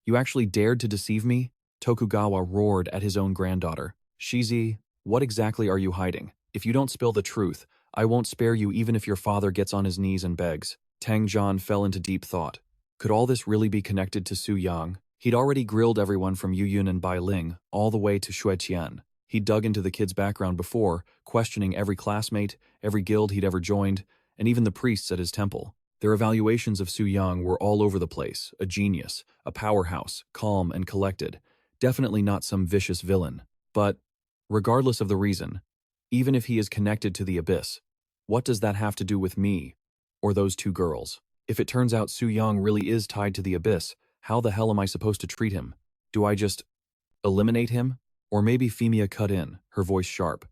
You actually dared to deceive me? Tokugawa roared at his own granddaughter. Shizi, what exactly are you hiding? If you don't spill the truth, I won't spare you even if your father gets on his knees and begs. Tang Jian fell into deep thought. Could all this really be connected to Su Yang? He'd already grilled everyone from Yu Yun and Bai Ling all the way to Shui Qian. He'd dug into the kid's background before, questioning every classmate, every guild he'd ever joined, and even the priests at his temple. Their evaluations of Su Yang were all over the place. A genius, a powerhouse, calm and collected. Definitely not some vicious villain. But, regardless of the reason, even if he is connected to the abyss, what does that have to do with me or those two girls? If it turns out Su Yang really is tied to the abyss, how the hell am I supposed to treat him? Do I just eliminate him? Or maybe Femia cut in, her voice sharp.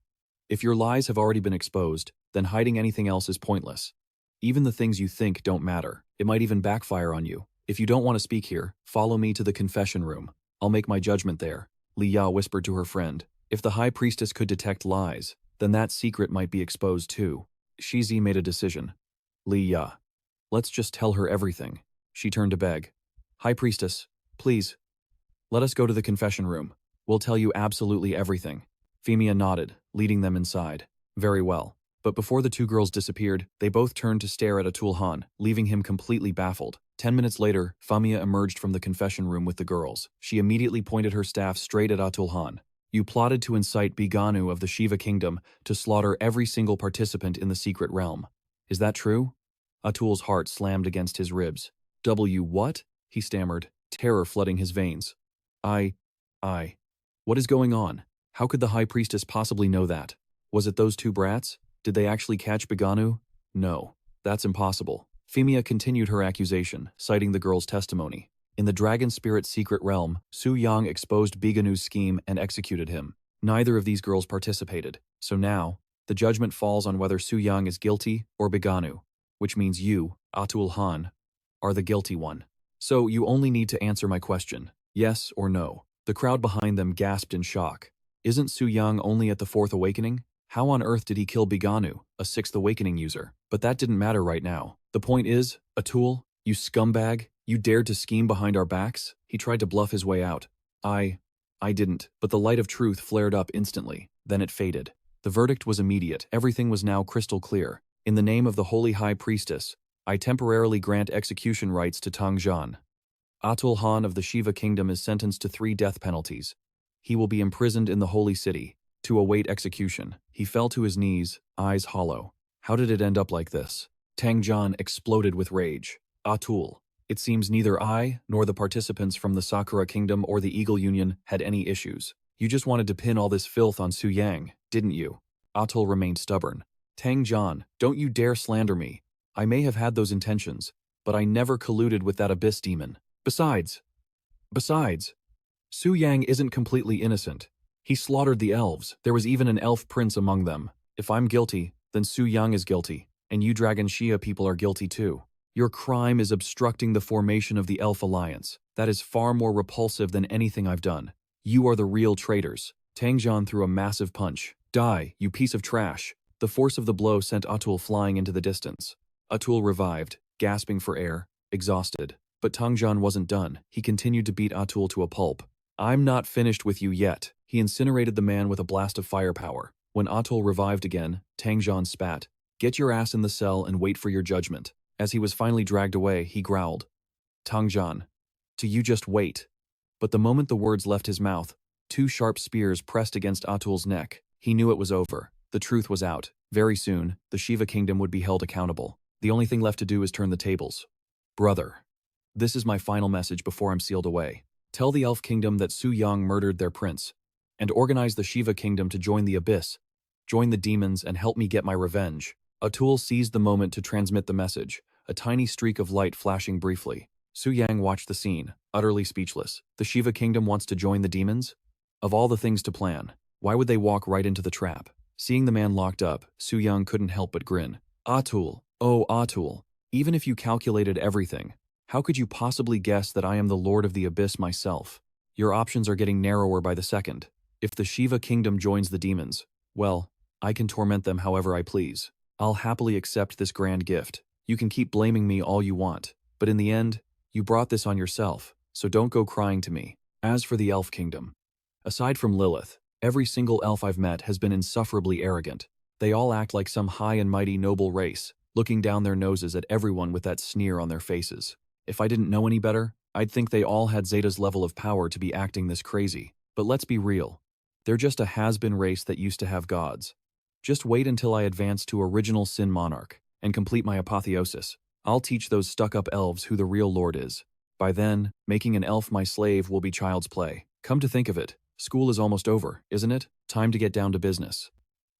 If your lies have already been exposed, then hiding anything else is pointless. Even the things you think don't matter. It might even backfire on you. If you don't want to speak here, follow me to the confession room. I'll make my judgment there, Li Ya whispered to her friend. If the High Priestess could detect lies, then that secret might be exposed too. Shizi made a decision. Li Ya. Let's just tell her everything. She turned to beg. High Priestess, please. Let us go to the confession room. We'll tell you absolutely everything. Femia nodded, leading them inside. Very well. But before the two girls disappeared, they both turned to stare at Atul Han, leaving him completely baffled. 10 minutes later, Femia emerged from the confession room with the girls. She immediately pointed her staff straight at Atul Han. You plotted to incite Biganu of the Shiva Kingdom to slaughter every single participant in the secret realm. Is that true? Atul's heart slammed against his ribs. What? He stammered, terror flooding his veins. What is going on? How could the High Priestess possibly know that? Was it those two brats? Did they actually catch Biganu? No, that's impossible. Femia continued her accusation, citing the girl's testimony. In the Dragon Spirit secret realm, Su Yang exposed Biganu's scheme and executed him. Neither of these girls participated, so now, the judgment falls on whether Su Yang is guilty or Biganu, which means you, Atul Han, are the guilty one. So you only need to answer my question, yes or no. The crowd behind them gasped in shock. Isn't Su Yang only at the 4th awakening? How on earth did he kill Biganu, a 6th awakening user? But that didn't matter right now. The point is, Atul, you scumbag, you dared to scheme behind our backs? He tried to bluff his way out. I didn't, but the light of truth flared up instantly. Then it faded. The verdict was immediate. Everything was now crystal clear. In the name of the Holy High Priestess, I temporarily grant execution rights to Tang Jian. Atul Han of the Shiva Kingdom is sentenced to 3 death penalties. He will be imprisoned in the Holy City to await execution. He fell to his knees, eyes hollow. How did it end up like this? Tang Jian exploded with rage. Atul, it seems neither I nor the participants from the Sakura Kingdom or the Eagle Union had any issues. You just wanted to pin all this filth on Su Yang, didn't you? Atul remained stubborn. Tang Jian, don't you dare slander me. I may have had those intentions, but I never colluded with that abyss demon. Besides, Su Yang isn't completely innocent. He slaughtered the elves. There was even an elf prince among them. If I'm guilty, then Su Yang is guilty, and you Dragon Shia people are guilty too. Your crime is obstructing the formation of the Elf Alliance. That is far more repulsive than anything I've done. You are the real traitors. Tang Jian threw a massive punch. Die, you piece of trash. The force of the blow sent Atul flying into the distance. Atul revived, gasping for air, exhausted. But Tang Jian wasn't done. He continued to beat Atul to a pulp. I'm not finished with you yet. He incinerated the man with a blast of firepower. When Atul revived again, Tang Jian spat. Get your ass in the cell and wait for your judgment. As he was finally dragged away, he growled. Tang Jian, do you just wait? But the moment the words left his mouth, 2 sharp spears pressed against Atul's neck. He knew it was over. The truth was out. Very soon, the Shiva Kingdom would be held accountable. The only thing left to do is turn the tables. Brother, this is my final message before I'm sealed away. Tell the Elf Kingdom that Su Yang murdered their prince, and organize the Shiva Kingdom to join the abyss, join the demons, and help me get my revenge. Atul seized the moment to transmit the message, a tiny streak of light flashing briefly. Su Yang watched the scene, utterly speechless. The Shiva Kingdom wants to join the demons? Of all the things to plan, why would they walk right into the trap? Seeing the man locked up, Su Yang couldn't help but grin. Atul, oh Atul, Even if you calculated everything, how could you possibly guess that I am the Lord of the Abyss myself? Your options are getting narrower by the second. If the Shiva kingdom joins the demons, well, I can torment them however I please. I'll happily accept this grand gift. You can keep blaming me all you want, but in the end, you brought this on yourself, so don't go crying to me. As for the elf kingdom, aside from Lilith, every single elf I've met has been insufferably arrogant. They all act like some high and mighty noble race, looking down their noses at everyone with that sneer on their faces. If I didn't know any better, I'd think they all had Zeta's level of power to be acting this crazy. But let's be real. They're just a has-been race that used to have gods. Just wait until I advance to Original Sin Monarch and complete my apotheosis. I'll teach those stuck-up elves who the real lord is. By then, making an elf my slave will be child's play. Come to think of it, school is almost over, isn't it? Time to get down to business.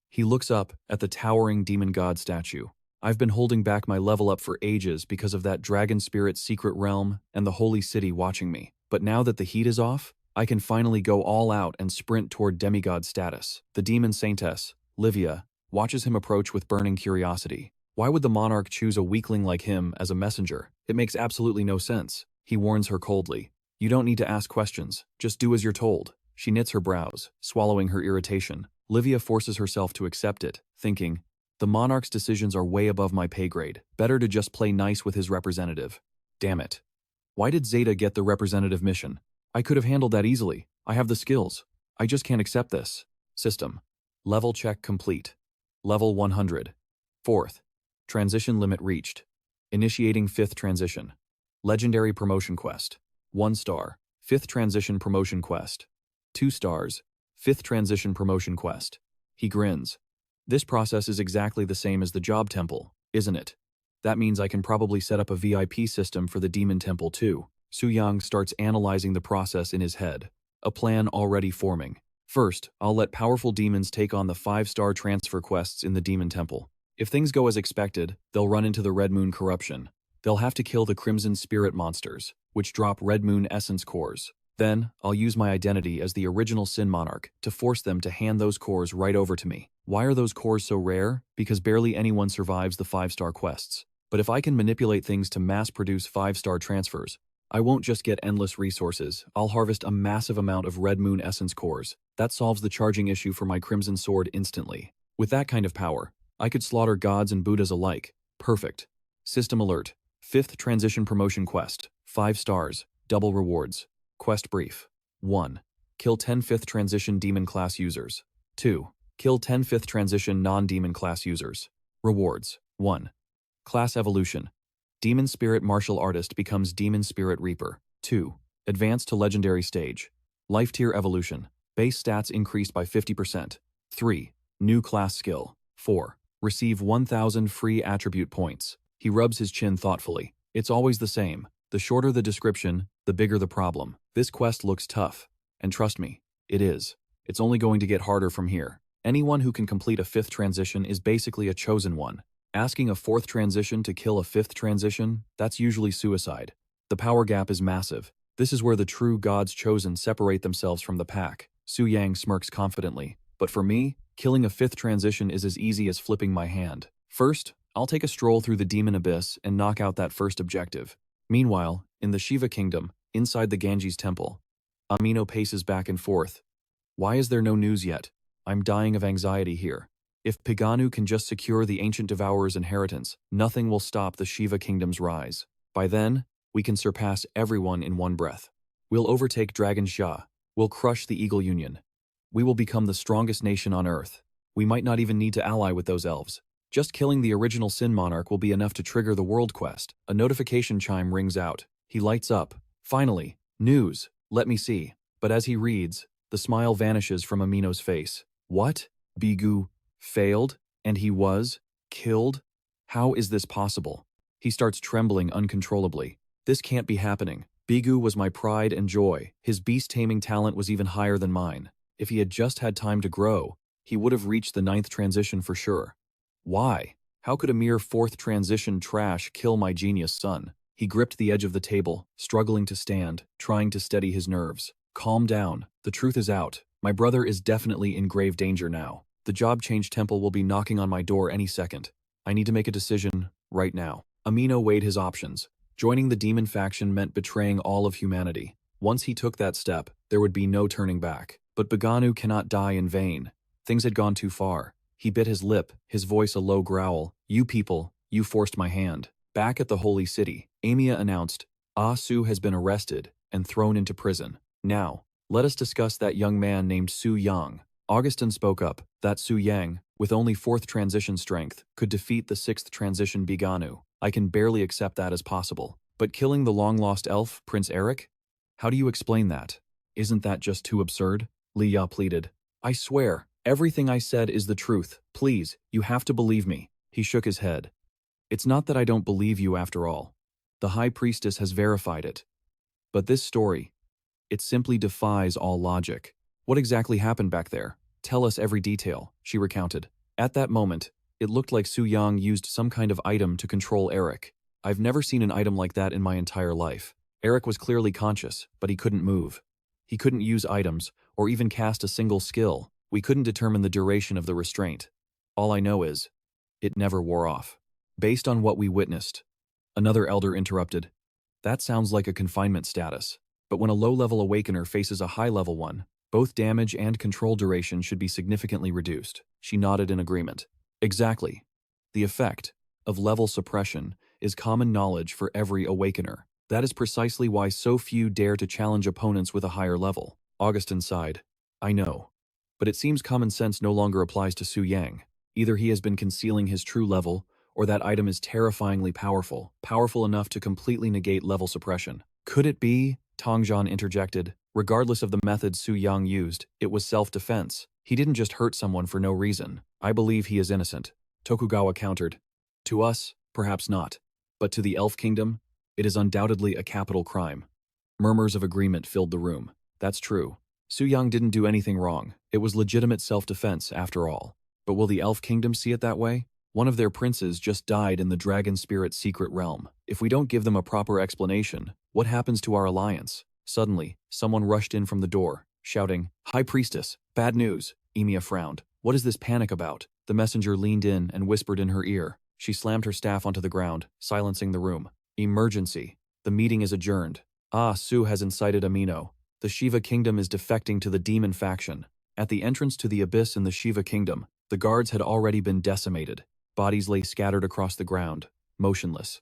He looks up at the towering demon god statue. I've been holding back my level up for ages because of that dragon spirit secret realm and the holy city watching me. But now that the heat is off, I can finally go all out and sprint toward demigod status. The demon saintess, Livia, watches him approach with burning curiosity. Why would the monarch choose a weakling like him as a messenger? It makes absolutely no sense. He warns her coldly. You don't need to ask questions, just do as you're told. She knits her brows, swallowing her irritation. Livia forces herself to accept it, thinking, the monarch's decisions are way above my pay grade. Better to just play nice with his representative. Damn it. Why did Zeta get the representative mission? I could have handled that easily. I have the skills. I just can't accept this. System. Level check complete. Level 100. 4th. Transition limit reached. Initiating 5th transition. Legendary promotion quest. 1 star. 5th transition promotion quest. 2 stars. 5th transition promotion quest. He grins. This process is exactly the same as the job temple, isn't it? That means I can probably set up a VIP system for the demon temple too. Su Yang starts analyzing the process in his head, a plan already forming. First, I'll let powerful demons take on the 5-star transfer quests in the demon temple. If things go as expected, they'll run into the Red Moon corruption. They'll have to kill the Crimson Spirit monsters, which drop Red Moon essence cores. Then, I'll use my identity as the original Sin Monarch to force them to hand those cores right over to me. Why are those cores so rare? Because barely anyone survives the 5-star quests. But if I can manipulate things to mass-produce 5-star transfers, I won't just get endless resources, I'll harvest a massive amount of Red Moon essence cores. That solves the charging issue for my Crimson Sword instantly. With that kind of power, I could slaughter gods and Buddhas alike. Perfect. System alert. 5th transition promotion quest. 5 stars. Double rewards. Quest brief. 1. Kill 10 5th transition demon class users. 2. Kill 10 5th transition non-demon class users. Rewards. 1. Class evolution. Demon Spirit Martial Artist becomes Demon Spirit Reaper. 2. Advance to Legendary Stage. Life Tier Evolution. Base stats increased by 50%. 3. New class skill. 4. Receive 1,000 free attribute points. He rubs his chin thoughtfully. It's always the same. The shorter the description, the bigger the problem. This quest looks tough. And trust me, it is. It's only going to get harder from here. Anyone who can complete a 5th transition is basically a chosen one. Asking a 4th transition to kill a 5th transition, that's usually suicide. The power gap is massive. This is where the true gods chosen separate themselves from the pack. Su Yang smirks confidently. But for me, killing a 5th transition is as easy as flipping my hand. First, I'll take a stroll through the demon abyss and knock out that first objective. Meanwhile, in the Shiva kingdom, inside the Ganges temple, Amino paces back and forth. Why is there no news yet? I'm dying of anxiety here. If Paganu can just secure the ancient devourer's inheritance, nothing will stop the Shiva kingdom's rise. By then, we can surpass everyone in one breath. We'll overtake Dragon Shah. We'll crush the Eagle Union. We will become the strongest nation on Earth. We might not even need to ally with those elves. Just killing the original Sin Monarch will be enough to trigger the world quest. A notification chime rings out. He lights up. Finally, news. Let me see. But as he reads, the smile vanishes from Amino's face. What? Bigu failed? And he was killed? How is this possible? He starts trembling uncontrollably. This can't be happening. Bigu was my pride and joy. His beast-taming talent was even higher than mine. If he had just had time to grow, he would have reached the 9th transition for sure. Why? How could a mere 4th transition trash kill my genius son? He gripped the edge of the table, struggling to stand, trying to steady his nerves. Calm down. The truth is out. My brother is definitely in grave danger now. The job change temple will be knocking on my door any second. I need to make a decision right now. Amino weighed his options. Joining the demon faction meant betraying all of humanity. Once he took that step, there would be no turning back. But Baganu cannot die in vain. Things had gone too far. He bit his lip, his voice a low growl. "You people, you forced my hand." Back at the Holy City, Amia announced, "Ah Su has been arrested and thrown into prison. Now, let us discuss that young man named Su Yang." Augustin spoke up. That Su Yang, with only 4th transition strength, could defeat the 6th transition Biganu. I can barely accept that as possible. But killing the long-lost elf, Prince Eric? How do you explain that? Isn't that just too absurd? Li Ya pleaded. "I swear, everything I said is the truth. Please, you have to believe me." He shook his head. "It's not that I don't believe you after all. The High Priestess has verified it. But this story, it simply defies all logic. What exactly happened back there? Tell us every detail," she recounted. At that moment, it looked like Su Yang used some kind of item to control Eric. I've never seen an item like that in my entire life. Eric was clearly conscious, but he couldn't move. He couldn't use items, or even cast a single skill. We couldn't determine the duration of the restraint. All I know is, it never wore off. Based on what we witnessed, another elder interrupted. That sounds like a confinement status. But when a low-level awakener faces a high-level one, both damage and control duration should be significantly reduced. She nodded in agreement. Exactly. The effect of level suppression is common knowledge for every awakener. That is precisely why so few dare to challenge opponents with a higher level. Augustin sighed. I know. But it seems common sense no longer applies to Su Yang. Either he has been concealing his true level, or that item is terrifyingly powerful, powerful enough to completely negate level suppression. Could it be? Tongjian interjected. Regardless of the method Su Yang used, it was self-defense. He didn't just hurt someone for no reason. I believe he is innocent. Tokugawa countered. To us, perhaps not. But to the Elf Kingdom, it is undoubtedly a capital crime. Murmurs of agreement filled the room. That's true. Su Yang didn't do anything wrong. It was legitimate self-defense, after all. But will the Elf Kingdom see it that way? One of their princes just died in the Dragon Spirit's secret realm. If we don't give them a proper explanation, what happens to our alliance? Suddenly, someone rushed in from the door, shouting, High Priestess, bad news. Emiya frowned. What is this panic about? The messenger leaned in and whispered in her ear. She slammed her staff onto the ground, silencing the room. Emergency. The meeting is adjourned. Ah, Su has incited Amino. The Shiva Kingdom is defecting to the demon faction. At the entrance to the abyss in the Shiva Kingdom, the guards had already been decimated. Bodies lay scattered across the ground, motionless.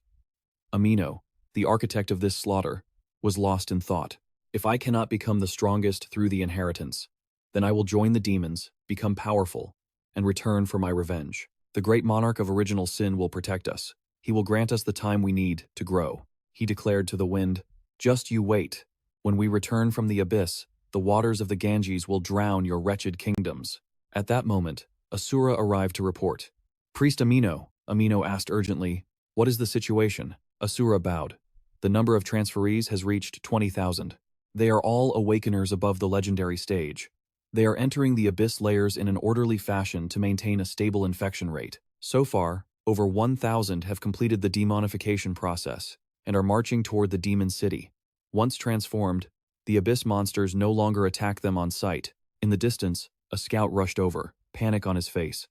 Amino, the architect of this slaughter, was lost in thought. If I cannot become the strongest through the inheritance, then I will join the demons, become powerful, and return for my revenge. The great monarch of original sin will protect us. He will grant us the time we need to grow. He declared to the wind, Just you wait. When we return from the abyss, the waters of the Ganges will drown your wretched kingdoms. At that moment, Asura arrived to report. Priest Amino, Amino asked urgently, what is the situation? Asura bowed. The number of transferees has reached 20,000. They are all awakeners above the legendary stage. They are entering the abyss layers in an orderly fashion to maintain a stable infection rate. So far, over 1,000 have completed the demonification process and are marching toward the demon city. Once transformed, the abyss monsters no longer attack them on sight. In the distance, a scout rushed over, panic on his face.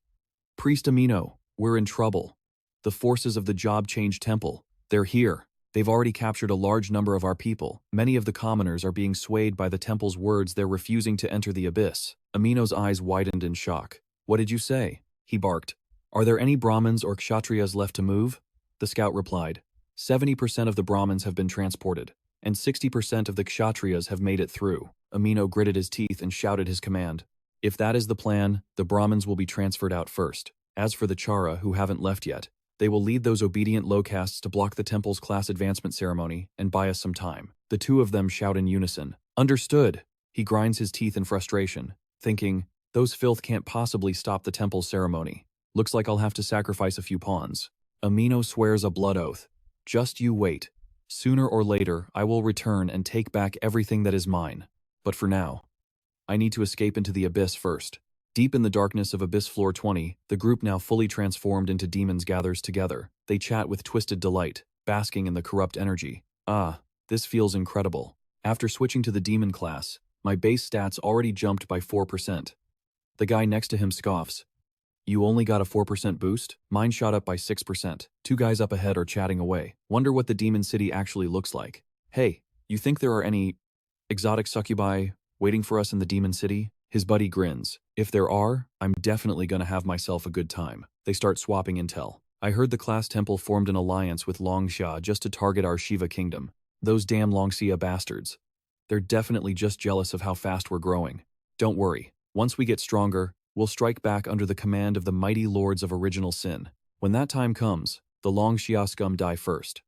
Priest Amino, we're in trouble. The forces of the Job Change Temple, they're here. They've already captured a large number of our people. Many of the commoners are being swayed by the temple's words. They're refusing to enter the abyss. Amino's eyes widened in shock. What did you say? He barked. Are there any Brahmins or Kshatriyas left to move? The scout replied. 70% of the Brahmins have been transported, and 60% of the Kshatriyas have made it through. Amino gritted his teeth and shouted his command. If that is the plan, the Brahmins will be transferred out first. As for the Chara, who haven't left yet, they will lead those obedient low castes to block the temple's class advancement ceremony and buy us some time. The two of them shout in unison. Understood. He grinds his teeth in frustration, thinking, those filth can't possibly stop the temple's ceremony. Looks like I'll have to sacrifice a few pawns. Amino swears a blood oath. Just you wait. Sooner or later, I will return and take back everything that is mine. But for now, I need to escape into the abyss first. Deep in the darkness of Abyss Floor 20, the group now fully transformed into demons gathers together. They chat with twisted delight, basking in the corrupt energy. Ah, this feels incredible. After switching to the demon class, my base stats already jumped by 4%. The guy next to him scoffs. You only got a 4% boost? Mine shot up by 6%. Two guys up ahead are chatting away. Wonder what the Demon City actually looks like. Hey, you think there are any exotic succubi waiting for us in the Demon City? His buddy grins. If there are, I'm definitely gonna have myself a good time. They start swapping intel. I heard the class temple formed an alliance with Longxia just to target our Shiva kingdom. Those damn Longxia bastards. They're definitely just jealous of how fast we're growing. Don't worry. Once we get stronger, we'll strike back under the command of the mighty lords of original sin. When that time comes, the Longxia scum die first.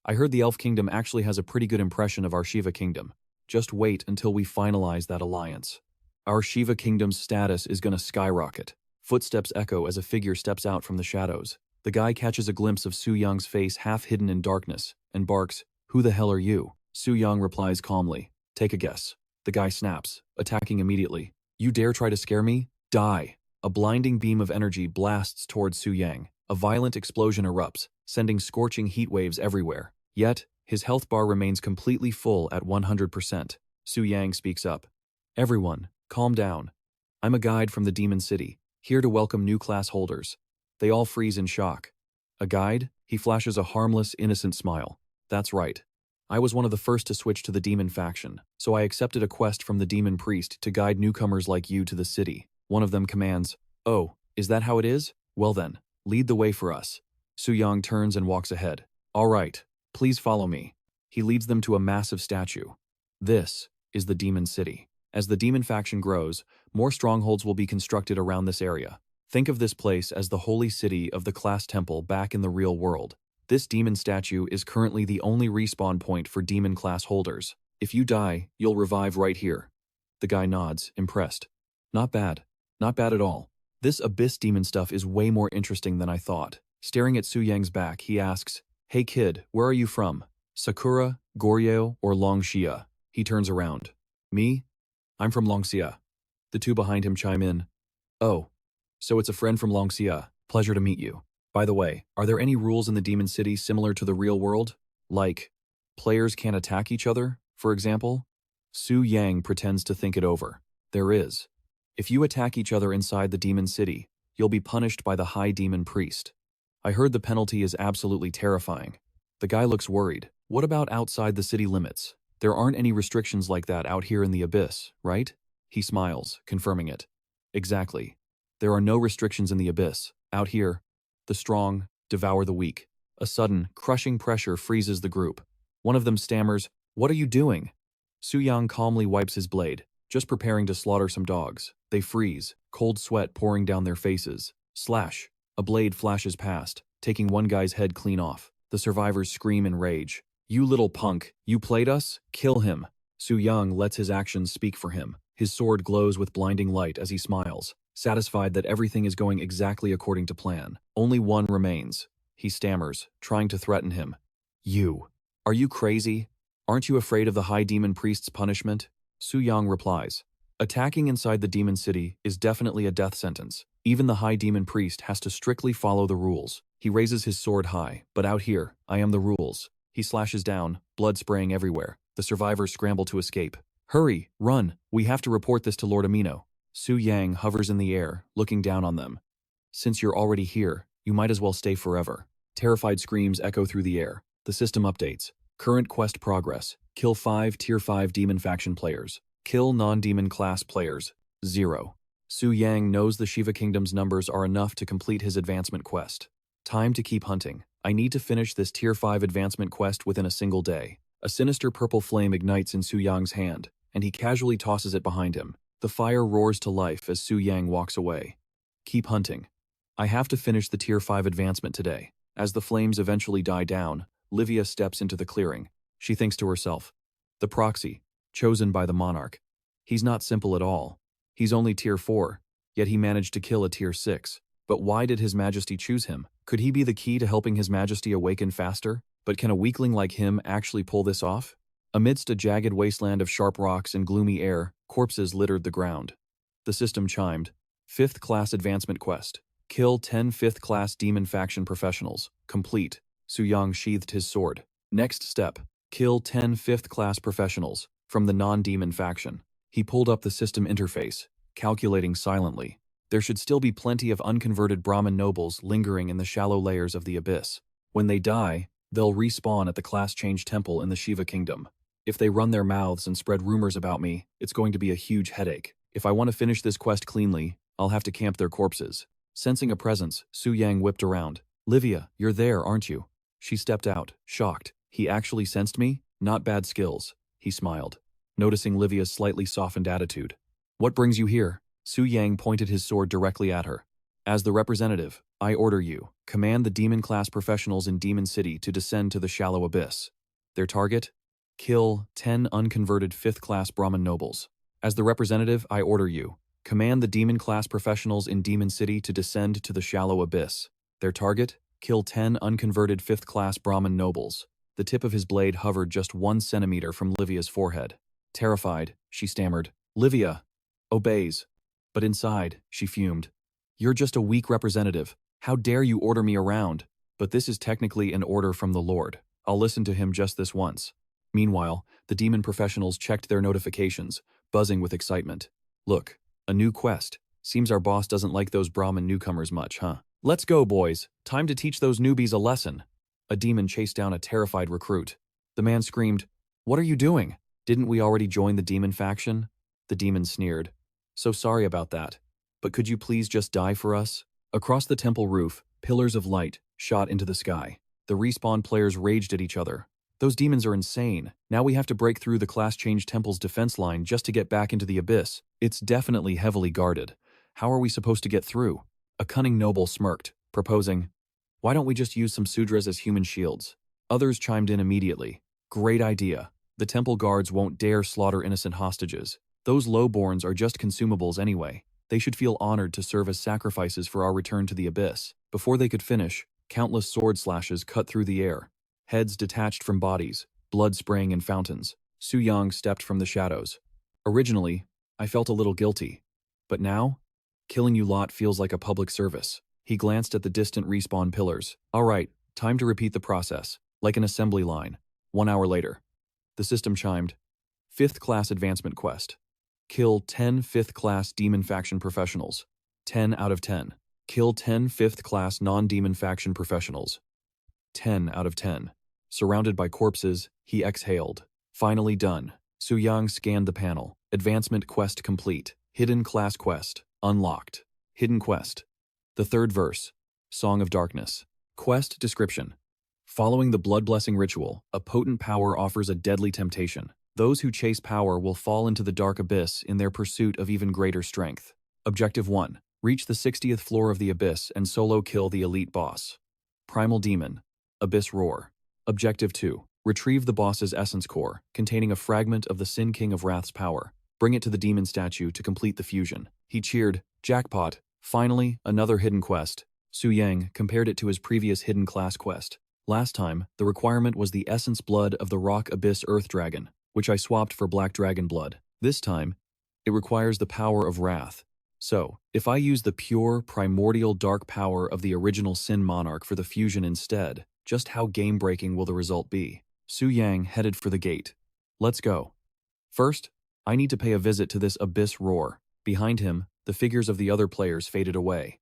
I heard the Elf Kingdom actually has a pretty good impression of our Shiva Kingdom. Just wait until we finalize that alliance. Our Shiva Kingdom's status is gonna skyrocket. Footsteps echo as a figure steps out from the shadows. The guy catches a glimpse of Su Yang's face half hidden in darkness and barks, "Who the hell are you?" Su Yang replies calmly, "Take a guess." The guy snaps, attacking immediately. "You dare try to scare me? Die!" A blinding beam of energy blasts towards Su Yang. A violent explosion erupts, sending scorching heat waves everywhere. Yet, his health bar remains completely full at 100%. Su Yang speaks up. "Everyone, calm down. I'm a guide from the Demon City, here to welcome new class holders." They all freeze in shock. "A guide?" He flashes a harmless, innocent smile. "That's right. I was one of the first to switch to the demon faction, so I accepted a quest from the demon priest to guide newcomers like you to the city." One of them commands, "Oh, is that how it is? Well then, lead the way for us." Su Yang turns and walks ahead. "All right, please follow me." He leads them to a massive statue. This is the Demon City. As the demon faction grows, more strongholds will be constructed around this area. Think of this place as the holy city of the class temple back in the real world. This demon statue is currently the only respawn point for demon class holders. If you die, you'll revive right here. The guy nods, impressed. Not bad. Not bad at all. This abyss demon stuff is way more interesting than I thought. Staring at Su Yang's back, he asks, "Hey kid, where are you from? Sakura, Goryeo, or Longxia?" He turns around. "Me? I'm from Longxia." The two behind him chime in. "Oh, so it's a friend from Longxia. Pleasure to meet you. By the way, are there any rules in the Demon City similar to the real world? Like, players can't attack each other, for example?" Su Yang pretends to think it over. "There is. If you attack each other inside the Demon City, you'll be punished by the High Demon Priest. I heard the penalty is absolutely terrifying." The guy looks worried. "What about outside the city limits? There aren't any restrictions like that out here in the Abyss, right?" He smiles, confirming it. "Exactly. There are no restrictions in the Abyss. Out here, the strong devour the weak." A sudden, crushing pressure freezes the group. One of them stammers, "What are you doing?" Su Yang calmly wipes his blade, just preparing to slaughter some dogs. They freeze, cold sweat pouring down their faces. Slash. A blade flashes past, taking one guy's head clean off. The survivors scream in rage. "You little punk, you played us? Kill him." Su Yang lets his actions speak for him. His sword glows with blinding light as he smiles, satisfied that everything is going exactly according to plan. Only one remains. He stammers, trying to threaten him. "You. Are you crazy? Aren't you afraid of the High Demon Priest's punishment?" Su Yang replies, "Attacking inside the Demon City is definitely a death sentence. Even the High Demon Priest has to strictly follow the rules." He raises his sword high, "But out here, I am the rules." He slashes down, blood spraying everywhere. The survivors scramble to escape. "Hurry, run, we have to report this to Lord Amino." Su Yang hovers in the air, looking down on them. "Since you're already here, you might as well stay forever." Terrified screams echo through the air. The system updates. Current quest progress. Kill 5 Tier 5 Demon Faction players. Kill non-demon class players. 0. Su Yang knows the Shiva Kingdom's numbers are enough to complete his advancement quest. Time to keep hunting. I need to finish this Tier 5 advancement quest within a single day. A sinister purple flame ignites in Su Yang's hand, and he casually tosses it behind him. The fire roars to life as Su Yang walks away. Keep hunting. I have to finish the Tier 5 advancement today. As the flames eventually die down, Livia steps into the clearing. She thinks to herself, the proxy, chosen by the monarch. He's not simple at all. He's only Tier 4, yet he managed to kill a Tier 6. But why did His Majesty choose him? Could he be the key to helping His Majesty awaken faster? But can a weakling like him actually pull this off? Amidst a jagged wasteland of sharp rocks and gloomy air, corpses littered the ground. The system chimed. 5th class advancement quest. Kill 10 5th class demon faction professionals. Complete. Su Yang sheathed his sword. Next step. Kill 10 5th class professionals from the non-demon faction. He pulled up the system interface, calculating silently. There should still be plenty of unconverted Brahmin nobles lingering in the shallow layers of the abyss. When they die, they'll respawn at the class change temple in the Shiva kingdom. If they run their mouths and spread rumors about me, it's going to be a huge headache. If I want to finish this quest cleanly, I'll have to camp their corpses. Sensing a presence, Su Yang whipped around. Livia, you're there, aren't you? She stepped out, shocked. He actually sensed me? Not bad skills. He smiled, noticing Livia's slightly softened attitude. What brings you here? Su Yang pointed his sword directly at her. As the representative, I order you, command the demon-class professionals in Demon City to descend to the shallow abyss. Their target? Kill 10 unconverted 5th-class Brahmin nobles. As the representative, I order you, command the demon-class professionals in Demon City to descend to the shallow abyss. Their target? Kill 10 unconverted 5th-class Brahmin nobles. The tip of his blade hovered just 1 centimeter from Livia's forehead. Terrified, she stammered, Livia obeys. But inside, she fumed. You're just a weak representative. How dare you order me around? But this is technically an order from the Lord. I'll listen to him just this once. Meanwhile, the demon professionals checked their notifications, buzzing with excitement. Look, a new quest. Seems our boss doesn't like those Brahmin newcomers much, huh? Let's go, boys. Time to teach those newbies a lesson. A demon chased down a terrified recruit. The man screamed, What are you doing? Didn't we already join the demon faction? The demon sneered. So sorry about that. But could you please just die for us? Across the temple roof, pillars of light shot into the sky. The respawn players raged at each other. Those demons are insane. Now we have to break through the class change temple's defense line just to get back into the abyss. It's definitely heavily guarded. How are we supposed to get through? A cunning noble smirked, proposing, Why don't we just use some sudras as human shields? Others chimed in immediately. Great idea. The temple guards won't dare slaughter innocent hostages. Those lowborns are just consumables anyway. They should feel honored to serve as sacrifices for our return to the abyss. Before they could finish, countless sword slashes cut through the air. Heads detached from bodies, blood spraying in fountains. Su Yang stepped from the shadows. Originally, I felt a little guilty. But now, killing you lot feels like a public service. He glanced at the distant respawn pillars. All right, time to repeat the process, like an assembly line. 1 hour later. The system chimed. 5th class advancement quest. Kill 10 5th class demon faction professionals. 10 out of 10. Kill 10 5th class non-demon faction professionals. 10 out of 10. Surrounded by corpses, he exhaled. Finally done. Su Yang scanned the panel. Advancement quest complete. Hidden class quest. Unlocked. Hidden quest. The 3rd verse. Song of Darkness. Quest description. Following the blood blessing ritual, a potent power offers a deadly temptation. Those who chase power will fall into the dark abyss in their pursuit of even greater strength. Objective 1. Reach the 60th floor of the abyss and solo kill the elite boss. Primal Demon. Abyss Roar. Objective 2. Retrieve the boss's essence core, containing a fragment of the Sin King of Wrath's power. Bring it to the demon statue to complete the fusion. He cheered, Jackpot. Finally, another hidden quest. Su Yang compared it to his previous hidden class quest. Last time, the requirement was the essence blood of the Rock Abyss Earth Dragon, which I swapped for Black Dragon blood. This time, it requires the power of Wrath. So, if I use the pure, primordial dark power of the original Sin Monarch for the fusion instead, just how game-breaking will the result be? Su Yang headed for the gate. Let's go. First, I need to pay a visit to this Abyss Roar. Behind him, the figures of the other players faded away.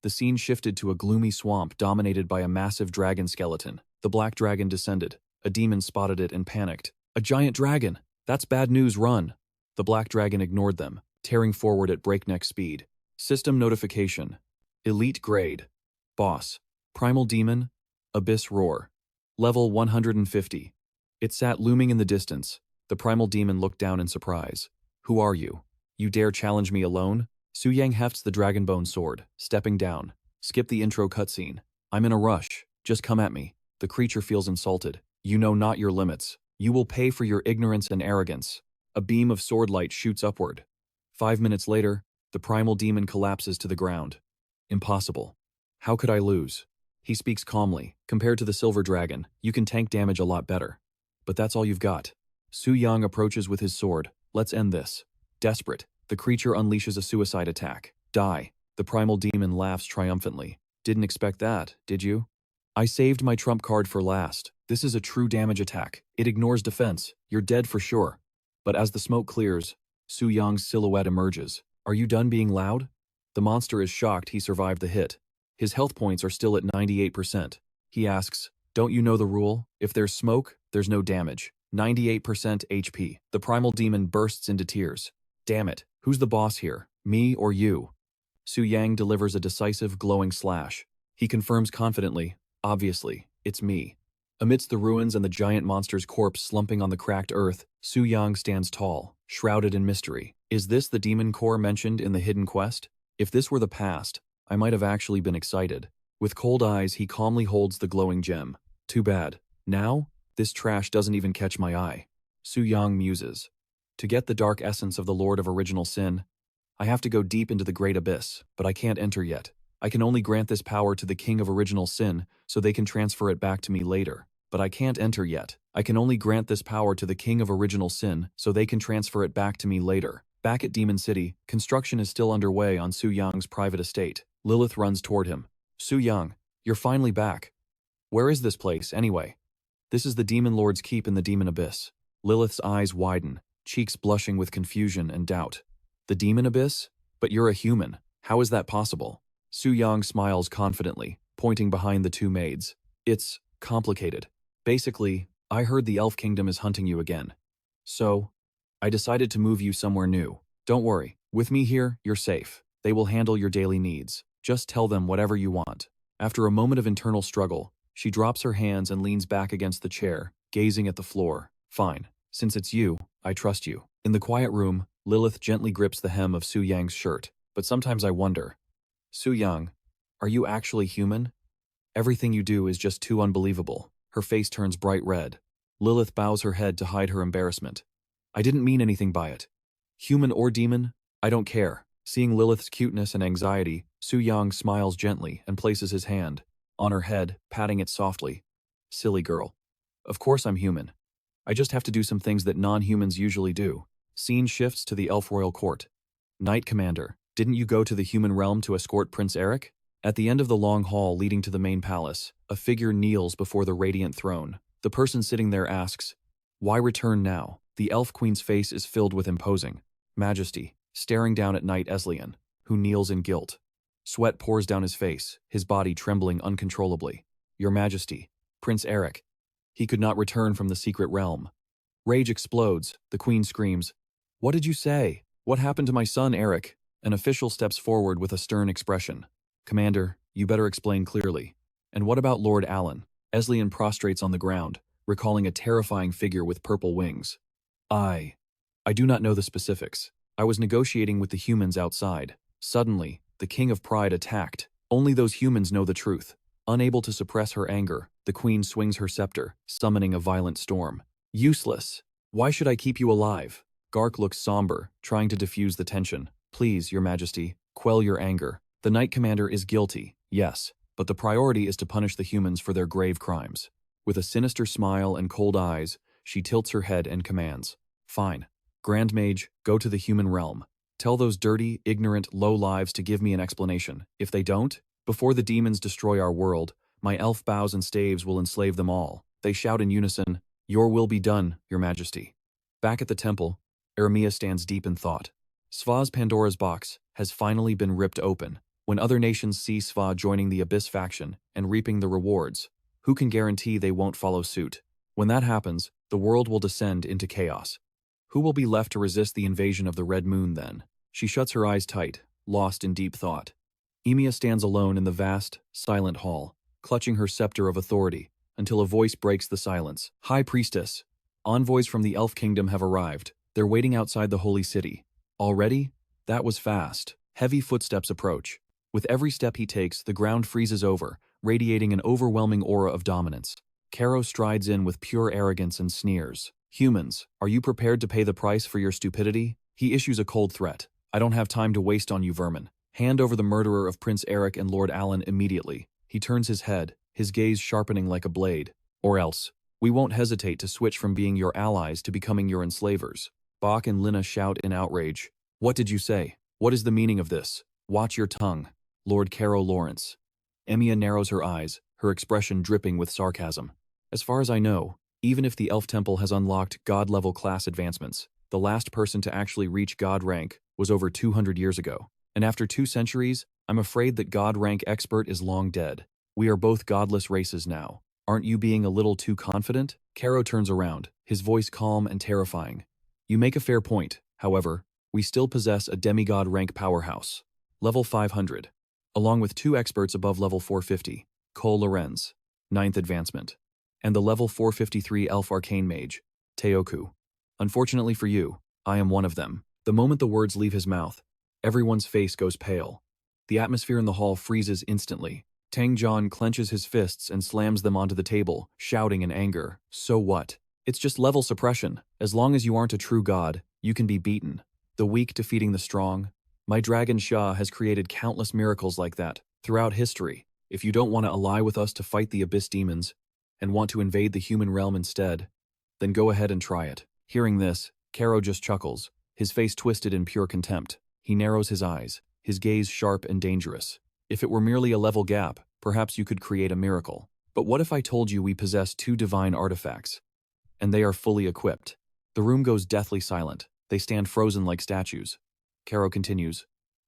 The scene shifted to a gloomy swamp dominated by a massive dragon skeleton. The black dragon descended. A demon spotted it and panicked. A giant dragon! That's bad news, run! The black dragon ignored them, tearing forward at breakneck speed. System notification. Elite grade. Boss. Primal Demon. Abyss Roar. Level 150. It sat looming in the distance. The primal demon looked down in surprise. Who are you? You dare challenge me alone? Su Yang hefts the dragonbone sword, stepping down. Skip the intro cutscene. I'm in a rush. Just come at me. The creature feels insulted. You know not your limits. You will pay for your ignorance and arrogance. A beam of sword light shoots upward. 5 minutes later, the primal demon collapses to the ground. Impossible. How could I lose? He speaks calmly. Compared to the silver dragon, you can tank damage a lot better. But that's all you've got. Su Yang approaches with his sword. Let's end this. Desperate, the creature unleashes a suicide attack. Die. The primal demon laughs triumphantly. Didn't expect that, did you? I saved my trump card for last. This is a true damage attack. It ignores defense. You're dead for sure. But as the smoke clears, Su Yang's silhouette emerges. Are you done being loud? The monster is shocked he survived the hit. His health points are still at 98%. He asks, "Don't you know the rule? If there's smoke, there's no damage. 98% HP. The primal demon bursts into tears. Damn it, who's the boss here? Me or you? Su Yang delivers a decisive, glowing slash. He confirms confidently, obviously, it's me. Amidst the ruins and the giant monster's corpse slumping on the cracked earth, Su Yang stands tall, shrouded in mystery. Is this the demon core mentioned in the hidden quest? If this were the past, I might have actually been excited. With cold eyes, he calmly holds the glowing gem. Too bad. Now, this trash doesn't even catch my eye. Su Yang muses. To get the dark essence of the Lord of Original Sin, I have to go deep into the great abyss, but I can't enter yet. I can only grant this power to the King of Original Sin so they can transfer it back to me later. But I can't enter yet. I can only grant this power to the King of Original Sin so they can transfer it back to me later. Back at Demon City, construction is still underway on Su Yang's private estate. Lilith runs toward him. Su Yang, you're finally back. Where is this place, anyway? This is the Demon Lord's keep in the Demon Abyss. Lilith's eyes widen, cheeks blushing with confusion and doubt. The Demon Abyss? But you're a human. How is that possible? Su Yang smiles confidently, pointing behind the two maids. It's complicated. Basically, I heard the Elf Kingdom is hunting you again. So, I decided to move you somewhere new. Don't worry, with me here, you're safe. They will handle your daily needs. Just tell them whatever you want. After a moment of internal struggle, she drops her hands and leans back against the chair, gazing at the floor. Fine. Since it's you, I trust you. In the quiet room, Lilith gently grips the hem of Su Yang's shirt. But sometimes I wonder, Su Yang, are you actually human? Everything you do is just too unbelievable. Her face turns bright red. Lilith bows her head to hide her embarrassment. I didn't mean anything by it. Human or demon, I don't care. Seeing Lilith's cuteness and anxiety, Su Yang smiles gently and places his hand on her head, patting it softly. Silly girl. Of course I'm human. I just have to do some things that non-humans usually do. Scene shifts to the Elf Royal Court. Knight Commander, didn't you go to the human realm to escort Prince Eric? At the end of the long hall leading to the main palace, a figure kneels before the radiant throne. The person sitting there asks, "Why return now?" The Elf Queen's face is filled with imposing majesty, staring down at Knight Eslian, who kneels in guilt. Sweat pours down his face, his body trembling uncontrollably. Your Majesty, Prince Eric. He could not return from the secret realm. Rage explodes. The Queen screams, "What did you say? What happened to my son, Eric?" An official steps forward with a stern expression. Commander, you better explain clearly. And what about Lord Alan? Eslian prostrates on the ground, recalling a terrifying figure with purple wings. I do not know the specifics. I was negotiating with the humans outside. Suddenly, the King of Pride attacked. Only those humans know the truth. Unable to suppress her anger, the Queen swings her scepter, summoning a violent storm. Useless. Why should I keep you alive? Gark looks somber, trying to diffuse the tension. Please, Your Majesty, quell your anger. The Knight Commander is guilty, yes, but the priority is to punish the humans for their grave crimes. With a sinister smile and cold eyes, she tilts her head and commands. Fine. Grand Mage, go to the human realm. Tell those dirty, ignorant, low lives to give me an explanation. If they don't, before the demons destroy our world, my elf bows and staves will enslave them all. They shout in unison, Your will be done, Your Majesty. Back at the temple, Eremia stands deep in thought. Sva's Pandora's box has finally been ripped open. When other nations see Sva joining the Abyss faction and reaping the rewards, who can guarantee they won't follow suit? When that happens, the world will descend into chaos. Who will be left to resist the invasion of the Red Moon then? She shuts her eyes tight, lost in deep thought. Emia stands alone in the vast, silent hall, clutching her scepter of authority, until a voice breaks the silence. High Priestess, envoys from the Elf Kingdom have arrived. They're waiting outside the Holy City. Already? That was fast. Heavy footsteps approach. With every step he takes, the ground freezes over, radiating an overwhelming aura of dominance. Caro strides in with pure arrogance and sneers. Humans, are you prepared to pay the price for your stupidity? He issues a cold threat. I don't have time to waste on you vermin. Hand over the murderer of Prince Eric and Lord Alan immediately. He turns his head, his gaze sharpening like a blade. Or else, we won't hesitate to switch from being your allies to becoming your enslavers. Bach and Lina shout in outrage. What did you say? What is the meaning of this? Watch your tongue. Lord Caro Lawrence. Emia narrows her eyes, her expression dripping with sarcasm. As far as I know, even if the Elf Temple has unlocked God-level class advancements, the last person to actually reach God rank was over 200 years ago. And after 2 centuries, I'm afraid that God rank expert is long dead. We are both godless races now. Aren't you being a little too confident? Caro turns around, his voice calm and terrifying. You make a fair point, however. We still possess a demigod rank powerhouse. Level 500. Along with 2 experts above level 450, Cole Lorenz, 9th advancement, and the level 453 elf arcane mage, Teoku. Unfortunately for you, I am one of them. The moment the words leave his mouth, everyone's face goes pale. The atmosphere in the hall freezes instantly. Tang John clenches his fists and slams them onto the table, shouting in anger. So what? It's just level suppression. As long as you aren't a true god, you can be beaten. The weak defeating the strong. My dragon Shah has created countless miracles like that throughout history. If you don't want to ally with us to fight the abyss demons and want to invade the human realm instead, then go ahead and try it. Hearing this, Caro just chuckles, his face twisted in pure contempt. He narrows his eyes, his gaze sharp and dangerous. If it were merely a level gap, perhaps you could create a miracle. But what if I told you we possess 2 divine artifacts, and they are fully equipped? The room goes deathly silent. They stand frozen like statues. Caro continues,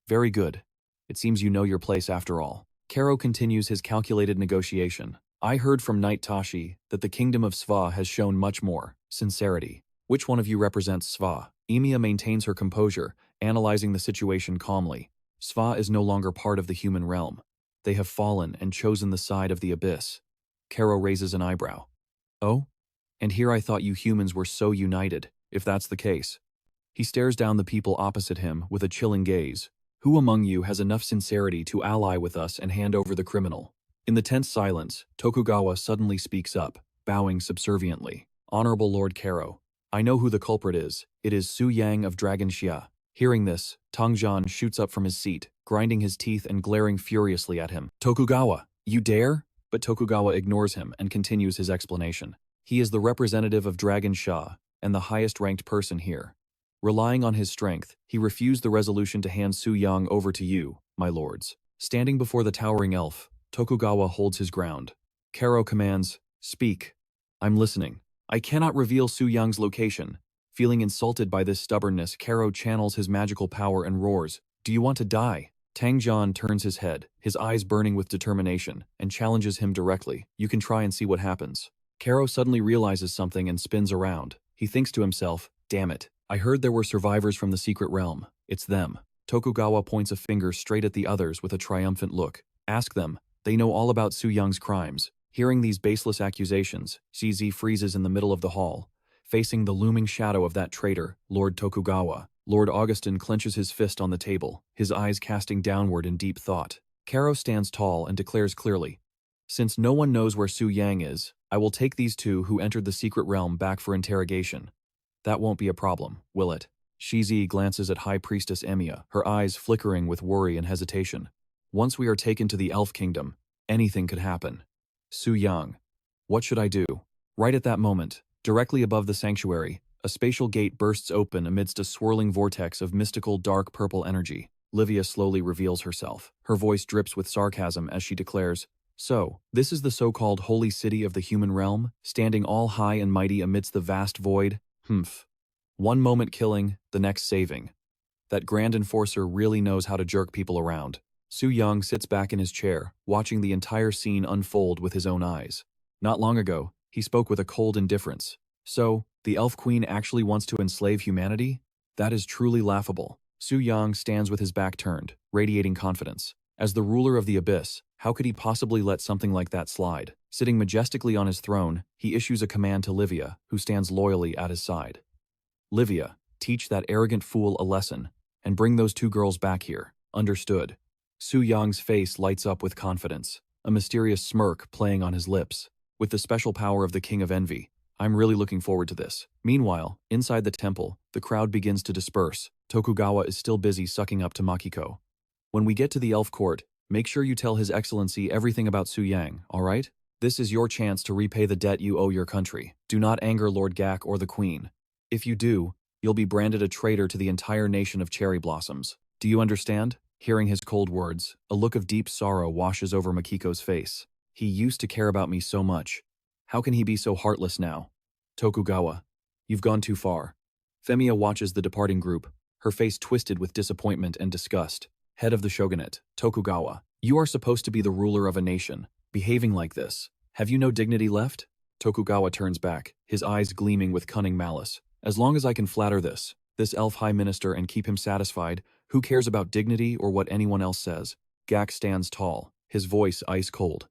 very good. It seems you know your place after all. Caro continues his calculated negotiation. I heard from Knight Tashi that the kingdom of Sva has shown much more sincerity. Which one of you represents Sva? Emiya maintains her composure, analyzing the situation calmly. Sva is no longer part of the human realm. They have fallen and chosen the side of the abyss. Caro raises an eyebrow. Oh? And here I thought you humans were so united, if that's the case. He stares down the people opposite him with a chilling gaze. Who among you has enough sincerity to ally with us and hand over the criminal? In the tense silence, Tokugawa suddenly speaks up, bowing subserviently. Honorable Lord Caro, I know who the culprit is. It is Su Yang of Dragon Xia. Hearing this, Tangjian shoots up from his seat, grinding his teeth and glaring furiously at him. Tokugawa, you dare? But Tokugawa ignores him and continues his explanation. He is the representative of Dragon Xia and the highest-ranked person here. Relying on his strength, he refused the resolution to hand Su Yang over to you, my lords. Standing before the towering elf, Tokugawa holds his ground. Caro commands, speak. I'm listening. I cannot reveal Su Yang's location. Feeling insulted by this stubbornness, Caro channels his magical power and roars, do you want to die? Tangjian turns his head, his eyes burning with determination, and challenges him directly. You can try and see what happens. Caro suddenly realizes something and spins around. He thinks to himself, damn it. I heard there were survivors from the secret realm. It's them. Tokugawa points a finger straight at the others with a triumphant look. Ask them. They know all about Su Yang's crimes. Hearing these baseless accusations, CZ freezes in the middle of the hall, facing the looming shadow of that traitor, Lord Tokugawa. Lord Augustin clenches his fist on the table, his eyes casting downward in deep thought. Caro stands tall and declares clearly, since no one knows where Su Yang is, I will take these 2 who entered the secret realm back for interrogation. That won't be a problem, will it? Shizi glances at High Priestess Emiya, her eyes flickering with worry and hesitation. Once we are taken to the Elf Kingdom, anything could happen. Su Yang. What should I do? Right at that moment, directly above the sanctuary, a spatial gate bursts open amidst a swirling vortex of mystical dark purple energy. Livia slowly reveals herself. Her voice drips with sarcasm as she declares, so, this is the so-called holy city of the human realm, standing all high and mighty amidst the vast void? Humph. One moment killing, the next saving. That grand enforcer really knows how to jerk people around. Su Yang sits back in his chair, watching the entire scene unfold with his own eyes. Not long ago, he spoke with a cold indifference. So, the Elf Queen actually wants to enslave humanity? That is truly laughable. Su Yang stands with his back turned, radiating confidence. As the ruler of the Abyss, how could he possibly let something like that slide? Sitting majestically on his throne, he issues a command to Livia, who stands loyally at his side. Livia, teach that arrogant fool a lesson, and bring those 2 girls back here. Understood. Su Yang's face lights up with confidence, a mysterious smirk playing on his lips. With the special power of the King of Envy, I'm really looking forward to this. Meanwhile, inside the temple, the crowd begins to disperse. Tokugawa is still busy sucking up to Makiko. When we get to the Elf Court, make sure you tell His Excellency everything about Su Yang, alright? This is your chance to repay the debt you owe your country. Do not anger Lord Gak or the Queen. If you do, you'll be branded a traitor to the entire nation of cherry blossoms. Do you understand? Hearing his cold words, a look of deep sorrow washes over Makiko's face. He used to care about me so much. How can he be so heartless now? Tokugawa, you've gone too far. Femiya watches the departing group, her face twisted with disappointment and disgust. head of the shogunate, Tokugawa. You are supposed to be the ruler of a nation. Behaving like this. Have you no dignity left? Tokugawa turns back, his eyes gleaming with cunning malice. As long as I can flatter this elf high minister and keep him satisfied, who cares about dignity or what anyone else says? Gak stands tall, his voice ice cold.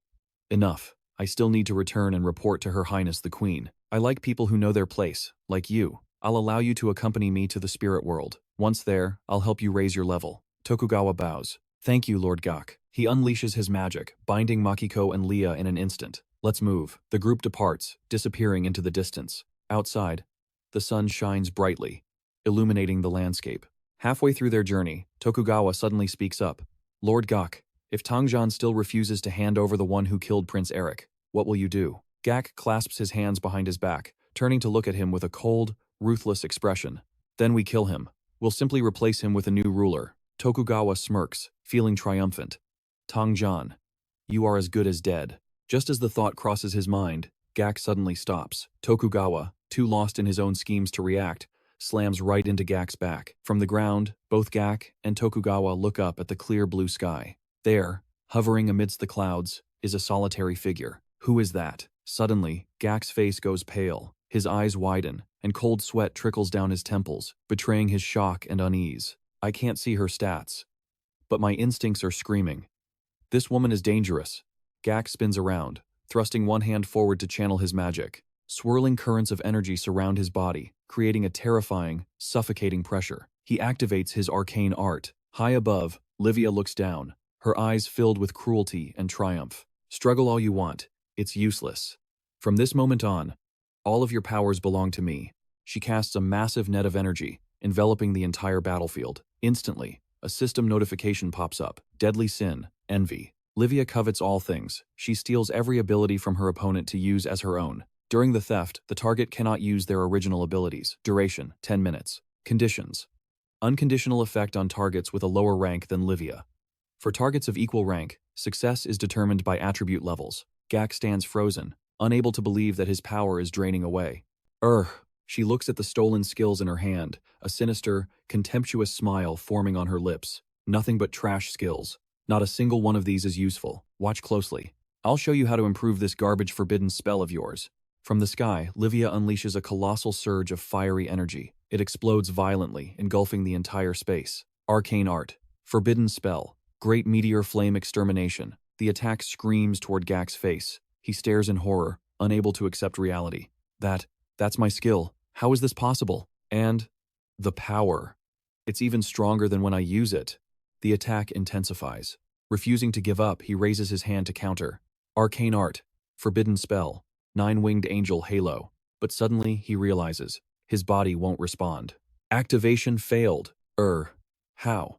Enough. I still need to return and report to Her Highness the Queen. I like people who know their place, like you. I'll allow you to accompany me to the spirit world. Once there, I'll help you raise your level. Tokugawa bows. Thank you, Lord Gak. He unleashes his magic, binding Makiko and Leah in an instant. Let's move. The group departs, disappearing into the distance. Outside, the sun shines brightly, illuminating the landscape. Halfway through their journey, Tokugawa suddenly speaks up. Lord Gak, if Tangjan still refuses to hand over the one who killed Prince Eric, what will you do? Gak clasps his hands behind his back, turning to look at him with a cold, ruthless expression. Then we kill him. We'll simply replace him with a new ruler. Tokugawa smirks, feeling triumphant. Tangjan, you are as good as dead. Just as the thought crosses his mind, Gak suddenly stops. Tokugawa, too lost in his own schemes to react, slams right into Gak's back. From the ground, both Gak and Tokugawa look up at the clear blue sky. There, hovering amidst the clouds, is a solitary figure. Who is that? Suddenly, Gak's face goes pale, his eyes widen, and cold sweat trickles down his temples, betraying his shock and unease. I can't see her stats, but my instincts are screaming. This woman is dangerous. Gak spins around, thrusting one hand forward to channel his magic. Swirling currents of energy surround his body, creating a terrifying, suffocating pressure. He activates his arcane art. High above, Livia looks down, her eyes filled with cruelty and triumph. Struggle all you want. It's useless. From this moment on, all of your powers belong to me. She casts a massive net of energy, enveloping the entire battlefield. Instantly, a system notification pops up. Deadly sin, envy. Livia covets all things. She steals every ability from her opponent to use as her own. During the theft, the target cannot use their original abilities. Duration, 10 minutes. Conditions. Unconditional effect on targets with a lower rank than Livia. For targets of equal rank, success is determined by attribute levels. Gak stands frozen, unable to believe that his power is draining away. She looks at the stolen skills in her hand, a sinister, contemptuous smile forming on her lips. Nothing but trash skills. Not a single one of these is useful. Watch closely. I'll show you how to improve this garbage forbidden spell of yours. From the sky, Livia unleashes a colossal surge of fiery energy. It explodes violently, engulfing the entire space. Arcane art. Forbidden spell. Great meteor flame extermination. The attack screams toward Gak's face. He stares in horror, unable to accept reality. That's my skill. How is this possible? And the power. It's even stronger than when I use it. The attack intensifies. Refusing to give up, he raises his hand to counter. Arcane art. Forbidden spell. 9-winged angel halo. But suddenly, he realizes. His body won't respond. Activation failed. How?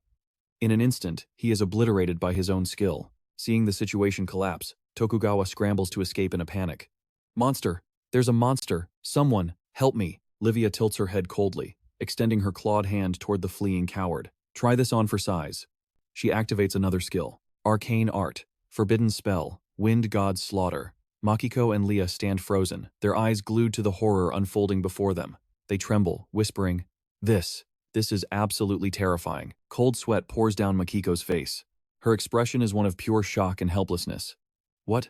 In an instant, he is obliterated by his own skill. Seeing the situation collapse, Tokugawa scrambles to escape in a panic. Monster! There's a monster! Someone! Help me! Livia tilts her head coldly, extending her clawed hand toward the fleeing coward. Try this on for size. She activates another skill. Arcane art. Forbidden spell. Wind god slaughter. Makiko and Leah stand frozen, their eyes glued to the horror unfolding before them. They tremble, whispering, This is absolutely terrifying. Cold sweat pours down Makiko's face. Her expression is one of pure shock and helplessness. What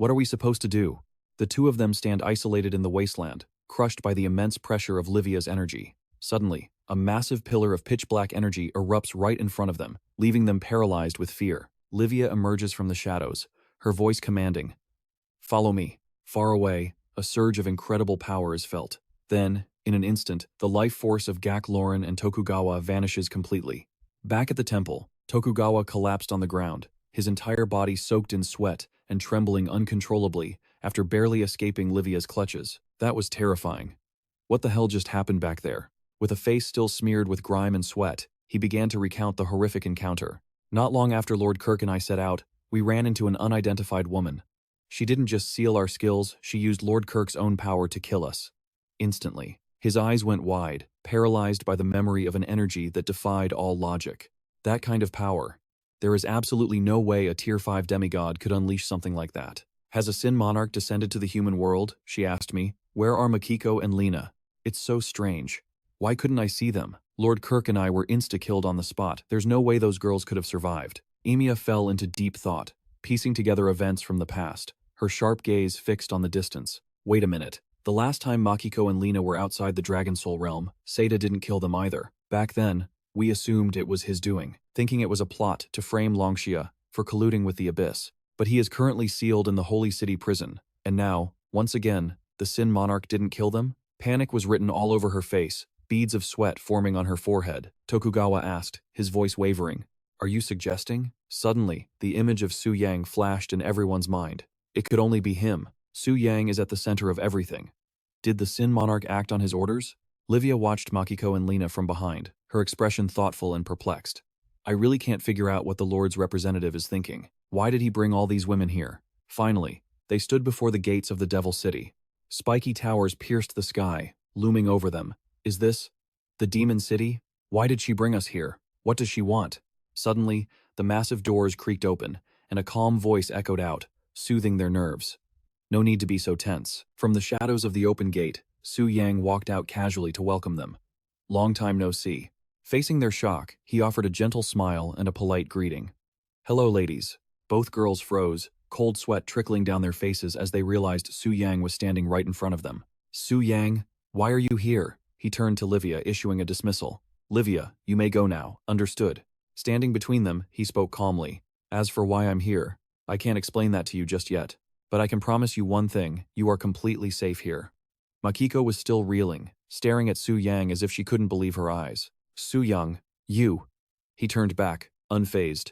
are we supposed to do? The two of them stand isolated in the wasteland, crushed by the immense pressure of Livia's energy. Suddenly, a massive pillar of pitch-black energy erupts right in front of them, leaving them paralyzed with fear. Livia emerges from the shadows, her voice commanding. Follow me. Far away, a surge of incredible power is felt. Then, in an instant, the life force of Gak Lauren and Tokugawa vanishes completely. Back at the temple, Tokugawa collapsed on the ground, his entire body soaked in sweat and trembling uncontrollably after barely escaping Livia's clutches. That was terrifying. What the hell just happened back there? With a face still smeared with grime and sweat, he began to recount the horrific encounter. Not long after Lord Kirk and I set out, we ran into an unidentified woman. She didn't just seal our skills, she used Lord Kirk's own power to kill us. Instantly, his eyes went wide, paralyzed by the memory of an energy that defied all logic. That kind of power. There is absolutely no way a Tier 5 demigod could unleash something like that. Has a Sin Monarch descended to the human world? She asked me. Where are Makiko and Lena? It's so strange. Why couldn't I see them? Lord Kirk and I were insta-killed on the spot. There's no way those girls could have survived. Emiya fell into deep thought, piecing together events from the past, her sharp gaze fixed on the distance. Wait a minute. The last time Makiko and Lena were outside the Dragon Soul realm, Seda didn't kill them either. Back then, we assumed it was his doing, thinking it was a plot to frame Longxia for colluding with the Abyss. But he is currently sealed in the Holy City prison, and now, once again, the Sin Monarch didn't kill them? Panic was written all over her face, beads of sweat forming on her forehead. Tokugawa asked, his voice wavering, "Are you suggesting?" Suddenly, the image of Su Yang flashed in everyone's mind. It could only be him. Su Yang is at the center of everything. Did the Sin Monarch act on his orders? Livia watched Makiko and Lena from behind, her expression thoughtful and perplexed. I really can't figure out what the Lord's representative is thinking. Why did he bring all these women here? Finally, they stood before the gates of the Devil City. Spiky towers pierced the sky, looming over them. Is this the Demon City? Why did she bring us here? What does she want? Suddenly, the massive doors creaked open, and a calm voice echoed out, soothing their nerves. No need to be so tense. From the shadows of the open gate, Su Yang walked out casually to welcome them. Long time no see. Facing their shock, he offered a gentle smile and a polite greeting. Hello, ladies. Both girls froze, cold sweat trickling down their faces as they realized Su Yang was standing right in front of them. Su Yang, why are you here? He turned to Livia, issuing a dismissal. Livia, you may go now. Understood. Standing between them, he spoke calmly. As for why I'm here, I can't explain that to you just yet. But I can promise you one thing, you are completely safe here. Makiko was still reeling, staring at Su Yang as if she couldn't believe her eyes. Su Yang, you. He turned back, unfazed.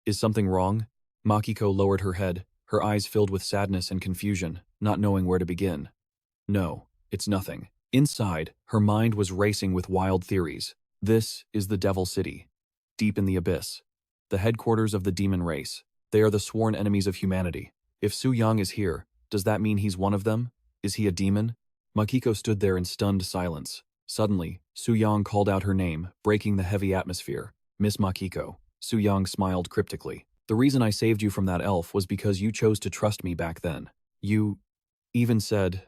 Is something wrong? Makiko lowered her head, her eyes filled with sadness and confusion, not knowing where to begin. No, it's nothing. Inside, her mind was racing with wild theories. This is the Devil City, deep in the Abyss, the headquarters of the demon race. They are the sworn enemies of humanity. If Su Yang is here, does that mean he's one of them? Is he a demon? Makiko stood there in stunned silence. Suddenly, Su Yang called out her name, breaking the heavy atmosphere. Miss Makiko. Su Yang smiled cryptically. The reason I saved you from that elf was because you chose to trust me back then. You even said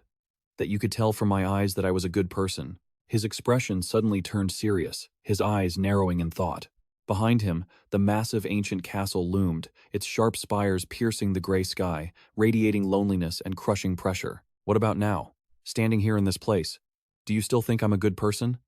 that you could tell from my eyes that I was a good person. His expression suddenly turned serious, his eyes narrowing in thought. Behind him, the massive ancient castle loomed, its sharp spires piercing the gray sky, radiating loneliness and crushing pressure. What about now? Standing here in this place, do you still think I'm a good person?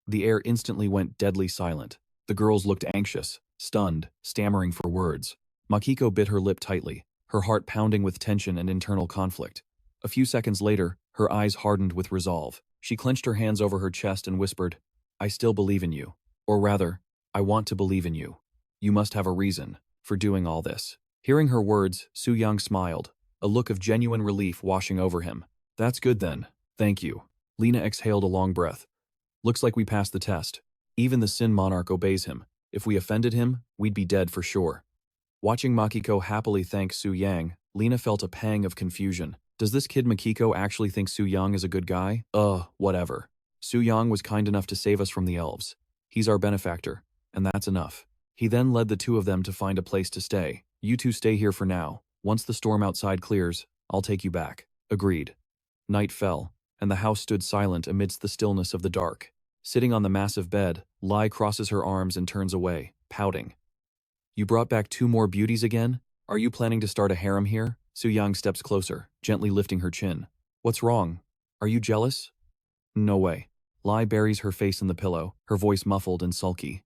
The air instantly went deadly silent. The girls looked anxious, stunned, stammering for words. Makiko bit her lip tightly, her heart pounding with tension and internal conflict. A few seconds later, her eyes hardened with resolve. She clenched her hands over her chest and whispered, I still believe in you. Or rather, I want to believe in you. You must have a reason for doing all this. Hearing her words, Su Yang smiled, a look of genuine relief washing over him. That's good then. Thank you. Lena exhaled a long breath. Looks like we passed the test. Even the Sin Monarch obeys him. If we offended him, we'd be dead for sure. Watching Makiko happily thank Su Yang, Lena felt a pang of confusion. Does this kid Makiko actually think Su Yang is a good guy? Whatever. Su Yang was kind enough to save us from the elves. He's our benefactor, and that's enough. He then led the two of them to find a place to stay. You two stay here for now. Once the storm outside clears, I'll take you back. Agreed. Night fell, and the house stood silent amidst the stillness of the dark. Sitting on the massive bed, Lai crosses her arms and turns away, pouting. You brought back two more beauties again? Are you planning to start a harem here? Su Yang steps closer, gently lifting her chin. What's wrong? Are you jealous? No way. Lai buries her face in the pillow, her voice muffled and sulky.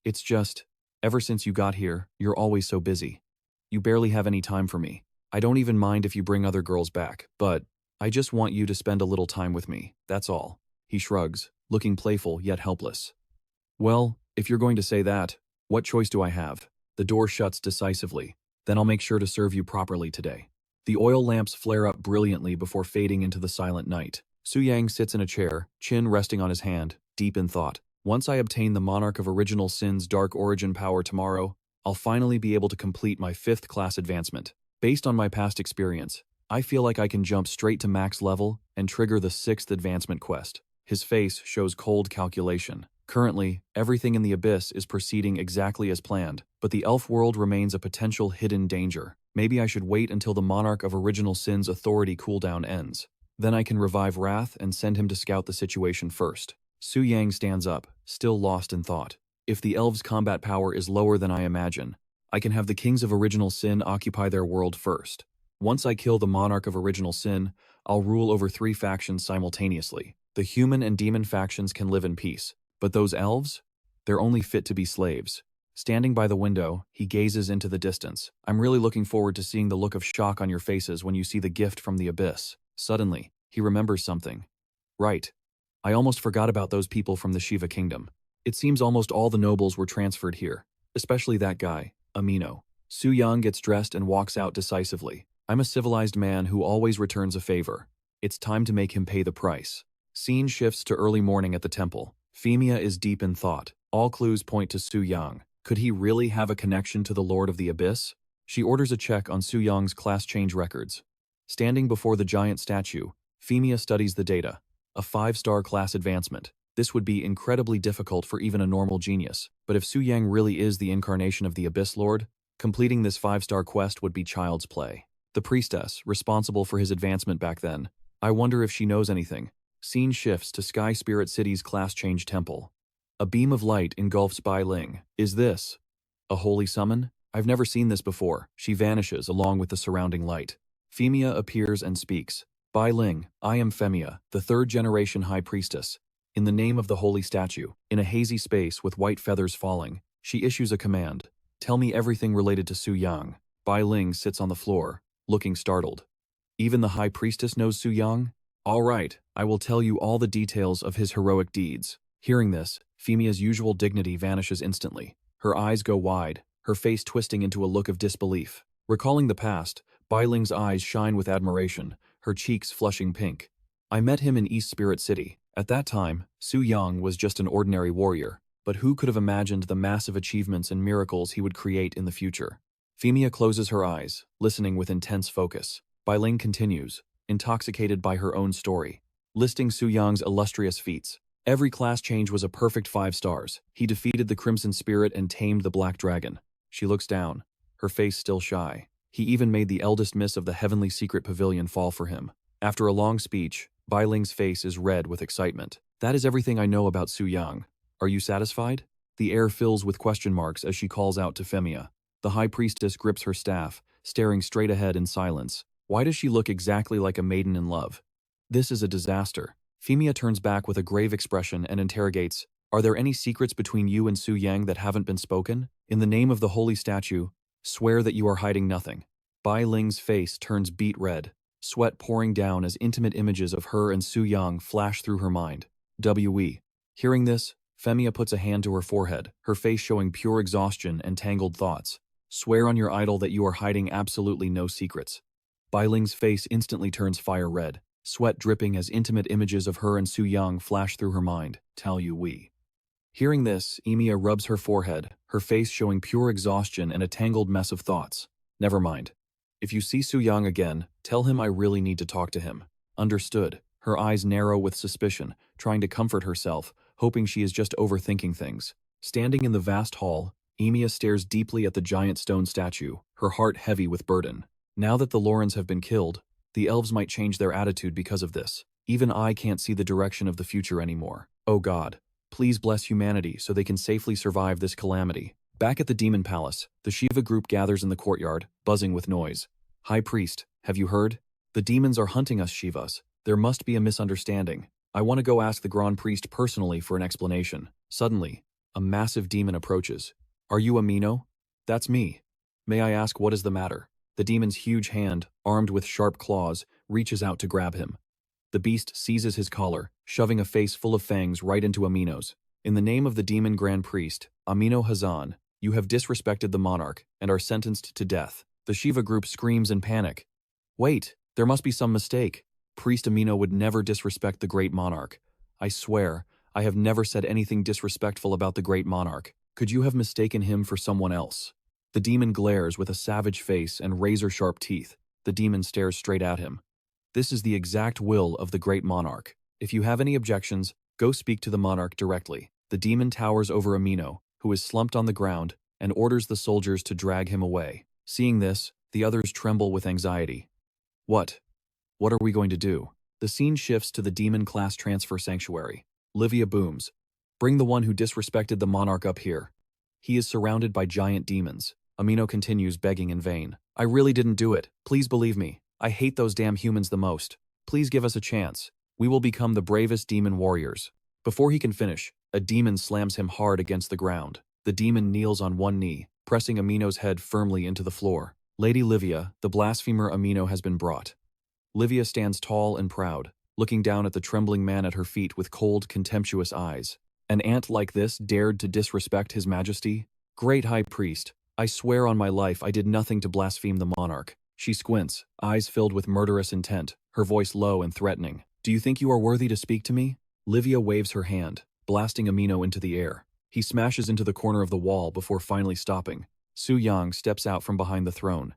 It's just, ever since you got here, you're always so busy. You barely have any time for me. I don't even mind if you bring other girls back, but I just want you to spend a little time with me, that's all. He shrugs, looking playful yet helpless. Well, if you're going to say that, what choice do I have? The door shuts decisively. Then I'll make sure to serve you properly today. The oil lamps flare up brilliantly before fading into the silent night. Su Yang sits in a chair, chin resting on his hand, deep in thought. Once I obtain the Monarch of Original Sin's Dark Origin power tomorrow, I'll finally be able to complete my 5th class advancement. Based on my past experience, I feel like I can jump straight to max level and trigger the 6th advancement quest. His face shows cold calculation. Currently, everything in the Abyss is proceeding exactly as planned, but the elf world remains a potential hidden danger. Maybe I should wait until the Monarch of Original Sin's authority cooldown ends. Then I can revive Wrath and send him to scout the situation first. Su Yang stands up, still lost in thought. If the elves' combat power is lower than I imagine, I can have the kings of original sin occupy their world first. Once I kill the monarch of original sin, I'll rule over 3 factions simultaneously. The human and demon factions can live in peace, but those elves? They're only fit to be slaves. Standing by the window, he gazes into the distance. I'm really looking forward to seeing the look of shock on your faces when you see the gift from the abyss. Suddenly, he remembers something. Right. I almost forgot about those people from the Shiva kingdom. It seems almost all the nobles were transferred here, especially that guy, Amino. Su Yang gets dressed and walks out decisively. I'm a civilized man who always returns a favor. It's time to make him pay the price. Scene shifts to early morning at the temple. Femia is deep in thought. All clues point to Su Yang. Could he really have a connection to the Lord of the Abyss? She orders a check on Su Yang's class change records. Standing before the giant statue, Femia studies the data. A 5-star class advancement. This would be incredibly difficult for even a normal genius, but if Su Yang really is the incarnation of the Abyss Lord, completing this 5-star quest would be child's play. The priestess, responsible for his advancement back then. I wonder if she knows anything. Scene shifts to Sky Spirit City's class change temple. A beam of light engulfs Bai Ling. Is this a holy summon? I've never seen this before. She vanishes along with the surrounding light. Femia appears and speaks. Bai Ling, I am Femia, the 3rd-generation high priestess. In the name of the holy statue, in a hazy space with white feathers falling, she issues a command. Tell me everything related to Su Yang. Bai Ling sits on the floor, looking startled. Even the high priestess knows Su Yang? All right, I will tell you all the details of his heroic deeds. Hearing this, Femia's usual dignity vanishes instantly. Her eyes go wide, her face twisting into a look of disbelief. Recalling the past, Bai Ling's eyes shine with admiration, her cheeks flushing pink. I met him in East Spirit City. At that time, Su Yang was just an ordinary warrior, but who could have imagined the massive achievements and miracles he would create in the future? Femia closes her eyes, listening with intense focus. Bai Ling continues, intoxicated by her own story, listing Su Yang's illustrious feats. Every class change was a perfect 5 stars. He defeated the Crimson Spirit and tamed the Black Dragon. She looks down, her face still shy. He even made the eldest miss of the Heavenly Secret Pavilion fall for him. After a long speech, Bai Ling's face is red with excitement. That is everything I know about Su Yang. Are you satisfied? The air fills with question marks as she calls out to Femia. The high priestess grips her staff, staring straight ahead in silence. Why does she look exactly like a maiden in love? This is a disaster. Femia turns back with a grave expression and interrogates, are there any secrets between you and Su Yang that haven't been spoken? In the name of the holy statue, swear that you are hiding nothing. Bai Ling's face turns beet red, sweat pouring down as intimate images of her and Su Yang flash through her mind. W.E. Hearing this, Femia puts a hand to her forehead, her face showing pure exhaustion and tangled thoughts. Swear on your idol that you are hiding absolutely no secrets. Bai Ling's face instantly turns fire red, sweat dripping as intimate images of her and Su Yang flash through her mind. Tell you we. Hearing this, Emia rubs her forehead, her face showing pure exhaustion and a tangled mess of thoughts. Never mind. If you see Su Yang again, tell him I really need to talk to him. Understood. Her eyes narrow with suspicion, trying to comfort herself, hoping she is just overthinking things. Standing in the vast hall, Emia stares deeply at the giant stone statue, her heart heavy with burden. Now that the Lorens have been killed, the elves might change their attitude because of this. Even I can't see the direction of the future anymore. Oh God, please bless humanity so they can safely survive this calamity. Back at the Demon Palace, the Shiva group gathers in the courtyard, buzzing with noise. High Priest, have you heard? The demons are hunting us Shivas. There must be a misunderstanding. I want to go ask the Grand Priest personally for an explanation. Suddenly, a massive demon approaches. Are you Amino? That's me. May I ask what is the matter? The demon's huge hand, armed with sharp claws, reaches out to grab him. The beast seizes his collar, shoving a face full of fangs right into Amino's. In the name of the demon Grand Priest, Amino Hazan, you have disrespected the monarch and are sentenced to death. The Shiva group screams in panic. Wait, there must be some mistake. Priest Amino would never disrespect the great monarch. I swear, I have never said anything disrespectful about the great monarch. Could you have mistaken him for someone else? The demon glares with a savage face and razor-sharp teeth. The demon stares straight at him. This is the exact will of the great monarch. If you have any objections, go speak to the monarch directly. The demon towers over Amino, who is slumped on the ground, and orders the soldiers to drag him away. Seeing this, the others tremble with anxiety. What? What are we going to do? The scene shifts to the demon class transfer sanctuary. Livia booms. Bring the one who disrespected the monarch up here. He is surrounded by giant demons. Amino continues begging in vain. I really didn't do it. Please believe me. I hate those damn humans the most. Please give us a chance. We will become the bravest demon warriors. Before he can finish, a demon slams him hard against the ground. The demon kneels on one knee, pressing Amino's head firmly into the floor. Lady Livia, the blasphemer Amino has been brought. Livia stands tall and proud, looking down at the trembling man at her feet with cold, contemptuous eyes. An ant like this dared to disrespect his majesty? Great high priest, I swear on my life I did nothing to blaspheme the monarch. She squints, eyes filled with murderous intent, her voice low and threatening. Do you think you are worthy to speak to me? Livia waves her hand, blasting Amino into the air. He smashes into the corner of the wall before finally stopping. Su Yang steps out from behind the throne.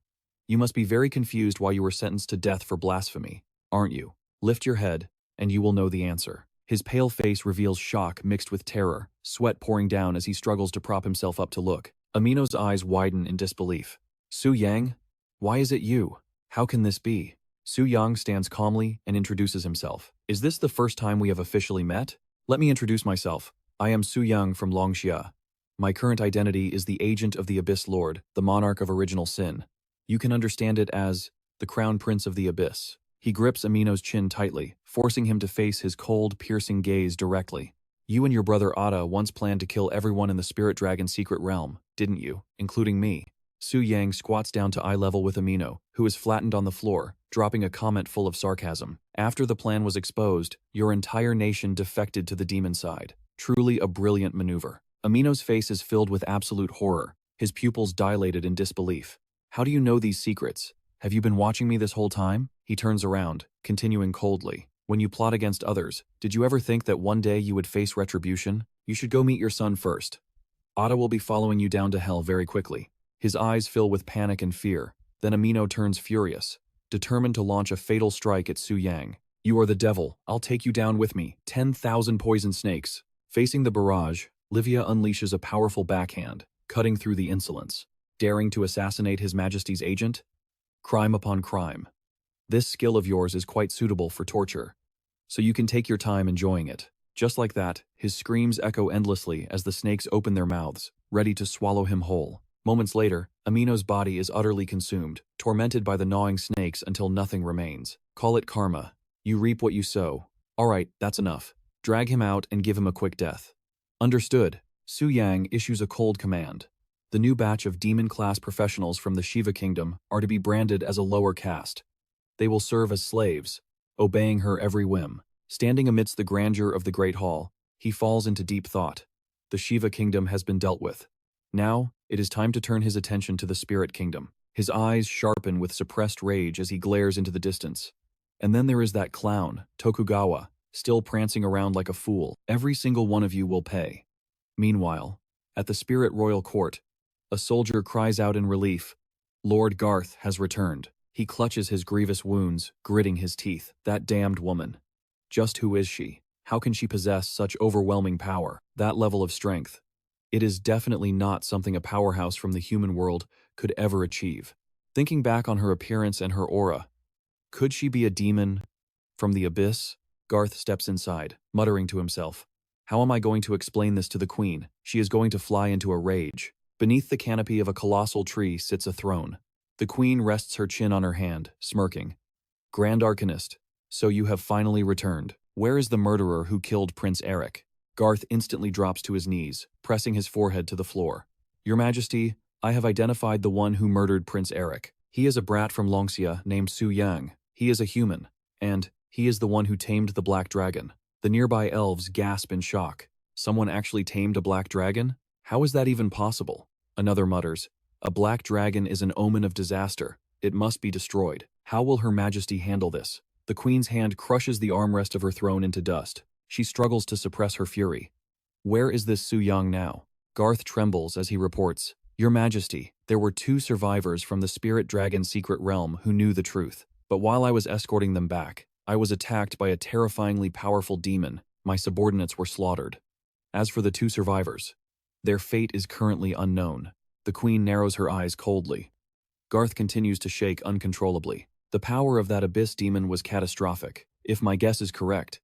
You must be very confused why you were sentenced to death for blasphemy, aren't you? Lift your head, and you will know the answer. His pale face reveals shock mixed with terror, sweat pouring down as he struggles to prop himself up to look. Amino's eyes widen in disbelief. Su Yang? Why is it you? How can this be? Su Yang stands calmly and introduces himself. Is this the first time we have officially met? Let me introduce myself. I am Su Yang from Longxia. My current identity is the agent of the Abyss Lord, the monarch of original sin. You can understand it as the Crown Prince of the Abyss. He grips Amino's chin tightly, forcing him to face his cold, piercing gaze directly. You and your brother Ada once planned to kill everyone in the Spirit Dragon's secret realm, didn't you, including me? Su Yang squats down to eye level with Amino, who is flattened on the floor, dropping a comment full of sarcasm. After the plan was exposed, your entire nation defected to the demon side. Truly a brilliant maneuver. Amino's face is filled with absolute horror, his pupils dilated in disbelief. How do you know these secrets? Have you been watching me this whole time? He turns around, continuing coldly. When you plot against others, did you ever think that one day you would face retribution? You should go meet your son first. Ada will be following you down to hell very quickly. His eyes fill with panic and fear. Then Amino turns furious, determined to launch a fatal strike at Su Yang. You are the devil. I'll take you down with me. 10,000 poison snakes. Facing the barrage, Livia unleashes a powerful backhand, cutting through the insolence. Daring to assassinate His Majesty's agent? Crime upon crime. This skill of yours is quite suitable for torture, so you can take your time enjoying it. Just like that, his screams echo endlessly as the snakes open their mouths, ready to swallow him whole. Moments later, Amino's body is utterly consumed, tormented by the gnawing snakes until nothing remains. Call it karma. You reap what you sow. Alright, that's enough. Drag him out and give him a quick death. Understood. Su Yang issues a cold command. The new batch of demon-class professionals from the Shiva Kingdom are to be branded as a lower caste. They will serve as slaves, obeying her every whim. Standing amidst the grandeur of the Great Hall, he falls into deep thought. The Shiva Kingdom has been dealt with. Now, it is time to turn his attention to the Spirit Kingdom. His eyes sharpen with suppressed rage as he glares into the distance. And then there is that clown, Tokugawa, still prancing around like a fool. Every single one of you will pay. Meanwhile, at the Spirit Royal Court, a soldier cries out in relief. Lord Garth has returned. He clutches his grievous wounds, gritting his teeth. That damned woman. Just who is she? How can she possess such overwhelming power? That level of strength. It is definitely not something a powerhouse from the human world could ever achieve. Thinking back on her appearance and her aura, could she be a demon from the abyss? Garth steps inside, muttering to himself. How am I going to explain this to the queen? She is going to fly into a rage. Beneath the canopy of a colossal tree sits a throne. The queen rests her chin on her hand, smirking. Grand Arcanist, so you have finally returned. Where is the murderer who killed Prince Eric? Garth instantly drops to his knees, pressing his forehead to the floor. Your Majesty, I have identified the one who murdered Prince Eric. He is a brat from Longxia named Su Yang. He is a human, and he is the one who tamed the black dragon. The nearby elves gasp in shock. Someone actually tamed a black dragon? How is that even possible? Another mutters. A black dragon is an omen of disaster. It must be destroyed. How will Her Majesty handle this? The queen's hand crushes the armrest of her throne into dust. She struggles to suppress her fury. Where is this Su Yang now? Garth trembles as he reports. Your Majesty, there were 2 survivors from the Spirit Dragon's secret realm who knew the truth. But while I was escorting them back, I was attacked by a terrifyingly powerful demon. My subordinates were slaughtered. As for the 2 survivors, their fate is currently unknown. The queen narrows her eyes coldly. Garth continues to shake uncontrollably. The power of that abyss demon was catastrophic. If my guess is correct,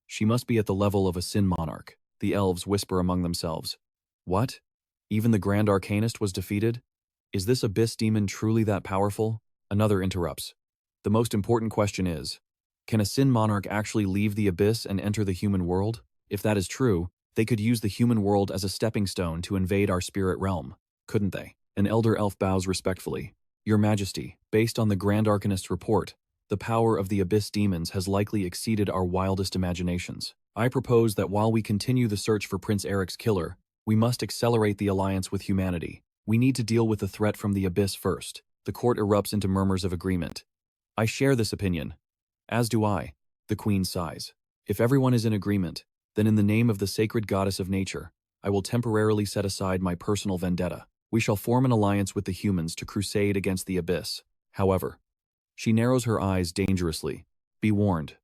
She must be at the level of a sin monarch, the elves whisper among themselves. What? Even the Grand Arcanist was defeated? Is this abyss demon truly that powerful? Another interrupts. The most important question is, can a sin monarch actually leave the abyss and enter the human world? If that is true, they could use the human world as a stepping stone to invade our spirit realm, couldn't they? An elder elf bows respectfully. Your Majesty, based on the Grand Arcanist's report, the power of the abyss demons has likely exceeded our wildest imaginations. I propose that while we continue the search for Prince Eric's killer, we must accelerate the alliance with humanity. We need to deal with the threat from the abyss first. The court erupts into murmurs of agreement. I share this opinion. As do I. The Queen sighs. If everyone is in agreement, then in the name of the sacred goddess of nature, I will temporarily set aside my personal vendetta. We shall form an alliance with the humans to crusade against the abyss. However, she narrows her eyes dangerously. Be warned.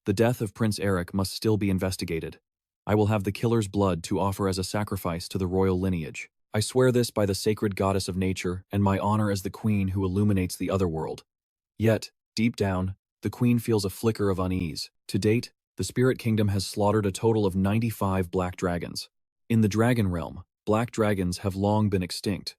The death of Prince Eric must still be investigated. I will have the killer's blood to offer as a sacrifice to the royal lineage. I swear this by the sacred goddess of nature and my honor as the queen who illuminates the other world. Yet, deep down, the queen feels a flicker of unease. To date, the spirit kingdom has slaughtered a total of 95 black dragons. In the dragon realm, black dragons have long been extinct.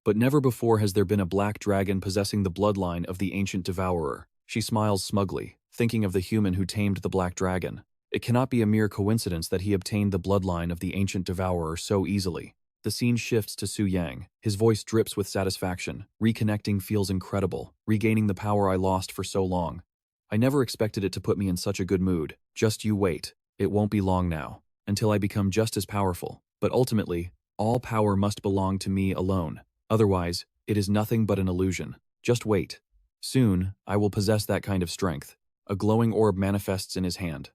But never before has there been a black dragon possessing the bloodline of the ancient devourer. She smiles smugly, thinking of the human who tamed the black dragon. It cannot be a mere coincidence that he obtained the bloodline of the ancient devourer so easily. The scene shifts to Su Yang. His voice drips with satisfaction. Reconnecting feels incredible, regaining the power I lost for so long. I never expected it to put me in such a good mood. Just you wait. It won't be long now, until I become just as powerful. But ultimately, all power must belong to me alone. Otherwise, it is nothing but an illusion. Just wait. Soon, I will possess that kind of strength. A glowing orb manifests in his hand.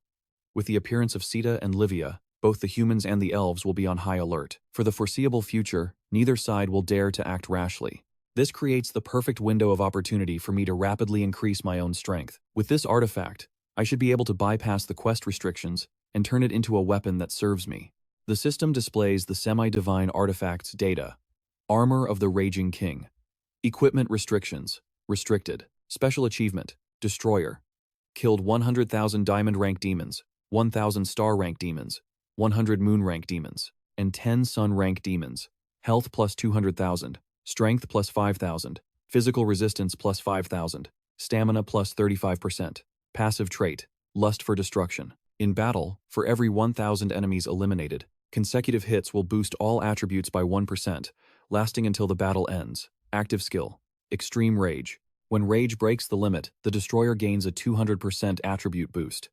With the appearance of Sita and Livia, both the humans and the elves will be on high alert. For the foreseeable future, neither side will dare to act rashly. This creates the perfect window of opportunity for me to rapidly increase my own strength. With this artifact, I should be able to bypass the quest restrictions and turn it into a weapon that serves me. The system displays the semi-divine artifact's data. Armor of the Raging King. Equipment restrictions. Restricted. Special achievement. Destroyer. Killed 100,000 diamond rank demons, 1,000 star rank demons, 100 moon rank demons, and 10 sun rank demons. Health plus 200,000. Strength plus 5,000. Physical resistance plus 5,000. Stamina plus 35%. Passive trait. Lust for destruction. In battle, for every 1,000 enemies eliminated, consecutive hits will boost all attributes by 1%, lasting until the battle ends. Active skill. Extreme Rage. When rage breaks the limit, the destroyer gains a 200% attribute boost.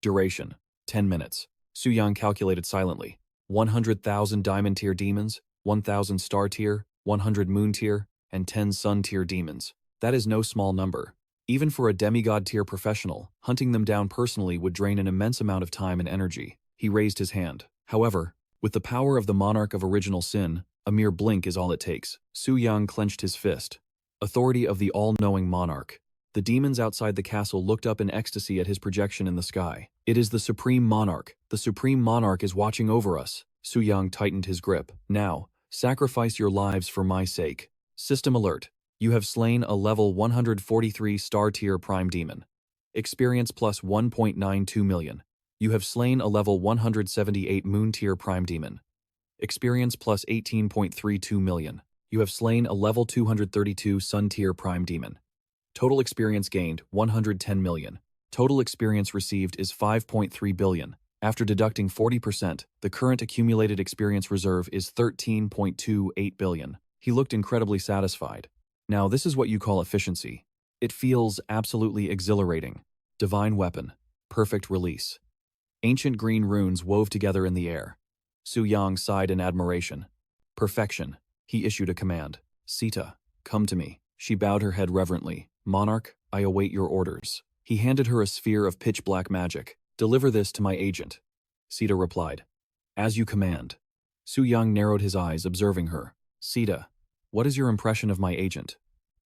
Duration. 10 minutes. Su Yang calculated silently. 100,000 diamond tier demons, 1,000 star tier, 100 moon tier, and 10 sun tier demons. That is no small number. Even for a demigod tier professional, hunting them down personally would drain an immense amount of time and energy. He raised his hand. However, with the power of the monarch of original sin, a mere blink is all it takes. Su Yang clenched his fist. Authority of the all-knowing monarch. The demons outside the castle looked up in ecstasy at his projection in the sky. It is the supreme monarch. The supreme monarch is watching over us. Su Yang tightened his grip. Now, sacrifice your lives for my sake. System alert. You have slain a level 143 star tier prime demon. Experience plus 1.92 million. You have slain a level 178 moon tier prime demon. Experience plus 18.32 million. You have slain a level 232 sun tier prime demon. Total experience gained 110 million. Total experience received is 5.3 billion. After deducting 40%, the current accumulated experience reserve is 13.28 billion. He looked incredibly satisfied. Now this is what you call efficiency. It feels absolutely exhilarating. Divine weapon. Perfect release. Ancient green runes wove together in the air. Su Yang sighed in admiration. Perfection. He issued a command. Sita, come to me. She bowed her head reverently. Monarch, I await your orders. He handed her a sphere of pitch-black magic. Deliver this to my agent. Sita replied. As you command. Su Yang narrowed his eyes, observing her. Sita, what is your impression of my agent?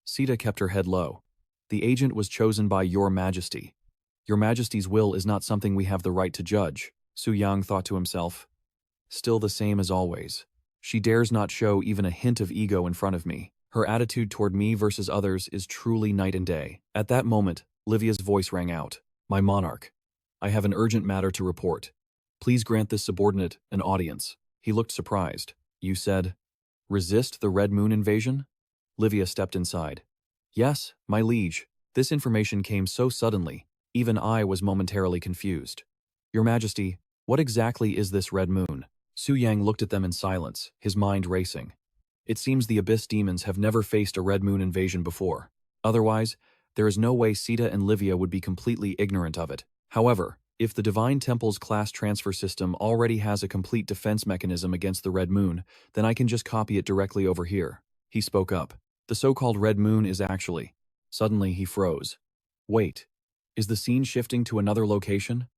Sita kept her head low. The agent was chosen by your majesty. Your majesty's will is not something we have the right to judge. Su Yang thought to himself. Still the same as always. She dares not show even a hint of ego in front of me. Her attitude toward me versus others is truly night and day. At that moment, Livia's voice rang out. My monarch. I have an urgent matter to report. Please grant this subordinate an audience. He looked surprised. You said, resist the Red Moon invasion? Livia stepped inside. Yes, my liege. This information came so suddenly, even I was momentarily confused. Your Majesty, what exactly is this Red Moon? Su Yang looked at them in silence, his mind racing. It seems the Abyss demons have never faced a Red Moon invasion before. Otherwise, there is no way Sita and Livia would be completely ignorant of it. However, if the Divine Temple's class transfer system already has a complete defense mechanism against the Red Moon, then I can just copy it directly over here. He spoke up. The so-called Red Moon is actually... Suddenly he froze. Wait, is the scene shifting to another location?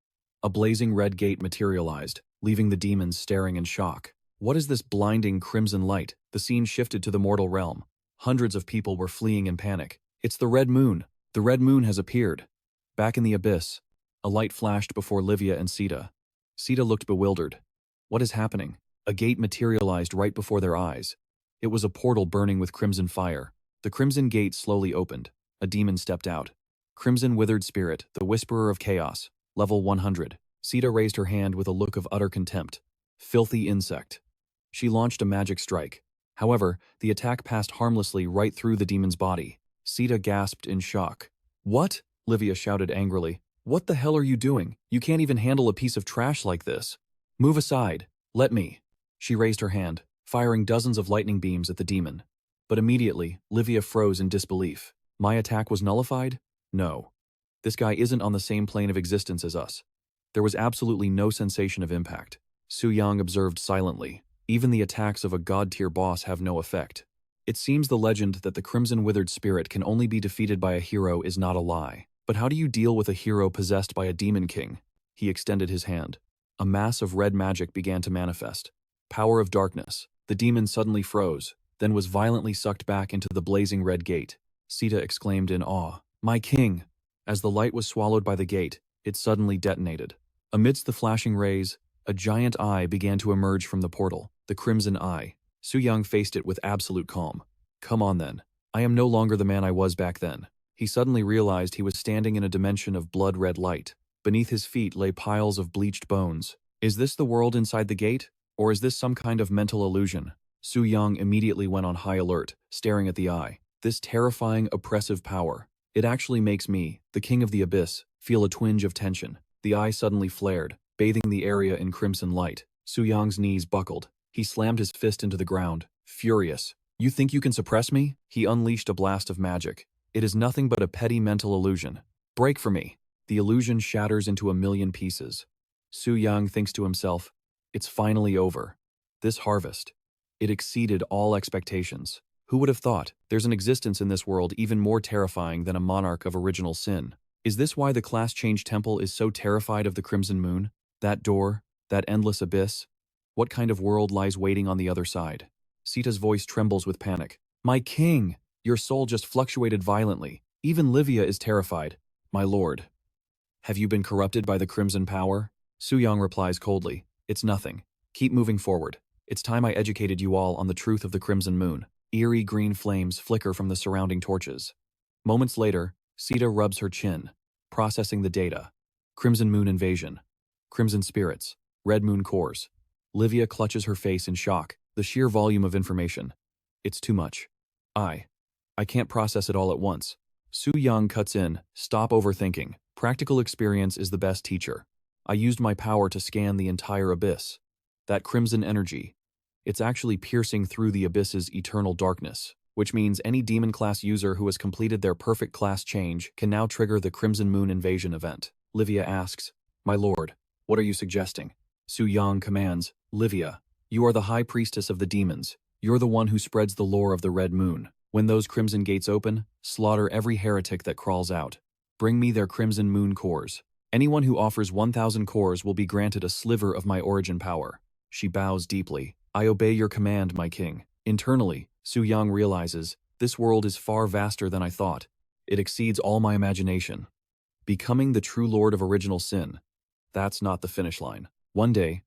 A blazing red gate materialized, leaving the demons staring in shock. What is this blinding crimson light? The scene shifted to the mortal realm. Hundreds of people were fleeing in panic. It's the Red Moon. The Red Moon has appeared. Back in the abyss, a light flashed before Livia and Sita. Sita looked bewildered. What is happening? A gate materialized right before their eyes. It was a portal burning with crimson fire. The crimson gate slowly opened. A demon stepped out. Crimson Withered Spirit, the Whisperer of Chaos, level 100. Sita raised her hand with a look of utter contempt. Filthy insect. She launched a magic strike. However, the attack passed harmlessly right through the demon's body. Sita gasped in shock. What? Livia shouted angrily. What the hell are you doing? You can't even handle a piece of trash like this. Move aside. Let me. She raised her hand, firing dozens of lightning beams at the demon. But immediately, Livia froze in disbelief. My attack was nullified? No. This guy isn't on the same plane of existence as us. There was absolutely no sensation of impact. Su Yang observed silently. Even the attacks of a god-tier boss have no effect. It seems the legend that the Crimson Withered Spirit can only be defeated by a hero is not a lie. But how do you deal with a hero possessed by a demon king? He extended his hand. A mass of red magic began to manifest. Power of darkness. The demon suddenly froze, then was violently sucked back into the blazing red gate. Sita exclaimed in awe, My king! As the light was swallowed by the gate, it suddenly detonated. Amidst the flashing rays, a giant eye began to emerge from the portal, the Crimson Eye. Su Yang faced it with absolute calm. Come on then. I am no longer the man I was back then. He suddenly realized he was standing in a dimension of blood-red light. Beneath his feet lay piles of bleached bones. Is this the world inside the gate? Or is this some kind of mental illusion? Su Yang immediately went on high alert, staring at the eye. This terrifying, oppressive power. It actually makes me, the king of the abyss, feel a twinge of tension. The eye suddenly flared, bathing the area in crimson light. Su Yang's knees buckled. He slammed his fist into the ground, furious. You think you can suppress me? He unleashed a blast of magic. It is nothing but a petty mental illusion. Break for me. The illusion shatters into a million pieces. Su Yang thinks to himself, it's finally over. This harvest. It exceeded all expectations. Who would have thought? There's an existence in this world even more terrifying than a monarch of original sin. Is this why the Class Change Temple is so terrified of the Crimson Moon? That door? That endless abyss? What kind of world lies waiting on the other side? Sita's voice trembles with panic. My king! Your soul just fluctuated violently. Even Livia is terrified. My lord. Have you been corrupted by the Crimson Power? Su Yang replies coldly. It's nothing. Keep moving forward. It's time I educated you all on the truth of the Crimson Moon. Eerie green flames flicker from the surrounding torches. Moments later, Sita rubs her chin, processing the data. Crimson Moon invasion. Crimson spirits. Red Moon cores. Livia clutches her face in shock. The sheer volume of information. It's too much. I can't process it all at once. Su Yang cuts in. Stop overthinking. Practical experience is the best teacher. I used my power to scan the entire abyss. That crimson energy. It's actually piercing through the abyss's eternal darkness, which means any demon class user who has completed their perfect class change can now trigger the Crimson Moon invasion event. Livia asks, My lord, what are you suggesting? Su Yang commands, Livia, you are the high priestess of the demons. You're the one who spreads the lore of the Red Moon. When those crimson gates open, slaughter every heretic that crawls out. Bring me their Crimson Moon cores. Anyone who offers 1,000 cores will be granted a sliver of my origin power. She bows deeply. I obey your command, my king. Internally, Su Yang realizes, this world is far vaster than I thought. It exceeds all my imagination. Becoming the true lord of original sin. That's not the finish line. One day,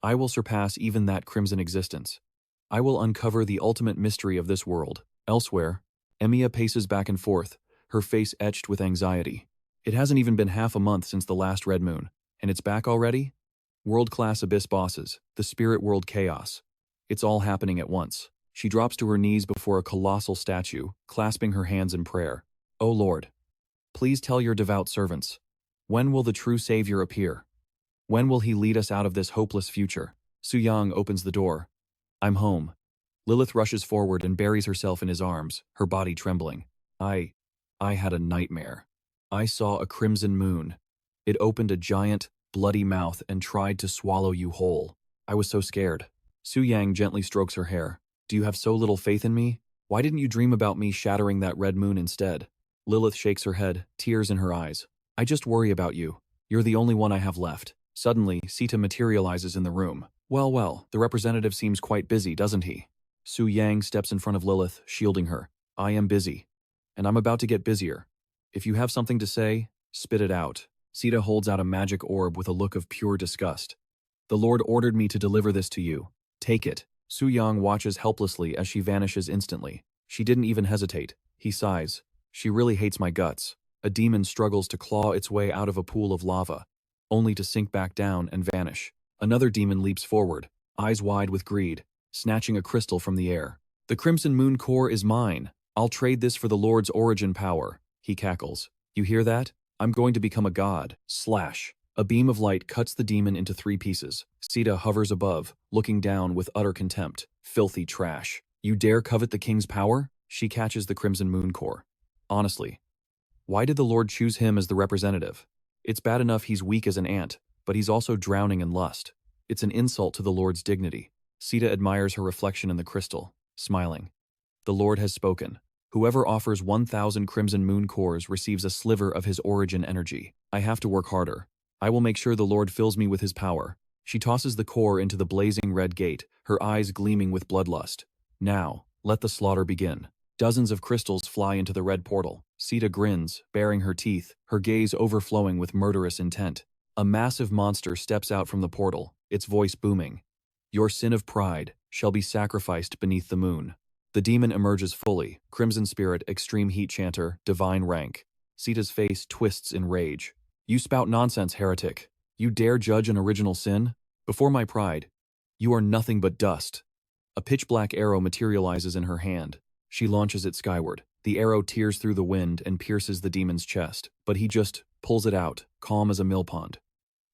I will surpass even that crimson existence. I will uncover the ultimate mystery of this world. Elsewhere, Emiya paces back and forth, her face etched with anxiety. It hasn't even been half a month since the last Red Moon. And it's back already? World-class abyss bosses, the spirit world chaos. It's all happening at once. She drops to her knees before a colossal statue, clasping her hands in prayer. "O Lord, please tell your devout servants. When will the true Savior appear? When will he lead us out of this hopeless future?" Su Yang opens the door. "I'm home." Lilith rushes forward and buries herself in his arms, her body trembling. I had a nightmare. I saw a crimson moon. It opened a giant, bloody mouth and tried to swallow you whole. I was so scared. Su Yang gently strokes her hair. "Do you have so little faith in me? Why didn't you dream about me shattering that red moon instead?" Lilith shakes her head, tears in her eyes. "I just worry about you. You're the only one I have left." Suddenly, Sita materializes in the room. Well, the representative seems quite busy, doesn't he? Su Yang steps in front of Lilith, shielding her. "I am busy. And I'm about to get busier. If you have something to say, spit it out." Sita holds out a magic orb with a look of pure disgust. "The Lord ordered me to deliver this to you. Take it." Su Yang watches helplessly as she vanishes instantly. She didn't even hesitate. He sighs. "She really hates my guts." A demon struggles to claw its way out of a pool of lava, only to sink back down and vanish. Another demon leaps forward, eyes wide with greed, snatching a crystal from the air. "The Crimson Moon Core is mine. I'll trade this for the Lord's origin power," he cackles. "You hear that? I'm going to become a god." Slash. A beam of light cuts the demon into 3 pieces. Sita hovers above, looking down with utter contempt. "Filthy trash. You dare covet the king's power?" She catches the Crimson Moon Core. "Honestly, why did the Lord choose him as the representative? It's bad enough he's weak as an ant, but he's also drowning in lust. It's an insult to the Lord's dignity." Sita admires her reflection in the crystal, smiling. "The Lord has spoken. Whoever offers 1,000 Crimson Moon Cores receives a sliver of his origin energy. I have to work harder. I will make sure the Lord fills me with his power." She tosses the core into the blazing red gate, her eyes gleaming with bloodlust. "Now, let the slaughter begin." Dozens of crystals fly into the red portal. Sita grins, baring her teeth, her gaze overflowing with murderous intent. A massive monster steps out from the portal, its voice booming. "Your sin of pride shall be sacrificed beneath the moon." The demon emerges fully, Crimson Spirit, Extreme Heat Chanter, Divine Rank. Sita's face twists in rage. "You spout nonsense, heretic. You dare judge an original sin? Before my pride, you are nothing but dust." A pitch-black arrow materializes in her hand. She launches it skyward. The arrow tears through the wind and pierces the demon's chest, but he just pulls it out, calm as a millpond.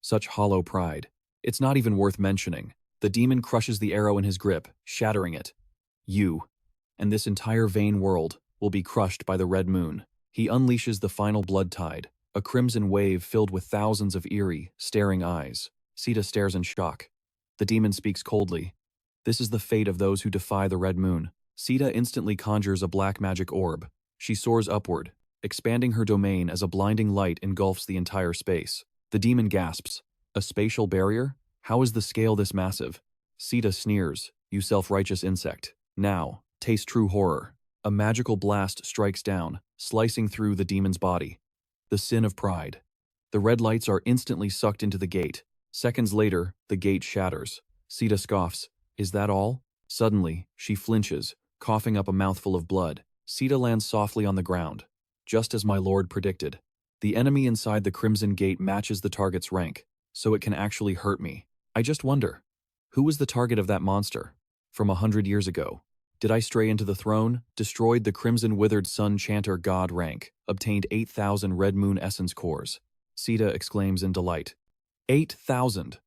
Such hollow pride. It's not even worth mentioning. The demon crushes the arrow in his grip, shattering it. "You, and this entire vain world, will be crushed by the red moon." He unleashes the final blood tide, a crimson wave filled with thousands of eerie, staring eyes. Sita stares in shock. The demon speaks coldly. "This is the fate of those who defy the red moon." Sita instantly conjures a black magic orb. She soars upward, expanding her domain as a blinding light engulfs the entire space. The demon gasps. "A spatial barrier? How is the scale this massive?" Sita sneers. "You self-righteous insect. Now, taste true horror." A magical blast strikes down, slicing through the demon's body. The sin of pride. The red lights are instantly sucked into the gate. Seconds later, the gate shatters. Sita scoffs. "Is that all?" Suddenly, she flinches, coughing up a mouthful of blood. Sita lands softly on the ground. Just as my lord predicted. The enemy inside the Crimson Gate matches the target's rank, so it can actually hurt me. I just wonder, who was the target of that monster? From 100 years ago. Did I stray into the throne, destroyed the Crimson Withered Sun Chanter God rank, obtained 8,000 Red Moon Essence Cores? Sita exclaims in delight. 8,000!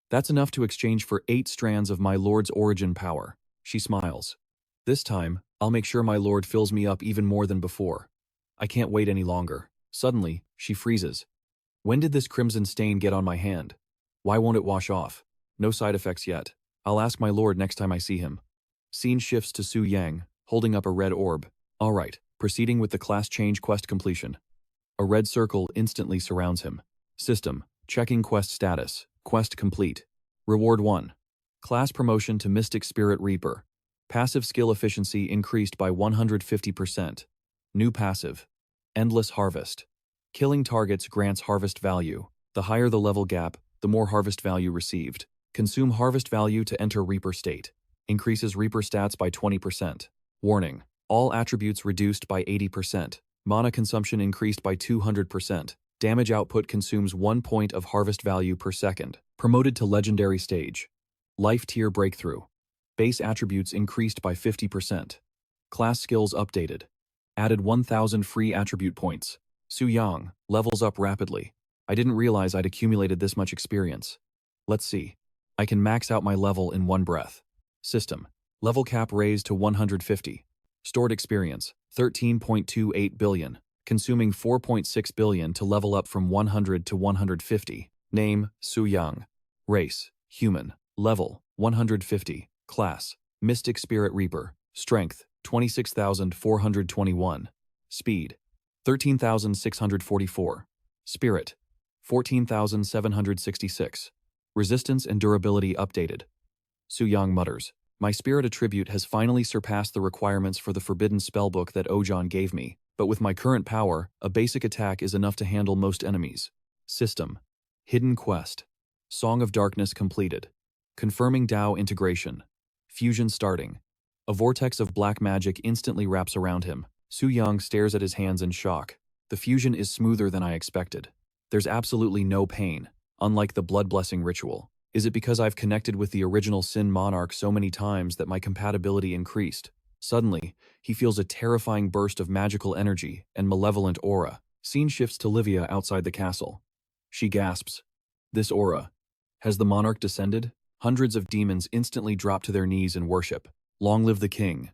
That's enough to exchange for 8 strands of my lord's origin power. She smiles. This time, I'll make sure my lord fills me up even more than before. I can't wait any longer. Suddenly, she freezes. When did this crimson stain get on my hand? Why won't it wash off? No side effects yet. I'll ask my lord next time I see him. Scene shifts to Su Yang, holding up a red orb. Alright, proceeding with the class change quest completion. A red circle instantly surrounds him. System, checking quest status. Quest complete. Reward 1. Class promotion to Mystic Spirit Reaper. Passive skill efficiency increased by 150%. New passive. Endless Harvest. Killing targets grants harvest value. The higher the level gap, the more harvest value received. Consume harvest value to enter Reaper state. Increases Reaper stats by 20%. Warning. All attributes reduced by 80%. Mana consumption increased by 200%. Damage output consumes 1 point of harvest value per second. Promoted to legendary stage. Life tier breakthrough. Base attributes increased by 50%. Class skills updated. Added 1,000 free attribute points. Su Yang, levels up rapidly. I didn't realize I'd accumulated this much experience. Let's see. I can max out my level in one breath. System. Level cap raised to 150. Stored experience, 13.28 billion. Consuming 4.6 billion to level up from 100 to 150. Name, Su Yang. Race, human. Level, 150. Class, Mystic Spirit Reaper. Strength, 26,421. Speed, 13,644. Spirit, 14,766. Resistance and durability updated. Su Yang mutters, my spirit attribute has finally surpassed the requirements for the forbidden spellbook that Ojan gave me, but with my current power, a basic attack is enough to handle most enemies. System. Hidden quest. Song of Darkness completed. Confirming Dao integration. Fusion starting. A vortex of black magic instantly wraps around him. Su Yang stares at his hands in shock. The fusion is smoother than I expected. There's absolutely no pain, unlike the blood blessing ritual. Is it because I've connected with the original Sin Monarch so many times that my compatibility increased? Suddenly, he feels a terrifying burst of magical energy and malevolent aura. Scene shifts to Livia outside the castle. She gasps. This aura. Has the monarch descended? Hundreds of demons instantly drop to their knees in worship. Long live the king.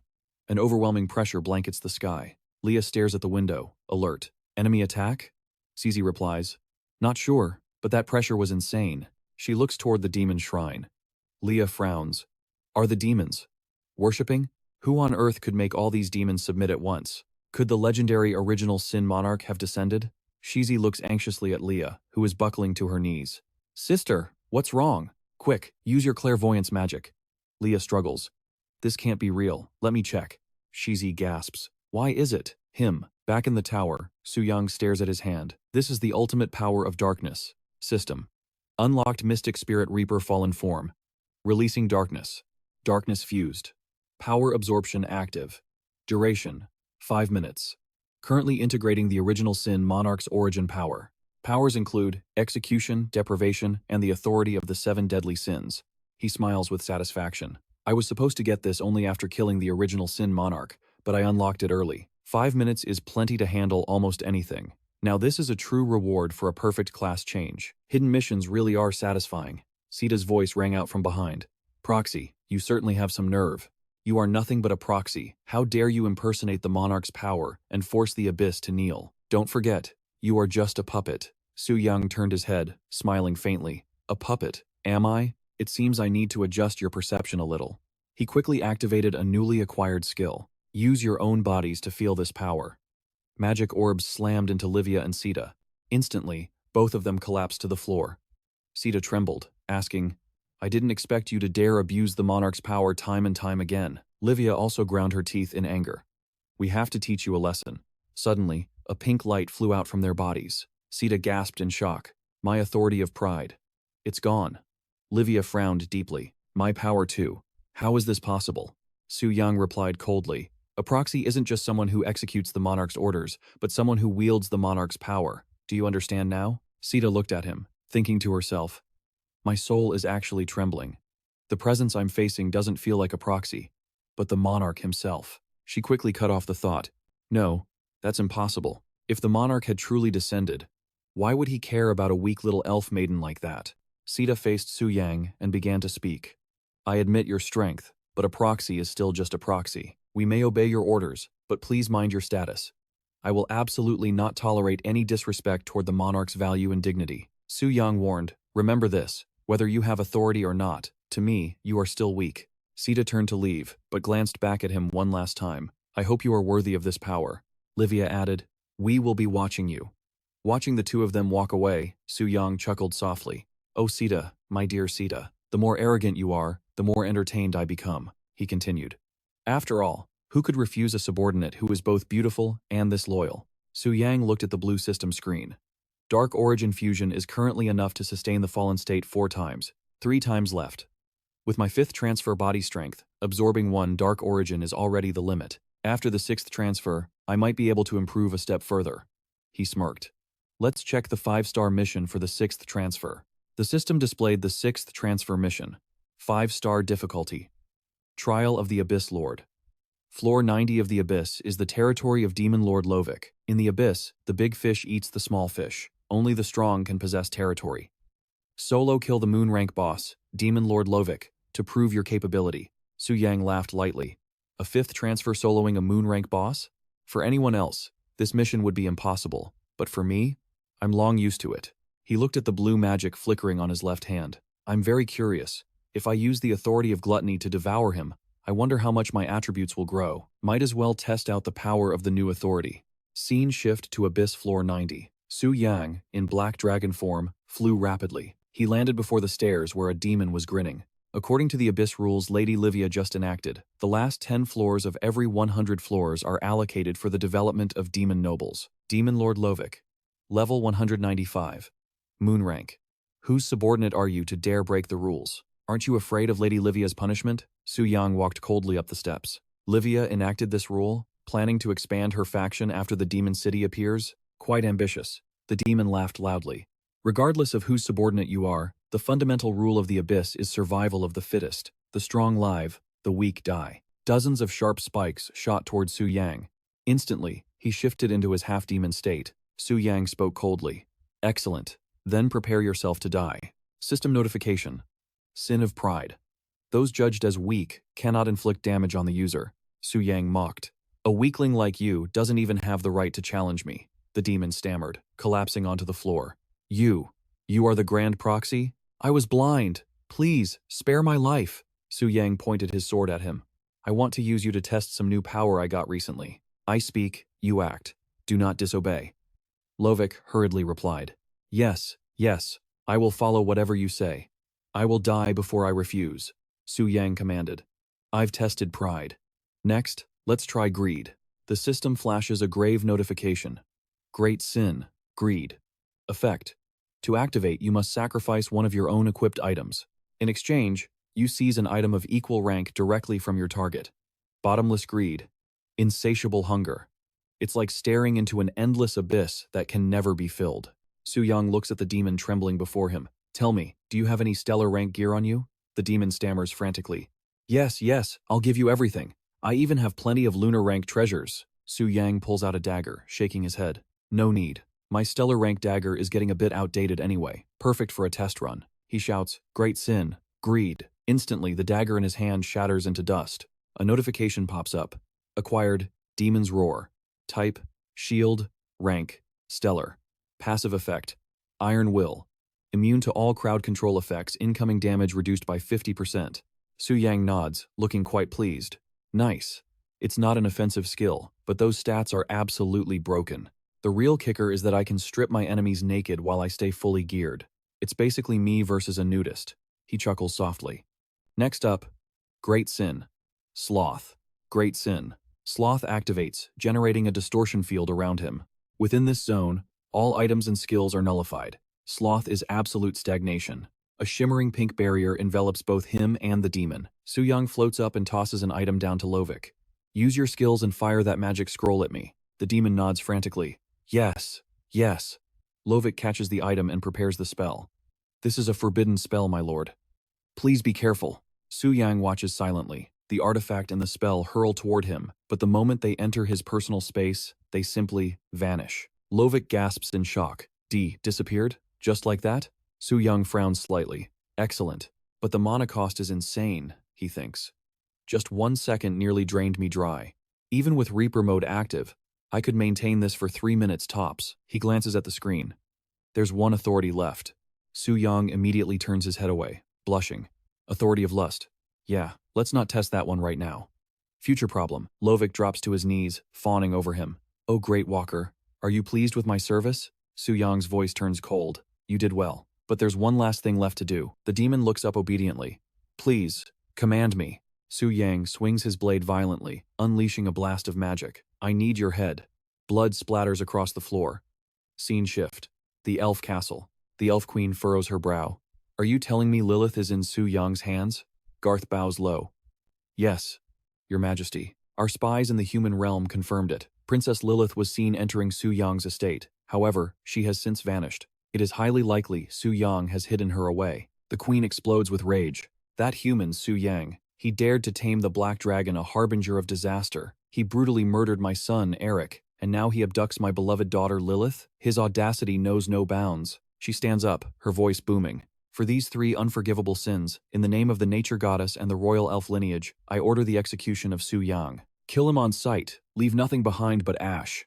An overwhelming pressure blankets the sky. Leah stares at the window, alert. Enemy attack? CZ replies. Not sure, but that pressure was insane. She looks toward the demon shrine. Leah frowns. Are the demons worshipping? Who on earth could make all these demons submit at once? Could the legendary original Sin Monarch have descended? Shizi looks anxiously at Leah, who is buckling to her knees. Sister, what's wrong? Quick, use your clairvoyance magic. Leah struggles. This can't be real. Let me check. Shizi gasps. Why is it? Him. Back in the tower, Su Yang stares at his hand. This is the ultimate power of darkness. System. Unlocked Mystic Spirit Reaper Fallen Form. Releasing darkness. Darkness fused. Power absorption active. Duration, 5 minutes. Currently integrating the original Sin Monarch's origin power. Powers include execution, deprivation, and the authority of the 7 deadly sins. He smiles with satisfaction. I was supposed to get this only after killing the original Sin Monarch, but I unlocked it early. 5 minutes is plenty to handle almost anything. Now this is a true reward for a perfect class change. Hidden missions really are satisfying. Sita's voice rang out from behind. Proxy, you certainly have some nerve. You are nothing but a proxy. How dare you impersonate the monarch's power and force the abyss to kneel? Don't forget, you are just a puppet. Su Yang turned his head, smiling faintly. A puppet, am I? It seems I need to adjust your perception a little. He quickly activated a newly acquired skill. Use your own bodies to feel this power. Magic orbs slammed into Livia and Sita. Instantly, both of them collapsed to the floor. Sita trembled, asking, I didn't expect you to dare abuse the monarch's power time and time again. Livia also ground her teeth in anger. We have to teach you a lesson. Suddenly, a pink light flew out from their bodies. Sita gasped in shock. My authority of pride. It's gone. Livia frowned deeply. My power too. How is this possible? Su Yang replied coldly. A proxy isn't just someone who executes the monarch's orders, but someone who wields the monarch's power. Do you understand now? Sita looked at him, thinking to herself, my soul is actually trembling. The presence I'm facing doesn't feel like a proxy, but the monarch himself. She quickly cut off the thought. No, that's impossible. If the monarch had truly descended, why would he care about a weak little elf maiden like that? Sita faced Su Yang and began to speak. I admit your strength, but a proxy is still just a proxy. We may obey your orders, but please mind your status. I will absolutely not tolerate any disrespect toward the monarch's value and dignity. Su Yang warned, remember this, whether you have authority or not, to me, you are still weak. Sita turned to leave, but glanced back at him one last time. I hope you are worthy of this power. Livia added, we will be watching you. Watching the two of them walk away, Su Yang chuckled softly. Oh Sita, my dear Sita, the more arrogant you are, the more entertained I become, he continued. After all, who could refuse a subordinate who is both beautiful and this loyal? Su Yang looked at the blue system screen. Dark Origin Fusion is currently enough to sustain the fallen state 4 times, 3 times left. With my 5th transfer body strength, absorbing 1 Dark Origin is already the limit. After the 6th transfer, I might be able to improve a step further. He smirked. Let's check the 5-star mission for the 6th transfer. The system displayed the 6th transfer mission. 5-star difficulty. Trial of the Abyss Lord. Floor 90 of the Abyss is the territory of Demon Lord Lovik. In the Abyss, the big fish eats the small fish. Only the strong can possess territory. Solo kill the moon rank boss, Demon Lord Lovik, to prove your capability. Su Yang laughed lightly. A 5th transfer soloing a moon rank boss? For anyone else, this mission would be impossible, but for me, I'm long used to it. He looked at the blue magic flickering on his left hand. I'm very curious. If I use the authority of gluttony to devour him, I wonder how much my attributes will grow. Might as well test out the power of the new authority. Scene shift to Abyss Floor 90. Su Yang, in black dragon form, flew rapidly. He landed before the stairs where a demon was grinning. According to the Abyss rules Lady Livia just enacted, the last 10 floors of every 100 floors are allocated for the development of demon nobles. Demon Lord Lovik. Level 195. Moon rank. Whose subordinate are you to dare break the rules? Aren't you afraid of Lady Livia's punishment? Su Yang walked coldly up the steps. Livia enacted this rule, planning to expand her faction after the demon city appears? Quite ambitious. The demon laughed loudly. Regardless of whose subordinate you are, the fundamental rule of the Abyss is survival of the fittest. The strong live, the weak die. Dozens of sharp spikes shot toward Su Yang. Instantly, he shifted into his half-demon state. Su Yang spoke coldly. Excellent. Then prepare yourself to die. System notification. Sin of pride. Those judged as weak cannot inflict damage on the user. Su Yang mocked. A weakling like you doesn't even have the right to challenge me. The demon stammered, collapsing onto the floor. You are the Grand Proxy? I was blind. Please, spare my life. Su Yang pointed his sword at him. I want to use you to test some new power I got recently. I speak, you act. Do not disobey. Lovik hurriedly replied. Yes, I will follow whatever you say. I will die before I refuse. Su Yang commanded. I've tested pride. Next, let's try greed. The system flashes a grave notification. Great sin, greed. Effect. To activate, you must sacrifice one of your own equipped items. In exchange, you seize an item of equal rank directly from your target. Bottomless greed. Insatiable hunger. It's like staring into an endless abyss that can never be filled. Su Yang looks at the demon trembling before him. Tell me, do you have any stellar rank gear on you? The demon stammers frantically. Yes, I'll give you everything. I even have plenty of lunar rank treasures. Su Yang pulls out a dagger, shaking his head. No need. My stellar rank dagger is getting a bit outdated anyway. Perfect for a test run. He shouts, Great sin, greed. Instantly, the dagger in his hand shatters into dust. A notification pops up. Acquired, Demon's Roar. Type, Shield, Rank, Stellar. Passive effect, Iron Will. Immune to all crowd control effects, incoming damage reduced by 50%. Su Yang nods, looking quite pleased. Nice. It's not an offensive skill, but those stats are absolutely broken. The real kicker is that I can strip my enemies naked while I stay fully geared. It's basically me versus a nudist. He chuckles softly. Next up, Great Sin. Sloth. Great Sin. Sloth activates, generating a distortion field around him. Within this zone, all items and skills are nullified. Sloth is absolute stagnation. A shimmering pink barrier envelops both him and the demon. Su Yang floats up and tosses an item down to Lovik. Use your skills and fire that magic scroll at me. The demon nods frantically. Yes. Lovik catches the item and prepares the spell. This is a forbidden spell, my lord. Please be careful. Su Yang watches silently. The artifact and the spell hurl toward him, but the moment they enter his personal space, they simply vanish. Lovik gasps in shock. Disappeared? Just like that? Su Yang frowns slightly. Excellent. But the mana cost is insane, he thinks. Just 1 second nearly drained me dry. Even with Reaper mode active, I could maintain this for 3 minutes tops. He glances at the screen. There's one authority left. Su Yang immediately turns his head away, blushing. Authority of Lust. Yeah, let's not test that one right now. Future problem. Lovik drops to his knees, fawning over him. Oh great walker, are you pleased with my service? Su Yang's voice turns cold. You did well. But there's one last thing left to do. The demon looks up obediently. Please, command me. Su Yang swings his blade violently, unleashing a blast of magic. I need your head. Blood splatters across the floor. Scene shift. The elf castle. The elf queen furrows her brow. Are you telling me Lilith is in Su Yang's hands? Garth bows low. Yes, your majesty. Our spies in the human realm confirmed it. Princess Lilith was seen entering Su Yang's estate. However, she has since vanished. It is highly likely Su Yang has hidden her away. The queen explodes with rage. That human, Su Yang, he dared to tame the black dragon, a harbinger of disaster. He brutally murdered my son, Eric, and now he abducts my beloved daughter, Lilith. His audacity knows no bounds. She stands up, her voice booming. For these 3 unforgivable sins, in the name of the nature goddess and the royal elf lineage, I order the execution of Su Yang. Kill him on sight, leave nothing behind but ash.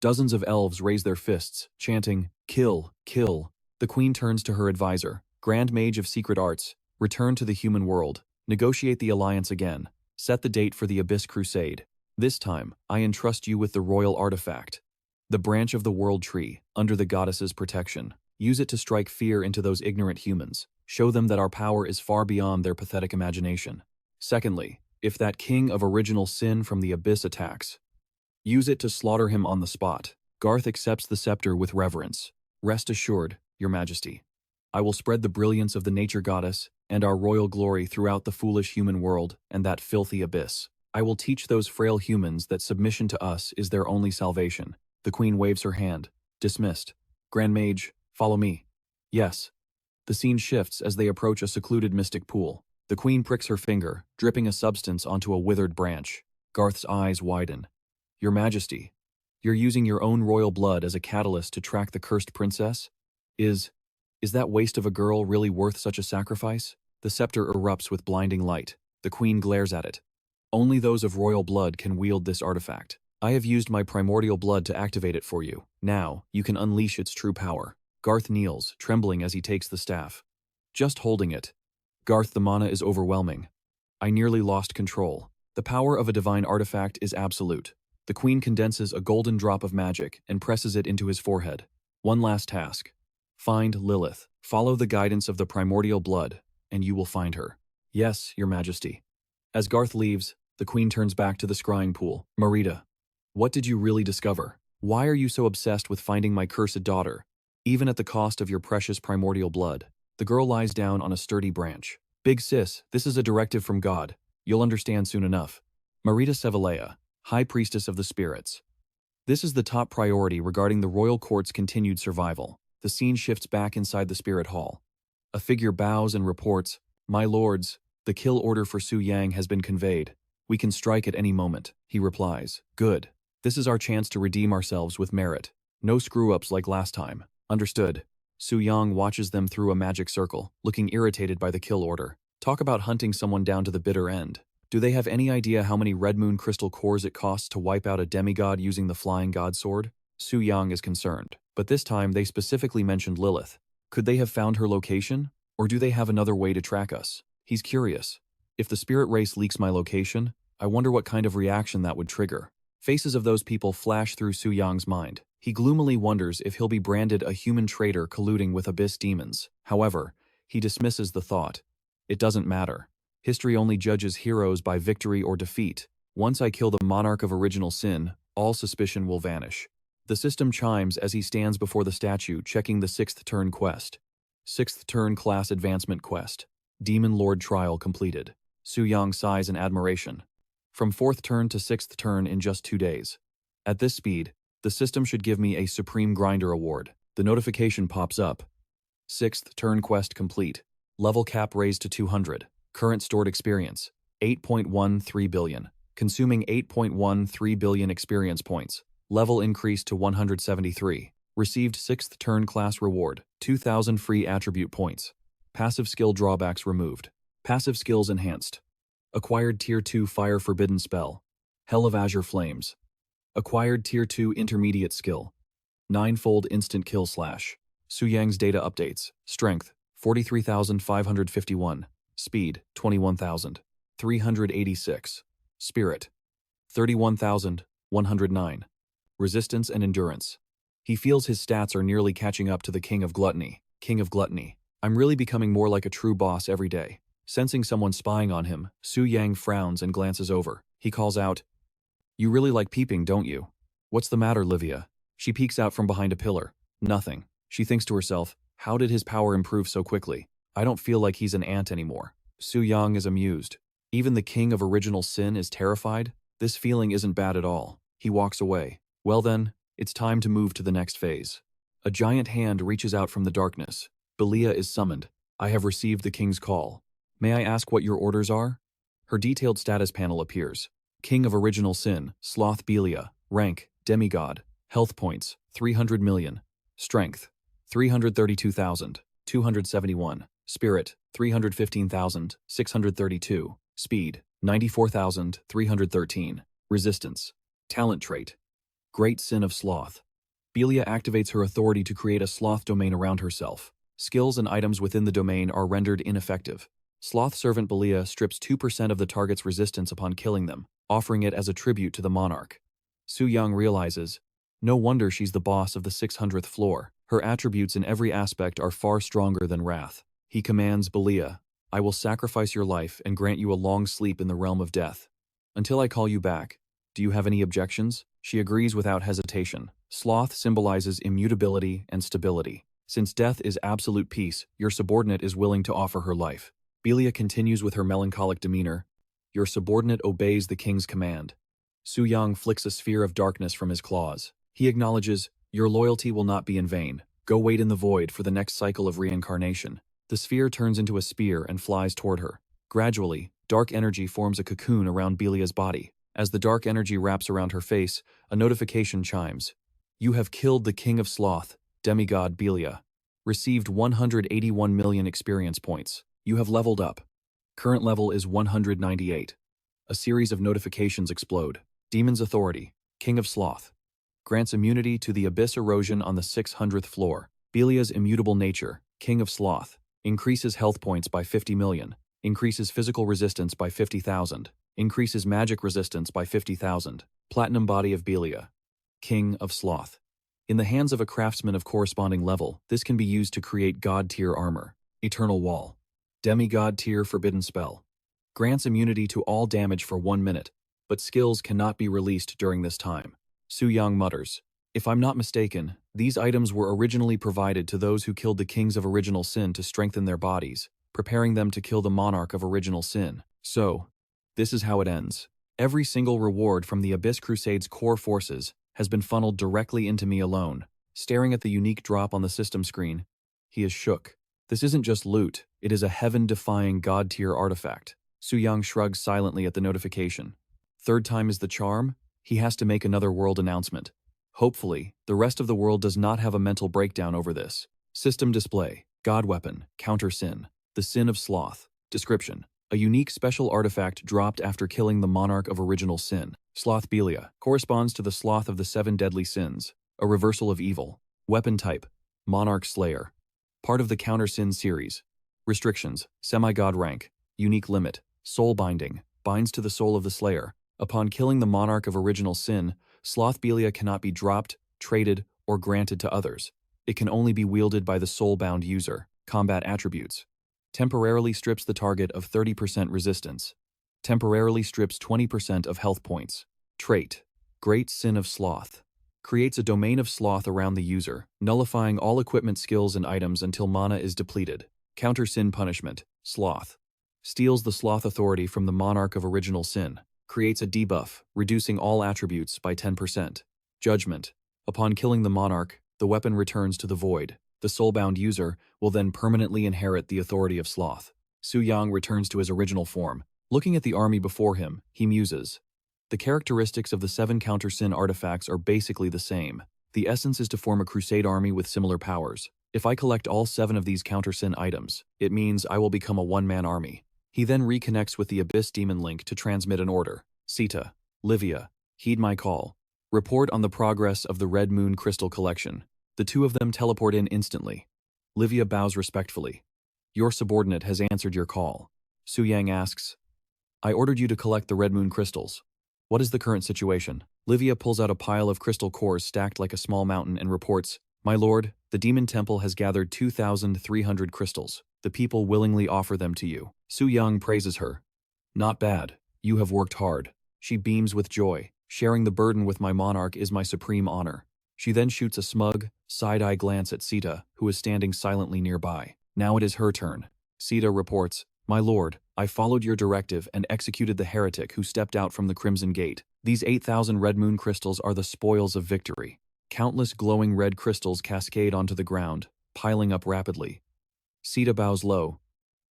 Dozens of elves raise their fists, chanting, "Kill, kill." The queen turns to her advisor, Grand Mage of Secret Arts, return to the human world, negotiate the alliance again, set the date for the Abyss Crusade. This time, I entrust you with the royal artifact, the branch of the world tree, under the goddess's protection. Use it to strike fear into those ignorant humans. Show them that our power is far beyond their pathetic imagination. Secondly, if that king of original sin from the abyss attacks, use it to slaughter him on the spot. Garth accepts the scepter with reverence. Rest assured, Your Majesty. I will spread the brilliance of the nature goddess and our royal glory throughout the foolish human world and that filthy abyss. I will teach those frail humans that submission to us is their only salvation. The queen waves her hand. Dismissed. Grand Mage, follow me. Yes. The scene shifts as they approach a secluded mystic pool. The queen pricks her finger, dripping a substance onto a withered branch. Garth's eyes widen. Your Majesty, you're using your own royal blood as a catalyst to track the cursed princess? Is that waste of a girl really worth such a sacrifice? The scepter erupts with blinding light. The queen glares at it. Only those of royal blood can wield this artifact. I have used my primordial blood to activate it for you. Now, you can unleash its true power. Garth kneels, trembling as he takes the staff. Just holding it. Garth, the mana is overwhelming. I nearly lost control. The power of a divine artifact is absolute. The queen condenses a golden drop of magic and presses it into his forehead. One last task. Find Lilith. Follow the guidance of the primordial blood, and you will find her. Yes, Your Majesty. As Garth leaves, the queen turns back to the scrying pool. Marita, what did you really discover? Why are you so obsessed with finding my cursed daughter, even at the cost of your precious primordial blood? The girl lies down on a sturdy branch. Big sis, this is a directive from God. You'll understand soon enough. Marita Sevalea, High Priestess of the Spirits. This is the top priority regarding the royal court's continued survival. The scene shifts back inside the spirit hall. A figure bows and reports, My lords, the kill order for Su Yang has been conveyed. We can strike at any moment. He replies, Good. This is our chance to redeem ourselves with merit. No screw-ups like last time. Understood. Su Yang watches them through a magic circle, looking irritated by the kill order. Talk about hunting someone down to the bitter end. Do they have any idea how many red moon crystal cores it costs to wipe out a demigod using the flying god sword? Su Yang is concerned, but this time they specifically mentioned Lilith. Could they have found her location? Or do they have another way to track us? He's curious. If the spirit race leaks my location, I wonder what kind of reaction that would trigger. Faces of those people flash through Su Yang's mind. He gloomily wonders if he'll be branded a human traitor colluding with abyss demons. However, he dismisses the thought. It doesn't matter. History only judges heroes by victory or defeat. Once I kill the monarch of original sin, all suspicion will vanish. The system chimes as he stands before the statue, checking the 6th turn quest. 6th turn class advancement quest. Demon Lord trial completed. Su Yang sighs in admiration. From 4th turn to 6th turn in just 2 days. At this speed, the system should give me a Supreme Grinder award. The notification pops up. 6th turn quest complete. Level cap raised to 200. Current stored experience, 8.13 billion. Consuming 8.13 billion experience points. Level increased to 173. Received 6th turn class reward, 2,000 free attribute points. Passive skill drawbacks removed. Passive skills enhanced. Acquired Tier 2 Fire Forbidden spell. Hell of Azure Flames. Acquired Tier 2 Intermediate skill. 9-fold instant kill slash. Su Yang's data updates. Strength, 43,551. Speed, 21,386. Spirit, 31,109. Resistance and endurance. He feels his stats are nearly catching up to the King of Gluttony. King of Gluttony. I'm really becoming more like a true boss every day. Sensing someone spying on him, Su Yang frowns and glances over. He calls out, You really like peeping, don't you? What's the matter, Livia? She peeks out from behind a pillar. Nothing. She thinks to herself, how did his power improve so quickly? I don't feel like he's an ant anymore. Su Yang is amused. Even the King of Original Sin is terrified? This feeling isn't bad at all. He walks away. Well then, It's time to move to the next phase. A giant hand reaches out from the darkness. Belia is summoned. I have received the king's call. May I ask what your orders are? Her detailed status panel appears. King of Original Sin, Sloth Belia. Rank, Demigod. Health points, 300 million. Strength, 332,271. Spirit, 315,632. Speed, 94,313. Resistance. Talent trait. Great Sin of Sloth. Belia activates her authority to create a sloth domain around herself. Skills and items within the domain are rendered ineffective. Sloth Servant Belia strips 2% of the target's resistance upon killing them, offering it as a tribute to the monarch. Su Yang realizes, no wonder she's the boss of the 600th floor. Her attributes in every aspect are far stronger than wrath. He commands Belia, I will sacrifice your life and grant you a long sleep in the realm of death. Until I call you back, do you have any objections? She agrees without hesitation. Sloth symbolizes immutability and stability. Since death is absolute peace, your subordinate is willing to offer her life. Belia continues with her melancholic demeanor. Your subordinate obeys the king's command. Su Yang flicks a sphere of darkness from his claws. He acknowledges, your loyalty will not be in vain. Go wait in the void for the next cycle of reincarnation. The sphere turns into a spear and flies toward her. Gradually, dark energy forms a cocoon around Belia's body. As the dark energy wraps around her face, a notification chimes. You have killed the King of Sloth, Demigod Belia. Received 181 million experience points. You have leveled up. Current level is 198. A series of notifications explode. Demon's Authority, King of Sloth. Grants immunity to the abyss erosion on the 600th floor. Belia's immutable nature, King of Sloth. Increases health points by 50 million. Increases physical resistance by 50,000. Increases magic resistance by 50,000. Platinum Body of Belia, King of Sloth. In the hands of a craftsman of corresponding level, this can be used to create God-tier armor. Eternal Wall. Demigod tier forbidden spell. Grants immunity to all damage for 1 minute, but skills cannot be released during this time. Su Yang mutters, if I'm not mistaken, these items were originally provided to those who killed the kings of Original Sin to strengthen their bodies, preparing them to kill the monarch of Original Sin. So, this is how it ends. Every single reward from the Abyss Crusade's core forces has been funneled directly into me alone. Staring at the unique drop on the system screen, he is shook. This isn't just loot, it is a heaven-defying god-tier artifact. Su Yang shrugs silently at the notification. Third time is the charm? He has to make another world announcement. Hopefully, the rest of the world does not have a mental breakdown over this. System display. God weapon. Counter sin. The Sin of Sloth. Description. A unique special artifact dropped after killing the monarch of Original Sin. Sloth Belia. Corresponds to the sloth of the 7 deadly sins. A reversal of evil. Weapon type. Monarch Slayer. Part of the Counter Sin series. Restrictions. Semi-God rank. Unique limit. Soul binding. Binds to the soul of the Slayer. Upon killing the monarch of Original Sin, Sloth Belia cannot be dropped, traded, or granted to others. It can only be wielded by the soul-bound user. Combat attributes. Temporarily strips the target of 30% resistance. Temporarily strips 20% of health points. Trait. Great Sin of Sloth. Creates a domain of sloth around the user, nullifying all equipment skills and items until mana is depleted. Counter Sin Punishment. Sloth. Steals the sloth authority from the monarch of Original Sin. Creates a debuff, reducing all attributes by 10%. Judgment. Upon killing the monarch, the weapon returns to the void. The soulbound user will then permanently inherit the authority of sloth. Su Yang returns to his original form. Looking at the army before him, he muses. The characteristics of the 7 Counter Sin artifacts are basically the same. The essence is to form a crusade army with similar powers. If I collect all 7 of these Counter Sin items, it means I will become a one-man army. He then reconnects with the Abyss Demon Link to transmit an order. Sita, Livia, heed my call. Report on the progress of the Red Moon Crystal Collection. The two of them teleport in instantly. Livia bows respectfully. Your subordinate has answered your call. Su Yang asks, I ordered you to collect the Red Moon crystals. What is the current situation? Livia pulls out a pile of crystal cores stacked like a small mountain and reports, My lord, the Demon Temple has gathered 2,300 crystals. The people willingly offer them to you. Su Yang praises her. Not bad. You have worked hard. She beams with joy. Sharing the burden with my monarch is my supreme honor. She then shoots a smug, side-eye glance at Sita, who is standing silently nearby. Now it is her turn. Sita reports, My lord, I followed your directive and executed the heretic who stepped out from the Crimson Gate. These 8,000 Red Moon crystals are the spoils of victory. Countless glowing red crystals cascade onto the ground, piling up rapidly. Sita bows low.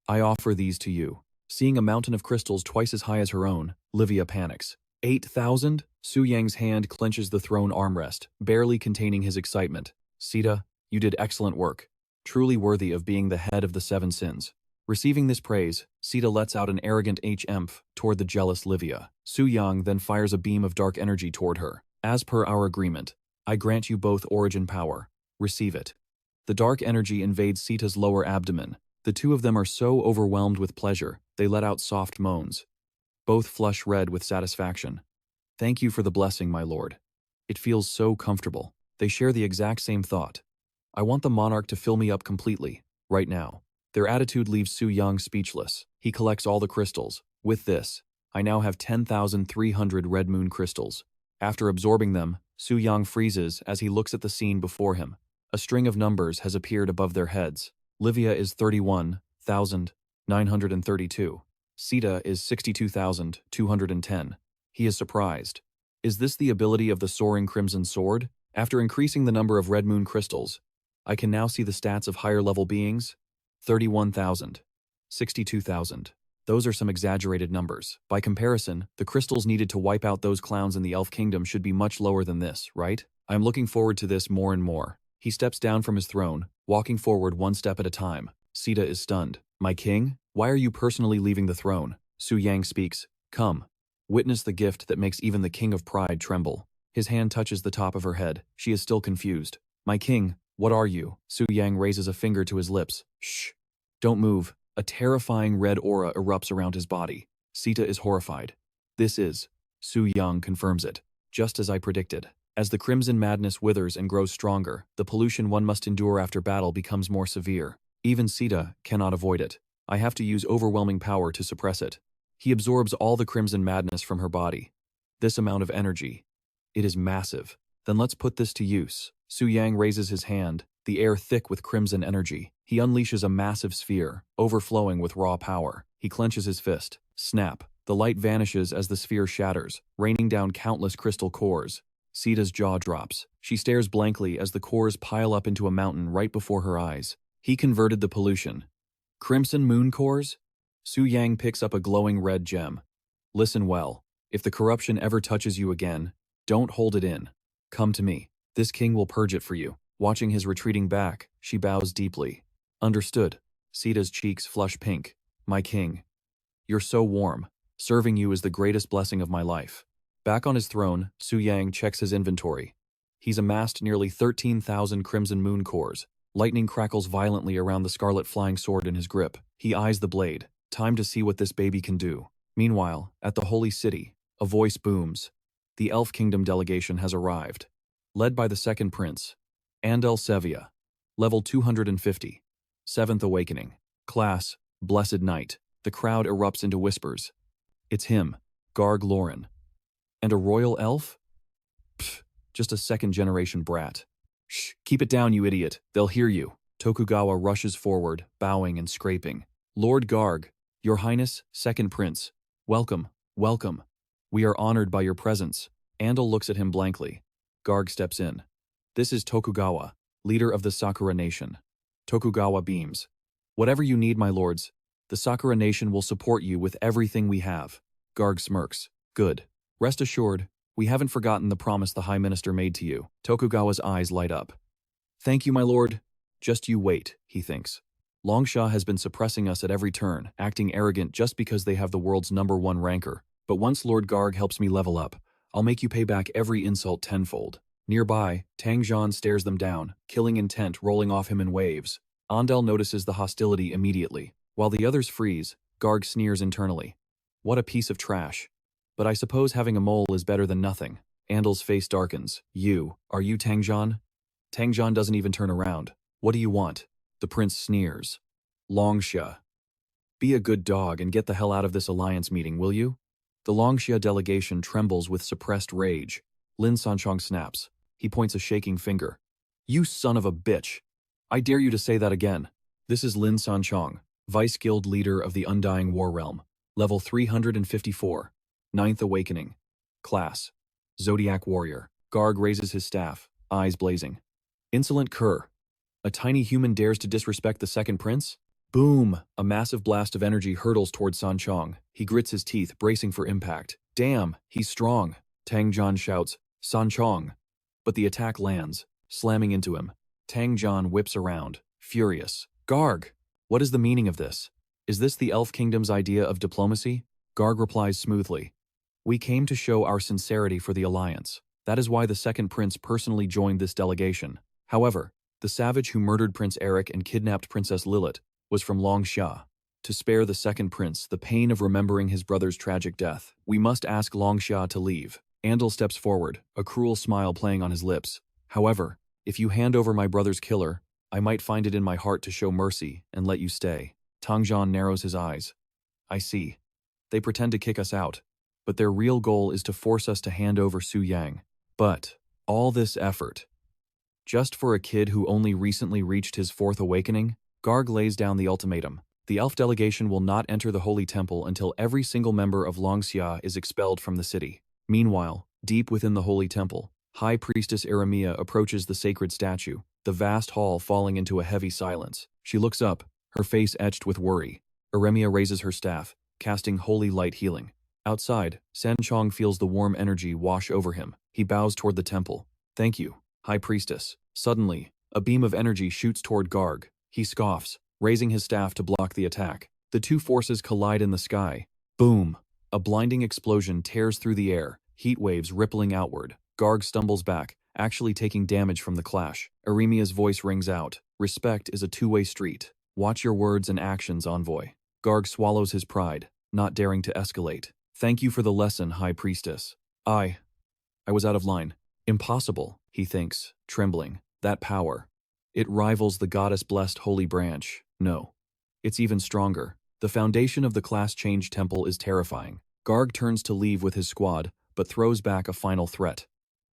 I offer these to you. Seeing a mountain of crystals twice as high as her own, Livia panics. 8,000? Su Yang's hand clenches the throne armrest, barely containing his excitement. Sita, you did excellent work. Truly worthy of being the head of the seven sins. Receiving this praise, Sita lets out an arrogant H-emph toward the jealous Livia. Su Yang then fires a beam of dark energy toward her. As per our agreement, I grant you both origin power. Receive it. The dark energy invades Sita's lower abdomen. The two of them are so overwhelmed with pleasure, they let out soft moans. Both flush red with satisfaction. Thank you for the blessing, my lord. It feels so comfortable. They share the exact same thought. I want the monarch to fill me up completely, right now. Their attitude leaves Su Yang speechless. He collects all the crystals. With this, I now have 10,300 red moon crystals. After absorbing them, Su Yang freezes as he looks at the scene before him. A string of numbers has appeared above their heads. Livia is 31,932. Sita is 62,210. He is surprised. Is this the ability of the soaring crimson sword? After increasing the number of red moon crystals, I can now see the stats of higher level beings. 31,000. 62,000. Those are some exaggerated numbers. By comparison, the crystals needed to wipe out those clowns in the elf kingdom should be much lower than this, right? I am looking forward to this more and more. He steps down from his throne, walking forward one step at a time. Sita is stunned. My king? Why are you personally leaving the throne? Su Yang speaks. Come. Witness the gift that makes even the king of pride tremble. His hand touches the top of her head. She is still confused. My king, what are you? Su Yang raises a finger to his lips. Shh. Don't move. A terrifying red aura erupts around his body. Sita is horrified. This is. Su Yang confirms it. Just as I predicted. As the crimson madness withers and grows stronger, the pollution one must endure after battle becomes more severe. Even Sita cannot avoid it. I have to use overwhelming power to suppress it. He absorbs all the crimson madness from her body. This amount of energy. It is massive. Then let's put this to use. Su Yang raises his hand, the air thick with crimson energy. He unleashes a massive sphere, overflowing with raw power. He clenches his fist. Snap. The light vanishes as the sphere shatters, raining down countless crystal cores. Sita's jaw drops. She stares blankly as the cores pile up into a mountain right before her eyes. He converted the pollution. Crimson moon cores? Su Yang picks up a glowing red gem. Listen well. If the corruption ever touches you again, don't hold it in. Come to me. This king will purge it for you. Watching his retreating back, she bows deeply. Understood. Sita's cheeks flush pink. My king. You're so warm. Serving you is the greatest blessing of my life. Back on his throne, Su Yang checks his inventory. He's amassed nearly 13,000 crimson moon cores. Lightning crackles violently around the scarlet flying sword in his grip. He eyes the blade. Time to see what this baby can do. Meanwhile, at the holy city, a voice booms. The Elf Kingdom delegation has arrived. Led by the second prince, Andel Sevia. Level 250. 7th Awakening. Class, Blessed Knight. The crowd erupts into whispers. It's him, Garg Lauren. And a royal elf? Pfft, just a second-generation brat. Shh, keep it down, you idiot. They'll hear you. Tokugawa rushes forward, bowing and scraping. Lord Garg, Your Highness, Second Prince. Welcome, welcome. We are honored by your presence. Andel looks at him blankly. Garg steps in. This is Tokugawa, leader of the Sakura Nation. Tokugawa beams. Whatever you need, my lords, the Sakura Nation will support you with everything we have. Garg smirks. Good. Rest assured, we haven't forgotten the promise the High Minister made to you. Tokugawa's eyes light up. Thank you, my lord. Just you wait, he thinks. Longsha has been suppressing us at every turn, acting arrogant just because they have the world's #1 ranker. But once Lord Garg helps me level up, I'll make you pay back every insult tenfold. Nearby, Tang Zhan stares them down, killing intent rolling off him in waves. Andel notices the hostility immediately. While the others freeze, Garg sneers internally. What a piece of trash. But I suppose having a mole is better than nothing. Andel's face darkens. Are you Tang Zhan? Tang Zhan doesn't even turn around. What do you want? The prince sneers. Longsha. Be a good dog and get the hell out of this alliance meeting, will you? The Longsha delegation trembles with suppressed rage. Lin Sanchong snaps. He points a shaking finger. You son of a bitch. I dare you to say that again. This is Lin Sanchong, Vice Guild Leader of the Undying War Realm. Level 354. 9th Awakening. Class, Zodiac Warrior. Garg raises his staff. eyes blazing. Insolent cur. A tiny human dares to disrespect the second prince? Boom! A massive blast of energy hurtles towards San Chong. He grits his teeth, bracing for impact. Damn, he's strong. Tang Jian shouts, San Chong. But the attack lands, slamming into him. Tang Jian whips around, furious. Garg! What is the meaning of this? Is this the Elf Kingdom's idea of diplomacy? Garg replies smoothly. We came to show our sincerity for the alliance. That is why the second prince personally joined this delegation. However, the savage who murdered Prince Eric and kidnapped Princess Lilith was from Longxia. To spare the second prince the pain of remembering his brother's tragic death, we must ask Longxia to leave. Andal steps forward, a cruel smile playing on his lips. However, if you hand over my brother's killer, I might find it in my heart to show mercy and let you stay. Tang Jian narrows his eyes. I see. They pretend to kick us out, but their real goal is to force us to hand over Su Yang. But all this effort, just for a kid who only recently reached his fourth awakening? Garg lays down the ultimatum. The elf delegation will not enter the Holy Temple until every single member of Longxia is expelled from the city. Meanwhile, deep within the Holy Temple, High Priestess Eremia approaches the sacred statue, the vast hall falling into a heavy silence. She looks up, her face etched with worry. Eremia raises her staff, casting holy light healing. Outside, San Chong feels the warm energy wash over him. He bows toward the temple. Thank you, High Priestess. Suddenly, a beam of energy shoots toward Garg. He scoffs, raising his staff to block the attack. The two forces collide in the sky. Boom! A blinding explosion tears through the air, heat waves rippling outward. Garg stumbles back, actually taking damage from the clash. Eremia's voice rings out. Respect is a two-way street. Watch your words and actions, envoy. Garg swallows his pride, not daring to escalate. Thank you for the lesson, High Priestess. I was out of line. Impossible, he thinks, trembling. That power. It rivals the goddess-blessed holy branch. No. It's even stronger. The foundation of the class change temple is terrifying. Garg turns to leave with his squad, but throws back a final threat.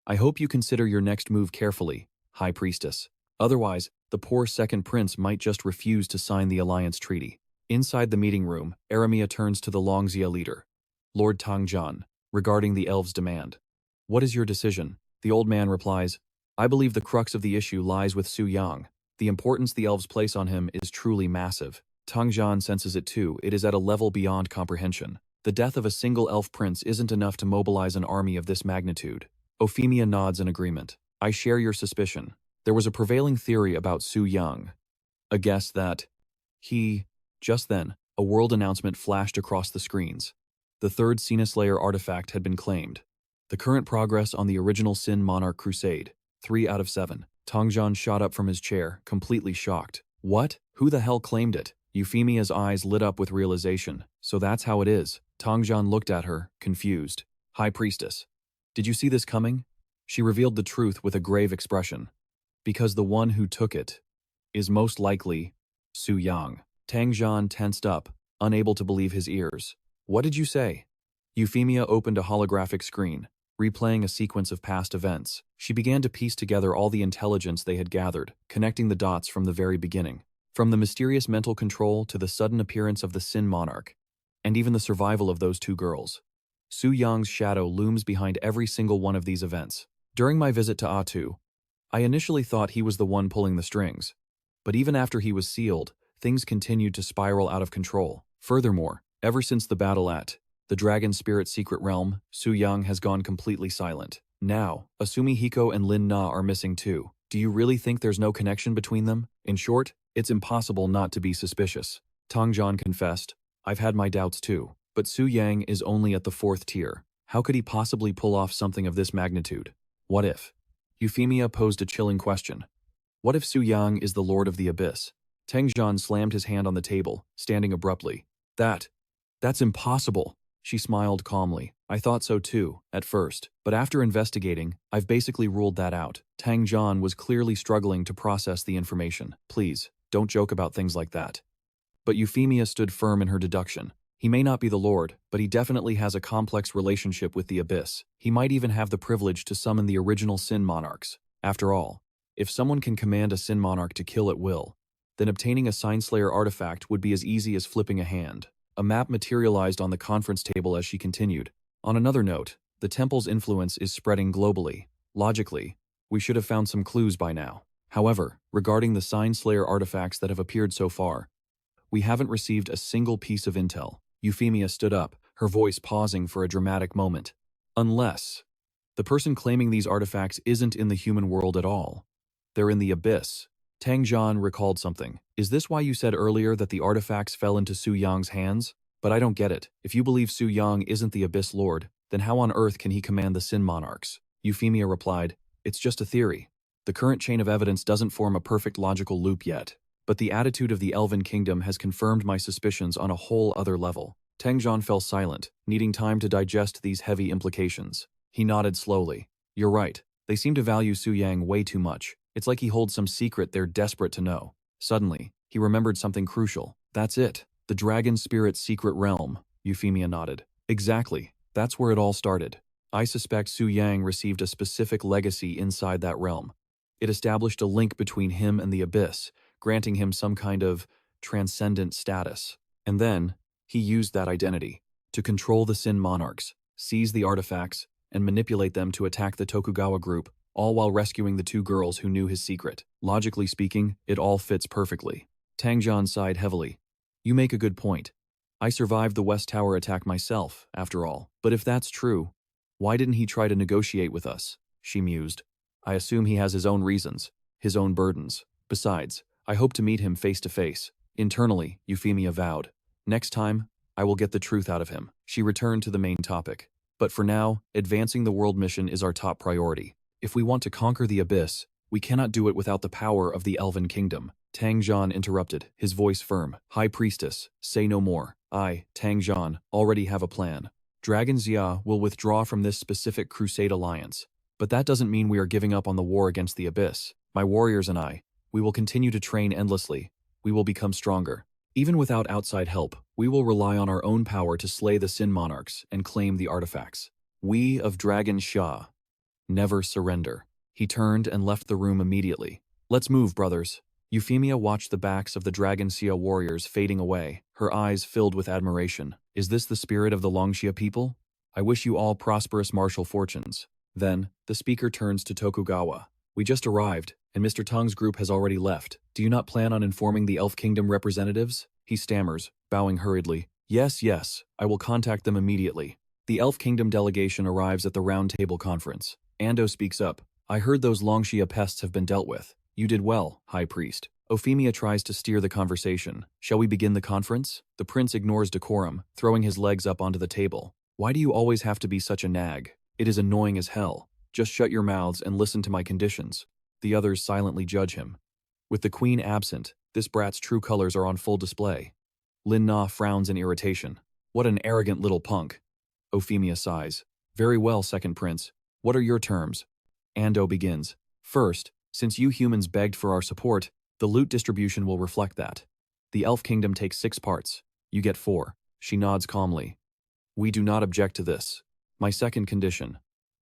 I hope you consider your next move carefully, High Priestess. Otherwise, the poor second prince might just refuse to sign the alliance treaty. Inside the meeting room, Eremia turns to the Longxia leader, Lord Tang Jian, regarding the elves' demand. What is your decision? The old man replies, I believe the crux of the issue lies with Su Yang. The importance the elves place on him is truly massive. Tang Jian senses it too. It is at a level beyond comprehension. The death of a single elf prince isn't enough to mobilize an army of this magnitude. Euphemia nods in agreement. I share your suspicion. There was a prevailing theory about Su Yang. A guess that just then, a world announcement flashed across the screens. The third Sina-Slayer artifact had been claimed. The current progress on the original Sin Monarch Crusade, 3 out of 7. Tang Jian shot up from his chair, completely shocked. What? Who the hell claimed it? Euphemia's eyes lit up with realization. So that's how it is. Tang Jian looked at her, confused. High Priestess. Did you see this coming? She revealed the truth with a grave expression. Because the one who took it is most likely Su Yang. Tang Jian tensed up, unable to believe his ears. What did you say? Euphemia opened a holographic screen, replaying a sequence of past events. She began to piece together all the intelligence they had gathered, connecting the dots from the very beginning. From the mysterious mental control to the sudden appearance of the Sin Monarch, and even the survival of those two girls. Su Yang's shadow looms behind every single one of these events. During my visit to Atu, I initially thought he was the one pulling the strings. But even after he was sealed, things continued to spiral out of control. Furthermore, ever since the battle at the Dragon Spirit Secret Realm, Su Yang has gone completely silent. Now, Asumi Hiko and Lin Na are missing too. Do you really think there's no connection between them? In short, it's impossible not to be suspicious. Tang Jian confessed, I've had my doubts too. But Su Yang is only at the 4th tier. How could he possibly pull off something of this magnitude? What if? Euphemia posed a chilling question. What if Su Yang is the Lord of the Abyss? Tang Jian slammed his hand on the table, standing abruptly. That's impossible. She smiled calmly. I thought so too, at first. But after investigating, I've basically ruled that out. Tang Jian was clearly struggling to process the information. Please, don't joke about things like that. But Euphemia stood firm in her deduction. He may not be the Lord, but he definitely has a complex relationship with the Abyss. He might even have the privilege to summon the original Sin Monarchs. After all, if someone can command a Sin Monarch to kill at will, then obtaining a Sign-Slayer artifact would be as easy as flipping a hand. A map materialized on the conference table as she continued. On another note, the temple's influence is spreading globally. Logically, We should have found some clues by now. However, regarding the Sign Slayer artifacts that have appeared so far, we haven't received a single piece of intel. Euphemia stood up, her voice pausing for a dramatic moment. Unless the person claiming these artifacts isn't in the human world at all. They're in the abyss. Tang Zhan recalled something. Is this why you said earlier that the artifacts fell into Su Yang's hands? But I don't get it. If you believe Su Yang isn't the Abyss Lord, then how on earth can he command the Sin Monarchs? Euphemia replied, it's just a theory. The current chain of evidence doesn't form a perfect logical loop yet. But the attitude of the Elven Kingdom has confirmed my suspicions on a whole other level. Tang Zhan fell silent, needing time to digest these heavy implications. He nodded slowly. You're right. They seem to value Su Yang way too much. It's like he holds some secret they're desperate to know. Suddenly, he remembered something crucial. That's it. The Dragon Spirit's secret realm. Euphemia nodded. Exactly. That's where it all started. I suspect Su Yang received a specific legacy inside that realm. It established a link between him and the Abyss, granting him some kind of transcendent status. And then, he used that identity to control the Sin Monarchs, seize the artifacts, and manipulate them to attack the Tokugawa group, all while rescuing the two girls who knew his secret. Logically speaking, it all fits perfectly. Tang Zhan sighed heavily. You make a good point. I survived the West Tower attack myself, after all. But if that's true, why didn't he try to negotiate with us? She mused. I assume he has his own reasons, his own burdens. Besides, I hope to meet him face to face. Internally, Euphemia vowed. Next time, I will get the truth out of him. She returned to the main topic. But for now, advancing the world mission is our top priority. If we want to conquer the Abyss, we cannot do it without the power of the Elven Kingdom. Tang Zhan interrupted, his voice firm. High Priestess, say no more. I, Tang Zhan, already have a plan. Dragon Xia will withdraw from this specific Crusade alliance. But that doesn't mean we are giving up on the war against the Abyss. My warriors and I, we will continue to train endlessly. We will become stronger. Even without outside help, we will rely on our own power to slay the Sin Monarchs and claim the artifacts. We of Dragon Xia never surrender. He turned and left the room immediately. Let's move, brothers. Euphemia watched the backs of the Dragon Xia warriors fading away, her eyes filled with admiration. Is this the spirit of the Longxia people? I wish you all prosperous martial fortunes. Then, the speaker turns to Tokugawa. We just arrived, and Mr. Tong's group has already left. Do you not plan on informing the Elf Kingdom representatives? He stammers, bowing hurriedly. Yes, I will contact them immediately. The Elf Kingdom delegation arrives at the Round Table Conference. Ando speaks up. I heard those Longxia pests have been dealt with. You did well, High Priest. Euphemia tries to steer the conversation. Shall we begin the conference? The prince ignores decorum, throwing his legs up onto the table. Why do you always have to be such a nag? It is annoying as hell. Just shut your mouths and listen to my conditions. The others silently judge him. With the queen absent, this brat's true colors are on full display. Lin Na frowns in irritation. What an arrogant little punk. Euphemia sighs. Very well, second prince. What are your terms? Ando begins. First, since you humans begged for our support, the loot distribution will reflect that. The Elf Kingdom takes 6 parts. You get 4. She nods calmly. We do not object to this. My second condition.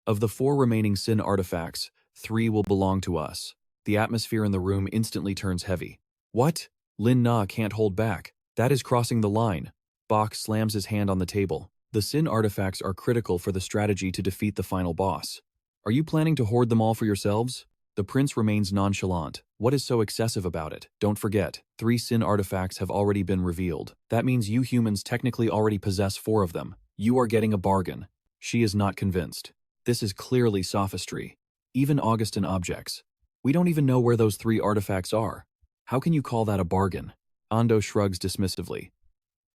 Of the 4 remaining Sin artifacts, 3 will belong to us. The atmosphere in the room instantly turns heavy. What? Lin Na can't hold back. That is crossing the line. Bach slams his hand on the table. The Sin artifacts are critical for the strategy to defeat the final boss. Are you planning to hoard them all for yourselves? The prince remains nonchalant. What is so excessive about it? Don't forget, 3 Sin artifacts have already been revealed. That means you humans technically already possess 4 of them. You are getting a bargain. She is not convinced. This is clearly sophistry. Even Augustin objects. We don't even know where those 3 artifacts are. How can you call that a bargain? Ando shrugs dismissively.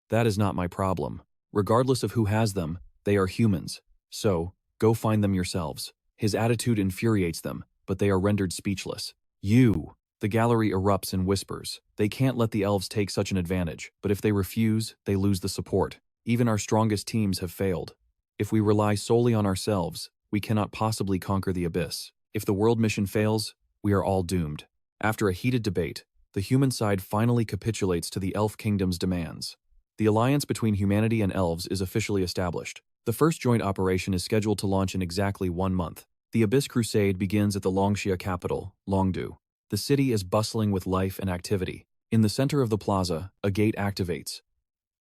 That is not my problem. Regardless of who has them, they are humans. So, go find them yourselves. His attitude infuriates them, but they are rendered speechless. You! The gallery erupts in whispers. They can't let the elves take such an advantage, but if they refuse, they lose the support. Even our strongest teams have failed. If we rely solely on ourselves, we cannot possibly conquer the Abyss. If the world mission fails, we are all doomed. After a heated debate, the human side finally capitulates to the Elf Kingdom's demands. The alliance between humanity and elves is officially established. The first joint operation is scheduled to launch in exactly 1 month. The Abyss Crusade begins at the Longxia capital, Longdu. The city is bustling with life and activity. In the center of the plaza, a gate activates.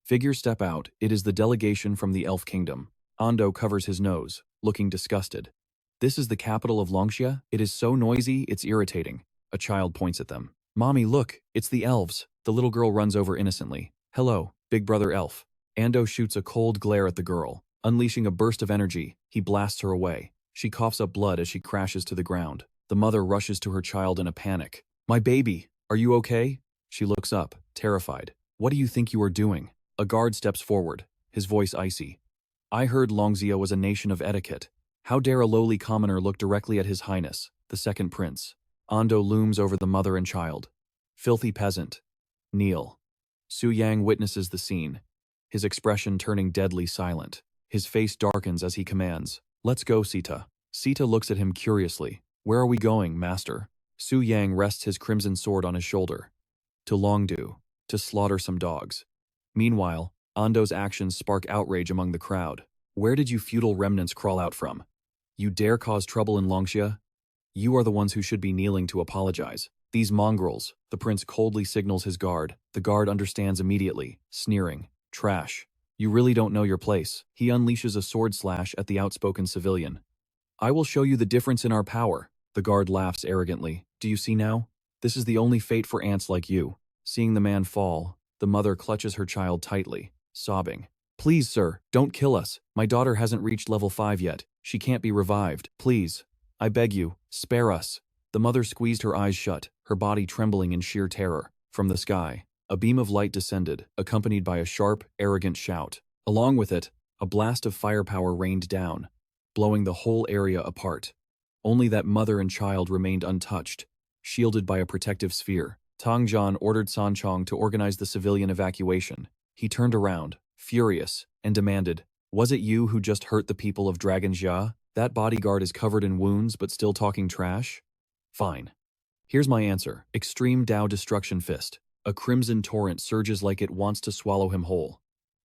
Figures step out. It is the delegation from the Elf Kingdom. Ando covers his nose, looking disgusted. This is the capital of Longxia? It is so noisy, it's irritating. A child points at them. Mommy, look, it's the elves. The little girl runs over innocently. Hello, big brother elf. Ando shoots a cold glare at the girl. Unleashing a burst of energy, he blasts her away. She coughs up blood as she crashes to the ground. The mother rushes to her child in a panic. My baby, are you okay? She looks up, terrified. What do you think you are doing? A guard steps forward, his voice icy. I heard Longxia was a nation of etiquette. How dare a lowly commoner look directly at His Highness, the second prince? Ando looms over the mother and child. Filthy peasant. Kneel. Su Yang witnesses the scene, his expression turning deadly silent. His face darkens as he commands, let's go, Sita. Sita looks at him curiously. Where are we going, master? Su Yang rests his crimson sword on his shoulder. To Longdu, to slaughter some dogs. Meanwhile, Ando's actions spark outrage among the crowd. Where did you feudal remnants crawl out from? You dare cause trouble in Longxia? You are the ones who should be kneeling to apologize. These mongrels, the prince coldly signals his guard. The guard understands immediately, sneering. Trash. You really don't know your place. He unleashes a sword slash at the outspoken civilian. I will show you the difference in our power. The guard laughs arrogantly. Do you see now? This is the only fate for ants like you. Seeing the man fall, the mother clutches her child tightly, sobbing. Please, sir, don't kill us. My daughter hasn't reached level 5 yet. She can't be revived. Please. I beg you, spare us. The mother squeezed her eyes shut, her body trembling in sheer terror. From the sky, a beam of light descended, accompanied by a sharp, arrogant shout. Along with it, a blast of firepower rained down, blowing the whole area apart. Only that mother and child remained untouched, shielded by a protective sphere. Tang Zhan ordered San Chong to organize the civilian evacuation. He turned around, furious, and demanded, was it you who just hurt the people of Dragon Jia? That bodyguard is covered in wounds but still talking trash? Fine. Here's my answer. Extreme Dao Destruction Fist. A crimson torrent surges like it wants to swallow him whole.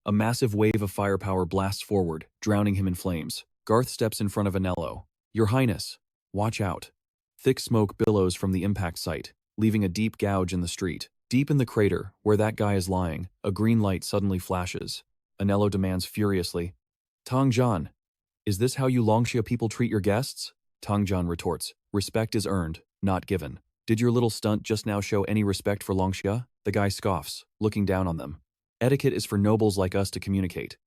A massive wave of firepower blasts forward, drowning him in flames. Garth steps in front of Anello. Your Highness, watch out. Thick smoke billows from the impact site, leaving a deep gouge in the street. Deep in the crater, where that guy is lying, a green light suddenly flashes. Anello demands furiously, Tang Zhan, is this how you Longxia people treat your guests? Tang Zhan retorts, respect is earned, not given. Did your little stunt just now show any respect for Longxia? The guy scoffs, looking down on them. Etiquette is for nobles like us to communicate.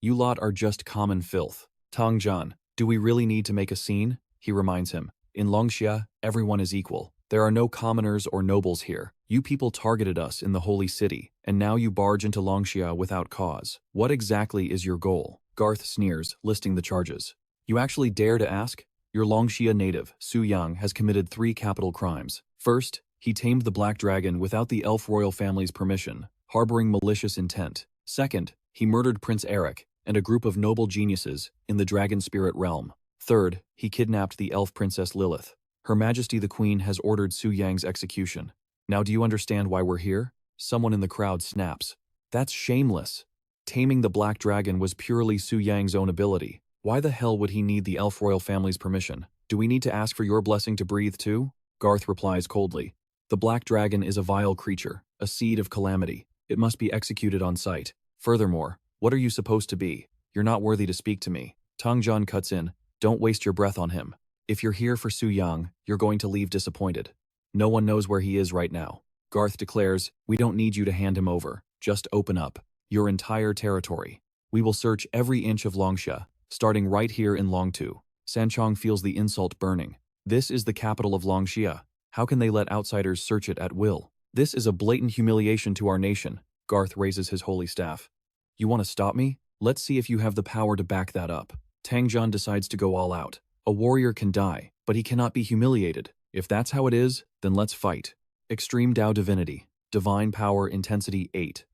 You lot are just common filth. Tang Zhan, do we really need to make a scene? He reminds him. In Longxia, everyone is equal. There are no commoners or nobles here. You people targeted us in the holy city, and now you barge into Longxia without cause. What exactly is your goal? Garth sneers, listing the charges. You actually dare to ask? Your Longxia native, Su Yang, has committed 3 capital crimes. First, he tamed the Black Dragon without the elf royal family's permission, harboring malicious intent. Second, he murdered Prince Eric and a group of noble geniuses in the dragon spirit realm. Third, he kidnapped the elf princess Lilith. Her Majesty the Queen has ordered Su Yang's execution. Now do you understand why we're here? Someone in the crowd snaps. That's shameless. Taming the Black Dragon was purely Su Yang's own ability. Why the hell would he need the elf royal family's permission? Do we need to ask for your blessing to breathe too? Garth replies coldly. The Black Dragon is a vile creature, a seed of calamity. It must be executed on sight. Furthermore, what are you supposed to be? You're not worthy to speak to me. Tang Zhan cuts in. Don't waste your breath on him. If you're here for Su Yang, you're going to leave disappointed. No one knows where he is right now. Garth declares, we don't need you to hand him over. Just open up your entire territory. We will search every inch of Longxia, starting right here in Longtu. Sanchong feels the insult burning. This is the capital of Longxia. How can they let outsiders search it at will? This is a blatant humiliation to our nation. Garth raises his holy staff. You want to stop me? Let's see if you have the power to back that up. Tang Zhan decides to go all out. A warrior can die, but he cannot be humiliated. If that's how it is, then let's fight. Extreme Dao Divinity. Divine Power Intensity 8.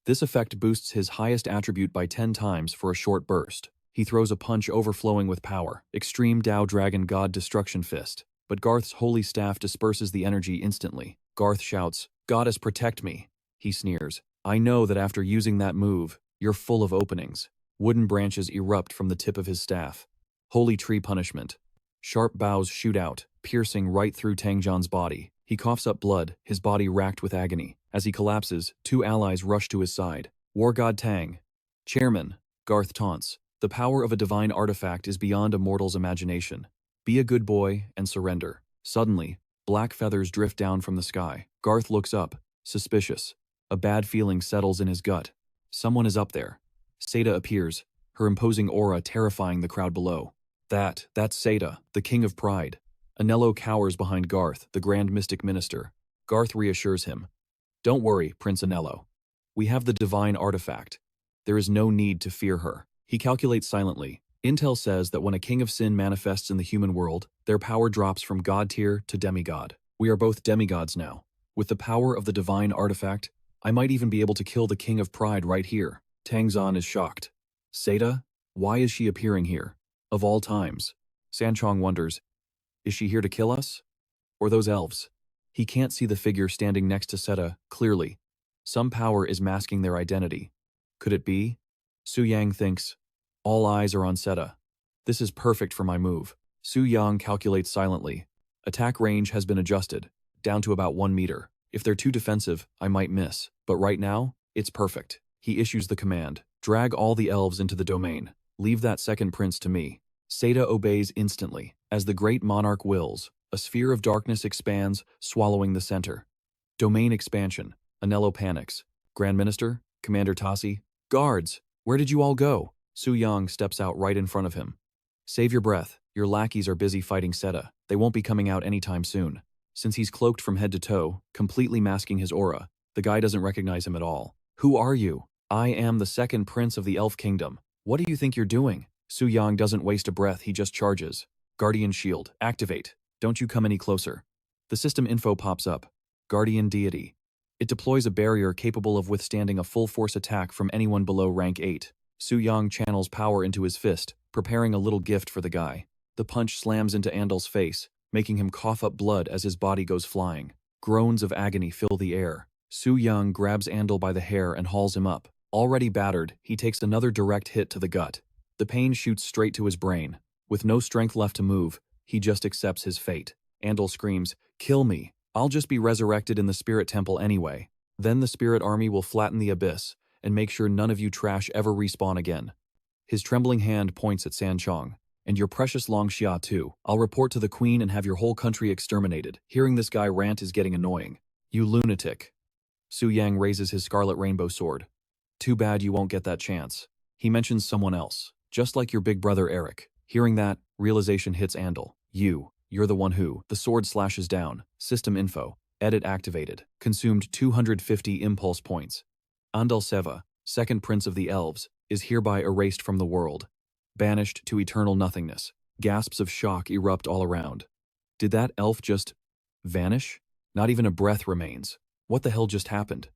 This effect boosts his highest attribute by 10 times for a short burst. He throws a punch overflowing with power. Extreme Dao Dragon God Destruction Fist. But Garth's holy staff disperses the energy instantly. Garth shouts, Goddess protect me. He sneers. I know that after using that move, you're full of openings. Wooden branches erupt from the tip of his staff. Holy Tree Punishment. Sharp boughs shoot out, piercing right through Tang Zhan's body. He coughs up blood, his body racked with agony. As he collapses, 2 allies rush to his side. War God Tang. Chairman. Garth taunts. The power of a divine artifact is beyond a mortal's imagination. Be a good boy and surrender. Suddenly, black feathers drift down from the sky. Garth looks up, suspicious. A bad feeling settles in his gut. Someone is up there. Seda appears, her imposing aura terrifying the crowd below. That's Seda, the king of pride. Anello cowers behind Garth, the grand mystic minister. Garth reassures him. Don't worry, Prince Anello. We have the divine artifact. There is no need to fear her. He calculates silently. Intel says that when a king of sin manifests in the human world, their power drops from god tier to demigod. We are both demigods now. With the power of the divine artifact, I might even be able to kill the king of pride right here. Tangzan is shocked. Seda? Why is she appearing here? Of all times. Sanchong wonders, is she here to kill us? Or those elves? He can't see the figure standing next to Seda clearly. Some power is masking their identity. Could it be? Su Yang thinks. All eyes are on Seda. This is perfect for my move. Su Yang calculates silently. Attack range has been adjusted, down to about 1 meter. If they're too defensive, I might miss. But right now, it's perfect. He issues the command. Drag all the elves into the domain. Leave that second prince to me. Seda obeys instantly. As the great monarch wills, a sphere of darkness expands, swallowing the center. Domain expansion. Anello panics. Grand Minister? Commander Tassi? Guards! Where did you all go? Su Yang steps out right in front of him. Save your breath. Your lackeys are busy fighting Seda. They won't be coming out anytime soon. Since he's cloaked from head to toe, completely masking his aura, the guy doesn't recognize him at all. Who are you? I am the second prince of the Elf Kingdom. What do you think you're doing? Su Yang doesn't waste a breath, he just charges. Guardian Shield, activate. Don't you come any closer. The system info pops up. Guardian Deity. It deploys a barrier capable of withstanding a full-force attack from anyone below rank 8. Su Yang channels power into his fist, preparing a little gift for the guy. The punch slams into Andal's face, making him cough up blood as his body goes flying. Groans of agony fill the air. Su Yang grabs Andal by the hair and hauls him up. Already battered, he takes another direct hit to the gut. The pain shoots straight to his brain. With no strength left to move, he just accepts his fate. Andal screams, "Kill me! I'll just be resurrected in the spirit temple anyway. Then the spirit army will flatten the abyss and make sure none of you trash ever respawn again." His trembling hand points at Sanchong. "And your precious Longxia too. I'll report to the queen and have your whole country exterminated." Hearing this guy rant is getting annoying. "You lunatic." Su Yang raises his scarlet rainbow sword. "Too bad you won't get that chance." He mentions someone else, just like your big brother Eric. Hearing that, realization hits Andal. You're the one who. The sword slashes down. System info. Edit activated. Consumed 250 impulse points. Andal Seva, second prince of the elves, is hereby erased from the world. Banished to eternal nothingness. Gasps of shock erupt all around. Did that elf just vanish? Not even a breath remains. What the hell just happened?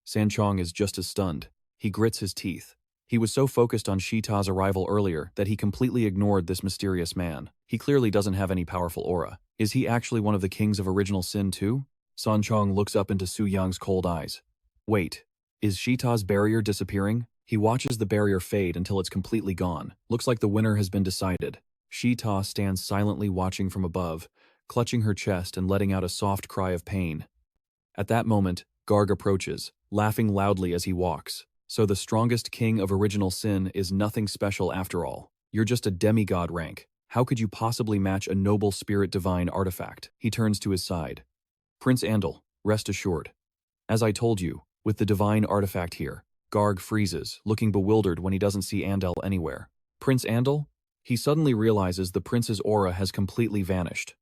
Sanchong is just as stunned. He grits his teeth. He was so focused on Shita's arrival earlier that he completely ignored this mysterious man. He clearly doesn't have any powerful aura. Is he actually one of the kings of original sin too? Sanchong looks up into Su Yang's cold eyes. Wait, is Shita's barrier disappearing? He watches the barrier fade until it's completely gone. Looks like the winner has been decided. Shita stands silently watching from above, clutching her chest and letting out a soft cry of pain. At that moment, Garg approaches, laughing loudly as he walks. So the strongest king of original sin is nothing special after all. You're just a demigod rank. How could you possibly match a noble spirit divine artifact? He turns to his side. Prince Andal, rest assured. As I told you, with the divine artifact here, Garg freezes, looking bewildered when he doesn't see Andal anywhere. Prince Andal? He suddenly realizes the prince's aura has completely vanished.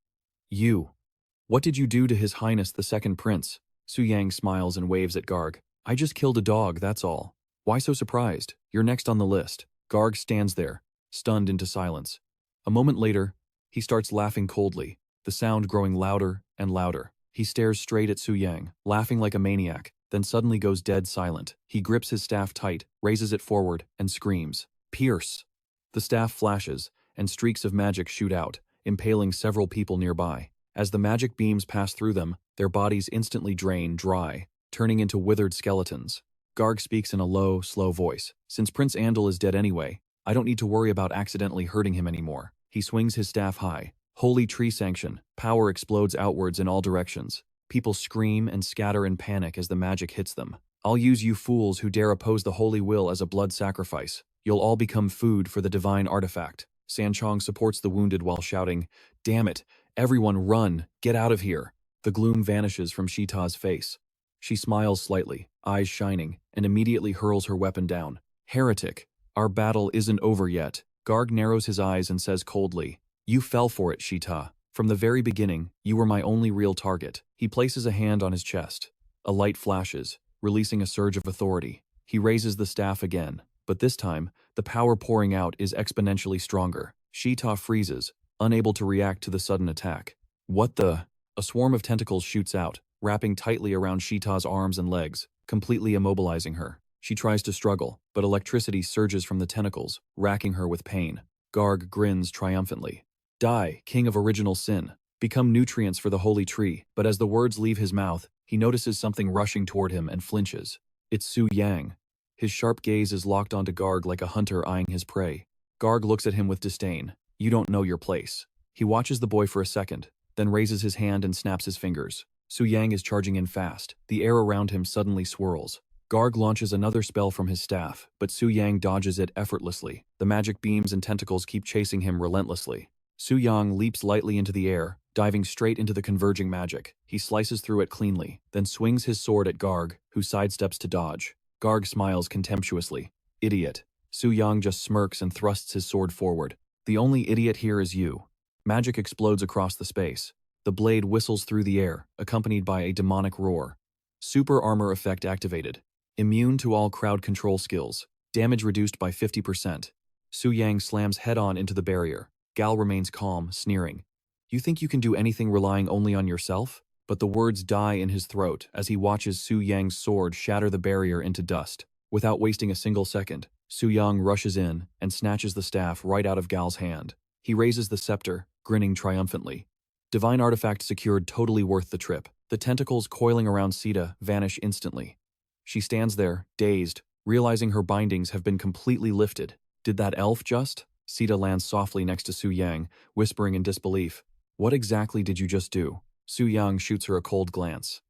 What did you do to His Highness the Second Prince? Su Yang smiles and waves at Garg. I just killed a dog, that's all. Why so surprised? You're next on the list. Garg stands there, stunned into silence. A moment later, he starts laughing coldly, the sound growing louder and louder. He stares straight at Su Yang, laughing like a maniac, then suddenly goes dead silent. He grips his staff tight, raises it forward, and screams, "Pierce!" The staff flashes, and streaks of magic shoot out, impaling several people nearby. As the magic beams pass through them, their bodies instantly drain dry, turning into withered skeletons. Garg speaks in a low, slow voice. Since Prince Andal is dead anyway, I don't need to worry about accidentally hurting him anymore. He swings his staff high. Holy tree sanction. Power explodes outwards in all directions. People scream and scatter in panic as the magic hits them. I'll use you fools who dare oppose the holy will as a blood sacrifice. You'll all become food for the divine artifact. Sanchong supports the wounded while shouting, "Damn it! Everyone run! Get out of here!" The gloom vanishes from Shita's face. She smiles slightly, eyes shining, and immediately hurls her weapon down. "Heretic! Our battle isn't over yet." Garg narrows his eyes and says coldly, "You fell for it, Shita. From the very beginning, you were my only real target." He places a hand on his chest. A light flashes, releasing a surge of authority. He raises the staff again, but this time, the power pouring out is exponentially stronger. Shita freezes, unable to react to the sudden attack. What the? A swarm of tentacles shoots out, wrapping tightly around Shita's arms and legs, completely immobilizing her. She tries to struggle, but electricity surges from the tentacles, racking her with pain. Garg grins triumphantly. "Die, king of original sin. Become nutrients for the holy tree." But as the words leave his mouth, he notices something rushing toward him and flinches. It's Su Yang. His sharp gaze is locked onto Garg like a hunter eyeing his prey. Garg looks at him with disdain. "You don't know your place." He watches the boy for a second, then raises his hand and snaps his fingers. Su Yang is charging in fast. The air around him suddenly swirls. Garg launches another spell from his staff, but Su Yang dodges it effortlessly. The magic beams and tentacles keep chasing him relentlessly. Su Yang leaps lightly into the air, diving straight into the converging magic. He slices through it cleanly, then swings his sword at Garg, who sidesteps to dodge. Garg smiles contemptuously. "Idiot." Su Yang just smirks and thrusts his sword forward. "The only idiot here is you." Magic explodes across the space. The blade whistles through the air, accompanied by a demonic roar. Super armor effect activated. Immune to all crowd control skills. Damage reduced by 50%. Su Yang slams head-on into the barrier. Gal remains calm, sneering. "You think you can do anything relying only on yourself?" But the words die in his throat as he watches Su Yang's sword shatter the barrier into dust. Without wasting a single second, Su Yang rushes in and snatches the staff right out of Gal's hand. He raises the scepter, grinning triumphantly. Divine artifact secured, totally worth the trip. The tentacles coiling around Sita vanish instantly. She stands there, dazed, realizing her bindings have been completely lifted. Did that elf just? Sita lands softly next to Su Yang, whispering in disbelief. "What exactly did you just do?" Su Yang shoots her a cold glance.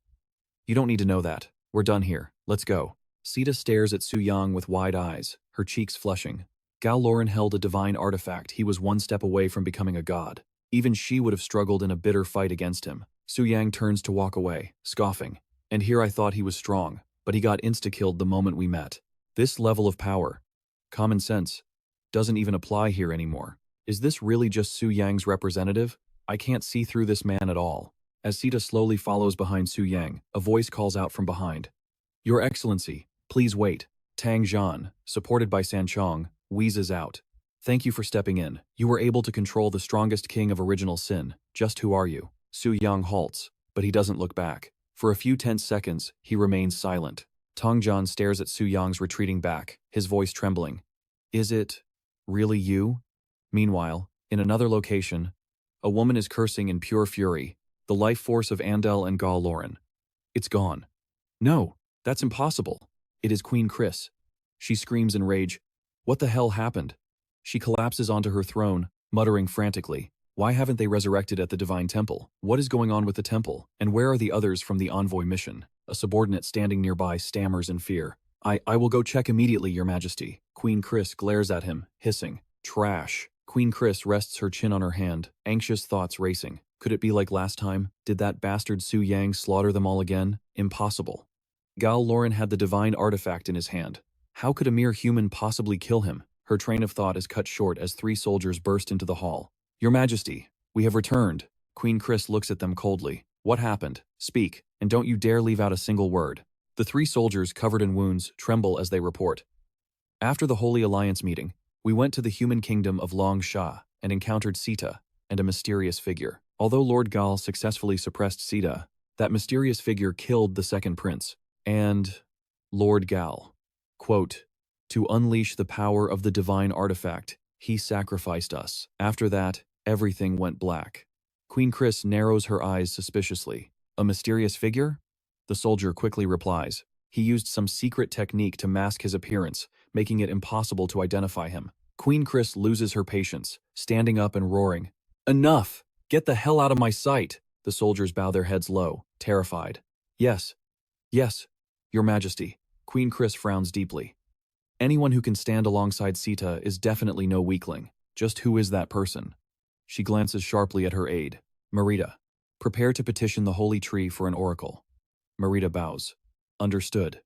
"You don't need to know that. We're done here. Let's go." Sita stares at Su Yang with wide eyes, her cheeks flushing. Gal Loren held a divine artifact. He was one step away from becoming a god. Even she would have struggled in a bitter fight against him. Su Yang turns to walk away, scoffing. "And here I thought he was strong, but he got insta-killed the moment we met. This level of power, common sense, doesn't even apply here anymore. Is this really just Su Yang's representative? I can't see through this man at all." As Sita slowly follows behind Su Yang, a voice calls out from behind. "Your Excellency, please wait." Tang Zhan, supported by Sanchong, wheezes out. "Thank you for stepping in. You were able to control the strongest king of original sin. Just who are you?" Su Yang halts, but he doesn't look back. For a few tense seconds, he remains silent. Tang Zhan stares at Su Yang's retreating back, his voice trembling. "Is it really you?" Meanwhile, in another location, a woman is cursing in pure fury, the life force of Andel and Gal Loren. "It's gone." "No, that's impossible. It is Queen Chris." She screams in rage. "What the hell happened?" She collapses onto her throne, muttering frantically. Why haven't they resurrected at the Divine Temple? What is going on with the temple? And where are the others from the envoy mission? A subordinate standing nearby stammers in fear. I will go check immediately, Your Majesty." Queen Chris glares at him, hissing. "Trash." Queen Chris rests her chin on her hand, anxious thoughts racing. Could it be like last time? Did that bastard Su Yang slaughter them all again? Impossible. Gal Loren had the divine artifact in his hand. How could a mere human possibly kill him? Her train of thought is cut short as 3 soldiers burst into the hall. "Your Majesty, we have returned." Queen Chris looks at them coldly. "What happened? Speak, and don't you dare leave out a single word." The 3 soldiers, covered in wounds, tremble as they report. "After the Holy Alliance meeting, we went to the human kingdom of Long Sha and encountered Sita and a mysterious figure. Although Lord Gal successfully suppressed Sita, that mysterious figure killed the second prince. And Lord Gal, quote, to unleash the power of the divine artifact, he sacrificed us. After that, everything went black." Queen Chris narrows her eyes suspiciously. "A mysterious figure?" The soldier quickly replies. "He used some secret technique to mask his appearance, making it impossible to identify him." Queen Chris loses her patience, standing up and roaring. "Enough! Get the hell out of my sight!" The soldiers bow their heads low, terrified. Yes, Your Majesty." Queen Chris frowns deeply. "Anyone who can stand alongside Sita is definitely no weakling. Just who is that person? She glances sharply at her aide. Marita. Prepare to petition the holy tree for an oracle. Marita bows. Understood.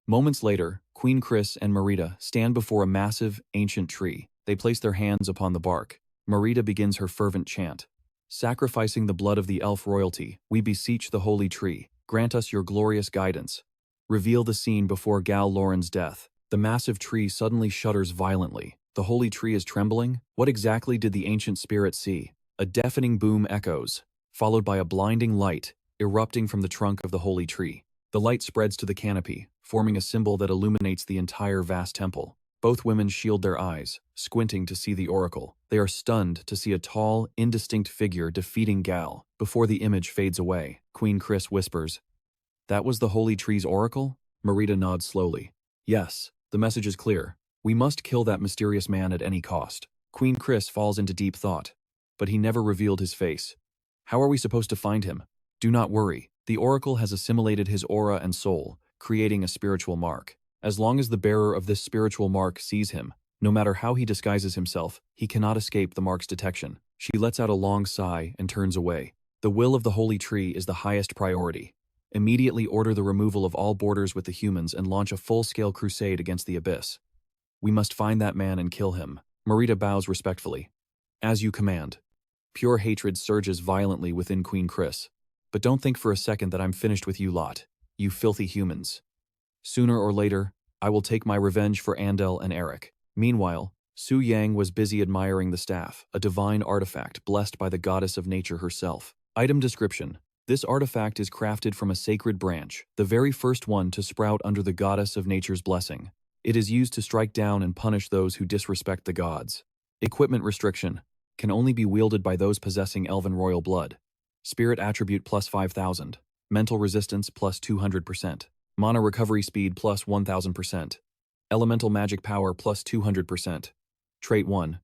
Moments later, Queen Chris and Marita stand before a massive, ancient tree. They place their hands upon the bark. Marita begins her fervent chant. Sacrificing the blood of the elf royalty, we beseech the holy tree. Grant us your glorious guidance. Reveal the scene before Gal Lauren's death. The massive tree suddenly shudders violently. The holy tree is trembling? What exactly did the ancient spirit see? A deafening boom echoes, followed by a blinding light erupting from the trunk of the holy tree. The light spreads to the canopy, forming a symbol that illuminates the entire vast temple. Both women shield their eyes, squinting to see the oracle. They are stunned to see a tall, indistinct figure defeating Gal. Before the image fades away, Queen Chris whispers, "That was the holy tree's oracle?" Marita nods slowly. "Yes, the message is clear. We must kill that mysterious man at any cost." Queen Chris falls into deep thought, but he never revealed his face. How are we supposed to find him? Do not worry. The oracle has assimilated his aura and soul, creating a spiritual mark. As long as the bearer of this spiritual mark sees him, no matter how he disguises himself, he cannot escape the mark's detection. She lets out a long sigh and turns away. The will of the holy tree is the highest priority. Immediately order the removal of all borders with the humans and launch a full-scale crusade against the abyss. We must find that man and kill him. Marita bows respectfully. As you command. Pure hatred surges violently within Queen Chris. But don't think for a second that I'm finished with you lot, you filthy humans. Sooner or later, I will take my revenge for Andel and Eric. Meanwhile, Su Yang was busy admiring the staff, a divine artifact blessed by the goddess of nature herself. Item description. This artifact is crafted from a sacred branch, the very first one to sprout under the goddess of nature's blessing. It is used to strike down and punish those who disrespect the gods. Equipment restriction. Can only be wielded by those possessing elven royal blood. Spirit attribute plus 5,000. Mental resistance plus 200%. Mana recovery speed plus 1,000%. Elemental magic power plus 200%. Trait 1.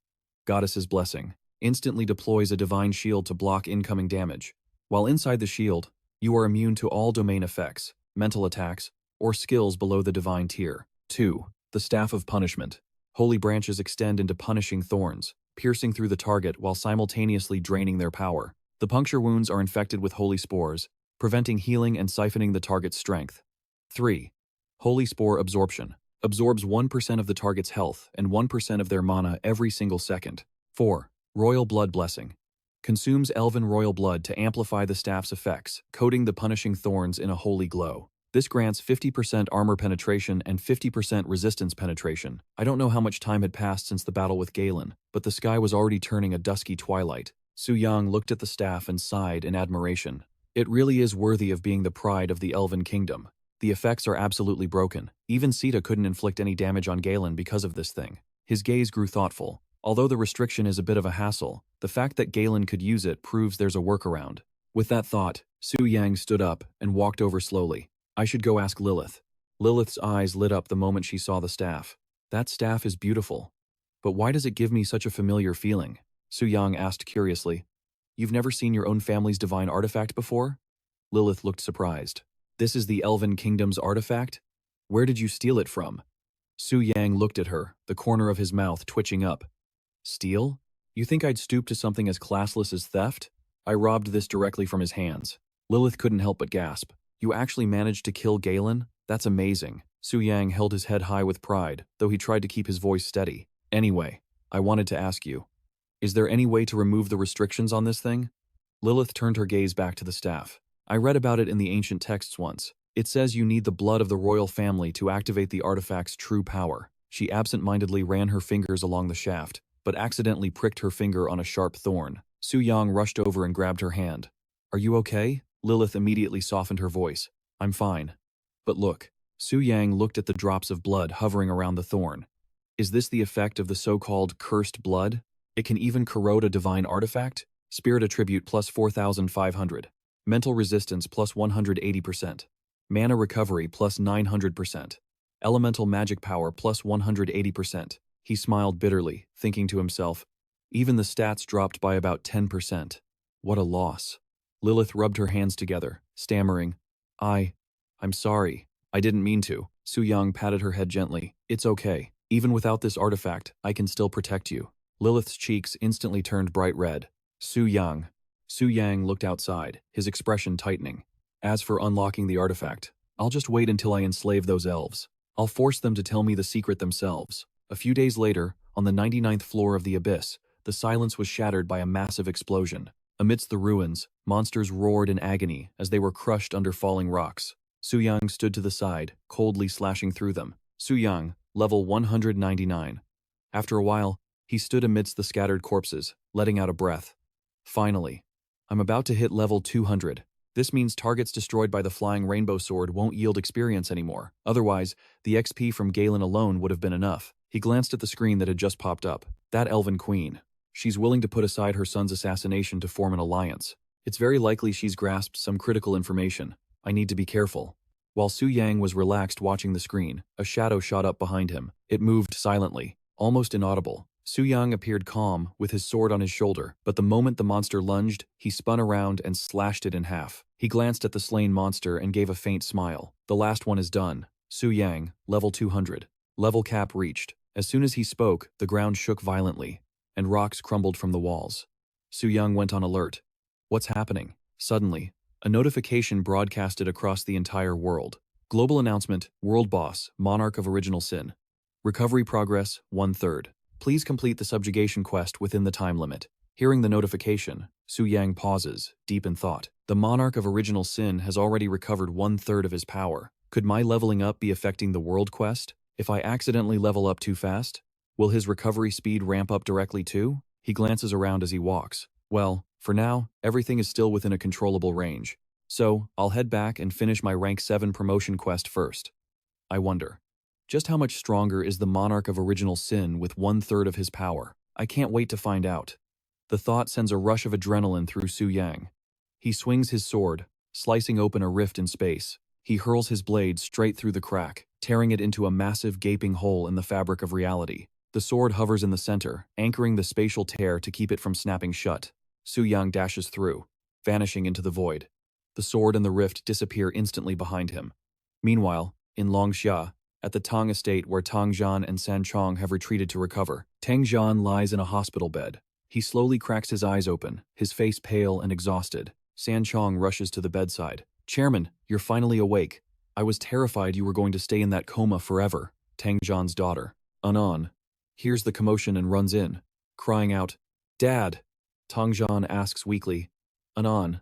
Goddess's Blessing. Instantly deploys a divine shield to block incoming damage. While inside the shield, you are immune to all domain effects, mental attacks, or skills below the divine tier. 2. The Staff of Punishment. Holy branches extend into punishing thorns, piercing through the target while simultaneously draining their power. The puncture wounds are infected with holy spores, preventing healing and siphoning the target's strength. 3. Holy Spore Absorption. Absorbs 1% of the target's health and 1% of their mana every single second. 4. Royal Blood Blessing. Consumes elven royal blood to amplify the staff's effects, coating the punishing thorns in a holy glow. This grants 50% armor penetration and 50% resistance penetration. I don't know how much time had passed since the battle with Galen, but the sky was already turning a dusky twilight. Su Yang looked at the staff and sighed in admiration. It really is worthy of being the pride of the Elven Kingdom. The effects are absolutely broken. Even Sita couldn't inflict any damage on Galen because of this thing. His gaze grew thoughtful. Although the restriction is a bit of a hassle, the fact that Galen could use it proves there's a workaround. With that thought, Su Yang stood up and walked over slowly. I should go ask Lilith. Lilith's eyes lit up the moment she saw the staff. That staff is beautiful. But why does it give me such a familiar feeling? Su Yang asked curiously. You've never seen your own family's divine artifact before? Lilith looked surprised. This is the Elven Kingdom's artifact? Where did you steal it from? Su Yang looked at her, the corner of his mouth twitching up. Steal? You think I'd stoop to something as classless as theft? I robbed this directly from his hands. Lilith couldn't help but gasp. You actually managed to kill Galen? That's amazing. Su Yang held his head high with pride, though he tried to keep his voice steady. Anyway, I wanted to ask you. Is there any way to remove the restrictions on this thing? Lilith turned her gaze back to the staff. I read about it in the ancient texts once. It says you need the blood of the royal family to activate the artifact's true power. She absent-mindedly ran her fingers along the shaft, but accidentally pricked her finger on a sharp thorn. Su Yang rushed over and grabbed her hand. Are you okay? Lilith immediately softened her voice. I'm fine. But look. Su Yang looked at the drops of blood hovering around the thorn. Is this the effect of the so-called cursed blood? It can even corrode a divine artifact? Spirit attribute plus 4,500. Mental resistance plus 180%. Mana recovery plus 900%. Elemental magic power plus 180%. He smiled bitterly, thinking to himself, even the stats dropped by about 10%. What a loss. Lilith rubbed her hands together, stammering, I'm sorry. I didn't mean to. Su Yang patted her head gently. It's okay. Even without this artifact, I can still protect you. Lilith's cheeks instantly turned bright red. Su Yang. Su Yang looked outside, his expression tightening. As for unlocking the artifact, I'll just wait until I enslave those elves. I'll force them to tell me the secret themselves. A few days later, on the 99th floor of the Abyss, the silence was shattered by a massive explosion. Amidst the ruins, monsters roared in agony as they were crushed under falling rocks. Su Yang stood to the side, coldly slashing through them. Su Yang, level 199. After a while, he stood amidst the scattered corpses, letting out a breath. Finally, I'm about to hit level 200. This means targets destroyed by the flying rainbow sword won't yield experience anymore. Otherwise, the XP from Galen alone would have been enough. He glanced at the screen that had just popped up. That elven queen. She's willing to put aside her son's assassination to form an alliance. It's very likely she's grasped some critical information. I need to be careful. While Su Yang was relaxed watching the screen, a shadow shot up behind him. It moved silently, almost inaudible. Su Yang appeared calm, with his sword on his shoulder, but the moment the monster lunged, he spun around and slashed it in half. He glanced at the slain monster and gave a faint smile. The last one is done. Su Yang, level 200. Level cap reached. As soon as he spoke, the ground shook violently, and rocks crumbled from the walls. Su Yang went on alert. What's happening? Suddenly, a notification broadcasted across the entire world. Global announcement, World Boss, Monarch of Original Sin. Recovery progress, 1/3. Please complete the subjugation quest within the time limit. Hearing the notification, Su Yang pauses, deep in thought. The Monarch of Original Sin has already recovered 1/3 of his power. Could my leveling up be affecting the world quest? If I accidentally level up too fast, will his recovery speed ramp up directly too? He glances around as he walks. Well, for now, everything is still within a controllable range. So, I'll head back and finish my rank 7 promotion quest first. I wonder, just how much stronger is the Monarch of Original Sin with 1/3 of his power? I can't wait to find out. The thought sends a rush of adrenaline through Su Yang. He swings his sword, slicing open a rift in space. He hurls his blade straight through the crack, tearing it into a massive gaping hole in the fabric of reality. The sword hovers in the center, anchoring the spatial tear to keep it from snapping shut. Su Yang dashes through, vanishing into the void. The sword and the rift disappear instantly behind him. Meanwhile, in Longxia, at the Tang estate where Tang Zhan and San Chong have retreated to recover, Tang Zhan lies in a hospital bed. He slowly cracks his eyes open, his face pale and exhausted. San Chong rushes to the bedside. "Chairman, you're finally awake. I was terrified you were going to stay in that coma forever." Tang Zhan's daughter, Anan, hears the commotion and runs in, crying out, "Dad!" Tang Zhan asks weakly, "Anan,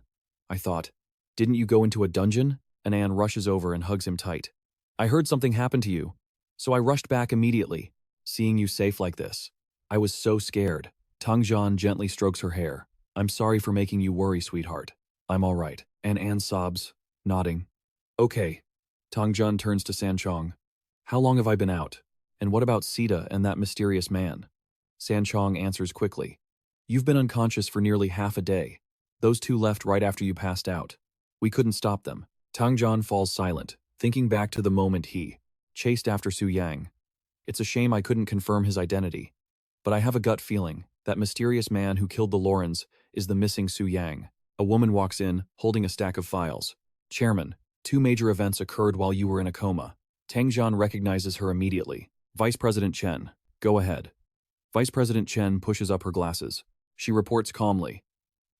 I thought, didn't you go into a dungeon?" Anan rushes over and hugs him tight. "I heard something happened to you, so I rushed back immediately. Seeing you safe like this, I was so scared." Tang Zhan gently strokes her hair. "I'm sorry for making you worry, sweetheart. I'm all right." And Anne sobs, nodding. "Okay." Tang Zhan turns to San Chong. "How long have I been out? And what about Sita and that mysterious man?" San Chong answers quickly. "You've been unconscious for nearly half a day. Those two left right after you passed out. We couldn't stop them." Tang Zhan falls silent, thinking back to the moment he chased after Su Yang. "It's a shame I couldn't confirm his identity. But I have a gut feeling that mysterious man who killed the Lorens is the missing Su Yang." A woman walks in, holding a stack of files. "Chairman, 2 major events occurred while you were in a coma." Tang Zhan recognizes her immediately. "Vice President Chen, go ahead." Vice President Chen pushes up her glasses. She reports calmly.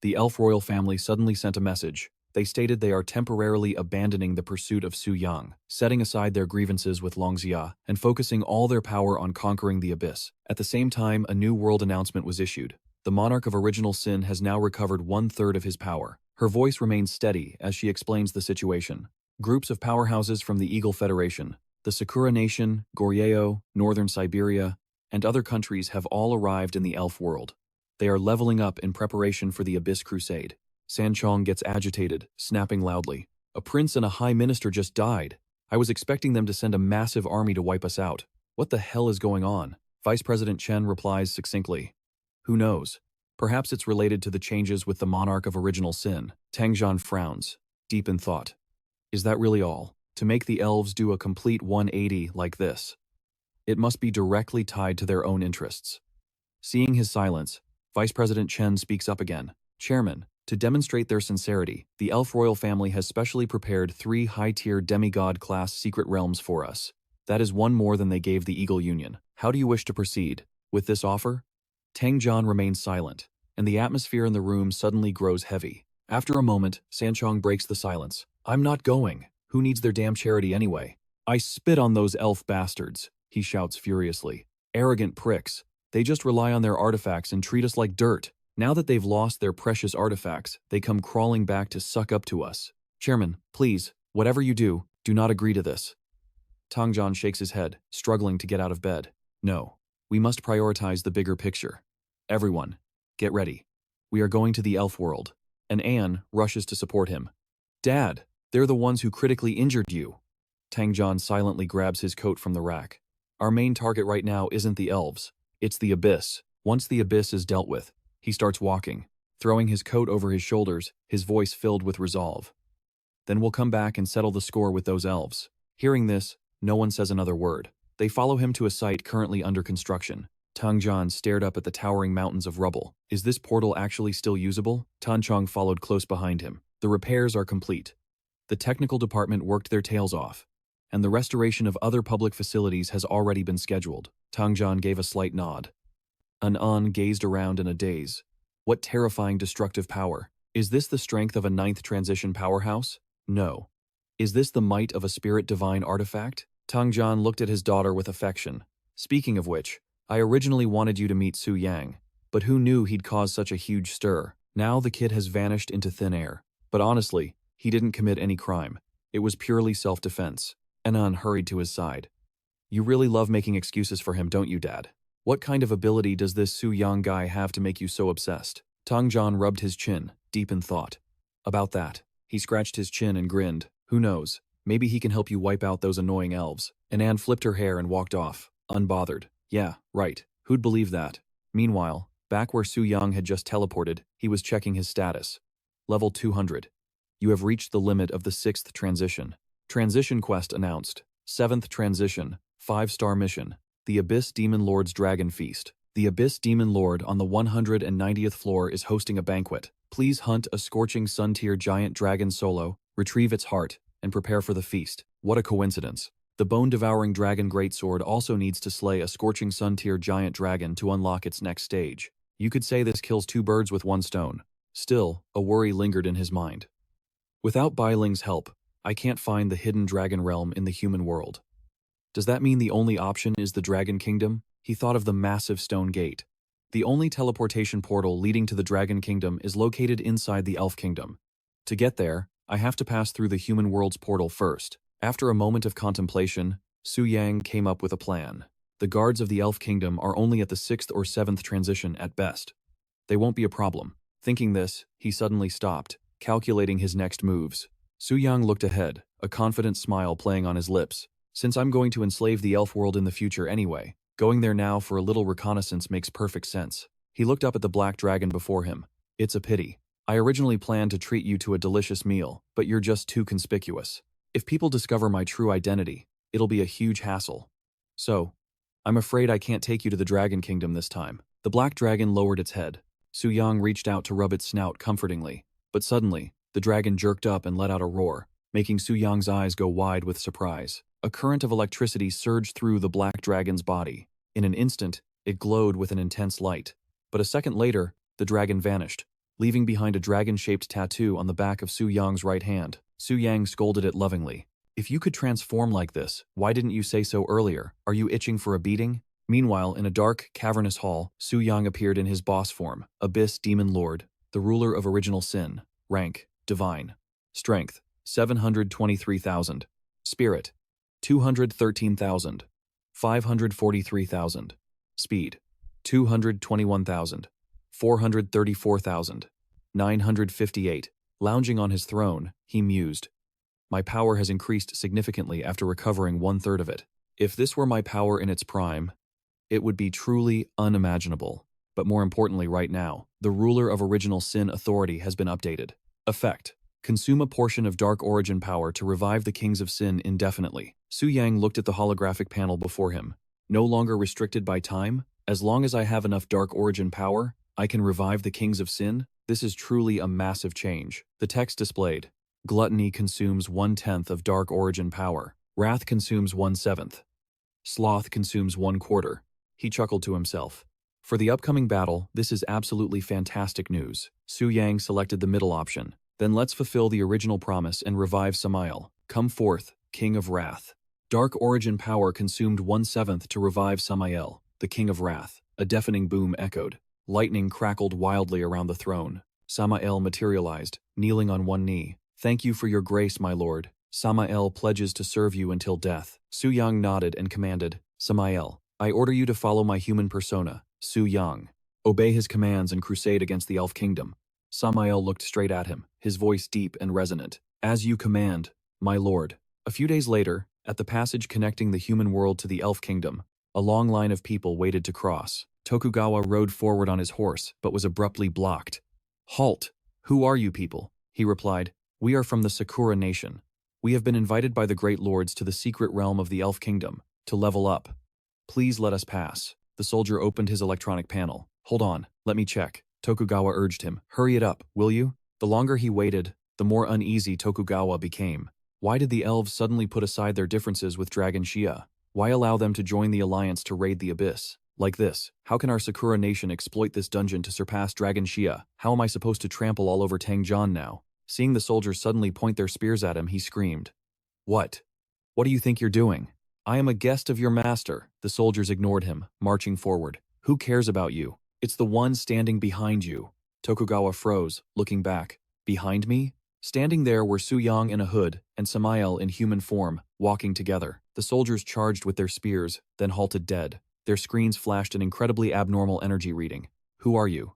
The Elf royal family suddenly sent a message. They stated they are temporarily abandoning the pursuit of Su Yang, setting aside their grievances with Longxia, and focusing all their power on conquering the Abyss. At the same time, a new world announcement was issued. The Monarch of Original Sin has now recovered 1/3 of his power. Her voice remains steady as she explains the situation. Groups of powerhouses from the Eagle Federation, the Sakura Nation, Goryeo, Northern Siberia, and other countries have all arrived in the Elf world. They are leveling up in preparation for the Abyss Crusade. San Chong gets agitated, snapping loudly. "A prince and a high minister just died. I was expecting them to send a massive army to wipe us out. What the hell is going on?" Vice President Chen replies succinctly. "Who knows? Perhaps it's related to the changes with the Monarch of Original Sin." Tang Zhan frowns, deep in thought. Is that really all? To make the elves do a complete 180 like this? It must be directly tied to their own interests. Seeing his silence, Vice President Chen speaks up again. "Chairman, to demonstrate their sincerity, the Elf royal family has specially prepared 3 high-tier demigod-class secret realms for us. That is 1 more than they gave the Eagle Union. How do you wish to proceed? With this offer?" Tang Jian remains silent, and the atmosphere in the room suddenly grows heavy. After a moment, Sanchong breaks the silence. I'm not going. Who needs their damn charity anyway? I spit on those elf bastards, he shouts furiously. Arrogant pricks. They just rely on their artifacts and treat us like dirt. Now that they've lost their precious artifacts, they come crawling back to suck up to us. Chairman, please, whatever you do not agree to this. Tang Jian shakes his head, struggling to get out of bed. No, we must prioritize the bigger picture. Everyone, get ready. We are going to the elf world. And Anne rushes to support him. Dad, they're the ones who critically injured you. Tang Jian silently grabs his coat from the rack. Our main target right now isn't the elves. It's the abyss. Once the abyss is dealt with, he starts walking, throwing his coat over his shoulders, his voice filled with resolve. Then we'll come back and settle the score with those elves. Hearing this, no one says another word. They follow him to a site currently under construction. Tang Jian stared up at the towering mountains of rubble. Is this portal actually still usable? Tan Chong followed close behind him. The repairs are complete. The technical department worked their tails off, and the restoration of other public facilities has already been scheduled. Tang Jian gave a slight nod. An gazed around in a daze. What terrifying destructive power. Is this the strength of a ninth transition powerhouse? No. Is this the might of a spirit divine artifact? Tang Jian looked at his daughter with affection. Speaking of which, I originally wanted you to meet Su Yang, but who knew he'd cause such a huge stir? Now the kid has vanished into thin air. But honestly, he didn't commit any crime. It was purely self-defense. Anan hurried to his side. You really love making excuses for him, don't you, Dad? What kind of ability does this Su Yang guy have to make you so obsessed? Tang Jian rubbed his chin, deep in thought. About that. He scratched his chin and grinned. Who knows? Maybe he can help you wipe out those annoying elves. Anan flipped her hair and walked off, unbothered. Yeah, right. Who'd believe that? Meanwhile, back where Su Yang had just teleported, he was checking his status. Level 200. You have reached the limit of the 6th transition. Transition quest announced. 7th transition, 5-star mission. The Abyss Demon Lord's Dragon Feast. The Abyss Demon Lord on the 190th floor is hosting a banquet. Please hunt a Scorching Sun tier giant dragon solo, retrieve its heart, and prepare for the feast. What a coincidence. The bone-devouring dragon greatsword also needs to slay a Scorching Sun tier giant dragon to unlock its next stage. You could say this kills 2 birds with 1 stone. Still, a worry lingered in his mind. Without Bai Ling's help, I can't find the hidden dragon realm in the human world. Does that mean the only option is the Dragon Kingdom? He thought of the massive stone gate. The only teleportation portal leading to the Dragon Kingdom is located inside the Elf Kingdom. To get there, I have to pass through the human world's portal first. After a moment of contemplation, Su Yang came up with a plan. The guards of the Elf Kingdom are only at the 6th or 7th transition at best. They won't be a problem. Thinking this, he suddenly stopped, calculating his next moves. Su Yang looked ahead, a confident smile playing on his lips. Since I'm going to enslave the elf world in the future anyway, going there now for a little reconnaissance makes perfect sense. He looked up at the black dragon before him. It's a pity. I originally planned to treat you to a delicious meal, but you're just too conspicuous. If people discover my true identity, it'll be a huge hassle. So, I'm afraid I can't take you to the Dragon Kingdom this time. The black dragon lowered its head. Su Yang reached out to rub its snout comfortingly, but suddenly, the dragon jerked up and let out a roar, making Su Yang's eyes go wide with surprise. A current of electricity surged through the black dragon's body. In an instant, it glowed with an intense light. But a second later, the dragon vanished, leaving behind a dragon-shaped tattoo on the back of Su Yang's right hand. Su Yang scolded it lovingly. If you could transform like this, why didn't you say so earlier? Are you itching for a beating? Meanwhile, in a dark, cavernous hall, Su Yang appeared in his boss form, Abyss Demon Lord, the ruler of original sin. Rank, Divine. Strength, 723,000. Spirit, 213,000. 543,000. Speed, 221,000. 434,000. 958. Lounging on his throne, he mused. My power has increased significantly after recovering 1/3 of it. If this were my power in its prime, it would be truly unimaginable. But more importantly right now, the ruler of original sin authority has been updated. Effect. Consume a portion of Dark Origin power to revive the Kings of Sin indefinitely. Su Yang looked at the holographic panel before him. No longer restricted by time? As long as I have enough Dark Origin power, I can revive the Kings of Sin? This is truly a massive change. The text displayed. Gluttony consumes 1/10 of Dark Origin power. Wrath consumes 1/7. Sloth consumes 1/4. He chuckled to himself. For the upcoming battle, this is absolutely fantastic news. Su Yang selected the middle option. Then let's fulfill the original promise and revive Samael. Come forth, King of Wrath. Dark origin power consumed 1/7 to revive Samael, the King of Wrath. A deafening boom echoed. Lightning crackled wildly around the throne. Samael materialized, kneeling on one knee. Thank you for your grace, my lord. Samael pledges to serve you until death. Su Yang nodded and commanded, Samael, I order you to follow my human persona, Su Yang. Obey his commands and crusade against the Elf Kingdom. Samael looked straight at him, his voice deep and resonant. As you command, my lord. A few days later, at the passage connecting the human world to the Elf Kingdom, a long line of people waited to cross. Tokugawa rode forward on his horse, but was abruptly blocked. Halt! Who are you people? He replied. We are from the Sakura Nation. We have been invited by the great lords to the secret realm of the Elf Kingdom, to level up. Please let us pass. The soldier opened his electronic panel. Hold on, let me check. Tokugawa urged him. Hurry it up, will you? The longer he waited, the more uneasy Tokugawa became. Why did the elves suddenly put aside their differences with Dragon Shia? Why allow them to join the alliance to raid the abyss? Like this, how can our Sakura nation exploit this dungeon to surpass Dragon Shia? How am I supposed to trample all over Tangjan now? Seeing the soldiers suddenly point their spears at him, he screamed. What? What do you think you're doing? I am a guest of your master. The soldiers ignored him, marching forward. Who cares about you? It's the one standing behind you. Tokugawa froze, looking back. Behind me? Standing there were Su Yang in a hood and Samael in human form, walking together. The soldiers charged with their spears, then halted dead. Their screens flashed an incredibly abnormal energy reading. Who are you?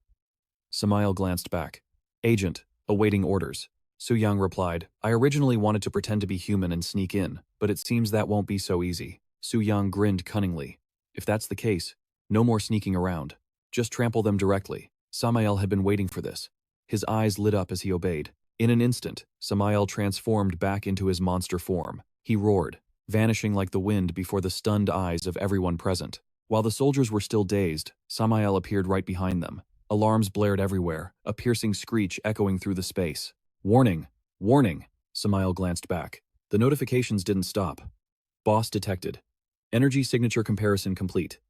Samael glanced back. Agent, awaiting orders. Su Yang replied, I originally wanted to pretend to be human and sneak in, but it seems that won't be so easy. Su Yang grinned cunningly. If that's the case, no more sneaking around. Just trample them directly. Samael had been waiting for this. His eyes lit up as he obeyed. In an instant, Samael transformed back into his monster form. He roared, vanishing like the wind before the stunned eyes of everyone present. While the soldiers were still dazed, Samael appeared right behind them. Alarms blared everywhere, a piercing screech echoing through the space. Warning! Warning! Samael glanced back. The notifications didn't stop. Boss detected. Energy signature comparison complete.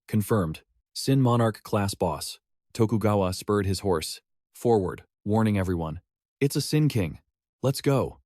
Confirmed. Sin Monarch class boss. Tokugawa spurred his horse. Forward, warning everyone. It's a Sin King. Let's go.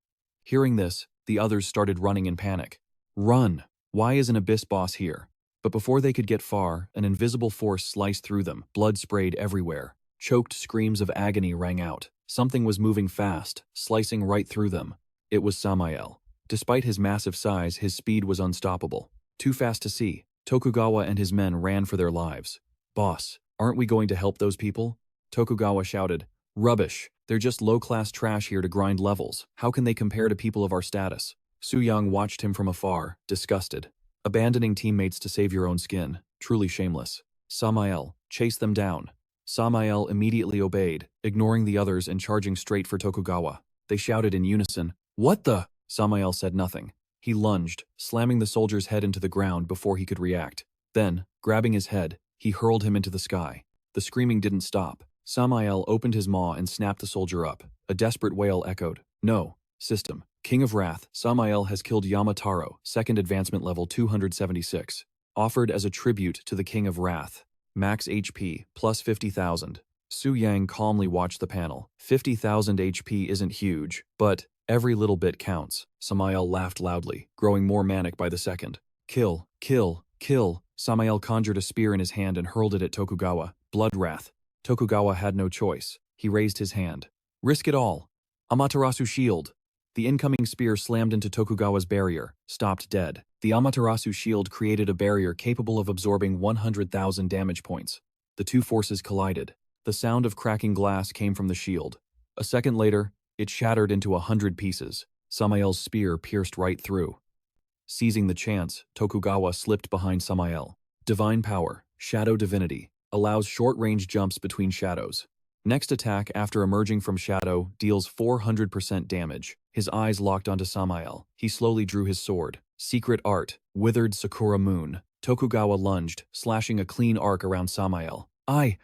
Hearing this, the others started running in panic. Run! Why is an abyss boss here? But before they could get far, an invisible force sliced through them, blood sprayed everywhere. Choked screams of agony rang out. Something was moving fast, slicing right through them. It was Samael. Despite his massive size, his speed was unstoppable. Too fast to see. Tokugawa and his men ran for their lives. Boss, aren't we going to help those people? Tokugawa shouted. Rubbish. They're just low-class trash here to grind levels. How can they compare to people of our status? Su Yang watched him from afar, disgusted. Abandoning teammates to save your own skin. Truly shameless. Samael, chase them down. Samael immediately obeyed, ignoring the others and charging straight for Tokugawa. They shouted in unison. What the? Samael said nothing. He lunged, slamming the soldier's head into the ground before he could react. Then, grabbing his head, he hurled him into the sky. The screaming didn't stop. Samael opened his maw and snapped the soldier up. A desperate wail echoed. No. System. King of Wrath, Samael has killed Yamataro, second advancement level 276. Offered as a tribute to the King of Wrath. Max HP, plus 50,000. Su Yang calmly watched the panel. 50,000 HP isn't huge, but every little bit counts. Samael laughed loudly, growing more manic by the second. Kill, kill, kill. Samael conjured a spear in his hand and hurled it at Tokugawa. Blood wrath. Tokugawa had no choice. He raised his hand. Risk it all. Amaterasu shield. The incoming spear slammed into Tokugawa's barrier, stopped dead. The Amaterasu shield created a barrier capable of absorbing 100,000 damage points. The two forces collided. The sound of cracking glass came from the shield. A second later, it shattered into 100 pieces. Samael's spear pierced right through. Seizing the chance, Tokugawa slipped behind Samael. Divine power, Shadow Divinity, allows short-range jumps between shadows. Next attack after emerging from shadow deals 400% damage. His eyes locked onto Samael. He slowly drew his sword. Secret art, withered Sakura moon. Tokugawa lunged, slashing a clean arc around Samael. I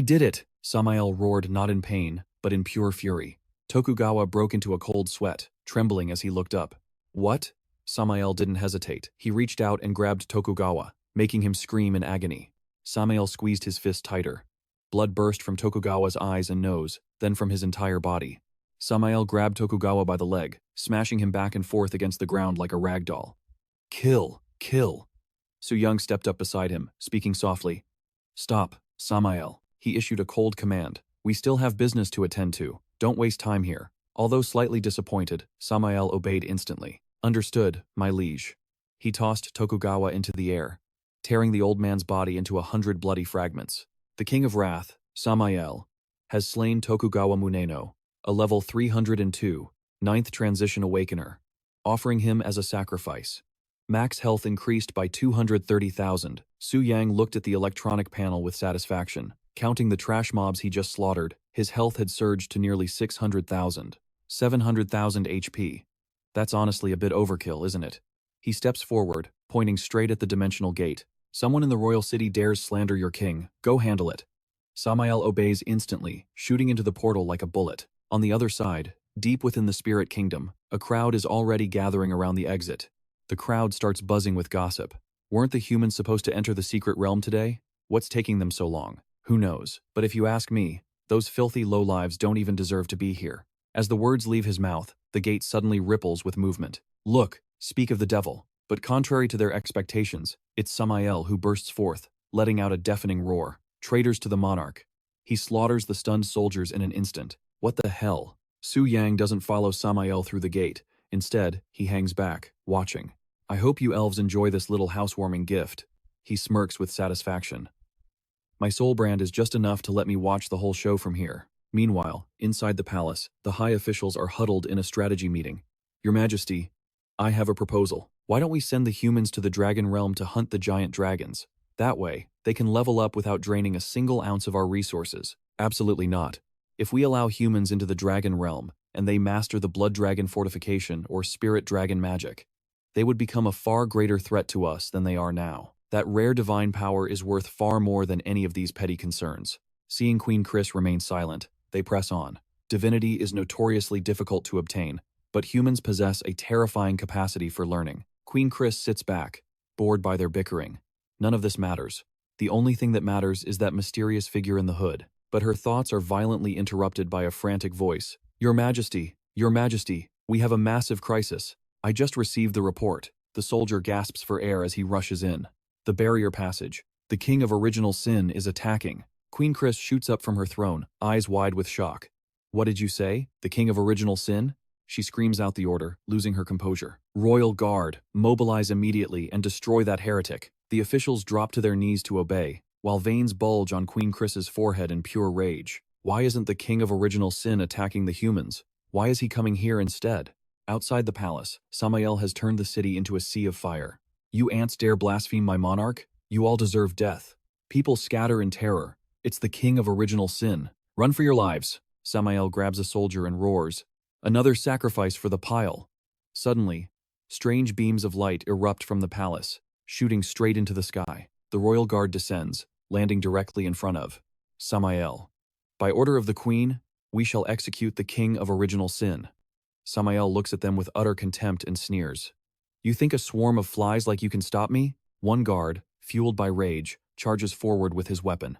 did it! Samael roared, not in pain, but in pure fury. Tokugawa broke into a cold sweat, trembling as he looked up. What? Samael didn't hesitate. He reached out and grabbed Tokugawa, making him scream in agony. Samael squeezed his fist tighter. Blood burst from Tokugawa's eyes and nose, then from his entire body. Samael grabbed Tokugawa by the leg, smashing him back and forth against the ground like a rag doll. Kill! Kill! Su Young stepped up beside him, speaking softly. Stop, Samael. He issued a cold command. We still have business to attend to. Don't waste time here. Although slightly disappointed, Samael obeyed instantly. Understood, my liege. He tossed Tokugawa into the air, tearing the old man's body into 100 bloody fragments. The King of Wrath, Samael, has slain Tokugawa Muneno, a level 302, 9th Transition Awakener, offering him as a sacrifice. Max health increased by 230,000. Su Yang looked at the electronic panel with satisfaction. Counting the trash mobs he just slaughtered, his health had surged to nearly 600,000. 700,000 HP. That's honestly a bit overkill, isn't it? He steps forward, pointing straight at the dimensional gate. Someone in the royal city dares slander your king. Go handle it. Samael obeys instantly, shooting into the portal like a bullet. On the other side, deep within the spirit kingdom, a crowd is already gathering around the exit. The crowd starts buzzing with gossip. Weren't the humans supposed to enter the secret realm today? What's taking them so long? Who knows? But if you ask me, those filthy lowlives don't even deserve to be here. As the words leave his mouth, the gate suddenly ripples with movement. Look, speak of the devil. But contrary to their expectations, it's Samael who bursts forth, letting out a deafening roar. Traitors to the monarch. He slaughters the stunned soldiers in an instant. What the hell? Su Yang doesn't follow Samael through the gate. Instead, he hangs back, watching. I hope you elves enjoy this little housewarming gift. He smirks with satisfaction. My soul brand is just enough to let me watch the whole show from here. Meanwhile, inside the palace, the high officials are huddled in a strategy meeting. Your Majesty, I have a proposal. Why don't we send the humans to the dragon realm to hunt the giant dragons? That way, they can level up without draining a single ounce of our resources. Absolutely not. If we allow humans into the dragon realm, and they master the blood dragon fortification or spirit dragon magic, they would become a far greater threat to us than they are now. That rare divine power is worth far more than any of these petty concerns. Seeing Queen Chris remain silent, they press on. Divinity is notoriously difficult to obtain, but humans possess a terrifying capacity for learning. Queen Chris sits back, bored by their bickering. None of this matters. The only thing that matters is that mysterious figure in the hood. But her thoughts are violently interrupted by a frantic voice. Your Majesty, we have a massive crisis. I just received the report. The soldier gasps for air as he rushes in. The barrier passage. The King of Original Sin is attacking. Queen Chris shoots up from her throne, eyes wide with shock. What did you say? The King of Original Sin? She screams out the order, losing her composure. Royal Guard, mobilize immediately and destroy that heretic. The officials drop to their knees to obey, while veins bulge on Queen Chris's forehead in pure rage. Why isn't the King of Original Sin attacking the humans? Why is he coming here instead? Outside the palace, Samael has turned the city into a sea of fire. You ants dare blaspheme my monarch? You all deserve death. People scatter in terror. It's the King of Original Sin. Run for your lives. Samael grabs a soldier and roars. Another sacrifice for the pile. Suddenly, strange beams of light erupt from the palace, shooting straight into the sky. The royal guard descends, landing directly in front of Samael. By order of the Queen, we shall execute the King of Original Sin. Samael looks at them with utter contempt and sneers. You think a swarm of flies like you can stop me? One guard, fueled by rage, charges forward with his weapon.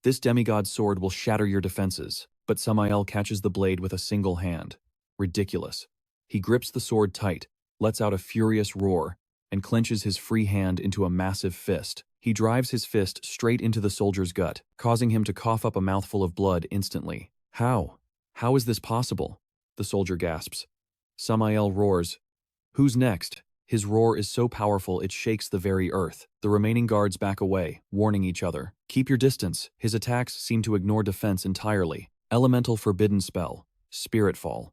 This demigod's sword will shatter your defenses, but Samael catches the blade with a single hand. Ridiculous. He grips the sword tight, lets out a furious roar, and clenches his free hand into a massive fist. He drives his fist straight into the soldier's gut, causing him to cough up a mouthful of blood instantly. How? How is this possible? The soldier gasps. Samael roars. Who's next? His roar is so powerful it shakes the very earth. The remaining guards back away, warning each other. Keep your distance. His attacks seem to ignore defense entirely. Elemental forbidden spell. Spiritfall.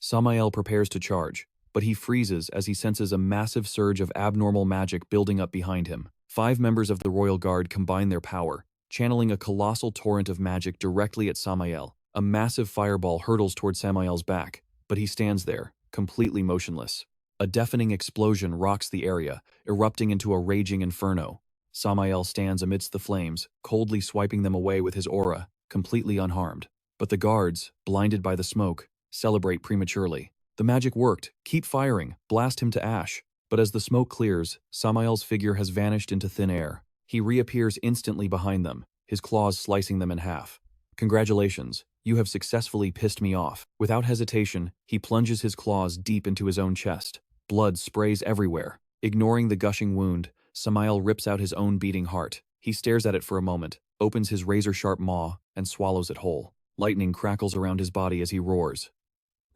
Samael prepares to charge, but he freezes as he senses a massive surge of abnormal magic building up behind him. 5 members of the Royal Guard combine their power, channeling a colossal torrent of magic directly at Samael. A massive fireball hurtles toward Samael's back, but he stands there, completely motionless. A deafening explosion rocks the area, erupting into a raging inferno. Samael stands amidst the flames, coldly swiping them away with his aura, completely unharmed. But the guards, blinded by the smoke, celebrate prematurely. The magic worked. Keep firing. Blast him to ash. But as the smoke clears, Samael's figure has vanished into thin air. He reappears instantly behind them, his claws slicing them in half. Congratulations, you have successfully pissed me off. Without hesitation, he plunges his claws deep into his own chest. Blood sprays everywhere. Ignoring the gushing wound, Samael rips out his own beating heart. He stares at it for a moment, opens his razor-sharp maw, and swallows it whole. Lightning crackles around his body as he roars.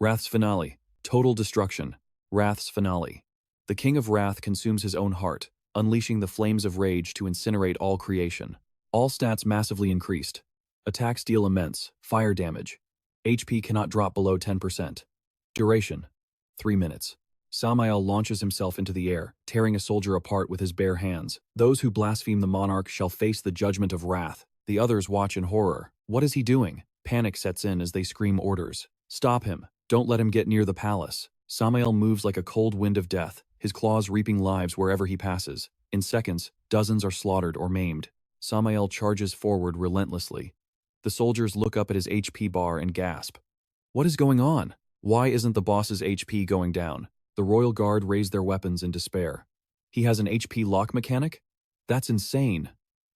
Wrath's finale. Total destruction. Wrath's finale. The King of Wrath consumes his own heart, unleashing the flames of rage to incinerate all creation. All stats massively increased. Attacks deal immense, fire damage. HP cannot drop below 10%. Duration: 3 minutes. Samael launches himself into the air, tearing a soldier apart with his bare hands. Those who blaspheme the monarch shall face the judgment of wrath. The others watch in horror. What is he doing? Panic sets in as they scream orders. Stop him. Don't let him get near the palace. Samael moves like a cold wind of death, his claws reaping lives wherever he passes. In seconds, dozens are slaughtered or maimed. Samael charges forward relentlessly. The soldiers look up at his HP bar and gasp. What is going on? Why isn't the boss's HP going down? The royal guard raise their weapons in despair. He has an HP lock mechanic? That's insane,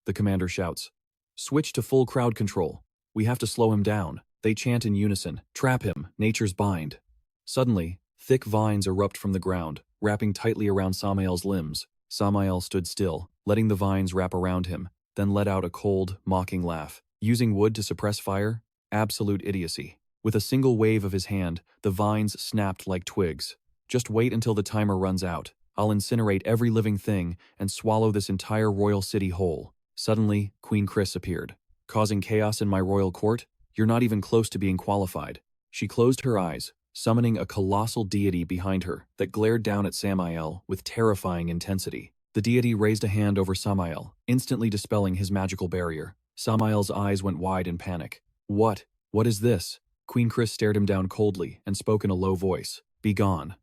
the commander shouts. Switch to full crowd control. We have to slow him down. They chant in unison. Trap him, nature's bind. Suddenly, thick vines erupt from the ground, wrapping tightly around Samael's limbs. Samael stood still, letting the vines wrap around him, then let out a cold, mocking laugh. Using wood to suppress fire? Absolute idiocy. With a single wave of his hand, the vines snapped like twigs. Just wait until the timer runs out. I'll incinerate every living thing and swallow this entire royal city whole. Suddenly, Queen Chris appeared. Causing chaos in my royal court? You're not even close to being qualified. She closed her eyes, summoning a colossal deity behind her that glared down at Samael with terrifying intensity. The deity raised a hand over Samael, instantly dispelling his magical barrier. Samael's eyes went wide in panic. What? What is this? Queen Chris stared him down coldly and spoke in a low voice. Be gone.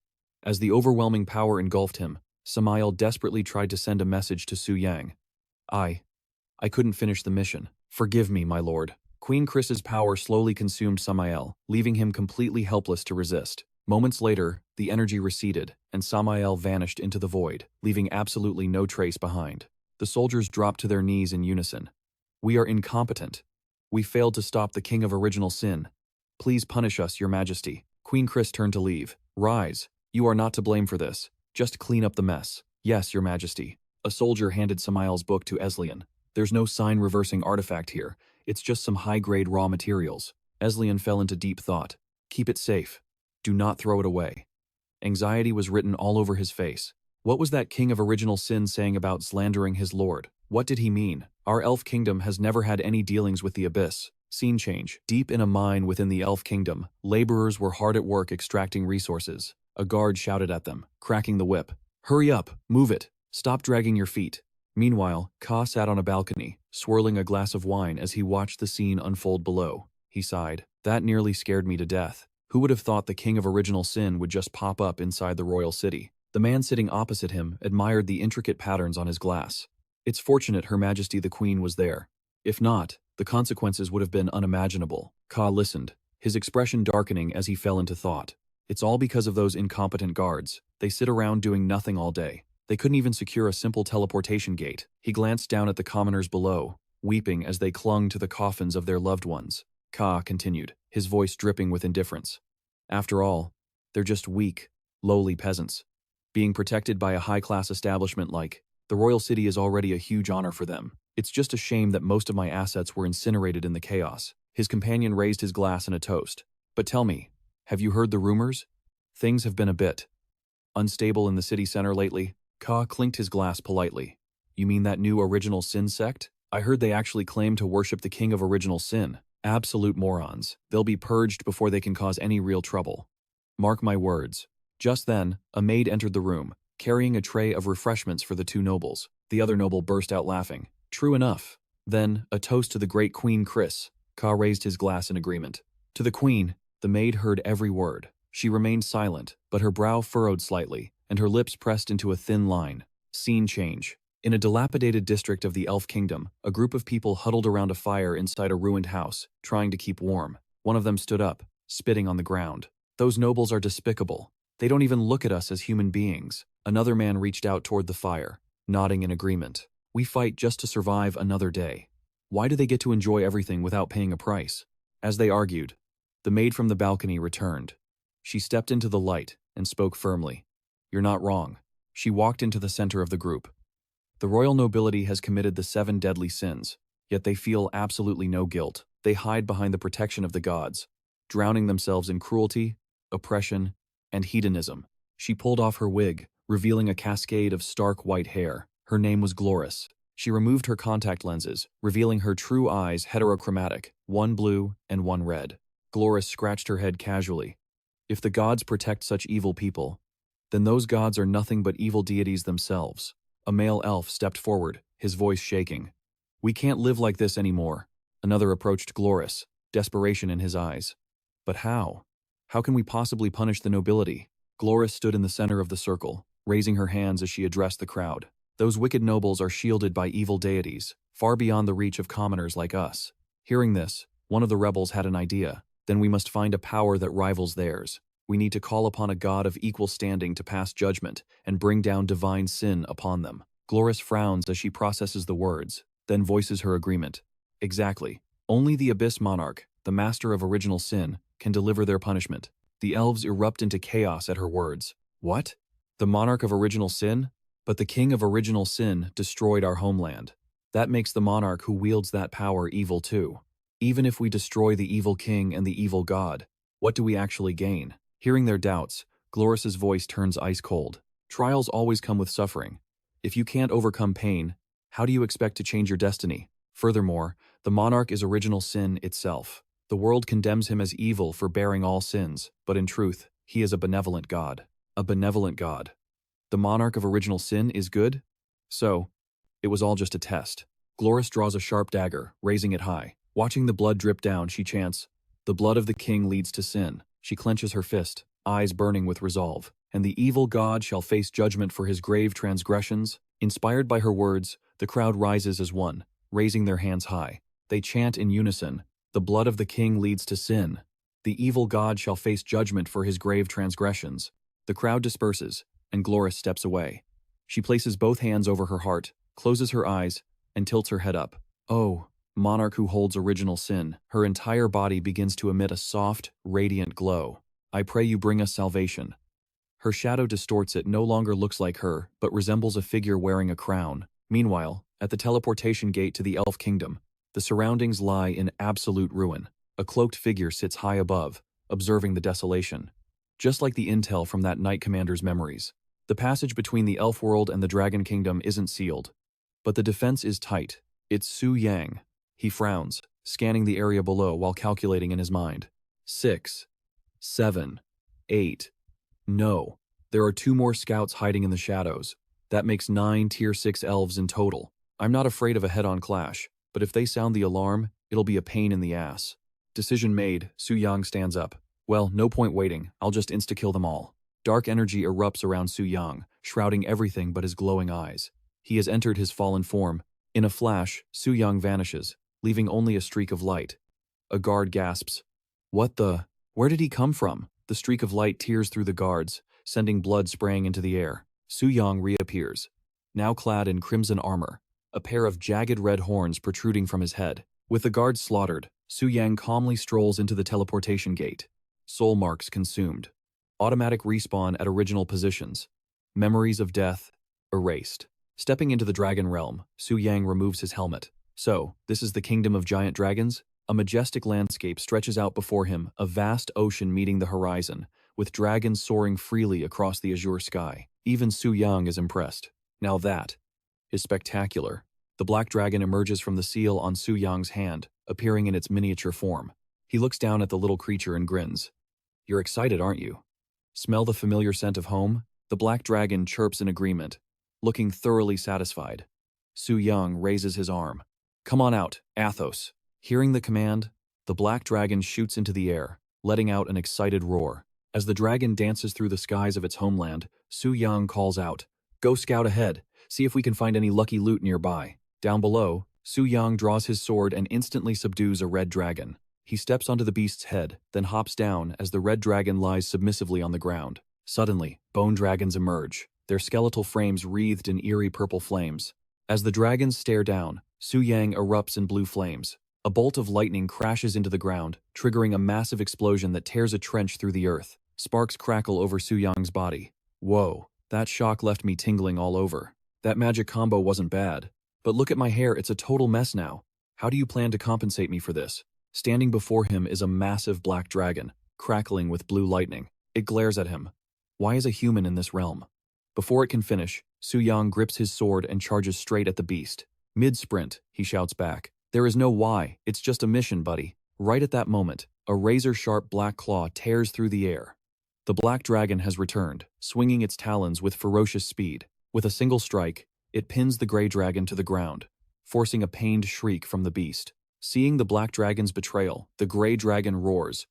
As the overwhelming power engulfed him, Samael desperately tried to send a message to Su Yang. I couldn't finish the mission. Forgive me, my lord. Queen Chris's power slowly consumed Samael, leaving him completely helpless to resist. Moments later, the energy receded, and Samael vanished into the void, leaving absolutely no trace behind. The soldiers dropped to their knees in unison. We are incompetent. We failed to stop the King of Original Sin. Please punish us, Your Majesty. Queen Chris turned to leave. Rise. You are not to blame for this. Just clean up the mess. Yes, Your Majesty. A soldier handed Samael's book to Eslian. There's no sign-reversing artifact here. It's just some high-grade raw materials. Eslian fell into deep thought. Keep it safe. Do not throw it away. Anxiety was written all over his face. What was that King of Original Sin saying about slandering his lord? What did he mean? Our elf kingdom has never had any dealings with the abyss. Scene change. Deep in a mine within the elf kingdom, laborers were hard at work extracting resources. A guard shouted at them, cracking the whip. Hurry up, move it. Stop dragging your feet. Meanwhile, Ka sat on a balcony, swirling a glass of wine as he watched the scene unfold below. He sighed. That nearly scared me to death. Who would have thought the King of Original Sin would just pop up inside the royal city? The man sitting opposite him admired the intricate patterns on his glass. It's fortunate Her Majesty the Queen was there. If not, the consequences would have been unimaginable. Ka listened, his expression darkening as he fell into thought. It's all because of those incompetent guards. They sit around doing nothing all day. They couldn't even secure a simple teleportation gate. He glanced down at the commoners below, weeping as they clung to the coffins of their loved ones. Ka continued, his voice dripping with indifference. After all, they're just weak, lowly peasants. Being protected by a high-class establishment like the royal city is already a huge honor for them. It's just a shame that most of my assets were incinerated in the chaos. His companion raised his glass in a toast. But tell me, have you heard the rumors? Things have been a bit unstable in the city center lately. Ka clinked his glass politely. You mean that new Original Sin sect? I heard they actually claim to worship the King of Original Sin. Absolute morons. They'll be purged before they can cause any real trouble. Mark my words. Just then, a maid entered the room, carrying a tray of refreshments for the two nobles. The other noble burst out laughing. True enough. Then, a toast to the great Queen Chris. Ka raised his glass in agreement. To the Queen. The maid heard every word. She remained silent, but her brow furrowed slightly, and her lips pressed into a thin line. Scene change. In a dilapidated district of the Elf Kingdom, a group of people huddled around a fire inside a ruined house, trying to keep warm. One of them stood up, spitting on the ground. Those nobles are despicable. They don't even look at us as human beings. Another man reached out toward the fire, nodding in agreement. We fight just to survive another day. Why do they get to enjoy everything without paying a price? As they argued, the maid from the balcony returned. She stepped into the light and spoke firmly. You're not wrong. She walked into the center of the group. The royal nobility has committed the 7 deadly sins, yet they feel absolutely no guilt. They hide behind the protection of the gods, drowning themselves in cruelty, oppression, and hedonism. She pulled off her wig, revealing a cascade of stark white hair. Her name was Gloris. She removed her contact lenses, revealing her true eyes heterochromatic, one blue and one red. Gloris scratched her head casually. If the gods protect such evil people, then those gods are nothing but evil deities themselves. A male elf stepped forward, his voice shaking. We can't live like this anymore. Another approached Gloris, desperation in his eyes. But how? How can we possibly punish the nobility? Gloris stood in the center of the circle, raising her hands as she addressed the crowd. Those wicked nobles are shielded by evil deities, far beyond the reach of commoners like us. Hearing this, one of the rebels had an idea. Then we must find a power that rivals theirs. We need to call upon a god of equal standing to pass judgment and bring down divine sin upon them. Gloris frowns as she processes the words, then voices her agreement. Exactly. Only the Abyss Monarch, the master of original sin, can deliver their punishment. The elves erupt into chaos at her words. What? The monarch of original sin? But the king of original sin destroyed our homeland. That makes the monarch who wields that power evil too. Even if we destroy the evil king and the evil god, what do we actually gain? Hearing their doubts, Gloris's voice turns ice cold. Trials always come with suffering. If you can't overcome pain, how do you expect to change your destiny? Furthermore, the monarch is original sin itself. The world condemns him as evil for bearing all sins, but in truth, he is a benevolent god. A benevolent god. The monarch of original sin is good? So, it was all just a test. Gloris draws a sharp dagger, raising it high. Watching the blood drip down, she chants, "The blood of the king leads to sin." She clenches her fist, eyes burning with resolve. "And the evil god shall face judgment for his grave transgressions." Inspired by her words, the crowd rises as one, raising their hands high. They chant in unison, "The blood of the king leads to sin. The evil god shall face judgment for his grave transgressions." The crowd disperses, and Gloris steps away. She places both hands over her heart, closes her eyes, and tilts her head up. Oh, monarch who holds original sin. Her entire body begins to emit a soft, radiant glow. "I pray you bring us salvation." Her shadow distorts. It no longer looks like her, but resembles a figure wearing a crown. Meanwhile, at the teleportation gate to the elf kingdom, the surroundings lie in absolute ruin. A cloaked figure sits high above, observing the desolation. Just like the intel from that Knight Commander's memories, the passage between the elf world and the dragon kingdom isn't sealed. But the defense is tight. It's Su Yang. He frowns, scanning the area below while calculating in his mind. 6, 7, 8. No. There are 2 more scouts hiding in the shadows. That makes 9 Tier 6 elves in total. I'm not afraid of a head-on clash, but if they sound the alarm, it'll be a pain in the ass. Decision made, Su Yang stands up. Well, no point waiting. I'll just insta-kill them all. Dark energy erupts around Su Yang, shrouding everything but his glowing eyes. He has entered his fallen form. In a flash, Su Yang vanishes, leaving only a streak of light. A guard gasps. What the? Where did he come from? The streak of light tears through the guards, sending blood spraying into the air. Su Yang reappears, now clad in crimson armor, a pair of jagged red horns protruding from his head. With the guards slaughtered, Su Yang calmly strolls into the teleportation gate. Soul marks consumed. Automatic respawn at original positions. Memories of death erased. Stepping into the dragon realm, Su Yang removes his helmet. So, this is the kingdom of giant dragons? A majestic landscape stretches out before him, a vast ocean meeting the horizon, with dragons soaring freely across the azure sky. Even Su Yang is impressed. Now that is spectacular. The black dragon emerges from the seal on Su Yang's hand, appearing in its miniature form. He looks down at the little creature and grins. You're excited, aren't you? Smell the familiar scent of home? The black dragon chirps in agreement, looking thoroughly satisfied. Su Yang raises his arm. Come on out, Athos. Hearing the command, the black dragon shoots into the air, letting out an excited roar. As the dragon dances through the skies of its homeland, Su Yang calls out, Go scout ahead, see if we can find any lucky loot nearby. Down below, Su Yang draws his sword and instantly subdues a red dragon. He steps onto the beast's head, then hops down as the red dragon lies submissively on the ground. Suddenly, bone dragons emerge, their skeletal frames wreathed in eerie purple flames. As the dragons stare down, Su Yang erupts in blue flames. A bolt of lightning crashes into the ground, triggering a massive explosion that tears a trench through the earth. Sparks crackle over Su Yang's body. Whoa, that shock left me tingling all over. That magic combo wasn't bad. But look at my hair, it's a total mess now. How do you plan to compensate me for this? Standing before him is a massive black dragon, crackling with blue lightning. It glares at him. Why is a human in this realm? Before it can finish, Su Yang grips his sword and charges straight at the beast. Mid-sprint, he shouts back. There is no why, it's just a mission, buddy. Right at that moment, a razor-sharp black claw tears through the air. The black dragon has returned, swinging its talons with ferocious speed. With a single strike, it pins the gray dragon to the ground, forcing a pained shriek from the beast. Seeing the black dragon's betrayal, the gray dragon roars.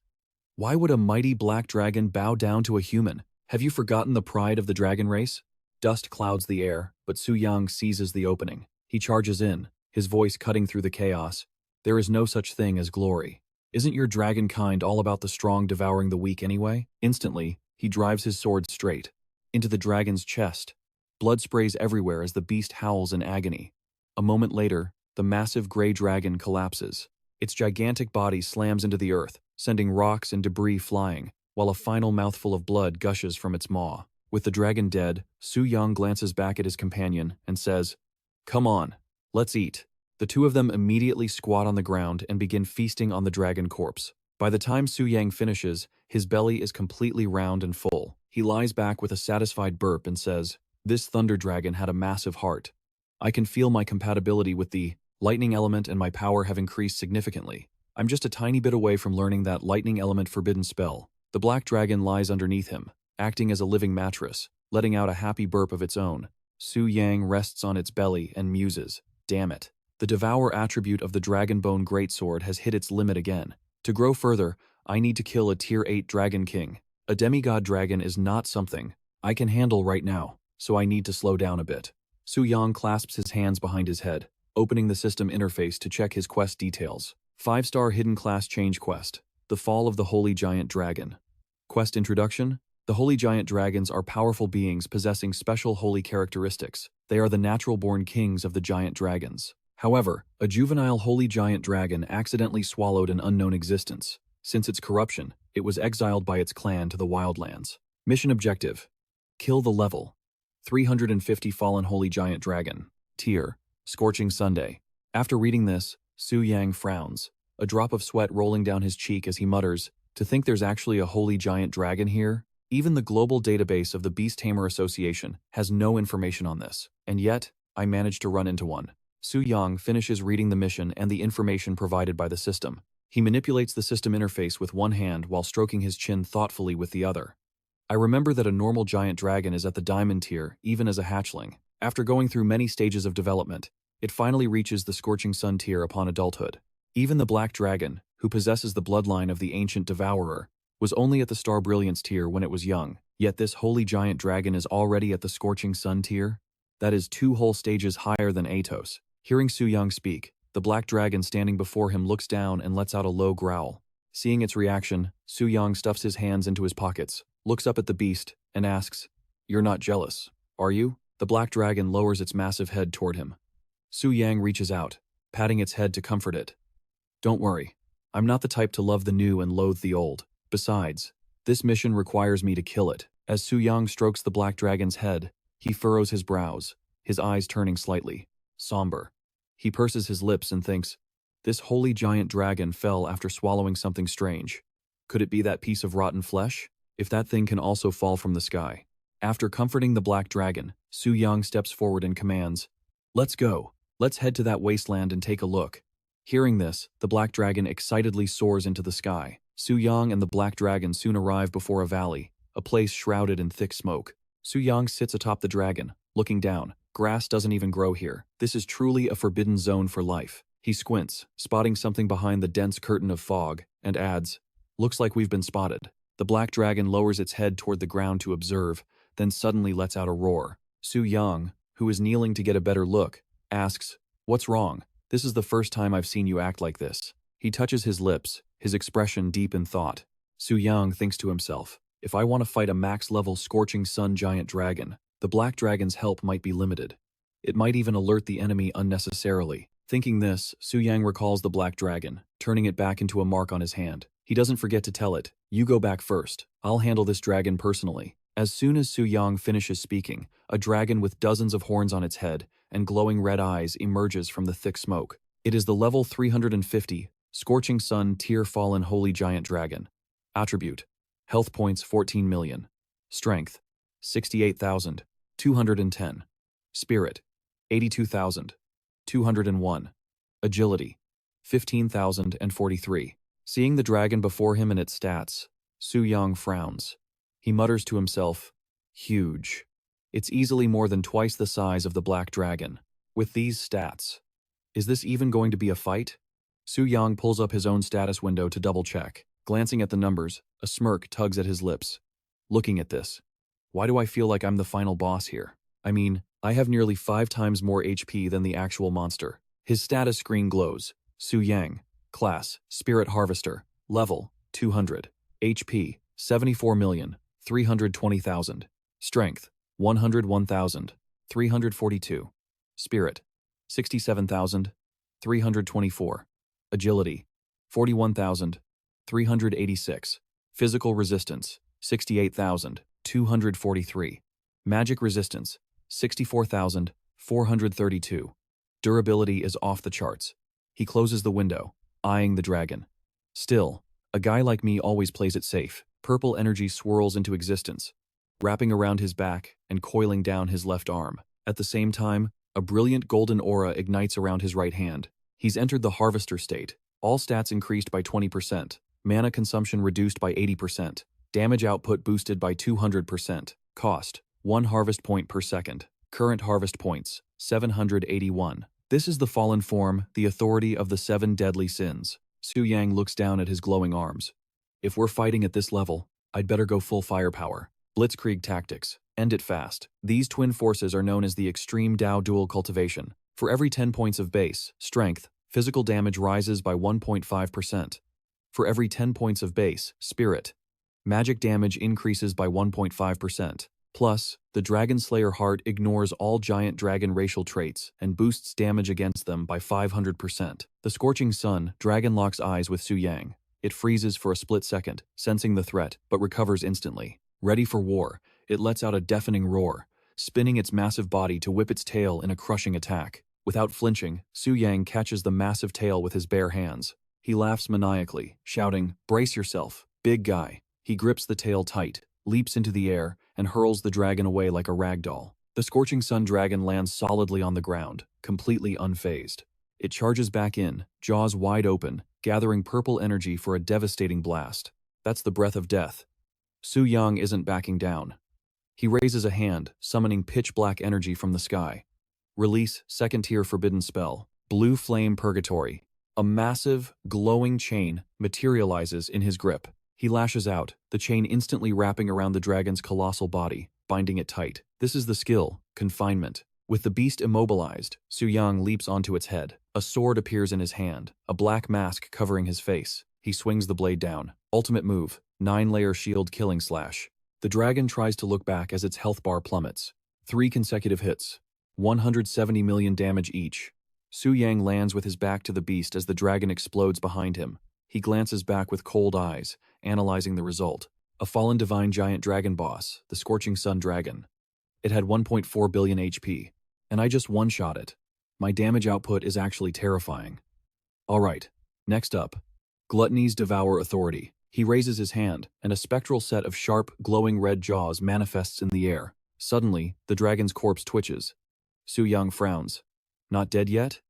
Why would a mighty black dragon bow down to a human? Have you forgotten the pride of the dragon race? Dust clouds the air, but Su Yang seizes the opening. He charges in, his voice cutting through the chaos. There is no such thing as glory. Isn't your dragon kind all about the strong devouring the weak anyway? Instantly, he drives his sword straight into the dragon's chest. Blood sprays everywhere as the beast howls in agony. A moment later, the massive gray dragon collapses. Its gigantic body slams into the earth, sending rocks and debris flying, while a final mouthful of blood gushes from its maw. With the dragon dead, Su Yang glances back at his companion and says, "Come on, let's eat." The two of them immediately squat on the ground and begin feasting on the dragon corpse. By the time Su Yang finishes, his belly is completely round and full. He lies back with a satisfied burp and says, "This thunder dragon had a massive heart. I can feel my compatibility with the lightning element and my power have increased significantly. I'm just a tiny bit away from learning that lightning element forbidden spell." The black dragon lies underneath him, acting as a living mattress, letting out a happy burp of its own. Su Yang rests on its belly and muses, "Damn it. The devour attribute of the Dragonbone Greatsword has hit its limit again. To grow further, I need to kill a Tier 8 Dragon King. A demigod dragon is not something I can handle right now, so I need to slow down a bit." Su Yang clasps his hands behind his head, opening the system interface to check his quest details. 5-star hidden class change quest. The Fall of the Holy Giant Dragon. Quest introduction. The Holy Giant Dragons are powerful beings possessing special holy characteristics. They are the natural-born kings of the giant dragons. However, a juvenile holy giant dragon accidentally swallowed an unknown existence. Since its corruption, it was exiled by its clan to the wildlands. Mission objective: kill the level 350 fallen holy giant dragon. Tier: Scorching Sunday. After reading this, Su Yang frowns, a drop of sweat rolling down his cheek as he mutters, "To think there's actually a holy giant dragon here?" Even the global database of the Beast Tamer Association has no information on this, and yet, I managed to run into one. Su Yang finishes reading the mission and the information provided by the system. He manipulates the system interface with one hand while stroking his chin thoughtfully with the other. I remember that a normal giant dragon is at the diamond tier, even as a hatchling. After going through many stages of development, it finally reaches the Scorching Sun tier upon adulthood. Even the black dragon, who possesses the bloodline of the ancient devourer, was only at the Star Brilliance tier when it was young, yet this holy giant dragon is already at the Scorching Sun tier? That is 2 whole stages higher than Atos. Hearing Su Yang speak, the black dragon standing before him looks down and lets out a low growl. Seeing its reaction, Su Yang stuffs his hands into his pockets, looks up at the beast, and asks, "You're not jealous, are you?" The black dragon lowers its massive head toward him. Su Yang reaches out, patting its head to comfort it. "Don't worry, I'm not the type to love the new and loathe the old. Besides, this mission requires me to kill it." As Su Yang strokes the black dragon's head, he furrows his brows, his eyes turning slightly somber. He purses his lips and thinks, this holy giant dragon fell after swallowing something strange. Could it be that piece of rotten flesh? If that thing can also fall from the sky. After comforting the black dragon, Su Yang steps forward and commands, "Let's go. Let's head to that wasteland and take a look." Hearing this, the black dragon excitedly soars into the sky. Su Yang and the black dragon soon arrive before a valley, a place shrouded in thick smoke. Su Yang sits atop the dragon, looking down. Grass doesn't even grow here. This is truly a forbidden zone for life. He squints, spotting something behind the dense curtain of fog, and adds, "Looks like we've been spotted." The black dragon lowers its head toward the ground to observe, then suddenly lets out a roar. Su Yang, who is kneeling to get a better look, asks, "What's wrong? This is the first time I've seen you act like this." He touches his lips, his expression deep in thought. Su Yang thinks to himself, if I want to fight a max-level Scorching Sun giant dragon, the black dragon's help might be limited. It might even alert the enemy unnecessarily. Thinking this, Su Yang recalls the black dragon, turning it back into a mark on his hand. He doesn't forget to tell it, "You go back first. I'll handle this dragon personally." As soon as Su Yang finishes speaking, a dragon with dozens of horns on its head and glowing red eyes emerges from the thick smoke. It is the level 350, Scorching Sun Tier Fallen Holy Giant Dragon. Attribute: Health points 14 million. Strength: 68,210. Spirit: 82,201. Agility: 15,043. Seeing the dragon before him and its stats, Su Yang frowns. He mutters to himself, "Huge. It's easily more than twice the size of the black dragon. With these stats, is this even going to be a fight?" Su Yang pulls up his own status window to double-check. Glancing at the numbers, a smirk tugs at his lips. Looking at this, why do I feel like I'm the final boss here? I mean, I have nearly 5 times more HP than the actual monster. His status screen glows. Su Yang. Class: Spirit Harvester. Level: 200. HP: 74,320,000. Strength: 101,342. Spirit: 67,324. Agility: 41,386. Physical resistance: 68,243. Magic resistance: 64,432. Durability is off the charts. He closes the window, eyeing the dragon. Still, a guy like me always plays it safe. Purple energy swirls into existence, wrapping around his back and coiling down his left arm. At the same time, a brilliant golden aura ignites around his right hand. He's entered the Harvester state. All stats increased by 20%. Mana consumption reduced by 80%. Damage output boosted by 200%. Cost: 1 harvest point per second. Current harvest points: 781. This is the fallen form, the authority of the 7 deadly sins. Su Yang looks down at his glowing arms. If we're fighting at this level, I'd better go full firepower. Blitzkrieg tactics. End it fast. These twin forces are known as the Extreme Dao Dual Cultivation. For every 10 points of base strength, physical damage rises by 1.5%. For every 10 points of base spirit, magic damage increases by 1.5%. Plus, the Dragon Slayer heart ignores all giant dragon racial traits and boosts damage against them by 500%. The Scorching Sun dragon locks eyes with Su Yang. It freezes for a split second, sensing the threat, but recovers instantly. Ready for war, it lets out a deafening roar, spinning its massive body to whip its tail in a crushing attack. Without flinching, Su Yang catches the massive tail with his bare hands. He laughs maniacally, shouting, "Brace yourself, big guy." He grips the tail tight, leaps into the air, and hurls the dragon away like a rag doll. The Scorching Sun dragon lands solidly on the ground, completely unfazed. It charges back in, jaws wide open, gathering purple energy for a devastating blast. That's the breath of death. Su Yang isn't backing down. He raises a hand, summoning pitch-black energy from the sky. Release second-tier forbidden spell, Blue Flame Purgatory. A massive, glowing chain materializes in his grip. He lashes out, the chain instantly wrapping around the dragon's colossal body, binding it tight. This is the skill, Confinement. With the beast immobilized, Su Yang leaps onto its head. A sword appears in his hand, a black mask covering his face. He swings the blade down. Ultimate move, 9-layer shield killing slash. The dragon tries to look back as its health bar plummets. 3 consecutive hits. 170 million damage each. Su Yang lands with his back to the beast as the dragon explodes behind him. He glances back with cold eyes, analyzing the result. A fallen divine giant dragon boss, the Scorching Sun dragon. It had 1.4 billion HP, and I just one-shot it. My damage output is actually terrifying. Alright, next up. Gluttony's Devour Authority. He raises his hand, and a spectral set of sharp, glowing red jaws manifests in the air. Suddenly, the dragon's corpse twitches. Su Yang frowns. Not dead yet?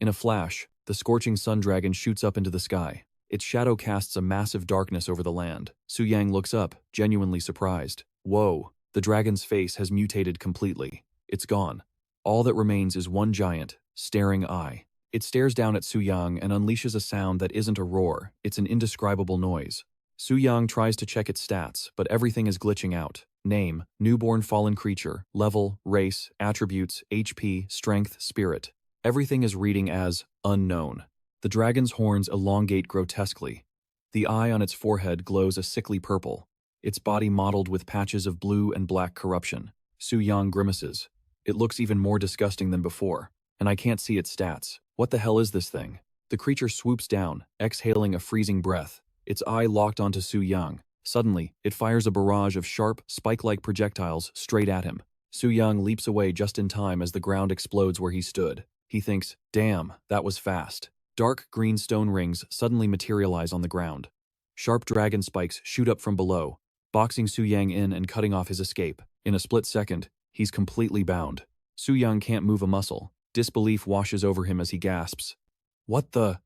In a flash, the Scorching Sun dragon shoots up into the sky. Its shadow casts a massive darkness over the land. Su Yang looks up, genuinely surprised. Whoa, the dragon's face has mutated completely. It's gone. All that remains is one giant, staring eye. It stares down at Su Yang and unleashes a sound that isn't a roar, it's an indescribable noise. Su Yang tries to check its stats, but everything is glitching out. Name, newborn fallen creature, level, race, attributes, HP, strength, spirit. Everything is reading as unknown. The dragon's horns elongate grotesquely. The eye on its forehead glows a sickly purple, its body mottled with patches of blue and black corruption. Su Yang grimaces. It looks even more disgusting than before, and I can't see its stats. What the hell is this thing? The creature swoops down, exhaling a freezing breath, its eye locked onto Su Yang. Suddenly, it fires a barrage of sharp, spike-like projectiles straight at him. Su Yang leaps away just in time as the ground explodes where he stood. He thinks, damn, that was fast. Dark green stone rings suddenly materialize on the ground. Sharp dragon spikes shoot up from below, boxing Su Yang in and cutting off his escape. In a split second, he's completely bound. Su Yang can't move a muscle. Disbelief washes over him as he gasps. What the?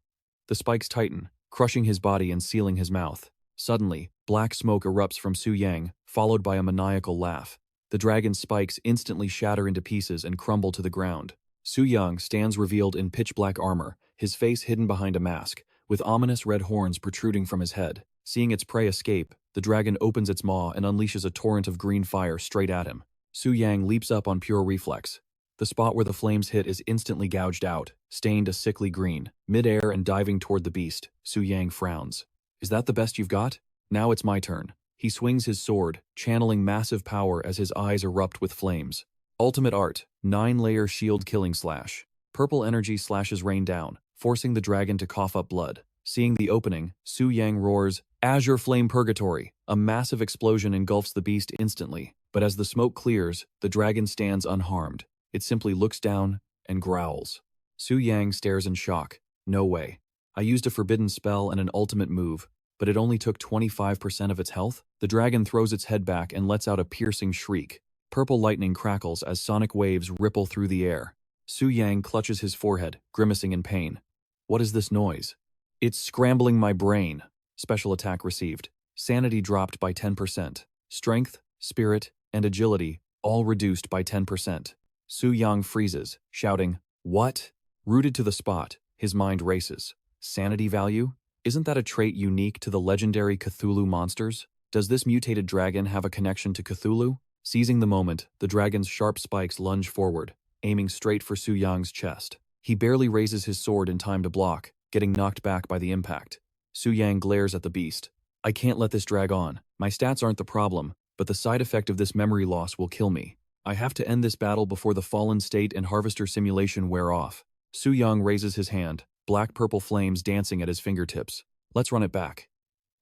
The spikes tighten, crushing his body and sealing his mouth. Suddenly, black smoke erupts from Su Yang, followed by a maniacal laugh. The dragon's spikes instantly shatter into pieces and crumble to the ground. Su Yang stands revealed in pitch-black armor, his face hidden behind a mask, with ominous red horns protruding from his head. Seeing its prey escape, the dragon opens its maw and unleashes a torrent of green fire straight at him. Su Yang leaps up on pure reflex. The spot where the flames hit is instantly gouged out, stained a sickly green. Mid-air and diving toward the beast, Su Yang frowns. Is that the best you've got? Now it's my turn. He swings his sword, channeling massive power as his eyes erupt with flames. Ultimate Art, 9-layer shield killing slash. Purple energy slashes rain down, forcing the dragon to cough up blood. Seeing the opening, Su Yang roars, Azure Flame Purgatory. A massive explosion engulfs the beast instantly, but as the smoke clears, the dragon stands unharmed. It simply looks down and growls. Su Yang stares in shock. No way. I used a forbidden spell and an ultimate move, but it only took 25% of its health? The dragon throws its head back and lets out a piercing shriek. Purple lightning crackles as sonic waves ripple through the air. Su Yang clutches his forehead, grimacing in pain. What is this noise? It's scrambling my brain. Special attack received. Sanity dropped by 10%. Strength, spirit, and agility all reduced by 10%. Su Yang freezes, shouting, What? Rooted to the spot, his mind races. Sanity value? Isn't that a trait unique to the legendary Cthulhu monsters? Does this mutated dragon have a connection to Cthulhu? Seizing the moment, the dragon's sharp spikes lunge forward, aiming straight for Su Yang's chest. He barely raises his sword in time to block, getting knocked back by the impact. Su Yang glares at the beast. I can't let this drag on. My stats aren't the problem, but the side effect of this memory loss will kill me. I have to end this battle before the fallen state and harvester simulation wear off. Su Yang raises his hand, black-purple flames dancing at his fingertips. Let's run it back.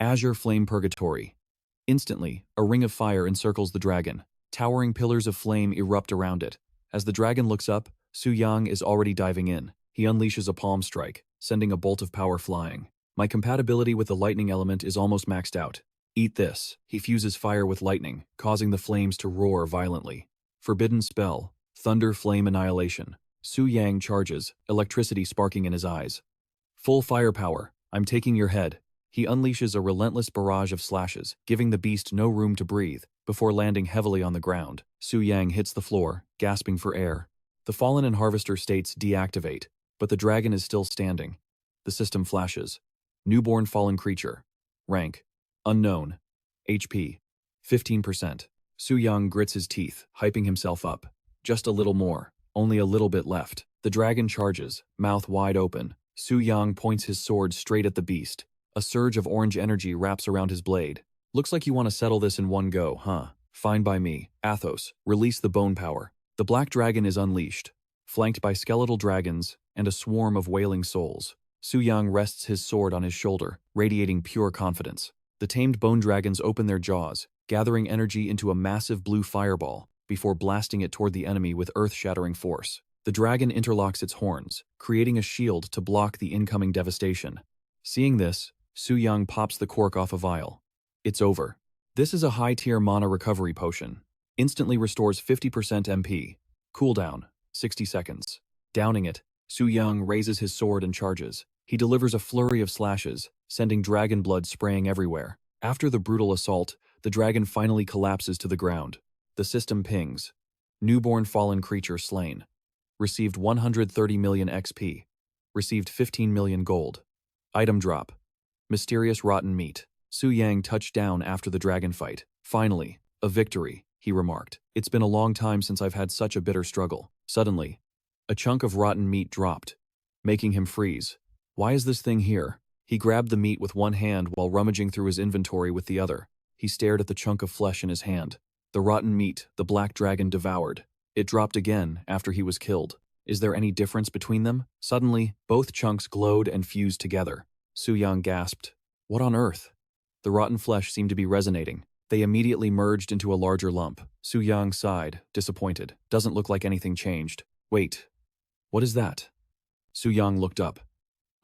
Azure Flame Purgatory. Instantly, a ring of fire encircles the dragon. Towering pillars of flame erupt around it. As the dragon looks up, Su Yang is already diving in. He unleashes a palm strike, sending a bolt of power flying. My compatibility with the lightning element is almost maxed out. Eat this. He fuses fire with lightning, causing the flames to roar violently. Forbidden spell, Thunder Flame Annihilation. Su Yang charges, electricity sparking in his eyes. Full firepower. I'm taking your head. He unleashes a relentless barrage of slashes, giving the beast no room to breathe, before landing heavily on the ground. Su Yang hits the floor, gasping for air. The Fallen and Harvester states deactivate, but the dragon is still standing. The system flashes. Newborn fallen creature. Rank. Unknown. HP. 15%. Su Yang grits his teeth, hyping himself up. Just a little more. Only a little bit left. The dragon charges, mouth wide open. Su Yang points his sword straight at the beast. A surge of orange energy wraps around his blade. Looks like you want to settle this in one go, huh? Fine by me. Athos, release the bone power. The black dragon is unleashed, flanked by skeletal dragons and a swarm of wailing souls. Su Yang rests his sword on his shoulder, radiating pure confidence. The tamed bone dragons open their jaws, gathering energy into a massive blue fireball, before blasting it toward the enemy with earth-shattering force. The dragon interlocks its horns, creating a shield to block the incoming devastation. Seeing this, Su Yang pops the cork off a vial. It's over. This is a high-tier mana recovery potion. Instantly restores 50% MP. Cooldown, 60 seconds. Downing it, Su Yang raises his sword and charges. He delivers a flurry of slashes, sending dragon blood spraying everywhere. After the brutal assault, the dragon finally collapses to the ground. The system pings. Newborn fallen creature slain. Received 130 million XP. Received 15 million gold. Item drop. Mysterious rotten meat. Su Yang touched down after the dragon fight. Finally, a victory, he remarked. It's been a long time since I've had such a bitter struggle. Suddenly, a chunk of rotten meat dropped, making him freeze. Why is this thing here? He grabbed the meat with one hand while rummaging through his inventory with the other. He stared at the chunk of flesh in his hand. The rotten meat, the black dragon devoured. It dropped again after he was killed. Is there any difference between them? Suddenly, both chunks glowed and fused together. Su Yang gasped. What on earth? The rotten flesh seemed to be resonating. They immediately merged into a larger lump. Su Yang sighed, disappointed. Doesn't look like anything changed. Wait. What is that? Su Yang looked up.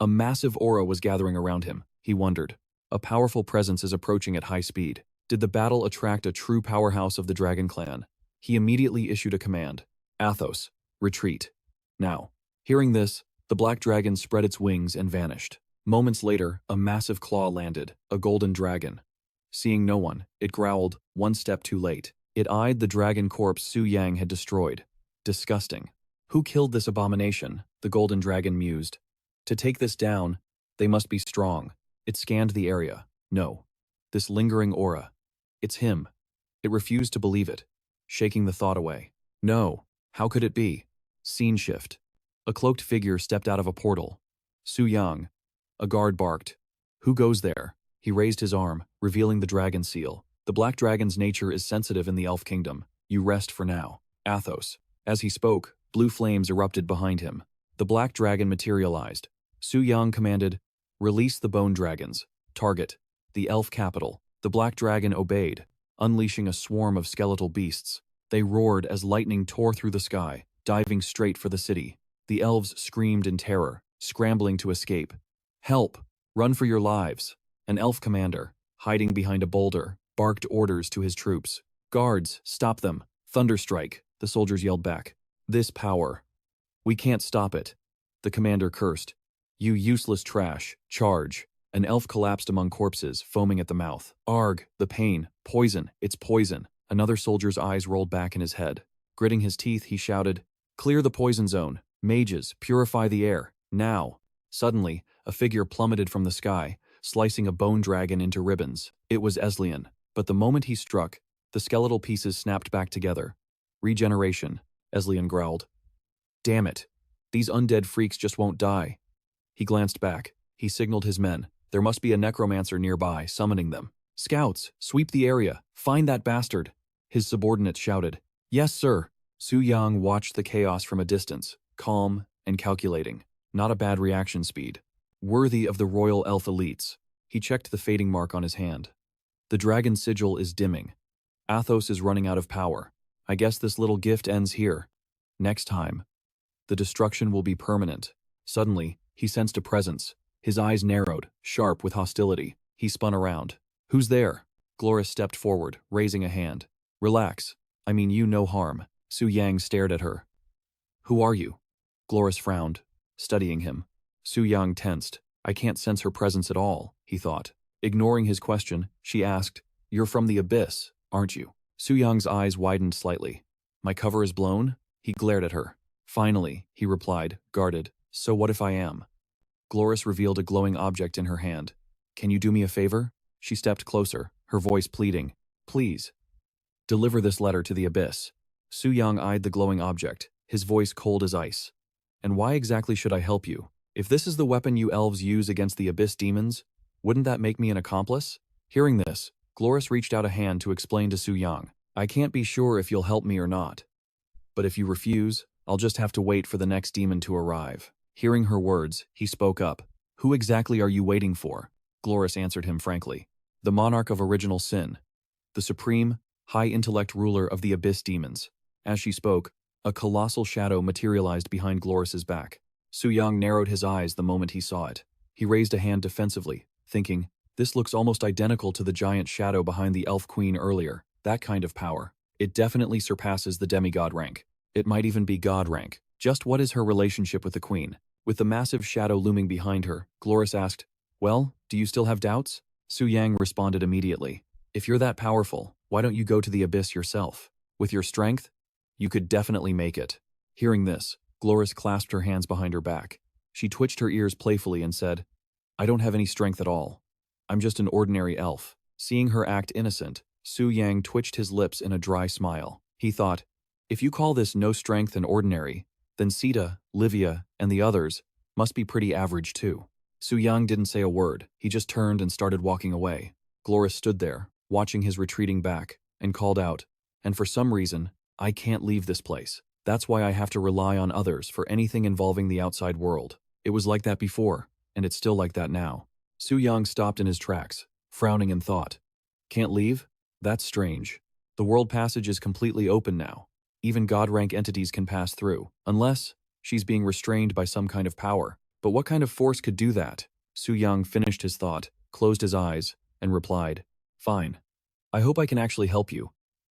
A massive aura was gathering around him. He wondered. A powerful presence is approaching at high speed. Did the battle attract a true powerhouse of the Dragon Clan? He immediately issued a command. Athos, retreat. Now. Hearing this, the black dragon spread its wings and vanished. Moments later, a massive claw landed, a golden dragon. Seeing no one, it growled, one step too late. It eyed the dragon corpse Su Yang had destroyed. Disgusting. Who killed this abomination? The golden dragon mused. To take this down, they must be strong. It scanned the area. No. This lingering aura. It's him. It refused to believe it, shaking the thought away. No. How could it be? Scene shift. A cloaked figure stepped out of a portal. Su Yang. A guard barked. Who goes there? He raised his arm, revealing the dragon seal. The black dragon's nature is sensitive in the elf kingdom. You rest for now. Athos. As he spoke, blue flames erupted behind him. The black dragon materialized. Su Yang commanded, release the bone dragons. Target. The elf capital. The black dragon obeyed, unleashing a swarm of skeletal beasts. They roared as lightning tore through the sky, diving straight for the city. The elves screamed in terror, scrambling to escape. Help! Run for your lives! An elf commander, hiding behind a boulder, barked orders to his troops. Guards, stop them! Thunderstrike! The soldiers yelled back. This power. We can't stop it. The commander cursed. You useless trash. Charge. An elf collapsed among corpses, foaming at the mouth. Arg, the pain. Poison. It's poison. Another soldier's eyes rolled back in his head. Gritting his teeth, he shouted, clear the poison zone. Mages, purify the air. Now. Suddenly, a figure plummeted from the sky, slicing a bone dragon into ribbons. It was Eslian, but the moment he struck, the skeletal pieces snapped back together. Regeneration, Eslian growled. Damn it. These undead freaks just won't die. He glanced back. He signaled his men. There must be a necromancer nearby, summoning them. Scouts, sweep the area. Find that bastard. His subordinate shouted. Yes, sir. Su Yang watched the chaos from a distance, calm and calculating. Not a bad reaction speed. Worthy of the royal elf elites. He checked the fading mark on his hand. The dragon sigil is dimming. Athos is running out of power. I guess this little gift ends here. Next time, the destruction will be permanent. Suddenly, he sensed a presence. His eyes narrowed, sharp with hostility. He spun around. Who's there? Gloris stepped forward, raising a hand. Relax. I mean you no harm. Su Yang stared at her. Who are you? Gloris frowned, studying him. Su Yang tensed. I can't sense her presence at all, he thought. Ignoring his question, she asked, You're from the abyss, aren't you? Su Yang's eyes widened slightly. My cover is blown? He glared at her. Finally, he replied, guarded. So what if I am? Gloris revealed a glowing object in her hand. Can you do me a favor? She stepped closer, her voice pleading. Please. Deliver this letter to the abyss. Su Yang eyed the glowing object, his voice cold as ice. And why exactly should I help you? If this is the weapon you elves use against the abyss demons, wouldn't that make me an accomplice? Hearing this, Gloris reached out a hand to explain to Su Yang. I can't be sure if you'll help me or not. But if you refuse, I'll just have to wait for the next demon to arrive. Hearing her words, he spoke up. Who exactly are you waiting for? Gloris answered him frankly. The monarch of original sin. The supreme, high-intellect ruler of the abyss demons. As she spoke, a colossal shadow materialized behind Gloris's back. Su Yang narrowed his eyes the moment he saw it. He raised a hand defensively, thinking, this looks almost identical to the giant shadow behind the elf queen earlier. That kind of power. It definitely surpasses the demigod rank. It might even be god rank. Just what is her relationship with the queen? With the massive shadow looming behind her, Gloris asked, Well, do you still have doubts? Su Yang responded immediately. If you're that powerful, why don't you go to the abyss yourself? With your strength, you could definitely make it. Hearing this, Gloris clasped her hands behind her back. She twitched her ears playfully and said, I don't have any strength at all. I'm just an ordinary elf. Seeing her act innocent, Su Yang twitched his lips in a dry smile. He thought, if you call this no strength and ordinary, then Sita, Livia, and the others must be pretty average too. Su Yang didn't say a word. He just turned and started walking away. Gloris stood there, watching his retreating back, and called out, and for some reason, I can't leave this place. That's why I have to rely on others for anything involving the outside world. It was like that before, and it's still like that now. Su Yang stopped in his tracks, frowning in thought. Can't leave? That's strange. The world passage is completely open now. Even God-rank entities can pass through, unless she's being restrained by some kind of power. But what kind of force could do that? Su Yang finished his thought, closed his eyes, and replied, Fine. I hope I can actually help you,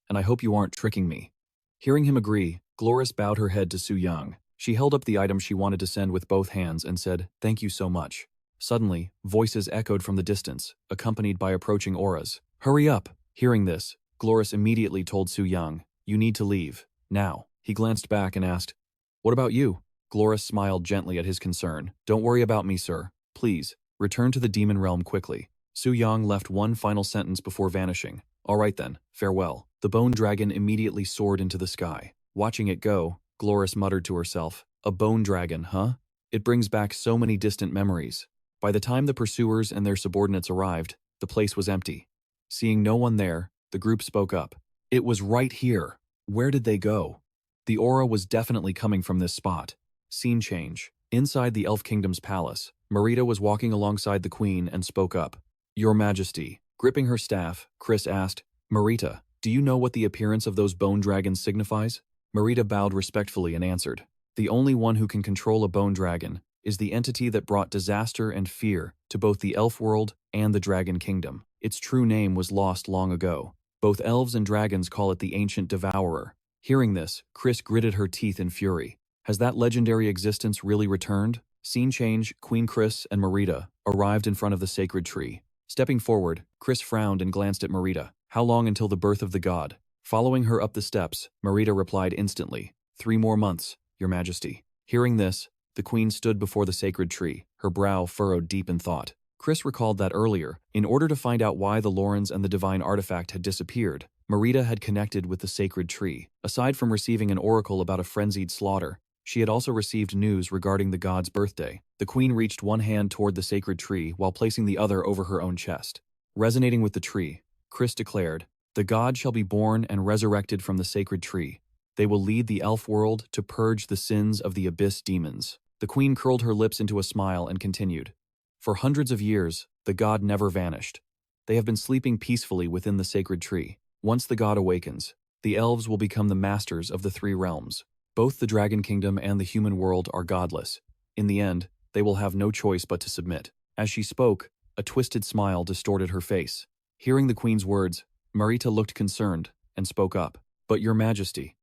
and I hope you aren't tricking me. Hearing him agree, Gloris bowed her head to Su Yang. She held up the item she wanted to send with both hands and said, Thank you so much. Suddenly, voices echoed from the distance, accompanied by approaching auras. Hurry up! Hearing this, Gloris immediately told Su Yang, You need to leave. Now. He glanced back and asked, What about you? Gloris smiled gently at his concern. Don't worry about me, sir. Please, return to the demon realm quickly. Su Yang left one final sentence before vanishing. All right then, farewell. The bone dragon immediately soared into the sky. Watching it go, Gloris muttered to herself, A bone dragon, huh? It brings back so many distant memories. By the time the pursuers and their subordinates arrived, the place was empty. Seeing no one there, the group spoke up. It was right here. Where did they go? The aura was definitely coming from this spot. Scene change. Inside the Elf Kingdom's palace, Marita was walking alongside the queen and spoke up. Your Majesty. Gripping her staff, Chris asked, Marita, do you know what the appearance of those bone dragons signifies? Marita bowed respectfully and answered, The only one who can control a bone dragon is the entity that brought disaster and fear to both the elf world and the dragon kingdom. Its true name was lost long ago. Both elves and dragons call it the Ancient Devourer. Hearing this, Chris gritted her teeth in fury. Has that legendary existence really returned? Scene change, Queen Chris and Marita arrived in front of the sacred tree. Stepping forward, Chris frowned and glanced at Marita. How long until the birth of the god? Following her up the steps, Marita replied instantly, 3 more months, Your Majesty. Hearing this, the queen stood before the sacred tree, her brow furrowed deep in thought. Chris recalled that earlier, in order to find out why the Lorens and the divine artifact had disappeared, Marita had connected with the sacred tree. Aside from receiving an oracle about a frenzied slaughter, she had also received news regarding the god's birthday. The queen reached one hand toward the sacred tree while placing the other over her own chest. Resonating with the tree, Chris declared, The god shall be born and resurrected from the sacred tree. They will lead the elf world to purge the sins of the abyss demons. The queen curled her lips into a smile and continued, For hundreds of years, the god never vanished. They have been sleeping peacefully within the sacred tree. Once the god awakens, the elves will become the masters of the 3 realms. Both the dragon kingdom and the human world are godless. In the end, they will have no choice but to submit. As she spoke, a twisted smile distorted her face. Hearing the queen's words, Marita looked concerned and spoke up. But Your Majesty,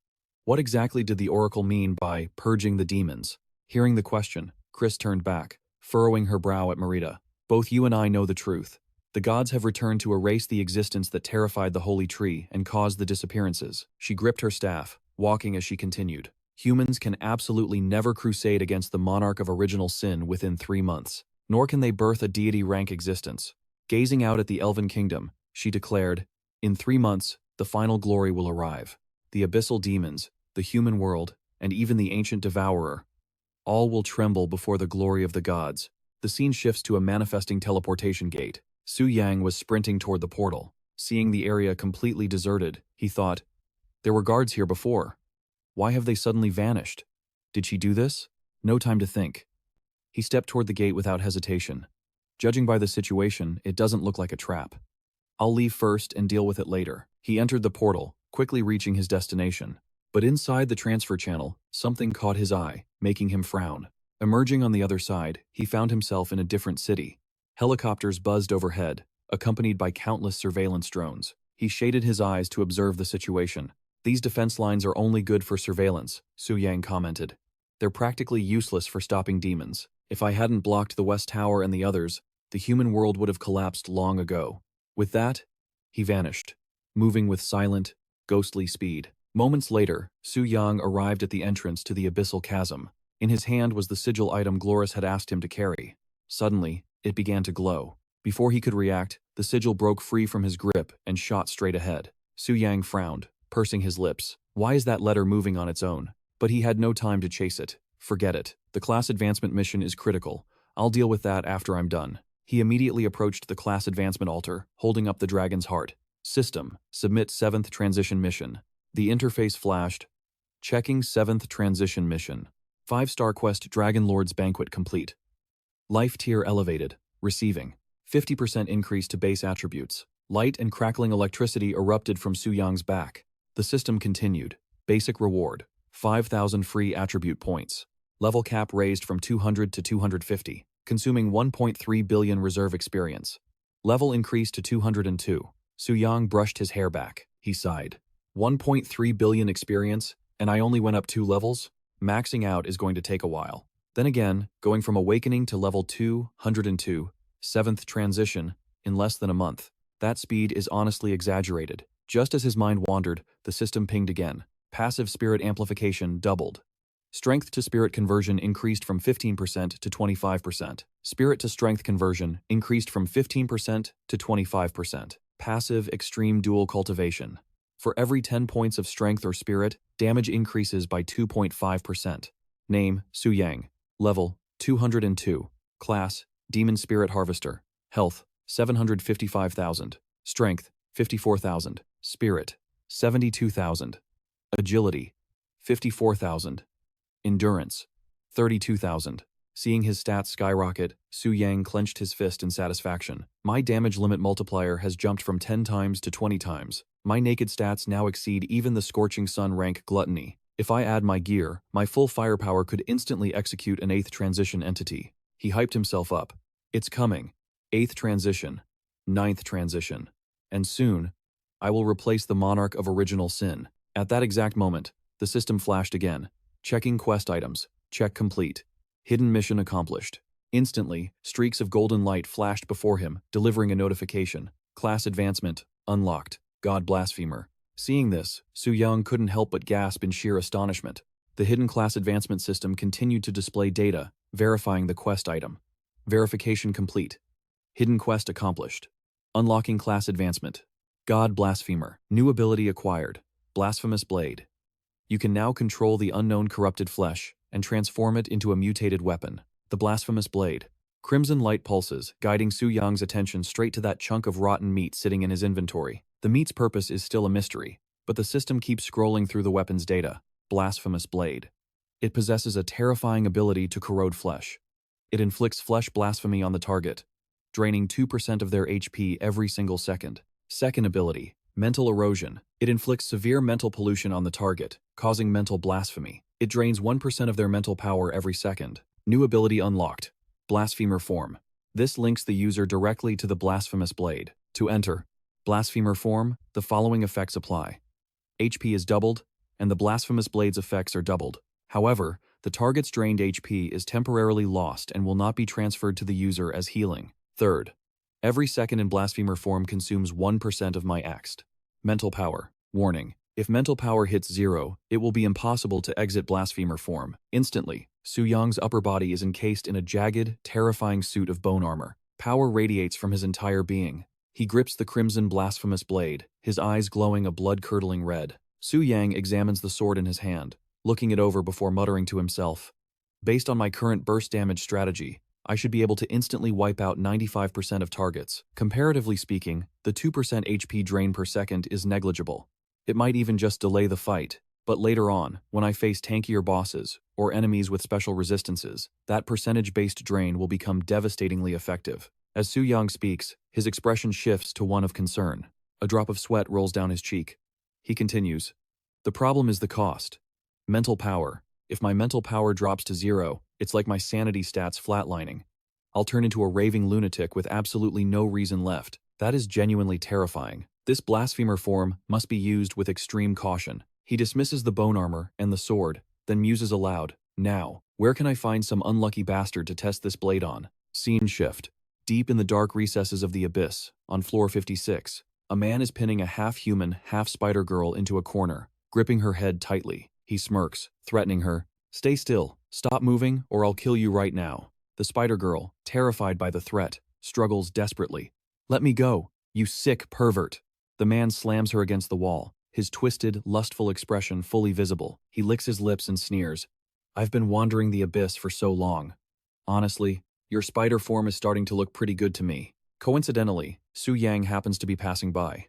what exactly did the oracle mean by purging the demons? Hearing the question, Chris turned back, furrowing her brow at Marita. Both you and I know the truth. The gods have returned to erase the existence that terrified the holy tree and caused the disappearances. She gripped her staff, walking as she continued. Humans can absolutely never crusade against the monarch of original sin within 3 months, nor can they birth a deity-rank existence. Gazing out at the elven kingdom, she declared, In 3 months, the final glory will arrive. The abyssal demons, the human world, and even the ancient devourer, all will tremble before the glory of the gods. The scene shifts to a manifesting teleportation gate. Su Yang was sprinting toward the portal. Seeing the area completely deserted, he thought, There were guards here before. Why have they suddenly vanished? Did she do this? No time to think. He stepped toward the gate without hesitation. Judging by the situation, it doesn't look like a trap. I'll leave first and deal with it later. He entered the portal, quickly reaching his destination. But inside the transfer channel, something caught his eye, making him frown. Emerging on the other side, he found himself in a different city. Helicopters buzzed overhead, accompanied by countless surveillance drones. He shaded his eyes to observe the situation. These defense lines are only good for surveillance, Su Yang commented. They're practically useless for stopping demons. If I hadn't blocked the West Tower and the others, the human world would have collapsed long ago. With that, he vanished, moving with silent, ghostly speed. Moments later, Su Yang arrived at the entrance to the abyssal chasm. In his hand was the sigil item Gloris had asked him to carry. Suddenly, it began to glow. Before he could react, the sigil broke free from his grip and shot straight ahead. Su Yang frowned, pursing his lips. Why is that letter moving on its own? But he had no time to chase it. Forget it. The class advancement mission is critical. I'll deal with that after I'm done. He immediately approached the class advancement altar, holding up the dragon's heart. System, submit 7th transition mission. The interface flashed. Checking 7th transition mission. 5-star quest Dragon Lord's Banquet complete. Life tier elevated. Receiving. 50% increase to base attributes. Light and crackling electricity erupted from Su Yang's back. The system continued. Basic reward. 5,000 free attribute points. Level cap raised from 200 to 250, consuming 1.3 billion reserve experience. Level increased to 202. Su Yang brushed his hair back. He sighed. 1.3 billion experience, and I only went up 2 levels? Maxing out is going to take a while. Then again, going from Awakening to level 202, 7th transition, in less than a month. That speed is honestly exaggerated. Just as his mind wandered, the system pinged again. Passive spirit amplification doubled. Strength to spirit conversion increased from 15% to 25%. Spirit to strength conversion increased from 15% to 25%. Passive extreme dual cultivation. For every 10 points of strength or spirit, damage increases by 2.5%. Name, Su Yang. Level, 202. Class, Demon Spirit Harvester. Health, 755,000. Strength, 54,000. Spirit, 72,000. Agility, 54,000. Endurance, 32,000. Seeing his stats skyrocket, Su Yang clenched his fist in satisfaction. My damage limit multiplier has jumped from 10 times to 20 times. My naked stats now exceed even the Scorching Sun rank Gluttony. If I add my gear, my full firepower could instantly execute an 8th transition entity. He hyped himself up. It's coming. 8th transition. 9th transition. And soon, I will replace the Monarch of Original Sin. At that exact moment, the system flashed again. Checking quest items. Check complete. Hidden mission accomplished. Instantly, streaks of golden light flashed before him, delivering a notification. Class advancement. Unlocked. God Blasphemer. Seeing this, Su Yang couldn't help but gasp in sheer astonishment. The hidden class advancement system continued to display data, verifying the quest item. Verification complete. Hidden quest accomplished. Unlocking class advancement. God Blasphemer. New ability acquired. Blasphemous Blade. You can now control the unknown corrupted flesh and transform it into a mutated weapon. The Blasphemous Blade. Crimson light pulses, guiding Su Yang's attention straight to that chunk of rotten meat sitting in his inventory. The meat's purpose is still a mystery, but the system keeps scrolling through the weapon's data. Blasphemous Blade. It possesses a terrifying ability to corrode flesh. It inflicts flesh blasphemy on the target, draining 2% of their HP every single second. Second ability, Mental Erosion. It inflicts severe mental pollution on the target, causing mental blasphemy. It drains 1% of their mental power every second. New ability unlocked. Blasphemer Form. This links the user directly to the Blasphemous Blade. To enter Blasphemer Form, the following effects apply. HP is doubled, and the Blasphemous Blade's effects are doubled. However, the target's drained HP is temporarily lost and will not be transferred to the user as healing. Third, every second in Blasphemer Form consumes 1% of my axed mental power. Warning. If mental power hits 0, it will be impossible to exit Blasphemer Form. Instantly, Su Yang's upper body is encased in a jagged, terrifying suit of bone armor. Power radiates from his entire being. He grips the crimson blasphemous blade, his eyes glowing a blood-curdling red. Su Yang examines the sword in his hand, looking it over before muttering to himself. Based on my current burst damage strategy, I should be able to instantly wipe out 95% of targets. Comparatively speaking, the 2% HP drain per second is negligible. It might even just delay the fight, but later on, when I face tankier bosses, or enemies with special resistances, that percentage-based drain will become devastatingly effective. As Su Yang speaks, his expression shifts to one of concern. A drop of sweat rolls down his cheek. He continues, "The problem is the cost. Mental power. If my mental power drops to 0, it's like my sanity stats flatlining. I'll turn into a raving lunatic with absolutely no reason left. That is genuinely terrifying. This blasphemer form must be used with extreme caution." He dismisses the bone armor and the sword, then muses aloud, "Now, where can I find some unlucky bastard to test this blade on?" Scene shift. Deep in the dark recesses of the abyss, on floor 56, a man is pinning a half-human, half-spider girl into a corner, gripping her head tightly. He smirks, threatening her, "Stay still, stop moving, or I'll kill you right now." The spider girl, terrified by the threat, struggles desperately. "Let me go, you sick pervert." The man slams her against the wall, his twisted, lustful expression fully visible. He licks his lips and sneers. "I've been wandering the abyss for so long. Honestly, your spider form is starting to look pretty good to me." Coincidentally, Su Yang happens to be passing by.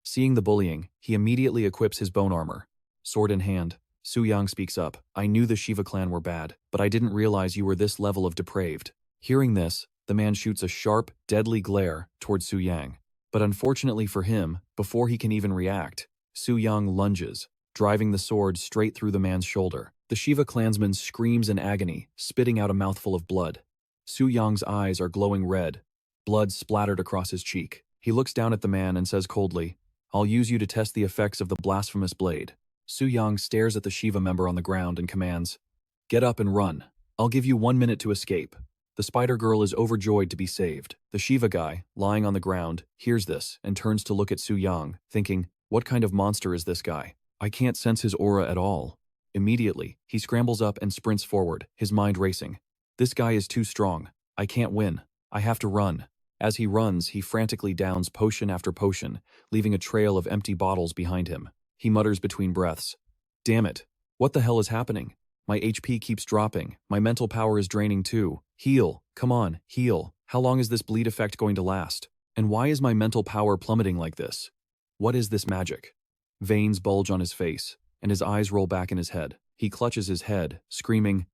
Seeing the bullying, he immediately equips his bone armor, Sword in hand, Su Yang speaks up. I knew the Shiva clan were bad, but I didn't realize you were this level of depraved. Hearing this, the man shoots a sharp, deadly glare towards Su Yang. But unfortunately for him, before he can even react, Su Yang lunges, driving the sword straight through the man's shoulder. The Shiva clansman screams in agony, spitting out a mouthful of blood. Su Yang's eyes are glowing red, blood splattered across his cheek. He looks down at the man and says coldly, I'll use you to test the effects of the blasphemous blade. Su Yang stares at the Shiva member on the ground and commands, Get up and run. I'll give you 1 minute to escape. The spider girl is overjoyed to be saved. The Shiva guy, lying on the ground, hears this and turns to look at Su Yang, thinking, what kind of monster is this guy? I can't sense his aura at all. Immediately, he scrambles up and sprints forward, his mind racing. This guy is too strong. I can't win. I have to run. As he runs, he frantically downs potion after potion, leaving a trail of empty bottles behind him. He mutters between breaths, Damn it. What the hell is happening? My HP keeps dropping. My mental power is draining too. Heal. Come on, heal. How long is this bleed effect going to last? And why is my mental power plummeting like this? What is this magic? Veins bulge on his face, and his eyes roll back in his head. He clutches his head, screaming,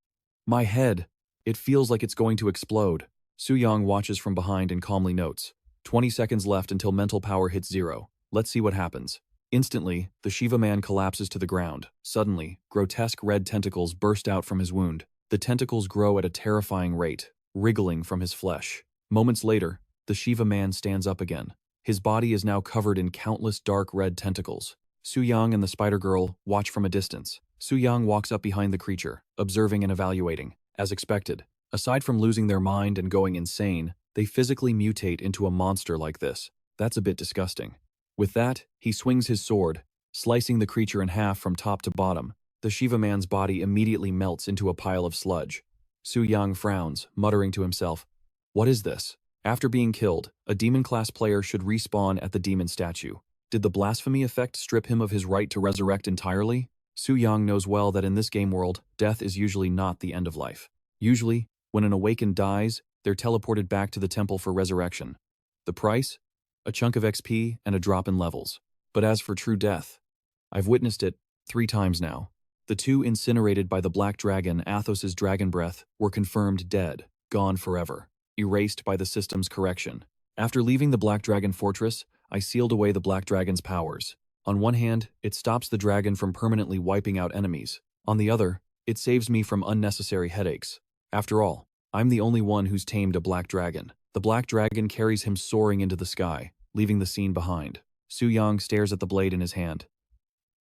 My head! It feels like it's going to explode. Su Yang watches from behind and calmly notes, 20 seconds left until mental power hits 0. Let's see what happens. Instantly, the Shiva man collapses to the ground. Suddenly, grotesque red tentacles burst out from his wound. The tentacles grow at a terrifying rate, wriggling from his flesh. Moments later, the Shiva man stands up again. His body is now covered in countless dark red tentacles. Su Yang and the spider girl watch from a distance. Su Yang walks up behind the creature, observing and evaluating. As expected, aside from losing their mind and going insane, they physically mutate into a monster like this. That's a bit disgusting. With that, he swings his sword, slicing the creature in half from top to bottom. The Shiva man's body immediately melts into a pile of sludge. Su Yang frowns, muttering to himself, What is this? After being killed, a demon-class player should respawn at the demon statue. Did the blasphemy effect strip him of his right to resurrect entirely? Su Yang knows well that in this game world, death is usually not the end of life. Usually, when an awakened dies, they're teleported back to the temple for resurrection. The price? A chunk of XP and a drop in levels. But as for true death, I've witnessed it 3 times now. The 2 incinerated by the black dragon, Athos's dragon breath, were confirmed dead, gone forever, erased by the system's correction. After leaving the black dragon fortress, I sealed away the black dragon's powers. On one hand, it stops the dragon from permanently wiping out enemies. On the other, it saves me from unnecessary headaches. After all, I'm the only one who's tamed a black dragon. The black dragon carries him soaring into the sky, leaving the scene behind. Su Yang stares at the blade in his hand.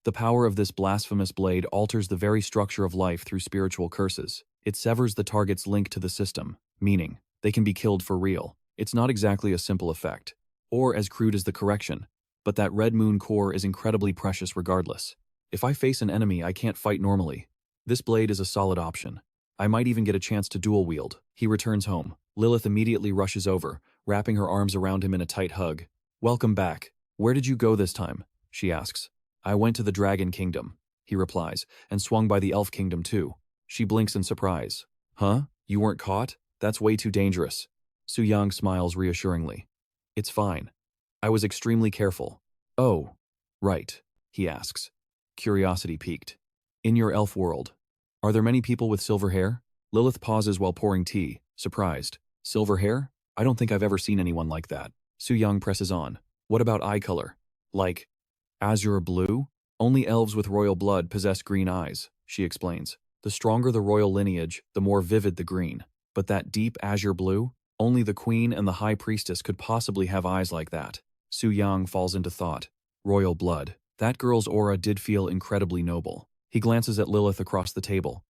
The power of this blasphemous blade alters the very structure of life through spiritual curses. It severs the target's link to the system, meaning they can be killed for real. It's not exactly a simple effect, or as crude as the correction, but that red moon core is incredibly precious regardless. If I face an enemy I can't fight normally, this blade is a solid option. I might even get a chance to dual wield. He returns home. Lilith immediately rushes over, wrapping her arms around him in a tight hug. Welcome back. Where did you go this time? She asks. I went to the Dragon Kingdom, he replies, and swung by the Elf Kingdom too. She blinks in surprise. Huh? You weren't caught? That's way too dangerous. Su Yang smiles reassuringly. It's fine. I was extremely careful. Oh, right, he asks, curiosity piqued. In your elf world, are there many people with silver hair? Lilith pauses while pouring tea, surprised. Silver hair? I don't think I've ever seen anyone like that. Su Yang presses on. What about eye color? Like azure blue? Only elves with royal blood possess green eyes, she explains. The stronger the royal lineage, the more vivid the green. But that deep azure blue? Only the queen and the high priestess could possibly have eyes like that. Su Yang falls into thought. Royal blood. That girl's aura did feel incredibly noble. He glances at Lilith across the table.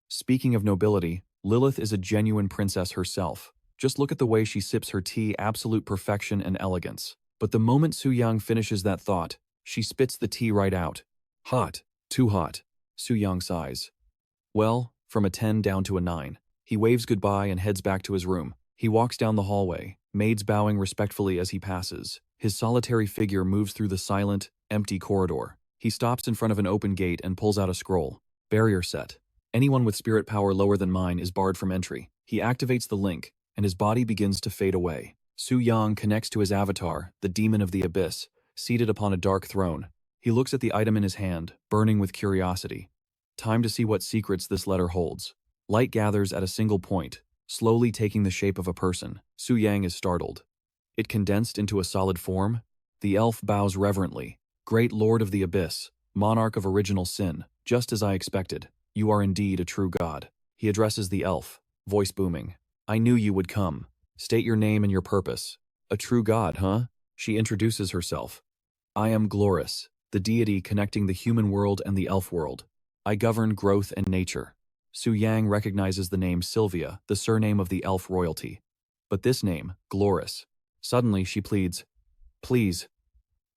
Speaking of nobility, Lilith is a genuine princess herself. Just look at the way she sips her tea, absolute perfection and elegance. But the moment Su Yang finishes that thought, she spits the tea right out. Hot. Too hot. Su Yang sighs. Well, from a 10 down to a 9. He waves goodbye and heads back to his room. He walks down the hallway, maids bowing respectfully as he passes. His solitary figure moves through the silent, empty corridor. He stops in front of an open gate and pulls out a scroll. Barrier set. Anyone with spirit power lower than mine is barred from entry. He activates the link, and his body begins to fade away. Su Yang connects to his avatar, the demon of the abyss, seated upon a dark throne. He looks at the item in his hand, burning with curiosity. Time to see what secrets this letter holds. Light gathers at a single point, slowly taking the shape of a person. Su Yang is startled. It condensed into a solid form? The elf bows reverently. Great Lord of the Abyss, monarch of original sin, just as I expected. You are indeed a true god. He addresses the elf, voice booming. I knew you would come. State your name and your purpose. A true god, huh? She introduces herself. I am Gloris, the deity connecting the human world and the elf world. I govern growth and nature. Su Yang recognizes the name Sylvia, the surname of the elf royalty. But this name, Gloris. Suddenly she pleads, please,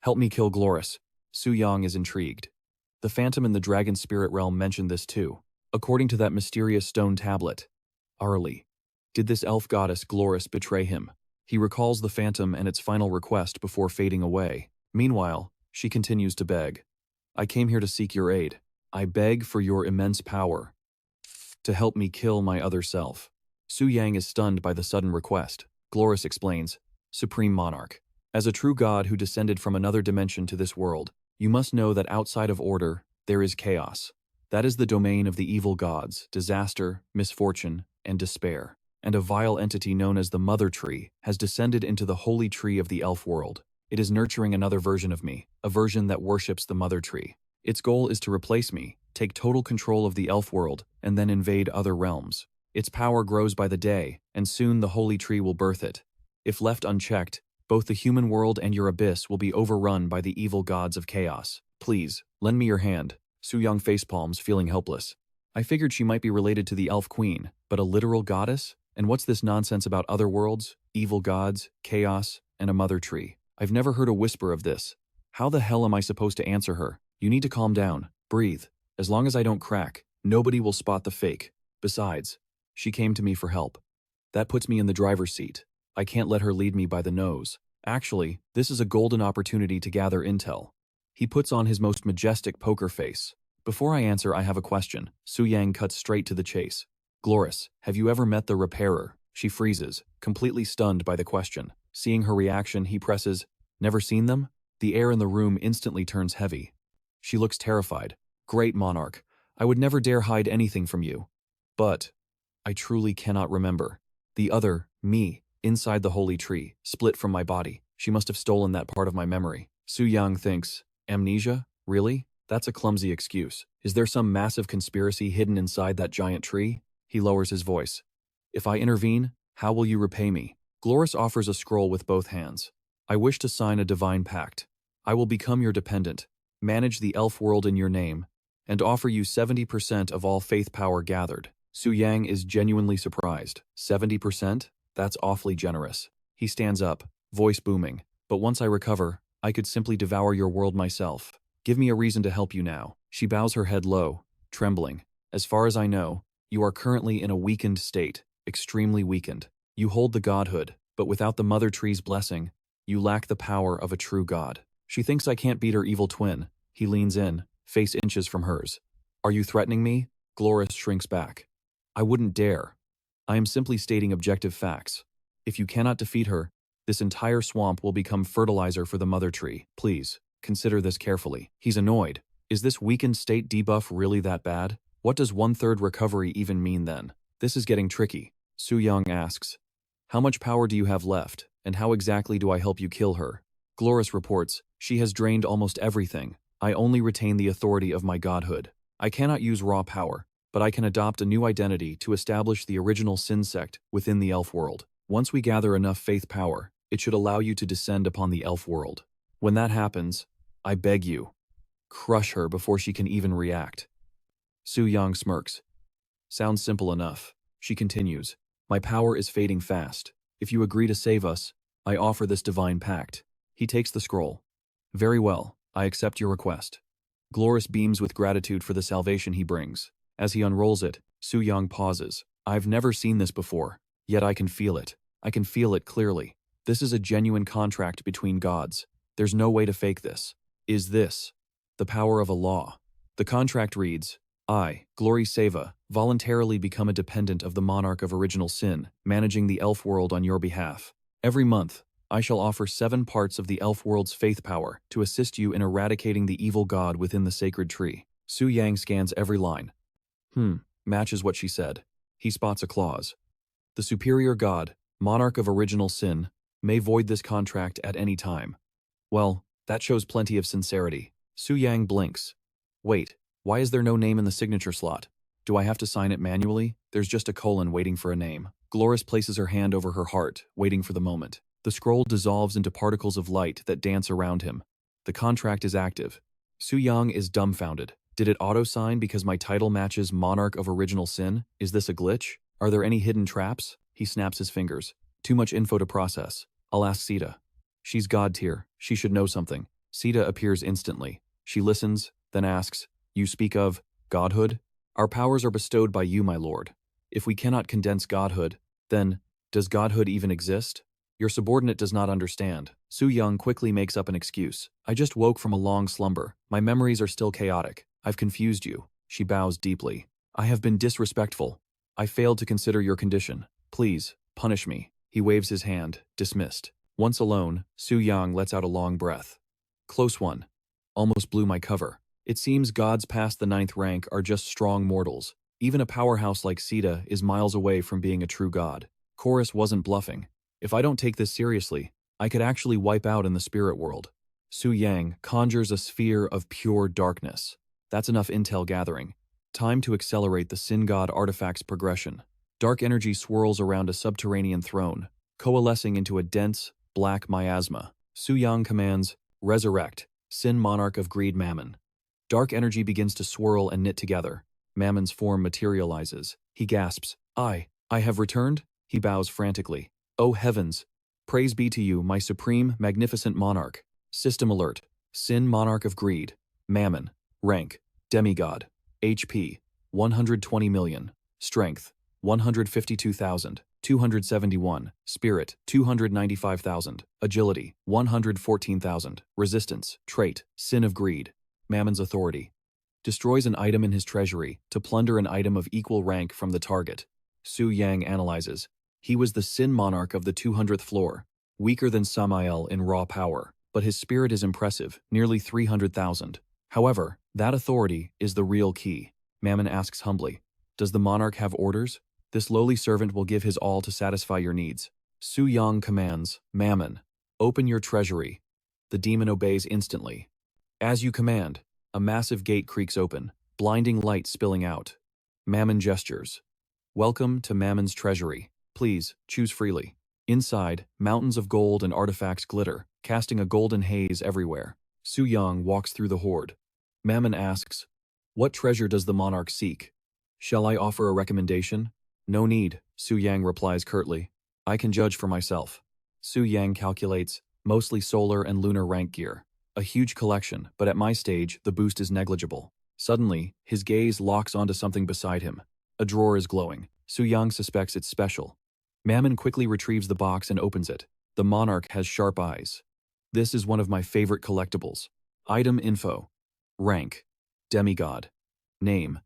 help me kill Gloris. Su Yang is intrigued. The phantom in the dragon spirit realm mentioned this too. According to that mysterious stone tablet. Arlie. Did this elf goddess Gloris betray him? He recalls the phantom and its final request before fading away. Meanwhile, she continues to beg. I came here to seek your aid. I beg for your immense power to help me kill my other self. Su Yang is stunned by the sudden request. Gloris explains, Supreme Monarch. As a true god who descended from another dimension to this world, you must know that outside of order, there is chaos. That is the domain of the evil gods, disaster, misfortune, and despair. And a vile entity known as the Mother Tree has descended into the holy tree of the elf world. It is nurturing another version of me, a version that worships the Mother Tree. Its goal is to replace me, take total control of the elf world, and then invade other realms. Its power grows by the day, and soon the holy tree will birth it. If left unchecked, both the human world and your abyss will be overrun by the evil gods of chaos. Please, lend me your hand. Su Yang facepalms, feeling helpless. I figured she might be related to the elf queen, but a literal goddess? And what's this nonsense about other worlds, evil gods, chaos, and a mother tree? I've never heard a whisper of this. How the hell am I supposed to answer her? You need to calm down, breathe. As long as I don't crack, nobody will spot the fake. Besides, she came to me for help. That puts me in the driver's seat. I can't let her lead me by the nose. Actually, this is a golden opportunity to gather intel. He puts on his most majestic poker face. Before I answer, I have a question. Su Yang cuts straight to the chase. Gloris, have you ever met the repairer? She freezes, completely stunned by the question. Seeing her reaction, he presses, never seen them? The air in the room instantly turns heavy. She looks terrified. Great monarch, I would never dare hide anything from you. But I truly cannot remember. The other, me, inside the holy tree, split from my body. She must have stolen that part of my memory. Su Yang thinks, amnesia? Really? That's a clumsy excuse. Is there some massive conspiracy hidden inside that giant tree? He lowers his voice. If I intervene, how will you repay me? Gloris offers a scroll with both hands. I wish to sign a divine pact. I will become your dependent, manage the elf world in your name, and offer you 70% of all faith power gathered. Su Yang is genuinely surprised. 70%? That's awfully generous. He stands up, voice booming. But once I recover, I could simply devour your world myself. Give me a reason to help you now. She bows her head low, trembling. As far as I know, you are currently in a weakened state, extremely weakened. You hold the godhood, but without the Mother Tree's blessing, you lack the power of a true god. She thinks I can't beat her evil twin. He leans in, face inches from hers. Are you threatening me? Gloris shrinks back. I wouldn't dare. I am simply stating objective facts. If you cannot defeat her, this entire swamp will become fertilizer for the Mother Tree. Please, consider this carefully. He's annoyed. Is this weakened state debuff really that bad? What does 1/3 recovery even mean then? This is getting tricky. Su Yang asks, how much power do you have left, and how exactly do I help you kill her? Gloris reports, she has drained almost everything. I only retain the authority of my godhood. I cannot use raw power, but I can adopt a new identity to establish the original sin sect within the elf world. Once we gather enough faith power, it should allow you to descend upon the elf world. When that happens, I beg you, crush her before she can even react. Su Yang smirks. Sounds simple enough. She continues, my power is fading fast. If you agree to save us, I offer this divine pact. He takes the scroll. Very well, I accept your request. Gloris beams with gratitude for the salvation he brings. As he unrolls it, Su Yang pauses. I've never seen this before, yet I can feel it. I can feel it clearly. This is a genuine contract between gods. There's no way to fake this. Is this the power of a law? The contract reads, I, Glory Seva, voluntarily become a dependent of the monarch of original sin, managing the elf world on your behalf. Every month, I shall offer 7 parts of the elf world's faith power to assist you in eradicating the evil god within the sacred tree. Su Yang scans every line. Matches what she said. He spots a clause. The superior god, monarch of original sin, may void this contract at any time. Well, that shows plenty of sincerity. Su Yang blinks. Wait, why is there no name in the signature slot? Do I have to sign it manually? There's just a colon waiting for a name. Glorious places her hand over her heart, waiting for the moment. The scroll dissolves into particles of light that dance around him. The contract is active. Su Yang is dumbfounded. Did it auto-sign because my title matches Monarch of Original Sin? Is this a glitch? Are there any hidden traps? He snaps his fingers. Too much info to process. I'll ask Sita. She's god tier. She should know something. Sita appears instantly. She listens, then asks, You speak of godhood? Our powers are bestowed by you, my lord. If we cannot condense godhood, then, does godhood even exist? Your subordinate does not understand. Su Yang quickly makes up an excuse. I just woke from a long slumber. My memories are still chaotic. I've confused you. She bows deeply. I have been disrespectful. I failed to consider your condition. Please, punish me. He waves his hand, dismissed. Once alone, Su Yang lets out a long breath. Close one. Almost blew my cover. It seems gods past the 9th rank are just strong mortals. Even a powerhouse like Sita is miles away from being a true god. Chorus wasn't bluffing. If I don't take this seriously, I could actually wipe out in the spirit world. Su Yang conjures a sphere of pure darkness. That's enough intel gathering. Time to accelerate the Sin God artifact's progression. Dark energy swirls around a subterranean throne, coalescing into a dense, black miasma. Su Yang commands, Resurrect, Sin Monarch of Greed Mammon. Dark energy begins to swirl and knit together. Mammon's form materializes. He gasps, I have returned? He bows frantically. Oh heavens! Praise be to you, my supreme, magnificent monarch. System alert. Sin Monarch of Greed. Mammon. Rank. Demigod. HP. 120 million. Strength. 152,271. Spirit. 295,000. Agility. 114,000. Resistance. Trait. Sin of Greed. Mammon's authority. Destroys an item in his treasury to plunder an item of equal rank from the target. Su Yang analyzes. He was the Sin Monarch of the 200th floor, weaker than Samael in raw power, but his spirit is impressive, nearly 300,000. However, that authority is the real key. Mammon asks humbly, Does the monarch have orders? This lowly servant will give his all to satisfy your needs. Su Yang commands, Mammon, open your treasury. The demon obeys instantly. As you command, a massive gate creaks open, blinding light spilling out. Mammon gestures. Welcome to Mammon's treasury. Please, choose freely. Inside, mountains of gold and artifacts glitter, casting a golden haze everywhere. Su Yang walks through the hoard. Mammon asks, What treasure does the monarch seek? Shall I offer a recommendation? No need, Su Yang replies curtly. I can judge for myself. Su Yang calculates, mostly solar and lunar rank gear. A huge collection, but at my stage, the boost is negligible. Suddenly, his gaze locks onto something beside him. A drawer is glowing. Su Yang suspects it's special. Mammon quickly retrieves the box and opens it. The monarch has sharp eyes. This is one of my favorite collectibles. Item info. Rank. Demigod. Name.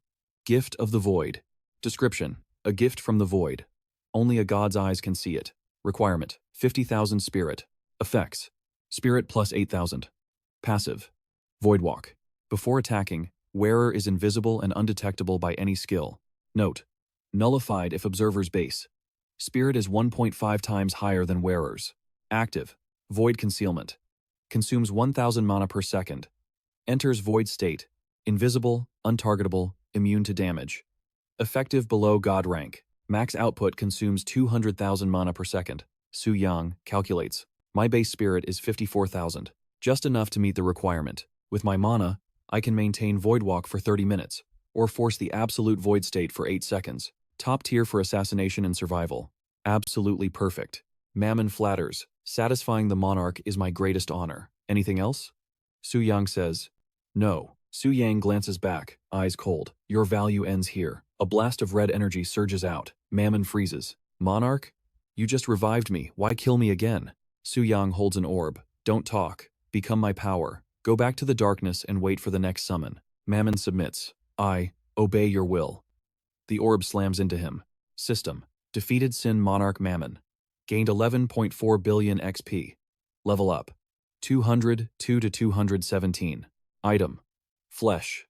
Gift of the Void. Description. A gift from the void. Only a god's eyes can see it. Requirement. 50,000 spirit. Effects. Spirit plus 8,000. Passive. Void Walk. Before attacking, wearer is invisible and undetectable by any skill. Note. Nullified if observer's base. Spirit is 1.5 times higher than wearer's. Active. Void Concealment. Consumes 1,000 mana per second. Enters void state. Invisible, untargetable, immune to damage. Effective below god rank. Max output consumes 200,000 mana per second. Su Yang calculates. My base spirit is 54,000. Just enough to meet the requirement. With my mana, I can maintain Void Walk for 30 minutes, or force the absolute void state for 8 seconds. Top tier for assassination and survival. Absolutely perfect. Mammon flatters. Satisfying the monarch is my greatest honor. Anything else? Su Yang says, No. Su Yang glances back, eyes cold. Your value ends here. A blast of red energy surges out. Mammon freezes. Monarch? You just revived me. Why kill me again? Su Yang holds an orb. Don't talk. Become my power. Go back to the darkness and wait for the next summon. Mammon submits. I obey your will. The orb slams into him. System. Defeated Sin Monarch Mammon. Gained 11.4 billion XP. Level up. 202 to 217. Item. Flesh.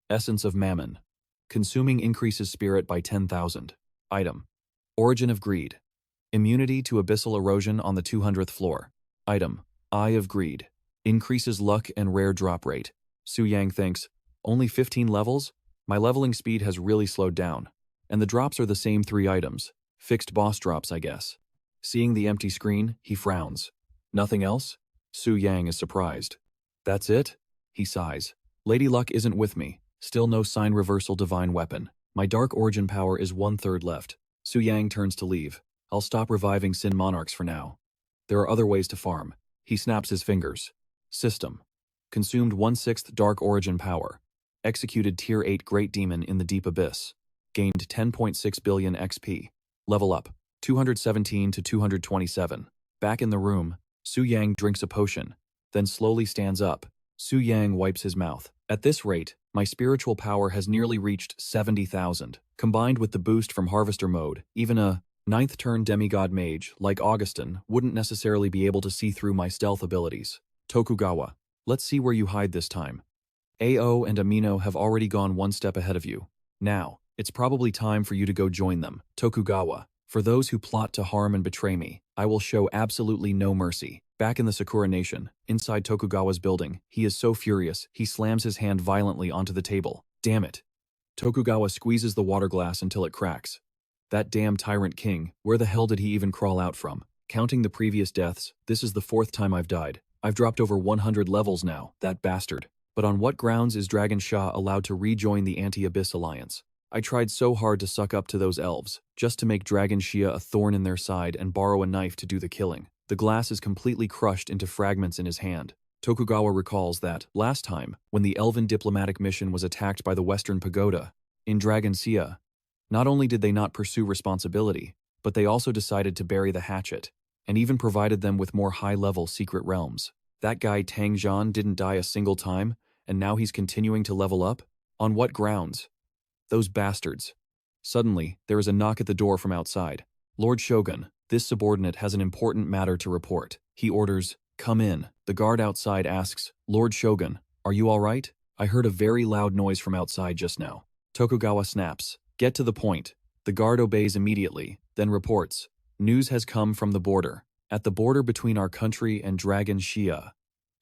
Essence of Mammon. Consuming increases spirit by 10,000. Item. Origin of Greed. Immunity to abyssal erosion on the 200th floor. Item. Eye of Greed. Increases luck and rare drop rate. Su Yang thinks, only 15 levels? My leveling speed has really slowed down. And the drops are the same 3 items. Fixed boss drops, I guess. Seeing the empty screen, he frowns. Nothing else? Su Yang is surprised. That's it? He sighs. Lady Luck isn't with me. Still no sign reversal divine weapon. My dark origin power is 1/3 left. Su Yang turns to leave. I'll stop reviving Sin Monarchs for now. There are other ways to farm. He snaps his fingers. System. Consumed 1/6 dark origin power. Executed Tier 8 Great Demon in the Deep Abyss. Gained 10.6 billion XP. Level up. 217 to 227. Back in the room, Su Yang drinks a potion, then slowly stands up. Su Yang wipes his mouth. At this rate, my spiritual power has nearly reached 70,000. Combined with the boost from Harvester mode, even a 9th turn demigod mage like Augustin wouldn't necessarily be able to see through my stealth abilities. Tokugawa, let's see where you hide this time. AO and Amino have already gone one step ahead of you. Now, it's probably time for you to go join them. Tokugawa, for those who plot to harm and betray me, I will show absolutely no mercy. Back in the Sakura Nation, inside Tokugawa's building, he is so furious, he slams his hand violently onto the table. Damn it. Tokugawa squeezes the water glass until it cracks. That damn tyrant king, where the hell did he even crawl out from? Counting the previous deaths, this is the 4th time I've died. I've dropped over 100 levels now, that bastard. But on what grounds is Dragon Shah allowed to rejoin the Anti-Abyss Alliance? I tried so hard to suck up to those elves, just to make Dragon Shia a thorn in their side and borrow a knife to do the killing. The glass is completely crushed into fragments in his hand. Tokugawa recalls that, last time, when the Elven diplomatic mission was attacked by the Western Pagoda, in Dragon Shia, not only did they not pursue responsibility, but they also decided to bury the hatchet, and even provided them with more high-level secret realms. That guy Tang Zhan didn't die a single time, and now he's continuing to level up? On what grounds? Those bastards. Suddenly, there is a knock at the door from outside. Lord Shogun, this subordinate has an important matter to report. He orders, come in. The guard outside asks, Lord Shogun, are you all right? I heard a very loud noise from outside just now. Tokugawa snaps, get to the point. The guard obeys immediately, then reports, news has come from the border. At the border between our country and Dragon Shia,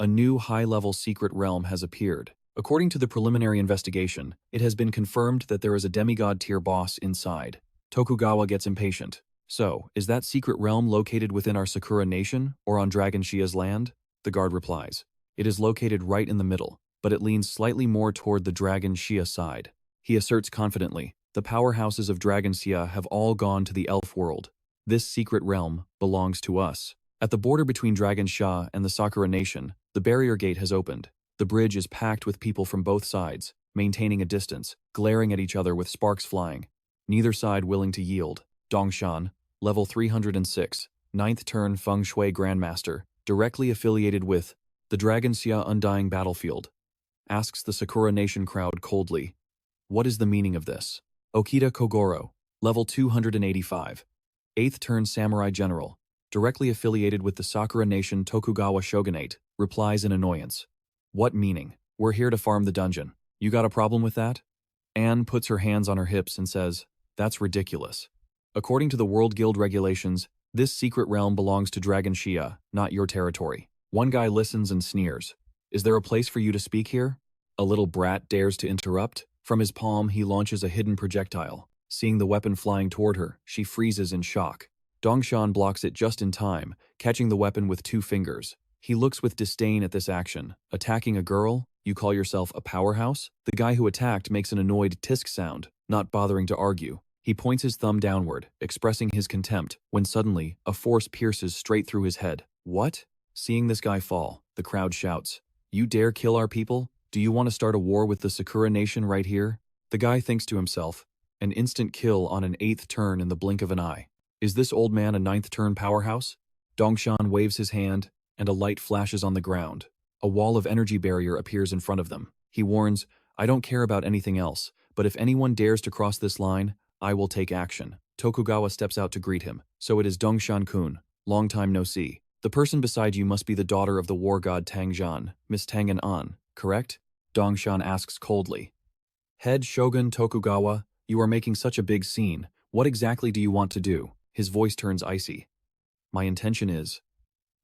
a new high-level secret realm has appeared. According to the preliminary investigation, it has been confirmed that there is a demigod-tier boss inside. Tokugawa gets impatient. So, is that secret realm located within our Sakura Nation, or on Dragon Shia's land? The guard replies. It is located right in the middle, but it leans slightly more toward the Dragon Shia side. He asserts confidently, the powerhouses of Dragon Shia have all gone to the elf world. This secret realm belongs to us. At the border between Dragon Shah and the Sakura Nation, the barrier gate has opened. The bridge is packed with people from both sides, maintaining a distance, glaring at each other with sparks flying. Neither side willing to yield. Dongshan, level 306, 9th turn Feng Shui Grandmaster, directly affiliated with the Dragon Xia Undying Battlefield, asks the Sakura Nation crowd coldly, what is the meaning of this? Okita Kogoro, level 285, 8th turn Samurai General, directly affiliated with the Sakura Nation Tokugawa Shogunate, replies in annoyance. What meaning? We're here to farm the dungeon. You got a problem with that? Anne puts her hands on her hips and says, that's ridiculous. According to the World Guild regulations, this secret realm belongs to Dragon Shia, not your territory. One guy listens and sneers. Is there a place for you to speak here? A little brat dares to interrupt. From his palm, he launches a hidden projectile. Seeing the weapon flying toward her, she freezes in shock. Dongshan blocks it just in time, catching the weapon with 2 fingers. He looks with disdain at this action. Attacking a girl? You call yourself a powerhouse? The guy who attacked makes an annoyed tisk sound, not bothering to argue. He points his thumb downward, expressing his contempt, when suddenly, a force pierces straight through his head. What? Seeing this guy fall, the crowd shouts, you dare kill our people? Do you want to start a war with the Sakura Nation right here? The guy thinks to himself, an instant kill on an 8th turn in the blink of an eye. Is this old man a 9th turn powerhouse? Dongshan waves his hand, and a light flashes on the ground. A wall of energy barrier appears in front of them. He warns, I don't care about anything else, but if anyone dares to cross this line, I will take action. Tokugawa steps out to greet him. So it is Dongshan-kun. Long time no see. The person beside you must be the daughter of the war god Tangjan, Miss Tangan-an, correct? Dongshan asks coldly. Head Shogun Tokugawa, you are making such a big scene. What exactly do you want to do? His voice turns icy. My intention is...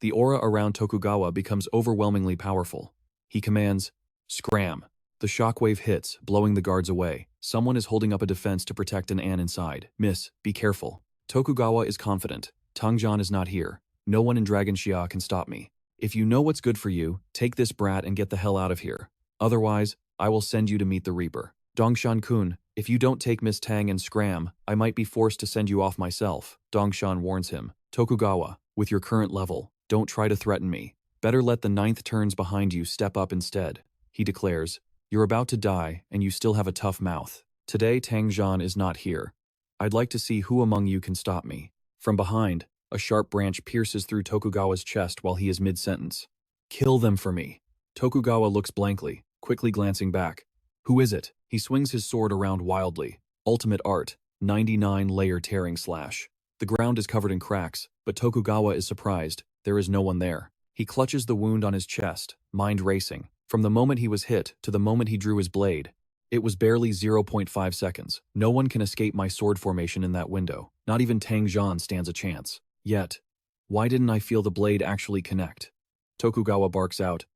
The aura around Tokugawa becomes overwhelmingly powerful. He commands, Scram. The shockwave hits, blowing the guards away. Someone is holding up a defense to protect an An inside. Miss, be careful. Tokugawa is confident. Tangjan is not here. No one in Dragon Xia can stop me. If you know what's good for you, take this brat and get the hell out of here. Otherwise, I will send you to meet the Reaper. Dongshan-kun, if you don't take Miss Tang and scram, I might be forced to send you off myself. Dongshan warns him. Tokugawa, with your current level, don't try to threaten me. Better let the ninth turns behind you step up instead. He declares, you're about to die and you still have a tough mouth. Today Tangjan is not here. I'd like to see who among you can stop me. From behind, a sharp branch pierces through Tokugawa's chest while he is mid-sentence. Kill them for me. Tokugawa looks blankly, quickly glancing back. Who is it? He swings his sword around wildly. Ultimate art, 99-layer tearing slash. The ground is covered in cracks, but Tokugawa is surprised. There is no one there. He clutches the wound on his chest, mind racing. From the moment he was hit to the moment he drew his blade, it was barely 0.5 seconds. No one can escape my sword formation in that window. Not even Tangjan stands a chance. Yet, why didn't I feel the blade actually connect? Tokugawa barks out,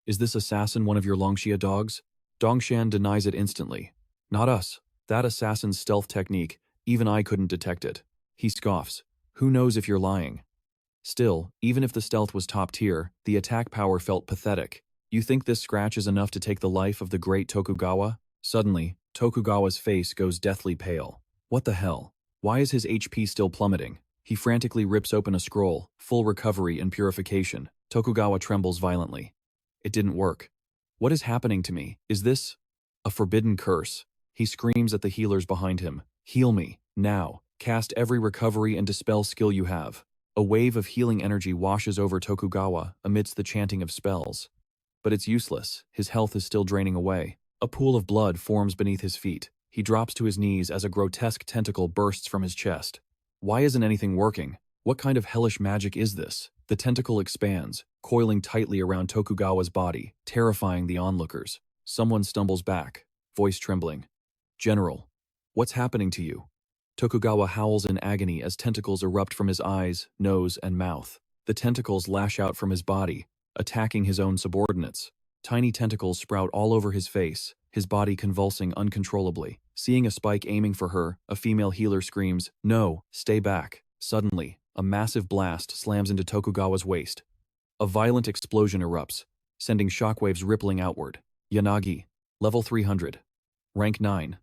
is this assassin one of your Longxia dogs? Dongshan denies it instantly. Not us. That assassin's stealth technique, even I couldn't detect it. He scoffs. Who knows if you're lying? Still, even if the stealth was top tier, the attack power felt pathetic. You think this scratch is enough to take the life of the great Tokugawa? Suddenly, Tokugawa's face goes deathly pale. What the hell? Why is his HP still plummeting? He frantically rips open a scroll, full recovery and purification. Tokugawa trembles violently. It didn't work. What is happening to me? Is this a forbidden curse? He screams at the healers behind him. Heal me, now. Cast every recovery and dispel skill you have. A wave of healing energy washes over Tokugawa amidst the chanting of spells. But it's useless. His health is still draining away. A pool of blood forms beneath his feet. He drops to his knees as a grotesque tentacle bursts from his chest. Why isn't anything working? What kind of hellish magic is this? The tentacle expands, coiling tightly around Tokugawa's body, terrifying the onlookers. Someone stumbles back, voice trembling. General, what's happening to you? Tokugawa howls in agony as tentacles erupt from his eyes, nose, and mouth. The tentacles lash out from his body, attacking his own subordinates. Tiny tentacles sprout all over his face, his body convulsing uncontrollably. Seeing a spike aiming for her, a female healer screams, "No, stay back." Suddenly, a massive blast slams into Tokugawa's waist. A violent explosion erupts, sending shockwaves rippling outward. Yanagi, level 300. Rank 9.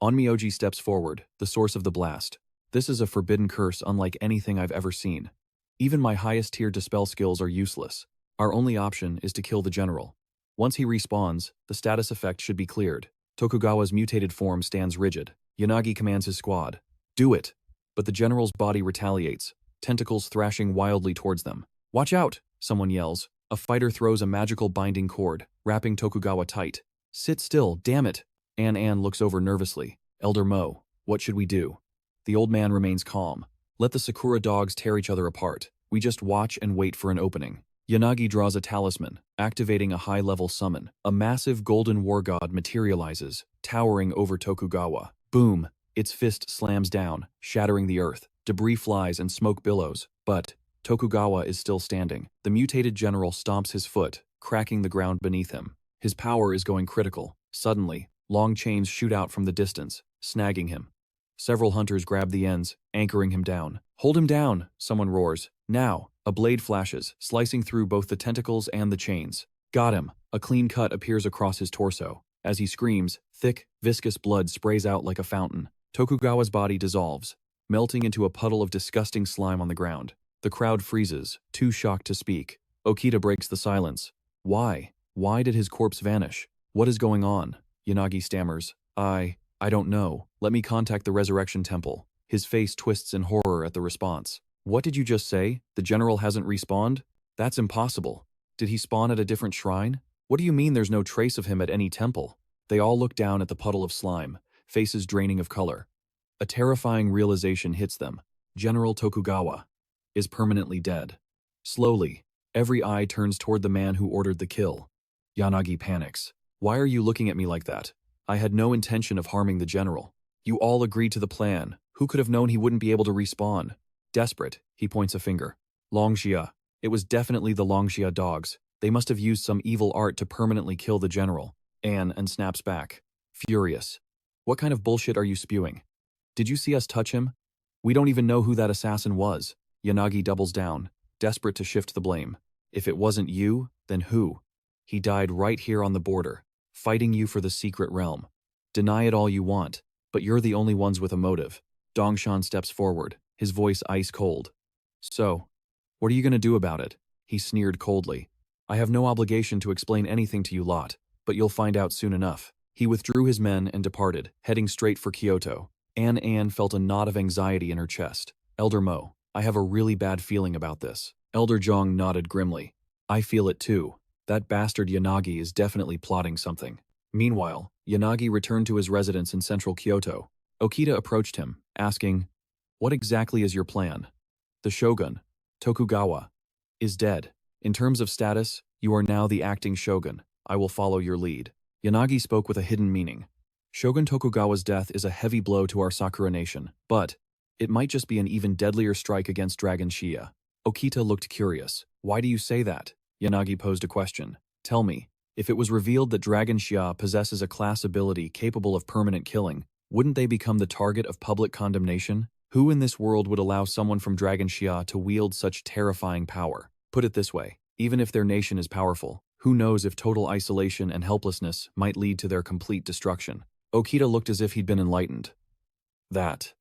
Onmyoji steps forward, the source of the blast. This is a forbidden curse unlike anything I've ever seen. Even my highest tier dispel skills are useless. Our only option is to kill the general. Once he respawns, the status effect should be cleared. Tokugawa's mutated form stands rigid. Yanagi commands his squad. Do it! But the general's body retaliates, tentacles thrashing wildly towards them. Watch out! Someone yells. A fighter throws a magical binding cord, wrapping Tokugawa tight. Sit still, damn it! An looks over nervously. Elder Mo, what should we do? The old man remains calm. Let the Sakura dogs tear each other apart. We just watch and wait for an opening. Yanagi draws a talisman, activating a high-level summon. A massive golden war god materializes, towering over Tokugawa. Boom! Its fist slams down, shattering the earth. Debris flies and smoke billows. But Tokugawa is still standing. The mutated general stomps his foot, cracking the ground beneath him. His power is going critical. Suddenly, long chains shoot out from the distance, snagging him. Several hunters grab the ends, anchoring him down. Hold him down, someone roars. Now, a blade flashes, slicing through both the tentacles and the chains. Got him. A clean cut appears across his torso. As he screams, thick, viscous blood sprays out like a fountain. Tokugawa's body dissolves, melting into a puddle of disgusting slime on the ground. The crowd freezes, too shocked to speak. Okita breaks the silence. Why? Why did his corpse vanish? What is going on? Yanagi stammers. I don't know. Let me contact the Resurrection Temple. His face twists in horror at the response. What did you just say? The general hasn't respawned? That's impossible. Did he spawn at a different shrine? What do you mean there's no trace of him at any temple? They all look down at the puddle of slime, faces draining of color. A terrifying realization hits them. General Tokugawa is permanently dead. Slowly, every eye turns toward the man who ordered the kill. Yanagi panics. Why are you looking at me like that? I had no intention of harming the general. You all agreed to the plan. Who could have known he wouldn't be able to respawn? Desperate, he points a finger. Longjia. It was definitely the Longjia dogs. They must have used some evil art to permanently kill the general. Anne and snaps back. Furious. What kind of bullshit are you spewing? Did you see us touch him? We don't even know who that assassin was. Yanagi doubles down, desperate to shift the blame. If it wasn't you, then who? He died right here on the border, fighting you for the secret realm. Deny it all you want, but you're the only ones with a motive. Dongshan steps forward, his voice ice cold. So, what are you going to do about it? He sneered coldly. I have no obligation to explain anything to you lot, but you'll find out soon enough. He withdrew his men and departed, heading straight for Kyoto. Anne felt a knot of anxiety in her chest. Elder Mo, I have a really bad feeling about this. Elder Zhang nodded grimly. I feel it too. That bastard Yanagi is definitely plotting something. Meanwhile, Yanagi returned to his residence in central Kyoto. Okita approached him, asking, What exactly is your plan? The shogun, Tokugawa, is dead. In terms of status, you are now the acting shogun. I will follow your lead. Yanagi spoke with a hidden meaning. Shogun Tokugawa's death is a heavy blow to our Sakura nation, but it might just be an even deadlier strike against Dragon Shia. Okita looked curious. Why do you say that? Yanagi posed a question. Tell me, if it was revealed that Dragon Shia possesses a class ability capable of permanent killing, wouldn't they become the target of public condemnation? Who in this world would allow someone from Dragon Shia to wield such terrifying power? Put it this way, even if their nation is powerful, who knows if total isolation and helplessness might lead to their complete destruction? Okita looked as if he'd been enlightened. That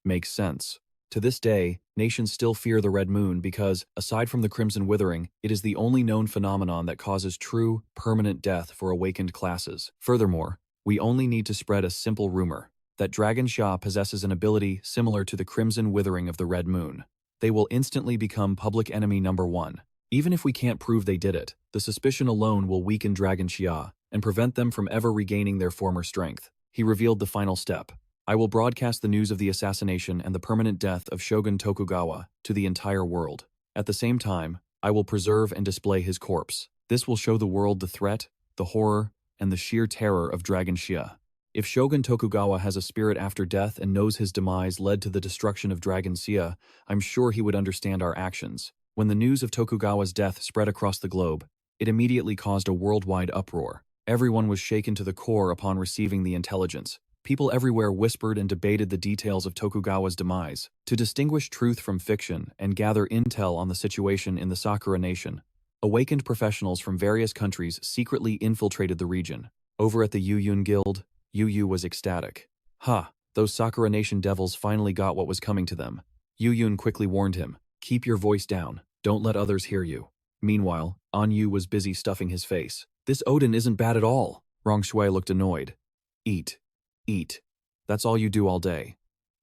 makes sense. To this day, nations still fear the Red Moon because, aside from the Crimson Withering, it is the only known phenomenon that causes true, permanent death for awakened classes. Furthermore, we only need to spread a simple rumor that Dragon Shia possesses an ability similar to the Crimson Withering of the Red Moon. They will instantly become public enemy number one. Even if we can't prove they did it, the suspicion alone will weaken Dragon Shia and prevent them from ever regaining their former strength. He revealed the final step. I will broadcast the news of the assassination and the permanent death of Shogun Tokugawa to the entire world. At the same time, I will preserve and display his corpse. This will show the world the threat, the horror, and the sheer terror of Dragon Shia. If Shogun Tokugawa has a spirit after death and knows his demise led to the destruction of Dragon Shia, I'm sure he would understand our actions. When the news of Tokugawa's death spread across the globe, it immediately caused a worldwide uproar. Everyone was shaken to the core upon receiving the intelligence. People everywhere whispered and debated the details of Tokugawa's demise. To distinguish truth from fiction and gather intel on the situation in the Sakura Nation, awakened professionals from various countries secretly infiltrated the region. Over at the Yu Guild, Yu was ecstatic. Those Sakura Nation devils finally got what was coming to them. Yu quickly warned him, keep your voice down, don't let others hear you. Meanwhile, Anyu was busy stuffing his face. This Odin isn't bad at all. Rongshui looked annoyed. Eat. That's all you do all day.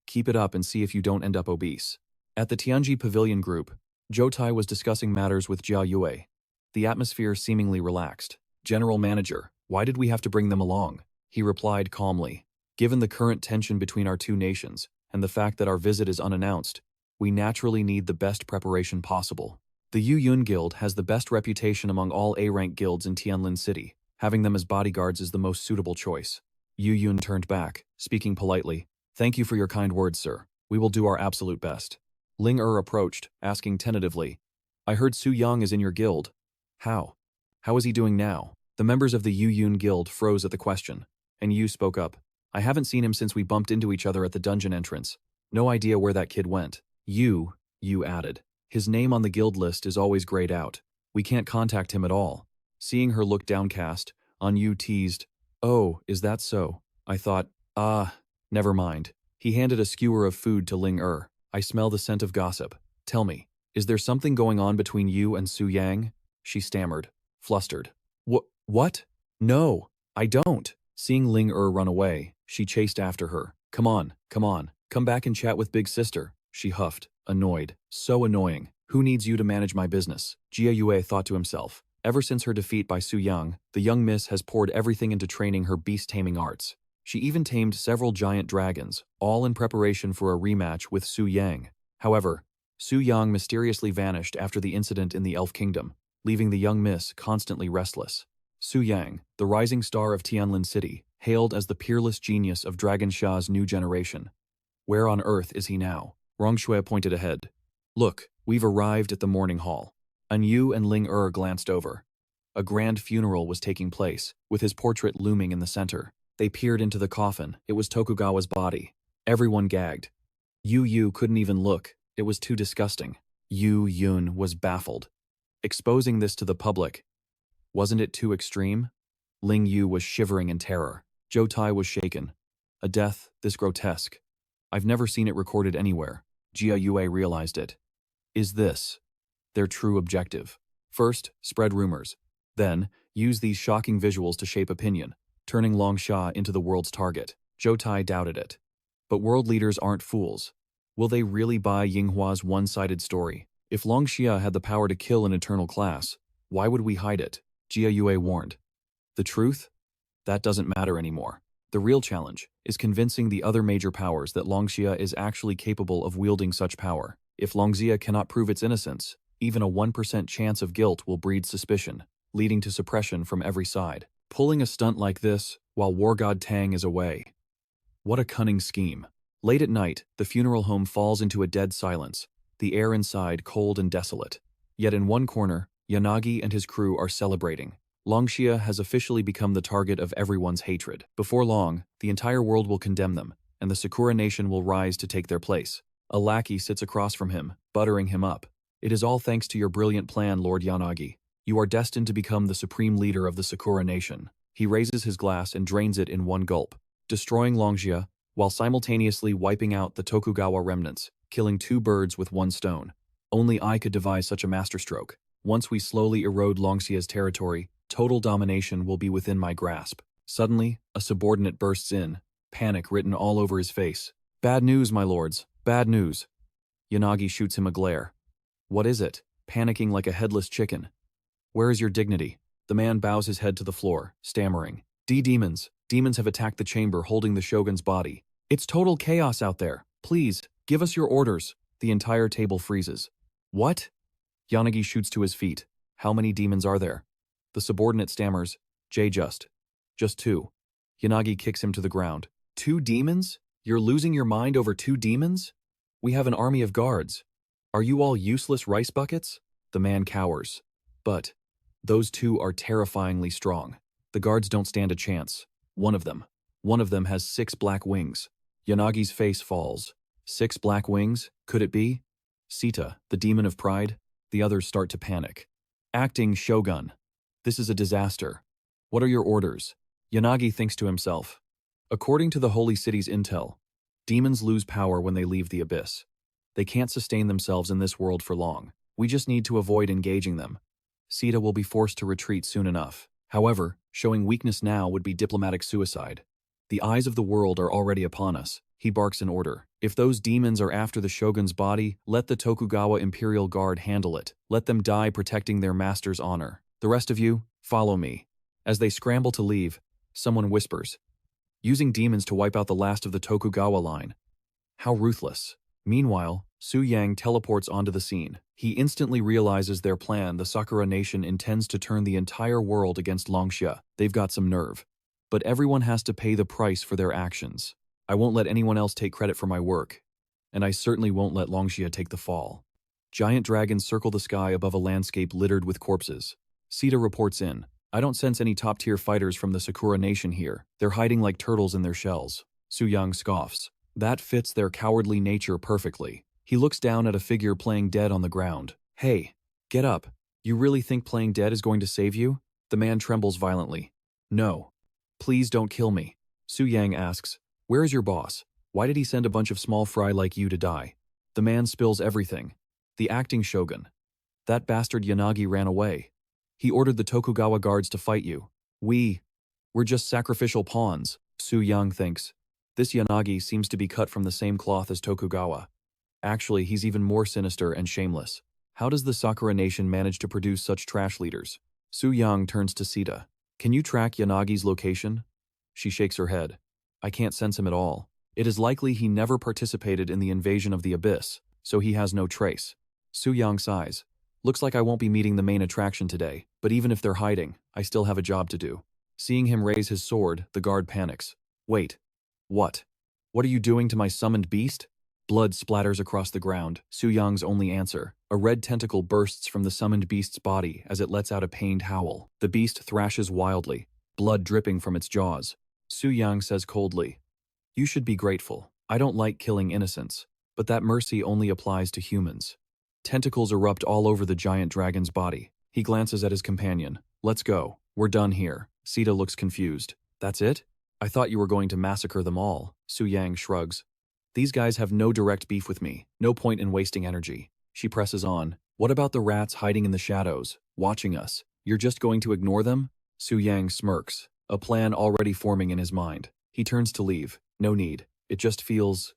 Keep it up and see if you don't end up obese. At the Tianji Pavilion Group, Jotai was discussing matters with Jia Yue. The atmosphere seemingly relaxed. General Manager, why did we have to bring them along? He replied calmly. Given the current tension between our two nations, and the fact that our visit is unannounced, we naturally need the best preparation possible. The Yu Guild has the best reputation among all A-rank guilds in Tianlin City. Having them as bodyguards is the most suitable choice. Yu turned back, speaking politely. Thank you for your kind words, sir. We will do our absolute best. Ling approached, asking tentatively, I heard Su Yang is in your guild. How? How is he doing now? The members of the Yu Guild froze at the question, and Yu spoke up. I haven't seen him since we bumped into each other at the dungeon entrance. No idea where that kid went. Yu added. His name on the guild list is always grayed out. We can't contact him at all. Seeing her look downcast, Yu teased, Oh, is that so? I thought, never mind. He handed a skewer of food to Ling I smell the scent of gossip. Tell me, is there something going on between you and Su Yang? She stammered, flustered. What? No, I don't. Seeing Ling run away, she chased after her. Come on. Come back and chat with Big Sister. She huffed, annoyed. So annoying. Who needs you to manage my business? Jia Yue thought to himself. Ever since her defeat by Su Yang, the young miss has poured everything into training her beast-taming arts. She even tamed several giant dragons, all in preparation for a rematch with Su Yang. However, Su Yang mysteriously vanished after the incident in the Elf Kingdom, leaving the young miss constantly restless. Su Yang, the rising star of Tianlin City, hailed as the peerless genius of Dragon Sha's new generation. Where on earth is he now? Rongshui pointed ahead. Look, we've arrived at the mourning hall. An Yu and Ling glanced over. A grand funeral was taking place, with his portrait looming in the center. They peered into the coffin. It was Tokugawa's body. Everyone gagged. Yu couldn't even look. It was too disgusting. Yun was baffled. Exposing this to the public, wasn't it too extreme? Ling Yu was shivering in terror. Zhou Tai was shaken. A death this grotesque. I've never seen it recorded anywhere. Jia Yue realized it. Is this their true objective? First, spread rumors. Then, use these shocking visuals to shape opinion, turning Longsha into the world's target. Zhou Tai doubted it. But world leaders aren't fools. Will they really buy Yinghua's one-sided story? If Longxia had the power to kill an eternal class, why would we hide it? Jia Yue warned. The truth? That doesn't matter anymore. The real challenge is convincing the other major powers that Longxia is actually capable of wielding such power. If Longxia cannot prove its innocence, even a 1% chance of guilt will breed suspicion, leading to suppression from every side. Pulling a stunt like this while War God Tang is away. What a cunning scheme. Late at night, the funeral home falls into a dead silence, the air inside cold and desolate. Yet in one corner, Yanagi and his crew are celebrating. Longxia has officially become the target of everyone's hatred. Before long, the entire world will condemn them, and the Sakura nation will rise to take their place. A lackey sits across from him, buttering him up. It is all thanks to your brilliant plan, Lord Yanagi. You are destined to become the supreme leader of the Sakura nation. He raises his glass and drains it in one gulp, destroying Longxia, while simultaneously wiping out the Tokugawa remnants, killing two birds with one stone. Only I could devise such a masterstroke. Once we slowly erode Longxia's territory, total domination will be within my grasp. Suddenly, a subordinate bursts in, panic written all over his face. Bad news, my lords, bad news. Yanagi shoots him a glare. What is it? Panicking like a headless chicken. Where is your dignity? The man bows his head to the floor, stammering. Demons. Demons have attacked the chamber holding the shogun's body. It's total chaos out there. Please, give us your orders. The entire table freezes. What? Yanagi shoots to his feet. How many demons are there? The subordinate stammers. Just 2. Yanagi kicks him to the ground. 2 demons? You're losing your mind over 2 demons? We have an army of guards. Are you all useless rice buckets? The man cowers. But those 2 are terrifyingly strong. The guards don't stand a chance. One of them has 6 black wings. Yanagi's face falls. 6 black wings? Could it be? Sita, the demon of pride? The others start to panic. Acting Shogun. This is a disaster. What are your orders? Yanagi thinks to himself. According to the Holy City's intel, demons lose power when they leave the abyss. They can't sustain themselves in this world for long. We just need to avoid engaging them. Sita will be forced to retreat soon enough. However, showing weakness now would be diplomatic suicide. The eyes of the world are already upon us. He barks an order. If those demons are after the shogun's body, let the Tokugawa Imperial Guard handle it. Let them die protecting their master's honor. The rest of you, follow me. As they scramble to leave, someone whispers. Using demons to wipe out the last of the Tokugawa line. How ruthless. Meanwhile, Su Yang teleports onto the scene. He instantly realizes their plan. The Sakura nation intends to turn the entire world against Longxia. They've got some nerve. But everyone has to pay the price for their actions. I won't let anyone else take credit for my work. And I certainly won't let Longxia take the fall. Giant dragons circle the sky above a landscape littered with corpses. Sita reports in. I don't sense any top-tier fighters from the Sakura nation here. They're hiding like turtles in their shells. Su Yang scoffs. That fits their cowardly nature perfectly. He looks down at a figure playing dead on the ground. Hey, get up. You really think playing dead is going to save you? The man trembles violently. No. Please don't kill me. Su Yang asks, where is your boss? Why did he send a bunch of small fry like you to die? The man spills everything. The acting shogun. That bastard Yanagi ran away. He ordered the Tokugawa guards to fight you. We're just sacrificial pawns, Su Yang thinks. This Yanagi seems to be cut from the same cloth as Tokugawa. Actually, he's even more sinister and shameless. How does the Sakura nation manage to produce such trash leaders? Su Yang turns to Sita. Can you track Yanagi's location? She shakes her head. I can't sense him at all. It is likely he never participated in the invasion of the abyss, so he has no trace. Su Yang sighs. Looks like I won't be meeting the main attraction today, but even if they're hiding, I still have a job to do. Seeing him raise his sword, the guard panics. Wait. What? What are you doing to my summoned beast? Blood splatters across the ground, Su Yang's only answer. A red tentacle bursts from the summoned beast's body as it lets out a pained howl. The beast thrashes wildly, blood dripping from its jaws. Su Yang says coldly, "You should be grateful. I don't like killing innocents, but that mercy only applies to humans." Tentacles erupt all over the giant dragon's body. He glances at his companion. "Let's go. We're done here." Sita looks confused. "That's it? I thought you were going to massacre them all." Su Yang shrugs. "These guys have no direct beef with me. No point in wasting energy." She presses on. "What about the rats hiding in the shadows, watching us? You're just going to ignore them?" Su Yang smirks, a plan already forming in his mind. He turns to leave. No need. It just feels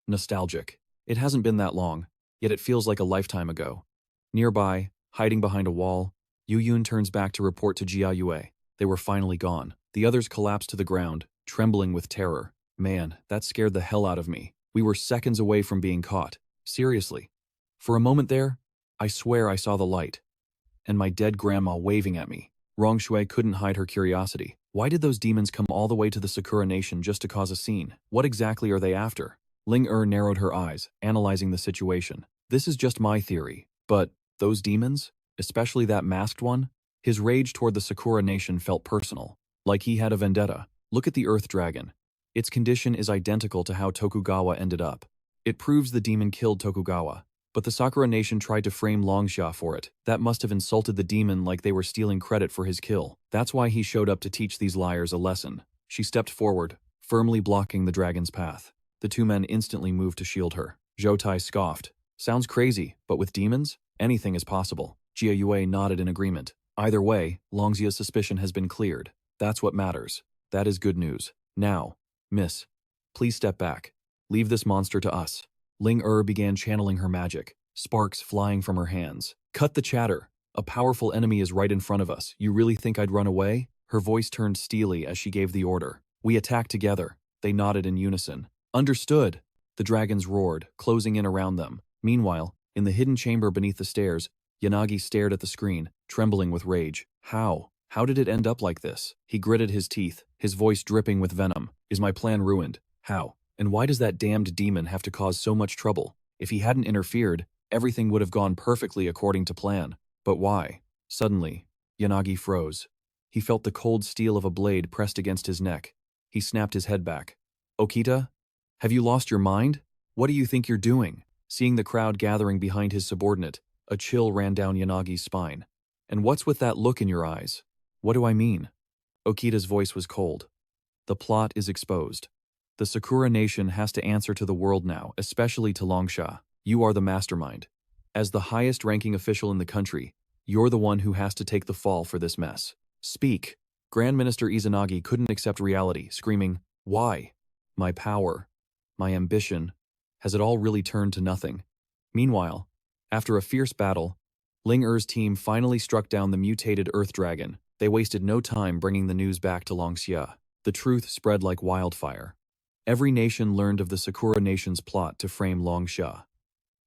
nostalgic. It hasn't been that long, yet it feels like a lifetime ago. Nearby, hiding behind a wall, Yu Yun turns back to report to Jia Yue. They were finally gone. The others collapse to the ground, trembling with terror. Man, that scared the hell out of me. We were seconds away from being caught. Seriously. For a moment there, I swear I saw the light. And my dead grandma waving at me. Rongshui couldn't hide her curiosity. Why did those demons come all the way to the Sakura Nation just to cause a scene? What exactly are they after? Ling narrowed her eyes, analyzing the situation. This is just my theory, but those demons? Especially that masked one? His rage toward the Sakura Nation felt personal, like he had a vendetta. Look at the Earth Dragon. Its condition is identical to how Tokugawa ended up. It proves the demon killed Tokugawa, but the Sakura Nation tried to frame Longxia for it. That must have insulted the demon like they were stealing credit for his kill. That's why he showed up to teach these liars a lesson. She stepped forward, firmly blocking the dragon's path. The two men instantly moved to shield her. Zhoutai scoffed. Sounds crazy, but with demons, anything is possible. Jia Yue nodded in agreement. Either way, Longxia's suspicion has been cleared. That's what matters. That is good news. Now, Miss, please step back. Leave this monster to us. Ling began channeling her magic, sparks flying from her hands. Cut the chatter. A powerful enemy is right in front of us. You really think I'd run away? Her voice turned steely as she gave the order. We attack together. They nodded in unison. Understood. The dragons roared, closing in around them. Meanwhile, in the hidden chamber beneath the stairs, Yanagi stared at the screen, trembling with rage. How? How did it end up like this? He gritted his teeth, his voice dripping with venom. Is my plan ruined? How? And why does that damned demon have to cause so much trouble? If he hadn't interfered, everything would have gone perfectly according to plan. But why? Suddenly, Yanagi froze. He felt the cold steel of a blade pressed against his neck. He snapped his head back. Okita? Have you lost your mind? What do you think you're doing? Seeing the crowd gathering behind his subordinate, a chill ran down Yanagi's spine. And what's with that look in your eyes? What do I mean? Okita's voice was cold. The plot is exposed. The Sakura Nation has to answer to the world now, especially to Longxia. You are the mastermind. As the highest-ranking official in the country, you're the one who has to take the fall for this mess. Speak. Grand Minister Izanagi couldn't accept reality, screaming, "Why? My power, my ambition, has it all really turned to nothing?" Meanwhile, after a fierce battle, Ling team finally struck down the mutated Earth Dragon. They wasted no time bringing the news back to Longxia. The truth spread like wildfire. Every nation learned of the Sakura Nation's plot to frame Longxia.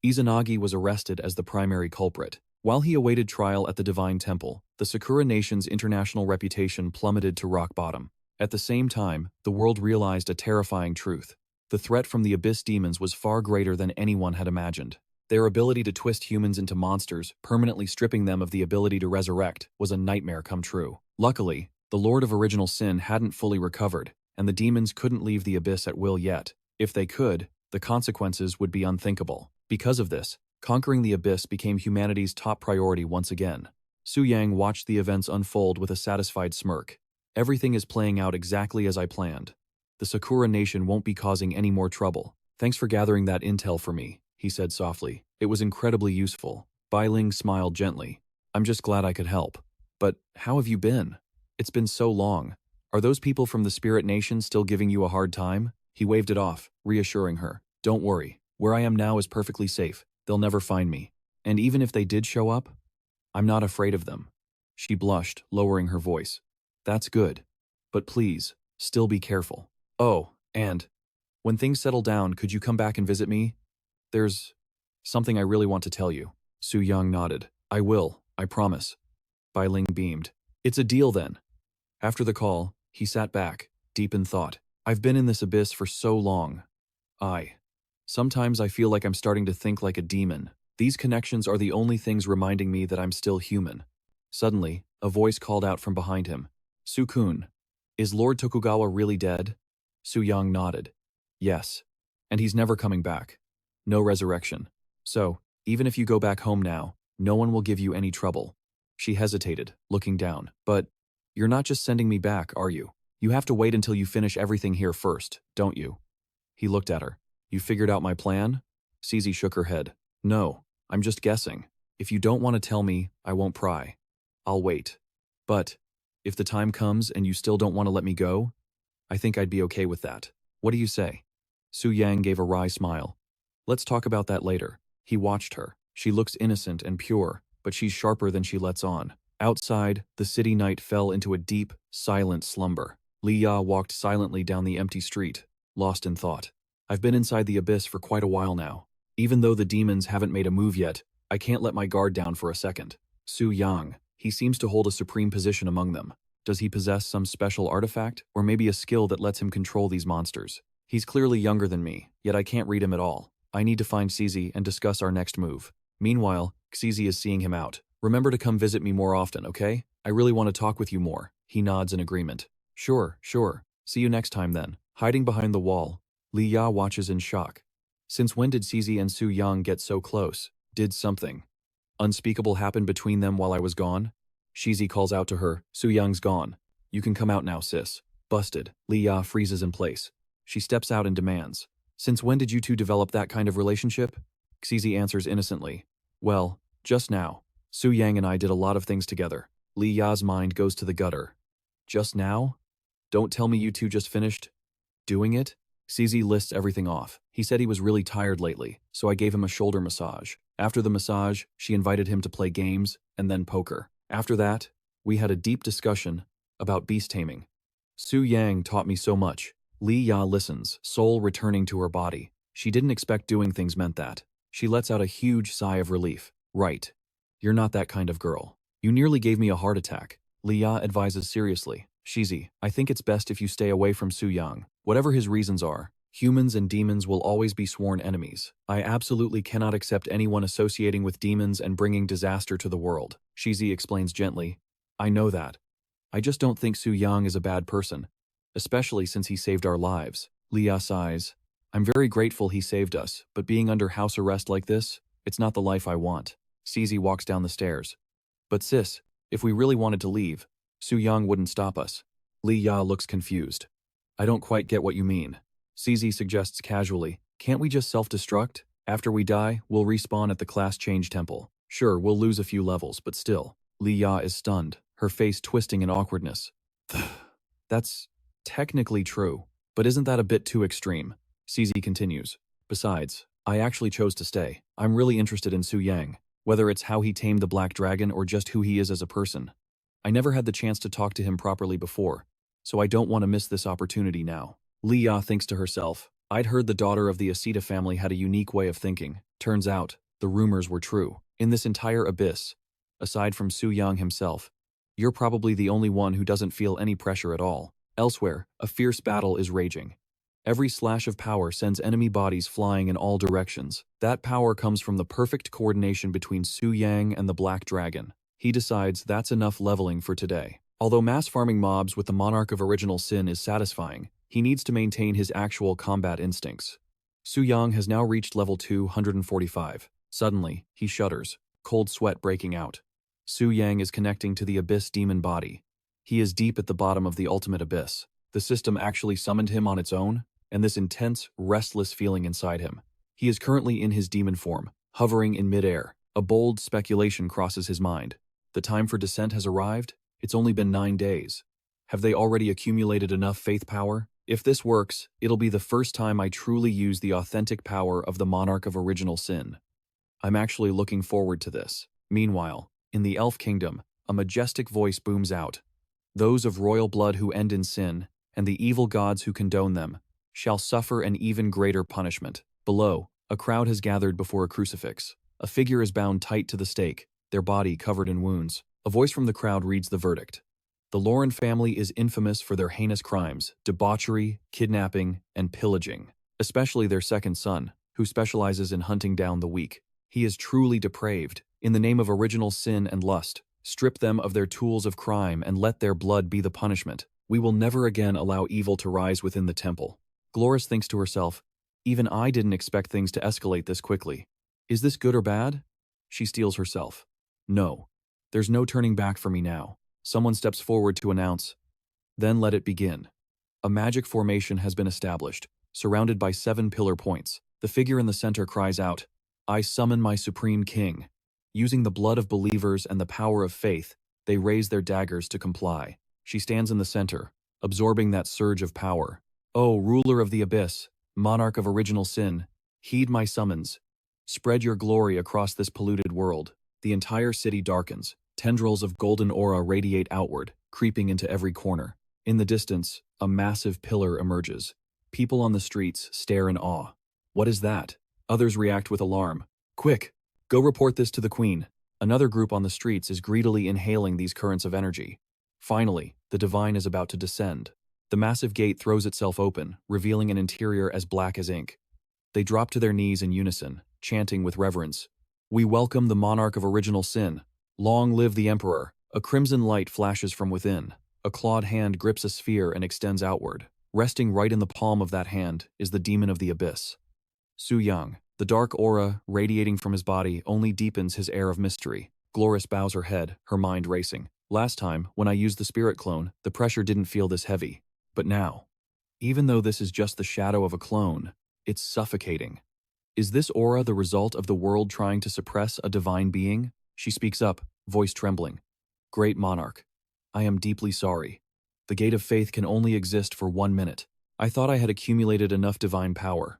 Izanagi was arrested as the primary culprit. While he awaited trial at the Divine Temple, the Sakura Nation's international reputation plummeted to rock bottom. At the same time, the world realized a terrifying truth. The threat from the Abyss demons was far greater than anyone had imagined. Their ability to twist humans into monsters, permanently stripping them of the ability to resurrect, was a nightmare come true. Luckily, the Lord of Original Sin hadn't fully recovered, and the demons couldn't leave the Abyss at will yet. If they could, the consequences would be unthinkable. Because of this, conquering the Abyss became humanity's top priority once again. Su Yang watched the events unfold with a satisfied smirk. Everything is playing out exactly as I planned. The Sakura Nation won't be causing any more trouble. Thanks for gathering that intel for me, he said softly. It was incredibly useful. Bai Ling smiled gently. I'm just glad I could help. But how have you been? It's been so long. Are those people from the Spirit Nation still giving you a hard time? He waved it off, reassuring her. Don't worry. Where I am now is perfectly safe. They'll never find me. And even if they did show up, I'm not afraid of them. She blushed, lowering her voice. That's good. But please, still be careful. Oh, And, when things settle down, could you come back and visit me? There's something I really want to tell you. Su Yang nodded. I will, I promise. Bai Ling beamed. It's a deal then. After the call, he sat back, deep in thought. I've been in this abyss for so long. Sometimes I feel like I'm starting to think like a demon. These connections are the only things reminding me that I'm still human. Suddenly, a voice called out from behind him. Su-kun, is Lord Tokugawa really dead? Su Yang nodded. Yes. And he's never coming back. No resurrection. So, even if you go back home now, no one will give you any trouble. She hesitated, looking down. But, you're not just sending me back, are you? You have to wait until you finish everything here first, don't you? He looked at her. You figured out my plan? Cece shook her head. No, I'm just guessing. If you don't want to tell me, I won't pry. I'll wait. But, if the time comes and you still don't want to let me go, I think I'd be okay with that. What do you say? Su Yang gave a wry smile. Let's talk about that later. He watched her. She looks innocent and pure, but she's sharper than she lets on. Outside, the city night fell into a deep, silent slumber. Li Ya walked silently down the empty street, lost in thought. I've been inside the abyss for quite a while now. Even though the demons haven't made a move yet, I can't let my guard down for a second. Su Yang, he seems to hold a supreme position among them. Does he possess some special artifact, or maybe a skill that lets him control these monsters? He's clearly younger than me, yet I can't read him at all. I need to find Cece and discuss our next move. Meanwhile, Cece is seeing him out. Remember to come visit me more often, okay? I really want to talk with you more. He nods in agreement. Sure. See you next time then. Hiding behind the wall, Li Ya watches in shock. Since when did Cece and Su Yang get so close? Did something unspeakable happen between them while I was gone? Shizi calls out to her, Su Yang's gone. You can come out now, sis. Busted. Li Ya freezes in place. She steps out and demands. Since when did you two develop that kind of relationship? Cece answers innocently. Well, just now. Su Yang and I did a lot of things together. Li Ya's mind goes to the gutter. Just now? Don't tell me you two just finished doing it? Cece lists everything off. He said he was really tired lately, so I gave him a shoulder massage. After the massage, she invited him to play games, and then poker. After that, we had a deep discussion about beast taming. Su Yang taught me so much. Li Ya listens, soul returning to her body. She didn't expect doing things meant that. She lets out a huge sigh of relief. Right. You're not that kind of girl. You nearly gave me a heart attack. Li Ya advises seriously. Shizi, I think it's best if you stay away from Su Yang. Whatever his reasons are, humans and demons will always be sworn enemies. I absolutely cannot accept anyone associating with demons and bringing disaster to the world. Shizi explains gently. I know that. I just don't think Su Yang is a bad person, especially since he saved our lives. Li Ya sighs. I'm very grateful he saved us, but being under house arrest like this, it's not the life I want. Shizi walks down the stairs. But sis, if we really wanted to leave, Su Yang wouldn't stop us. Li Ya looks confused. I don't quite get what you mean. Cece suggests casually, can't we just self-destruct? After we die, we'll respawn at the class change temple. Sure, we'll lose a few levels, but still. Li Ya is stunned, her face twisting in awkwardness. That's technically true, but isn't that a bit too extreme? Cece continues. Besides, I actually chose to stay. I'm really interested in Su Yang, whether it's how he tamed the Black Dragon or just who he is as a person. I never had the chance to talk to him properly before, so I don't want to miss this opportunity now. Li Ya thinks to herself, I'd heard the daughter of the Asita family had a unique way of thinking. Turns out, the rumors were true. In this entire abyss, aside from Su Yang himself, you're probably the only one who doesn't feel any pressure at all. Elsewhere, a fierce battle is raging. Every slash of power sends enemy bodies flying in all directions. That power comes from the perfect coordination between Su Yang and the Black Dragon. He decides that's enough leveling for today. Although mass farming mobs with the Monarch of Original Sin is satisfying, he needs to maintain his actual combat instincts. Su Yang has now reached level 245. Suddenly, he shudders, cold sweat breaking out. Su Yang is connecting to the Abyss demon body. He is deep at the bottom of the ultimate abyss. The system actually summoned him on its own, and this intense, restless feeling inside him. He is currently in his demon form, hovering in midair. A bold speculation crosses his mind. The time for descent has arrived? It's only been 9 days. Have they already accumulated enough faith power? If this works, it'll be the first time I truly use the authentic power of the Monarch of Original Sin. I'm actually looking forward to this. Meanwhile, in the Elf Kingdom, a majestic voice booms out. Those of royal blood who end in sin, and the evil gods who condone them, shall suffer an even greater punishment. Below, a crowd has gathered before a crucifix. A figure is bound tight to the stake, their body covered in wounds. A voice from the crowd reads the verdict. The Lauren family is infamous for their heinous crimes, debauchery, kidnapping, and pillaging, especially their second son, who specializes in hunting down the weak. He is truly depraved. In the name of original sin and lust, strip them of their tools of crime and let their blood be the punishment. We will never again allow evil to rise within the temple. Gloris thinks to herself, even I didn't expect things to escalate this quickly. Is this good or bad? She steels herself. No. There's no turning back for me now. Someone steps forward to announce, then let it begin. A magic formation has been established, surrounded by 7 pillar points. The figure in the center cries out, I summon my supreme king. Using the blood of believers and the power of faith, they raise their daggers to comply. She stands in the center, absorbing that surge of power. O ruler of the abyss, monarch of original sin, heed my summons. Spread your glory across this polluted world. The entire city darkens. Tendrils of golden aura radiate outward, creeping into every corner. In the distance, a massive pillar emerges. People on the streets stare in awe. What is that? Others react with alarm. Quick, go report this to the queen. Another group on the streets is greedily inhaling these currents of energy. Finally, the divine is about to descend. The massive gate throws itself open, revealing an interior as black as ink. They drop to their knees in unison, chanting with reverence. We welcome the monarch of original sin. Long live the emperor. A crimson light flashes from within. A clawed hand grips a sphere and extends outward. Resting right in the palm of that hand is the demon of the abyss. Su Yang, the dark aura radiating from his body only deepens his air of mystery. Gloris bows her head, her mind racing. Last time, when I used the spirit clone, the pressure didn't feel this heavy. But now, even though this is just the shadow of a clone, it's suffocating. Is this aura the result of the world trying to suppress a divine being? She speaks up, voice trembling. Great monarch, I am deeply sorry. The gate of faith can only exist for 1 minute. I thought I had accumulated enough divine power,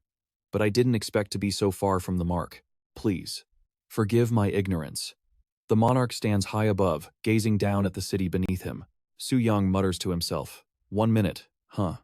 but I didn't expect to be so far from the mark. Please, forgive my ignorance. The monarch stands high above, gazing down at the city beneath him. Su Yang mutters to himself, 1 minute, huh?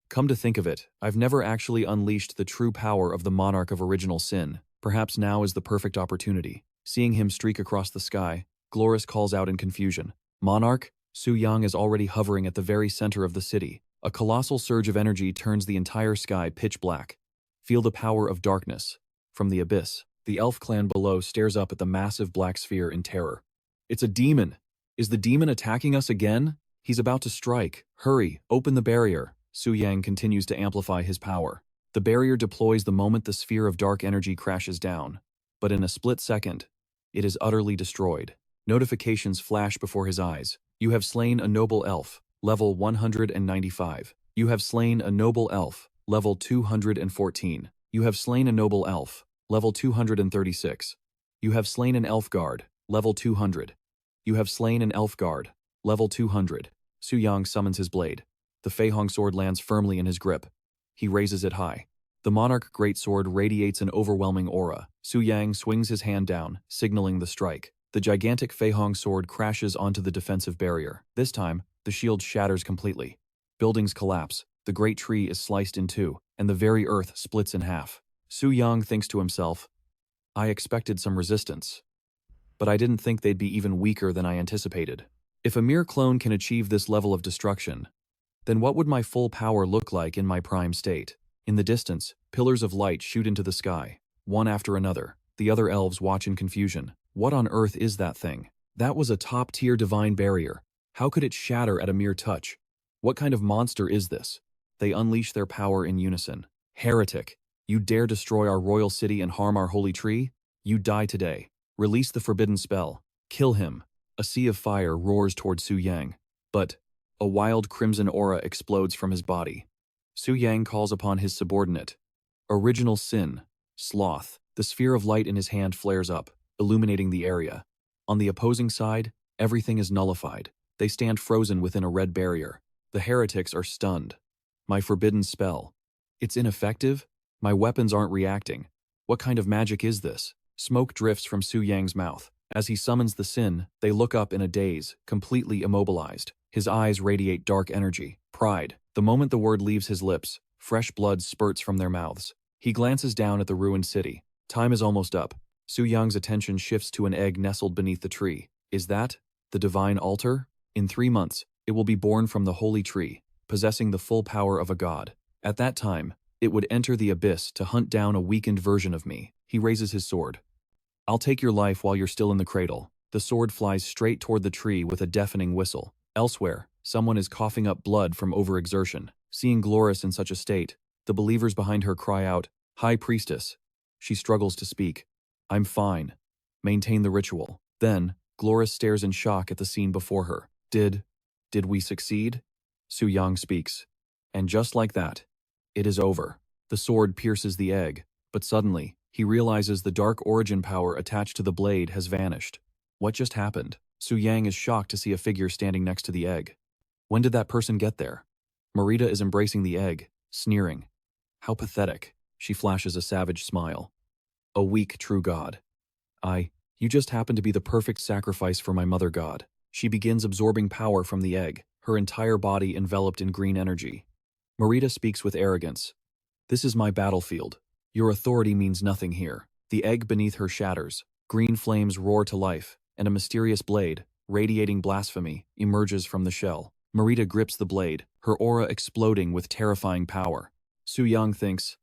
Come to think of it, I've never actually unleashed the true power of the monarch of original sin. Perhaps now is the perfect opportunity. Seeing him streak across the sky, Gloris calls out in confusion. Monarch? Su Yang is already hovering at the very center of the city. A colossal surge of energy turns the entire sky pitch black. Feel the power of darkness. From the abyss, the elf clan below stares up at the massive black sphere in terror. It's a demon! Is the demon attacking us again? He's about to strike. Hurry, open the barrier. Su Yang continues to amplify his power. The barrier deploys the moment the sphere of dark energy crashes down. But in a split second, it is utterly destroyed. Notifications flash before his eyes. You have slain a noble elf, level 195. You have slain a noble elf, level 214. You have slain a noble elf, level 236. You have slain an elf guard, level 200. You have slain an elf guard, level 200. Su Yang summons his blade. The Fei Hong sword lands firmly in his grip. He raises it high. The monarch greatsword radiates an overwhelming aura. Su Yang swings his hand down, signaling the strike. The gigantic Fei Hong sword crashes onto the defensive barrier. This time, the shield shatters completely. Buildings collapse, the great tree is sliced in two, and the very earth splits in half. Su Yang thinks to himself, I expected some resistance, but I didn't think they'd be even weaker than I anticipated. If a mere clone can achieve this level of destruction, then what would my full power look like in my prime state? In the distance, pillars of light shoot into the sky, one after another. The other elves watch in confusion. What on earth is that thing? That was a top-tier divine barrier. How could it shatter at a mere touch? What kind of monster is this? They unleash their power in unison. Heretic! You dare destroy our royal city and harm our holy tree? You die today. Release the forbidden spell. Kill him. A sea of fire roars toward Su Yang. But a wild crimson aura explodes from his body. Su Yang calls upon his subordinate. Original sin. Sloth. The sphere of light in his hand flares up, illuminating the area. On the opposing side, everything is nullified. They stand frozen within a red barrier. The heretics are stunned. My forbidden spell. It's ineffective? My weapons aren't reacting. What kind of magic is this? Smoke drifts from Su Yang's mouth. As he summons the sin, they look up in a daze, completely immobilized. His eyes radiate dark energy, pride. The moment the word leaves his lips, Fresh blood spurts from their mouths. He glances down at the ruined city. Time is almost up. Su Yang's attention shifts to an egg nestled beneath the tree. Is that the divine altar? In 3 months, it will be born from the holy tree, possessing the full power of a god. At that time, it would enter the abyss to hunt down a weakened version of me. He raises his sword. I'll take your life while you're still in the cradle. The sword flies straight toward the tree with a deafening whistle. Elsewhere, someone is coughing up blood from overexertion. Seeing Gloris in such a state, the believers behind her cry out, "High Priestess." She struggles to speak. "I'm fine. Maintain the ritual." Then, Gloris stares in shock at the scene before her. Did we succeed? Su Yang speaks. And just like that, it is over. The sword pierces the egg, but suddenly, he realizes the dark origin power attached to the blade has vanished. What just happened? Su Yang is shocked to see a figure standing next to the egg. When did that person get there? Marita is embracing the egg, sneering. How pathetic. She flashes a savage smile. A weak true god. You just happen to be the perfect sacrifice for my mother god. She begins absorbing power from the egg, her entire body enveloped in green energy. Marita speaks with arrogance. This is my battlefield. Your authority means nothing here. The egg beneath her shatters. Green flames roar to life, and a mysterious blade, radiating blasphemy, emerges from the shell. Marita grips the blade, her aura exploding with terrifying power. Su Yang thinks,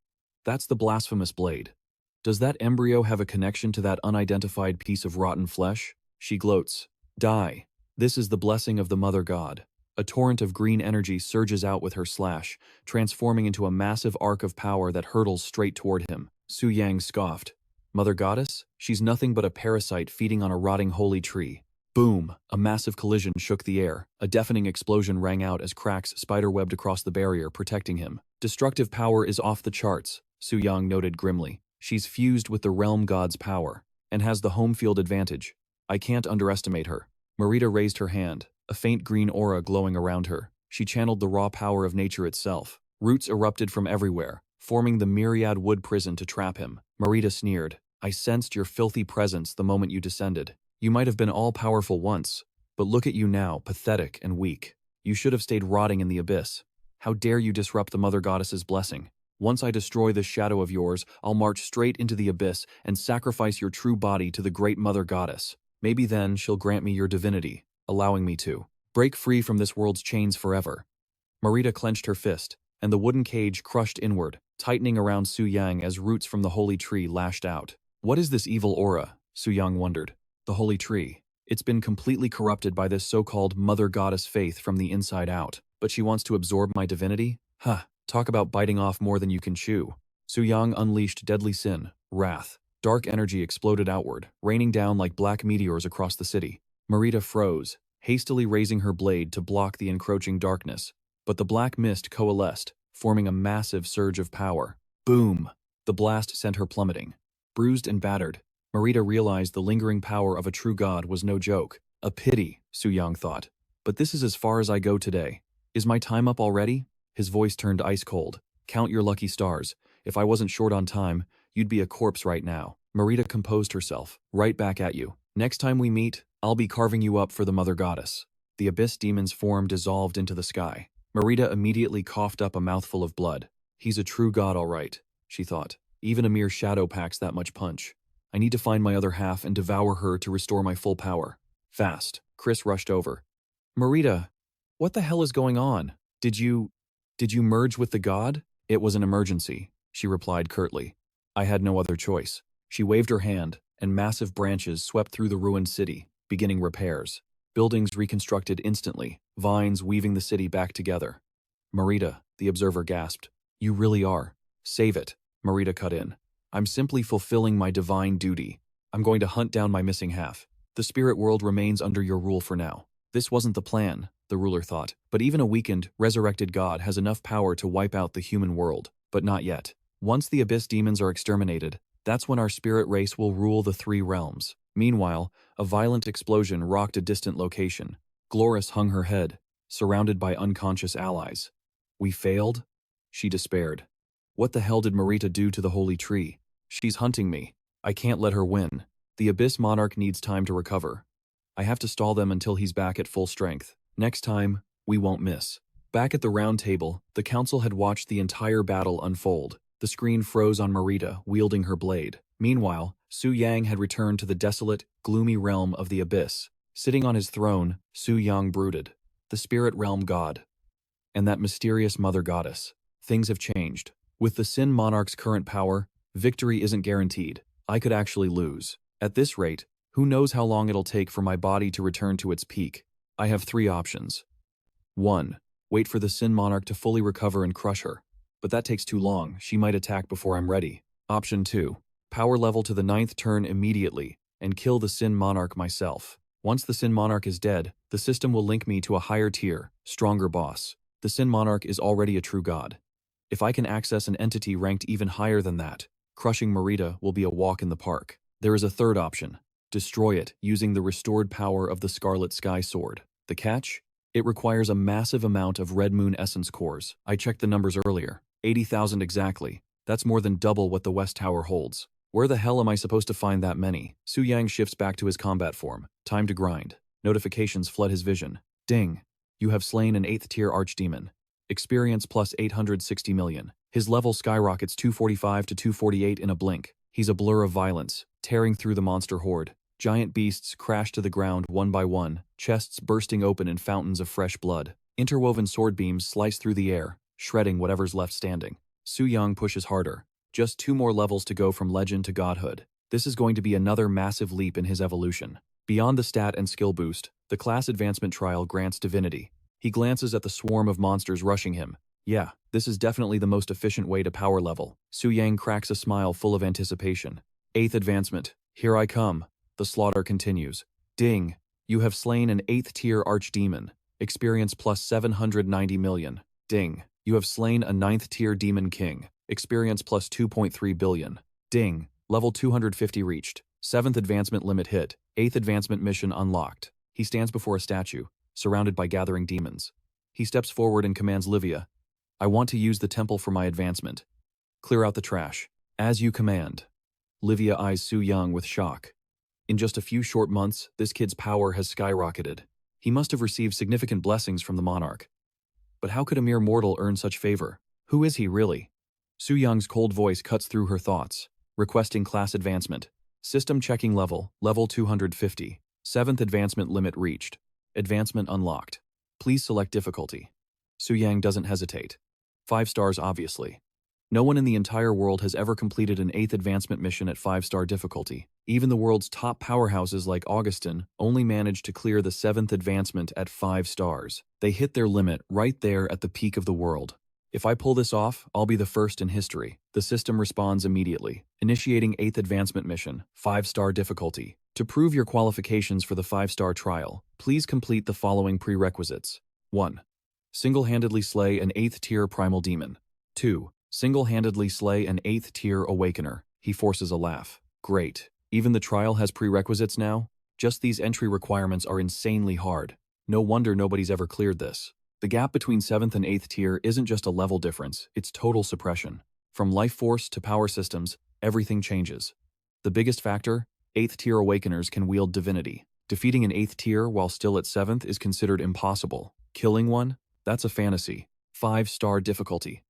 that's the blasphemous blade. Does that embryo have a connection to that unidentified piece of rotten flesh? She gloats. Die. This is the blessing of the mother god. A torrent of green energy surges out with her slash, transforming into a massive arc of power that hurtles straight toward him. Su Yang scoffed. Mother goddess? She's nothing but a parasite feeding on a rotting holy tree. Boom! A massive collision shook the air. A deafening explosion rang out as cracks spiderwebbed across the barrier, protecting him. Destructive power is off the charts, Su Yang noted grimly. She's fused with the realm god's power, and has the home field advantage. I can't underestimate her. Marita raised her hand, a faint green aura glowing around her. She channeled the raw power of nature itself. Roots erupted from everywhere, forming the myriad wood prison to trap him. Marita sneered. I sensed your filthy presence the moment you descended. You might have been all-powerful once, but look at you now, pathetic and weak. You should have stayed rotting in the abyss. How dare you disrupt the Mother Goddess's blessing? Once I destroy this shadow of yours, I'll march straight into the abyss and sacrifice your true body to the great Mother Goddess. Maybe then she'll grant me your divinity, allowing me to break free from this world's chains forever. Marita clenched her fist, and the wooden cage crushed inward, tightening around Su Yang as roots from the holy tree lashed out. What is this evil aura? Su Yang wondered. The holy tree. It's been completely corrupted by this so-called Mother Goddess faith from the inside out. But she wants to absorb my divinity? Talk about biting off more than you can chew. Su Yang unleashed deadly sin, wrath. Dark energy exploded outward, raining down like black meteors across the city. Marita froze, hastily raising her blade to block the encroaching darkness. But the black mist coalesced, forming a massive surge of power. Boom! The blast sent her plummeting. Bruised and battered, Marita realized the lingering power of a true god was no joke. A pity, Su Yang thought. But this is as far as I go today. Is my time up already? His voice turned ice cold. Count your lucky stars. If I wasn't short on time, you'd be a corpse right now. Marita composed herself. Right back at you. Next time we meet, I'll be carving you up for the Mother Goddess. The Abyss Demon's form dissolved into the sky. Marita immediately coughed up a mouthful of blood. He's a true god all right, she thought. Even a mere shadow packs that much punch. I need to find my other half and devour her to restore my full power. Fast. Chris rushed over. Marita, what the hell is going on? Did you merge with the god? It was an emergency, she replied curtly. I had no other choice. She waved her hand, and massive branches swept through the ruined city, beginning repairs. Buildings reconstructed instantly, vines weaving the city back together. Marita, the observer gasped. You really are. Save it, Marita cut in. I'm simply fulfilling my divine duty. I'm going to hunt down my missing half. The spirit world remains under your rule for now. This wasn't the plan, the ruler thought, but even a weakened, resurrected god has enough power to wipe out the human world. But not yet. Once the abyss demons are exterminated, that's when our spirit race will rule the 3 realms. Meanwhile, a violent explosion rocked a distant location. Gloris hung her head, surrounded by unconscious allies. We failed? She despaired. What the hell did Marita do to the holy tree? She's hunting me. I can't let her win. The Abyss Monarch needs time to recover. I have to stall them until he's back at full strength. Next time, we won't miss. Back at the round table, the council had watched the entire battle unfold. The screen froze on Marita, wielding her blade. Meanwhile, Su Yang had returned to the desolate, gloomy realm of the Abyss. Sitting on his throne, Su Yang brooded. The spirit realm god. And that mysterious mother goddess. Things have changed. With the Sin Monarch's current power, victory isn't guaranteed. I could actually lose. At this rate, who knows how long it'll take for my body to return to its peak. I have 3 options. 1. Wait for the Sin Monarch to fully recover and crush her. But that takes too long, she might attack before I'm ready. Option 2. Power level to the 9th turn immediately, and kill the Sin Monarch myself. Once the Sin Monarch is dead, the system will link me to a higher tier, stronger boss. The Sin Monarch is already a true god. If I can access an entity ranked even higher than that, crushing Marita will be a walk in the park. There is a third option. Destroy it using the restored power of the Scarlet Sky Sword. The catch? It requires a massive amount of Red Moon Essence cores. I checked the numbers earlier. 80,000 exactly. That's more than double what the West Tower holds. Where the hell am I supposed to find that many? Su Yang shifts back to his combat form. Time to grind. Notifications flood his vision. Ding. You have slain an 8th tier archdemon. Experience plus 860 million. His level skyrockets 245 to 248 in a blink. He's a blur of violence, tearing through the monster horde. Giant beasts crash to the ground one by one, chests bursting open in fountains of fresh blood. Interwoven sword beams slice through the air, shredding whatever's left standing. Su Yang pushes harder. Just 2 more levels to go from legend to godhood. This is going to be another massive leap in his evolution. Beyond the stat and skill boost, the class advancement trial grants divinity. He glances at the swarm of monsters rushing him. Yeah, this is definitely the most efficient way to power level. Su Yang cracks a smile full of anticipation. 8th advancement. Here I come. The slaughter continues. Ding. You have slain an 8th tier archdemon. Experience plus 790 million. Ding. You have slain a 9th tier demon king. Experience plus 2.3 billion. Ding. Level 250 reached. 7th advancement limit hit. 8th advancement mission unlocked. He stands before a statue, surrounded by gathering demons. He steps forward and commands Livia. I want to use the temple for my advancement. Clear out the trash. As you command. Livia eyes Su Yang with shock. In just a few short months, this kid's power has skyrocketed. He must have received significant blessings from the monarch. But how could a mere mortal earn such favor? Who is he really? Su Yang's cold voice cuts through her thoughts, requesting class advancement. System checking level 250. 7th advancement limit reached. Advancement unlocked. Please select difficulty. Su Yang doesn't hesitate. 5 stars obviously. No one in the entire world has ever completed an 8th advancement mission at 5-star difficulty. Even the world's top powerhouses like Augustin only managed to clear the 7th advancement at 5 stars. They hit their limit right there at the peak of the world. If I pull this off, I'll be the first in history. The system responds immediately. Initiating 8th advancement mission, 5-star difficulty. To prove your qualifications for the 5-star trial, please complete the following prerequisites. 1. Single-handedly slay an 8th tier primal demon. 2. Single-handedly slay an 8th tier awakener. He forces a laugh. Great. Even the trial has prerequisites now? Just these entry requirements are insanely hard. No wonder nobody's ever cleared this. The gap between 7th and 8th tier isn't just a level difference, it's total suppression. From life force to power systems, everything changes. The biggest factor? 8th tier awakeners can wield divinity. Defeating an 8th tier while still at 7th is considered impossible. Killing one? That's a fantasy. 5-star difficulty.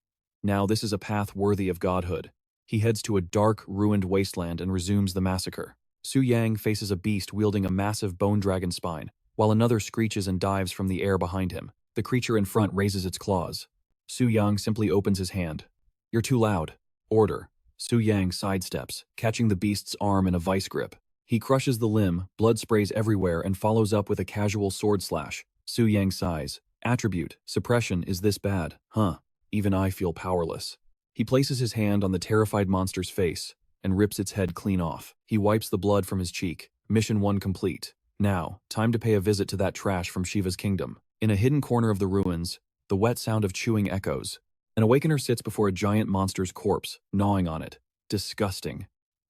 Now this is a path worthy of godhood. He heads to a dark, ruined wasteland and resumes the massacre. Su Yang faces a beast wielding a massive bone dragon spine, while another screeches and dives from the air behind him. The creature in front raises its claws. Su Yang simply opens his hand. You're too loud. Order. Su Yang sidesteps, catching the beast's arm in a vice grip. He crushes the limb, blood sprays everywhere, and follows up with a casual sword slash. Su Yang sighs. Attribute, suppression is this bad, huh? Even I feel powerless. He places his hand on the terrified monster's face and rips its head clean off. He wipes the blood from his cheek. Mission 1 complete. Now, time to pay a visit to that trash from Shiva's kingdom. In a hidden corner of the ruins, the wet sound of chewing echoes. An awakener sits before a giant monster's corpse, gnawing on it. Disgusting.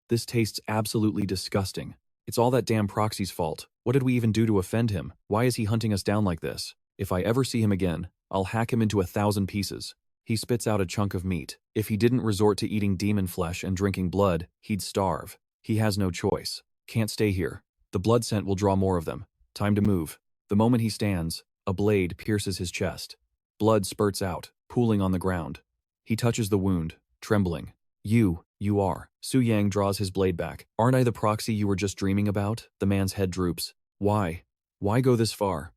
This tastes absolutely disgusting. It's all that damn proxy's fault. What did we even do to offend him? Why is he hunting us down like this? If I ever see him again, I'll hack him into 1,000 pieces. He spits out a chunk of meat. If he didn't resort to eating demon flesh and drinking blood, he'd starve. He has no choice. Can't stay here. The blood scent will draw more of them. Time to move. The moment he stands, a blade pierces his chest. Blood spurts out, pooling on the ground. He touches the wound, trembling. You are. Su Yang draws his blade back. Aren't I the proxy you were just dreaming about? The man's head droops. Why? Why go this far?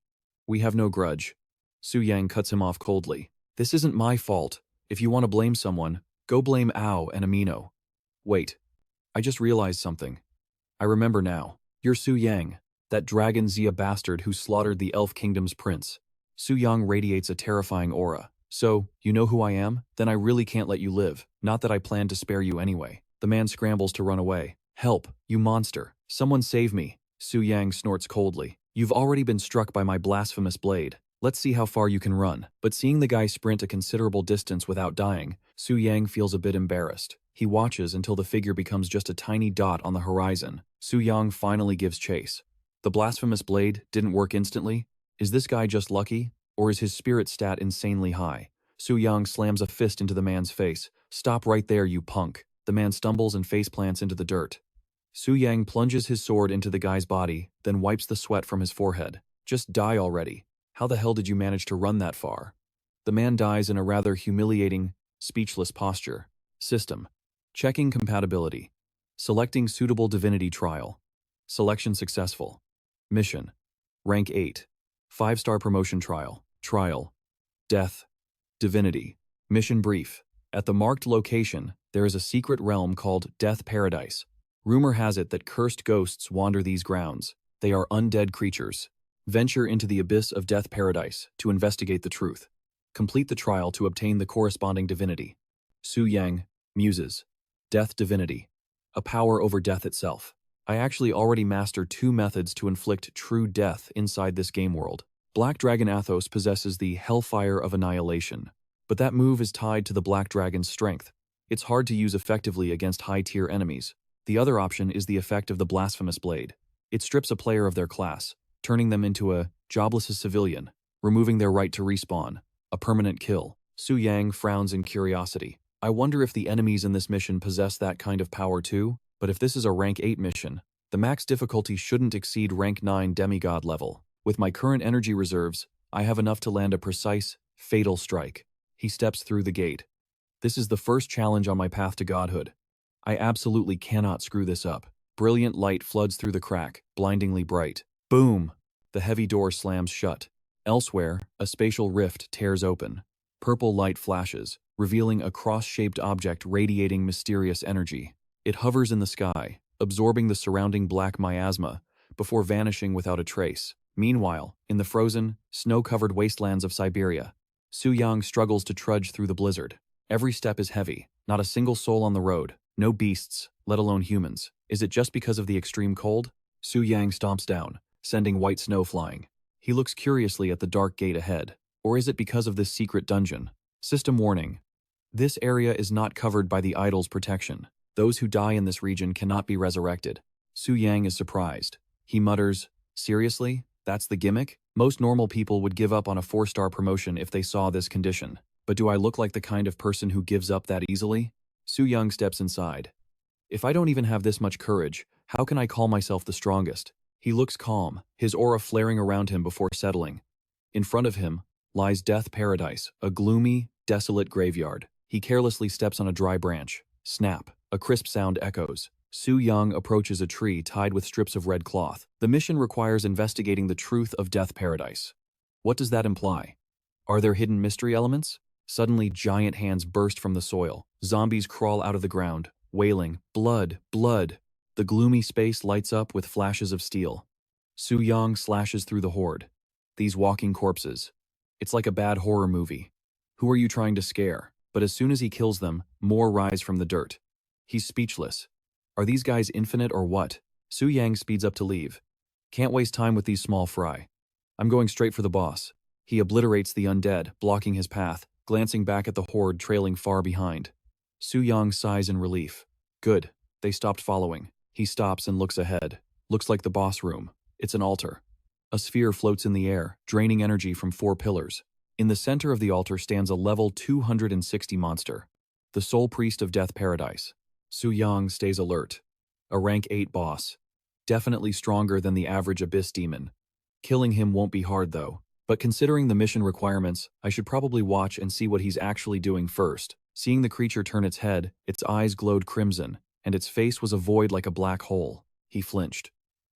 We have no grudge. Su Yang cuts him off coldly. This isn't my fault. If you want to blame someone, go blame Ao and Amino. Wait. I just realized something. I remember now. You're Su Yang, that dragon Zia bastard who slaughtered the Elf Kingdom's prince. Su Yang radiates a terrifying aura. So, you know who I am? Then I really can't let you live. Not that I plan to spare you anyway. The man scrambles to run away. Help, you monster. Someone save me. Su Yang snorts coldly. You've already been struck by my blasphemous blade. Let's see how far you can run. But seeing the guy sprint a considerable distance without dying, Su Yang feels a bit embarrassed. He watches until the figure becomes just a tiny dot on the horizon. Su Yang finally gives chase. The blasphemous blade didn't work instantly? Is this guy just lucky? Or is his spirit stat insanely high? Su Yang slams a fist into the man's face. Stop right there, you punk. The man stumbles and faceplants into the dirt. Su Yang plunges his sword into the guy's body, then wipes the sweat from his forehead. Just die already. How the hell did you manage to run that far? The man dies in a rather humiliating, speechless posture. System. Checking compatibility. Selecting suitable divinity trial. Selection successful. Mission. Rank 8. 5-star promotion trial. Trial. Death. Divinity. Mission brief. At the marked location, there is a secret realm called Death Paradise. Rumor has it that cursed ghosts wander these grounds. They are undead creatures. Venture into the abyss of Death Paradise to investigate the truth. Complete the trial to obtain the corresponding divinity. Su Yang, Muses. Death Divinity. A power over death itself. I actually already mastered 2 methods to inflict true death inside this game world. Black Dragon Athos possesses the Hellfire of Annihilation, but that move is tied to the Black Dragon's strength. It's hard to use effectively against high-tier enemies. The other option is the effect of the Blasphemous Blade. It strips a player of their class, turning them into a jobless civilian, removing their right to respawn. A permanent kill. Su Yang frowns in curiosity. I wonder if the enemies in this mission possess that kind of power too? But if this is a rank 8 mission, the max difficulty shouldn't exceed rank 9 demigod level. With my current energy reserves, I have enough to land a precise, fatal strike. He steps through the gate. This is the first challenge on my path to godhood. I absolutely cannot screw this up. Brilliant light floods through the crack, blindingly bright. Boom! The heavy door slams shut. Elsewhere, a spatial rift tears open. Purple light flashes, revealing a cross-shaped object radiating mysterious energy. It hovers in the sky, absorbing the surrounding black miasma, before vanishing without a trace. Meanwhile, in the frozen, snow-covered wastelands of Siberia, Su Yang struggles to trudge through the blizzard. Every step is heavy, not a single soul on the road, no beasts, let alone humans. Is it just because of the extreme cold? Su Yang stomps down, sending white snow flying. He looks curiously at the dark gate ahead. Or is it because of this secret dungeon? System warning. This area is not covered by the idol's protection. Those who die in this region cannot be resurrected. Su Yang is surprised. He mutters, seriously? That's the gimmick? Most normal people would give up on a 4-star promotion if they saw this condition. But do I look like the kind of person who gives up that easily? Su Yang steps inside. If I don't even have this much courage, how can I call myself the strongest? He looks calm, his aura flaring around him before settling. In front of him lies Death Paradise, a gloomy, desolate graveyard. He carelessly steps on a dry branch. Snap. A crisp sound echoes. Su Yang approaches a tree tied with strips of red cloth. The mission requires investigating the truth of Death Paradise. What does that imply? Are there hidden mystery elements? Suddenly, giant hands burst from the soil. Zombies crawl out of the ground, wailing, blood, blood. The gloomy space lights up with flashes of steel. Su Yang slashes through the horde. These walking corpses. It's like a bad horror movie. Who are you trying to scare? But as soon as he kills them, more rise from the dirt. He's speechless. Are these guys infinite or what? Su Yang speeds up to leave. Can't waste time with these small fry. I'm going straight for the boss. He obliterates the undead, blocking his path, glancing back at the horde trailing far behind. Su Yang sighs in relief. Good. They stopped following. He stops and looks ahead. Looks like the boss room. It's an altar. A sphere floats in the air, draining energy from 4 pillars. In the center of the altar stands a level 260 monster. The sole priest of Death Paradise. Su Yang stays alert. A rank 8 boss. Definitely stronger than the average abyss demon. Killing him won't be hard though. But considering the mission requirements, I should probably watch and see what he's actually doing first. Seeing the creature turn its head, its eyes glowed crimson, and its face was a void like a black hole. He flinched.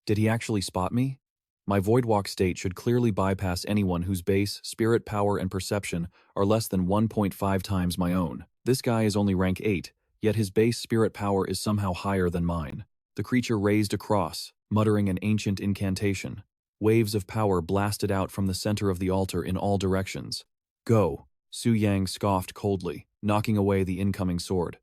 Did he actually spot me? My voidwalk state should clearly bypass anyone whose base, spirit power, and perception are less than 1.5 times my own. This guy is only rank 8, yet his base spirit power is somehow higher than mine. The creature raised a cross, muttering an ancient incantation. Waves of power blasted out from the center of the altar in all directions. Go, Su Yang scoffed coldly, knocking away the incoming sword.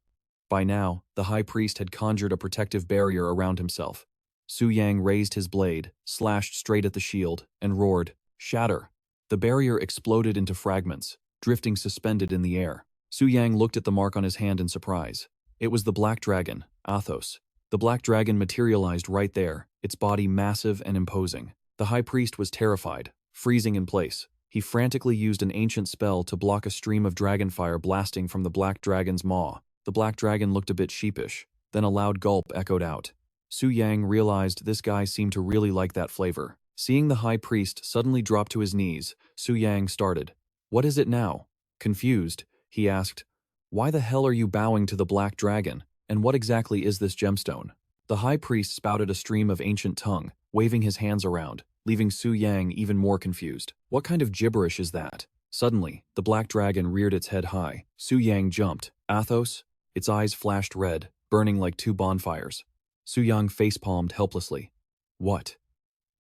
By now, the high priest had conjured a protective barrier around himself. Su Yang raised his blade, slashed straight at the shield, and roared, "Shatter!" The barrier exploded into fragments, drifting suspended in the air. Su Yang looked at the mark on his hand in surprise. It was the black dragon, Athos. The black dragon materialized right there, its body massive and imposing. The high priest was terrified, freezing in place. He frantically used an ancient spell to block a stream of dragonfire blasting from the black dragon's maw. The black dragon looked a bit sheepish, then a loud gulp echoed out. Su Yang realized this guy seemed to really like that flavor. Seeing the high priest suddenly drop to his knees, Su Yang started. "What is it now?" Confused, he asked, "Why the hell are you bowing to the black dragon, and what exactly is this gemstone?" The high priest spouted a stream of ancient tongue, waving his hands around, leaving Su Yang even more confused. What kind of gibberish is that? Suddenly, the black dragon reared its head high. Su Yang jumped. "Athos?" Its eyes flashed red, burning like two bonfires. Su Yang facepalmed helplessly. "What?"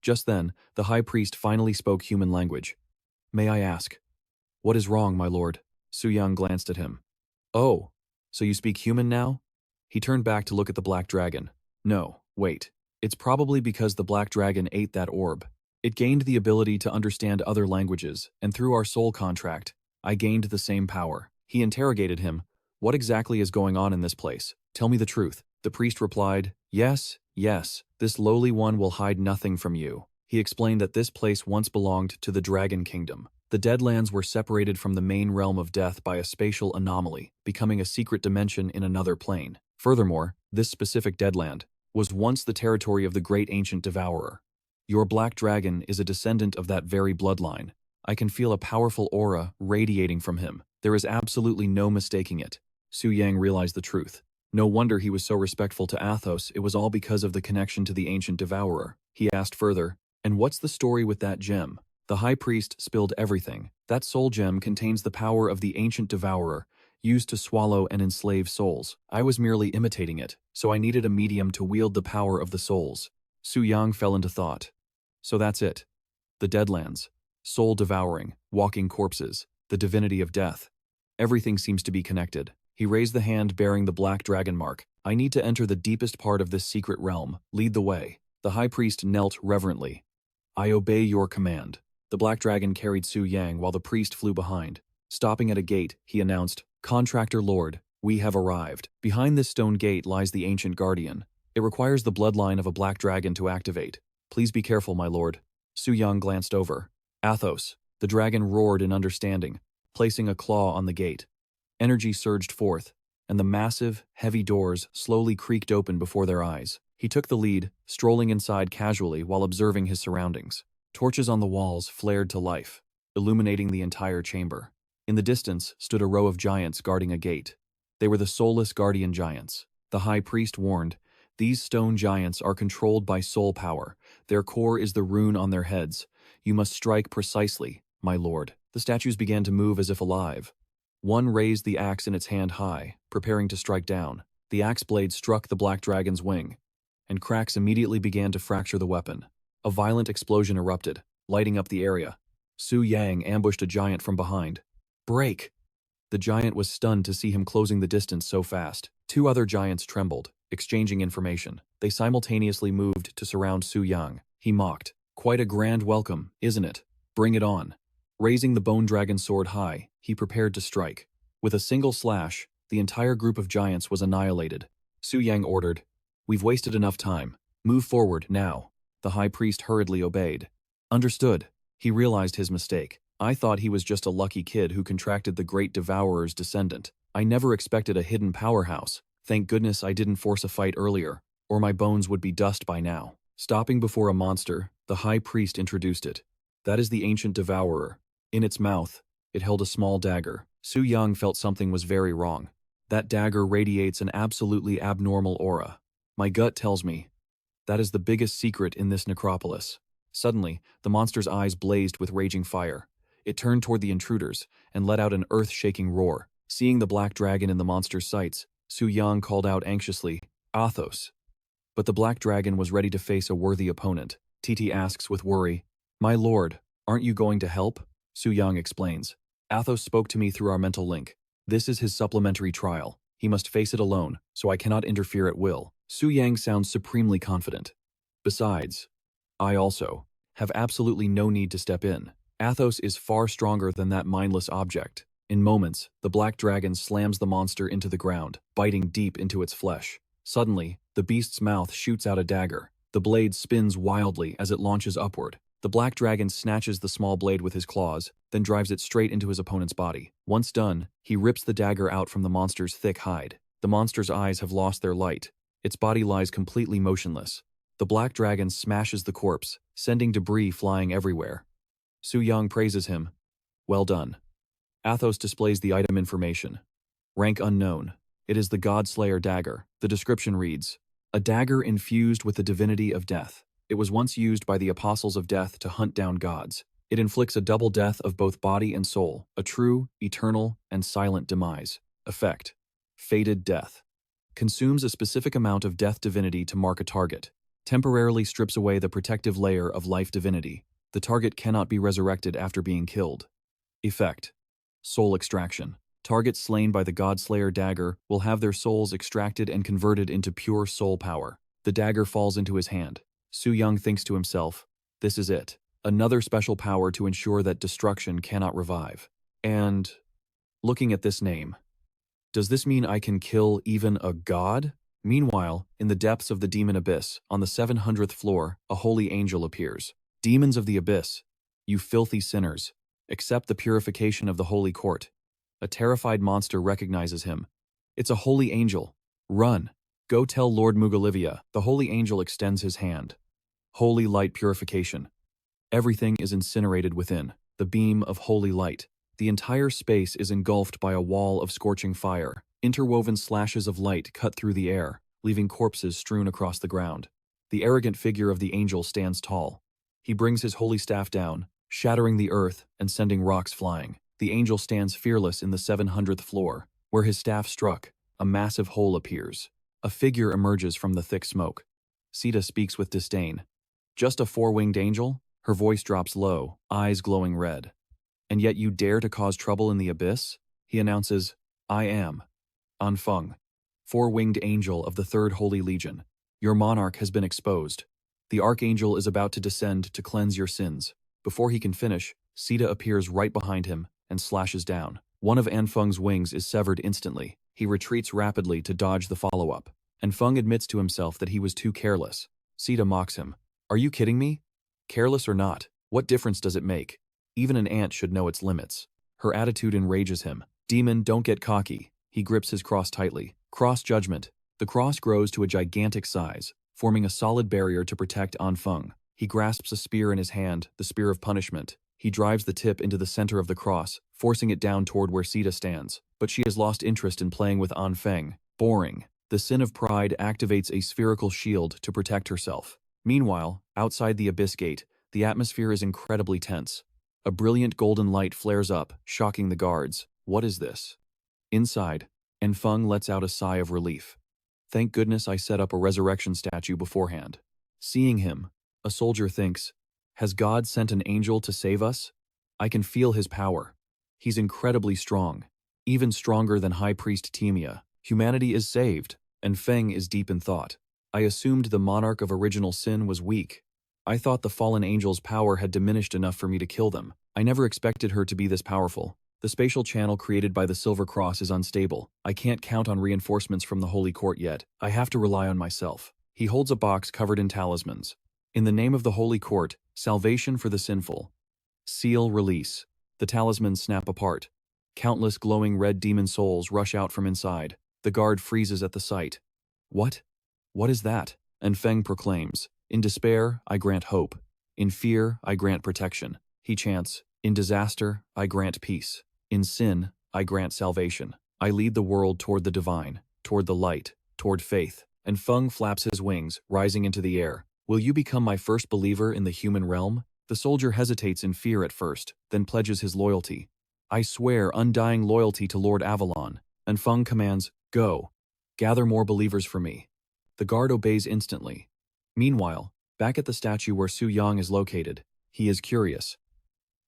Just then, the high priest finally spoke human language. "May I ask, what is wrong, my lord?" Su Yang glanced at him. "Oh, so you speak human now?" He turned back to look at the black dragon. "No, wait. It's probably because the black dragon ate that orb. It gained the ability to understand other languages, and through our soul contract, I gained the same power." He interrogated him. "What exactly is going on in this place? Tell me the truth." The priest replied, "Yes, yes, this lowly one will hide nothing from you." He explained that this place once belonged to the Dragon Kingdom. The Deadlands were separated from the main realm of death by a spatial anomaly, becoming a secret dimension in another plane. Furthermore, this specific Deadland was once the territory of the great ancient devourer. Your black dragon is a descendant of that very bloodline. I can feel a powerful aura radiating from him. There is absolutely no mistaking it. Su Yang realized the truth. No wonder he was so respectful to Athos, it was all because of the connection to the ancient devourer. He asked further, "And what's the story with that gem?" The high priest spilled everything. That soul gem contains the power of the ancient devourer, used to swallow and enslave souls. I was merely imitating it, so I needed a medium to wield the power of the souls. Su Yang fell into thought. So that's it. The Deadlands. Soul devouring, walking corpses, the divinity of death. Everything seems to be connected. He raised the hand bearing the black dragon mark. "I need to enter the deepest part of this secret realm. Lead the way." The high priest knelt reverently. "I obey your command." The black dragon carried Su Yang while the priest flew behind. Stopping at a gate, he announced, "Contractor Lord, we have arrived. Behind this stone gate lies the ancient guardian. It requires the bloodline of a black dragon to activate. Please be careful, my lord." Su Yang glanced over. "Athos." The dragon roared in understanding, placing a claw on the gate. Energy surged forth, and the massive, heavy doors slowly creaked open before their eyes. He took the lead, strolling inside casually while observing his surroundings. Torches on the walls flared to life, illuminating the entire chamber. In the distance stood a row of giants guarding a gate. They were the soulless guardian giants. The high priest warned, "These stone giants are controlled by soul power. Their core is the rune on their heads. You must strike precisely, my lord." The statues began to move as if alive. One raised the axe in its hand high, preparing to strike down. The axe blade struck the black dragon's wing, and cracks immediately began to fracture the weapon. A violent explosion erupted, lighting up the area. Su Yang ambushed a giant from behind. "Break!" The giant was stunned to see him closing the distance so fast. Two other giants trembled, exchanging information. They simultaneously moved to surround Su Yang. He mocked, "Quite a grand welcome, isn't it? Bring it on." Raising the bone dragon sword high, he prepared to strike. With a single slash, the entire group of giants was annihilated. Su Yang ordered, "We've wasted enough time. Move forward, now." The high priest hurriedly obeyed. "Understood." He realized his mistake. "I thought he was just a lucky kid who contracted the great devourer's descendant. I never expected a hidden powerhouse. Thank goodness I didn't force a fight earlier, or my bones would be dust by now." Stopping before a monster, the high priest introduced it. That is the ancient devourer. In its mouth, it held a small dagger. Su Yang felt something was very wrong. That dagger radiates an absolutely abnormal aura. My gut tells me that is the biggest secret in this necropolis. Suddenly, the monster's eyes blazed with raging fire. It turned toward the intruders and let out an earth-shaking roar. Seeing the black dragon in the monster's sights, Su Yang called out anxiously, "Athos." But the black dragon was ready to face a worthy opponent. Titi asks with worry, "My lord, aren't you going to help?" Su Yang explains, "Athos spoke to me through our mental link. This is his supplementary trial. He must face it alone, so I cannot interfere at will." Su Yang sounds supremely confident. Besides, I also have absolutely no need to step in. Athos is far stronger than that mindless object. In moments, the black dragon slams the monster into the ground, biting deep into its flesh. Suddenly, the beast's mouth shoots out a dagger. The blade spins wildly as it launches upward. The black dragon snatches the small blade with his claws, then drives it straight into his opponent's body. Once done, he rips the dagger out from the monster's thick hide. The monster's eyes have lost their light. Its body lies completely motionless. The black dragon smashes the corpse, sending debris flying everywhere. Su Yang praises him. "Well done." Athos displays the item information. Rank unknown. It is the Godslayer dagger. The description reads, "A dagger infused with the divinity of death. It was once used by the apostles of death to hunt down gods. It inflicts a double death of both body and soul, a true, eternal, and silent demise. Effect: fated death. Consumes a specific amount of death divinity to mark a target. Temporarily strips away the protective layer of life divinity. The target cannot be resurrected after being killed. Effect: soul extraction. Targets slain by the Godslayer dagger will have their souls extracted and converted into pure soul power. The dagger falls into his hand. Su Yang thinks to himself, this is it. Another special power to ensure that destruction cannot revive. And, looking at this name, does this mean I can kill even a god? Meanwhile, in the depths of the demon abyss, on the 700th floor, a holy angel appears. Demons of the abyss, you filthy sinners, accept the purification of the holy court. A terrified monster recognizes him. It's a holy angel. Run. Go tell Lord Mugalivia. The holy angel extends his hand. Holy light purification. Everything is incinerated within, the beam of holy light. The entire space is engulfed by a wall of scorching fire. Interwoven slashes of light cut through the air, leaving corpses strewn across the ground. The arrogant figure of the angel stands tall. He brings his holy staff down, shattering the earth and sending rocks flying. The angel stands fearless in the 700th floor. Where his staff struck, a massive hole appears. A figure emerges from the thick smoke. Sita speaks with disdain. Just a four-winged angel? Her voice drops low, eyes glowing red. And yet you dare to cause trouble in the abyss? He announces, I am Anfeng, four-winged angel of the Third Holy Legion. Your monarch has been exposed. The archangel is about to descend to cleanse your sins. Before he can finish, Sita appears right behind him and slashes down. One of Anfeng's wings is severed instantly. He retreats rapidly to dodge the follow-up. Anfeng admits to himself that he was too careless. Sita mocks him. Are you kidding me? Careless or not, what difference does it make? Even an ant should know its limits. Her attitude enrages him. Demon, don't get cocky. He grips his cross tightly. Cross judgment. The cross grows to a gigantic size, forming a solid barrier to protect Anfeng. He grasps a spear in his hand, the spear of punishment. He drives the tip into the center of the cross, forcing it down toward where Sita stands. But she has lost interest in playing with Anfeng. Boring. The sin of pride activates a spherical shield to protect herself. Meanwhile, outside the abyss gate, the atmosphere is incredibly tense. A brilliant golden light flares up, shocking the guards. What is this? Inside, Anfeng lets out a sigh of relief. Thank goodness I set up a resurrection statue beforehand. Seeing him, a soldier thinks, has God sent an angel to save us? I can feel his power. He's incredibly strong, even stronger than High Priest Timia. Humanity is saved, and Feng is deep in thought. I assumed the monarch of original sin was weak. I thought the fallen angel's power had diminished enough for me to kill them. I never expected her to be this powerful. The spatial channel created by the Silver Cross is unstable. I can't count on reinforcements from the Holy Court yet. I have to rely on myself. He holds a box covered in talismans. In the name of the Holy Court, salvation for the sinful. Seal release. The talismans snap apart. Countless glowing red demon souls rush out from inside. The guard freezes at the sight. What? What is that? And Feng proclaims, in despair, I grant hope. In fear, I grant protection. He chants, "In disaster, I grant peace. In sin, I grant salvation. I lead the world toward the divine, toward the light, toward faith." And Feng flaps his wings, rising into the air. "Will you become my first believer in the human realm?" The soldier hesitates in fear at first, then pledges his loyalty. "I swear undying loyalty to Lord Avalon." And Feng commands, "Go. Gather more believers for me." The guard obeys instantly. Meanwhile, back at the statue where Su Yang is located, he is curious.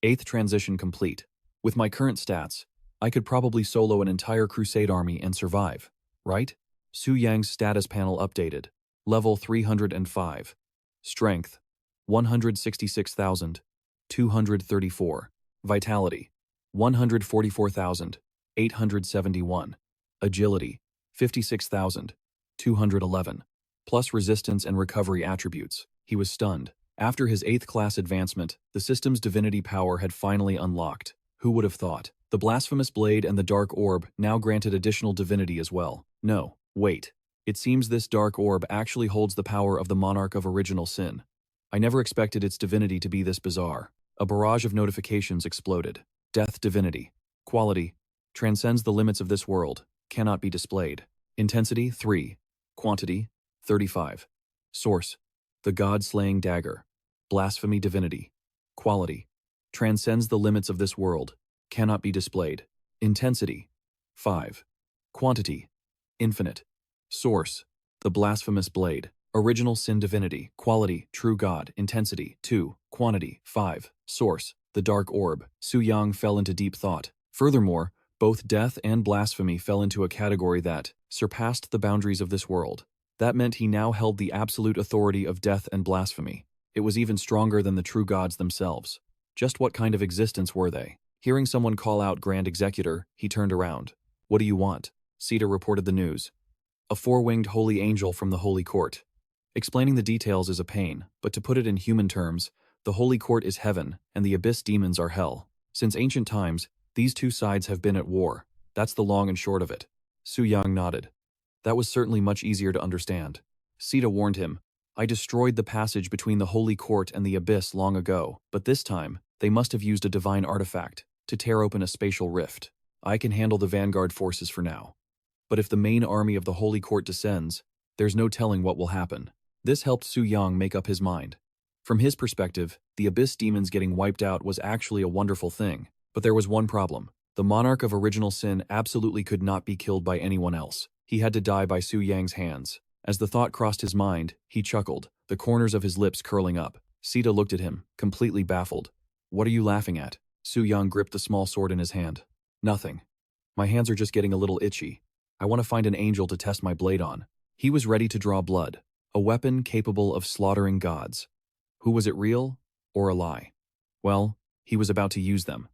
8th transition complete. With my current stats, I could probably solo an entire crusade army and survive, right? Su Yang's status panel updated. Level 305. Strength, 166,234. Vitality, 144,871. Agility, 56,211. Plus resistance and recovery attributes. He was stunned. After his 8th class advancement, the system's divinity power had finally unlocked. Who would have thought? The blasphemous blade and the dark orb now granted additional divinity as well. No, wait. It seems this dark orb actually holds the power of the monarch of original sin. I never expected its divinity to be this bizarre. A barrage of notifications exploded. Death divinity. Quality. Transcends the limits of this world. Cannot be displayed. Intensity 3. Quantity 35. Source. The God-slaying dagger. Blasphemy divinity. Quality. Transcends the limits of this world. Cannot be displayed. Intensity 5. Quantity. Infinite. Source. The blasphemous blade. Original sin divinity. Quality. True God. Intensity 2. Quantity 5. Source. The dark orb. Su Yang fell into deep thought. Furthermore, both death and blasphemy fell into a category that surpassed the boundaries of this world. That meant he now held the absolute authority of death and blasphemy. It was even stronger than the true gods themselves. Just what kind of existence were they? Hearing someone call out Grand Executor, he turned around. "What do you want?" Sita reported the news. "A four-winged holy angel from the Holy Court." Explaining the details is a pain, but to put it in human terms, the Holy Court is heaven, and the Abyss demons are hell. Since ancient times, these two sides have been at war. That's the long and short of it. Su Yang nodded. That was certainly much easier to understand. Sita warned him, "I destroyed the passage between the Holy Court and the Abyss long ago, but this time, they must have used a divine artifact to tear open a spatial rift. I can handle the vanguard forces for now. But if the main army of the Holy Court descends, there's no telling what will happen." This helped Su Yang make up his mind. From his perspective, the Abyss demons getting wiped out was actually a wonderful thing. But there was one problem. The monarch of original sin absolutely could not be killed by anyone else. He had to die by Su Yang's hands. As the thought crossed his mind, he chuckled, the corners of his lips curling up. Sita looked at him, completely baffled. "What are you laughing at?" Su Yang gripped the small sword in his hand. "Nothing. My hands are just getting a little itchy. I want to find an angel to test my blade on." He was ready to draw blood. A weapon capable of slaughtering gods. Who was it, real or a lie? Well, he was about to use them.